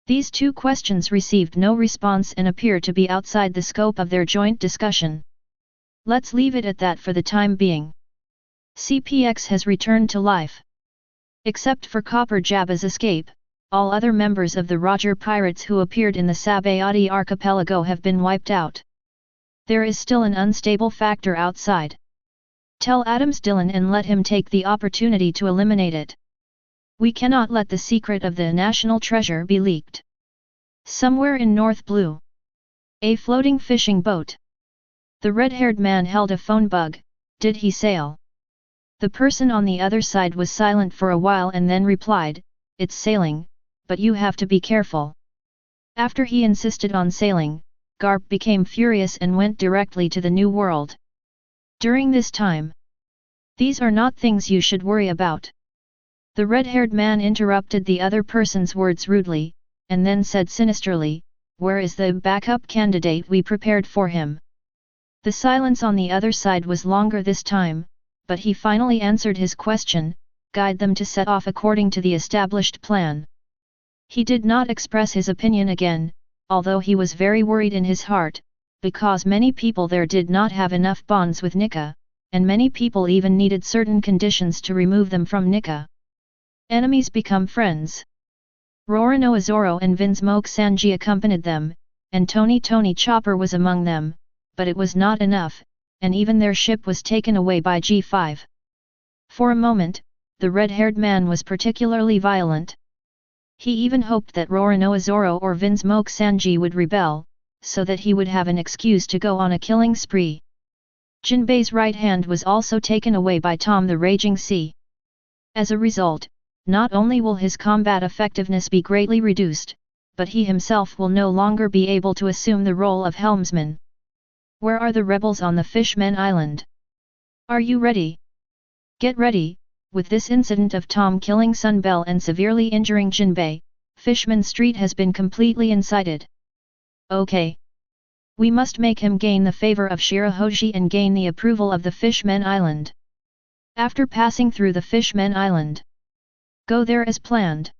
These 2 questions received no response and appear to be outside the scope of their joint discussion. Let's leave it at that for the time being. CPX has returned to life. Except for Copper Jabba's escape, all other members of the Roger pirates who appeared in the Sabayati archipelago have been wiped out. There is still an unstable factor outside. Tell Adams Dylan and let him take the opportunity to eliminate it. We cannot let the secret of the national treasure be leaked. Somewhere in North Blue. A floating fishing boat. The red-haired man held a phone bug. Did he sail? The person on the other side was silent for a while and then replied, it's sailing, but you have to be careful. After he insisted on sailing, Garp became furious and went directly to the New World. During this time, these are not things you should worry about. The red-haired man interrupted the other person's words rudely, and then said sinisterly, where is the backup candidate we prepared for him? The silence on the other side was longer this time, but he finally answered his question, guide them to set off according to the established plan. He did not express his opinion again, although he was very worried in his heart, because many people there did not have enough bonds with Nika, and many people even needed certain conditions to remove them from Nika. Enemies become friends. Roronoa Zoro and Vinsmoke Sanji accompanied them, and Tony Chopper was among them, but it was not enough, and even their ship was taken away by G5. For a moment, the red-haired man was particularly violent. He even hoped that Roronoa Zoro or Vinsmoke Sanji would rebel, so that he would have an excuse to go on a killing spree. Jinbei's right hand was also taken away by Tom the Raging Sea. As a result, not only will his combat effectiveness be greatly reduced, but he himself will no longer be able to assume the role of helmsman. Where are the rebels on the Fishmen Island? Are you ready? Get ready. With this incident of Tom killing Sunbelle and severely injuring Jinbei, Fishman Street has been completely incited. Okay. We must make him gain the favor of Shirahoshi and gain the approval of the Fishmen Island. After passing through the Fishmen Island, go there as planned.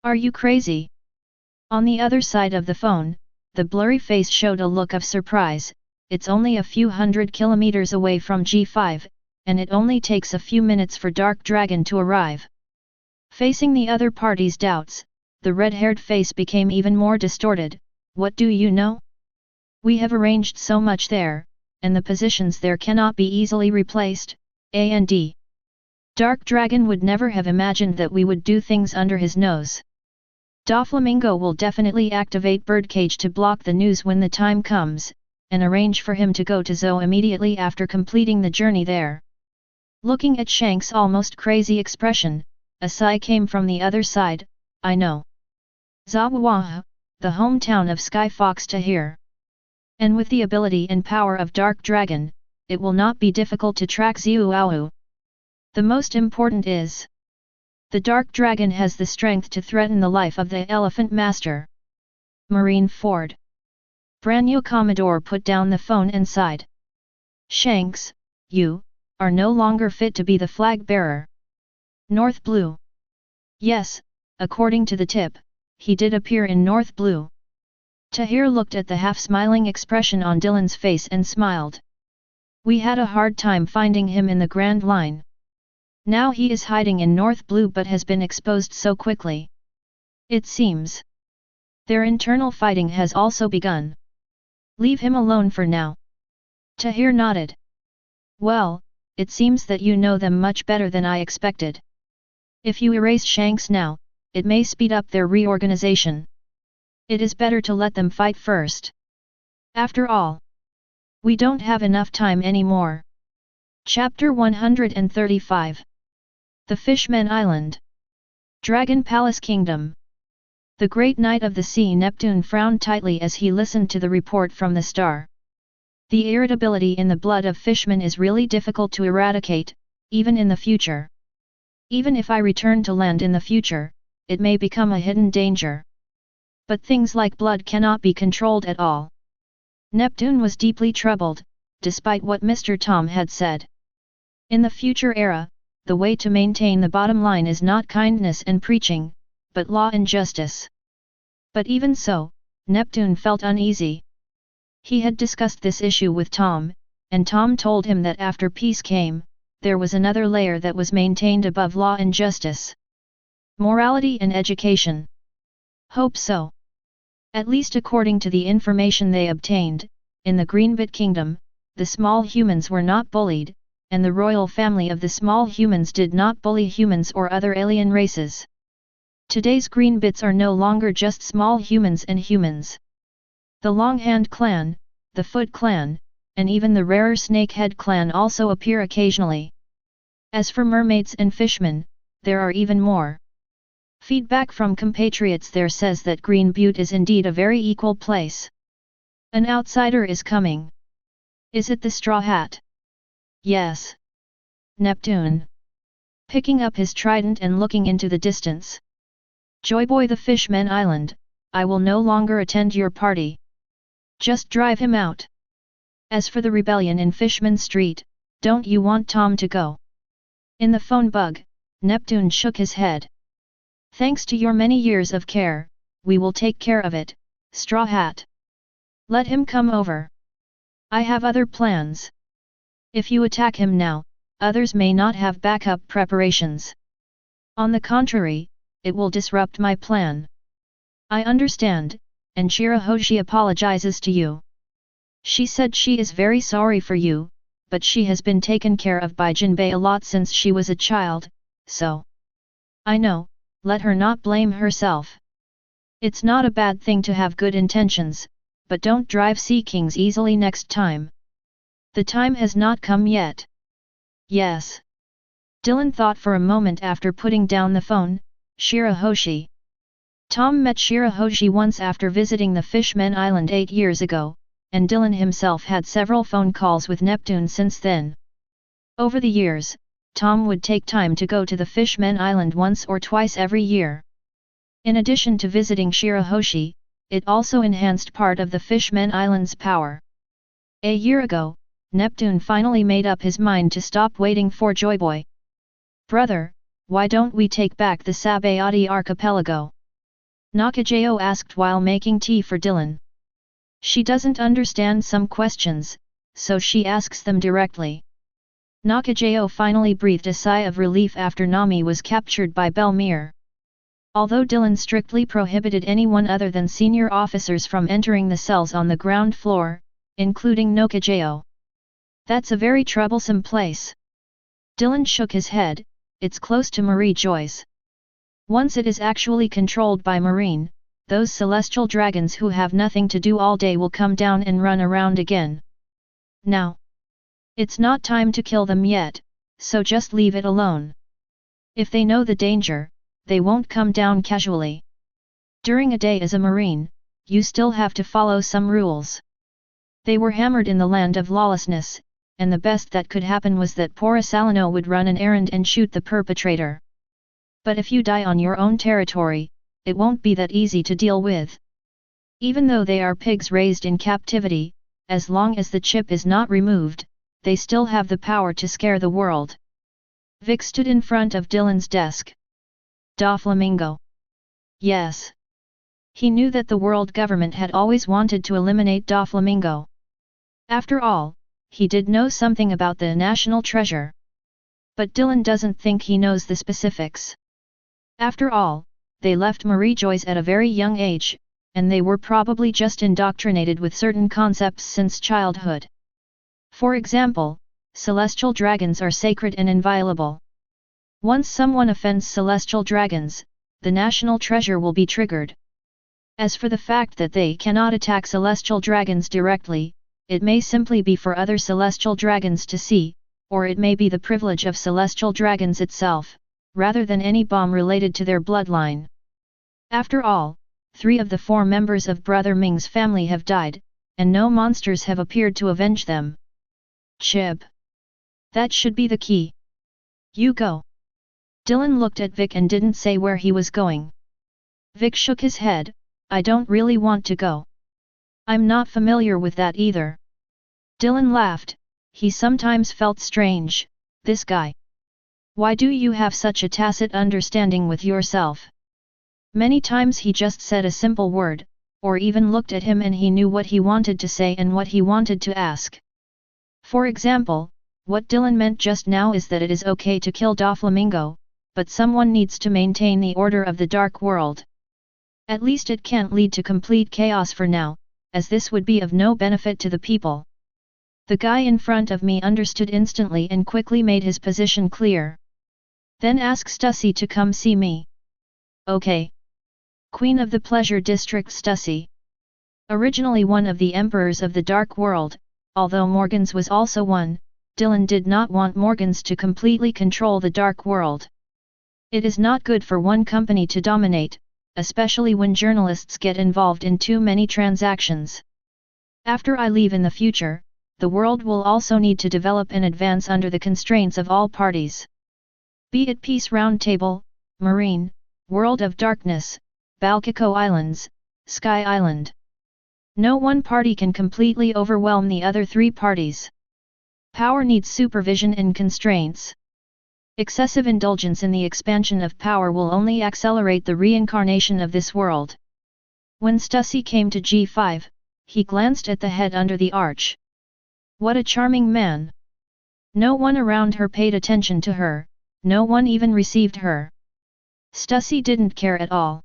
Are you crazy? On the other side of the phone, the blurry face showed a look of surprise. It's only a few hundred kilometers away from G5, and it only takes a few minutes for Dark Dragon to arrive. Facing the other party's doubts, the red-haired face became even more distorted. What do you know? We have arranged so much there, and the positions there cannot be easily replaced, and Dark Dragon would never have imagined that we would do things under his nose. Doflamingo will definitely activate Birdcage to block the news when the time comes, and arrange for him to go to Zou immediately after completing the journey there. Looking at Shank's almost crazy expression, a sigh came from the other side. I know. Zawawaha, the hometown of Sky Fox Tahir. And with the ability and power of Dark Dragon, it will not be difficult to track Xiuaohu. The most important is, the Dark Dragon has the strength to threaten the life of the Elephant Master. Marine Ford. Branyo Commodore put down the phone and sighed. Shanks, you are no longer fit to be the flag bearer. North Blue. Yes, according to the tip, he did appear in North Blue. Tahir looked at the half-smiling expression on Dylan's face and smiled. We had a hard time finding him in the Grand Line. Now he is hiding in North Blue but has been exposed so quickly. It seems their internal fighting has also begun. Leave him alone for now. Tahir nodded. Well, it seems that you know them much better than I expected. If you erase Shanks now, it may speed up their reorganization. It is better to let them fight first. After all, we don't have enough time anymore. Chapter 135. The Fishmen Island. Dragon Palace Kingdom. The great knight of the sea Neptune frowned tightly as he listened to the report from the star. The irritability in the blood of fishmen is really difficult to eradicate, even in the future. Even if I return to land in the future, it may become a hidden danger. But things like blood cannot be controlled at all. Neptune was deeply troubled, despite what Mr. Tom had said. In the future era, the way to maintain the bottom line is not kindness and preaching, but law and justice. But even so, Neptune felt uneasy. He had discussed this issue with Tom, and Tom told him that after peace came, there was another layer that was maintained above law and justice. Morality and education. Hope so. At least according to the information they obtained, in the Greenbit Kingdom, the small humans were not bullied, and the royal family of the small humans did not bully humans or other alien races. Today's Greenbits are no longer just small humans and humans. The Longhand clan, the Foot clan, and even the rarer Snakehead clan also appear occasionally. As for mermaids and fishmen, there are even more. Feedback from compatriots there says that Green Butte is indeed a very equal place. An outsider is coming. Is it the Straw Hat? Yes. Neptune. Picking up his trident and looking into the distance. Joyboy the Fishmen Island, I will no longer attend your party. Just drive him out. As for the rebellion in Fishman Street, don't you want Tom to go? In the phone bug, Neptune shook his head. Thanks to your many years of care, we will take care of it, Straw Hat. Let him come over. I have other plans. If you attack him now, others may not have backup preparations. On the contrary, it will disrupt my plan. I understand, and Shirahoshi apologizes to you. She said she is very sorry for you, but she has been taken care of by Jinbei a lot since she was a child, so. I know, let her not blame herself. It's not a bad thing to have good intentions, but don't drive Sea Kings easily next time. The time has not come yet. Yes. Dylan thought for a moment after putting down the phone. Shirahoshi. Tom met Shirahoshi once after visiting the Fishmen Island 8 years ago, and Dylan himself had several phone calls with Neptune since then. Over the years, Tom would take time to go to the Fishmen Island once or twice every year. In addition to visiting Shirahoshi, it also enhanced part of the Fishmen Island's power. A year ago, Neptune finally made up his mind to stop waiting for Joyboy. Brother, why don't we take back the Sabayati archipelago? Nakajayo asked while making tea for Dylan. She doesn't understand some questions, so she asks them directly. Nakajayo finally breathed a sigh of relief after Nami was captured by Belmere. Although Dylan strictly prohibited anyone other than senior officers from entering the cells on the ground floor, including Nakajayo. That's a very troublesome place. Dylan shook his head. It's close to Marie Joyce. Once it is actually controlled by Marine, those celestial dragons who have nothing to do all day will come down and run around again. Now. It's not time to kill them yet, so just leave it alone. If they know the danger, they won't come down casually. During a day as a Marine, you still have to follow some rules. They were hammered in the land of lawlessness, and the best that could happen was that poor Salino would run an errand and shoot the perpetrator. But if you die on your own territory, it won't be that easy to deal with. Even though they are pigs raised in captivity, as long as the chip is not removed, they still have the power to scare the world. Vic stood in front of Dylan's desk. Doflamingo. Yes. He knew that the world government had always wanted to eliminate Doflamingo. After all, he did know something about the national treasure. But Dylan doesn't think he knows the specifics. After all, they left Marie Joyce at a very young age, and they were probably just indoctrinated with certain concepts since childhood. For example, celestial dragons are sacred and inviolable. Once someone offends celestial dragons, the national treasure will be triggered. As for the fact that they cannot attack celestial dragons directly, it may simply be for other celestial dragons to see, or it may be the privilege of celestial dragons itself, rather than any bomb related to their bloodline. After all, 3 of the 4 members of Brother Ming's family have died, and no monsters have appeared to avenge them. Chib. That should be the key. You go. Dylan looked at Vic and didn't say where he was going. Vic shook his head. I don't really want to go. I'm not familiar with that either. Dylan laughed. He sometimes felt strange, this guy. Why do you have such a tacit understanding with yourself? Many times he just said a simple word, or even looked at him and he knew what he wanted to say and what he wanted to ask. For example, what Dylan meant just now is that it is okay to kill Doflamingo, but someone needs to maintain the order of the dark world. At least it can't lead to complete chaos for now, as this would be of no benefit to the people. The guy in front of me understood instantly and quickly made his position clear. Then ask Stussy to come see me. Okay. Queen of the Pleasure District Stussy. Originally one of the emperors of the Dark World, although Morgans was also one, Dylan did not want Morgans to completely control the Dark World. It is not good for one company to dominate, especially when journalists get involved in too many transactions. After I leave in the future, the world will also need to develop and advance under the constraints of all parties. Be it Peace Roundtable, Marine, World of Darkness, Balkiko Islands, Sky Island. No one party can completely overwhelm the other 3 parties. Power needs supervision and constraints. Excessive indulgence in the expansion of power will only accelerate the reincarnation of this world. When Stussy came to G5, he glanced at the head under the arch. What a charming man! No one around her paid attention to her, no one even received her. Stussy didn't care at all.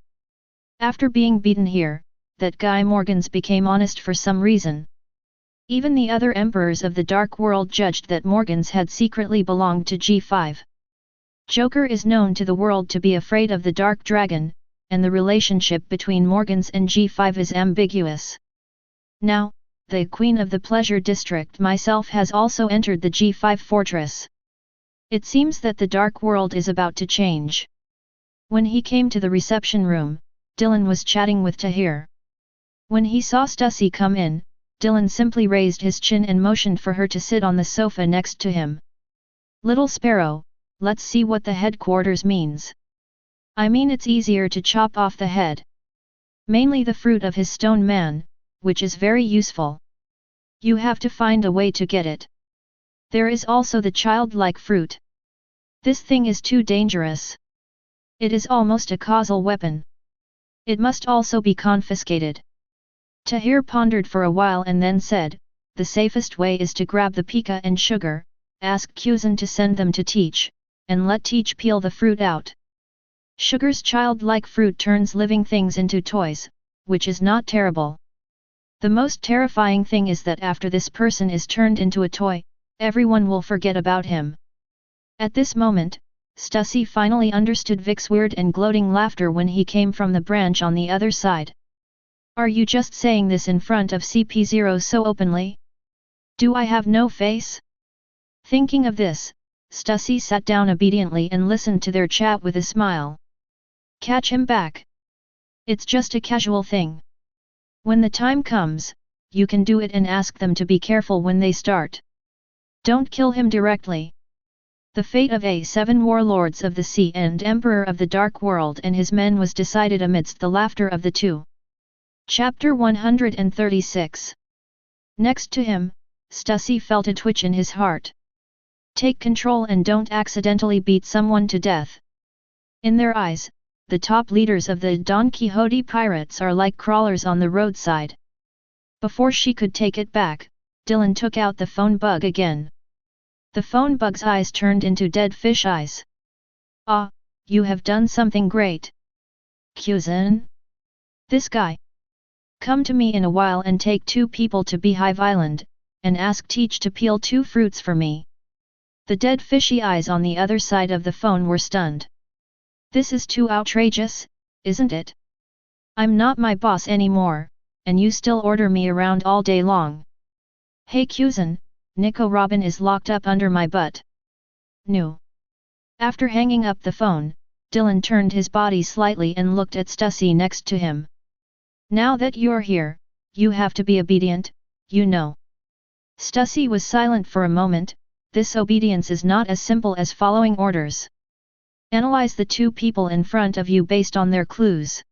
After being beaten here, that guy Morgans became honest for some reason. Even the other emperors of the Dark World judged that Morgans had secretly belonged to G5. Joker is known to the world to be afraid of the Dark Dragon, and the relationship between Morgans and G5 is ambiguous. Now, the Queen of the Pleasure District myself has also entered the G5 fortress. It seems that the Dark World is about to change. When he came to the reception room, Dylan was chatting with Tahir. When he saw Stussy come in, Dylan simply raised his chin and motioned for her to sit on the sofa next to him. Little Sparrow, let's see what the headquarters means. I mean, it's easier to chop off the head. Mainly the fruit of his stone man, which is very useful. You have to find a way to get it. There is also the childlike fruit. This thing is too dangerous. It is almost a causal weapon. It must also be confiscated. Tahir pondered for a while and then said, the safest way is to grab the pika and sugar, ask Kuzan to send them to Teach, and let Teach peel the fruit out. Sugar's childlike fruit turns living things into toys, which is not terrible. The most terrifying thing is that after this person is turned into a toy, everyone will forget about him. At this moment, Stussy finally understood Vic's weird and gloating laughter when he came from the branch on the other side. Are you just saying this in front of CP0 so openly? Do I have no face? Thinking of this, Stussy sat down obediently and listened to their chat with a smile. Catch him back. It's just a casual thing. When the time comes, you can do it and ask them to be careful when they start. Don't kill him directly. The fate of A7 warlords of the sea and Emperor of the Dark World and his men was decided amidst the laughter of the two. Chapter 136. Next to him, Stussy felt a twitch in his heart. Take control and don't accidentally beat someone to death. In their eyes, the top leaders of the Don Quixote pirates are like crawlers on the roadside. Before she could take it back, Dylan took out the phone bug again. The phone bug's eyes turned into dead fish eyes. Ah, you have done something great. Kuzan? This guy. Come to me in a while and take 2 people to Beehive Island, and ask Teach to peel 2 fruits for me. The dead fishy eyes on the other side of the phone were stunned. This is too outrageous, isn't it? I'm not my boss anymore, and you still order me around all day long. Hey Kuzan, Nico Robin is locked up under my butt. No. After hanging up the phone, Dylan turned his body slightly and looked at Stussy next to him. Now that you're here, you have to be obedient, you know. Stussy was silent for a moment. This obedience is not as simple as following orders. Analyze the 2 people in front of you based on their clues.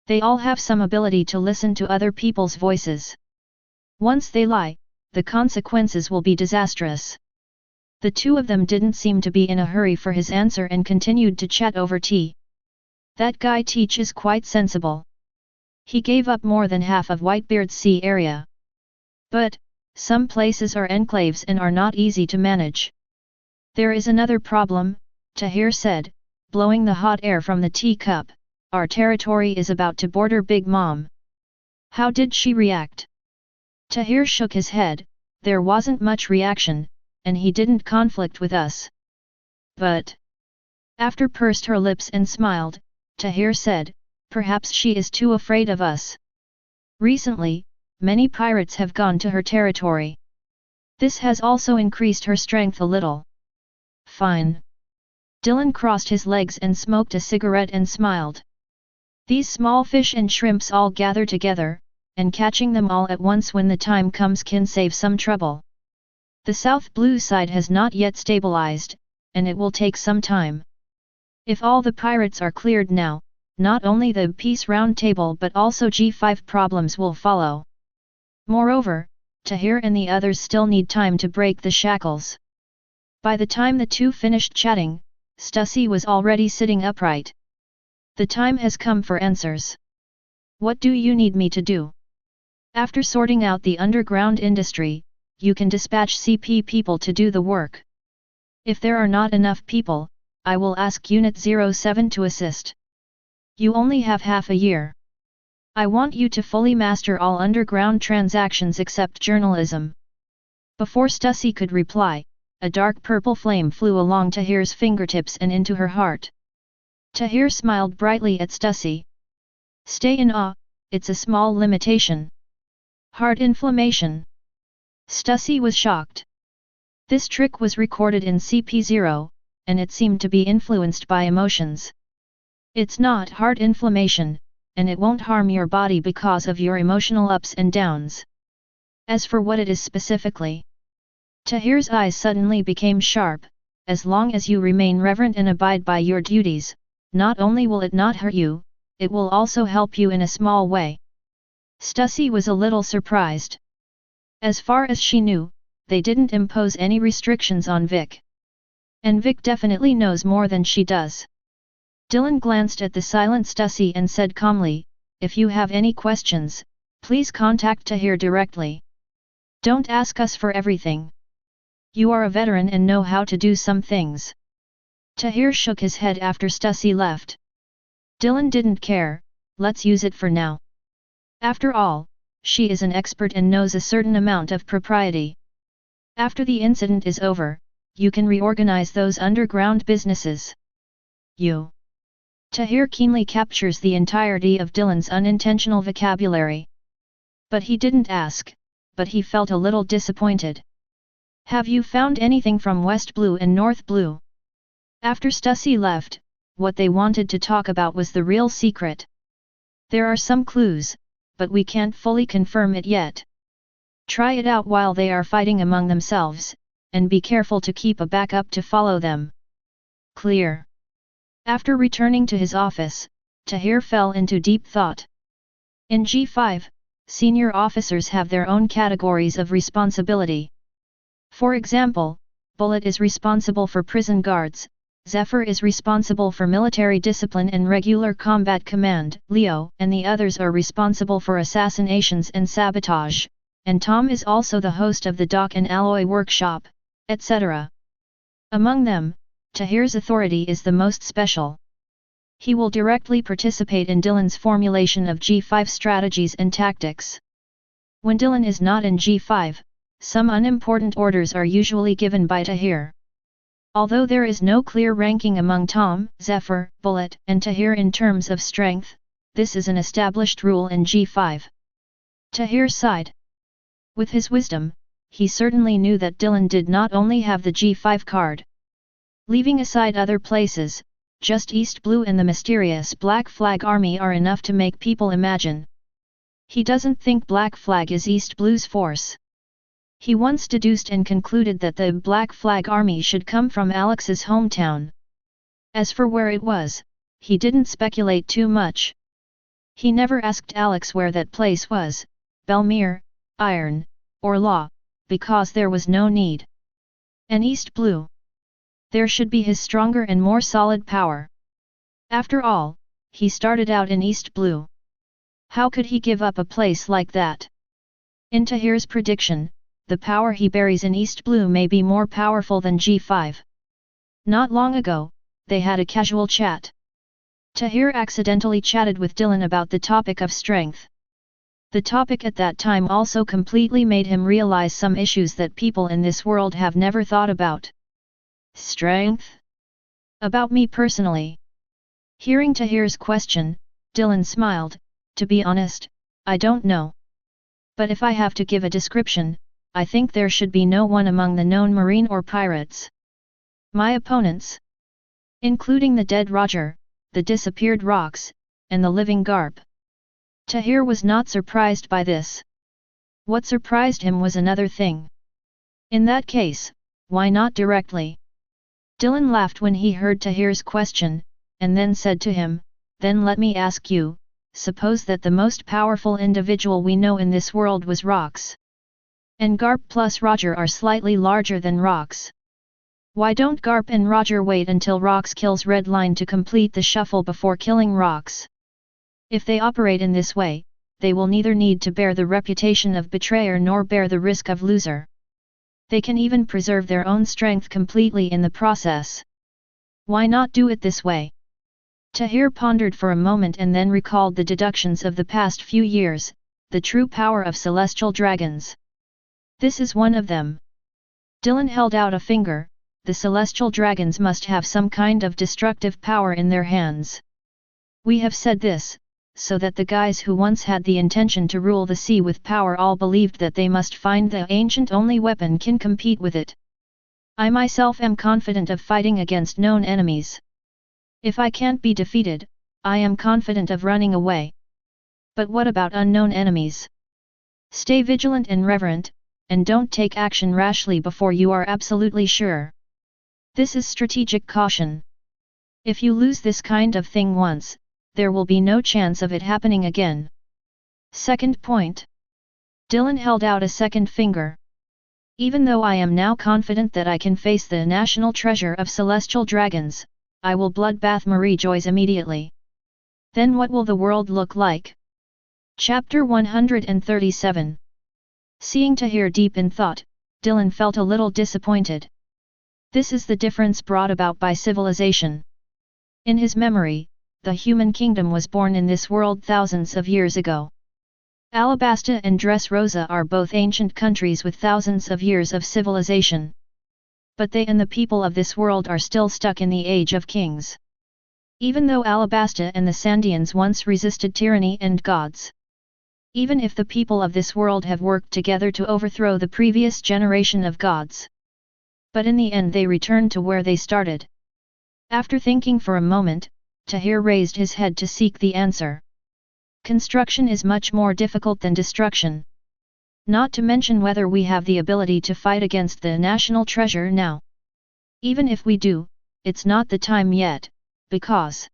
They all have some ability to listen to other people's voices. Once they lie, the consequences will be disastrous. The 2 of them didn't seem to be in a hurry for his answer and continued to chat over tea. That guy Teach is quite sensible. He gave up more than half of Whitebeard's sea area. But, some places are enclaves and are not easy to manage. There is another problem, Tahir said, blowing the hot air from the teacup. Our territory is about to border Big Mom. How did she react? Tahir shook his head. There wasn't much reaction, and he didn't conflict with us. But, after pursed her lips and smiled, Tahir said, perhaps she is too afraid of us. Recently, many pirates have gone to her territory. This has also increased her strength a little. Fine. Dylan crossed his legs and smoked a cigarette and smiled. These small fish and shrimps all gather together, and catching them all at once when the time comes can save some trouble. The South Blue side has not yet stabilized, and it will take some time. If all the pirates are cleared now, not only the Peace Round Table but also G5 problems will follow. Moreover, Tahir and the others still need time to break the shackles. By the time the 2 finished chatting, Stussy was already sitting upright. The time has come for answers. What do you need me to do? After sorting out the underground industry, you can dispatch CP people to do the work. If there are not enough people, I will ask Unit 07 to assist. You only have half a year. I want you to fully master all underground transactions except journalism. Before Stussy could reply, a dark purple flame flew along Tahir's fingertips and into her heart. Tahir smiled brightly at Stussy. Stay in awe, it's a small limitation. Heart inflammation. Stussy was shocked. This trick was recorded in CP0, and it seemed to be influenced by emotions. It's not heart inflammation, and it won't harm your body because of your emotional ups and downs. As for what it is specifically, Tahir's eyes suddenly became sharp. As long as you remain reverent and abide by your duties, not only will it not hurt you, it will also help you in a small way. Stussy was a little surprised. As far as she knew, they didn't impose any restrictions on Vic. And Vic definitely knows more than she does. Dylan glanced at the silent Stussy and said calmly, if you have any questions, please contact Tahir directly. Don't ask us for everything. You are a veteran and know how to do some things. Tahir shook his head after Stussy left. Dylan didn't care, let's use it for now. After all, she is an expert and knows a certain amount of propriety. After the incident is over, you can reorganize those underground businesses. You. Tahir keenly captures the entirety of Dylan's unintentional vocabulary. But he didn't ask, but he felt a little disappointed. Have you found anything from West Blue and North Blue? After Stussy left, what they wanted to talk about was the real secret. There are some clues, but we can't fully confirm it yet. Try it out while they are fighting among themselves, and be careful to keep a backup to follow them. Clear. After returning to his office, Tahir fell into deep thought. In G5, senior officers have their own categories of responsibility. For example, Bullet is responsible for prison guards, Zephyr is responsible for military discipline and regular combat command, Leo and the others are responsible for assassinations and sabotage, and Tom is also the host of the Dock and Alloy Workshop, etc. Among them, Tahir's authority is the most special. He will directly participate in Dylan's formulation of G5 strategies and tactics. When Dylan is not in G5, some unimportant orders are usually given by Tahir. Although there is no clear ranking among Tom, Zephyr, Bullet, and Tahir in terms of strength, this is an established rule in G5. Tahir sighed. With his wisdom, he certainly knew that Dylan did not only have the G5 card. Leaving aside other places, just East Blue and the mysterious Black Flag Army are enough to make people imagine. He doesn't think Black Flag is East Blue's force. He once deduced and concluded that the Black Flag Army should come from Alex's hometown. As for where it was, he didn't speculate too much. He never asked Alex where that place was, Belmere, Iron, or Law, because there was no need. And East Blue. There should be his stronger and more solid power. After all, he started out in East Blue. How could he give up a place like that? In Tahir's prediction, the power he buries in East Blue may be more powerful than G5. Not long ago, they had a casual chat. Tahir accidentally chatted with Dylan about the topic of strength. The topic at that time also completely made him realize some issues that people in this world have never thought about. Strength? About me personally. Hearing Tahir's question, Dylan smiled. To be honest, I don't know. But if I have to give a description, I think there should be no one among the known Marine or pirates. My opponents, including the dead Roger, the disappeared Rox, and the living Garp. Tahir was not surprised by this. What surprised him was another thing. In that case, why not directly? Dylan laughed when he heard Tahir's question, and then said to him, then let me ask you, suppose that the most powerful individual we know in this world was Rox. And Garp plus Roger are slightly larger than Rox. Why don't Garp and Roger wait until Rox kills Redline to complete the shuffle before killing Rox? If they operate in this way, they will neither need to bear the reputation of betrayer nor bear the risk of loser. They can even preserve their own strength completely in the process. Why not do it this way? Tahir pondered for a moment and then recalled the deductions of the past few years, the true power of celestial dragons. This is one of them. Dylan held out a finger. The celestial dragons must have some kind of destructive power in their hands. We have said this, so that the guys who once had the intention to rule the sea with power all believed that they must find the ancient only weapon can compete with it. I myself am confident of fighting against known enemies. If I can't be defeated, I am confident of running away. But what about unknown enemies? Stay vigilant and reverent, and don't take action rashly before you are absolutely sure. This is strategic caution. If you lose this kind of thing once, there will be no chance of it happening again. Second point. Dylan held out a second finger. Even though I am now confident that I can face the national treasure of celestial dragons, I will bloodbath Marie Joyce immediately. Then what will the world look like? Chapter 137. Seeing Tahir deep in thought, Dylan felt a little disappointed. This is the difference brought about by civilization. In his memory, the human kingdom was born in this world thousands of years ago. Alabasta and Dressrosa are both ancient countries with thousands of years of civilization. But they and the people of this world are still stuck in the age of kings. Even though Alabasta and the Sandians once resisted tyranny and gods. Even if the people of this world have worked together to overthrow the previous generation of gods. But in the end they returned to where they started. After thinking for a moment, Tahir raised his head to seek the answer. Construction is much more difficult than destruction. Not to mention whether we have the ability to fight against the national treasure now. Even if we do, it's not the time yet, because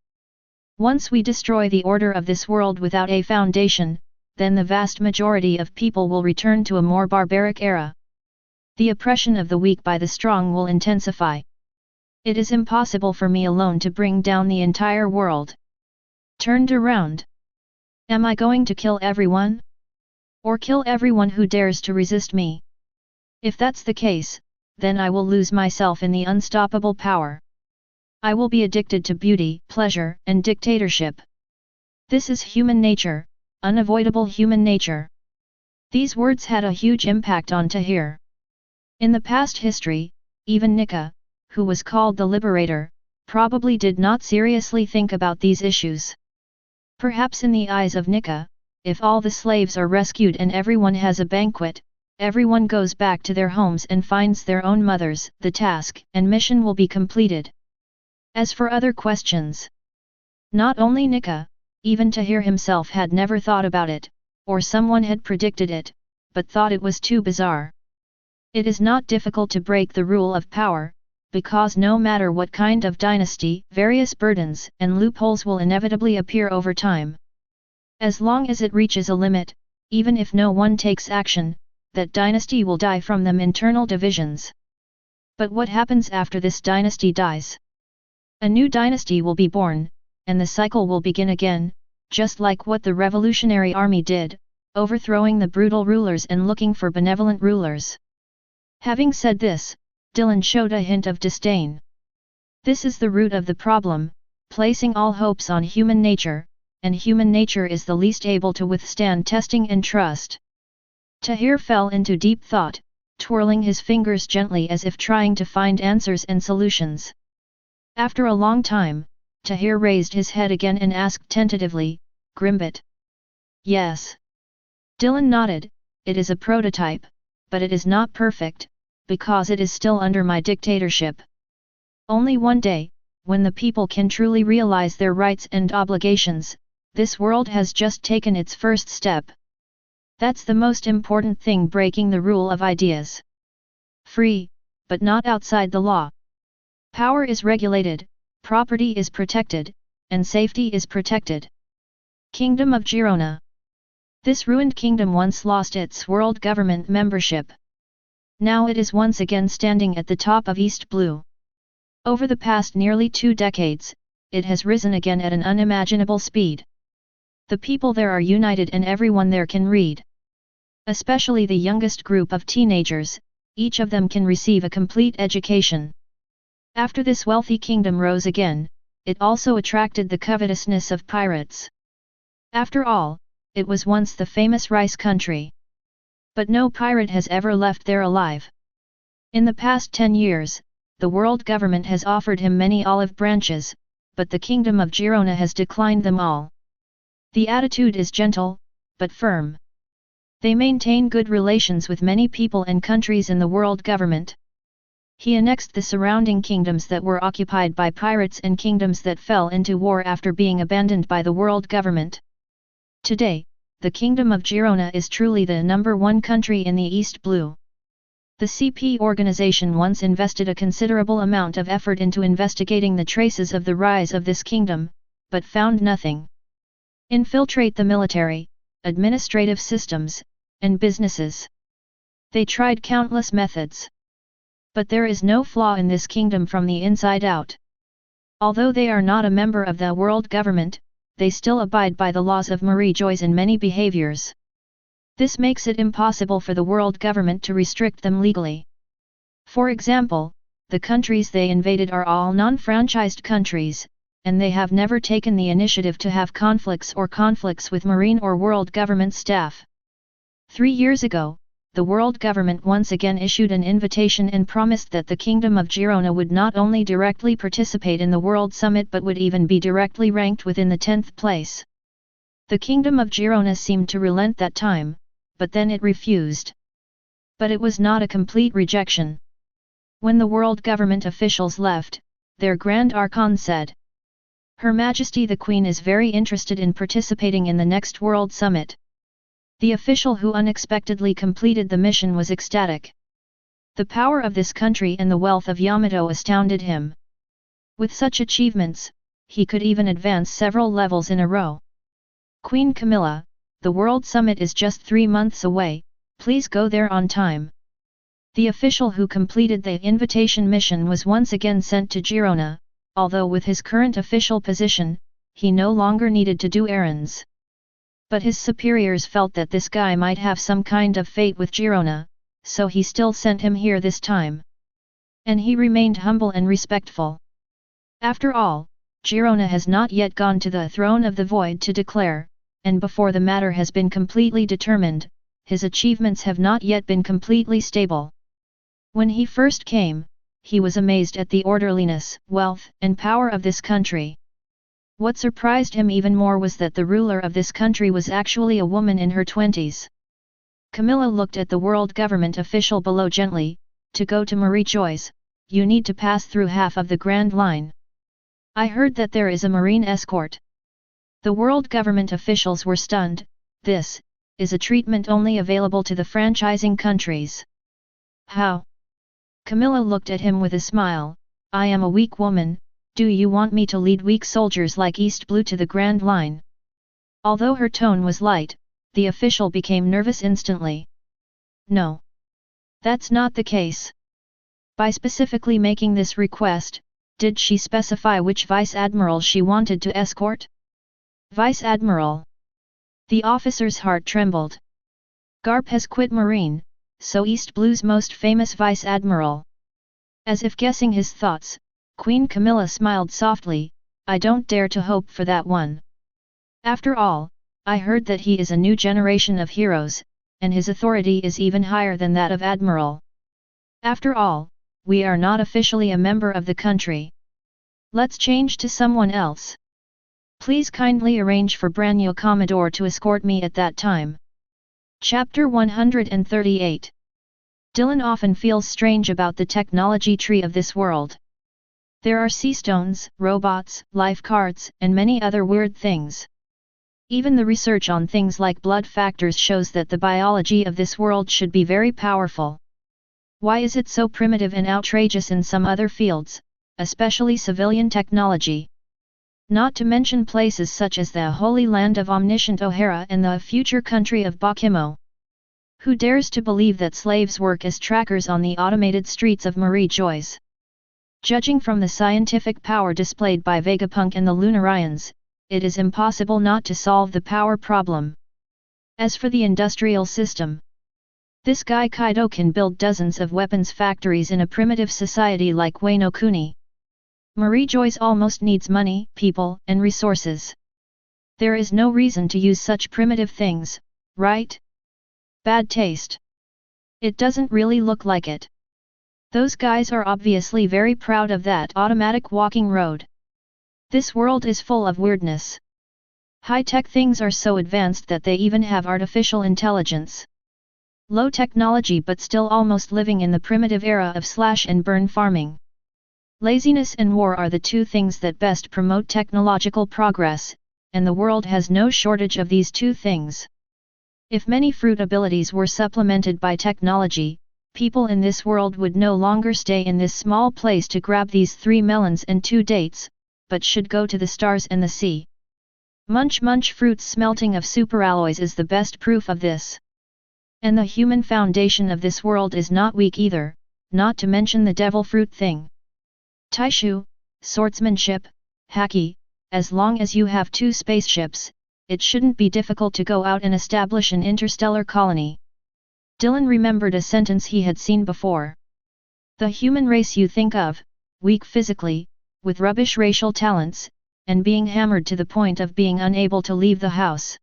once we destroy the order of this world without a foundation, then the vast majority of people will return to a more barbaric era. The oppression of the weak by the strong will intensify. It is impossible for me alone to bring down the entire world. Turned around. Am I going to kill everyone? Or kill everyone who dares to resist me? If that's the case, then I will lose myself in the unstoppable power. I will be addicted to beauty, pleasure, and dictatorship. This is human nature, unavoidable human nature. These words had a huge impact on Tahir. In the past history, even Nika, who was called the Liberator, probably did not seriously think about these issues. Perhaps in the eyes of Nika, if all the slaves are rescued and everyone has a banquet, everyone goes back to their homes and finds their own mothers, the task and mission will be completed. As for other questions, not only Nika, even Tahir himself had never thought about it, or someone had predicted it, but thought it was too bizarre. It is not difficult to break the rule of power, because no matter what kind of dynasty, various burdens and loopholes will inevitably appear over time. As long as it reaches a limit, even if no one takes action, that dynasty will die from them internal divisions. But what happens after this dynasty dies? A new dynasty will be born, and the cycle will begin again, just like what the Revolutionary Army did, overthrowing the brutal rulers and looking for benevolent rulers. Having said this, Dylan showed a hint of disdain. This is the root of the problem, placing all hopes on human nature, and human nature is the least able to withstand testing and trust. Tahir fell into deep thought, twirling his fingers gently as if trying to find answers and solutions. After a long time, Tahir raised his head again and asked tentatively, Grimbit. Yes. Dylan nodded, it is a prototype, but it is not perfect, because it is still under my dictatorship. Only one day, when the people can truly realize their rights and obligations, this world has just taken its first step. That's the most important thing, breaking the rule of ideas. Free, but not outside the law. Power is regulated, property is protected, and safety is protected. Kingdom of Girona. This ruined kingdom once lost its world government membership. Now it is once again standing at the top of East Blue. Over the past nearly 2 decades, it has risen again at an unimaginable speed. The people there are united and everyone there can read. Especially the youngest group of teenagers, each of them can receive a complete education. After this wealthy kingdom rose again, it also attracted the covetousness of pirates. After all, it was once the famous rice country. But no pirate has ever left there alive. In the past 10 years, the world government has offered him many olive branches, but the kingdom of Girona has declined them all. The attitude is gentle, but firm. They maintain good relations with many people and countries in the world government. He annexed the surrounding kingdoms that were occupied by pirates and kingdoms that fell into war after being abandoned by the world government. Today, the Kingdom of Girona is truly the #1 country in the East Blue. The CP organization once invested a considerable amount of effort into investigating the traces of the rise of this kingdom, but found nothing. Infiltrate the military, administrative systems, and businesses. They tried countless methods. But there is no flaw in this kingdom from the inside out. Although they are not a member of the world government, they still abide by the laws of Marie Joyce in many behaviors. This makes it impossible for the world government to restrict them legally. For example, the countries they invaded are all non-franchised countries, and they have never taken the initiative to have conflicts with marine or world government staff. 3 years ago, the world government once again issued an invitation and promised that the Kingdom of Girona would not only directly participate in the World Summit but would even be directly ranked within the 10th place. The Kingdom of Girona seemed to relent that time, but then it refused. But it was not a complete rejection. When the world government officials left, their Grand Archon said, "Her Majesty the Queen is very interested in participating in the next World Summit." The official who unexpectedly completed the mission was ecstatic. The power of this country and the wealth of Yamato astounded him. With such achievements, he could even advance several levels in a row. "Queen Camilla, the World Summit is just 3 months away, please go there on time." The official who completed the invitation mission was once again sent to Girona, although with his current official position, he no longer needed to do errands. But his superiors felt that this guy might have some kind of fate with Girona, so he still sent him here this time. And he remained humble and respectful. After all, Girona has not yet gone to the throne of the void to declare, and before the matter has been completely determined, his achievements have not yet been completely stable. When he first came, he was amazed at the orderliness, wealth, and power of this country. What surprised him even more was that the ruler of this country was actually a woman in her 20s. Camilla looked at the world government official below gently. "To go to Marie Joyce, you need to pass through half of the Grand Line. I heard that there is a marine escort." The world government officials were stunned. This is a treatment only available to the franchising countries. "How?" Camilla looked at him with a smile. "I am a weak woman. Do you want me to lead weak soldiers like East Blue to the Grand Line?" Although her tone was light, the official became nervous instantly. "No. That's not the case." By specifically making this request, did she specify which vice admiral she wanted to escort? Vice admiral. The officer's heart trembled. Garp has quit Marine, so East Blue's most famous vice admiral. As if guessing his thoughts, Queen Camilla smiled softly. "I don't dare to hope for that one. After all, I heard that he is a new generation of heroes, and his authority is even higher than that of Admiral. After all, we are not officially a member of the country. Let's change to someone else. Please kindly arrange for Branyo Commodore to escort me at that time." Chapter 138. Dylan often feels strange about the technology tree of this world. There are sea stones, robots, life cards, and many other weird things. Even the research on things like blood factors shows that the biology of this world should be very powerful. Why is it so primitive and outrageous in some other fields, especially civilian technology? Not to mention places such as the Holy Land of Omniscient O'Hara and the future country of Bakimo. Who dares to believe that slaves work as trackers on the automated streets of Marie Joyce? Judging from the scientific power displayed by Vegapunk and the Lunarians, it is impossible not to solve the power problem. As for the industrial system, this guy Kaido can build dozens of weapons factories in a primitive society like Wano Kuni. Marie Joyce almost needs money, people, and resources. There is no reason to use such primitive things, right? Bad taste. It doesn't really look like it. Those guys are obviously very proud of that automatic walking road. This world is full of weirdness. High-tech things are so advanced that they even have artificial intelligence. Low technology but still almost living in the primitive era of slash-and-burn farming. Laziness and war are the two things that best promote technological progress, and the world has no shortage of these two things. If many fruit abilities were supplemented by technology, people in this world would no longer stay in this small place to grab these 3 melons and 2 dates, but should go to the stars and the sea. Munch munch fruits. Smelting of superalloys is the best proof of this. And the human foundation of this world is not weak either, not to mention the devil fruit thing. Taishu, swordsmanship, haki, as long as you have 2 spaceships, it shouldn't be difficult to go out and establish an interstellar colony. Dylan remembered a sentence he had seen before. The human race you think of, weak physically, with rubbish racial talents, and being hammered to the point of being unable to leave the house.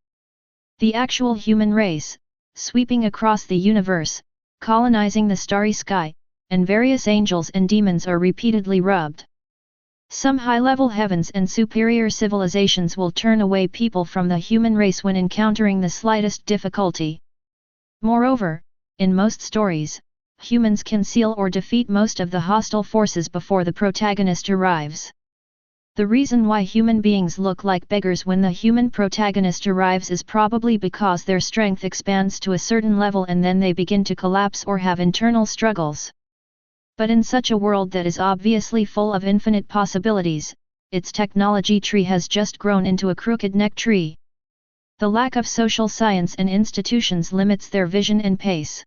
The actual human race, sweeping across the universe, colonizing the starry sky, and various angels and demons are repeatedly rubbed. Some high-level heavens and superior civilizations will turn away people from the human race when encountering the slightest difficulty. Moreover, in most stories, humans conceal or defeat most of the hostile forces before the protagonist arrives. The reason why human beings look like beggars when the human protagonist arrives is probably because their strength expands to a certain level and then they begin to collapse or have internal struggles. But in such a world that is obviously full of infinite possibilities, its technology tree has just grown into a crooked neck tree. The lack of social science and institutions limits their vision and pace.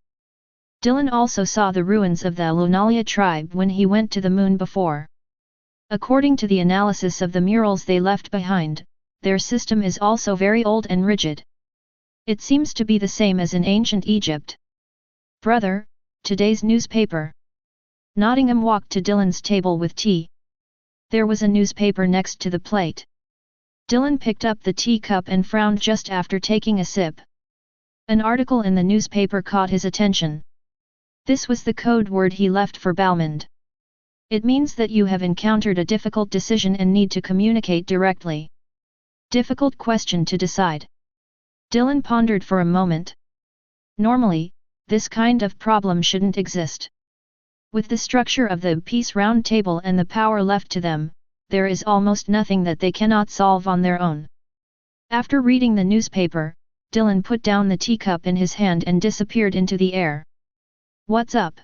Dylan also saw the ruins of the Lunalia tribe when he went to the moon before. According to the analysis of the murals they left behind, their system is also very old and rigid. It seems to be the same as in ancient Egypt. Brother, today's newspaper. Nottingham walked to Dylan's table with tea. There was a newspaper next to the plate. Dylan picked up the teacup and frowned just after taking a sip. An article in the newspaper caught his attention. This was the code word he left for Balmond. It means that you have encountered a difficult decision and need to communicate directly. Difficult question to decide. Dylan pondered for a moment. Normally, this kind of problem shouldn't exist. With the structure of the Peace Round Table and the power left to them, there is almost nothing that they cannot solve on their own. After reading the newspaper, Dylan put down the teacup in his hand and disappeared into the air. What's up?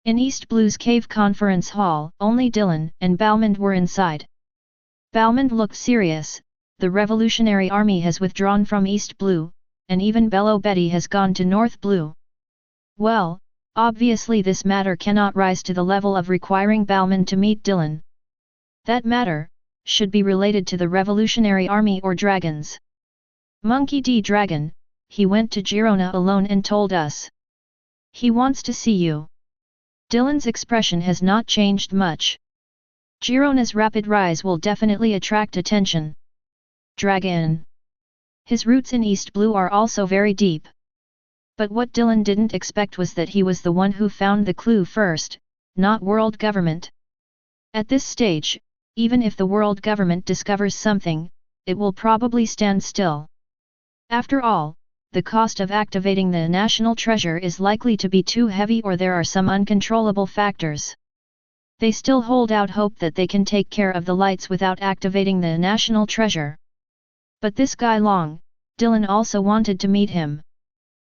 In East Blue's cave conference hall, only Dylan and Balmond were inside. Balmond looked serious. The Revolutionary Army has withdrawn from East Blue, and even Bello Betty has gone to North Blue. Well, obviously this matter cannot rise to the level of requiring Balmond to meet Dylan. That matter should be related to the Revolutionary Army or dragons. Monkey D. Dragon, he went to Girona alone and told us. He wants to see you. Dylan's expression has not changed much. Girona's rapid rise will definitely attract attention. Dragon. His roots in East Blue are also very deep. But what Dylan didn't expect was that he was the one who found the clue first, not world government. At this stage, even if the world government discovers something, it will probably stand still. After all, the cost of activating the national treasure is likely to be too heavy or there are some uncontrollable factors. They still hold out hope that they can take care of the lights without activating the national treasure. But this guy Long, Dylan also wanted to meet him.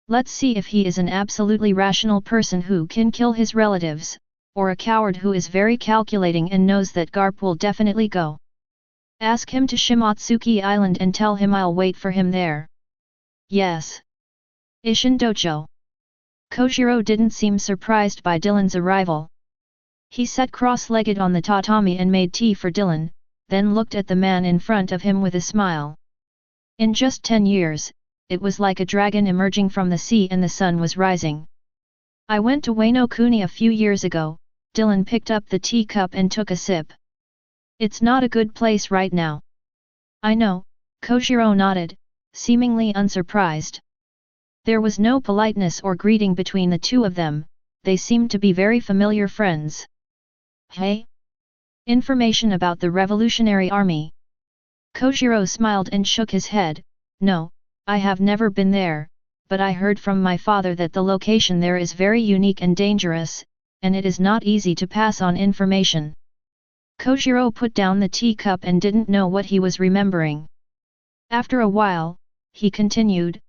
Let's see if he is an absolutely rational person who can kill his relatives, or a coward who is very calculating and knows that Garp will definitely go. Ask him to Shimotsuki Island and tell him I'll wait for him there. Yes. Ishin Dojo. Kojiro didn't seem surprised by Dylan's arrival. He sat cross-legged on the tatami and made tea for Dylan, then looked at the man in front of him with a smile. In just 10 years, it was like a dragon emerging from the sea and the sun was rising. I went to Wano Kuni a few years ago. Dylan picked up the teacup and took a sip. It's not a good place right now. I know, Koshiro nodded, seemingly unsurprised. There was no politeness or greeting between the two of them, they seemed to be very familiar friends. Hey? Information about the Revolutionary Army. Koshiro smiled and shook his head. No, I have never been there, but I heard from my father that the location there is very unique and dangerous, and it is not easy to pass on information. Koshiro put down the teacup and didn't know what he was remembering. After a while, he continued,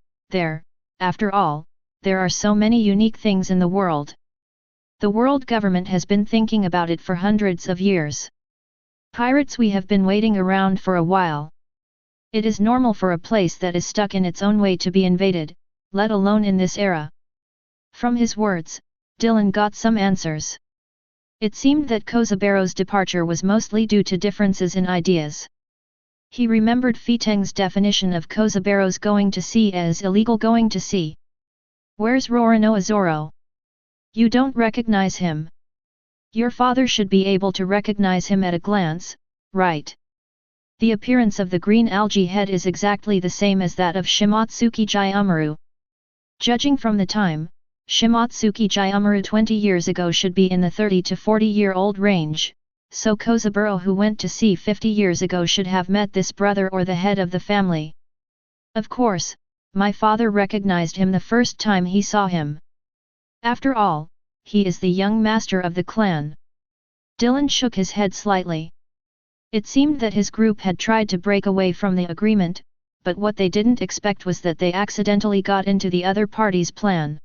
after all, there are so many unique things in the world. The world government has been thinking about it for hundreds of years. Pirates, we have been waiting around for a while. It is normal for a place that is stuck in its own way to be invaded, let alone in this era. From his words, Dylan got some answers. It seemed that Kozabero's departure was mostly due to differences in ideas. He remembered Fiteng's definition of Kozabero's going to sea as illegal going to sea. Where's Rorano Zoro? You don't recognize him. Your father should be able to recognize him at a glance, right? The appearance of the green algae head is exactly the same as that of Shimotsuki Jayamaru. Judging from the time, Shimotsuki Jayamaru 20 years ago should be in the 30 to 40-year-old range, so Kozaburo who went to sea 50 years ago should have met this brother or the head of the family. Of course, my father recognized him the first time he saw him. After all, he is the young master of the clan. Dylan shook his head slightly. It seemed that his group had tried to break away from the agreement, but what they didn't expect was that they accidentally got into the other party's plan.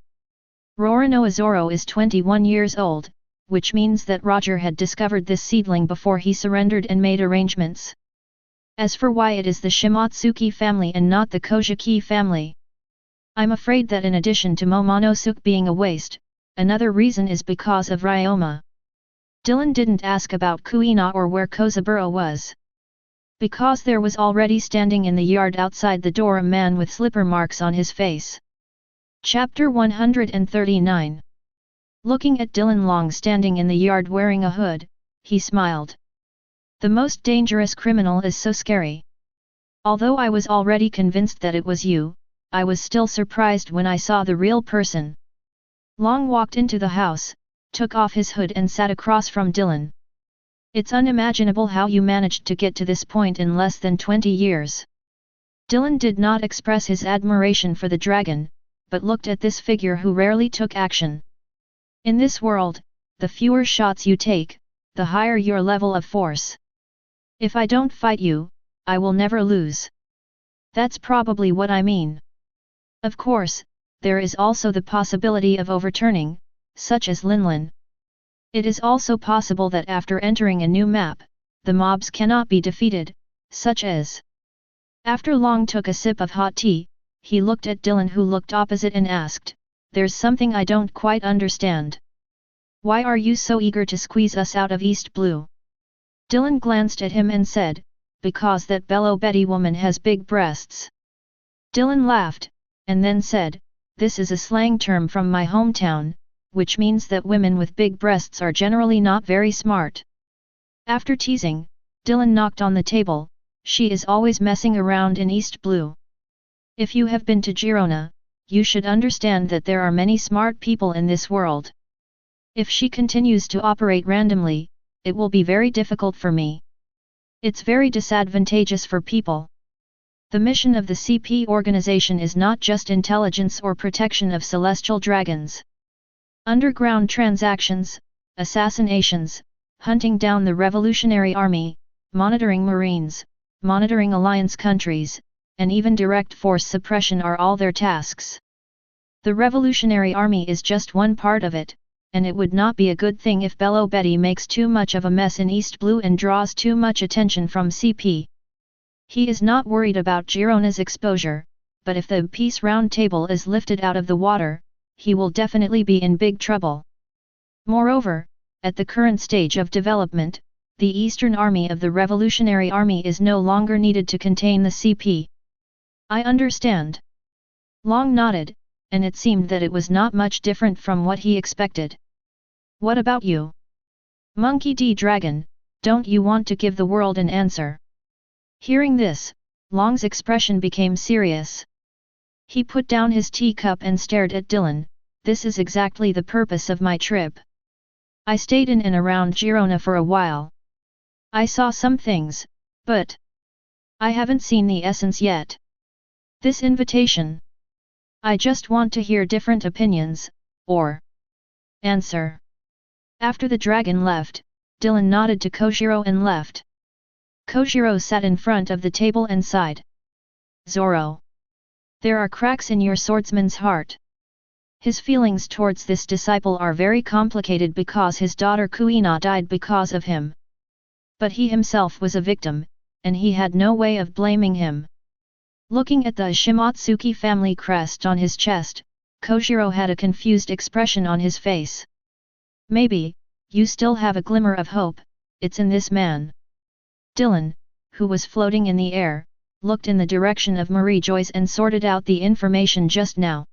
Rorano Zoro is 21 years old, which means that Roger had discovered this seedling before he surrendered and made arrangements. As for why it is the Shimotsuki family and not the Kojiki family, I'm afraid that in addition to Momonosuke being a waste, another reason is because of Ryoma. Dylan didn't ask about Kuina or where Kozaburo was. Because there was already standing in the yard outside the door a man with slipper marks on his face. Chapter 139. Looking at Dylan Long standing in the yard wearing a hood, he smiled. The most dangerous criminal is so scary. Although I was already convinced that it was you, I was still surprised when I saw the real person. Long walked into the house, took off his hood and sat across from Dylan. It's unimaginable how you managed to get to this point in less than 20 years. Dylan did not express his admiration for the dragon, but looked at this figure who rarely took action. In this world, the fewer shots you take, the higher your level of force. If I don't fight you, I will never lose. That's probably what I mean. Of course, there is also the possibility of overturning, such as Linlin. It is also possible that after entering a new map, the mobs cannot be defeated, such as. After Long took a sip of hot tea, he looked at Dylan who looked opposite and asked, "There's something I don't quite understand. Why are you so eager to squeeze us out of East Blue?" Dylan glanced at him and said, "Because that Bello Betty woman has big breasts." Dylan laughed, and then said, "This is a slang term from my hometown, which means that women with big breasts are generally not very smart." After teasing, Dylan knocked on the table, "She is always messing around in East Blue. If you have been to Girona, you should understand that there are many smart people in this world. If she continues to operate randomly, it will be very difficult for me. It's very disadvantageous for people. The mission of the CP organization is not just intelligence or protection of celestial dragons. Underground transactions, assassinations, hunting down the Revolutionary Army, monitoring Marines, monitoring alliance countries, and even direct force suppression are all their tasks. The Revolutionary Army is just one part of it, and it would not be a good thing if Bello Betty makes too much of a mess in East Blue and draws too much attention from CP. He is not worried about Girona's exposure, but if the Peace Round Table is lifted out of the water, he will definitely be in big trouble. Moreover, at the current stage of development, the Eastern Army of the Revolutionary Army is no longer needed to contain the CP. I understand. Long nodded, and it seemed that it was not much different from what he expected. What about you? Monkey D. Dragon, don't you want to give the world an answer? Hearing this, Long's expression became serious. He put down his teacup and stared at Dylan. This is exactly the purpose of my trip. I stayed in and around Girona for a while. I saw some things, but I haven't seen the essence yet. This invitation. I just want to hear different opinions, or answer. After the dragon left, Dylan nodded to Kojiro and left. Kojiro sat in front of the table and sighed. Zoro. There are cracks in your swordsman's heart. His feelings towards this disciple are very complicated because his daughter Kuina died because of him. But he himself was a victim, and he had no way of blaming him. Looking at the Shimatsuki family crest on his chest, Kojiro had a confused expression on his face. Maybe, you still have a glimmer of hope, it's in this man. Dylan, who was floating in the air, looked in the direction of Marie Joyce and sorted out the information just now.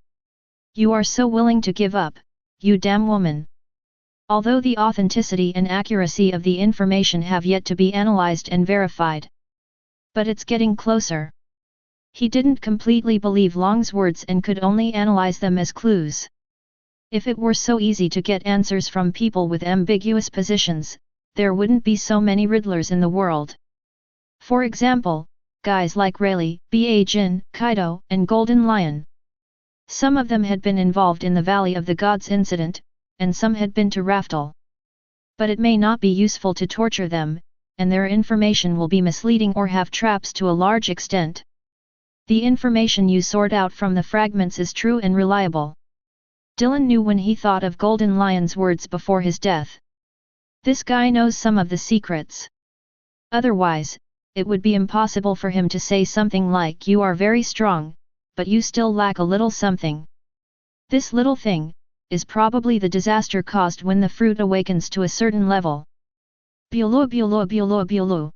You are so willing to give up, you damn woman. Although the authenticity and accuracy of the information have yet to be analyzed and verified. But it's getting closer. He didn't completely believe Long's words and could only analyze them as clues. If it were so easy to get answers from people with ambiguous positions, there wouldn't be so many riddlers in the world. For example, guys like Rayleigh, Ba Jin, Kaido, and Golden Lion. Some of them had been involved in the Valley of the Gods incident, and some had been to Raftel. But it may not be useful to torture them, and their information will be misleading or have traps to a large extent. The information you sort out from the fragments is true and reliable. Dylan knew when he thought of Golden Lion's words before his death. This guy knows some of the secrets. Otherwise, it would be impossible for him to say something like you are very strong, but you still lack a little something. This little thing is probably the disaster caused when the fruit awakens to a certain level. Bulu bulu bulu bulu.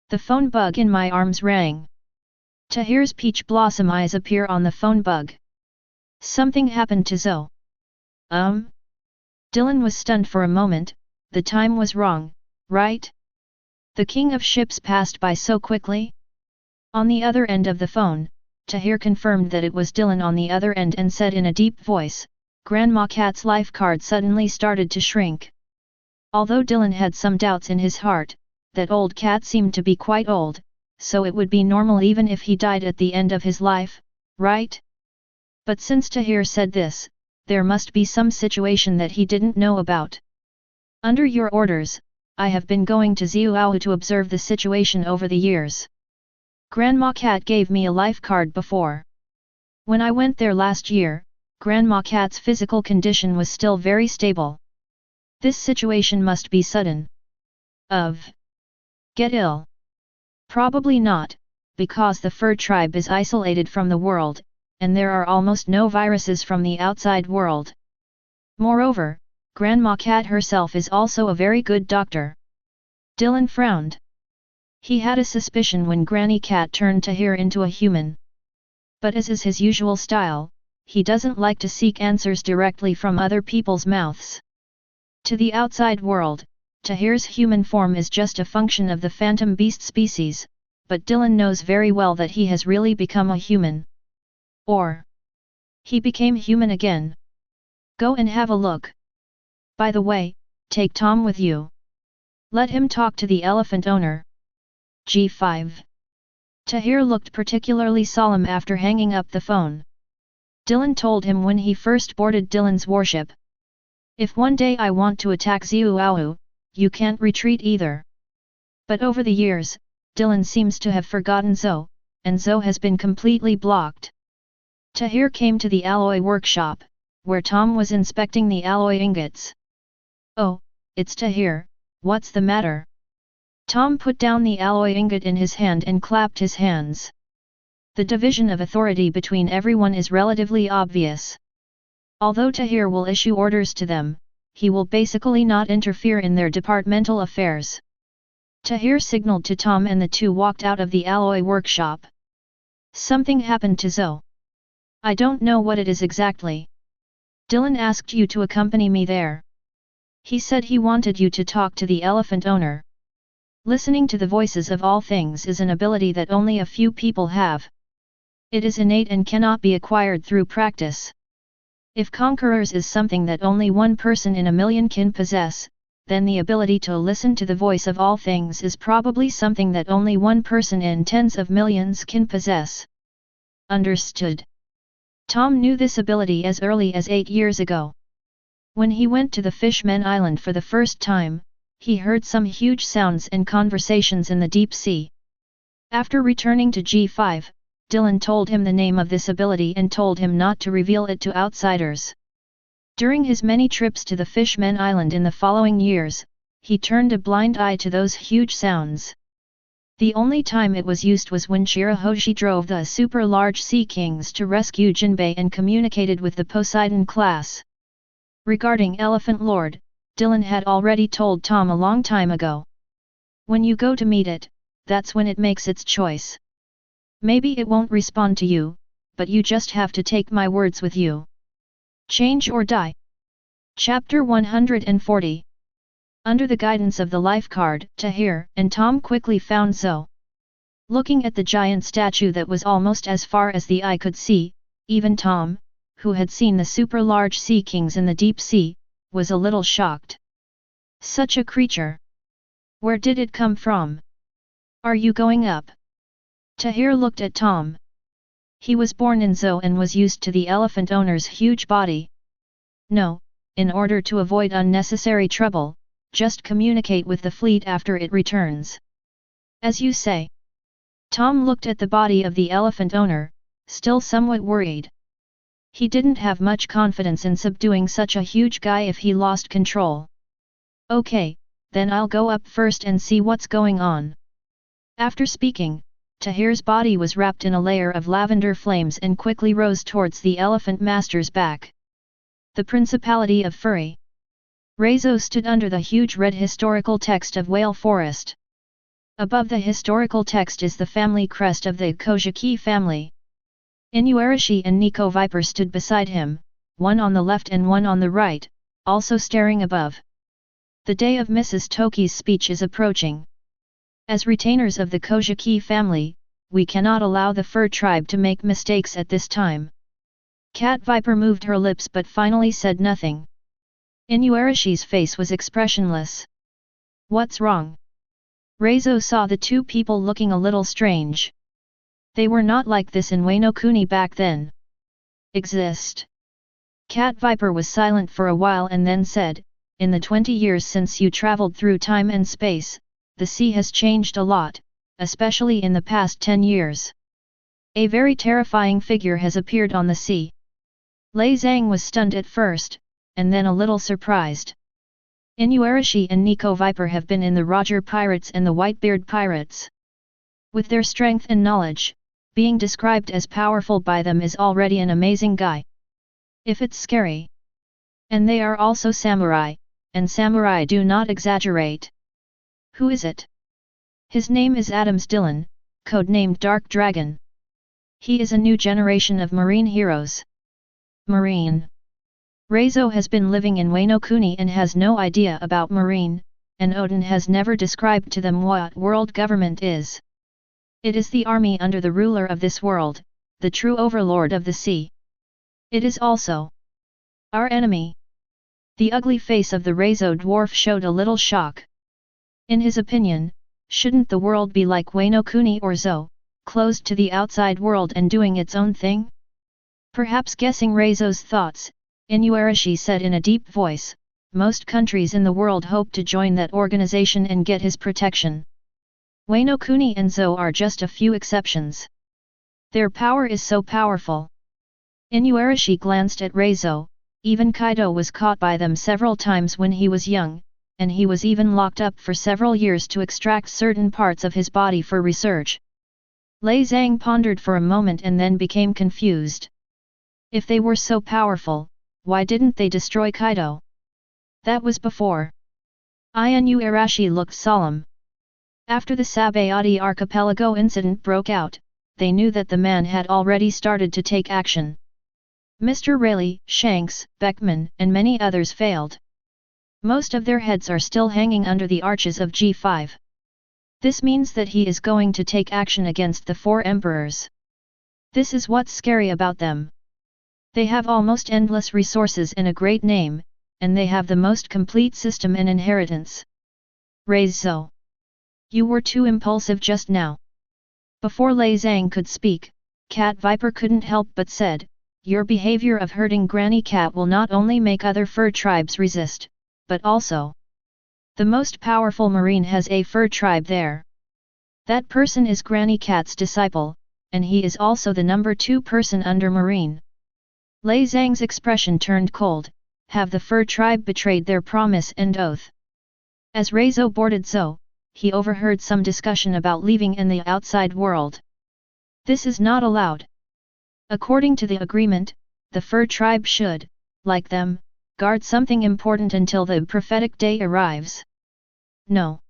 The phone bug in my arms rang. Tahir's peach blossom eyes appear on the phone bug. Something happened to Zoe. Dylan was stunned for a moment. The time was wrong, right? The king of ships passed by so quickly? On the other end of the phone, Tahir confirmed that it was Dylan on the other end and said in a deep voice, Grandma Cat's life card suddenly started to shrink. Although Dylan had some doubts in his heart, that old cat seemed to be quite old, so it would be normal even if he died at the end of his life, right? But since Tahir said this, there must be some situation that he didn't know about. Under your orders, I have been going to Xiuao to observe the situation over the years. Grandma Cat gave me a life card before. When I went there last year, Grandma Cat's physical condition was still very stable. This situation must be sudden. Get ill? Probably not, because the fur tribe is isolated from the world, and there are almost no viruses from the outside world. Moreover, Grandma Cat herself is also a very good doctor. Dylan frowned. He had a suspicion when Granny Cat turned Tahir into a human. But as is his usual style, he doesn't like to seek answers directly from other people's mouths. To the outside world, Tahir's human form is just a function of the phantom beast species, but Dylan knows very well that he has really become a human. Or he became human again. Go and have a look. By the way, take Tom with you. Let him talk to the elephant owner. G5. Tahir looked particularly solemn after hanging up the phone. Dylan told him when he first boarded Dylan's warship. If one day I want to attack Xiuao, you can't retreat either. But over the years, Dylan seems to have forgotten Zoe, and Zoe has been completely blocked. Tahir came to the alloy workshop, where Tom was inspecting the alloy ingots. Oh, it's Tahir, what's the matter? Tom put down the alloy ingot in his hand and clapped his hands. The division of authority between everyone is relatively obvious. Although Tahir will issue orders to them, he will basically not interfere in their departmental affairs. Tahir signaled to Tom and the two walked out of the alloy workshop. Something happened to Zoe. I don't know what it is exactly. Dylan asked you to accompany me there. He said he wanted you to talk to the elephant owner. Listening to the voices of all things is an ability that only a few people have. It is innate and cannot be acquired through practice. If conquerors is something that only one person in a million can possess, then the ability to listen to the voice of all things is probably something that only one person in tens of millions can possess. Understood. Tom knew this ability as early as 8 years ago. When he went to the Fishman Island for the first time, he heard some huge sounds and conversations in the deep sea. After returning to G5, Dylan told him the name of this ability and told him not to reveal it to outsiders. During his many trips to the Fishman Island in the following years, he turned a blind eye to those huge sounds. The only time it was used was when Shirahoshi drove the super-large Sea Kings to rescue Jinbei and communicated with the Poseidon class. Regarding Elephant Lord, Dylan had already told Tom a long time ago. When you go to meet it, that's when it makes its choice. Maybe it won't respond to you, but you just have to take my words with you. Change or die. Chapter 140. Under the guidance of the lifeguard, Tahir and Tom quickly found Zoe. Looking at the giant statue that was almost as far as the eye could see, even Tom, who had seen the super-large sea kings in the deep sea, was a little shocked. Such a creature! Where did it come from? Are you going up? Tahir looked at Tom. He was born in Zoe and was used to the elephant owner's huge body. No, in order to avoid unnecessary trouble, just communicate with the fleet after it returns. As you say. Tom looked at the body of the elephant owner, still somewhat worried. He didn't have much confidence in subduing such a huge guy if he lost control. Okay, then I'll go up first and see what's going on. After speaking, Tahir's body was wrapped in a layer of lavender flames and quickly rose towards the elephant master's back. The Principality of Furry. Reizo stood under the huge red historical text of Whale Forest. Above the historical text is the family crest of the Kojiki family. Inuarashi and Nico Viper stood beside him, one on the left and one on the right, also staring above. The day of Mrs. Toki's speech is approaching. As retainers of the Kojiki family, we cannot allow the fur tribe to make mistakes at this time. Cat Viper moved her lips but finally said nothing. Inuarashi's face was expressionless. What's wrong? Reizo saw the two people looking a little strange. They were not like this in Wano Kuni back then. Exist. Cat Viper was silent for a while and then said, in the 20 years since you traveled through time and space, the sea has changed a lot, especially in the past 10 years. A very terrifying figure has appeared on the sea. Lei Zhang was stunned at first, and then a little surprised. Inuarashi and Nico Viper have been in the Roger Pirates and the Whitebeard Pirates. With their strength and knowledge, being described as powerful by them is already an amazing guy. If it's scary. And they are also samurai, and samurai do not exaggerate. Who is it? His name is Adams Dylan, codenamed Dark Dragon. He is a new generation of marine heroes. Marine. Reizo has been living in Wano Kuni and has no idea about marine, and Odin has never described to them what world government is. It is the army under the ruler of this world, the true overlord of the sea. It is also our enemy. The ugly face of the Reizo dwarf showed a little shock. In his opinion, shouldn't the world be like Wano Kuni or Zoe, closed to the outside world and doing its own thing? Perhaps guessing Reizo's thoughts, Inuarashi said in a deep voice, most countries in the world hope to join that organization and get his protection. Wano Kuni and Zoe are just a few exceptions. Their power is so powerful. Inuarashi glanced at Reizo. Even Kaido was caught by them several times when he was young, and he was even locked up for several years to extract certain parts of his body for research. Lei Zhang pondered for a moment and then became confused. If they were so powerful, why didn't they destroy Kaido? That was before. Inuarashi looked solemn. After the Sabayati archipelago incident broke out, they knew that the man had already started to take action. Mr. Rayleigh, Shanks, Beckman, and many others failed. Most of their heads are still hanging under the arches of G5. This means that he is going to take action against the 4 emperors. This is what's scary about them. They have almost endless resources and a great name, and they have the most complete system and inheritance. Reizo. You were too impulsive just now. Before Lei Zhang could speak, Cat Viper couldn't help but said, your behavior of hurting Granny Cat will not only make other fur tribes resist, but also the most powerful marine has a fur tribe there. That person is Granny Cat's disciple, and he is also the number 2 person under marine. Lei Zhang's expression turned cold. Have the fur tribe betrayed their promise and oath? As Reizo boarded Zhou, he overheard some discussion about leaving in the outside world. This is not allowed. According to the agreement, the fur tribe should, like them, guard something important until the prophetic day arrives. No.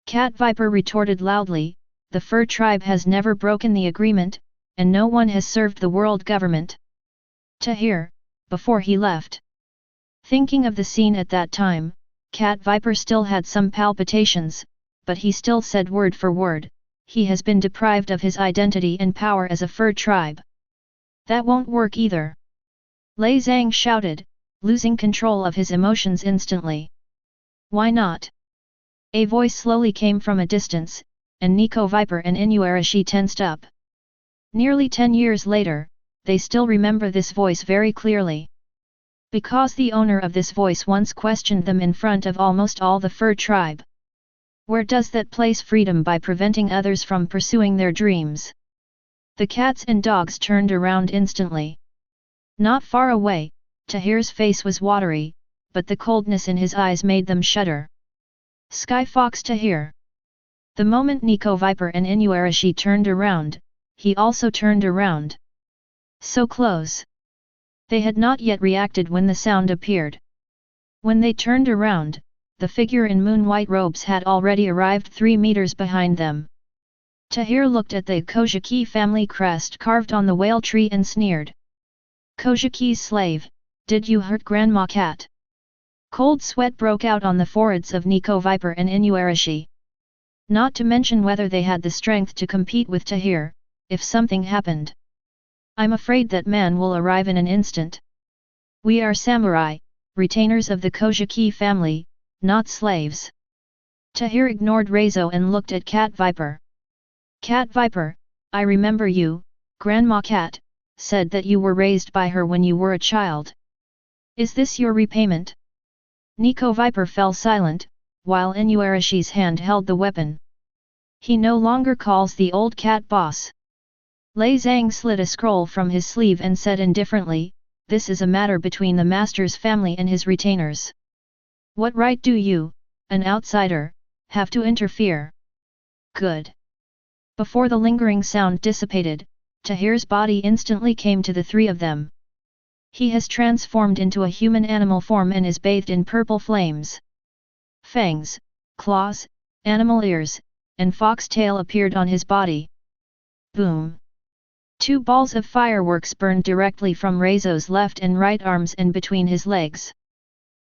Cat Viper retorted loudly, the fur tribe has never broken the agreement, and no one has served the world government. Tahir, before he left. Thinking of the scene at that time, Cat Viper still had some palpitations, but he still said word for word, he has been deprived of his identity and power as a fur tribe. That won't work either. Lei Zhang shouted, losing control of his emotions instantly. Why not? A voice slowly came from a distance, and Nico Viper and Inuarashi tensed up. Nearly 10 years later, they still remember this voice very clearly. Because the owner of this voice once questioned them in front of almost all the fur tribe. Where does that place freedom by preventing others from pursuing their dreams? The cats and dogs turned around instantly. Not far away, Tahir's face was watery, but the coldness in his eyes made them shudder. Sky Fox Tahir. The moment Nico Viper and Inuarashi turned around, he also turned around. So close. They had not yet reacted when the sound appeared. When they turned around, the figure in moon-white robes had already arrived 3 meters behind them. Tahir looked at the Kojiki family crest carved on the whale tree and sneered. Kojiki's slave, did you hurt Grandma Cat? Cold sweat broke out on the foreheads of Nico Viper and Inuarashi. Not to mention whether they had the strength to compete with Tahir, if something happened. I'm afraid that man will arrive in an instant. We are samurai, retainers of the Kojiki family, not slaves. Tahir ignored Reizo and looked at Cat Viper. Cat Viper, I remember you, Grandma Cat, said that you were raised by her when you were a child. Is this your repayment? Nico Viper fell silent, while Inuarashi's hand held the weapon. He no longer calls the old cat boss. Lei Zhang slid a scroll from his sleeve and said indifferently, this is a matter between the master's family and his retainers. What right do you, an outsider, have to interfere? Good. Before the lingering sound dissipated, Tahir's body instantly came to the 3 of them. He has transformed into a human animal form and is bathed in purple flames. Fangs, claws, animal ears, and fox tail appeared on his body. Boom! 2 balls of fireworks burned directly from Reizo's left and right arms and between his legs.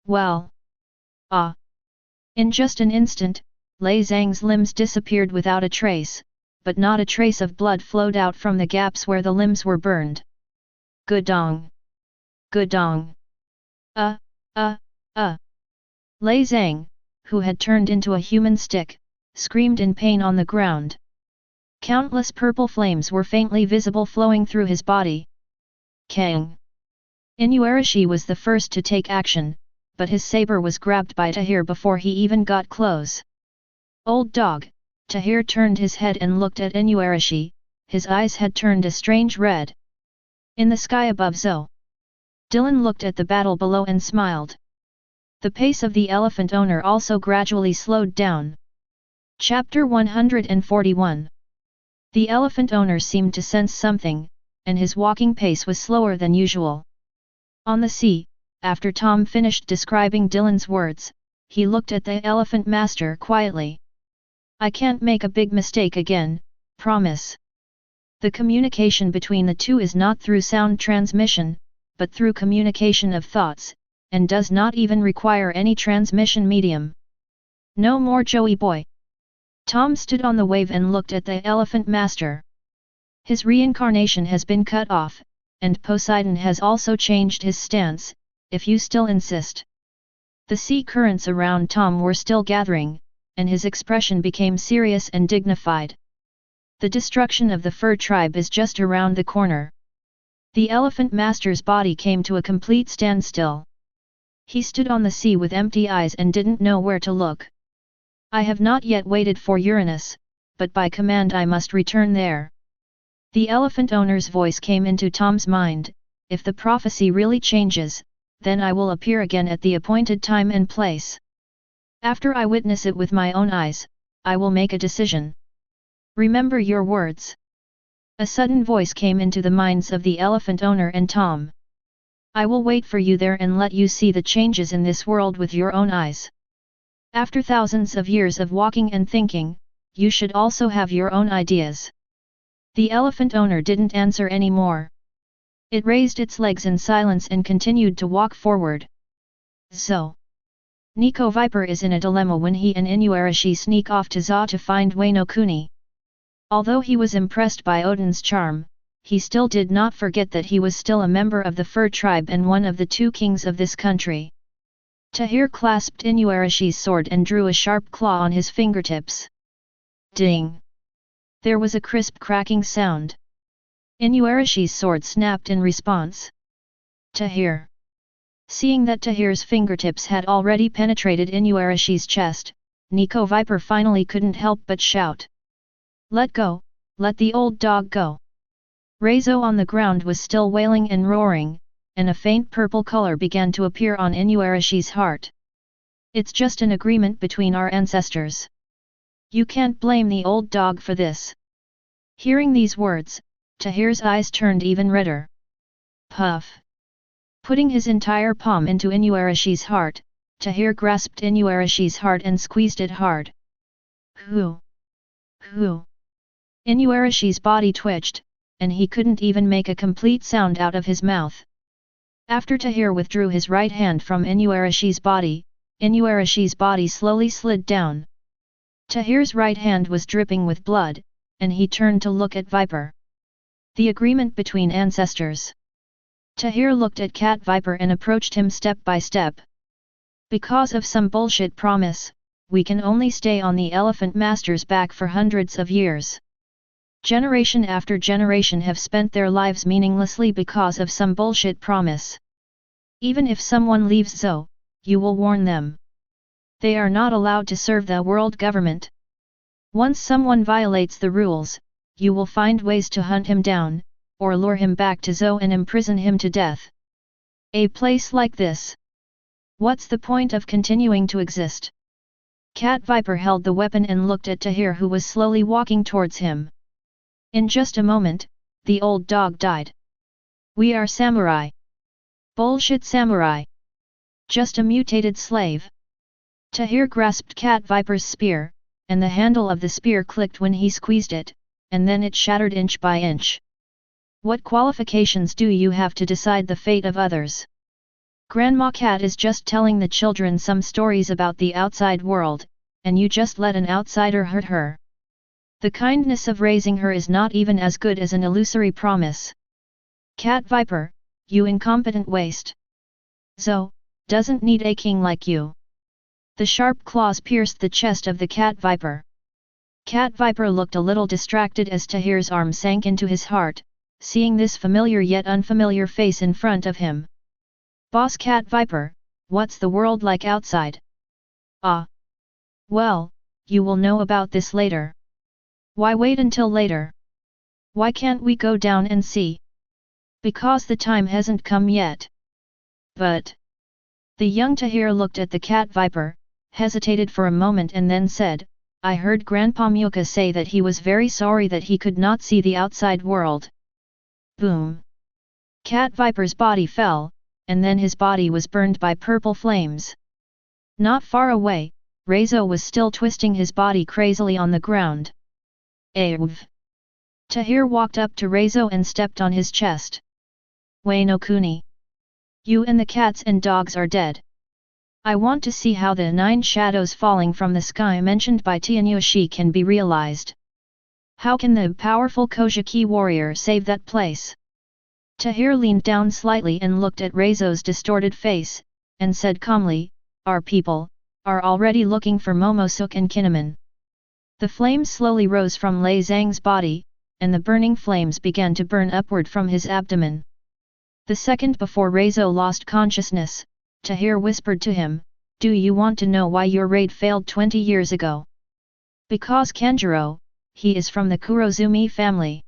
Well. Ah! In just an instant, Lei Zhang's limbs disappeared without a trace, but not a trace of blood flowed out from the gaps where the limbs were burned. Gudong! Gudong! Lei Zhang, who had turned into a human stick, screamed in pain on the ground. Countless purple flames were faintly visible flowing through his body. Kang! Inuarashi was the first to take action, but his saber was grabbed by Tahir before he even got close. Old dog, Tahir turned his head and looked at Inuarashi, his eyes had turned a strange red. In the sky above Zhou, Dylan looked at the battle below and smiled. The pace of the elephant owner also gradually slowed down. Chapter 141. The elephant owner seemed to sense something, and his walking pace was slower than usual. On the sea, after Tom finished describing Dylan's words, he looked at the elephant master quietly. I can't make a big mistake again, promise. The communication between the two is not through sound transmission, but through communication of thoughts, and does not even require any transmission medium. No more Joey boy. Tom stood on the wave and looked at the elephant master. His reincarnation has been cut off, and Poseidon has also changed his stance, if you still insist. The sea currents around Tom were still gathering, and his expression became serious and dignified. The destruction of the fur tribe is just around the corner. The elephant master's body came to a complete standstill. He stood on the sea with empty eyes and didn't know where to look. I have not yet waited for Uranus, but by command I must return there. The elephant owner's voice came into Tom's mind, if the prophecy really changes, then I will appear again at the appointed time and place. After I witness it with my own eyes, I will make a decision. Remember your words. A sudden voice came into the minds of the elephant owner and Tom. I will wait for you there and let you see the changes in this world with your own eyes. After thousands of years of walking and thinking, you should also have your own ideas. The elephant owner didn't answer any more. It raised its legs in silence and continued to walk forward. So, Nico Viper is in a dilemma when he and Inuarashi sneak off to Za to find Wano Kuni. Although he was impressed by Odin's charm, he still did not forget that he was still a member of the fur tribe and one of the two kings of this country. Tahir clasped Inuarashi's sword and drew a sharp claw on his fingertips. Ding! There was a crisp cracking sound. Inuarashi's sword snapped in response. Tahir. Seeing that Tahir's fingertips had already penetrated Inuarashi's chest, Nico Viper finally couldn't help but shout. Let go, let the old dog go. Reizo on the ground was still wailing and roaring, and a faint purple color began to appear on Inuarashi's heart. It's just an agreement between our ancestors. You can't blame the old dog for this. Hearing these words, Tahir's eyes turned even redder. Puff! Putting his entire palm into Inuarashi's heart, Tahir grasped Inuarashi's heart and squeezed it hard. Hoo! Hoo! Inuarashi's body twitched, and he couldn't even make a complete sound out of his mouth. After Tahir withdrew his right hand from Inuarashi's body slowly slid down. Tahir's right hand was dripping with blood, and he turned to look at Viper. The agreement between ancestors. Tahir looked at Cat Viper and approached him step by step. Because of some bullshit promise, we can only stay on the elephant master's back for hundreds of years. Generation after generation have spent their lives meaninglessly because of some bullshit promise. Even if someone leaves Zo, you will warn them. They are not allowed to serve the world government. Once someone violates the rules, you will find ways to hunt him down, or lure him back to Zo and imprison him to death. A place like this. What's the point of continuing to exist? Cat Viper held the weapon and looked at Tahir, who was slowly walking towards him. In just a moment, the old dog died. We are samurai. Bullshit samurai. Just a mutated slave. Tahir grasped Cat Viper's spear, and the handle of the spear clicked when he squeezed it, and then it shattered inch by inch. What qualifications do you have to decide the fate of others? Grandma Cat is just telling the children some stories about the outside world, and you just let an outsider hurt her. The kindness of raising her is not even as good as an illusory promise. Cat Viper, you incompetent waste. Zo doesn't need a king like you. The sharp claws pierced the chest of the Cat Viper. Cat Viper looked a little distracted as Tahir's arm sank into his heart, seeing this familiar yet unfamiliar face in front of him. Boss Cat Viper, what's the world like outside? Ah. Well, you will know about this later. Why wait until later? Why can't we go down and see? Because the time hasn't come yet. But... The young Tahir looked at the Cat Viper, hesitated for a moment and then said, I heard Grandpa Muka say that he was very sorry that he could not see the outside world. Boom! Cat Viper's body fell, and then his body was burned by purple flames. Not far away, Reizo was still twisting his body crazily on the ground. Ayv! Tahir walked up to Reizo and stepped on his chest. Wei no Kuni. You and the cats and dogs are dead. I want to see how the 9 shadows falling from the sky mentioned by Tianyushi can be realized. How can the powerful Kojiki warrior save that place? Tahir leaned down slightly and looked at Reizo's distorted face, and said calmly, our people are already looking for Momosuke and Kinemon. The flames slowly rose from Lei Zhang's body, and the burning flames began to burn upward from his abdomen. The second before Reizo lost consciousness, Tahir whispered to him, do you want to know why your raid failed 20 years ago? Because Kanjuro, he is from the Kurozumi family.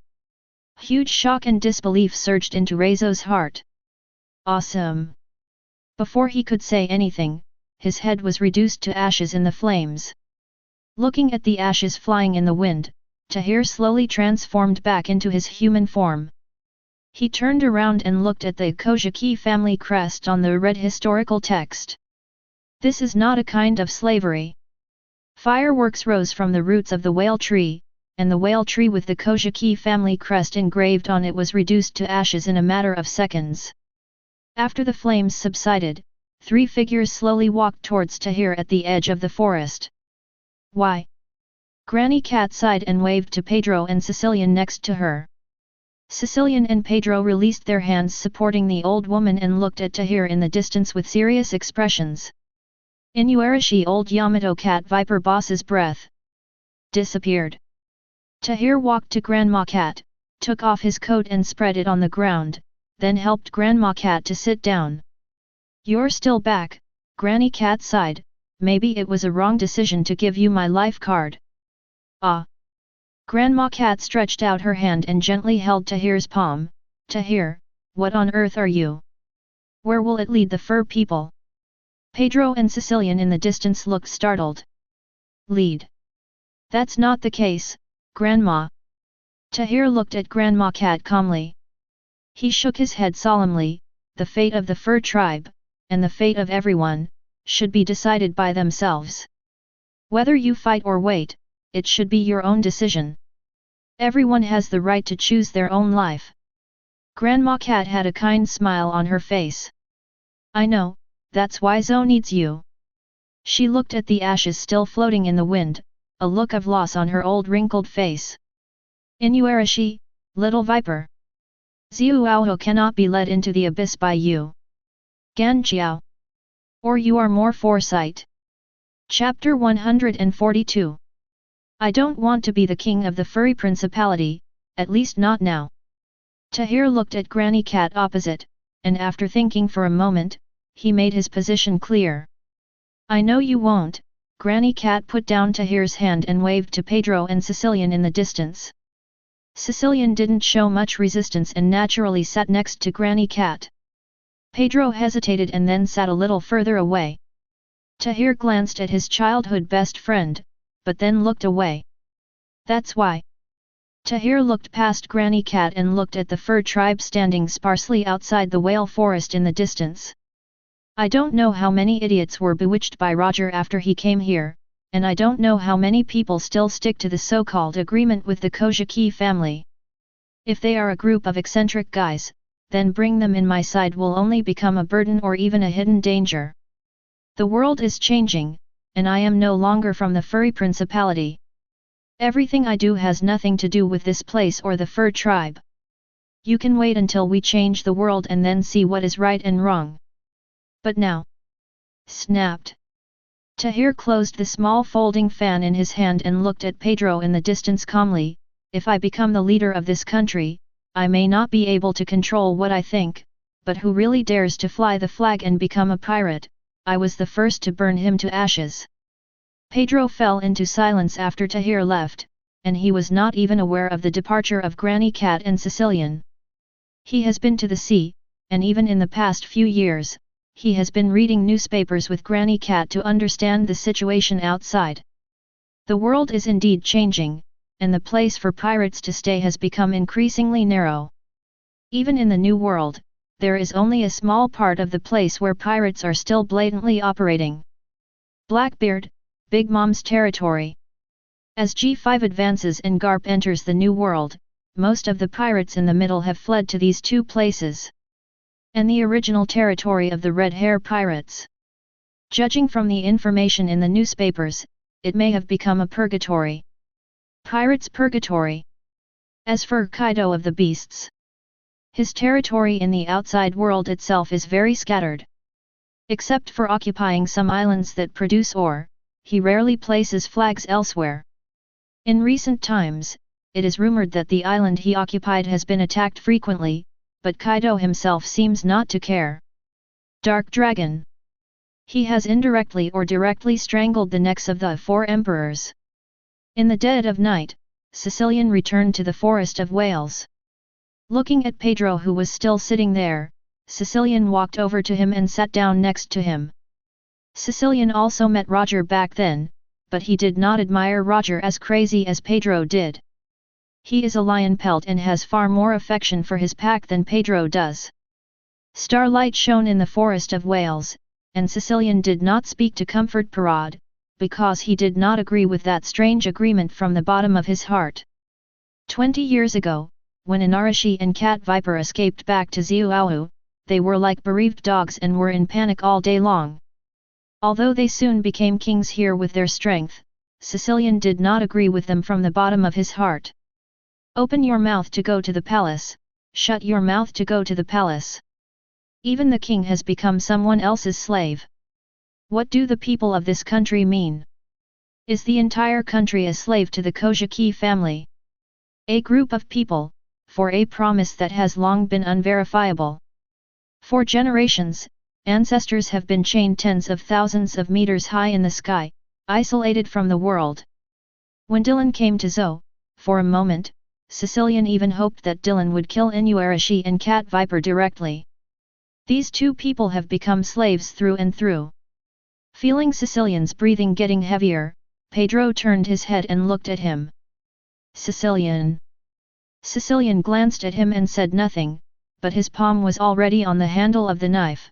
Huge shock and disbelief surged into Reizo's heart. Awesome! Before he could say anything, his head was reduced to ashes in the flames. Looking at the ashes flying in the wind, Tahir slowly transformed back into his human form. He turned around and looked at the Kojiki family crest on the red historical text. This is not a kind of slavery. Fireworks rose from the roots of the whale tree, and the whale tree with the Kojiki family crest engraved on it was reduced to ashes in a matter of seconds. After the flames subsided, 3 figures slowly walked towards Tahir at the edge of the forest. Why? Granny Cat sighed and waved to Pedro and Sicilian next to her. Sicilian and Pedro released their hands supporting the old woman and looked at Tahir in the distance with serious expressions. Inuarashi old Yamato Cat Viper Boss's breath disappeared. Tahir walked to Grandma Cat, took off his coat and spread it on the ground, then helped Grandma Cat to sit down. You're still back, Granny Cat sighed, maybe it was a wrong decision to give you my life card. Ah! Grandma Cat stretched out her hand and gently held Tahir's palm. Tahir, what on earth are you? Where will it lead the fur people? Pedro and Sicilian in the distance looked startled. Lead? That's not the case, Grandma. Tahir looked at Grandma Cat calmly. He shook his head solemnly, the fate of the fur tribe, and the fate of everyone, should be decided by themselves. Whether you fight or wait, it should be your own decision. Everyone has the right to choose their own life. Grandma Cat had a kind smile on her face. I know, that's why Zo needs you. She looked at the ashes still floating in the wind, a look of loss on her old wrinkled face. Inuarashi, little viper. Xiuaoho cannot be led into the abyss by you. Ganqiao. Or you are more foresight. Chapter 142. I don't want to be the king of the furry principality, at least not now. Tahir looked at Granny Cat opposite, and after thinking for a moment, he made his position clear. I know you won't. Granny Cat put down Tahir's hand and waved to Pedro and Sicilian in the distance. Sicilian didn't show much resistance and naturally sat next to Granny Cat. Pedro hesitated and then sat a little further away. Tahir glanced at his childhood best friend, but then looked away. That's why. Tahir looked past Granny Cat and looked at the fur tribe standing sparsely outside the whale forest in the distance. I don't know how many idiots were bewitched by Roger after he came here, and I don't know how many people still stick to the so-called agreement with the Kojiki family. If they are a group of eccentric guys, then bring them in my side will only become a burden or even a hidden danger. The world is changing, and I am no longer from the furry principality. Everything I do has nothing to do with this place or the fur tribe. You can wait until we change the world and then see what is right and wrong. But now. Snapped. Tahir closed the small folding fan in his hand and looked at Pedro in the distance calmly. If I become the leader of this country, I may not be able to control what I think, but who really dares to fly the flag and become a pirate? I was the first to burn him to ashes. Pedro fell into silence after Tahir left, and he was not even aware of the departure of Granny Cat and Sicilian. He has been to the sea, and even in the past few years, he has been reading newspapers with Granny Cat to understand the situation outside. The world is indeed changing, and the place for pirates to stay has become increasingly narrow. Even in the New World, there is only a small part of the place where pirates are still blatantly operating. Blackbeard, Big Mom's territory. As G5 advances and Garp enters the New World, most of the pirates in the middle have fled to these two places. And the original territory of the Red Hair Pirates. Judging from the information in the newspapers, it may have become a purgatory. Pirates' purgatory. As for Kaido of the Beasts, his territory in the outside world itself is very scattered. Except for occupying some islands that produce ore, he rarely places flags elsewhere. In recent times, it is rumored that the island he occupied has been attacked frequently, but Kaido himself seems not to care. Dark Dragon. He has indirectly or directly strangled the necks of the 4 emperors. In the dead of night, Sicilian returned to the Forest of Whales. Looking at Pedro, who was still sitting there, Sicilian walked over to him and sat down next to him. Sicilian also met Roger back then, but he did not admire Roger as crazy as Pedro did. He is a lion pelt and has far more affection for his pack than Pedro does. Starlight shone in the Forest of Whales, and Sicilian did not speak to comfort Parade, because he did not agree with that strange agreement from the bottom of his heart. 20 years ago, when Inarashi and Cat Viper escaped back to Zuowu, they were like bereaved dogs and were in panic all day long. Although they soon became kings here with their strength, Sicilian did not agree with them from the bottom of his heart. Open your mouth to go to the palace, shut your mouth to go to the palace. Even the king has become someone else's slave. What do the people of this country mean? Is the entire country a slave to the Kojiki family? A group of people, for a promise that has long been unverifiable. For generations, ancestors have been chained tens of thousands of meters high in the sky, isolated from the world. When Dylan came to Zou, for a moment, Sicilian even hoped that Dylan would kill Inuarashi and Cat Viper directly. These two people have become slaves through and through. Feeling Sicilian's breathing getting heavier, Pedro turned his head and looked at him. Sicilian. Sicilian glanced at him and said nothing, but his palm was already on the handle of the knife.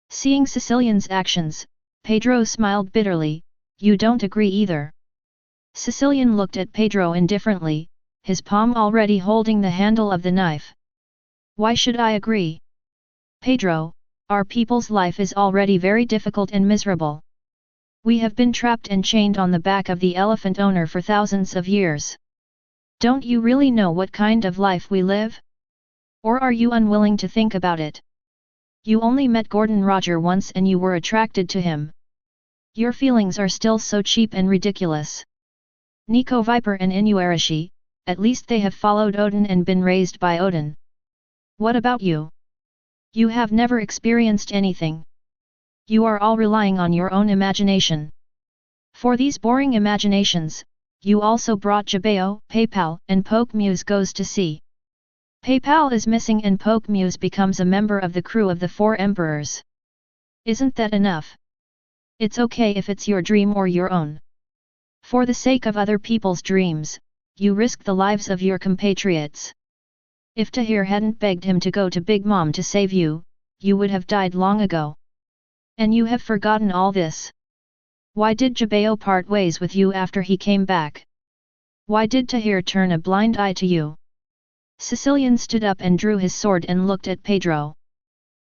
Seeing Sicilian's actions, Pedro smiled bitterly. You don't agree either. Sicilian looked at Pedro indifferently, his palm already holding the handle of the knife. Why should I agree? Pedro, our people's life is already very difficult and miserable. We have been trapped and chained on the back of the elephant owner for thousands of years. Don't you really know what kind of life we live? Or are you unwilling to think about it? You only met Gordon Roger once and you were attracted to him. Your feelings are still so cheap and ridiculous. Nico Viper and Inuarashi, at least they have followed Odin and been raised by Odin. What about you? You have never experienced anything. You are all relying on your own imagination. For these boring imaginations, you also brought Jabeo, PayPal, and Poke Muse goes to sea. PayPal is missing and Poke Muse becomes a member of the crew of the 4 emperors. Isn't that enough? It's okay if it's your dream or your own. For the sake of other people's dreams, you risk the lives of your compatriots. If Tahir hadn't begged him to go to Big Mom to save you, you would have died long ago. And you have forgotten all this. Why did Jabeo part ways with you after he came back? Why did Tahir turn a blind eye to you? Sicilian stood up and drew his sword and looked at Pedro.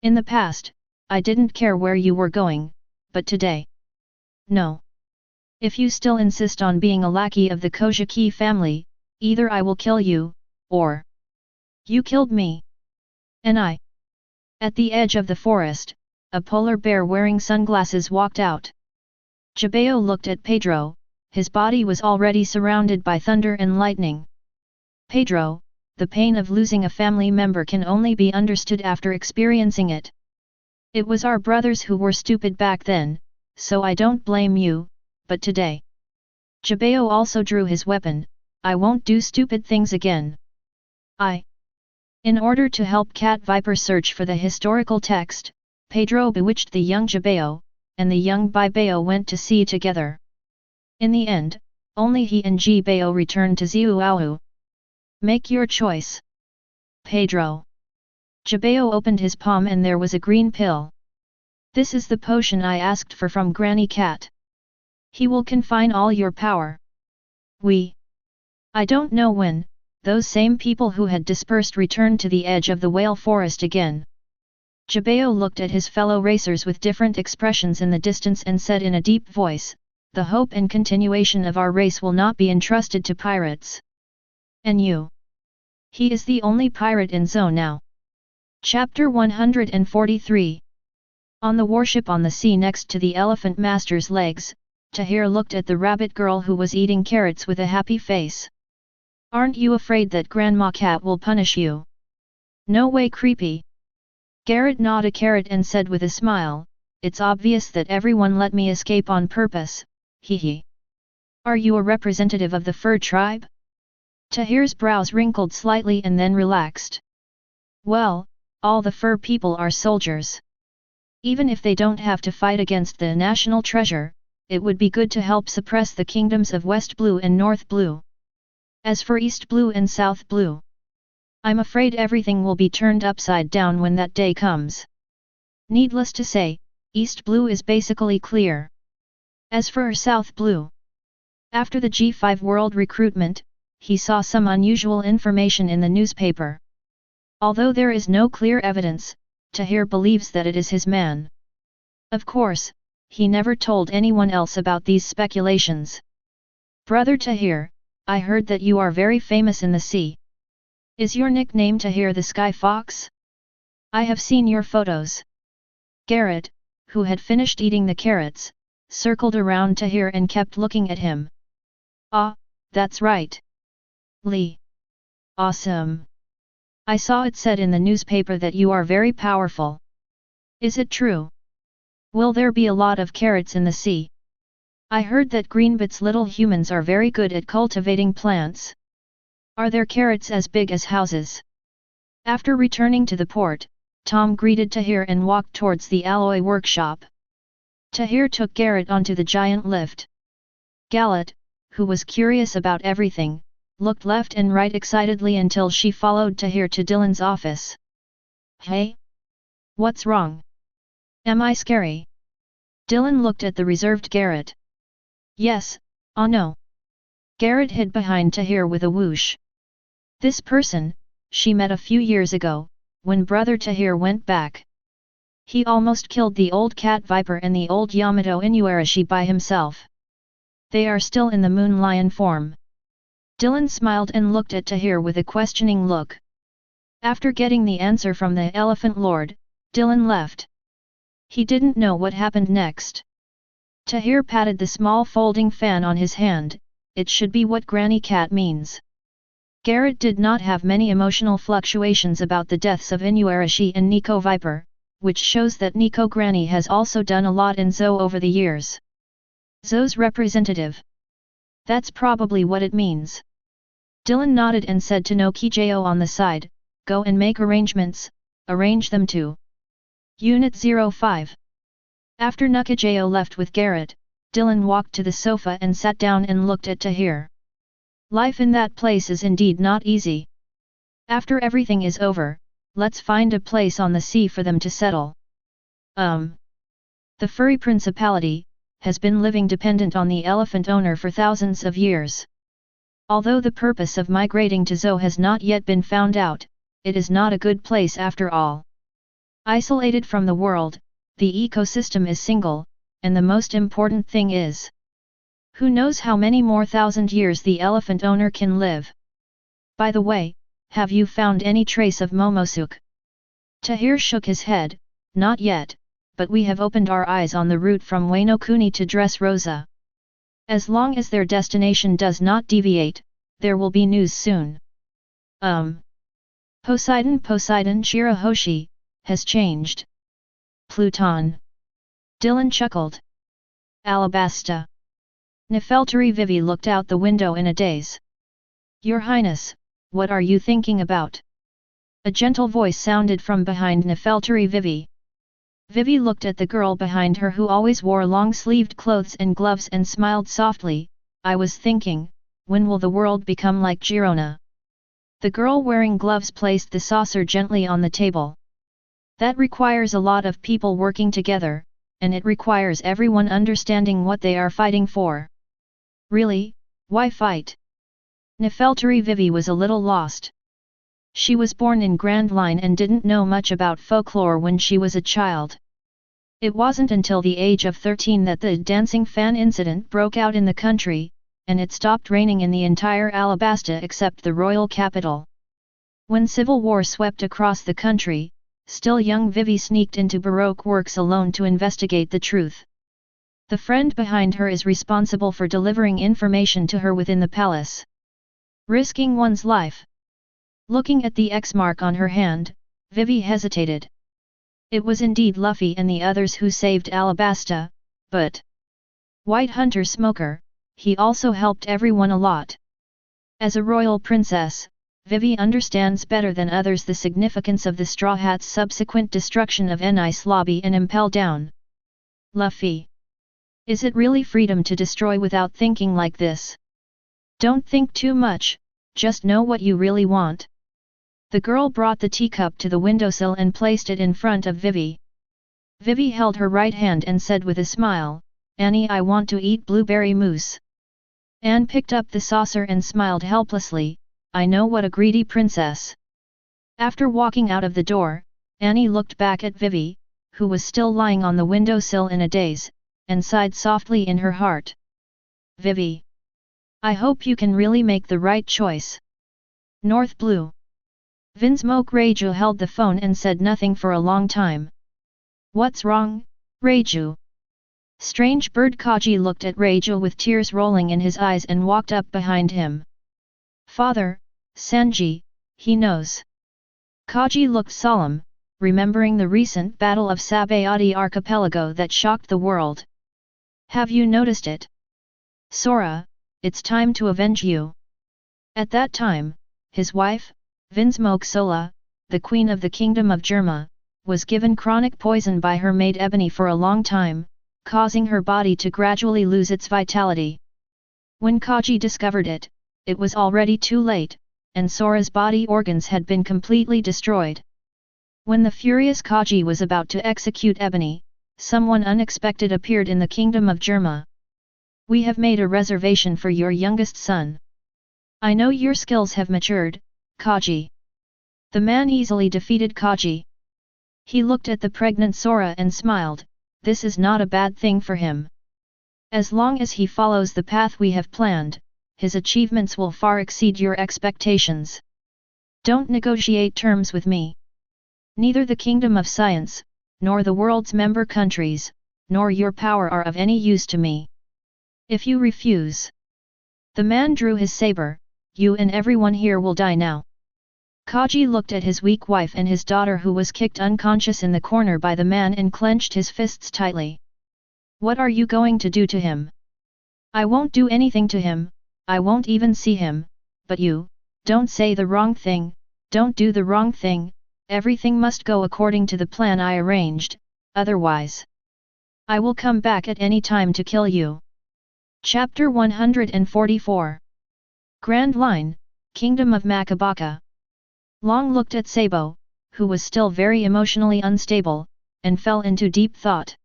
In the past, I didn't care where you were going, but today. No. If you still insist on being a lackey of the Kojiki family, either I will kill you, or you killed me. And I. At the edge of the forest, a polar bear wearing sunglasses walked out. Jabeo looked at Pedro, his body was already surrounded by thunder and lightning. Pedro, the pain of losing a family member can only be understood after experiencing it. It was our brothers who were stupid back then, so I don't blame you, but today. Jabeo also drew his weapon. I won't do stupid things again. In order to help Cat Viper search for the historical text, Pedro bewitched the young Jabeo, and the young Bibeo went to sea together. In the end, only he and Jibeo returned to Zuowu. Make your choice. Pedro. Jabeo opened his palm and there was a green pill. This is the potion I asked for from Granny Cat. He will confine all your power. I don't know when, those same people who had dispersed returned to the edge of the whale forest again. Jabeo looked at his fellow racers with different expressions in the distance and said in a deep voice, "The hope and continuation of our race will not be entrusted to pirates." And you? He is the only pirate in Zone now. Chapter 143. On the warship on the sea next to the Elephant Master's legs, Tahir looked at the rabbit girl who was eating carrots with a happy face. "Aren't you afraid that Grandma Cat will punish you?" "No way, creepy." Garrett gnawed a carrot and said with a smile, "It's obvious that everyone let me escape on purpose, hee hee. Are you a representative of the fur tribe?" Tahir's brows wrinkled slightly and then relaxed. "Well, all the fur people are soldiers. Even if they don't have to fight against the national treasure, it would be good to help suppress the kingdoms of West Blue and North Blue. As for East Blue and South Blue, I'm afraid everything will be turned upside down when that day comes. Needless to say, East Blue is basically clear. As for South Blue, after the G5 World recruitment, he saw some unusual information in the newspaper. Although there is no clear evidence, Tahir believes that it is his man. Of course, he never told anyone else about these speculations. "Brother Tahir, I heard that you are very famous in the sea. Is your nickname Tahir the Sky Fox? I have seen your photos." Garrett, who had finished eating the carrots, circled around Tahir and kept looking at him. "Ah, that's right. Lee. Awesome. I saw it said in the newspaper that you are very powerful. Is it true? Will there be a lot of carrots in the sea? I heard that Greenbit's little humans are very good at cultivating plants. Are there carrots as big as houses?" After returning to the port, Tom greeted Tahir and walked towards the alloy workshop. Tahir took Garrett onto the giant lift. Gallet, who was curious about everything, looked left and right excitedly until she followed Tahir to Dylan's office. "Hey? What's wrong? Am I scary?" Dylan looked at the reserved Garrett. "Yes, oh no." Garrett hid behind Tahir with a whoosh. This person, she met a few years ago, when Brother Tahir went back. He almost killed the old cat viper and the old Yamato Inuarashi by himself. They are still in the moon lion form. Dylan smiled and looked at Tahir with a questioning look. After getting the answer from the Elephant Lord, Dylan left. He didn't know what happened next. Tahir patted the small folding fan on his hand. It should be what Granny Cat means. Garrett did not have many emotional fluctuations about the deaths of Inuarashi and Nico Viper, which shows that Nico Granny has also done a lot in Zo over the years. Zo's representative. That's probably what it means. Dylan nodded and said to Nokijo on the side, "Go and make arrangements, arrange them to Unit 05. After Nokijo left with Garrett, Dylan walked to the sofa and sat down and looked at Tahir. Life in that place is indeed not easy. After everything is over, let's find a place on the sea for them to settle. The furry principality has been living dependent on the elephant owner for thousands of years. Although the purpose of migrating to Zo has not yet been found out, it is not a good place after all. Isolated from the world, the ecosystem is single, and the most important thing is, who knows how many more thousand years the elephant owner can live. By the way, have you found any trace of Momosuke?" Tahir shook his head, "Not yet, but we have opened our eyes on the route from Wano-kuni to Dressrosa. As long as their destination does not deviate, there will be news soon." Poseidon Shirahoshi, has changed. Pluton. Dylan chuckled. Alabasta. Nefeltari Vivi looked out the window in a daze. "Your Highness, what are you thinking about?" A gentle voice sounded from behind Nefeltari Vivi. Vivi looked at the girl behind her who always wore long-sleeved clothes and gloves and smiled softly. "I was thinking, when will the world become like Girona?" The girl wearing gloves placed the saucer gently on the table. "That requires a lot of people working together, and it requires everyone understanding what they are fighting for. Really, why fight? Nefeltari Vivi was a little lost. She was born in Grand Line and didn't know much about folklore when she was a child. It wasn't until the age of 13 that the dancing fan incident broke out in the country, and it stopped raining in the entire Alabasta except the royal capital. When civil war swept across the country, still young Vivi sneaked into Baroque works alone to investigate the truth. The friend behind her is responsible for delivering information to her within the palace. Risking one's life. Looking at the X mark on her hand, Vivi hesitated. It was indeed Luffy and the others who saved Alabasta, but White Hunter Smoker, he also helped everyone a lot. As a royal princess, Vivi understands better than others the significance of the Straw Hat's subsequent destruction of Enice Lobby and Impel Down. Luffy. Is it really freedom to destroy without thinking like this? Don't think too much, just know what you really want. The girl brought the teacup to the windowsill and placed it in front of Vivi. Vivi held her right hand and said with a smile, "Annie, I want to eat blueberry mousse." Anne picked up the saucer and smiled helplessly, "I know what a greedy princess." After walking out of the door, Annie looked back at Vivi, who was still lying on the windowsill in a daze, and sighed softly in her heart. "Vivi. I hope you can really make the right choice." North Blue. Vinsmoke Reiju held the phone and said nothing for a long time. "What's wrong, Reiju?" Strange Bird Kaji looked at Reiju with tears rolling in his eyes and walked up behind him. "Father, Sanji, he knows." Kaji looked solemn, remembering the recent battle of Sabayati Archipelago that shocked the world. "Have you noticed it? Sora, it's time to avenge you." At that time, his wife, Vinsmoke Sola, the queen of the kingdom of Germa, was given chronic poison by her maid Ebony for a long time, causing her body to gradually lose its vitality. When Kaji discovered it, it was already too late, and Sora's body organs had been completely destroyed. When the furious Kaji was about to execute Ebony, someone unexpected appeared in the kingdom of Germa. "We have made a reservation for your youngest son. I know your skills have matured, Kaji." The man easily defeated Kaji. He looked at the pregnant Sora and smiled, "This is not a bad thing for him. As long as he follows the path we have planned, his achievements will far exceed your expectations. Don't negotiate terms with me. Neither the Kingdom of Science, nor the world's member countries, nor your power are of any use to me. If you refuse..." The man drew his saber, "You and everyone here will die now." Kaji looked at his weak wife and his daughter who was kicked unconscious in the corner by the man and clenched his fists tightly. "What are you going to do to him?" "I won't do anything to him, I won't even see him, but you, don't say the wrong thing, don't do the wrong thing, everything must go according to the plan I arranged, otherwise I will come back at any time to kill you." Chapter 144. Grand Line, Kingdom of Makabaka. Long looked at Sabo, who was still very emotionally unstable, and fell into deep thought.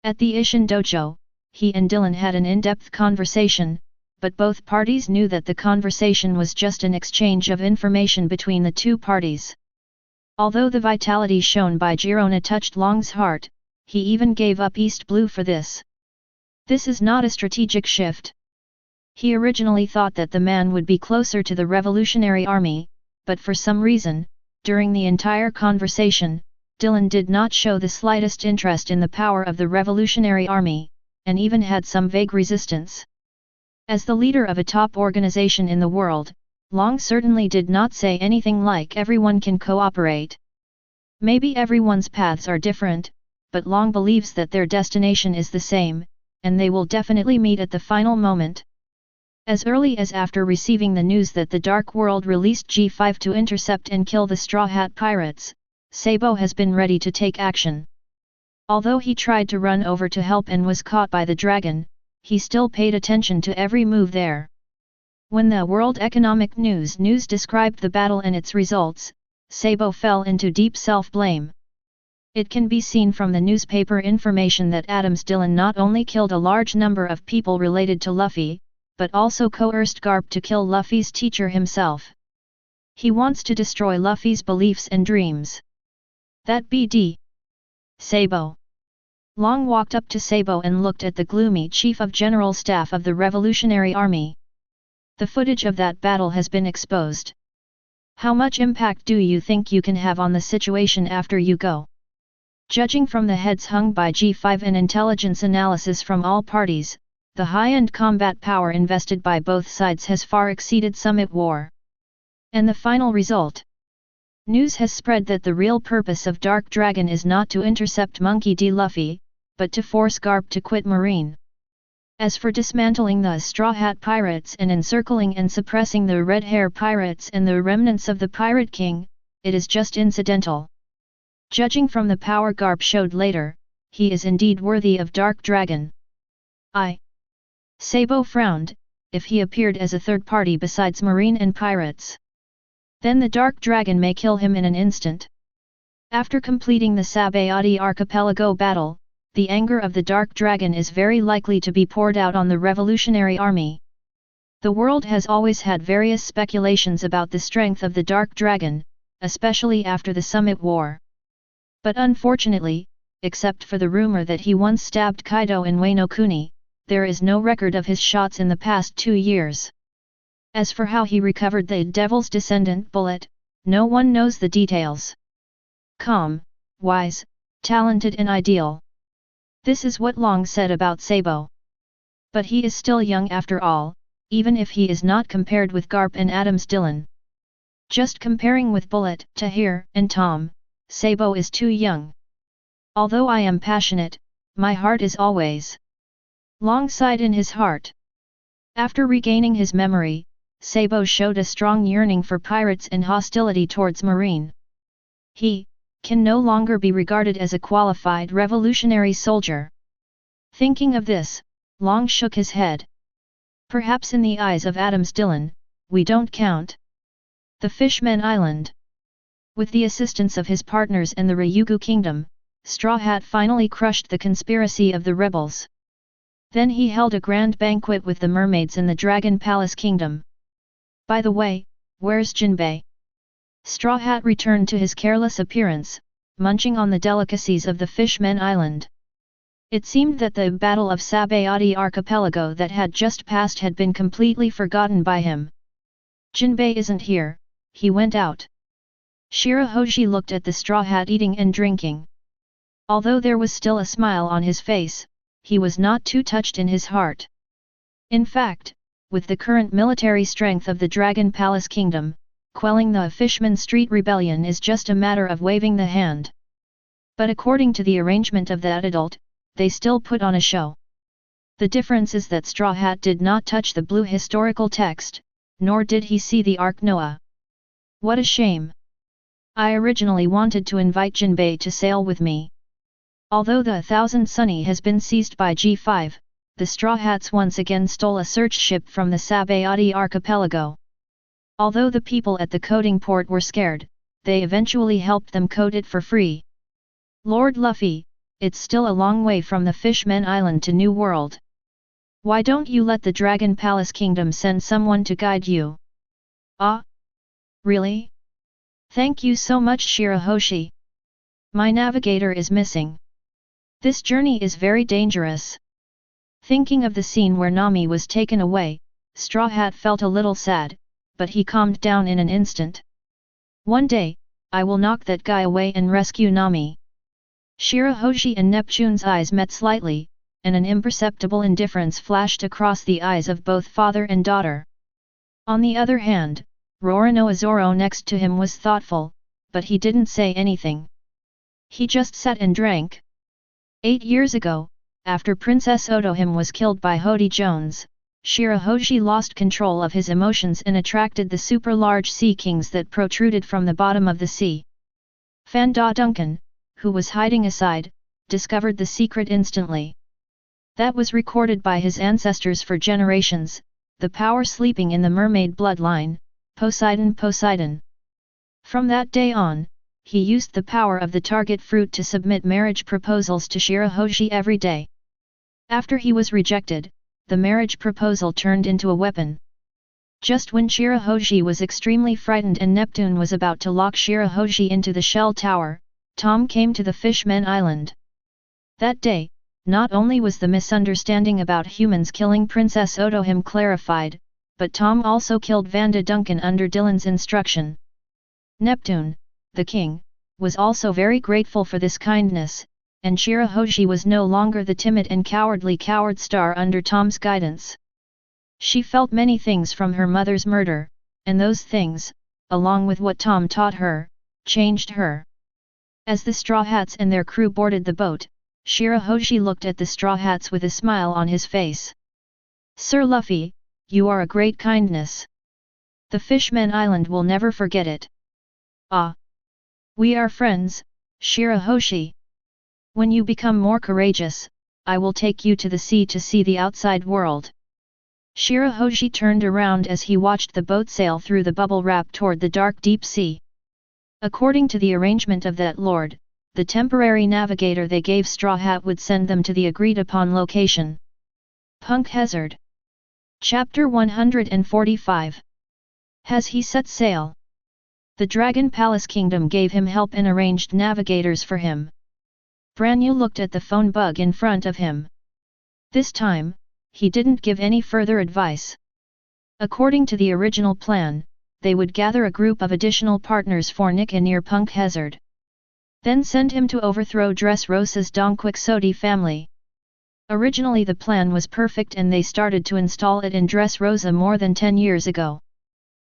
At the Ishin Dojo, he and Dylan had an in-depth conversation, but both parties knew that the conversation was just an exchange of information between the two parties. Although the vitality shown by Girona touched Long's heart, he even gave up East Blue for this. This is not a strategic shift. He originally thought that the man would be closer to the Revolutionary Army, but for some reason, during the entire conversation, Dylan did not show the slightest interest in the power of the Revolutionary Army, and even had some vague resistance. As the leader of a top organization in the world, Long certainly did not say anything like everyone can cooperate. Maybe everyone's paths are different, but Long believes that their destination is the same, and they will definitely meet at the final moment. As early as after receiving the news that the Dark World released G5 to intercept and kill the Straw Hat Pirates, Sabo has been ready to take action. Although he tried to run over to help and was caught by the dragon, he still paid attention to every move there. When the World Economic News described the battle and its results, Sabo fell into deep self-blame. It can be seen from the newspaper information that Adams Dillon not only killed a large number of people related to Luffy, but also coerced Garp to kill Luffy's teacher himself. He wants to destroy Luffy's beliefs and dreams. That BD. Sabo. Long walked up to Sabo and looked at the gloomy Chief of General Staff of the Revolutionary Army. The footage of that battle has been exposed. How much impact do you think you can have on the situation after you go? Judging from the heads hung by G5 and intelligence analysis from all parties, the high-end combat power invested by both sides has far exceeded Summit War. And the final result? News has spread that the real purpose of Dark Dragon is not to intercept Monkey D. Luffy, but to force Garp to quit Marine. As for dismantling the Straw Hat Pirates and encircling and suppressing the Red Hair Pirates and the remnants of the Pirate King, it is just incidental. Judging from the power Garp showed later, he is indeed worthy of Dark Dragon. Sabo frowned. If he appeared as a third party besides Marine and Pirates, then the Dark Dragon may kill him in an instant. After completing the Sabayati Archipelago battle, the anger of the Dark Dragon is very likely to be poured out on the Revolutionary Army. The world has always had various speculations about the strength of the Dark Dragon, especially after the Summit War. But unfortunately, except for the rumor that he once stabbed Kaido in Wano Kuni, there is no record of his shots in the past 2 years. As for how he recovered the Devil's Descendant bullet, no one knows the details. Calm, wise, talented and ideal. This is what Long said about Sabo. But he is still young after all, even if he is not compared with Garp and Adams Dillon. Just comparing with Bullet, Tahir, and Tom, Sabo is too young. Although I am passionate, my heart is always. Long sighed in his heart. After regaining his memory, Sabo showed a strong yearning for pirates and hostility towards Marine. He can no longer be regarded as a qualified revolutionary soldier. Thinking of this, Long shook his head. Perhaps in the eyes of Adams Dillon, we don't count. The Fishmen Island. With the assistance of his partners and the Ryugu Kingdom, Straw Hat finally crushed the conspiracy of the rebels. Then he held a grand banquet with the mermaids in the Dragon Palace Kingdom. By the way, where's Jinbei? Straw Hat returned to his careless appearance, munching on the delicacies of the Fishmen Island. It seemed that the Battle of Sabayati Archipelago that had just passed had been completely forgotten by him. Jinbei isn't here, he went out. Shirahoshi looked at the Straw Hat eating and drinking. Although there was still a smile on his face, he was not too touched in his heart. In fact, with the current military strength of the Dragon Palace Kingdom, quelling the Fishman Street Rebellion is just a matter of waving the hand. But according to the arrangement of that adult, they still put on a show. The difference is that Straw Hat did not touch the blue historical text, nor did he see the Ark Noah. What a shame! I originally wanted to invite Jinbei to sail with me. Although the Thousand Sunny has been seized by G5, the Straw Hats once again stole a search ship from the Sabayati Archipelago. Although the people at the coating port were scared, they eventually helped them coat it for free. Lord Luffy, it's still a long way from the Fishmen Island to New World. Why don't you let the Dragon Palace Kingdom send someone to guide you? Ah? Really? Thank you so much, Shirahoshi. My navigator is missing. This journey is very dangerous. Thinking of the scene where Nami was taken away, Straw Hat felt a little sad, but he calmed down in an instant. One day, I will knock that guy away and rescue Nami. Shirahoshi and Neptune's eyes met slightly, and an imperceptible indifference flashed across the eyes of both father and daughter. On the other hand, Roronoa next to him was thoughtful, but he didn't say anything. He just sat and drank. 8 years ago, after Princess Otohime was killed by Hody Jones, Shirahoshi lost control of his emotions and attracted the super-large sea kings that protruded from the bottom of the sea. Fanda Duncan, who was hiding aside, discovered the secret instantly. That was recorded by his ancestors for generations, the power sleeping in the mermaid bloodline, Poseidon. From that day on, he used the power of the target fruit to submit marriage proposals to Shirahoshi every day. After he was rejected, the marriage proposal turned into a weapon. Just when Shirahoshi was extremely frightened and Neptune was about to lock Shirahoshi into the shell tower, Tom came to the Fishman Island. That day, not only was the misunderstanding about humans killing Princess Otohime clarified, but Tom also killed Vanda Duncan under Dylan's instruction. Neptune, the king, was also very grateful for this kindness, and Shirahoshi was no longer the timid and cowardly coward star under Tom's guidance. She felt many things from her mother's murder, and those things, along with what Tom taught her, changed her. As the Straw Hats and their crew boarded the boat, Shirahoshi looked at the Straw Hats with a smile on his face. "Sir Luffy, you are a great kindness. The Fishman Island will never forget it." "Ah! We are friends, Shirahoshi. When you become more courageous, I will take you to the sea to see the outside world." Shirahoshi turned around as he watched the boat sail through the bubble wrap toward the dark deep sea. According to the arrangement of that lord, the temporary navigator they gave Straw Hat would send them to the agreed-upon location. Punk Hazard. Chapter 145. Has he set sail? The Dragon Palace Kingdom gave him help and arranged navigators for him. Branyu looked at the phone bug in front of him. This time, he didn't give any further advice. According to the original plan, they would gather a group of additional partners for Nika near Punk Hazard. Then send him to overthrow Dressrosa's Donquixote family. Originally the plan was perfect and they started to install it in Dressrosa more than 10 years ago.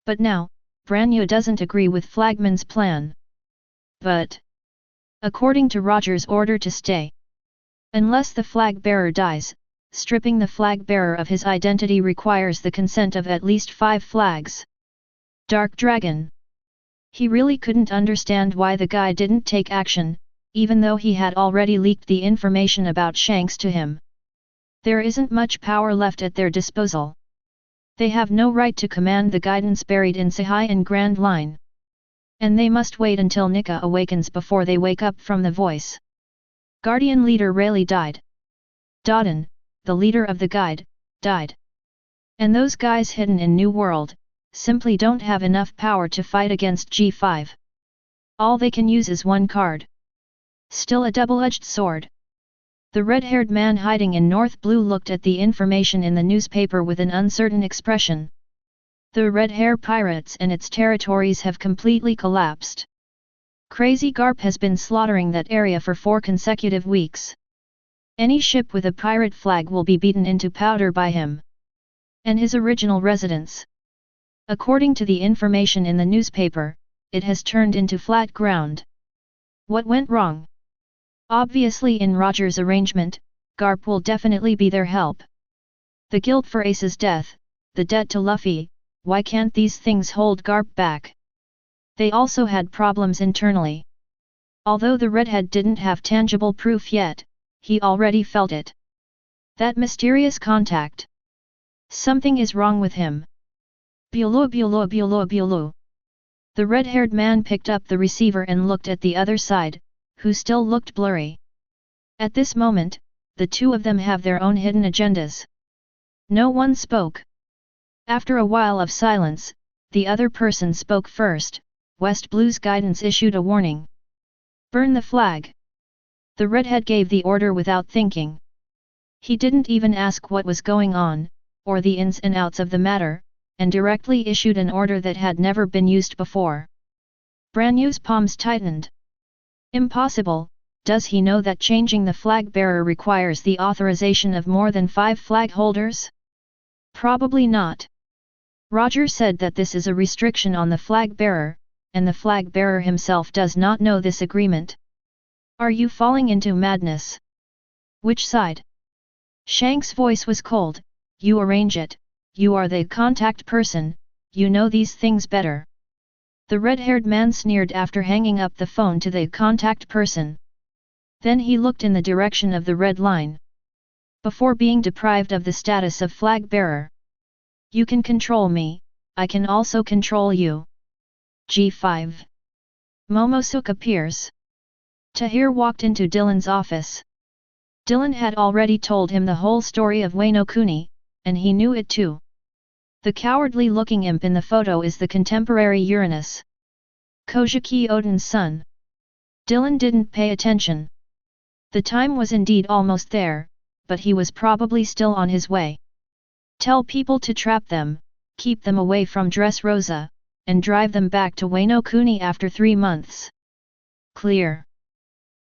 But now, Branyu doesn't agree with Flagman's plan. But, according to Roger's order to stay, unless the flag bearer dies, stripping the flag bearer of his identity requires the consent of at least 5 flags. Dark Dragon. He really couldn't understand why the guy didn't take action, even though he had already leaked the information about Shanks to him. There isn't much power left at their disposal. They have no right to command the guidance buried in Sahai and Grand Line. And they must wait until Nika awakens before they wake up from the voice. Guardian leader Rayleigh died. Dodin, the leader of the guide, died. And those guys hidden in New World, simply don't have enough power to fight against G5. All they can use is one card. Still a double-edged sword. The red-haired man hiding in North Blue looked at the information in the newspaper with an uncertain expression. The Red Hair Pirates and its territories have completely collapsed. Crazy Garp has been slaughtering that area for 4 consecutive weeks. Any ship with a pirate flag will be beaten into powder by him. And his original residence. According to the information in the newspaper, it has turned into flat ground. What went wrong? Obviously in Roger's arrangement, Garp will definitely be their help. The guilt for Ace's death, the debt to Luffy, why can't these things hold Garp back? They also had problems internally. Although the redhead didn't have tangible proof yet, he already felt it. That mysterious contact. Something is wrong with him. Bulu bulu bulu bulu. The red-haired man picked up the receiver and looked at the other side, who still looked blurry. At this moment, the two of them have their own hidden agendas. No one spoke. After a while of silence, the other person spoke first. West Blue's guidance issued a warning. Burn the flag. The redhead gave the order without thinking. He didn't even ask what was going on, or the ins and outs of the matter, and directly issued an order that had never been used before. Branyu's palms tightened. Impossible, does he know that changing the flag bearer requires the authorization of more than 5 flag holders? Probably not. Roger said that this is a restriction on the flag bearer, and the flag bearer himself does not know this agreement. Are you falling into madness? Which side? Shanks' voice was cold. You arrange it, you are the contact person, you know these things better. The red-haired man sneered after hanging up the phone to the contact person. Then he looked in the direction of the red line. Before being deprived of the status of flag bearer. You can control me, I can also control you. G5. Momosuk appears. Tahir walked into Dylan's office. Dylan had already told him the whole story of Wano Kuni, and he knew it too. The cowardly-looking imp in the photo is the contemporary Uranus, Kojiki Odin's son. Dylan didn't pay attention. The time was indeed almost there, but he was probably still on his way. Tell people to trap them, keep them away from Dressrosa, and drive them back to Wano Kuni after 3 months. Clear.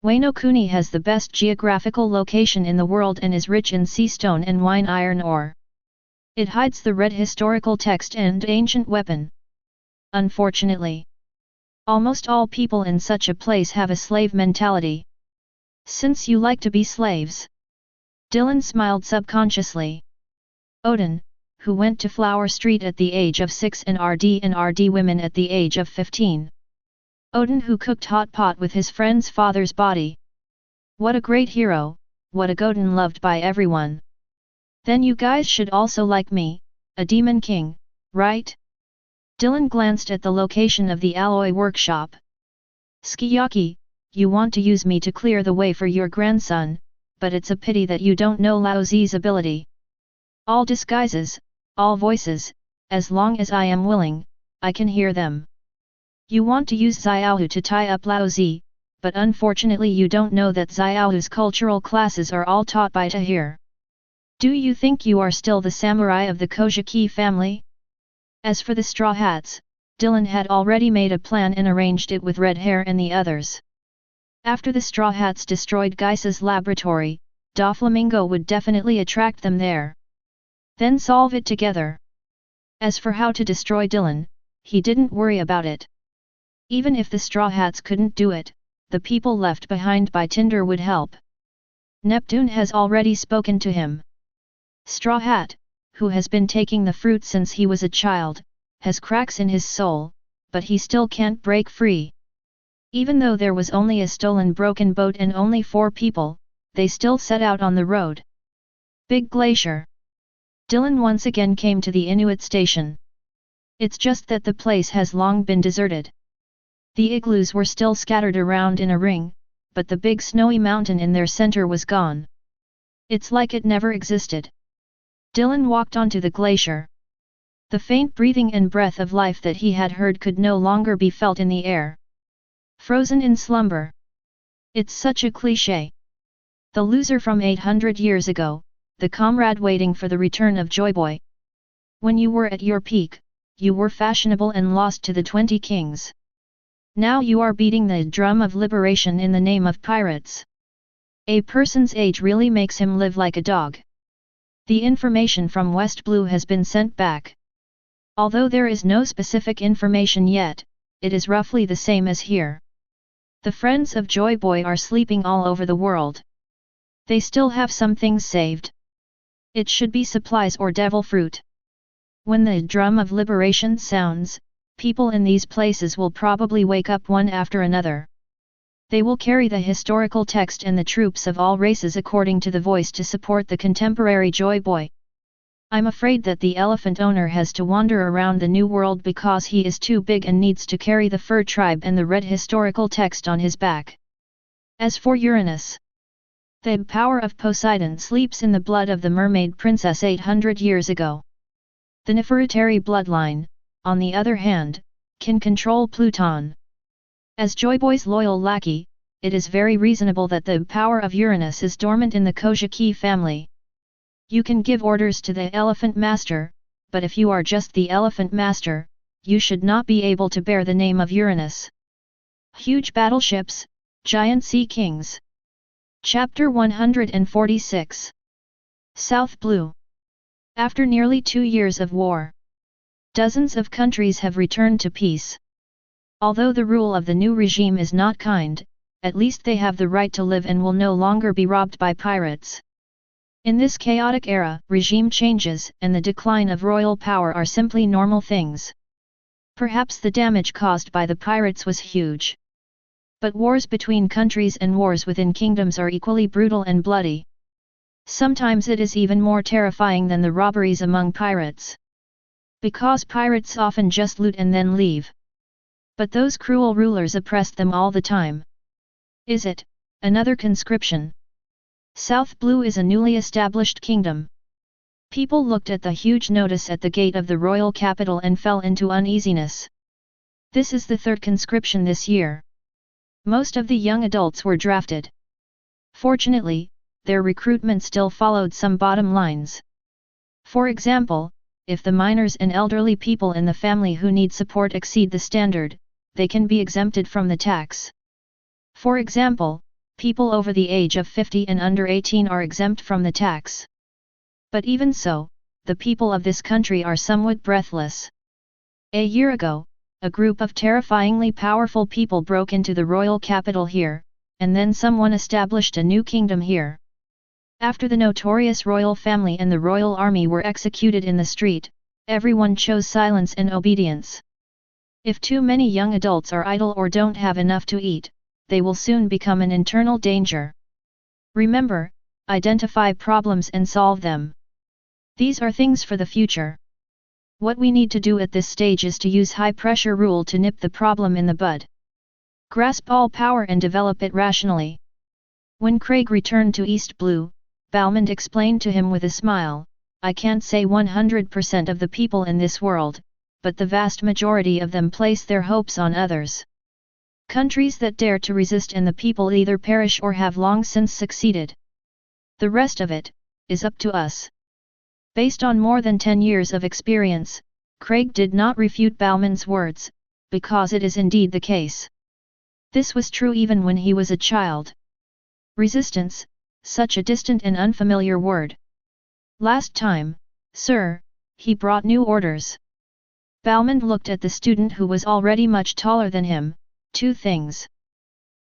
Wano Kuni has the best geographical location in the world and is rich in sea stone and wine iron ore. It hides the red historical text and ancient weapon. Unfortunately, almost all people in such a place have a slave mentality. Since you like to be slaves. Dylan smiled subconsciously. Odin, who went to Flower Street at the age of 6 and RD women at the age of 15. Odin who cooked hot pot with his friend's father's body. What a great hero, what a Godin loved by everyone. Then you guys should also like me, a demon king, right? Dylan glanced at the location of the alloy workshop. Skiyaki, you want to use me to clear the way for your grandson, but it's a pity that you don't know Lao Zi's ability. All disguises, all voices, as long as I am willing, I can hear them. You want to use Xiaohu to tie up Lao Zi, but unfortunately you don't know that Xiaohu's cultural classes are all taught by Tahir. Do you think you are still the samurai of the Kojiki family? As for the Straw Hats, Dylan had already made a plan and arranged it with Red Hair and the others. After the Straw Hats destroyed Geisa's laboratory, Doflamingo would definitely attract them there. Then solve it together. As for how to destroy Dylan, he didn't worry about it. Even if the Straw Hats couldn't do it, the people left behind by Tinder would help. Neptune has already spoken to him. Straw Hat, who has been taking the fruit since he was a child, has cracks in his soul, but he still can't break free. Even though there was only a stolen broken boat and only 4 people, they still set out on the road. Big Glacier. Dylan once again came to the Inuit station. It's just that the place has long been deserted. The igloos were still scattered around in a ring, but the big snowy mountain in their center was gone. It's like it never existed. Dylan walked onto the glacier. The faint breathing and breath of life that he had heard could no longer be felt in the air. Frozen in slumber. It's such a cliché. The loser from 800 years ago, the comrade waiting for the return of Joyboy. When you were at your peak, you were fashionable and lost to the 20 kings. Now you are beating the drum of liberation in the name of pirates. A person's age really makes him live like a dog. The information from West Blue has been sent back. Although there is no specific information yet, it is roughly the same as here. The friends of Joyboy are sleeping all over the world. They still have some things saved. It should be supplies or devil fruit. When the drum of liberation sounds, people in these places will probably wake up one after another. They will carry the historical text and the troops of all races according to the voice to support the contemporary Joyboy. I'm afraid that the elephant owner has to wander around the new world because he is too big and needs to carry the fur tribe and the red historical text on his back. As for Uranus, the power of Poseidon sleeps in the blood of the mermaid princess 800 years ago. The Nefertari bloodline, on the other hand, can control Pluton. As Joyboy's loyal lackey, it is very reasonable that the power of Uranus is dormant in the Kojiki family. You can give orders to the Elephant Master, but if you are just the Elephant Master, you should not be able to bear the name of Uranus. Huge battleships, giant sea kings. Chapter 146. South Blue. After nearly 2 years of war, dozens of countries have returned to peace. Although the rule of the new regime is not kind, at least they have the right to live and will no longer be robbed by pirates. In this chaotic era, regime changes and the decline of royal power are simply normal things. Perhaps the damage caused by the pirates was huge. But wars between countries and wars within kingdoms are equally brutal and bloody. Sometimes it is even more terrifying than the robberies among pirates. Because pirates often just loot and then leave. But those cruel rulers oppressed them all the time. Is it another conscription? South Blue is a newly established kingdom. People looked at the huge notice at the gate of the royal capital and fell into uneasiness. This is the third conscription this year. Most of the young adults were drafted. Fortunately, their recruitment still followed some bottom lines. For example, if the minors and elderly people in the family who need support exceed the standard, they can be exempted from the tax. For example, people over the age of 50 and under 18 are exempt from the tax. But even so, the people of this country are somewhat breathless. A year ago, a group of terrifyingly powerful people broke into the royal capital here, and then someone established a new kingdom here. After the notorious royal family and the royal army were executed in the street, everyone chose silence and obedience. If too many young adults are idle or don't have enough to eat, they will soon become an internal danger. Remember, identify problems and solve them. These are things for the future. What we need to do at this stage is to use high-pressure rule to nip the problem in the bud. Grasp all power and develop it rationally. When Craig returned to East Blue, Balmond explained to him with a smile, I can't say 100% of the people in this world, but the vast majority of them place their hopes on others. Countries that dare to resist and the people either perish or have long since succeeded. The rest of it is up to us. Based on more than 10 years of experience, Craig did not refute Balmond's words, because it is indeed the case. This was true even when he was a child. Resistance, such a distant and unfamiliar word. Last time, sir, he brought new orders. Balmond looked at the student who was already much taller than him. Two things.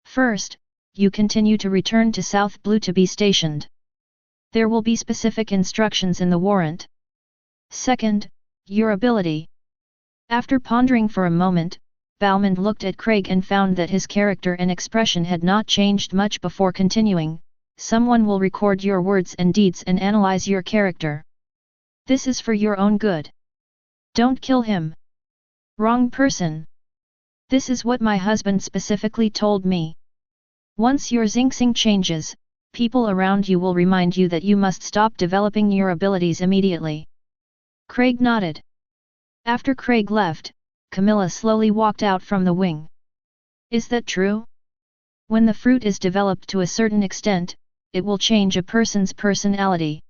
First, you continue to return to South Blue to be stationed. There will be specific instructions in the warrant. Second, your ability. After pondering for a moment, Balmond looked at Craig and found that his character and expression had not changed much before continuing, someone will record your words and deeds and analyze your character. This is for your own good. Don't kill him. Wrong person. This is what my husband specifically told me. Once your xingxing changes, people around you will remind you that you must stop developing your abilities immediately. Craig nodded. After Craig left, Camilla slowly walked out from the wing. Is that true? When the fruit is developed to a certain extent, it will change a person's personality.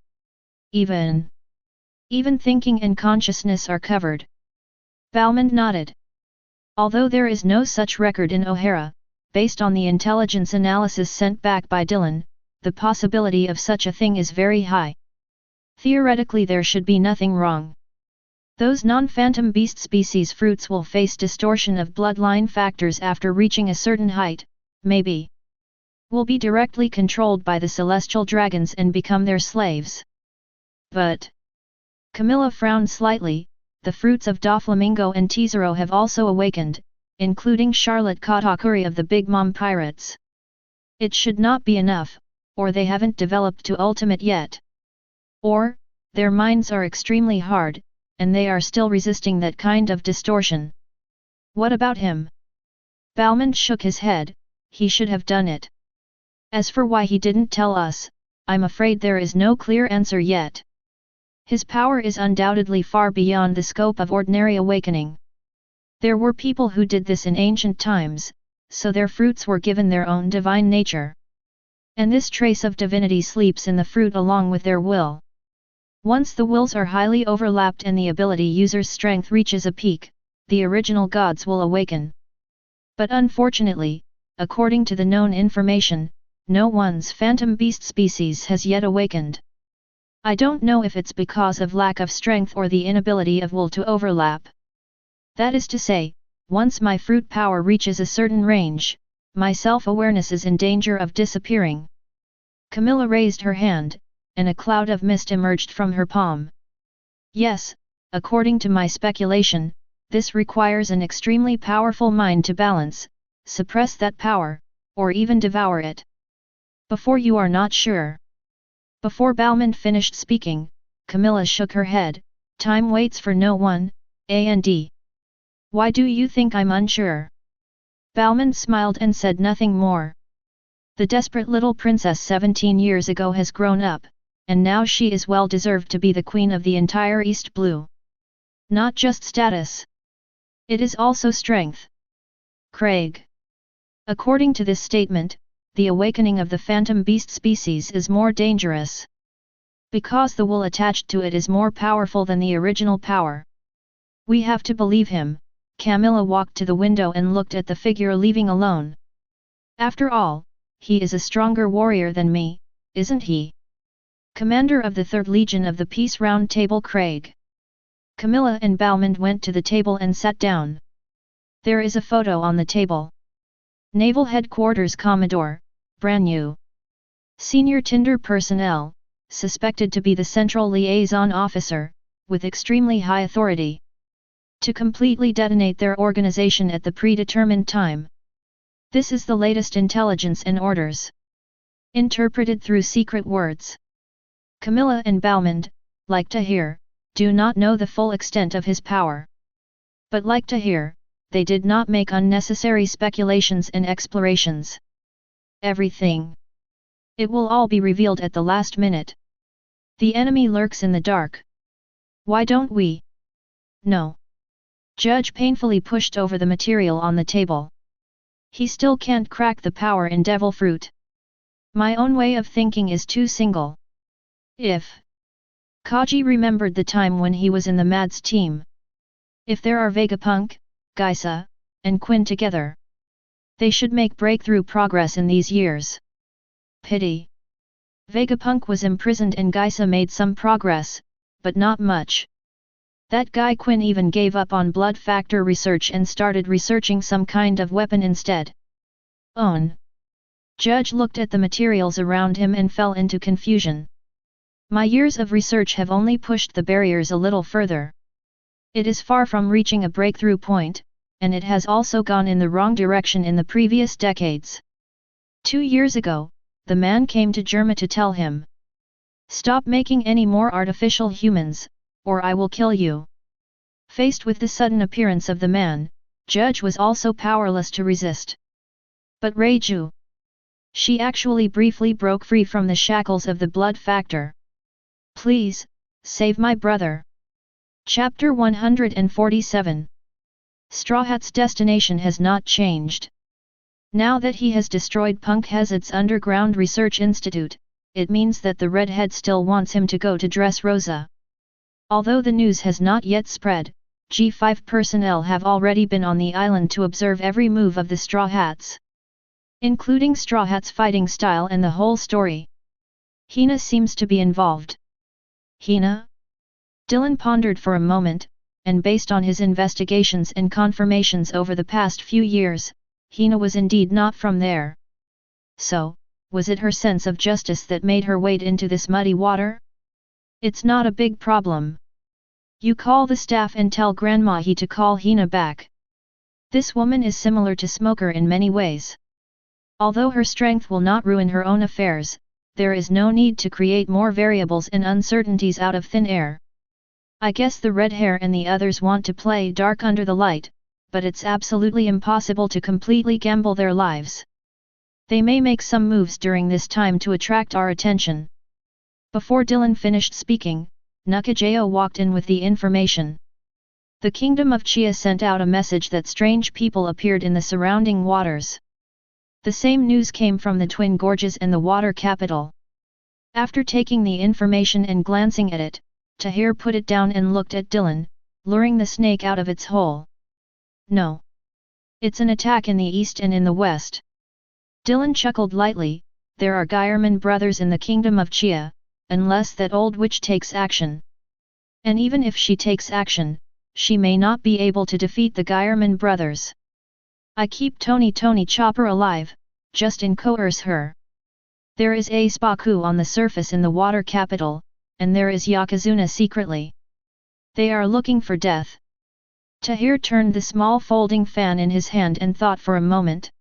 Even thinking and consciousness are covered. Balmond nodded. Although there is no such record in O'Hara, based on the intelligence analysis sent back by Dylan, the possibility of such a thing is very high. Theoretically there should be nothing wrong. Those non-phantom beast species fruits will face distortion of bloodline factors after reaching a certain height, maybe. Will be directly controlled by the celestial dragons and become their slaves. But Camilla frowned slightly. The fruits of Doflamingo and Teezero have also awakened, including Charlotte Katakuri of the Big Mom Pirates. It should not be enough, or they haven't developed to ultimate yet. Or, their minds are extremely hard, and they are still resisting that kind of distortion. What about him? Balmond shook his head, he should have done it. As for why he didn't tell us, I'm afraid there is no clear answer yet. His power is undoubtedly far beyond the scope of ordinary awakening. There were people who did this in ancient times, so their fruits were given their own divine nature. And this trace of divinity sleeps in the fruit along with their will. Once the wills are highly overlapped and the ability user's strength reaches a peak, the original gods will awaken. But unfortunately, according to the known information, no one's phantom beast species has yet awakened. I don't know if it's because of lack of strength or the inability of will to overlap. That is to say, once my fruit power reaches a certain range, my self-awareness is in danger of disappearing. Camilla raised her hand, and a cloud of mist emerged from her palm. Yes, according to my speculation, this requires an extremely powerful mind to balance, suppress that power, or even devour it. Before you are not sure. Before Balmond finished speaking, Camilla shook her head, time waits for no one, and Why do you think I'm unsure? Balmond smiled and said nothing more. The desperate little princess 17 years ago has grown up, and now she is well deserved to be the queen of the entire East Blue. Not just status. It is also strength. Craig. According to this statement, the awakening of the phantom beast species is more dangerous. Because the will attached to it is more powerful than the original power. We have to believe him. Camilla walked to the window and looked at the figure leaving alone. After all, he is a stronger warrior than me, isn't he? Commander of the 3rd Legion of the Peace Round Table Craig. Camilla and Balmond went to the table and sat down. There is a photo on the table. Naval Headquarters Commodore, Branyu. Senior Tinder personnel, suspected to be the Central Liaison Officer, with extremely high authority. To completely detonate their organization at the predetermined time. This is the latest intelligence and orders. Interpreted through secret words. Camilla and Balmond, like Tahir, do not know the full extent of his power. But like Tahir, they did not make unnecessary speculations and explorations. Everything. It will all be revealed at the last minute. The enemy lurks in the dark. Why don't we? No. Judge painfully pushed over the material on the table. He still can't crack the power in devil fruit. My own way of thinking is too single. If Kaji remembered the time when he was in the Mads team. If there are Vegapunk, Geisa, and Quinn together, they should make breakthrough progress in these years. Pity. Vegapunk was imprisoned and Geisa made some progress, but not much. That guy Quinn even gave up on blood factor research and started researching some kind of weapon instead. Own. Judge looked at the materials around him and fell into confusion. My years of research have only pushed the barriers a little further. It is far from reaching a breakthrough point, and it has also gone in the wrong direction in the previous decades. 2 years ago, the man came to Germa to tell him, "Stop making any more artificial humans, or I will kill you." Faced with the sudden appearance of the man, Judge was also powerless to resist. But Reiju. She actually briefly broke free from the shackles of the blood factor. Please, save my brother. Chapter 147. Straw Hat's destination has not changed. Now that he has destroyed Punk Hazard's underground research institute, it means that the redhead still wants him to go to Dressrosa. Although the news has not yet spread, G5 personnel have already been on the island to observe every move of the Straw Hats. Including Straw Hat's fighting style and the whole story. Hina seems to be involved. Hina? Dylan pondered for a moment, and based on his investigations and confirmations over the past few years, Hina was indeed not from there. So, was it her sense of justice that made her wade into this muddy water? It's not a big problem. You call the staff and tell Grandma he to call Hina back. This woman is similar to Smoker in many ways. Although her strength will not ruin her own affairs, there is no need to create more variables and uncertainties out of thin air. I guess the red hair and the others want to play dark under the light, but it's absolutely impossible to completely gamble their lives. They may make some moves during this time to attract our attention. Before Dylan finished speaking, Nakajayo walked in with the information. The Kingdom of Chia sent out a message that strange people appeared in the surrounding waters. The same news came from the Twin Gorges and the water capital. After taking the information and glancing at it, Tahir put it down and looked at Dylan, luring the snake out of its hole. No. It's an attack in the east and in the west. Dylan chuckled lightly. There are Geierman brothers in the Kingdom of Chia, unless that old witch takes action. And even if she takes action, she may not be able to defeat the Geierman brothers. I keep Tony Chopper alive, just in coerce her. There is a Spaku on the surface in the water capital, and there is Yokozuna secretly. They are looking for death. Tahir turned the small folding fan in his hand and thought for a moment.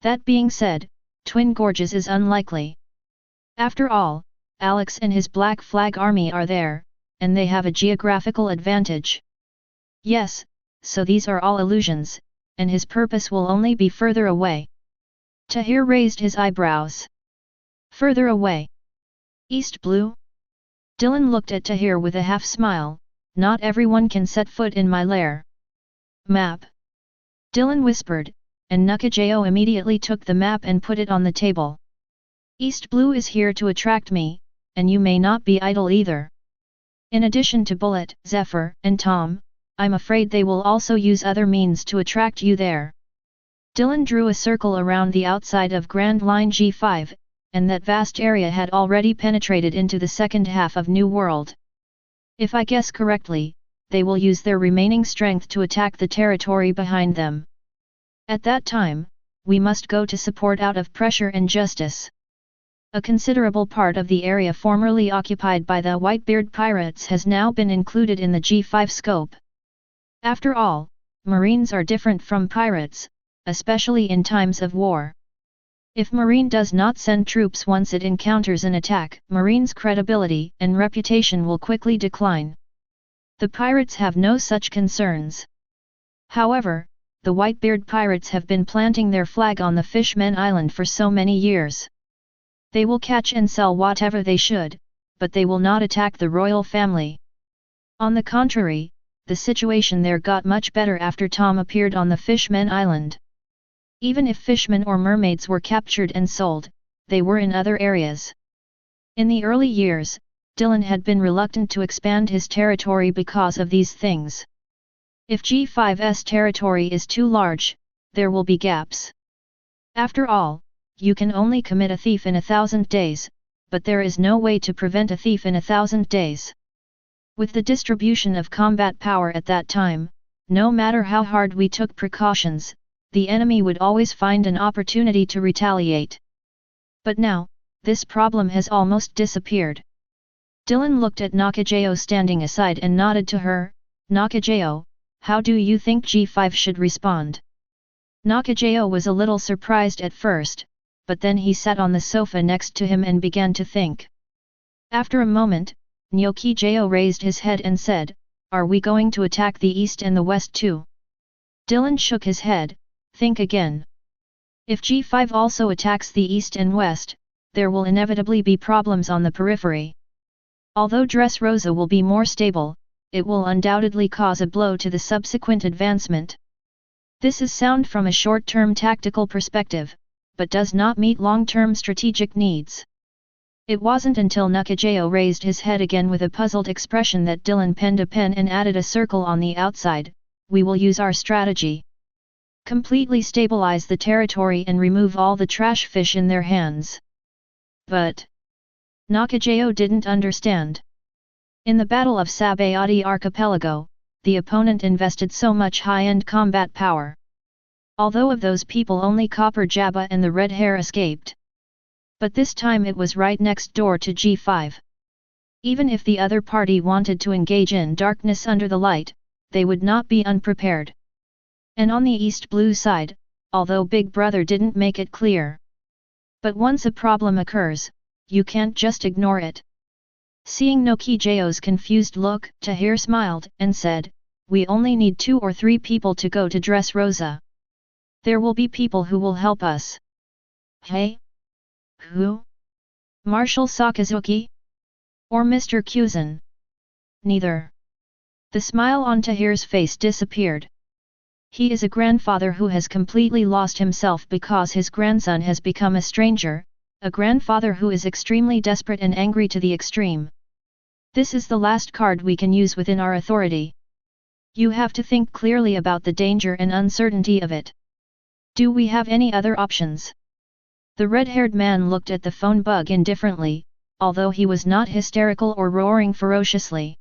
That being said, Twin Gorges is unlikely. After all, Alex and his Black Flag army are there, and they have a geographical advantage. Yes, so these are all illusions, and his purpose will only be further away. Tahir raised his eyebrows. Further away? East Blue? Dylan looked at Tahir with a half smile. Not everyone can set foot in my lair. Map? Dylan whispered, and Nukajeo immediately took the map and put it on the table. East Blue is here to attract me, and you may not be idle either. In addition to Bullet, Zephyr, and Tom, I'm afraid they will also use other means to attract you there. Dylan drew a circle around the outside of Grand Line G5, and that vast area had already penetrated into the second half of New World. If I guess correctly, they will use their remaining strength to attack the territory behind them. At that time, we must go to support out of pressure and justice. A considerable part of the area formerly occupied by the Whitebeard pirates has now been included in the G5 scope. After all, Marines are different from pirates, especially in times of war. If Marine does not send troops once it encounters an attack, Marine's credibility and reputation will quickly decline. The pirates have no such concerns. However, the Whitebeard pirates have been planting their flag on the Fishmen Island for so many years. They will catch and sell whatever they should, but they will not attack the royal family. On the contrary, the situation there got much better after Tom appeared on the Fishmen Island. Even if fishmen or mermaids were captured and sold, they were in other areas. In the early years, Dylan had been reluctant to expand his territory because of these things. If G5's territory is too large, there will be gaps. After all, you can only commit a thief in 1,000 days, but there is no way to prevent a thief in 1,000 days. With the distribution of combat power at that time, no matter how hard we took precautions, the enemy would always find an opportunity to retaliate. But now, this problem has almost disappeared. Dylan looked at Nakajeo standing aside and nodded to her. Nakajeo, how do you think G5 should respond? Nakajeo was a little surprised at first, but then he sat on the sofa next to him and began to think. After a moment, Nyokijeo raised his head and said, "Are we going to attack the east and the west too?" Dylan shook his head. Think again. If G5 also attacks the east and west, there will inevitably be problems on the periphery. Although Dressrosa will be more stable, it will undoubtedly cause a blow to the subsequent advancement. This is sound from a short-term tactical perspective, but does not meet long-term strategic needs. It wasn't until Nakajeo raised his head again with a puzzled expression that Dylan penned a pen and added a circle on the outside. We will use our strategy. Completely stabilize the territory and remove all the trash fish in their hands. But Nakajeo didn't understand. In the Battle of Sabayati Archipelago, the opponent invested so much high-end combat power. Although of those people only Copper Jabba and the Red Hair escaped. But this time it was right next door to G5. Even if the other party wanted to engage in darkness under the light, they would not be unprepared. And on the East Blue side, although Big Brother didn't make it clear. But once a problem occurs, you can't just ignore it. Seeing Nokijeo's confused look, Tahir smiled and said, "We only need 2 or 3 people to go to Dressrosa. There will be people who will help us." Hey? Who? Marshal Sakazuki? Or Mr. Kuzan? Neither. The smile on Tahir's face disappeared. He is a grandfather who has completely lost himself because his grandson has become a stranger, a grandfather who is extremely desperate and angry to the extreme. This is the last card we can use within our authority. You have to think clearly about the danger and uncertainty of it. Do we have any other options? The red-haired man looked at the phone bug indifferently, although he was not hysterical or roaring ferociously.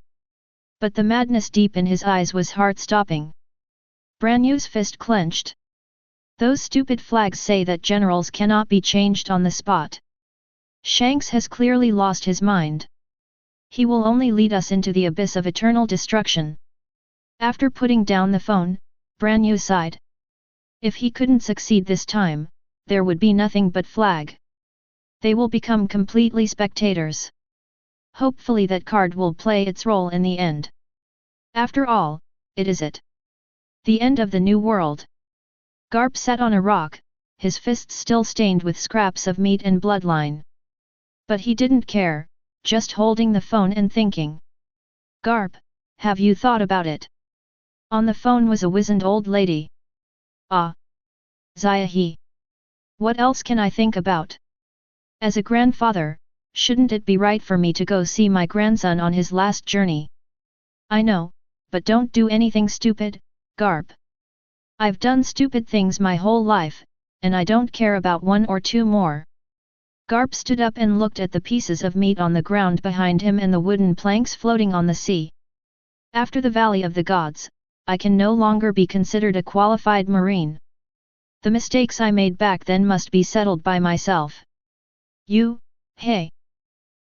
But the madness deep in his eyes was heart-stopping. Branyu's fist clenched. Those stupid flags say that generals cannot be changed on the spot. Shanks has clearly lost his mind. He will only lead us into the abyss of eternal destruction. After putting down the phone, Branyu sighed. If he couldn't succeed this time, there would be nothing but flag. They will become completely spectators. Hopefully that card will play its role in the end. After all, it is it. The end of the new world. Garp sat on a rock, his fists still stained with scraps of meat and bloodline. But he didn't care, just holding the phone and thinking. Garp, have you thought about it? On the phone was a wizened old lady. Ah. Ziahe. What else can I think about? As a grandfather, shouldn't it be right for me to go see my grandson on his last journey? I know, but don't do anything stupid, Garp. I've done stupid things my whole life, and I don't care about one or two more. Garp stood up and looked at the pieces of meat on the ground behind him and the wooden planks floating on the sea. After the Valley of the Gods, I can no longer be considered a qualified marine. The mistakes I made back then must be settled by myself. Hey.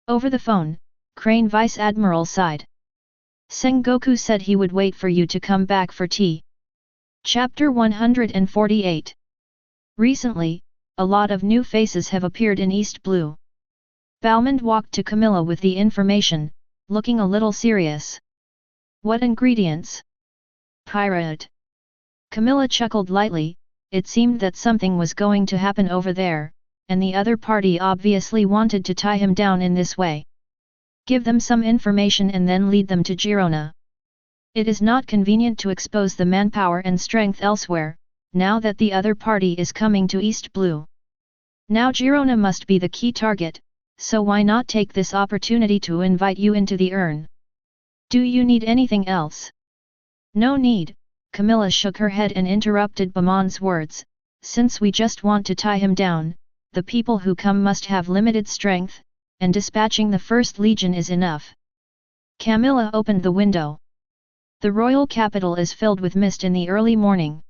Over the phone, Crane Vice Admiral sighed. Sengoku said he would wait for you to come back for tea. Chapter 148. Recently, a lot of new faces have appeared in East Blue. Balmond walked to Camilla with the information, looking a little serious. What ingredients? Pirate. Camilla chuckled lightly. It seemed that something was going to happen over there, and the other party obviously wanted to tie him down in this way. Give them some information and then lead them to Girona. It is not convenient to expose the manpower and strength elsewhere, now that the other party is coming to East Blue. Now Girona must be the key target, so why not take this opportunity to invite you into the urn? Do you need anything else? No need, Camilla shook her head and interrupted Bamon's words, since we just want to tie him down, the people who come must have limited strength, and dispatching the First Legion is enough. Camilla opened the window. The royal capital is filled with mist in the early morning.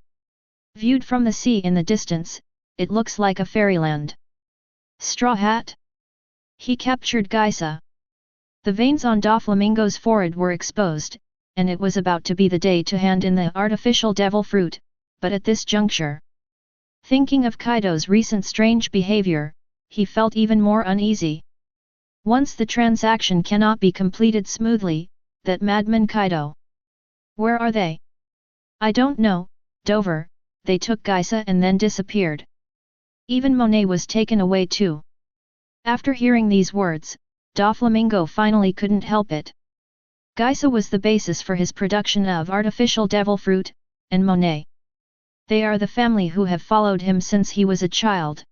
Viewed from the sea in the distance, it looks like a fairyland. Straw Hat? He captured Geisa. The veins on Doflamingo's forehead were exposed, and it was about to be the day to hand in the artificial devil fruit, but at this juncture, thinking of Kaido's recent strange behavior, he felt even more uneasy. Once the transaction cannot be completed smoothly, that madman Kaido. Where are they? I don't know, Dover, they took Geisa and then disappeared. Even Monet was taken away too. After hearing these words, Doflamingo finally couldn't help it. Geisa was the basis for his production of artificial devil fruit, and Monet. They are the family who have followed him since he was a child.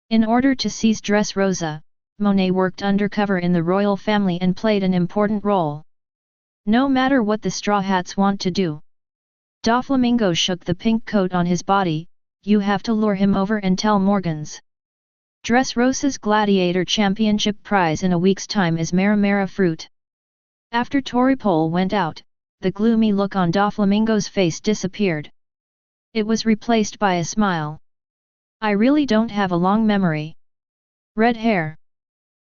In order to seize Dressrosa, Monet worked undercover in the royal family and played an important role. No matter what the Straw Hats want to do. Doflamingo shook the pink coat on his body. You have to lure him over and tell Morgans. Dressrosa's Gladiator Championship prize in a week's time is Maramara fruit. After Toripole went out, the gloomy look on Doflamingo's face disappeared. It was replaced by a smile. I really don't have a long memory. Red hair.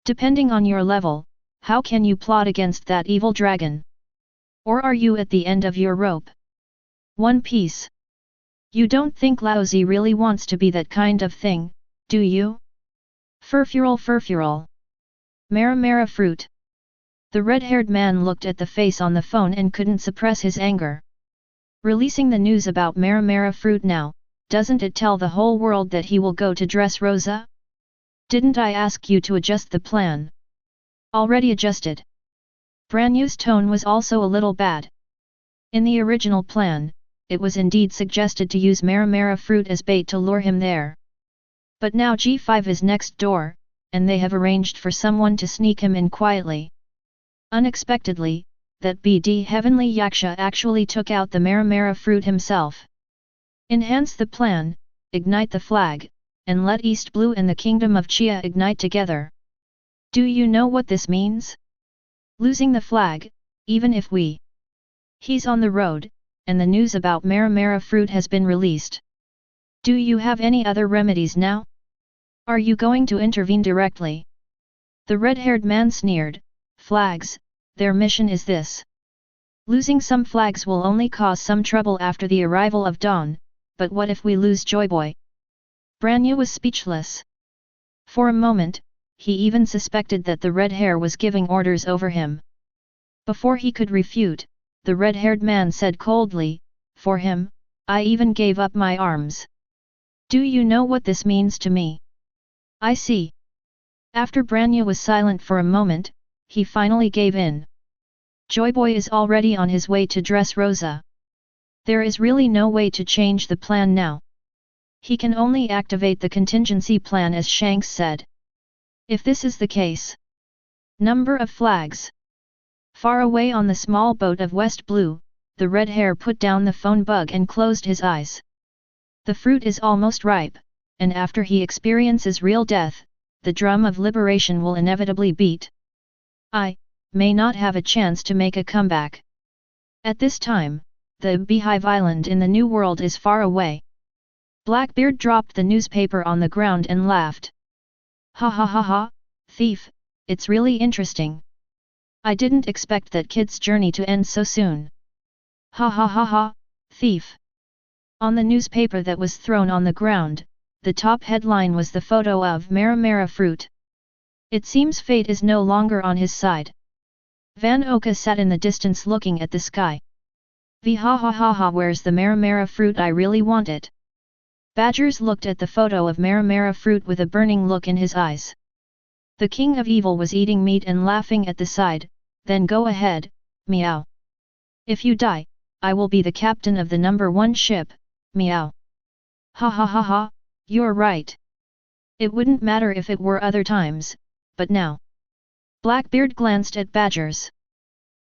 Depending on your level, how can you plot against that evil dragon? Or are you at the end of your rope? One Piece. You don't think Laozi really wants to be that kind of thing, do you? Furfural. Maramara fruit. The red-haired man looked at the face on the phone and couldn't suppress his anger. Releasing the news about Maramara fruit now, doesn't it tell the whole world that he will go to Dressrosa? Didn't I ask you to adjust the plan? Already adjusted. Branyu's tone was also a little bad. In the original plan, it was indeed suggested to use Maramara fruit as bait to lure him there. But now G5 is next door, and they have arranged for someone to sneak him in quietly. Unexpectedly, that BD Heavenly Yaksha actually took out the Maramara fruit himself. Enhance the plan, ignite the flag, and let East Blue and the Kingdom of Chia ignite together. Do you know what this means? Losing the flag, even if he's on the road, and the news about Maramara fruit has been released. Do you have any other remedies now? Are you going to intervene directly? The red-haired man sneered. Flags, their mission is this. Losing some flags will only cause some trouble after the arrival of dawn, but what if we lose Joyboy? Branyu was speechless. For a moment, he even suspected that the red hair was giving orders over him. Before he could refute, the red-haired man said coldly, For him, I even gave up my arms. Do you know what this means to me? I see. After Branya was silent for a moment, he finally gave in. Joyboy is already on his way to Dressrosa. There is really no way to change the plan now. He can only activate the contingency plan as Shanks said. If this is the case. Number of flags. Far away on the small boat of West Blue, the red hare put down the phone bug and closed his eyes. The fruit is almost ripe, and after he experiences real death, the drum of liberation will inevitably beat. I may not have a chance to make a comeback. At this time, the Beehive Island in the New World is far away. Blackbeard dropped the newspaper on the ground and laughed. Ha ha ha ha, thief, it's really interesting. I didn't expect that kid's journey to end so soon. Ha ha ha ha, thief. On the newspaper that was thrown on the ground, the top headline was the photo of Maramara fruit. It seems fate is no longer on his side. Van Oka sat in the distance looking at the sky. Ha ha ha ha, where's the Maramara fruit? I really want it. Badgers looked at the photo of Maramara fruit with a burning look in his eyes. The king of evil was eating meat and laughing at the side. Then go ahead, meow. If you die, I will be the captain of the #1 ship, meow. Ha ha ha ha, you're right. It wouldn't matter if it were other times, but now. Blackbeard glanced at Badgers.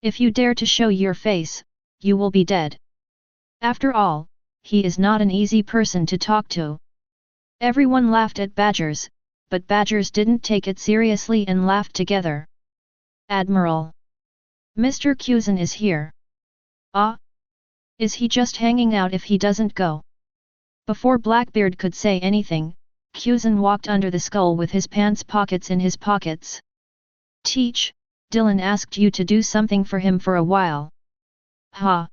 If you dare to show your face, you will be dead. After all, he is not an easy person to talk to. Everyone laughed at Badgers, but Badgers didn't take it seriously and laughed together. Admiral. Mr. Cusin is here. Ah? Is he just hanging out if he doesn't go? Before Blackbeard could say anything, Cusin walked under the skull with his pants pockets in his pockets. Teach, Dylan asked you to do something for him for a while. Ha!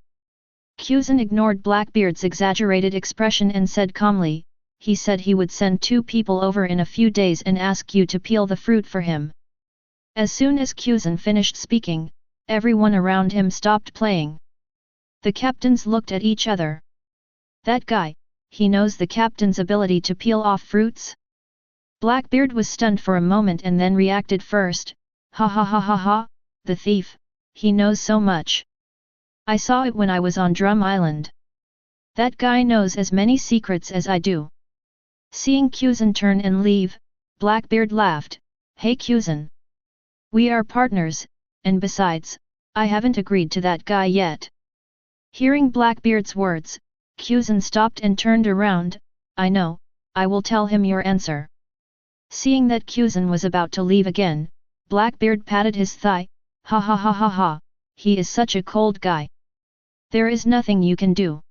Cusin ignored Blackbeard's exaggerated expression and said calmly, he said he would send 2 people over in a few days and ask you to peel the fruit for him. As soon as Cusin finished speaking, everyone around him stopped playing. The captains looked at each other. That guy, he knows the captain's ability to peel off fruits? Blackbeard was stunned for a moment and then reacted first, ha ha ha ha ha, the thief, he knows so much. I saw it when I was on Drum Island. That guy knows as many secrets as I do. Seeing Cusin turn and leave, Blackbeard laughed, hey Cusin. We are partners, and besides, I haven't agreed to that guy yet. Hearing Blackbeard's words, Cusin stopped and turned around, I know, I will tell him your answer. Seeing that Cusin was about to leave again, Blackbeard patted his thigh, ha ha ha ha ha, he is such a cold guy. There is nothing you can do.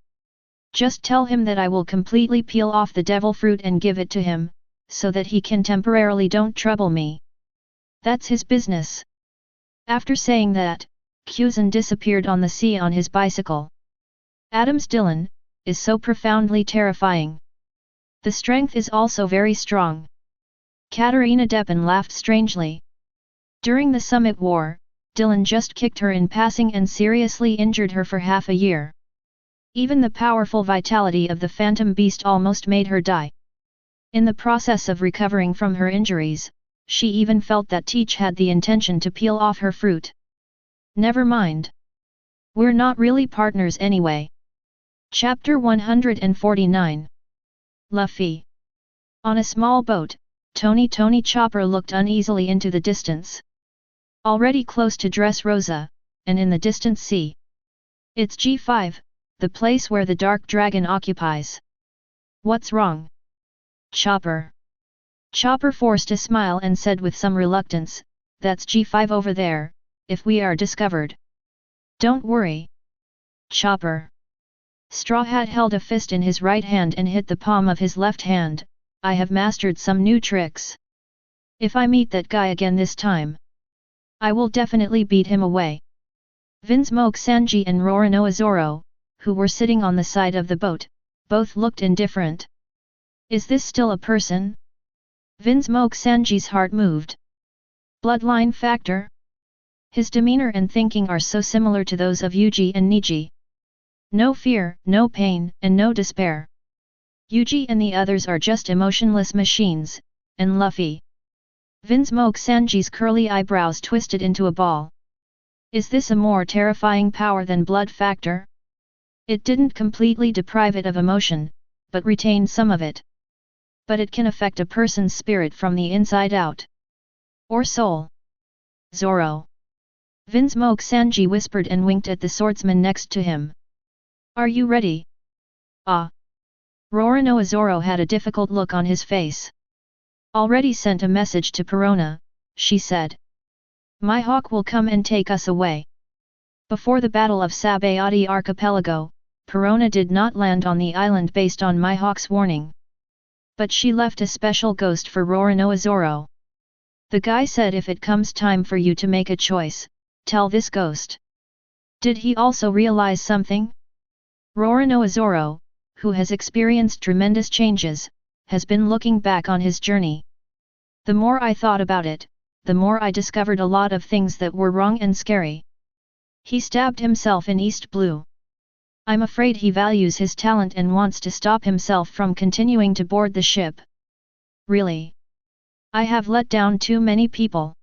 Just tell him that I will completely peel off the devil fruit and give it to him, so that he can temporarily don't trouble me. That's his business. After saying that, Cusin disappeared on the sea on his bicycle. Adam's Dylan is so profoundly terrifying. The strength is also very strong. Katerina Deppen laughed strangely. During the Summit War, Dylan just kicked her in passing and seriously injured her for half a year. Even the powerful vitality of the Phantom Beast almost made her die. In the process of recovering from her injuries, she even felt that Teach had the intention to peel off her fruit. Never mind. We're not really partners anyway. Chapter 149. Luffy. On a small boat, Tony Chopper looked uneasily into the distance. Already close to Dressrosa, and in the distant sea. It's G5, the place where the Dark Dragon occupies. What's wrong? Chopper. Chopper forced a smile and said with some reluctance, that's G5 over there, if we are discovered. Don't worry. Chopper. Straw Hat held a fist in his right hand and hit the palm of his left hand, I have mastered some new tricks. If I meet that guy again this time, I will definitely beat him away. Vinsmoke Sanji and Roronoa Zoro, who were sitting on the side of the boat, both looked indifferent. Is this still a person? Vinsmoke Sanji's heart moved. Bloodline factor? His demeanor and thinking are so similar to those of Yuji and Niji. No fear, no pain, and no despair. Yuji and the others are just emotionless machines, and Luffy. Vinsmoke Sanji's curly eyebrows twisted into a ball. Is this a more terrifying power than blood factor? It didn't completely deprive it of emotion, but retained some of it. But it can affect a person's spirit from the inside out. Or soul. Zoro. Vinsmoke Sanji whispered and winked at the swordsman next to him. Are you ready? Ah. Roronoa Zoro had a difficult look on his face. Already sent a message to Perona, she said. My hawk will come and take us away. Before the Battle of Sabayati Archipelago, Perona did not land on the island based on my hawk's warning. But she left a special ghost for Roronoa Zoro. The guy said if it comes time for you to make a choice, tell this ghost. Did he also realize something? Roronoa Zoro, who has experienced tremendous changes, has been looking back on his journey. The more I thought about it, the more I discovered a lot of things that were wrong and scary. He stabbed himself in East Blue. I'm afraid he values his talent and wants to stop himself from continuing to board the ship. Really? I have let down too many people.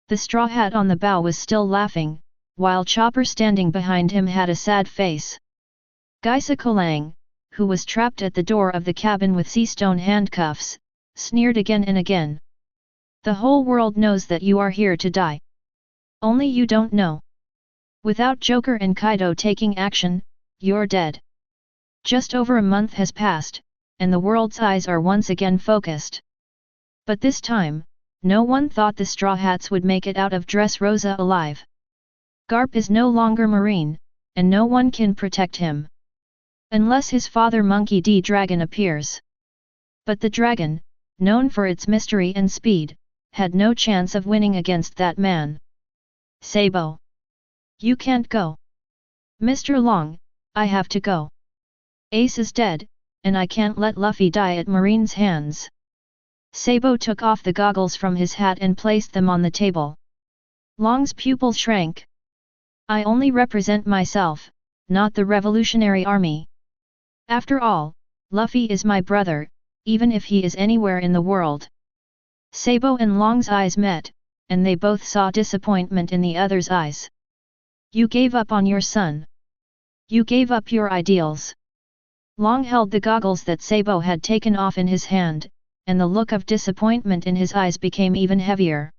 The straw hat on the bow was still laughing, while Chopper standing behind him had a sad face. Geisa Kolang, who was trapped at the door of the cabin with sea-stone handcuffs, sneered again and again. The whole world knows that you are here to die. Only you don't know. Without Joker and Kaido taking action, you're dead. Just over a month has passed, and the world's eyes are once again focused. But this time, no one thought the Straw Hats would make it out of Dressrosa alive. Garp is no longer marine, and no one can protect him. Unless his father Monkey D. Dragon appears. But the dragon, known for its mystery and speed, had no chance of winning against that man. Sabo. You can't go. Mr. Long, I have to go. Ace is dead, and I can't let Luffy die at Marine's hands. Sabo took off the goggles from his hat and placed them on the table. Long's pupils shrank. I only represent myself, not the Revolutionary Army. After all, Luffy is my brother, even if he is anywhere in the world. Sabo and Long's eyes met, and they both saw disappointment in the other's eyes. You gave up on your son. You gave up your ideals. Long held the goggles that Sabo had taken off in his hand, and the look of disappointment in his eyes became even heavier.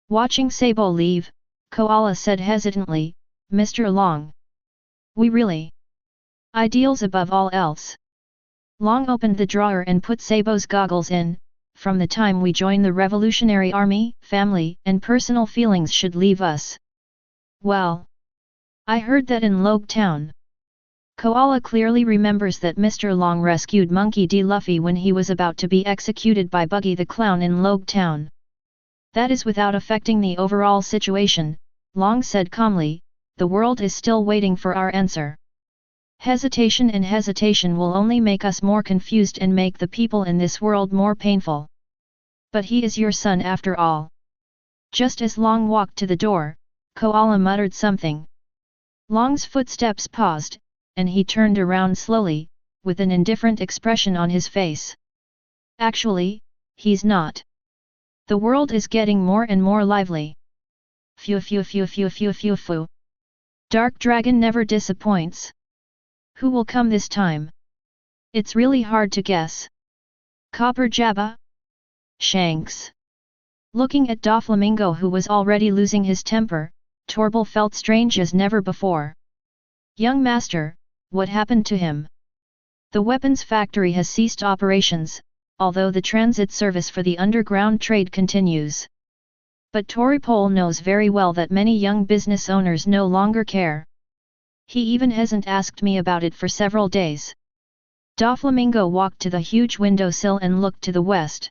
Watching Sabo leave, Koala said hesitantly, Mr. Long. We really. Ideals above all else. Long opened the drawer and put Sabo's goggles in. From the time we join the Revolutionary Army, family and personal feelings should leave us. Well. I heard that in Logue Town. Koala clearly remembers that Mr. Long rescued Monkey D. Luffy when he was about to be executed by Buggy the Clown in Logue Town. That is without affecting the overall situation, Long said calmly, the world is still waiting for our answer. Hesitation will only make us more confused and make the people in this world more painful. But he is your son after all. Just as Long walked to the door, Koala muttered something. Long's footsteps paused, and he turned around slowly, with an indifferent expression on his face. Actually, he's not. The world is getting more and more lively. Phew phew phew phew phew phew phew. Dark Dragon never disappoints. Who will come this time? It's really hard to guess. Copper Jabba? Shanks. Looking at Doflamingo, who was already losing his temper, Torble felt strange as never before. Young master, what happened to him? The weapons factory has ceased operations, although the transit service for the underground trade continues. But Toripole knows very well that many young business owners no longer care. He even hasn't asked me about it for several days. Doflamingo walked to the huge windowsill and looked to the west.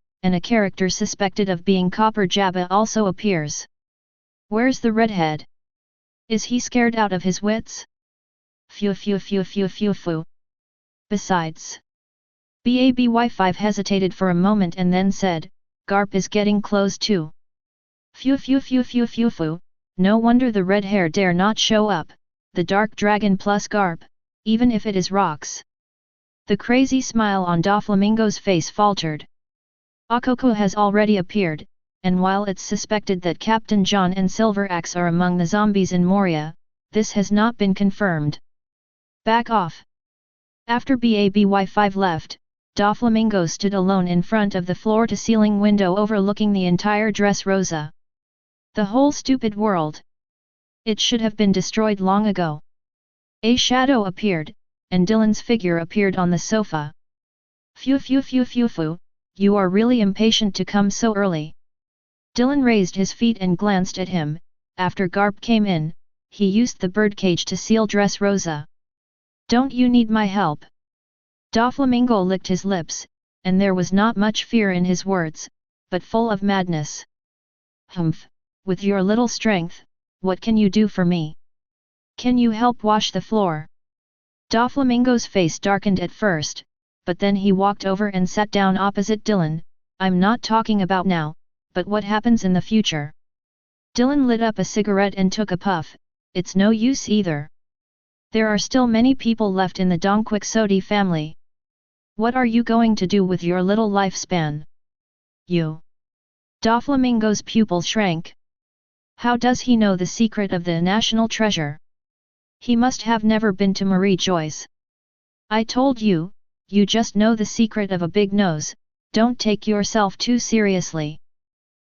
and a character suspected of being Copper Jabba also appears. Where's the redhead? Is he scared out of his wits? Phew phew phew phew phew phew. Besides. BABY5 hesitated for a moment and then said, Garp is getting close too. Phew phew phew phew phew phew, no wonder the red hair dare not show up, the dark dragon plus Garp, even if it is rocks. The crazy smile on Doflamingo's face faltered. Akoko has already appeared, and while it's suspected that Captain John and Silveraxe are among the zombies in Moria, this has not been confirmed. Back off. After BABY5 left, Doflamingo stood alone in front of the floor-to-ceiling window overlooking the entire Dressrosa. The whole stupid world. It should have been destroyed long ago. A shadow appeared, and Dylan's figure appeared on the sofa. Phew phew phew phew phew, you are really impatient to come so early. Dylan raised his feet and glanced at him. After Garp came in, he used the birdcage to seal Dressrosa. Don't you need my help? Doflamingo licked his lips, and there was not much fear in his words, but full of madness. Humph, with your little strength, what can you do for me? Can you help wash the floor? Doflamingo's face darkened at first, but then he walked over and sat down opposite Dylan. I'm not talking about now, but what happens in the future? Dylan lit up a cigarette and took a puff. It's no use either. There are still many people left in the Donquixote family. What are you going to do with your little lifespan? You. Doflamingo's pupil shrank. How does he know the secret of the national treasure? He must have never been to Marie Joyce. I told you, you just know the secret of a big nose, don't take yourself too seriously.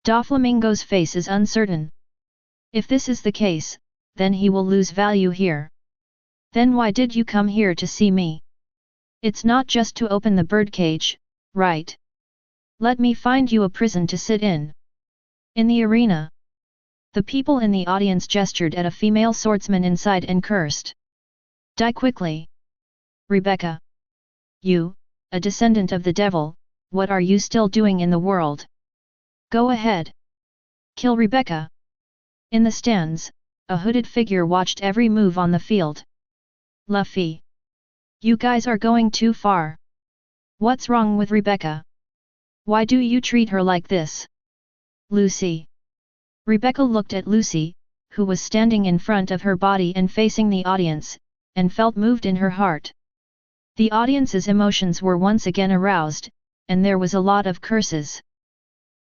Doflamingo's face is uncertain. If this is the case, then he will lose value here. Then why did you come here to see me? It's not just to open the birdcage, right? Let me find you a prison to sit in. In the arena. The people in the audience gestured at a female swordsman inside and cursed. Die quickly. Rebecca. You, a descendant of the devil, what are you still doing in the world? Go ahead. Kill Rebecca. In the stands, a hooded figure watched every move on the field. Luffy. You guys are going too far. What's wrong with Rebecca? Why do you treat her like this? Lucy. Rebecca looked at Lucy, who was standing in front of her body and facing the audience, and felt moved in her heart. The audience's emotions were once again aroused, and there was a lot of curses.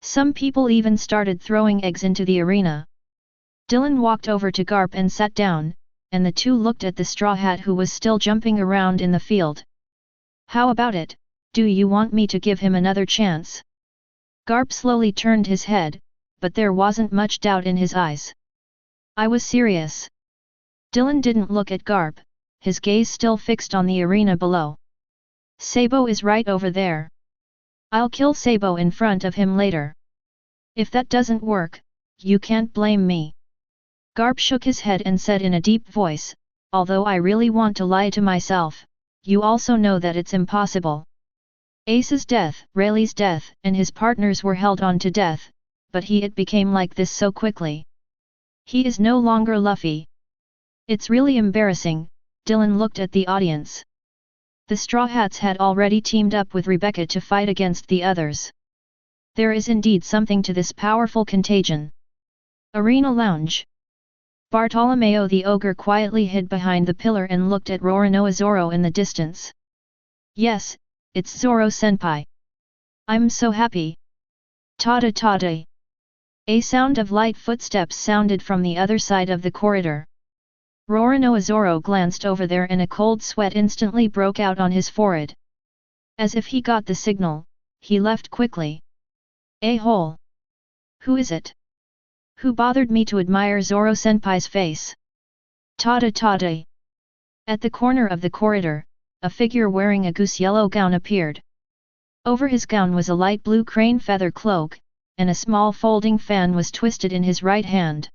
Some people even started throwing eggs into the arena. Dylan walked over to Garp and sat down, and the two looked at the Straw Hat who was still jumping around in the field. How about it, do you want me to give him another chance? Garp slowly turned his head, but there wasn't much doubt in his eyes. I was serious. Dylan didn't look at Garp, his gaze still fixed on the arena below. Sabo is right over there. I'll kill Sabo in front of him later. If that doesn't work, you can't blame me. Garp shook his head and said in a deep voice, although I really want to lie to myself, you also know that it's impossible. Ace's death, Rayleigh's death, and his partners were held on to death, but it became like this so quickly. He is no longer Luffy. It's really embarrassing. Dylan looked at the audience. The Straw Hats had already teamed up with Rebecca to fight against the others. There is indeed something to this powerful contagion. Arena Lounge. Bartolomeo the ogre quietly hid behind the pillar and looked at Roronoa Zoro in the distance. Yes, it's Zoro senpai. I'm so happy. Tada tada. A sound of light footsteps sounded from the other side of the corridor. Roronoa Zoro glanced over there and a cold sweat instantly broke out on his forehead. As if he got the signal, he left quickly. A-hole. Who is it? Who bothered me to admire Zoro senpai's face? Tada tada. At the corner of the corridor, a figure wearing a goose yellow gown appeared. Over his gown was a light blue crane feather cloak, and a small folding fan was twisted in his right hand.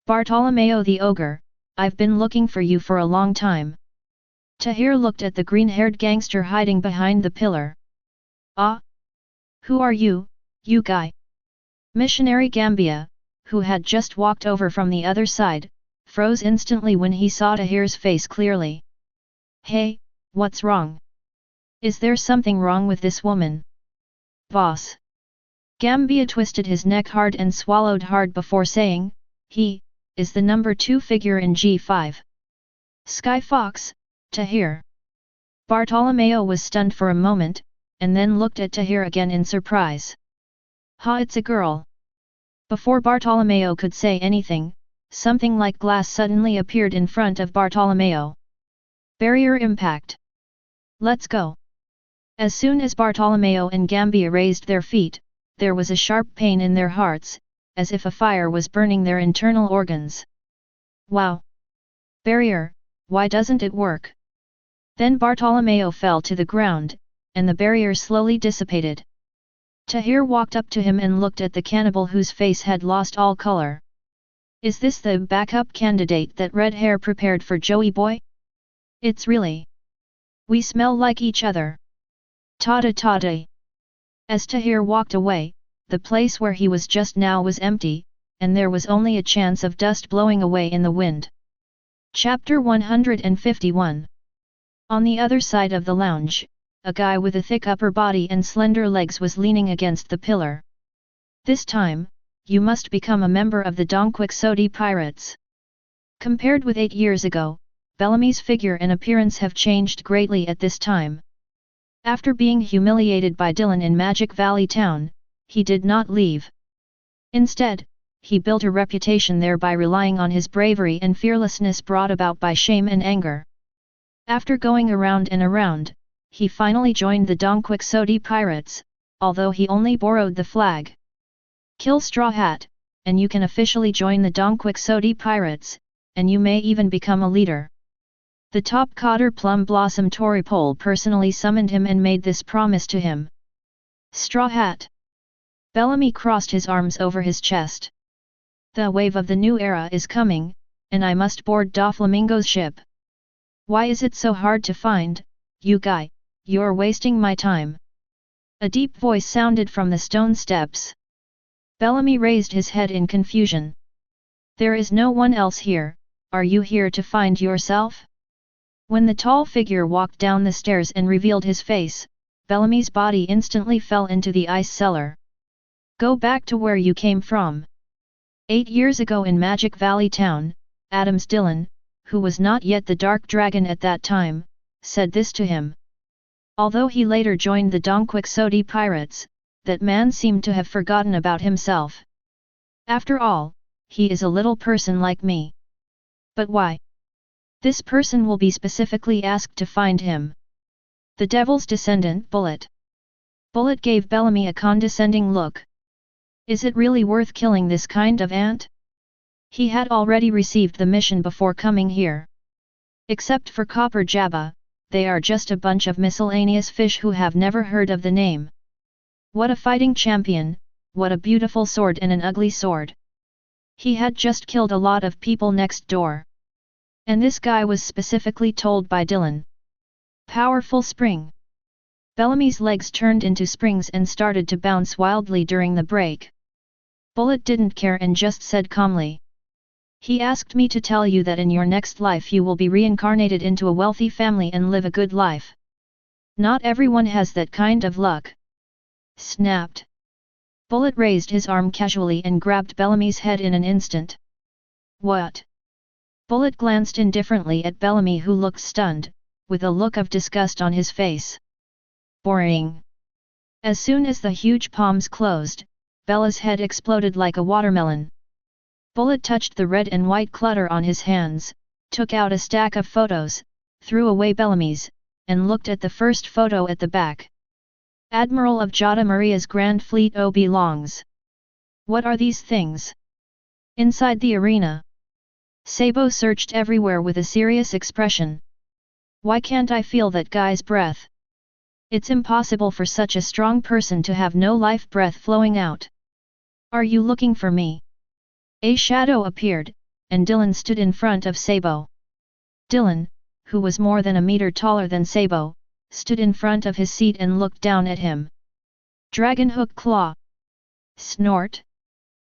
Bartolomeo the ogre, I've been looking for you for a long time. Tahir looked at the green-haired gangster hiding behind the pillar. Ah! Who are you, you guy? Missionary Gambia, who had just walked over from the other side, froze instantly when he saw Tahir's face clearly. Hey, what's wrong? Is there something wrong with this woman? Boss. Gambia twisted his neck hard and swallowed hard before saying, he is the number 2 figure in G5. Sky Fox, Tahir. Bartolomeo was stunned for a moment, and then looked at Tahir again in surprise. Ha, it's a girl. Before Bartolomeo could say anything, something like glass suddenly appeared in front of Bartolomeo. Barrier impact. Let's go. As soon as Bartolomeo and Gambia raised their feet, there was a sharp pain in their hearts, as if a fire was burning their internal organs. Wow! Barrier, why doesn't it work? Then Bartolomeo fell to the ground, and the barrier slowly dissipated. Tahir walked up to him and looked at the cannibal whose face had lost all color. Is this the backup candidate that Red Hair prepared for Joey Boy? It's really. We smell like each other. Tada tada. As Tahir walked away, the place where he was just now was empty, and there was only a chance of dust blowing away in the wind. Chapter 151. On the other side of the lounge, a guy with a thick upper body and slender legs was leaning against the pillar. This time, you must become a member of the Donquixote Pirates. Compared with 8 years ago, Bellamy's figure and appearance have changed greatly at this time. After being humiliated by Dylan in Magic Valley Town, he did not leave. Instead, he built a reputation there by relying on his bravery and fearlessness brought about by shame and anger. After going around and around, he finally joined the Donquixote Pirates, although he only borrowed the flag. Kill Straw Hat, and you can officially join the Donquixote Pirates, and you may even become a leader. The top cotter Plum Blossom Toripole personally summoned him and made this promise to him. Straw Hat. Bellamy crossed his arms over his chest. The wave of the new era is coming, and I must board Doflamingo's ship. Why is it so hard to find, you guy? You're wasting my time. A deep voice sounded from the stone steps. Bellamy raised his head in confusion. There is no one else here, are you here to find yourself? When the tall figure walked down the stairs and revealed his face, Bellamy's body instantly fell into the ice cellar. Go back to where you came from. 8 years ago in Magic Valley Town, Adams Dillon, who was not yet the Dark Dragon at that time, said this to him. Although he later joined the Donquixote Pirates, that man seemed to have forgotten about himself. After all, he is a little person like me. But why? This person will be specifically asked to find him. The Devil's descendant Bullet. Bullet gave Bellamy a condescending look. Is it really worth killing this kind of ant? He had already received the mission before coming here. Except for Copper Jabba, they are just a bunch of miscellaneous fish who have never heard of the name. What a fighting champion, what a beautiful sword and an ugly sword. He had just killed a lot of people next door. And this guy was specifically told by Dylan. Powerful spring. Bellamy's legs turned into springs and started to bounce wildly during the break. Bullet didn't care and just said calmly. He asked me to tell you that in your next life you will be reincarnated into a wealthy family and live a good life. Not everyone has that kind of luck. Snapped. Bullet raised his arm casually and grabbed Bellamy's head in an instant. What? Bullet glanced indifferently at Bellamy, who looked stunned, with a look of disgust on his face. Boring. As soon as the huge palms closed, Bella's head exploded like a watermelon. Bullet touched the red and white clutter on his hands, took out a stack of photos, threw away Bellamy's, and looked at the first photo at the back. Admiral of Jada Maria's Grand Fleet O belongs. What are these things? Inside the arena. Sabo searched everywhere with a serious expression. Why can't I feel that guy's breath? It's impossible for such a strong person to have no life breath flowing out. Are you looking for me? A shadow appeared, and Dylan stood in front of Sabo. Dylan, who was more than a meter taller than Sabo, stood in front of his seat and looked down at him. Dragon hook claw. Snort.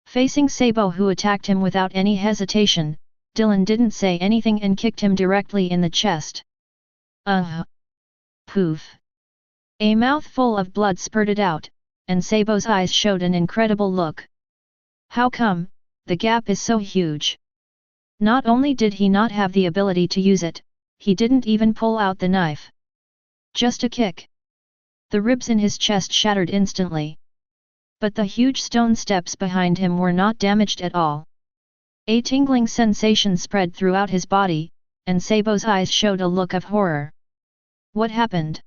Facing Sabo, who attacked him without any hesitation, Dylan didn't say anything and kicked him directly in the chest. Poof. A mouthful of blood spurted out, and Sabo's eyes showed an incredible look. How come, the gap is so huge? Not only did he not have the ability to use it, he didn't even pull out the knife. Just a kick. The ribs in his chest shattered instantly. But the huge stone steps behind him were not damaged at all. A tingling sensation spread throughout his body, and Sabo's eyes showed a look of horror. What happened?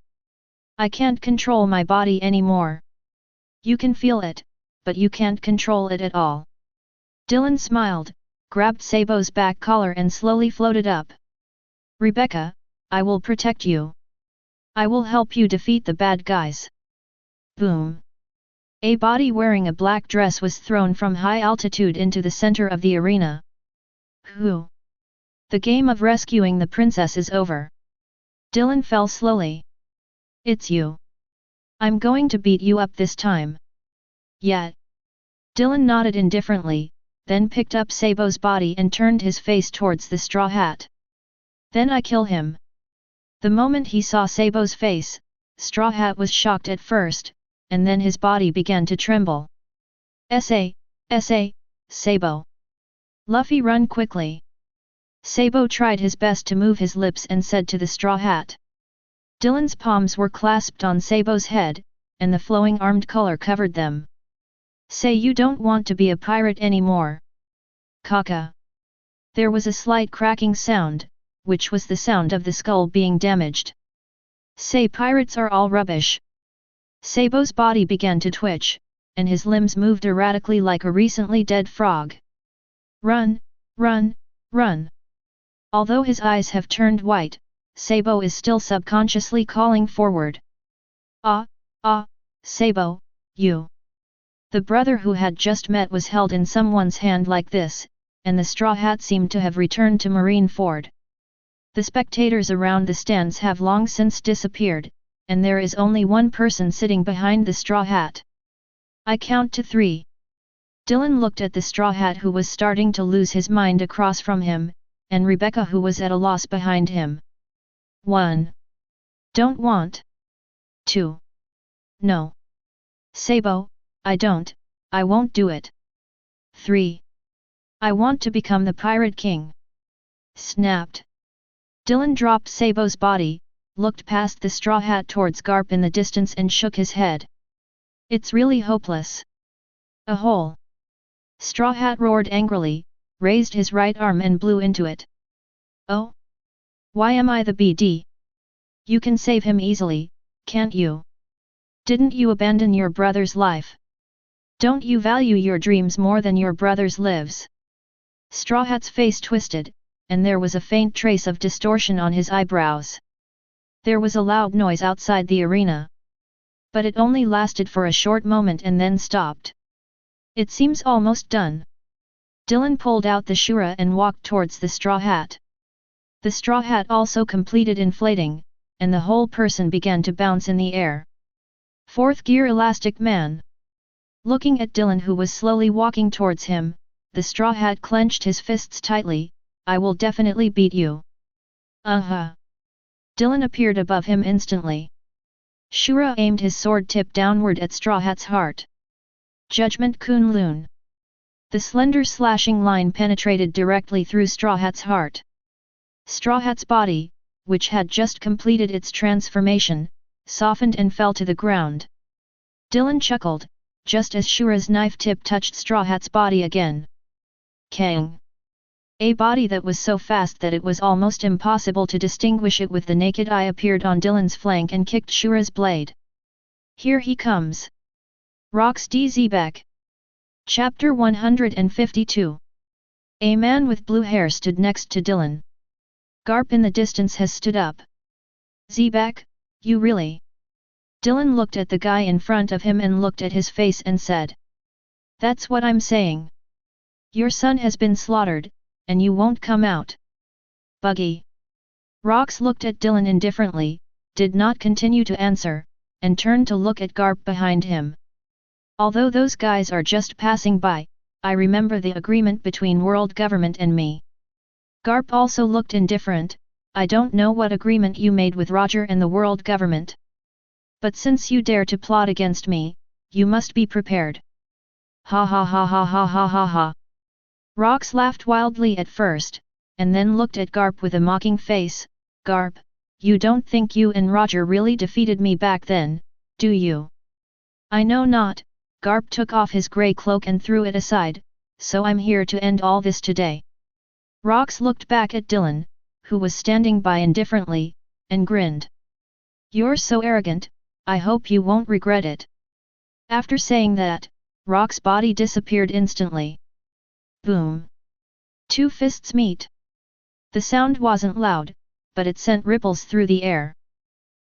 I can't control my body anymore. You can feel it, but you can't control it at all. Dylan smiled, grabbed Sabo's back collar and slowly floated up. Rebecca, I will protect you. I will help you defeat the bad guys. Boom. A body wearing a black dress was thrown from high altitude into the center of the arena. Who? The game of rescuing the princess is over. Dylan fell slowly. It's you. I'm going to beat you up this time. Yeah. Dylan nodded indifferently, then picked up Sabo's body and turned his face towards the straw hat. Then I kill him. The moment he saw Sabo's face, Straw Hat was shocked at first, and then his body began to tremble. Sabo. Luffy, run quickly. Sabo tried his best to move his lips and said to the Straw Hat. Dylan's palms were clasped on Sabo's head, and the flowing armed color covered them. Say you don't want to be a pirate anymore. Kaka. There was a slight cracking sound, which was the sound of the skull being damaged. Say pirates are all rubbish. Sabo's body began to twitch, and his limbs moved erratically like a recently dead frog. Run, run, run. Although his eyes have turned white, Sabo is still subconsciously calling forward. Sabo, you. The brother who had just met was held in someone's hand like this, and the Straw Hat seemed to have returned to Marineford. The spectators around the stands have long since disappeared, and there is only one person sitting behind the Straw Hat. I count to 3. Dylan looked at the Straw Hat, who was starting to lose his mind across from him, and Rebecca, who was at a loss behind him. 1. Don't want. 2. No. Sabo, I won't do it. 3. I want to become the Pirate King. Snapped. Dylan dropped Sabo's body, looked past the Straw Hat towards Garp in the distance and shook his head. It's really hopeless. A hole. Straw Hat roared angrily, raised his right arm and blew into it. Oh? Why am I the BD? You can save him easily, can't you? Didn't you abandon your brother's life? Don't you value your dreams more than your brother's lives? Straw Hat's face twisted, and there was a faint trace of distortion on his eyebrows. There was a loud noise outside the arena. But it only lasted for a short moment and then stopped. It seems almost done. Dylan pulled out the Shura and walked towards the Straw Hat. The Straw Hat also completed inflating, and the whole person began to bounce in the air. 4th Gear Elastic Man. Looking at Dylan, who was slowly walking towards him, the Straw Hat clenched his fists tightly. I will definitely beat you. Dylan appeared above him instantly. Shura aimed his sword tip downward at Straw Hat's heart. Judgment Kunlun. The slender slashing line penetrated directly through Straw Hat's heart. Straw Hat's body, which had just completed its transformation, softened and fell to the ground. Dylan chuckled, just as Shura's knife tip touched Straw Hat's body again. Kang! A body that was so fast that it was almost impossible to distinguish it with the naked eye appeared on Dylan's flank and kicked Shura's blade. Here he comes. Rocks DZ back. Chapter 152. A man with blue hair stood next to Dylan. Garp in the distance has stood up. Zebak, you really? Dylan looked at the guy in front of him and looked at his face and said. That's what I'm saying. Your son has been slaughtered, and you won't come out. Buggy. Rox looked at Dylan indifferently, did not continue to answer, and turned to look at Garp behind him. Although those guys are just passing by, I remember the agreement between world government and me. Garp also looked indifferent. I don't know what agreement you made with Roger and the world government. But since you dare to plot against me, you must be prepared. Ha ha ha ha ha ha ha ha. Rox laughed wildly at first, and then looked at Garp with a mocking face. Garp, you don't think you and Roger really defeated me back then, do you? I know not. Garp took off his grey cloak and threw it aside, so I'm here to end all this today. Rox looked back at Dylan, who was standing by indifferently, and grinned. You're so arrogant, I hope you won't regret it. After saying that, Rox's body disappeared instantly. Boom! Two fists meet. The sound wasn't loud, but it sent ripples through the air.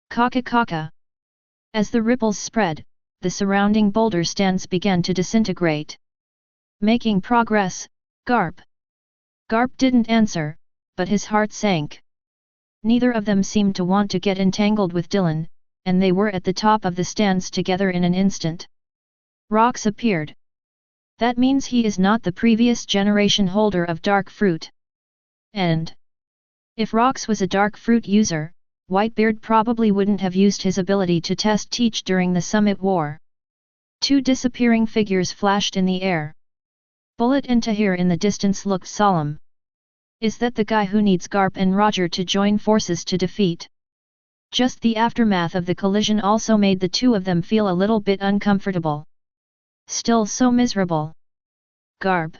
Kaka kaka. As the ripples spread, the surrounding boulder stands began to disintegrate. Making progress, Garp. Garp didn't answer, but his heart sank. Neither of them seemed to want to get entangled with Dylan, and they were at the top of the stands together in an instant. Rox appeared. That means he is not the previous generation holder of dark fruit. And if Rox was a dark fruit user, Whitebeard probably wouldn't have used his ability to test teach during the Summit War. Two disappearing figures flashed in the air. Bullet and Tahir in the distance looked solemn. Is that the guy who needs Garp and Roger to join forces to defeat? Just the aftermath of the collision also made the two of them feel a little bit uncomfortable. Still so miserable. Garp.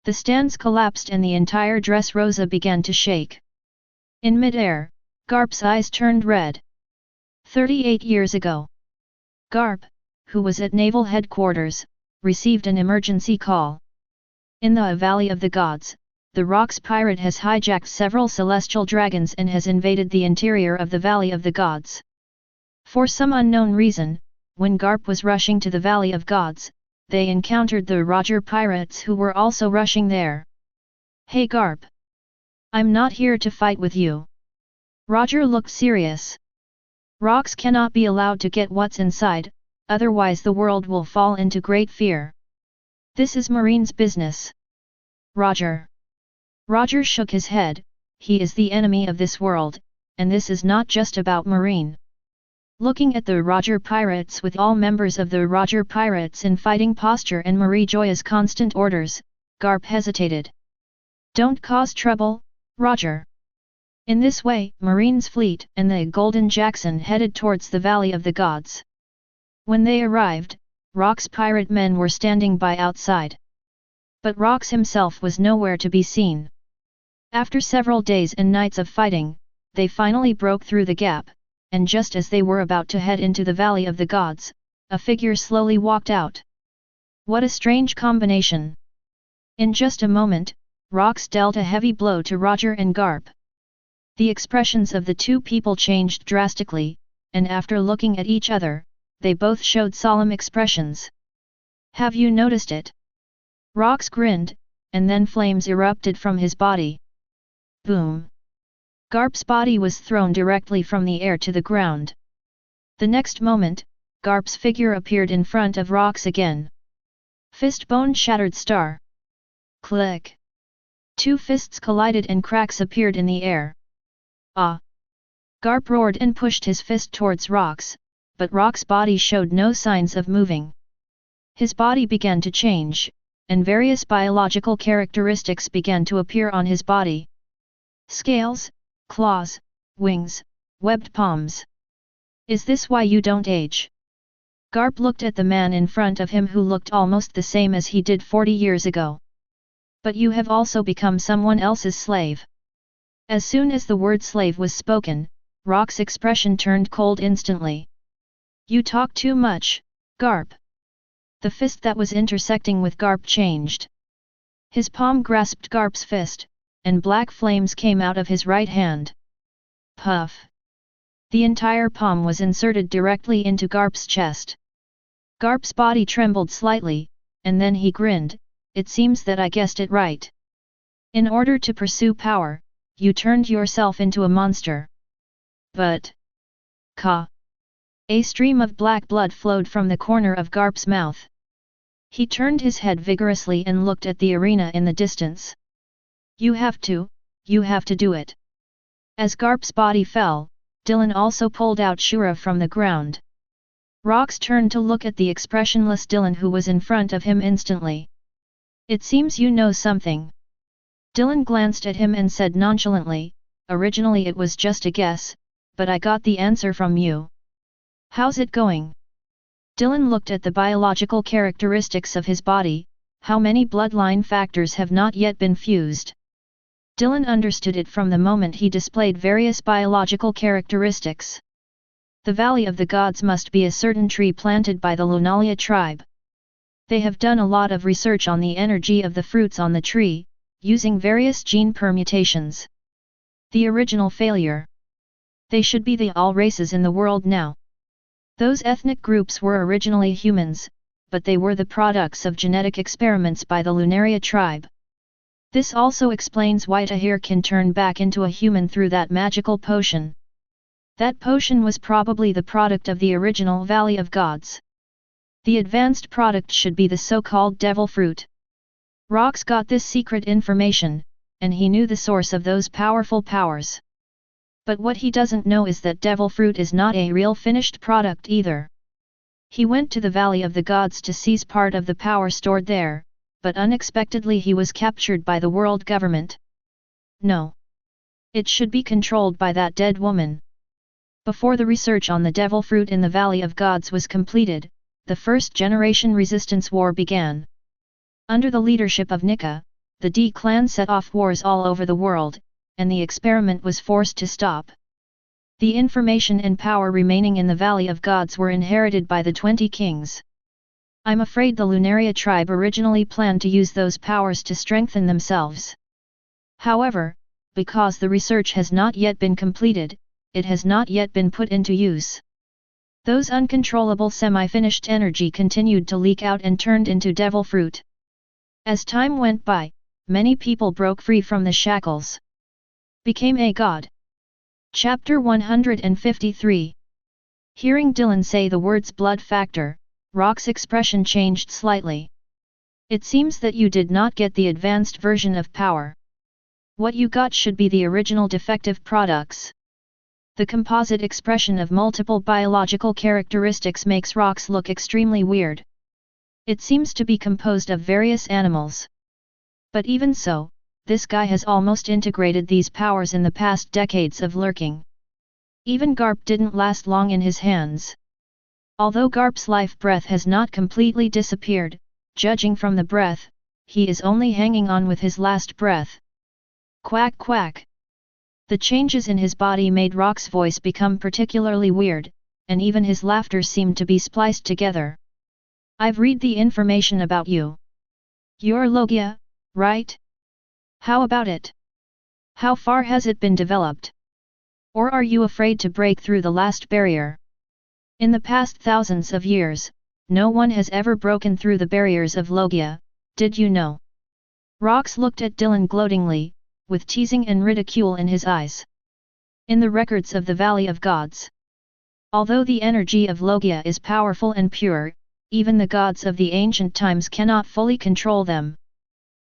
The stands collapsed and the entire Dressrosa began to shake. In mid-air, Garp's eyes turned red. 38 years ago. Garp, who was at Naval Headquarters, received an emergency call. In the Valley of the Gods, the Rox pirate has hijacked several celestial dragons and has invaded the interior of the Valley of the Gods. For some unknown reason, when Garp was rushing to the Valley of Gods, they encountered the Roger pirates who were also rushing there. Hey Garp! I'm not here to fight with you. Roger looked serious. Rox cannot be allowed to get what's inside, otherwise the world will fall into great fear. This is Marine's business. Roger. Roger shook his head. He is the enemy of this world, and this is not just about Marine. Looking at the Roger pirates with all members of the Roger pirates in fighting posture and Marie Joya's constant orders, Garp hesitated. Don't cause trouble, Roger. In this way, Marine's fleet and the Golden Jackson headed towards the Valley of the Gods. When they arrived, Rox's pirate men were standing by outside. But Rox himself was nowhere to be seen. After several days and nights of fighting, they finally broke through the gap, and just as they were about to head into the Valley of the Gods, a figure slowly walked out. What a strange combination! In just a moment, Rox dealt a heavy blow to Roger and Garp. The expressions of the two people changed drastically, and after looking at each other, they both showed solemn expressions. Have you noticed it? Rox grinned, and then flames erupted from his body. Boom! Garp's body was thrown directly from the air to the ground. The next moment, Garp's figure appeared in front of Rox again. Fistbone shattered star. Click! Two fists collided and cracks appeared in the air. Ah! Garp roared and pushed his fist towards Rox, but Rox's body showed no signs of moving. His body began to change, and various biological characteristics began to appear on his body. Scales, claws, wings, webbed palms. Is this why you don't age? Garp looked at the man in front of him who looked almost the same as he did 40 years ago. But you have also become someone else's slave. As soon as the word slave was spoken, Rox's expression turned cold instantly. You talk too much, Garp. The fist that was intersecting with Garp changed. His palm grasped Garp's fist, and black flames came out of his right hand. Puff! The entire palm was inserted directly into Garp's chest. Garp's body trembled slightly, and then he grinned. It seems that I guessed it right. In order to pursue power, you turned yourself into a monster. But... Ka! A stream of black blood flowed from the corner of Garp's mouth. He turned his head vigorously and looked at the arena in the distance. You have to do it. As Garp's body fell, Dylan also pulled out Shura from the ground. Rox turned to look at the expressionless Dylan who was in front of him instantly. It seems you know something. Dylan glanced at him and said nonchalantly, originally it was just a guess, but I got the answer from you. How's it going? Dylan looked at the biological characteristics of his body. How many bloodline factors have not yet been fused? Dylan understood it from the moment he displayed various biological characteristics. The Valley of the Gods must be a certain tree planted by the Lunalia tribe. They have done a lot of research on the energy of the fruits on the tree, using various gene permutations. The original failure. They should be the all races in the world now. Those ethnic groups were originally humans, but they were the products of genetic experiments by the Lunaria tribe. This also explains why Tahir can turn back into a human through that magical potion. That potion was probably the product of the original Valley of Gods. The advanced product should be the so-called devil fruit. Rox got this secret information, and he knew the source of those powerful powers. But what he doesn't know is that devil fruit is not a real finished product either. He went to the Valley of the Gods to seize part of the power stored there, but unexpectedly he was captured by the world government. No. It should be controlled by that dead woman. Before the research on the devil fruit in the Valley of Gods was completed, the first generation resistance war began. Under the leadership of Nika, the D clan set off wars all over the world, and the experiment was forced to stop. The information and power remaining in the Valley of Gods were inherited by the 20 kings. I'm afraid the Lunaria tribe originally planned to use those powers to strengthen themselves. However, because the research has not yet been completed, it has not yet been put into use. Those uncontrollable semi-finished energy continued to leak out and turned into devil fruit. As time went by, many people broke free from the shackles. Became a god. Chapter 153. Hearing Dylan say the words blood factor, Rox's expression changed slightly. It seems that you did not get the advanced version of power. What you got should be the original defective products. The composite expression of multiple biological characteristics makes Rox look extremely weird. It seems to be composed of various animals. But even so, this guy has almost integrated these powers in the past decades of lurking. Even Garp didn't last long in his hands. Although Garp's life breath has not completely disappeared, judging from the breath, he is only hanging on with his last breath. Quack quack. The changes in his body made Rox's voice become particularly weird, and even his laughter seemed to be spliced together. I've read the information about you. You're Logia, right? How about it? How far has it been developed? Or are you afraid to break through the last barrier? In the past thousands of years, no one has ever broken through the barriers of Logia, did you know? Rox looked at Dylan gloatingly, with teasing and ridicule in his eyes. In the records of the Valley of Gods. Although the energy of Logia is powerful and pure, even the gods of the ancient times cannot fully control them.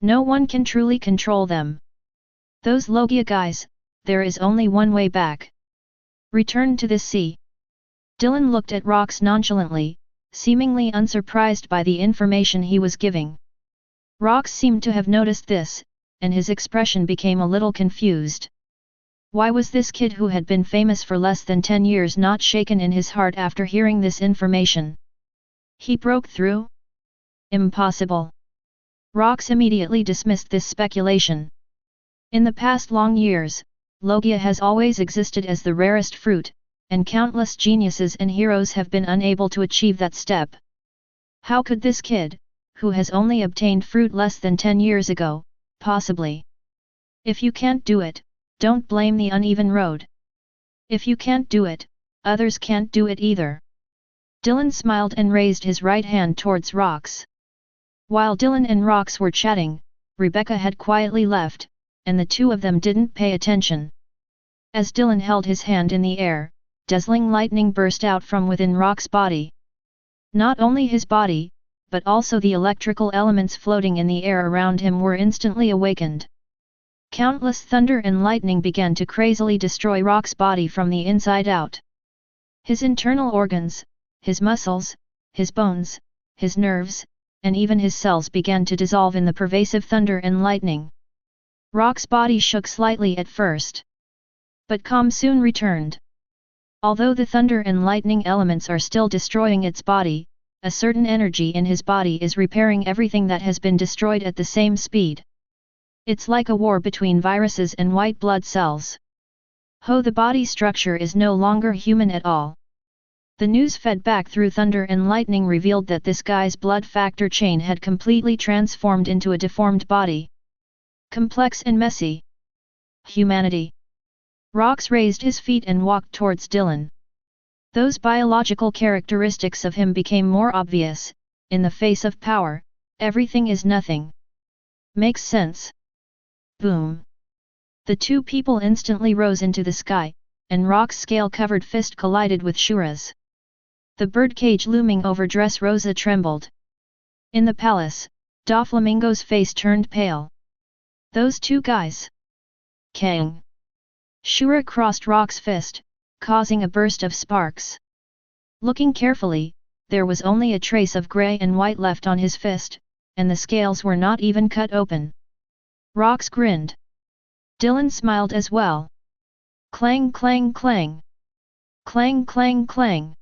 No one can truly control them. Those Logia guys, there is only one way back. Return to this sea. Dylan looked at Rox nonchalantly, seemingly unsurprised by the information he was giving. Rox seemed to have noticed this, and his expression became a little confused. Why was this kid who had been famous for less than 10 years not shaken in his heart after hearing this information? He broke through? Impossible. Rox immediately dismissed this speculation. In the past long years, Logia has always existed as the rarest fruit, and countless geniuses and heroes have been unable to achieve that step. How could this kid, who has only obtained fruit less than 10 years ago, possibly? If you can't do it, don't blame the uneven road. If you can't do it, others can't do it either. Dylan smiled and raised his right hand towards Rox. While Dylan and Rox were chatting, Rebecca had quietly left, and the two of them didn't pay attention. As Dylan held his hand in the air, dazzling lightning burst out from within Rock's body. Not only his body, but also the electrical elements floating in the air around him were instantly awakened. Countless thunder and lightning began to crazily destroy Rock's body from the inside out. His internal organs, his muscles, his bones, his nerves, and even his cells began to dissolve in the pervasive thunder and lightning. Rock's body shook slightly at first, but calm soon returned. Although the thunder and lightning elements are still destroying its body, a certain energy in his body is repairing everything that has been destroyed at the same speed. It's like a war between viruses and white blood cells. The body structure is no longer human at all. The news fed back through thunder and lightning revealed that this guy's blood factor chain had completely transformed into a deformed body. Complex and messy. Humanity. Rox raised his feet and walked towards Dylan. Those biological characteristics of him became more obvious. In the face of power, everything is nothing. Makes sense. Boom. The two people instantly rose into the sky, and Rock's scale-covered fist collided with Shura's. The birdcage looming over Dressrosa trembled. In the palace, Doflamingo's face turned pale. Those two guys. Kang. Shura crossed Rock's fist, causing a burst of sparks. Looking carefully, there was only a trace of grey and white left on his fist, and the scales were not even cut open. Rox grinned. Dylan smiled as well. Clang clang clang. Clang clang clang.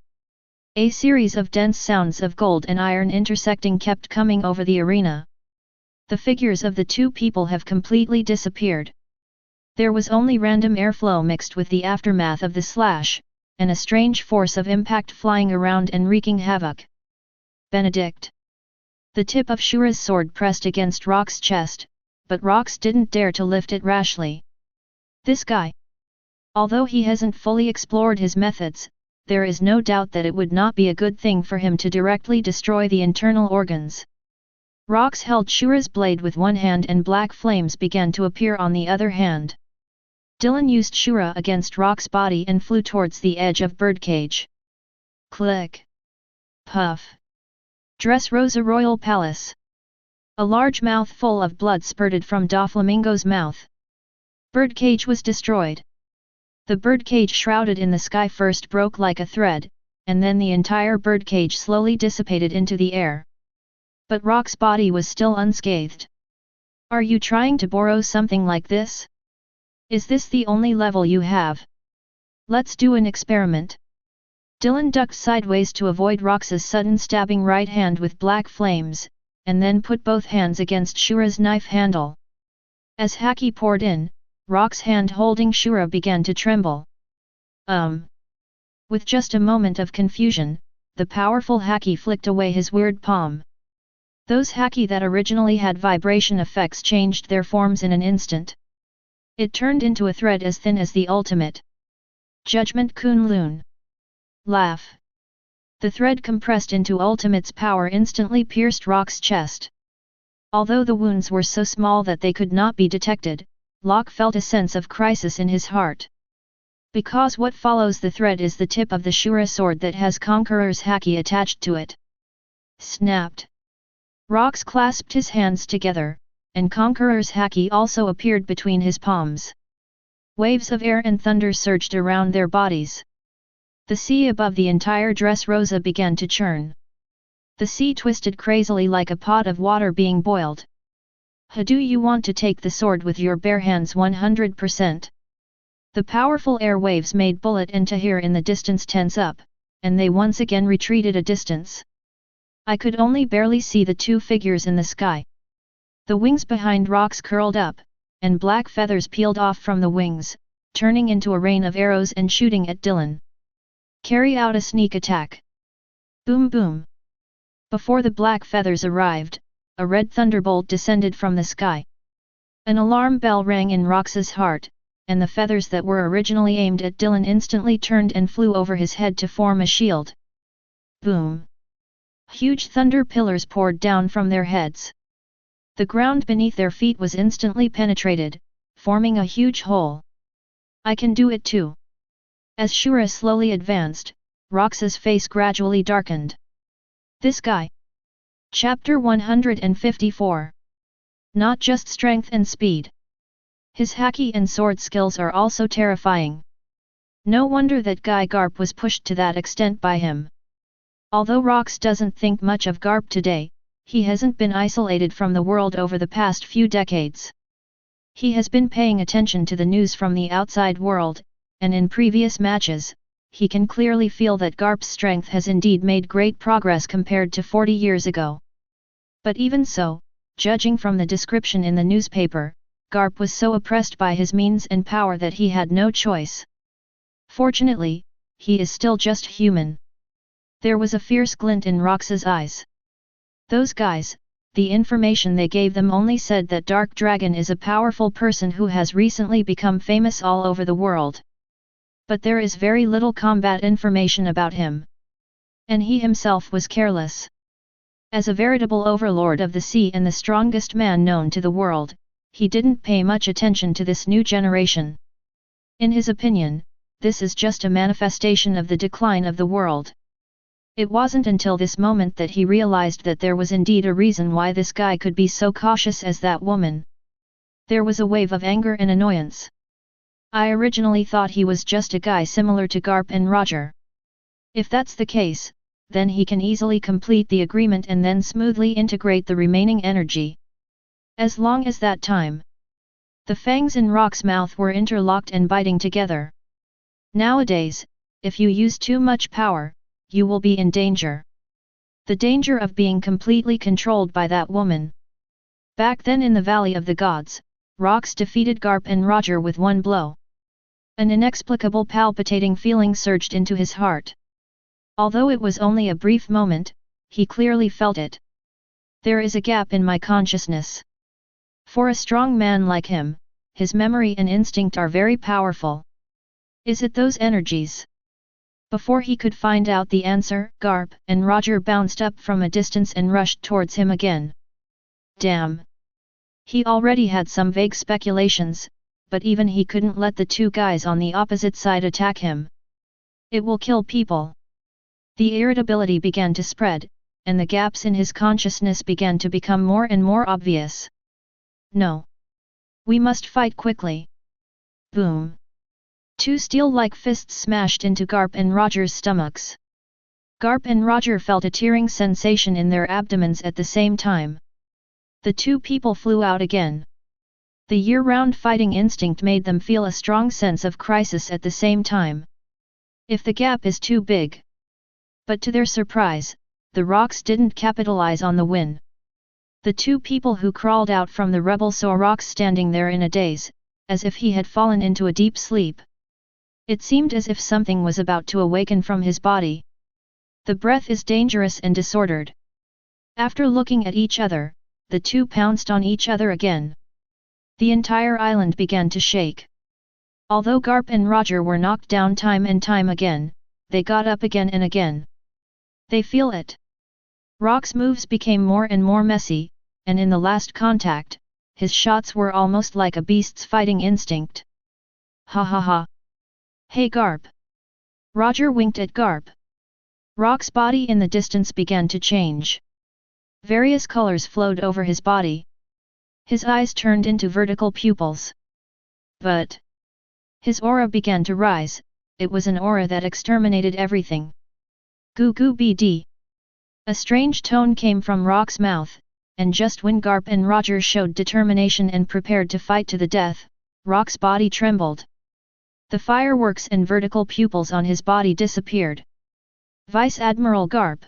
A series of dense sounds of gold and iron intersecting kept coming over the arena. The figures of the two people have completely disappeared. There was only random airflow mixed with the aftermath of the slash, and a strange force of impact flying around and wreaking havoc. Benedict. The tip of Shura's sword pressed against Rock's chest, but Rox didn't dare to lift it rashly. This guy. Although he hasn't fully explored his methods, there is no doubt that it would not be a good thing for him to directly destroy the internal organs. Rox held Shura's blade with one hand and black flames began to appear on the other hand. Dylan used Shura against Rock's body and flew towards the edge of birdcage. Click. Puff. Dressrosa Royal Palace. A large mouthful of blood spurted from Doflamingo's mouth. Birdcage was destroyed. The birdcage shrouded in the sky first broke like a thread, and then the entire birdcage slowly dissipated into the air. But Rock's body was still unscathed. Are you trying to borrow something like this? Is this the only level you have? Let's do an experiment. Dylan ducked sideways to avoid Rox's sudden stabbing right hand with black flames, and then put both hands against Shura's knife handle. As Haki poured in, Rock's hand holding Shura began to tremble. With just a moment of confusion, the powerful Haki flicked away his weird palm. Those Haki that originally had vibration effects changed their forms in an instant. It turned into a thread as thin as the ultimate. Judgment Kunlun. Laugh. The thread compressed into Ultimate's power instantly pierced Rock's chest. Although the wounds were so small that they could not be detected, Locke felt a sense of crisis in his heart. Because what follows the thread is the tip of the Shura sword that has Conqueror's Haki attached to it. Snapped. Rox clasped his hands together, and Conqueror's Haki also appeared between his palms. Waves of air and thunder surged around their bodies. The sea above the entire Dressrosa began to churn. The sea twisted crazily like a pot of water being boiled. Do you want to take the sword with your bare hands 100%? The powerful air waves made Bullet and Tahir in the distance tense up, and they once again retreated a distance. I could only barely see the two figures in the sky. The wings behind Rox curled up, and black feathers peeled off from the wings, turning into a rain of arrows and shooting at Dylan. Carry out a sneak attack. Boom boom. Before the black feathers arrived, a red thunderbolt descended from the sky. An alarm bell rang in Rox's heart, and the feathers that were originally aimed at Dylan instantly turned and flew over his head to form a shield. Boom. Huge thunder pillars poured down from their heads. The ground beneath their feet was instantly penetrated, forming a huge hole. I can do it too. As Shura slowly advanced, Rox's face gradually darkened. This guy. Chapter 154. Not just strength and speed. His haki and sword skills are also terrifying. No wonder that Guy Garp was pushed to that extent by him. Although Rox doesn't think much of Garp today, he hasn't been isolated from the world over the past few decades. He has been paying attention to the news from the outside world, and in previous matches, he can clearly feel that Garp's strength has indeed made great progress compared to 40 years ago. But even so, judging from the description in the newspaper, Garp was so oppressed by his means and power that he had no choice. Fortunately, he is still just human. There was a fierce glint in Rox's eyes. Those guys, the information they gave them only said that Dark Dragon is a powerful person who has recently become famous all over the world. But there is very little combat information about him. And he himself was careless. As a veritable overlord of the sea and the strongest man known to the world, he didn't pay much attention to this new generation. In his opinion, this is just a manifestation of the decline of the world. It wasn't until this moment that he realized that there was indeed a reason why this guy could be so cautious as that woman. There was a wave of anger and annoyance. I originally thought he was just a guy similar to Garp and Roger. If that's the case, then he can easily complete the agreement and then smoothly integrate the remaining energy. As long as that time. The fangs in Rock's mouth were interlocked and biting together. Nowadays, if you use too much power, you will be in danger. The danger of being completely controlled by that woman. Back then in the Valley of the Gods, Rox defeated Garp and Roger with one blow. An inexplicable palpitating feeling surged into his heart. Although it was only a brief moment, he clearly felt it. There is a gap in my consciousness. For a strong man like him, his memory and instinct are very powerful. Is it those energies? Before he could find out the answer, Garp and Roger bounced up from a distance and rushed towards him again. Damn! He already had some vague speculations, but even he couldn't let the two guys on the opposite side attack him. It will kill people. The irritability began to spread, and the gaps in his consciousness began to become more and more obvious. No. We must fight quickly. Boom. Two steel-like fists smashed into Garp and Roger's stomachs. Garp and Roger felt a tearing sensation in their abdomens at the same time. The two people flew out again. The year-round fighting instinct made them feel a strong sense of crisis at the same time. If the gap is too big. But to their surprise, the Rox didn't capitalize on the win. The two people who crawled out from the rebel saw Rox standing there in a daze, as if he had fallen into a deep sleep. It seemed as if something was about to awaken from his body. The breath is dangerous and disordered. After looking at each other, the two pounced on each other again. The entire island began to shake. Although Garp and Roger were knocked down time and time again, they got up again and again. They feel it. Rock's moves became more and more messy, and in the last contact, his shots were almost like a beast's fighting instinct. Ha ha ha. Hey Garp! Roger winked at Garp. Rock's body in the distance began to change. Various colors flowed over his body. His eyes turned into vertical pupils. But his aura began to rise, it was an aura that exterminated everything. Goo goo bd. A strange tone came from Rock's mouth, and just when Garp and Roger showed determination and prepared to fight to the death, Rock's body trembled. The fireworks and vertical pupils on his body disappeared. Vice Admiral Garp.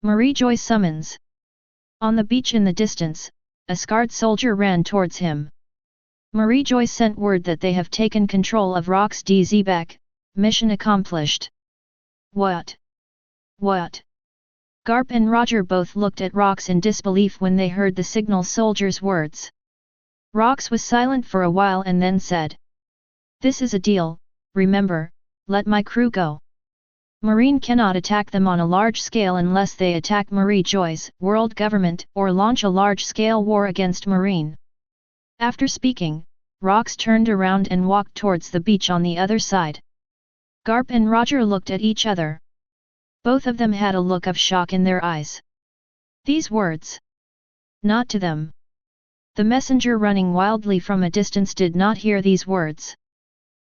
Marie Joy summons. On the beach in the distance, a scarred soldier ran towards him. Marie Joy sent word that they have taken control of Rox DZ. Mission accomplished. What? What? Garp and Roger both looked at Rox in disbelief when they heard the signal soldier's words. Rox was silent for a while and then said. This is a deal, remember, let my crew go. Marine cannot attack them on a large scale unless they attack Marie Joy's world government or launch a large-scale war against Marine. After speaking, Rox turned around and walked towards the beach on the other side. Garp and Roger looked at each other. Both of them had a look of shock in their eyes. These words. Not to them. The messenger running wildly from a distance did not hear these words.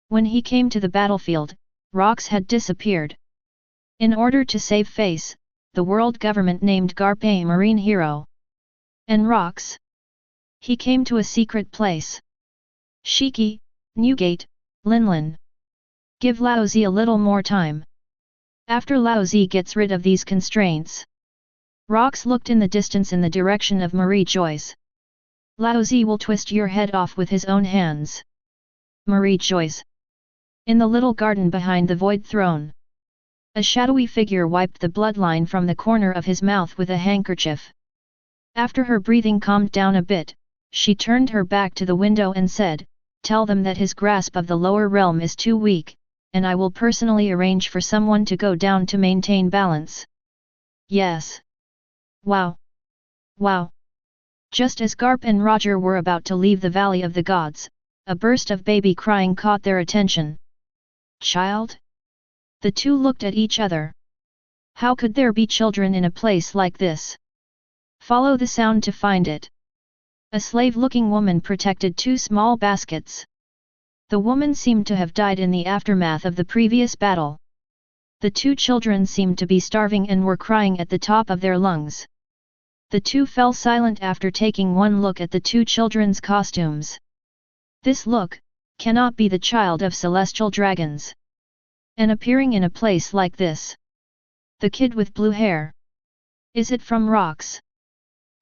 When he came to the battlefield, Rox had disappeared. In order to save face, the world government named Garp a marine hero. And Rox? He came to a secret place. Shiki, Newgate, Linlin. Give Laozi a little more time. After Laozi gets rid of these constraints. Rox looked in the distance in the direction of Marie Joyce. Laozi will twist your head off with his own hands. Marie Joyce. In the little garden behind the void throne. A shadowy figure wiped the bloodline from the corner of his mouth with a handkerchief. After her breathing calmed down a bit, she turned her back to the window and said, "Tell them that his grasp of the lower realm is too weak, and I will personally arrange for someone to go down to maintain balance." Yes. Wow. Wow. Just as Garp and Roger were about to leave the Valley of the Gods, a burst of baby crying caught their attention. Child? The two looked at each other. How could there be children in a place like this? Follow the sound to find it. A slave-looking woman protected two small baskets. The woman seemed to have died in the aftermath of the previous battle. The two children seemed to be starving and were crying at the top of their lungs. The two fell silent after taking one look at the two children's costumes. This look cannot be the child of celestial dragons. And appearing in a place like this. The kid with blue hair. Is it from Rox?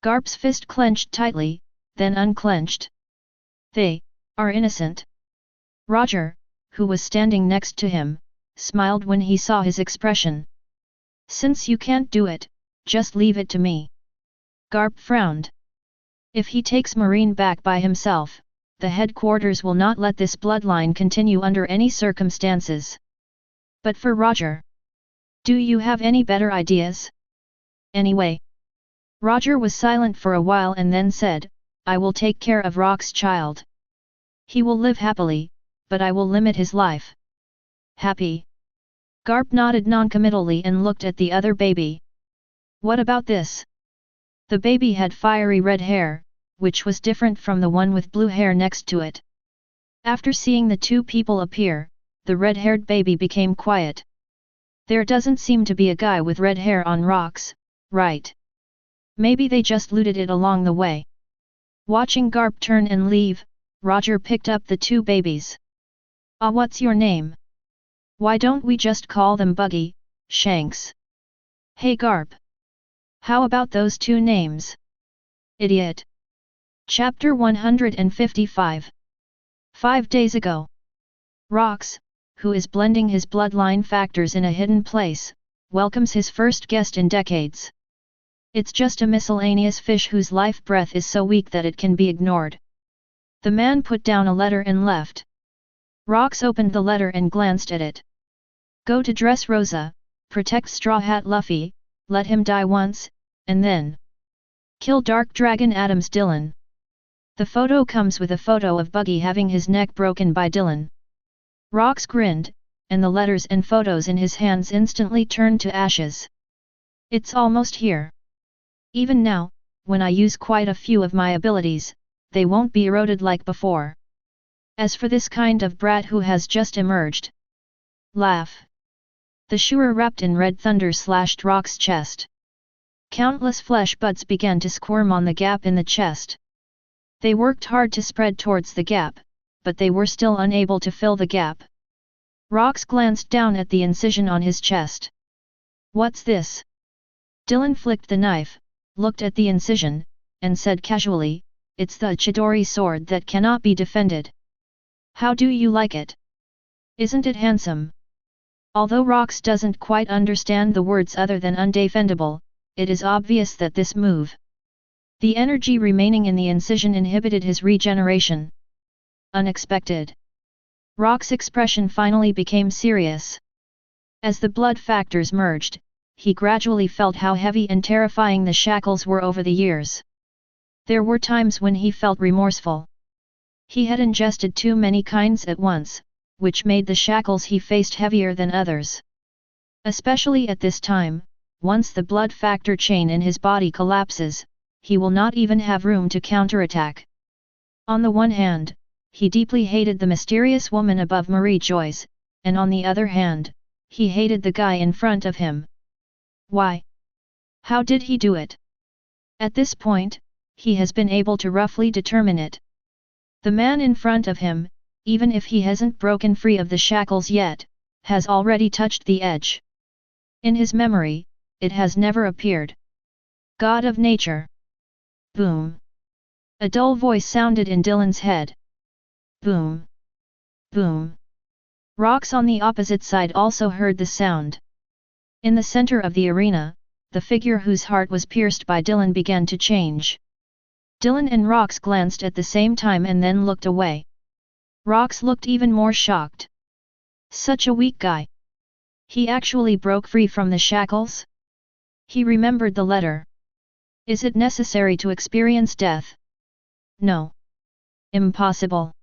Garp's fist clenched tightly, then unclenched. They are innocent. Roger, who was standing next to him, smiled when he saw his expression. Since you can't do it, just leave it to me. Garp frowned. If he takes Marine back by himself, the headquarters will not let this bloodline continue under any circumstances. But for Roger, do you have any better ideas? Anyway. Roger was silent for a while and then said, I will take care of Rock's child. He will live happily, but I will limit his life. Happy? Garp nodded noncommittally and looked at the other baby. What about this? The baby had fiery red hair, which was different from the one with blue hair next to it. After seeing the two people appear, the red-haired baby became quiet. There doesn't seem to be a guy with red hair on Rox, right? Maybe they just looted it along the way. Watching Garp turn and leave, Roger picked up the two babies. What's your name? Why don't we just call them Buggy, Shanks? Hey Garp. How about those two names? Idiot. Chapter 155. 5 days ago. Rox, who is blending his bloodline factors in a hidden place, welcomes his first guest in decades. It's just a miscellaneous fish whose life breath is so weak that it can be ignored. The man put down a letter and left. Rox opened the letter and glanced at it. Go to Dressrosa, protect Straw Hat Luffy, let him die once, and then kill Dark Dragon Adams Dylan. The photo comes with a photo of Buggy having his neck broken by Dylan. Rox grinned, and the letters and photos in his hands instantly turned to ashes. It's almost here. Even now, when I use quite a few of my abilities, they won't be eroded like before. As for this kind of brat who has just emerged. Laugh. The Shuer wrapped in red thunder slashed Rox's chest. Countless flesh buds began to squirm on the gap in the chest. They worked hard to spread towards the gap, but they were still unable to fill the gap. Rox glanced down at the incision on his chest. What's this? Dylan flicked the knife, looked at the incision, and said casually, it's the Chidori sword that cannot be defended. How do you like it? Isn't it handsome? Although Rox doesn't quite understand the words other than undefendable, it is obvious that this move. The energy remaining in the incision inhibited his regeneration. Unexpected. Rox's expression finally became serious. As the blood factors merged, he gradually felt how heavy and terrifying the shackles were over the years. There were times when he felt remorseful. He had ingested too many kinds at once, which made the shackles he faced heavier than others. Especially at this time, once the blood factor chain in his body collapses, he will not even have room to counterattack. On the one hand, he deeply hated the mysterious woman above Marie Joyce, and on the other hand, he hated the guy in front of him. Why? How did he do it? At this point, he has been able to roughly determine it. The man in front of him, even if he hasn't broken free of the shackles yet, has already touched the edge. In his memory, it has never appeared. God of nature. Boom. A dull voice sounded in Dylan's head. Boom. Boom. Rocks on the opposite side also heard the sound. In the center of the arena, the figure whose heart was pierced by Dylan began to change. Dylan and Rox glanced at the same time and then looked away. Rox looked even more shocked. Such a weak guy. He actually broke free from the shackles? He remembered the letter. Is it necessary to experience death? No. Impossible.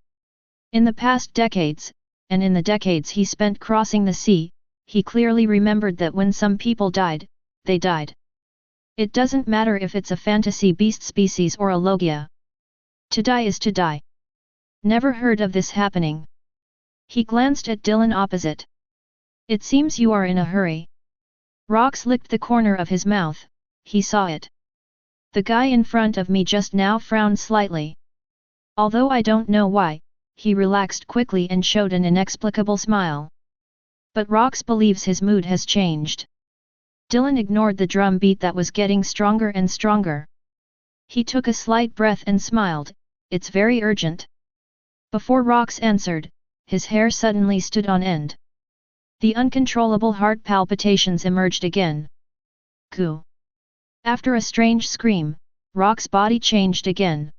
In the past decades, and in the decades he spent crossing the sea, he clearly remembered that when some people died, they died. It doesn't matter if it's a fantasy beast species or a logia. To die is to die. Never heard of this happening. He glanced at Dylan opposite. It seems you are in a hurry. Rox licked the corner of his mouth, he saw it. The guy in front of me just now frowned slightly. Although I don't know why, he relaxed quickly and showed an inexplicable smile. But Rox believes his mood has changed. Dylan ignored the drum beat that was getting stronger and stronger. He took a slight breath and smiled, it's very urgent. Before Rox answered, his hair suddenly stood on end. The uncontrollable heart palpitations emerged again. Goo. After a strange scream, Rox's body changed again.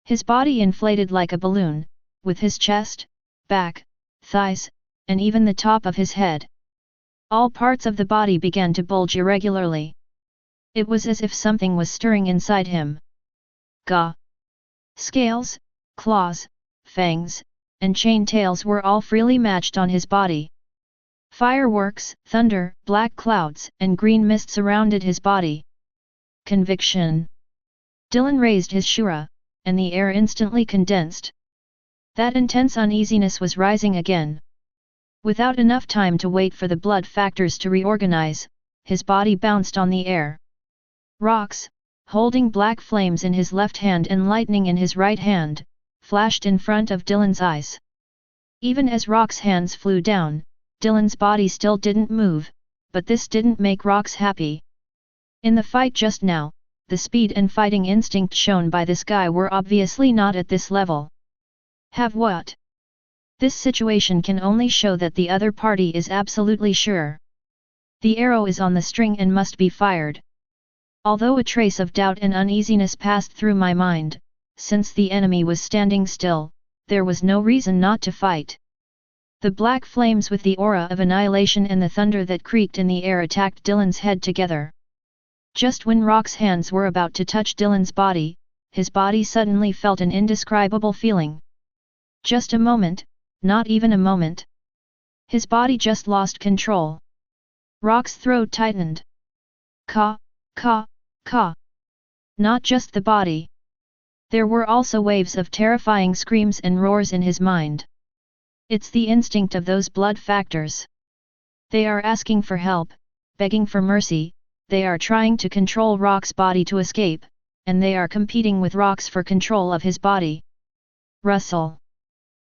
His body inflated like a balloon, with his chest, back, thighs, and even the top of his head. All parts of the body began to bulge irregularly. It was as if something was stirring inside him. Gah! Scales, claws, fangs, and chain tails were all freely matched on his body. Fireworks, thunder, black clouds, and green mist surrounded his body. Conviction. Dylan raised his shura, and the air instantly condensed. That intense uneasiness was rising again. Without enough time to wait for the blood factors to reorganize, his body bounced on the air. Rox, holding black flames in his left hand and lightning in his right hand, flashed in front of Dylan's eyes. Even as Rox's hands flew down, Dylan's body still didn't move, but this didn't make Rox happy. In the fight just now, the speed and fighting instinct shown by this guy were obviously not at this level. Have what? This situation can only show that the other party is absolutely sure. The arrow is on the string and must be fired. Although a trace of doubt and uneasiness passed through my mind, since the enemy was standing still, there was no reason not to fight. The black flames with the aura of annihilation and the thunder that creaked in the air attacked Dylan's head together. Just when Rox's hands were about to touch Dylan's body, his body suddenly felt an indescribable feeling. Just a moment, not even a moment. His body just lost control. Rox's throat tightened. Ka, ka, ka. Not just the body. There were also waves of terrifying screams and roars in his mind. It's the instinct of those blood factors. They are asking for help, begging for mercy, they are trying to control Rox's body to escape, and they are competing with Rox for control of his body. Rustle.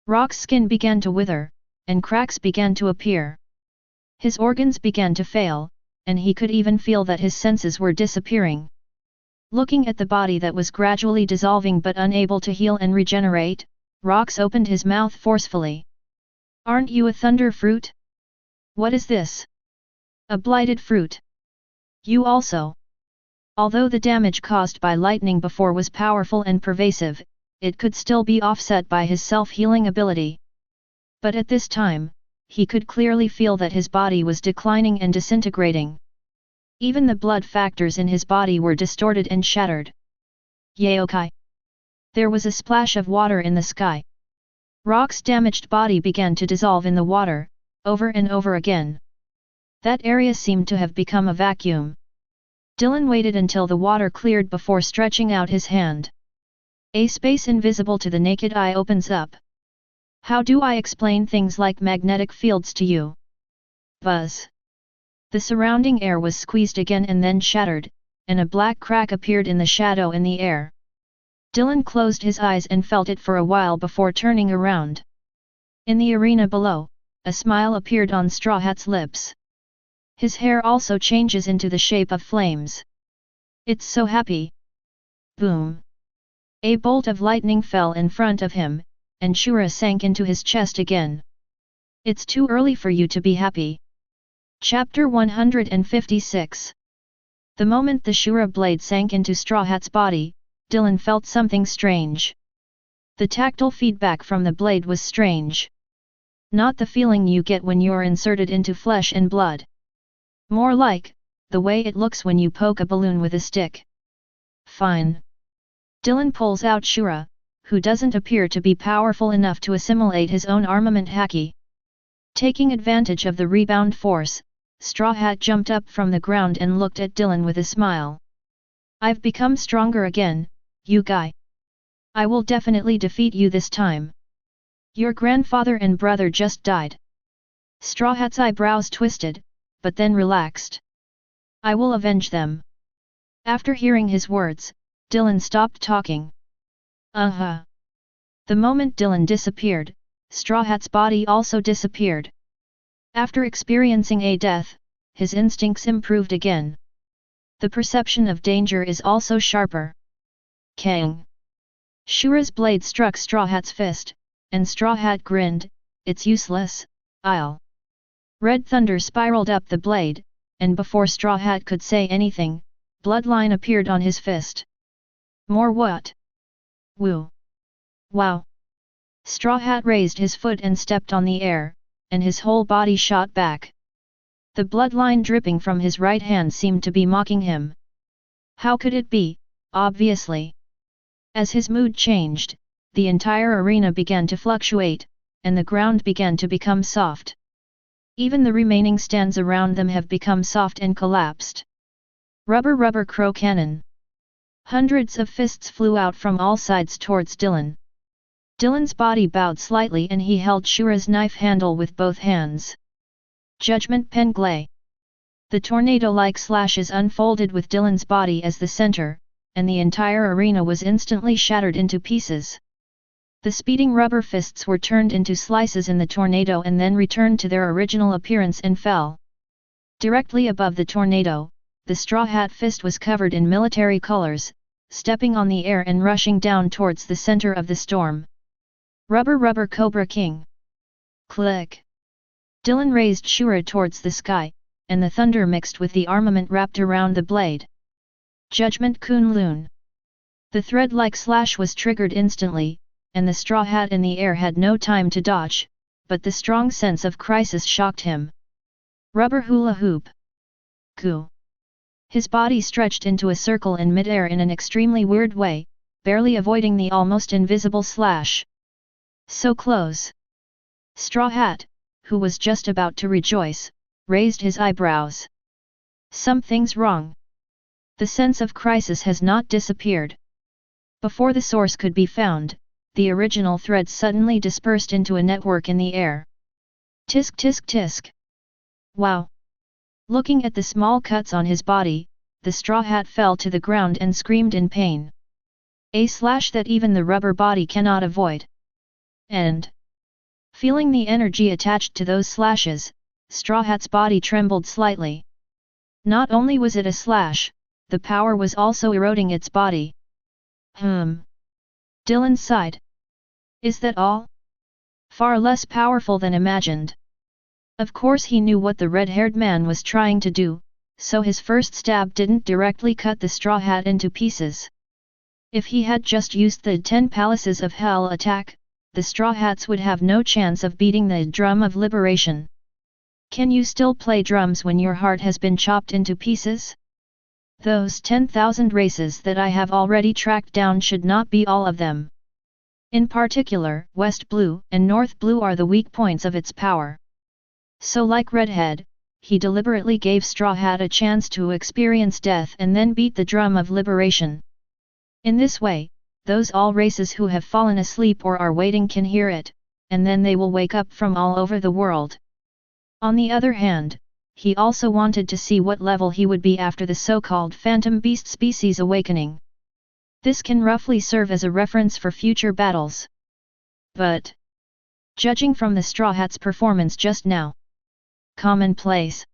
Rox's skin began to wither, and cracks began to appear. His organs began to fail, and he could even feel that his senses were disappearing. Looking at the body that was gradually dissolving but unable to heal and regenerate, Rox opened his mouth forcefully. Aren't you a thunder fruit? What is this? A blighted fruit. You also. Although the damage caused by lightning before was powerful and pervasive, it could still be offset by his self-healing ability. But at this time, he could clearly feel that his body was declining and disintegrating. Even the blood factors in his body were distorted and shattered. Yaokai! There was a splash of water in the sky. Rock's damaged body began to dissolve in the water, over and over again. That area seemed to have become a vacuum. Dylan waited until the water cleared before stretching out his hand. A space invisible to the naked eye opens up. How do I explain things like magnetic fields to you? Buzz. The surrounding air was squeezed again and then shattered, and a black crack appeared in the shadow in the air. Dylan closed his eyes and felt it for a while before turning around. In the arena below, a smile appeared on Straw Hat's lips. His hair also changes into the shape of flames. It's so happy. Boom. A bolt of lightning fell in front of him, and Shura sank into his chest again. It's too early for you to be happy. Chapter 156. The moment the Shura blade sank into Straw Hat's body, Dylan felt something strange. The tactile feedback from the blade was strange. Not the feeling you get when you're inserted into flesh and blood. More like, the way it looks when you poke a balloon with a stick. Fine. Dylan pulls out Shura, who doesn't appear to be powerful enough to assimilate his own armament haki. Taking advantage of the rebound force, Straw Hat jumped up from the ground and looked at Dylan with a smile. I've become stronger again, you guy. I will definitely defeat you this time. Your grandfather and brother just died. Straw Hat's eyebrows twisted, but then relaxed. I will avenge them. After hearing his words, Dylan stopped talking. The moment Dylan disappeared, Straw Hat's body also disappeared. After experiencing a death, his instincts improved again. The perception of danger is also sharper. Kang! Shura's blade struck Straw Hat's fist, and Straw Hat grinned, it's useless, I'll. Red thunder spiraled up the blade, and before Straw Hat could say anything, bloodline appeared on his fist. More what? Woo! Wow! Straw Hat raised his foot and stepped on the air, and his whole body shot back. The bloodline dripping from his right hand seemed to be mocking him. How could it be, obviously? As his mood changed, the entire arena began to fluctuate, and the ground began to become soft. Even the remaining stands around them have become soft and collapsed. Rubber rubber crow cannon. Hundreds of fists flew out from all sides towards Dylan. Dylan's body bowed slightly and he held Shura's knife handle with both hands. Judgment Pen Glay. The tornado-like slashes unfolded with Dylan's body as the center, and the entire arena was instantly shattered into pieces. The speeding rubber fists were turned into slices in the tornado and then returned to their original appearance and fell. Directly above the tornado, the Straw Hat fist was covered in military colors, stepping on the air and rushing down towards the center of the storm. Rubber rubber Cobra King. Click. Dylan raised Shura towards the sky, and the thunder mixed with the armament wrapped around the blade. Judgment Kunlun. The thread-like slash was triggered instantly, and the Straw Hat in the air had no time to dodge, but the strong sense of crisis shocked him. Rubber Hula Hoop. Goo. His body stretched into a circle in midair in an extremely weird way, barely avoiding the almost invisible slash. So close. Straw Hat, who was just about to rejoice, raised his eyebrows. Something's wrong. The sense of crisis has not disappeared. Before the source could be found, the original thread suddenly dispersed into a network in the air. Tisk tisk tisk. Wow! Looking at the small cuts on his body, the Straw Hat fell to the ground and screamed in pain. A slash that even the rubber body cannot avoid. And feeling the energy attached to those slashes, Straw Hat's body trembled slightly. Not only was it a slash, the power was also eroding its body. Dylan sighed. Is that all? Far less powerful than imagined. Of course he knew what the red-haired man was trying to do, so his first stab didn't directly cut the Straw Hat into pieces. If he had just used the 10 Palaces of Hell attack, the Straw Hats would have no chance of beating the Drum of Liberation. Can you still play drums when your heart has been chopped into pieces? Those 10,000 races that I have already tracked down should not be all of them. In particular, West Blue and North Blue are the weak points of its power. So like Redhead, he deliberately gave Straw Hat a chance to experience death and then beat the drum of liberation. In this way, those all races who have fallen asleep or are waiting can hear it, and then they will wake up from all over the world. On the other hand, he also wanted to see what level he would be after the so-called Phantom Beast species awakening. This can roughly serve as a reference for future battles. But, judging from the Straw Hat's performance just now, commonplace.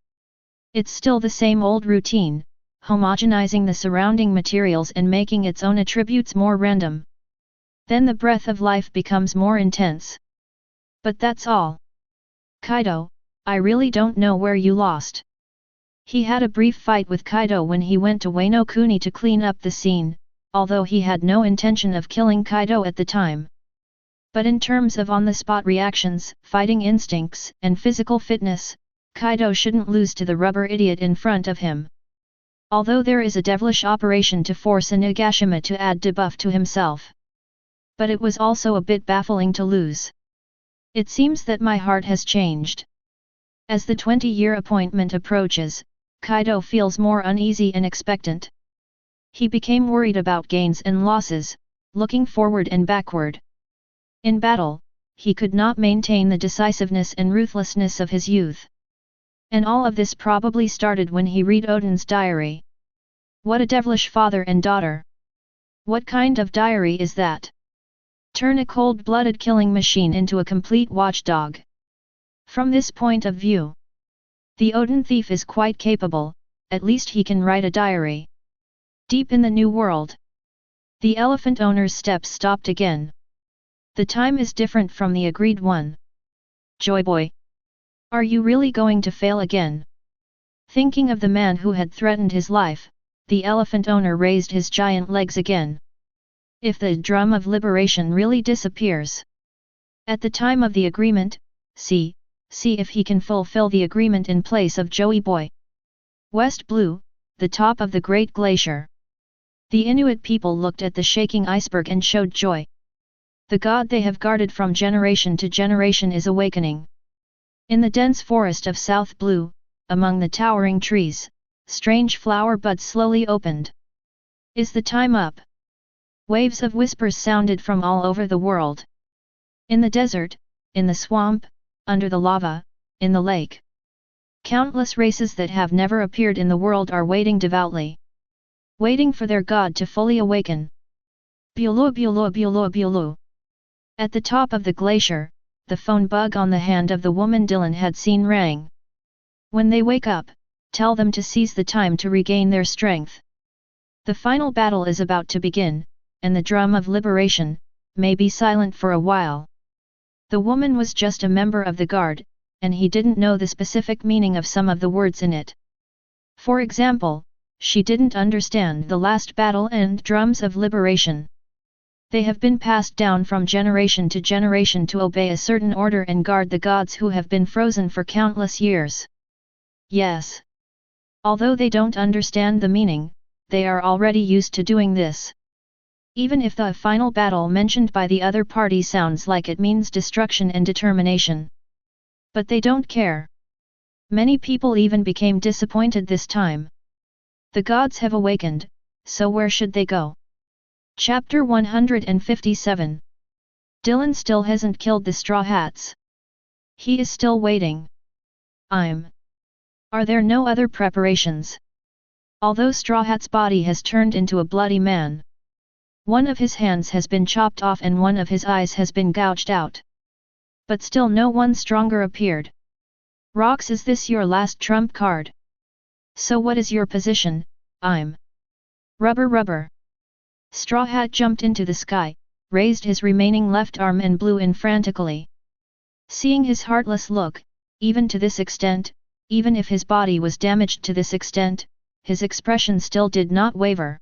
It's still the same old routine, homogenizing the surrounding materials and making its own attributes more random. Then the breath of life becomes more intense. But that's all. Kaido, I really don't know where you lost. He had a brief fight with Kaido when he went to Wano Kuni to clean up the scene, although he had no intention of killing Kaido at the time. But in terms of on-the-spot reactions, fighting instincts, and physical fitness, Kaido shouldn't lose to the rubber idiot in front of him. Although there is a devilish operation to force a Nagashima to add debuff to himself. But it was also a bit baffling to lose. It seems that my heart has changed. As the 20-year appointment approaches, Kaido feels more uneasy and expectant. He became worried about gains and losses, looking forward and backward. In battle, he could not maintain the decisiveness and ruthlessness of his youth. And all of this probably started when he read Odin's diary. What a devilish father and daughter! What kind of diary is that? Turn a cold-blooded killing machine into a complete watchdog. From this point of view, the Odin thief is quite capable, at least he can write a diary. Deep in the new world, the elephant owner's steps stopped again. The time is different from the agreed one. Joy boy, are you really going to fail again? Thinking of the man who had threatened his life, the elephant owner raised his giant legs again. If the drum of liberation really disappears at the time of the agreement, see if he can fulfill the agreement in place of Joey Boy. West Blue, the top of the great glacier. The Inuit people looked at the shaking iceberg and showed joy. The god they have guarded from generation to generation is awakening. In the dense forest of South Blue, among the towering trees, strange flower buds slowly opened. Is the time up? Waves of whispers sounded from all over the world. In the desert, in the swamp, under the lava, in the lake. Countless races that have never appeared in the world are waiting devoutly. Waiting for their god to fully awaken. Bulu bulu bulu bulu. At the top of the glacier, the phone bug on the hand of the woman Dylan had seen rang. When they wake up, tell them to seize the time to regain their strength. The final battle is about to begin, and the drum of liberation may be silent for a while. The woman was just a member of the guard, and he didn't know the specific meaning of some of the words in it. For example, she didn't understand the last battle and drums of liberation. They have been passed down from generation to generation to obey a certain order and guard the gods who have been frozen for countless years. Yes. Although they don't understand the meaning, they are already used to doing this. Even if the final battle mentioned by the other party sounds like it means destruction and determination. But they don't care. Many people even became disappointed this time. The gods have awakened, so where should they go? Chapter 157. Dylan still hasn't killed the Straw Hats. He is still waiting. Are there no other preparations? Although Straw Hat's body has turned into a bloody man. One of his hands has been chopped off and one of his eyes has been gouged out. But still no one stronger appeared. Rox, is this your last trump card? So what is your position? Rubber. Straw Hat jumped into the sky, raised his remaining left arm and blew in frantically. Seeing his heartless look, even to this extent, even if his body was damaged to this extent, his expression still did not waver.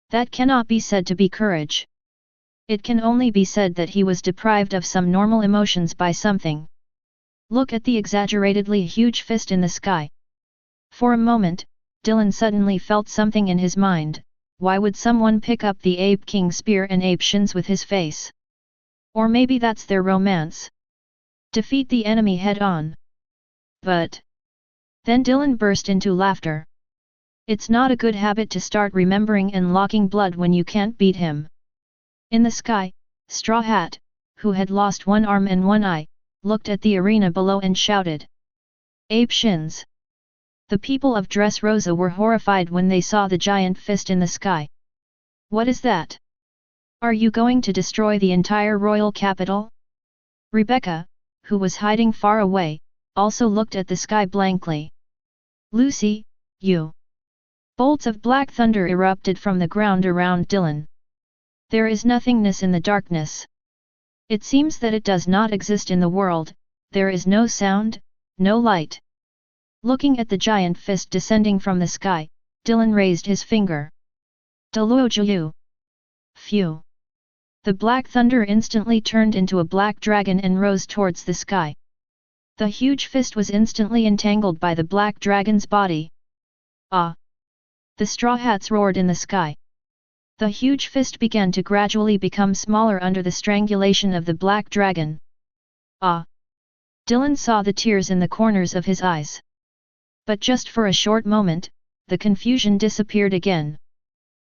That cannot be said to be courage. It can only be said that he was deprived of some normal emotions by something. Look at the exaggeratedly huge fist in the sky. For a moment, Dylan suddenly felt something in his mind. Why would someone pick up the Ape King spear and ape shins with his face? Or maybe that's their romance. Defeat the enemy head-on. But... Then Dylan burst into laughter. It's not a good habit to start remembering and locking blood when you can't beat him. In the sky, Straw Hat, who had lost one arm and one eye, looked at the arena below and shouted. Ape shins! The people of Dressrosa were horrified when they saw the giant fist in the sky. What is that? Are you going to destroy the entire royal capital? Rebecca, who was hiding far away, also looked at the sky blankly. Lucy, you! Bolts of black thunder erupted from the ground around Dylan. There is nothingness in the darkness. It seems that it does not exist in the world, there is no sound, no light. Looking at the giant fist descending from the sky, Dylan raised his finger. Daluojuyu! Phew! The black thunder instantly turned into a black dragon and rose towards the sky. The huge fist was instantly entangled by the black dragon's body. Ah! The Straw Hats roared in the sky. The huge fist began to gradually become smaller under the strangulation of the black dragon. Ah! Dylan saw the tears in the corners of his eyes. But just for a short moment, the confusion disappeared again.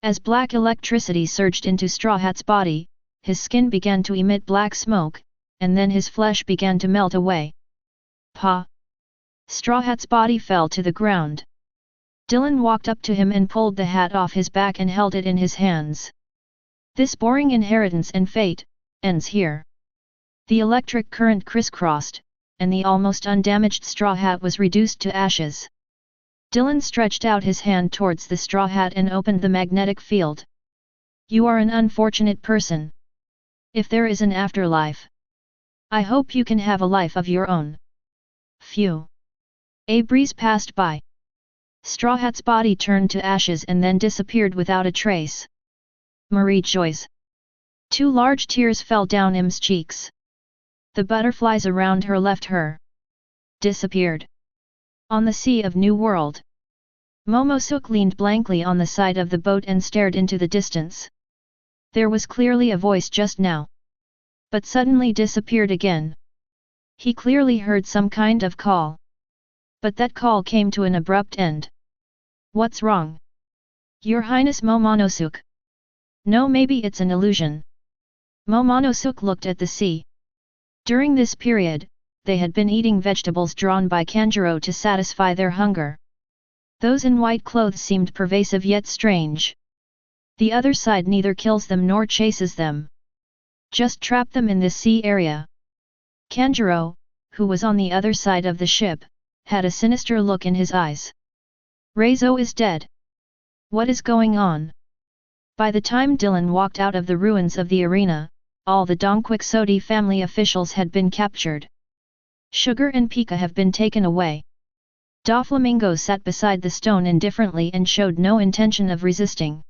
As black electricity surged into Straw Hat's body, his skin began to emit black smoke, and then his flesh began to melt away. Pa! Straw Hat's body fell to the ground. Dylan walked up to him and pulled the hat off his back and held it in his hands. This boring inheritance and fate ends here. The electric current crisscrossed, and the almost undamaged straw hat was reduced to ashes. Dylan stretched out his hand towards the straw hat and opened the magnetic field. You are an unfortunate person. If there is an afterlife, I hope you can have a life of your own. Phew! A breeze passed by. Straw Hat's body turned to ashes and then disappeared without a trace. Marie Joyce. 2 large tears fell down Im's cheeks. The butterflies around her left her. Disappeared. On the sea of New World. Momosuk leaned blankly on the side of the boat and stared into the distance. There was clearly a voice just now. But suddenly disappeared again. He clearly heard some kind of call. But that call came to an abrupt end. What's wrong? Your Highness Momonosuk. No, maybe it's an illusion. Momonosuk looked at the sea. During this period, they had been eating vegetables drawn by Kanjuro to satisfy their hunger. Those in white clothes seemed pervasive yet strange. The other side neither kills them nor chases them. Just trap them in this sea area. Kanjuro, who was on the other side of the ship, had a sinister look in his eyes. Reizo is dead. What is going on? By the time Dylan walked out of the ruins of the arena, all the Dongquixote family officials had been captured. Sugar and Pika have been taken away. Doflamingo sat beside the stone indifferently and showed no intention of resisting.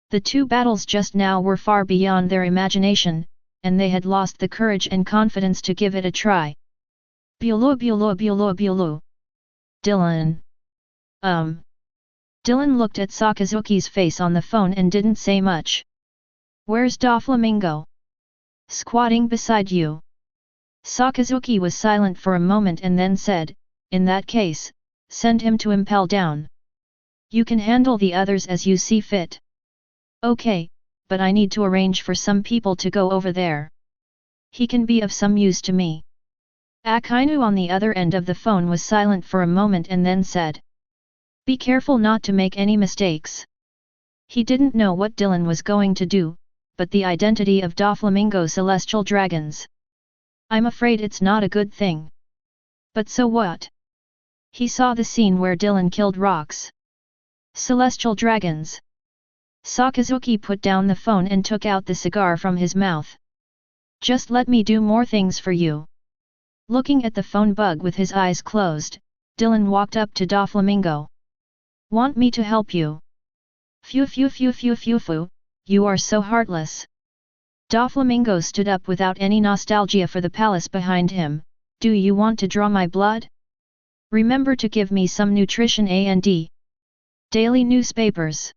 The 2 battles just now were far beyond their imagination, and they had lost the courage and confidence to give it a try. Bulu bulu bulu bulu. Dylan. Dylan looked at Sakazuki's face on the phone and didn't say much. Where's Doflamingo? Squatting beside you. Sakazuki was silent for a moment and then said, in that case, send him to Impel Down. You can handle the others as you see fit. Okay, but I need to arrange for some people to go over there. He can be of some use to me. Akainu on the other end of the phone was silent for a moment and then said. Be careful not to make any mistakes. He didn't know what Dylan was going to do, but the identity of Doflamingo celestial dragons. I'm afraid it's not a good thing. But so what? He saw the scene where Dylan killed rocks. Celestial dragons. Sakazuki put down the phone and took out the cigar from his mouth. Just let me do more things for you. Looking at the phone bug with his eyes closed, Dylan walked up to Doflamingo. Want me to help you? Phew phew phew phew phew phew, you are so heartless. Doflamingo stood up without any nostalgia for the palace behind him. Do you want to draw my blood? Remember to give me some nutrition and daily newspapers.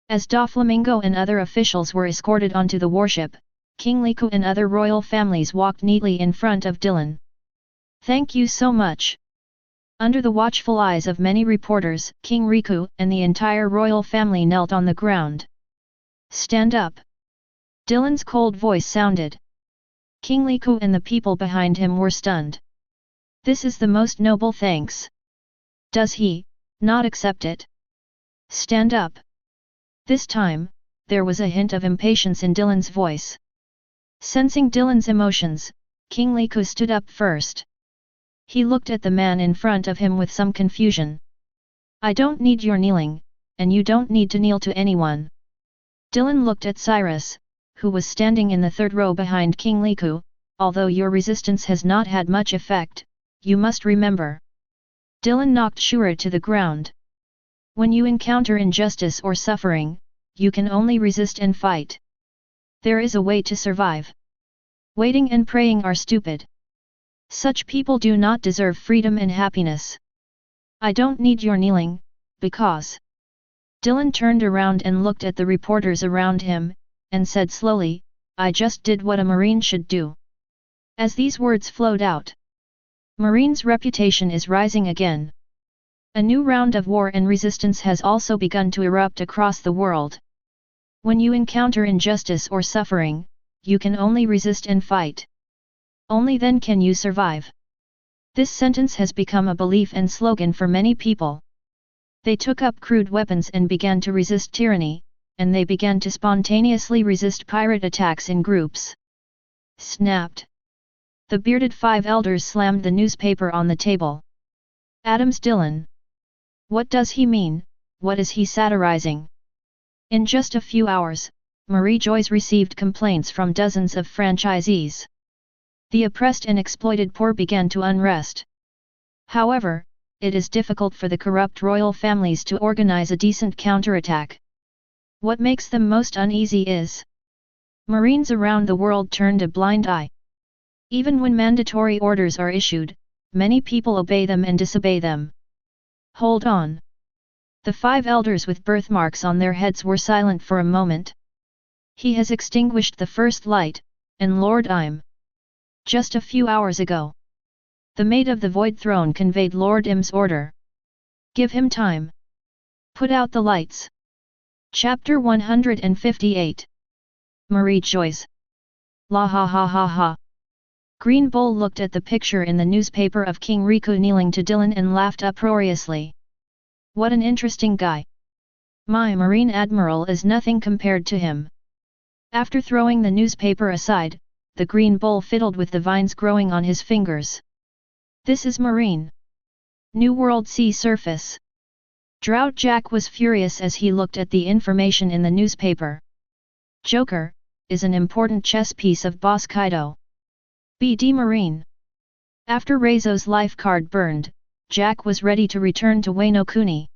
As Doflamingo and other officials were escorted onto the warship, King Liku and other royal families walked neatly in front of Dylan. "Thank you so much." Under the watchful eyes of many reporters, King Riku and the entire royal family knelt on the ground. "Stand up." Dylan's cold voice sounded. King Liku and the people behind him were stunned. "This is the most noble thanks. Does he not accept it? Stand up." This time, there was a hint of impatience in Dylan's voice. Sensing Dylan's emotions, King Liku stood up first. He looked at the man in front of him with some confusion. "I don't need your kneeling, and you don't need to kneel to anyone." Dylan looked at Cyrus, who was standing in the third row behind King Liku. "Although your resistance has not had much effect, you must remember." Dylan knocked Shura to the ground. "When you encounter injustice or suffering, you can only resist and fight. There is a way to survive. Waiting and praying are stupid. Such people do not deserve freedom and happiness. I don't need your kneeling, because..." Dylan turned around and looked at the reporters around him, and said slowly, "I just did what a Marine should do." As these words flowed out, Marine's reputation is rising again. A new round of war and resistance has also begun to erupt across the world. When you encounter injustice or suffering, you can only resist and fight. Only then can you survive. This sentence has become a belief and slogan for many people. They took up crude weapons and began to resist tyranny, and they began to spontaneously resist pirate attacks in groups. Snapped. The bearded five elders slammed the newspaper on the table. "Adams Dylan. What does he mean? What is he satirizing?" In just a few hours, Marie Joyce received complaints from dozens of franchisees. The oppressed and exploited poor began to unrest. However, it is difficult for the corrupt royal families to organize a decent counterattack. What makes them most uneasy is Marines around the world turned a blind eye. Even when mandatory orders are issued, many people obey them and disobey them. "Hold on." The five elders with birthmarks on their heads were silent for a moment. "He has extinguished the first light, and Lord Im. Just a few hours ago, the Maid of the Void Throne conveyed Lord Im's order. Give him time. Put out the lights." Chapter 158. Marie Joyce. La ha ha ha ha. Green Bull looked at the picture in the newspaper of King Riku kneeling to Dylan and laughed uproariously. "What an interesting guy. My Marine Admiral is nothing compared to him." After throwing the newspaper aside, the Green Bull fiddled with the vines growing on his fingers. "This is Marine. New World Sea Surface." Drought Jack was furious as he looked at the information in the newspaper. "Joker is an important chess piece of Boss Kaido. BD Marine." After Reizo's life card burned, Jack was ready to return to Wano Kuni.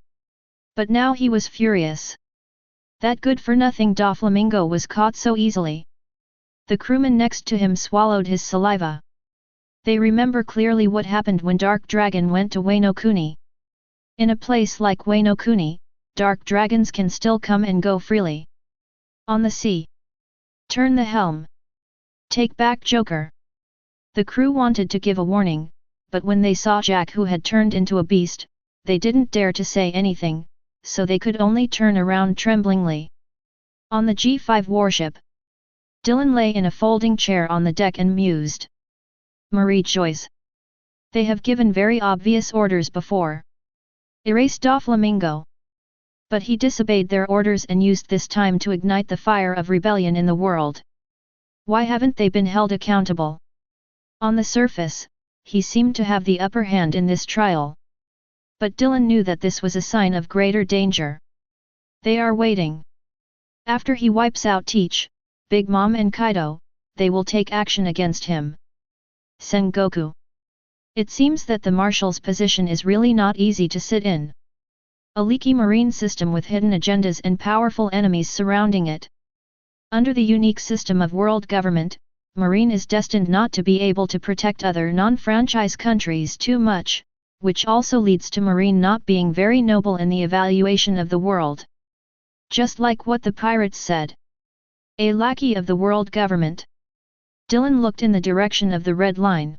But now he was furious. That good-for-nothing Doflamingo was caught so easily. The crewman next to him swallowed his saliva. They remember clearly what happened when Dark Dragon went to Wano Kuni. In a place like Wano Kuni, dark dragons can still come and go freely. On the sea. Turn the helm. Take back Joker. The crew wanted to give a warning, but when they saw Jack who had turned into a beast, they didn't dare to say anything, so they could only turn around tremblingly. On the G5 warship, Dylan lay in a folding chair on the deck and mused. Marie Joyce. They have given very obvious orders before. Erase Doflamingo. But he disobeyed their orders and used this time to ignite the fire of rebellion in the world. Why haven't they been held accountable? On the surface, he seemed to have the upper hand in this trial. But Dylan knew that this was a sign of greater danger. They are waiting. After he wipes out Teach, Big Mom and Kaido, they will take action against him. Sengoku. It seems that the Marshal's position is really not easy to sit in. A leaky marine system with hidden agendas and powerful enemies surrounding it. Under the unique system of world government, Marine is destined not to be able to protect other non-franchise countries too much, which also leads to Marine not being very noble in the evaluation of the world. Just like what the pirates said. A lackey of the world government. Dylan looked in the direction of the red line.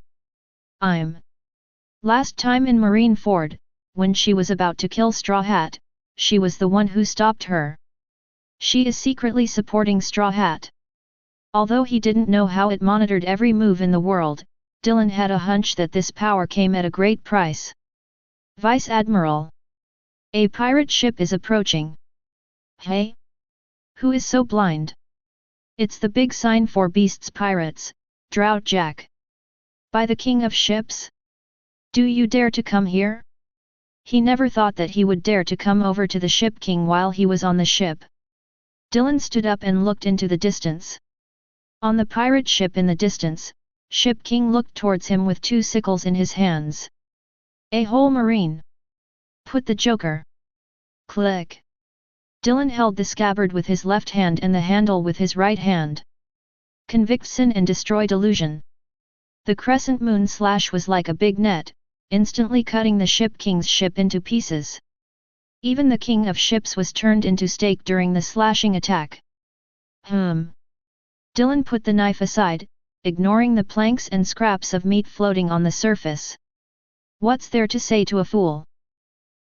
Last time in Marineford, when she was about to kill Straw Hat, she was the one who stopped her. She is secretly supporting Straw Hat. Although he didn't know how it monitored every move in the world, Dylan had a hunch that this power came at a great price. Vice Admiral. A pirate ship is approaching. Hey? Who is so blind? It's the big sign for beasts pirates, Drought Jack. By the king of ships? Do you dare to come here? He never thought that he would dare to come over to the ship king while he was on the ship. Dylan stood up and looked into the distance. On the pirate ship in the distance, Ship King looked towards him with 2 sickles in his hands. A whole marine. Put the joker. Click. Dylan held the scabbard with his left hand and the handle with his right hand. Convict sin and destroy delusion. The crescent moon slash was like a big net, instantly cutting the Ship King's ship into pieces. Even the king of ships was turned into steak during the slashing attack. Dylan put the knife aside, ignoring the planks and scraps of meat floating on the surface. What's there to say to a fool?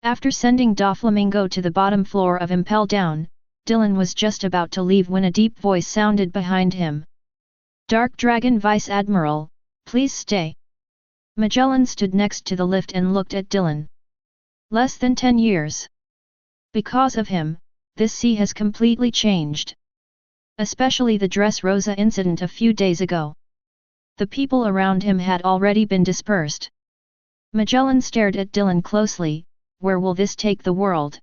After sending Doflamingo to the bottom floor of Impel Down, Dylan was just about to leave when a deep voice sounded behind him. Dark Dragon Vice Admiral, please stay. Magellan stood next to the lift and looked at Dylan. Less than 10 years. Because of him, this sea has completely changed. Especially the Dressrosa incident a few days ago. The people around him had already been dispersed. Magellan stared at Dylan closely. Where will this take the world?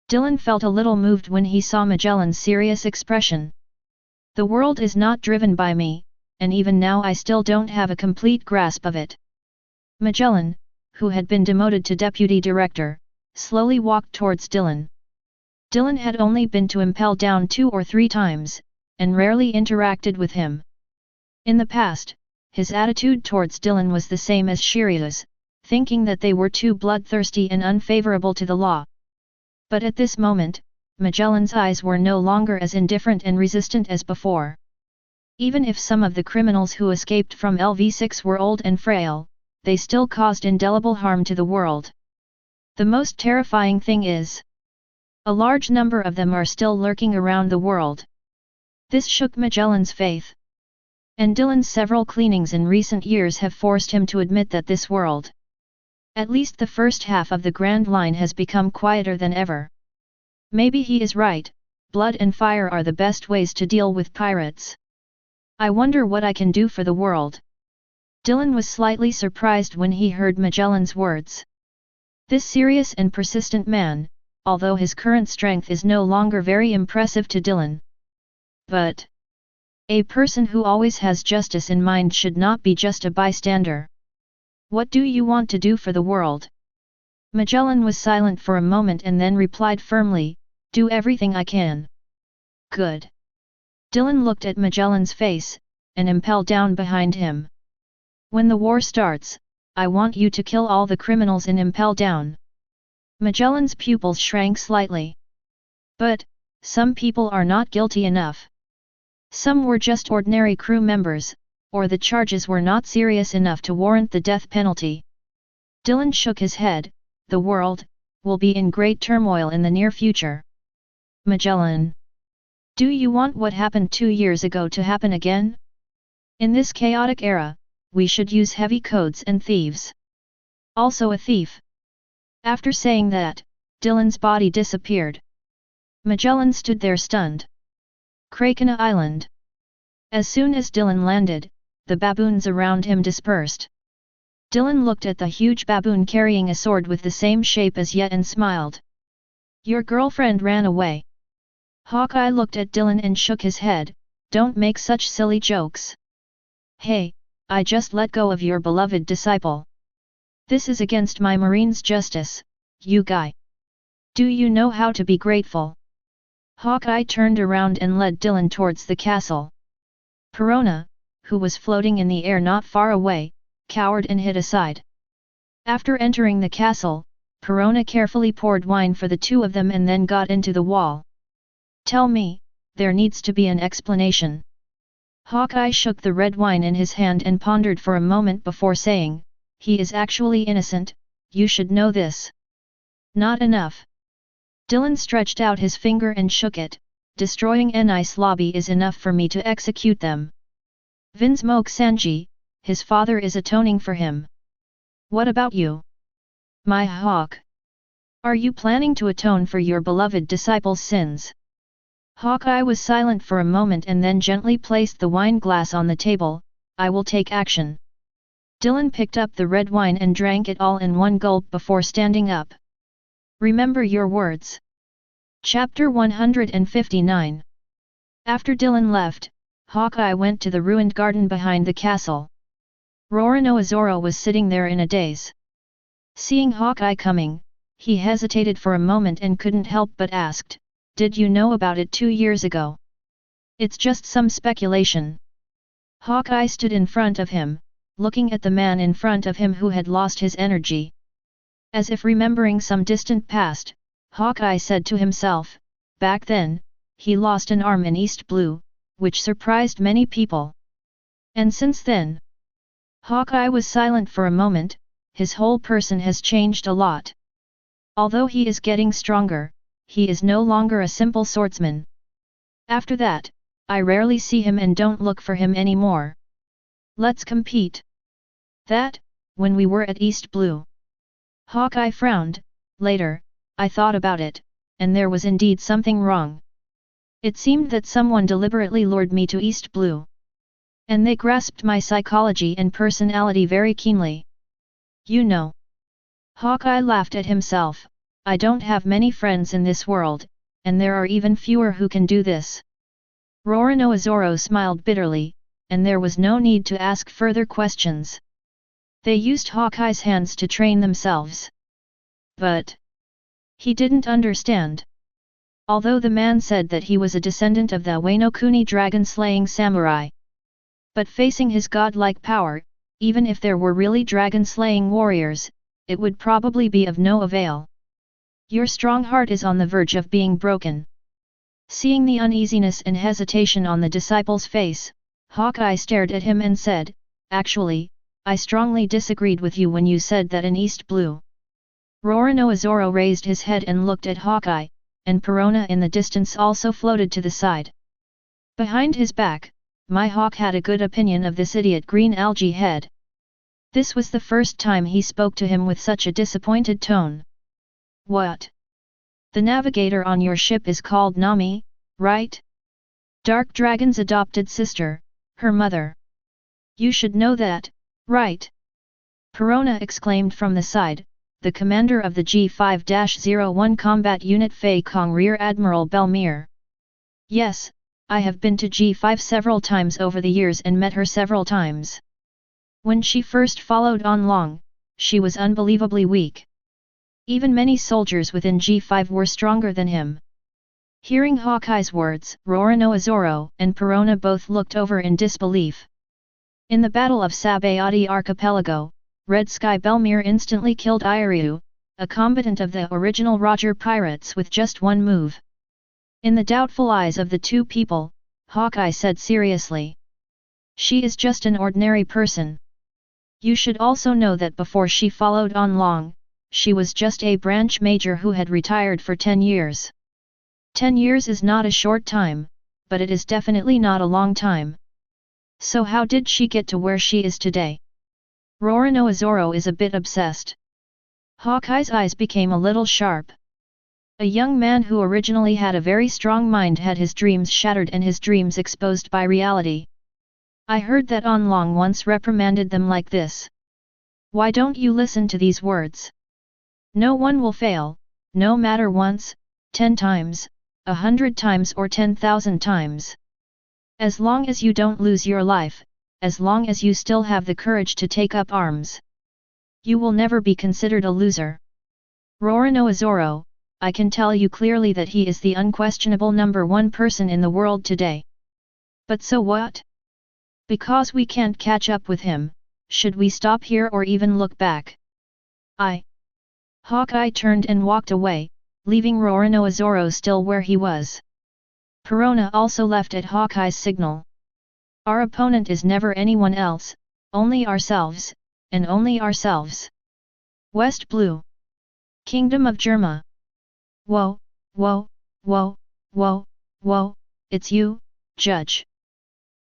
Dylan felt a little moved when he saw Magellan's serious expression. The world is not driven by me, and even now I still don't have a complete grasp of it. Magellan, who had been demoted to deputy director, slowly walked towards Dylan. Dylan had only been to Impel Down 2 or 3 times, and rarely interacted with him. In the past, his attitude towards Dylan was the same as Shirya's, thinking that they were too bloodthirsty and unfavorable to the law. But at this moment, Magellan's eyes were no longer as indifferent and resistant as before. Even if some of the criminals who escaped from LV6 were old and frail, they still caused indelible harm to the world. The most terrifying thing is, a large number of them are still lurking around the world. This shook Magellan's faith. And Dylan's several cleanings in recent years have forced him to admit that this world, at least the first half of the Grand Line, has become quieter than ever. Maybe he is right, blood and fire are the best ways to deal with pirates. I wonder what I can do for the world. Dylan was slightly surprised when he heard Magellan's words. This serious and persistent man, although his current strength is no longer very impressive to Dylan. But a person who always has justice in mind should not be just a bystander. What do you want to do for the world? Magellan was silent for a moment and then replied firmly, do everything I can. Good. Dylan looked at Magellan's face, and Impel Down behind him. When the war starts, I want you to kill all the criminals in Impel Down. Magellan's pupils shrank slightly. But, some people are not guilty enough. Some were just ordinary crew members, or the charges were not serious enough to warrant the death penalty. Dylan shook his head. The world will be in great turmoil in the near future. Magellan. Do you want what happened 2 years ago to happen again? In this chaotic era, we should use heavy codes and thieves. Also a thief. After saying that, Dylan's body disappeared. Magellan stood there stunned. Krakena Island. As soon as Dylan landed, the baboons around him dispersed. Dylan looked at the huge baboon carrying a sword with the same shape as Yet and smiled. Your girlfriend ran away. Hawkeye looked at Dylan and shook his head. Don't make such silly jokes. Hey, I just let go of your beloved disciple. This is against my marine's justice, you guy. Do you know how to be grateful? Hawkeye turned around and led Dylan towards the castle. Perona, who was floating in the air not far away, cowered and hid aside. After entering the castle, Perona carefully poured wine for the 2 of them and then got into the wall. Tell me, there needs to be an explanation. Hawkeye shook the red wine in his hand and pondered for a moment before saying, "He is actually innocent, you should know this." "Not enough." Dylan stretched out his finger and shook it, "Destroying an ice lobby is enough for me to execute them. Vinsmoke Sanji, his father is atoning for him. What about you? My hawk. Are you planning to atone for your beloved disciple's sins?" Hawkeye was silent for a moment and then gently placed the wine glass on the table. "I will take action." Dylan picked up the red wine and drank it all in one gulp before standing up. "Remember your words." Chapter 159. After Dylan left, Hawkeye went to the ruined garden behind the castle. Roronoa was sitting there in a daze. Seeing Hawkeye coming, he hesitated for a moment and couldn't help but asked, "Did you know about it 2 years ago?" "It's just some speculation." Hawkeye stood in front of him, looking at the man in front of him who had lost his energy. As if remembering some distant past, Hawkeye said to himself, "Back then, he lost an arm in East Blue, which surprised many people. And since then?" Hawkeye was silent for a moment. "His whole person has changed a lot. Although he is getting stronger, he is no longer a simple swordsman. After that, I rarely see him and don't look for him anymore. Let's compete." "That, when we were at East Blue." Hawkeye frowned. "Later, I thought about it, and there was indeed something wrong. It seemed that someone deliberately lured me to East Blue. And they grasped my psychology and personality very keenly. You know." Hawkeye laughed at himself. "I don't have many friends in this world, and there are even fewer who can do this." Roronoa smiled bitterly, and there was no need to ask further questions. They used Hawkeye's hands to train themselves. But he didn't understand. Although the man said that he was a descendant of the Wano Kuni dragon-slaying samurai. But facing his godlike power, even if there were really dragon-slaying warriors, it would probably be of no avail. "Your strong heart is on the verge of being broken." Seeing the uneasiness and hesitation on the disciple's face, Hawkeye stared at him and said, "Actually, I strongly disagreed with you when you said that in East Blue." Roronoa raised his head and looked at Hawkeye, and Perona in the distance also floated to the side. Behind his back, my hawk had a good opinion of this idiot green algae head. This was the first time he spoke to him with such a disappointed tone. "What? The navigator on your ship is called Nami, right? Dark Dragon's adopted sister, her mother. You should know that, right?" Perona exclaimed from the side, the commander of the G5-01 combat unit Fei Kong Rear Admiral Belmere. "Yes, I have been to G5 several times over the years and met her several times. When she first followed On Long, she was unbelievably weak. Even many soldiers within G5 were stronger than him." Hearing Hawkeye's words, Roronoa and Perona both looked over in disbelief. In the Battle of Sabayati Archipelago, Red Sky Belmere instantly killed Iryu, a combatant of the original Roger pirates with just one move. In the doubtful eyes of the two people, Hawkeye said seriously, "She is just an ordinary person. You should also know that before she followed On Long, she was just a branch major who had retired for 10 years. 10 years is not a short time, but it is definitely not a long time. So how did she get to where she is today?" Roronoa is a bit obsessed. Hawkeye's eyes became a little sharp. A young man who originally had a very strong mind had his dreams shattered and his dreams exposed by reality. "I heard that On Long once reprimanded them like this. Why don't you listen to these words? No one will fail, no matter once, 10 times, 100 times or 10,000 times. As long as you don't lose your life, as long as you still have the courage to take up arms, you will never be considered a loser. Roronoa, I can tell you clearly that he is the unquestionable #1 person in the world today. But so what? Because we can't catch up with him, should we stop here or even look back?" Hawkeye turned and walked away, leaving Roronoa still where he was. Perona also left at Hawkeye's signal. Our opponent is never anyone else, only ourselves, and only ourselves. West Blue. Kingdom of Germa. Whoa, whoa, whoa, whoa, whoa, it's you, Judge.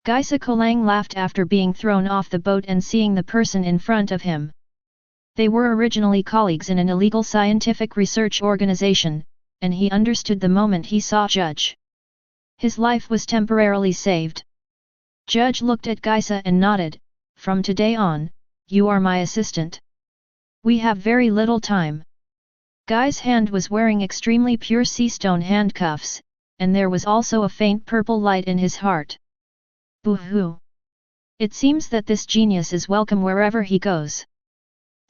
Geisa Kolang laughed after being thrown off the boat and seeing the person in front of him. They were originally colleagues in an illegal scientific research organization, and he understood the moment he saw Judge. His life was temporarily saved. Judge looked at Geisa and nodded, "From today on, you are my assistant. We have very little time." Guy's hand was wearing extremely pure sea stone handcuffs, and there was also a faint purple light in his heart. Boo-hoo! It seems that this genius is welcome wherever he goes.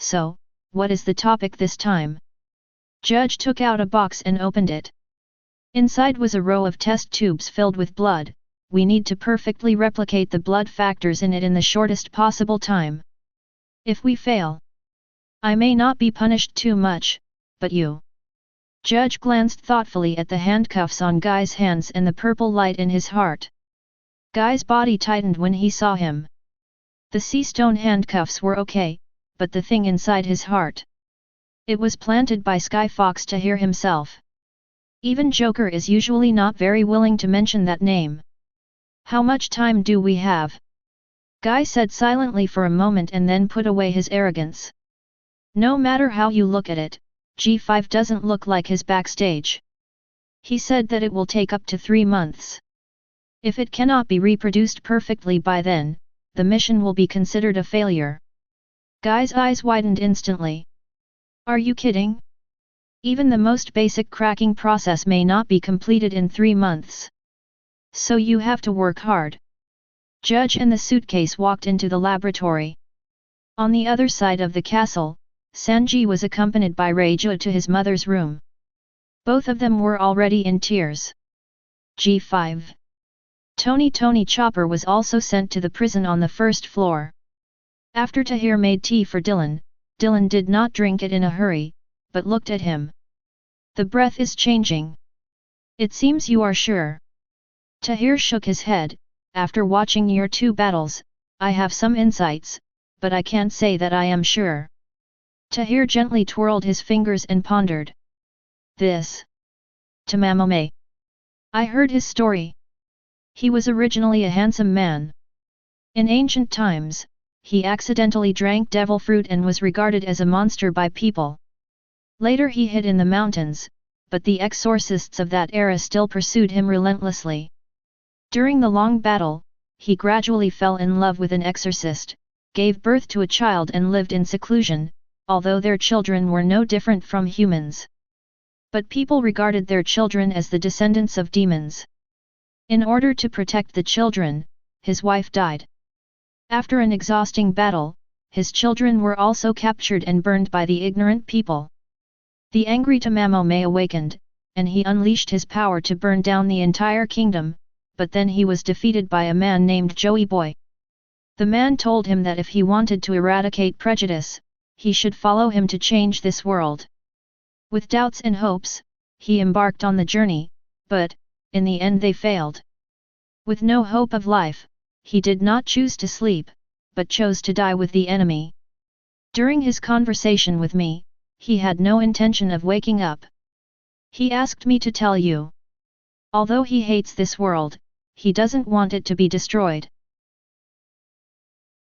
So, what is the topic this time? Judge took out a box and opened it. Inside was a row of test tubes filled with blood. We need to perfectly replicate the blood factors in it in the shortest possible time. If we fail, I may not be punished too much, but you. Judge glanced thoughtfully at the handcuffs on Guy's hands and the purple light in his heart. Guy's body tightened when he saw him. The sea stone handcuffs were okay, but the thing inside his heart. It was planted by Sky Fox to hear himself. Even Joker is usually not very willing to mention that name. How much time do we have? Guy said silently for a moment and then put away his arrogance. No matter how you look at it, G5 doesn't look like his backstage. He said that it will take up to 3 months. If it cannot be reproduced perfectly by then, the mission will be considered a failure. Guy's eyes widened instantly. Are you kidding? Even the most basic cracking process may not be completed in 3 months. So you have to work hard. Judge and the suitcase walked into the laboratory. On the other side of the castle, Sanji was accompanied by Reiju to his mother's room. Both of them were already in tears. G5. Tony Chopper was also sent to the prison on the first floor. After Tahir made tea for Dylan, Dylan did not drink it in a hurry, but looked at him. The breath is changing. It seems you are sure. Tahir shook his head. After watching your 2 battles, I have some insights, but I can't say that I am sure. Tahir gently twirled his fingers and pondered. This Tamamome. I heard his story. He was originally a handsome man. In ancient times, he accidentally drank devil fruit and was regarded as a monster by people. Later he hid in the mountains, but the exorcists of that era still pursued him relentlessly. During the long battle, he gradually fell in love with an exorcist, gave birth to a child and lived in seclusion, although their children were no different from humans. But people regarded their children as the descendants of demons. In order to protect the children, his wife died. After an exhausting battle, his children were also captured and burned by the ignorant people. The angry Tamamome awakened, and he unleashed his power to burn down the entire kingdom, but then he was defeated by a man named Joey Boy. The man told him that if he wanted to eradicate prejudice, he should follow him to change this world. With doubts and hopes, he embarked on the journey, but, in the end they failed. With no hope of life, he did not choose to sleep, but chose to die with the enemy. During his conversation with me, he had no intention of waking up. He asked me to tell you. Although he hates this world, he doesn't want it to be destroyed.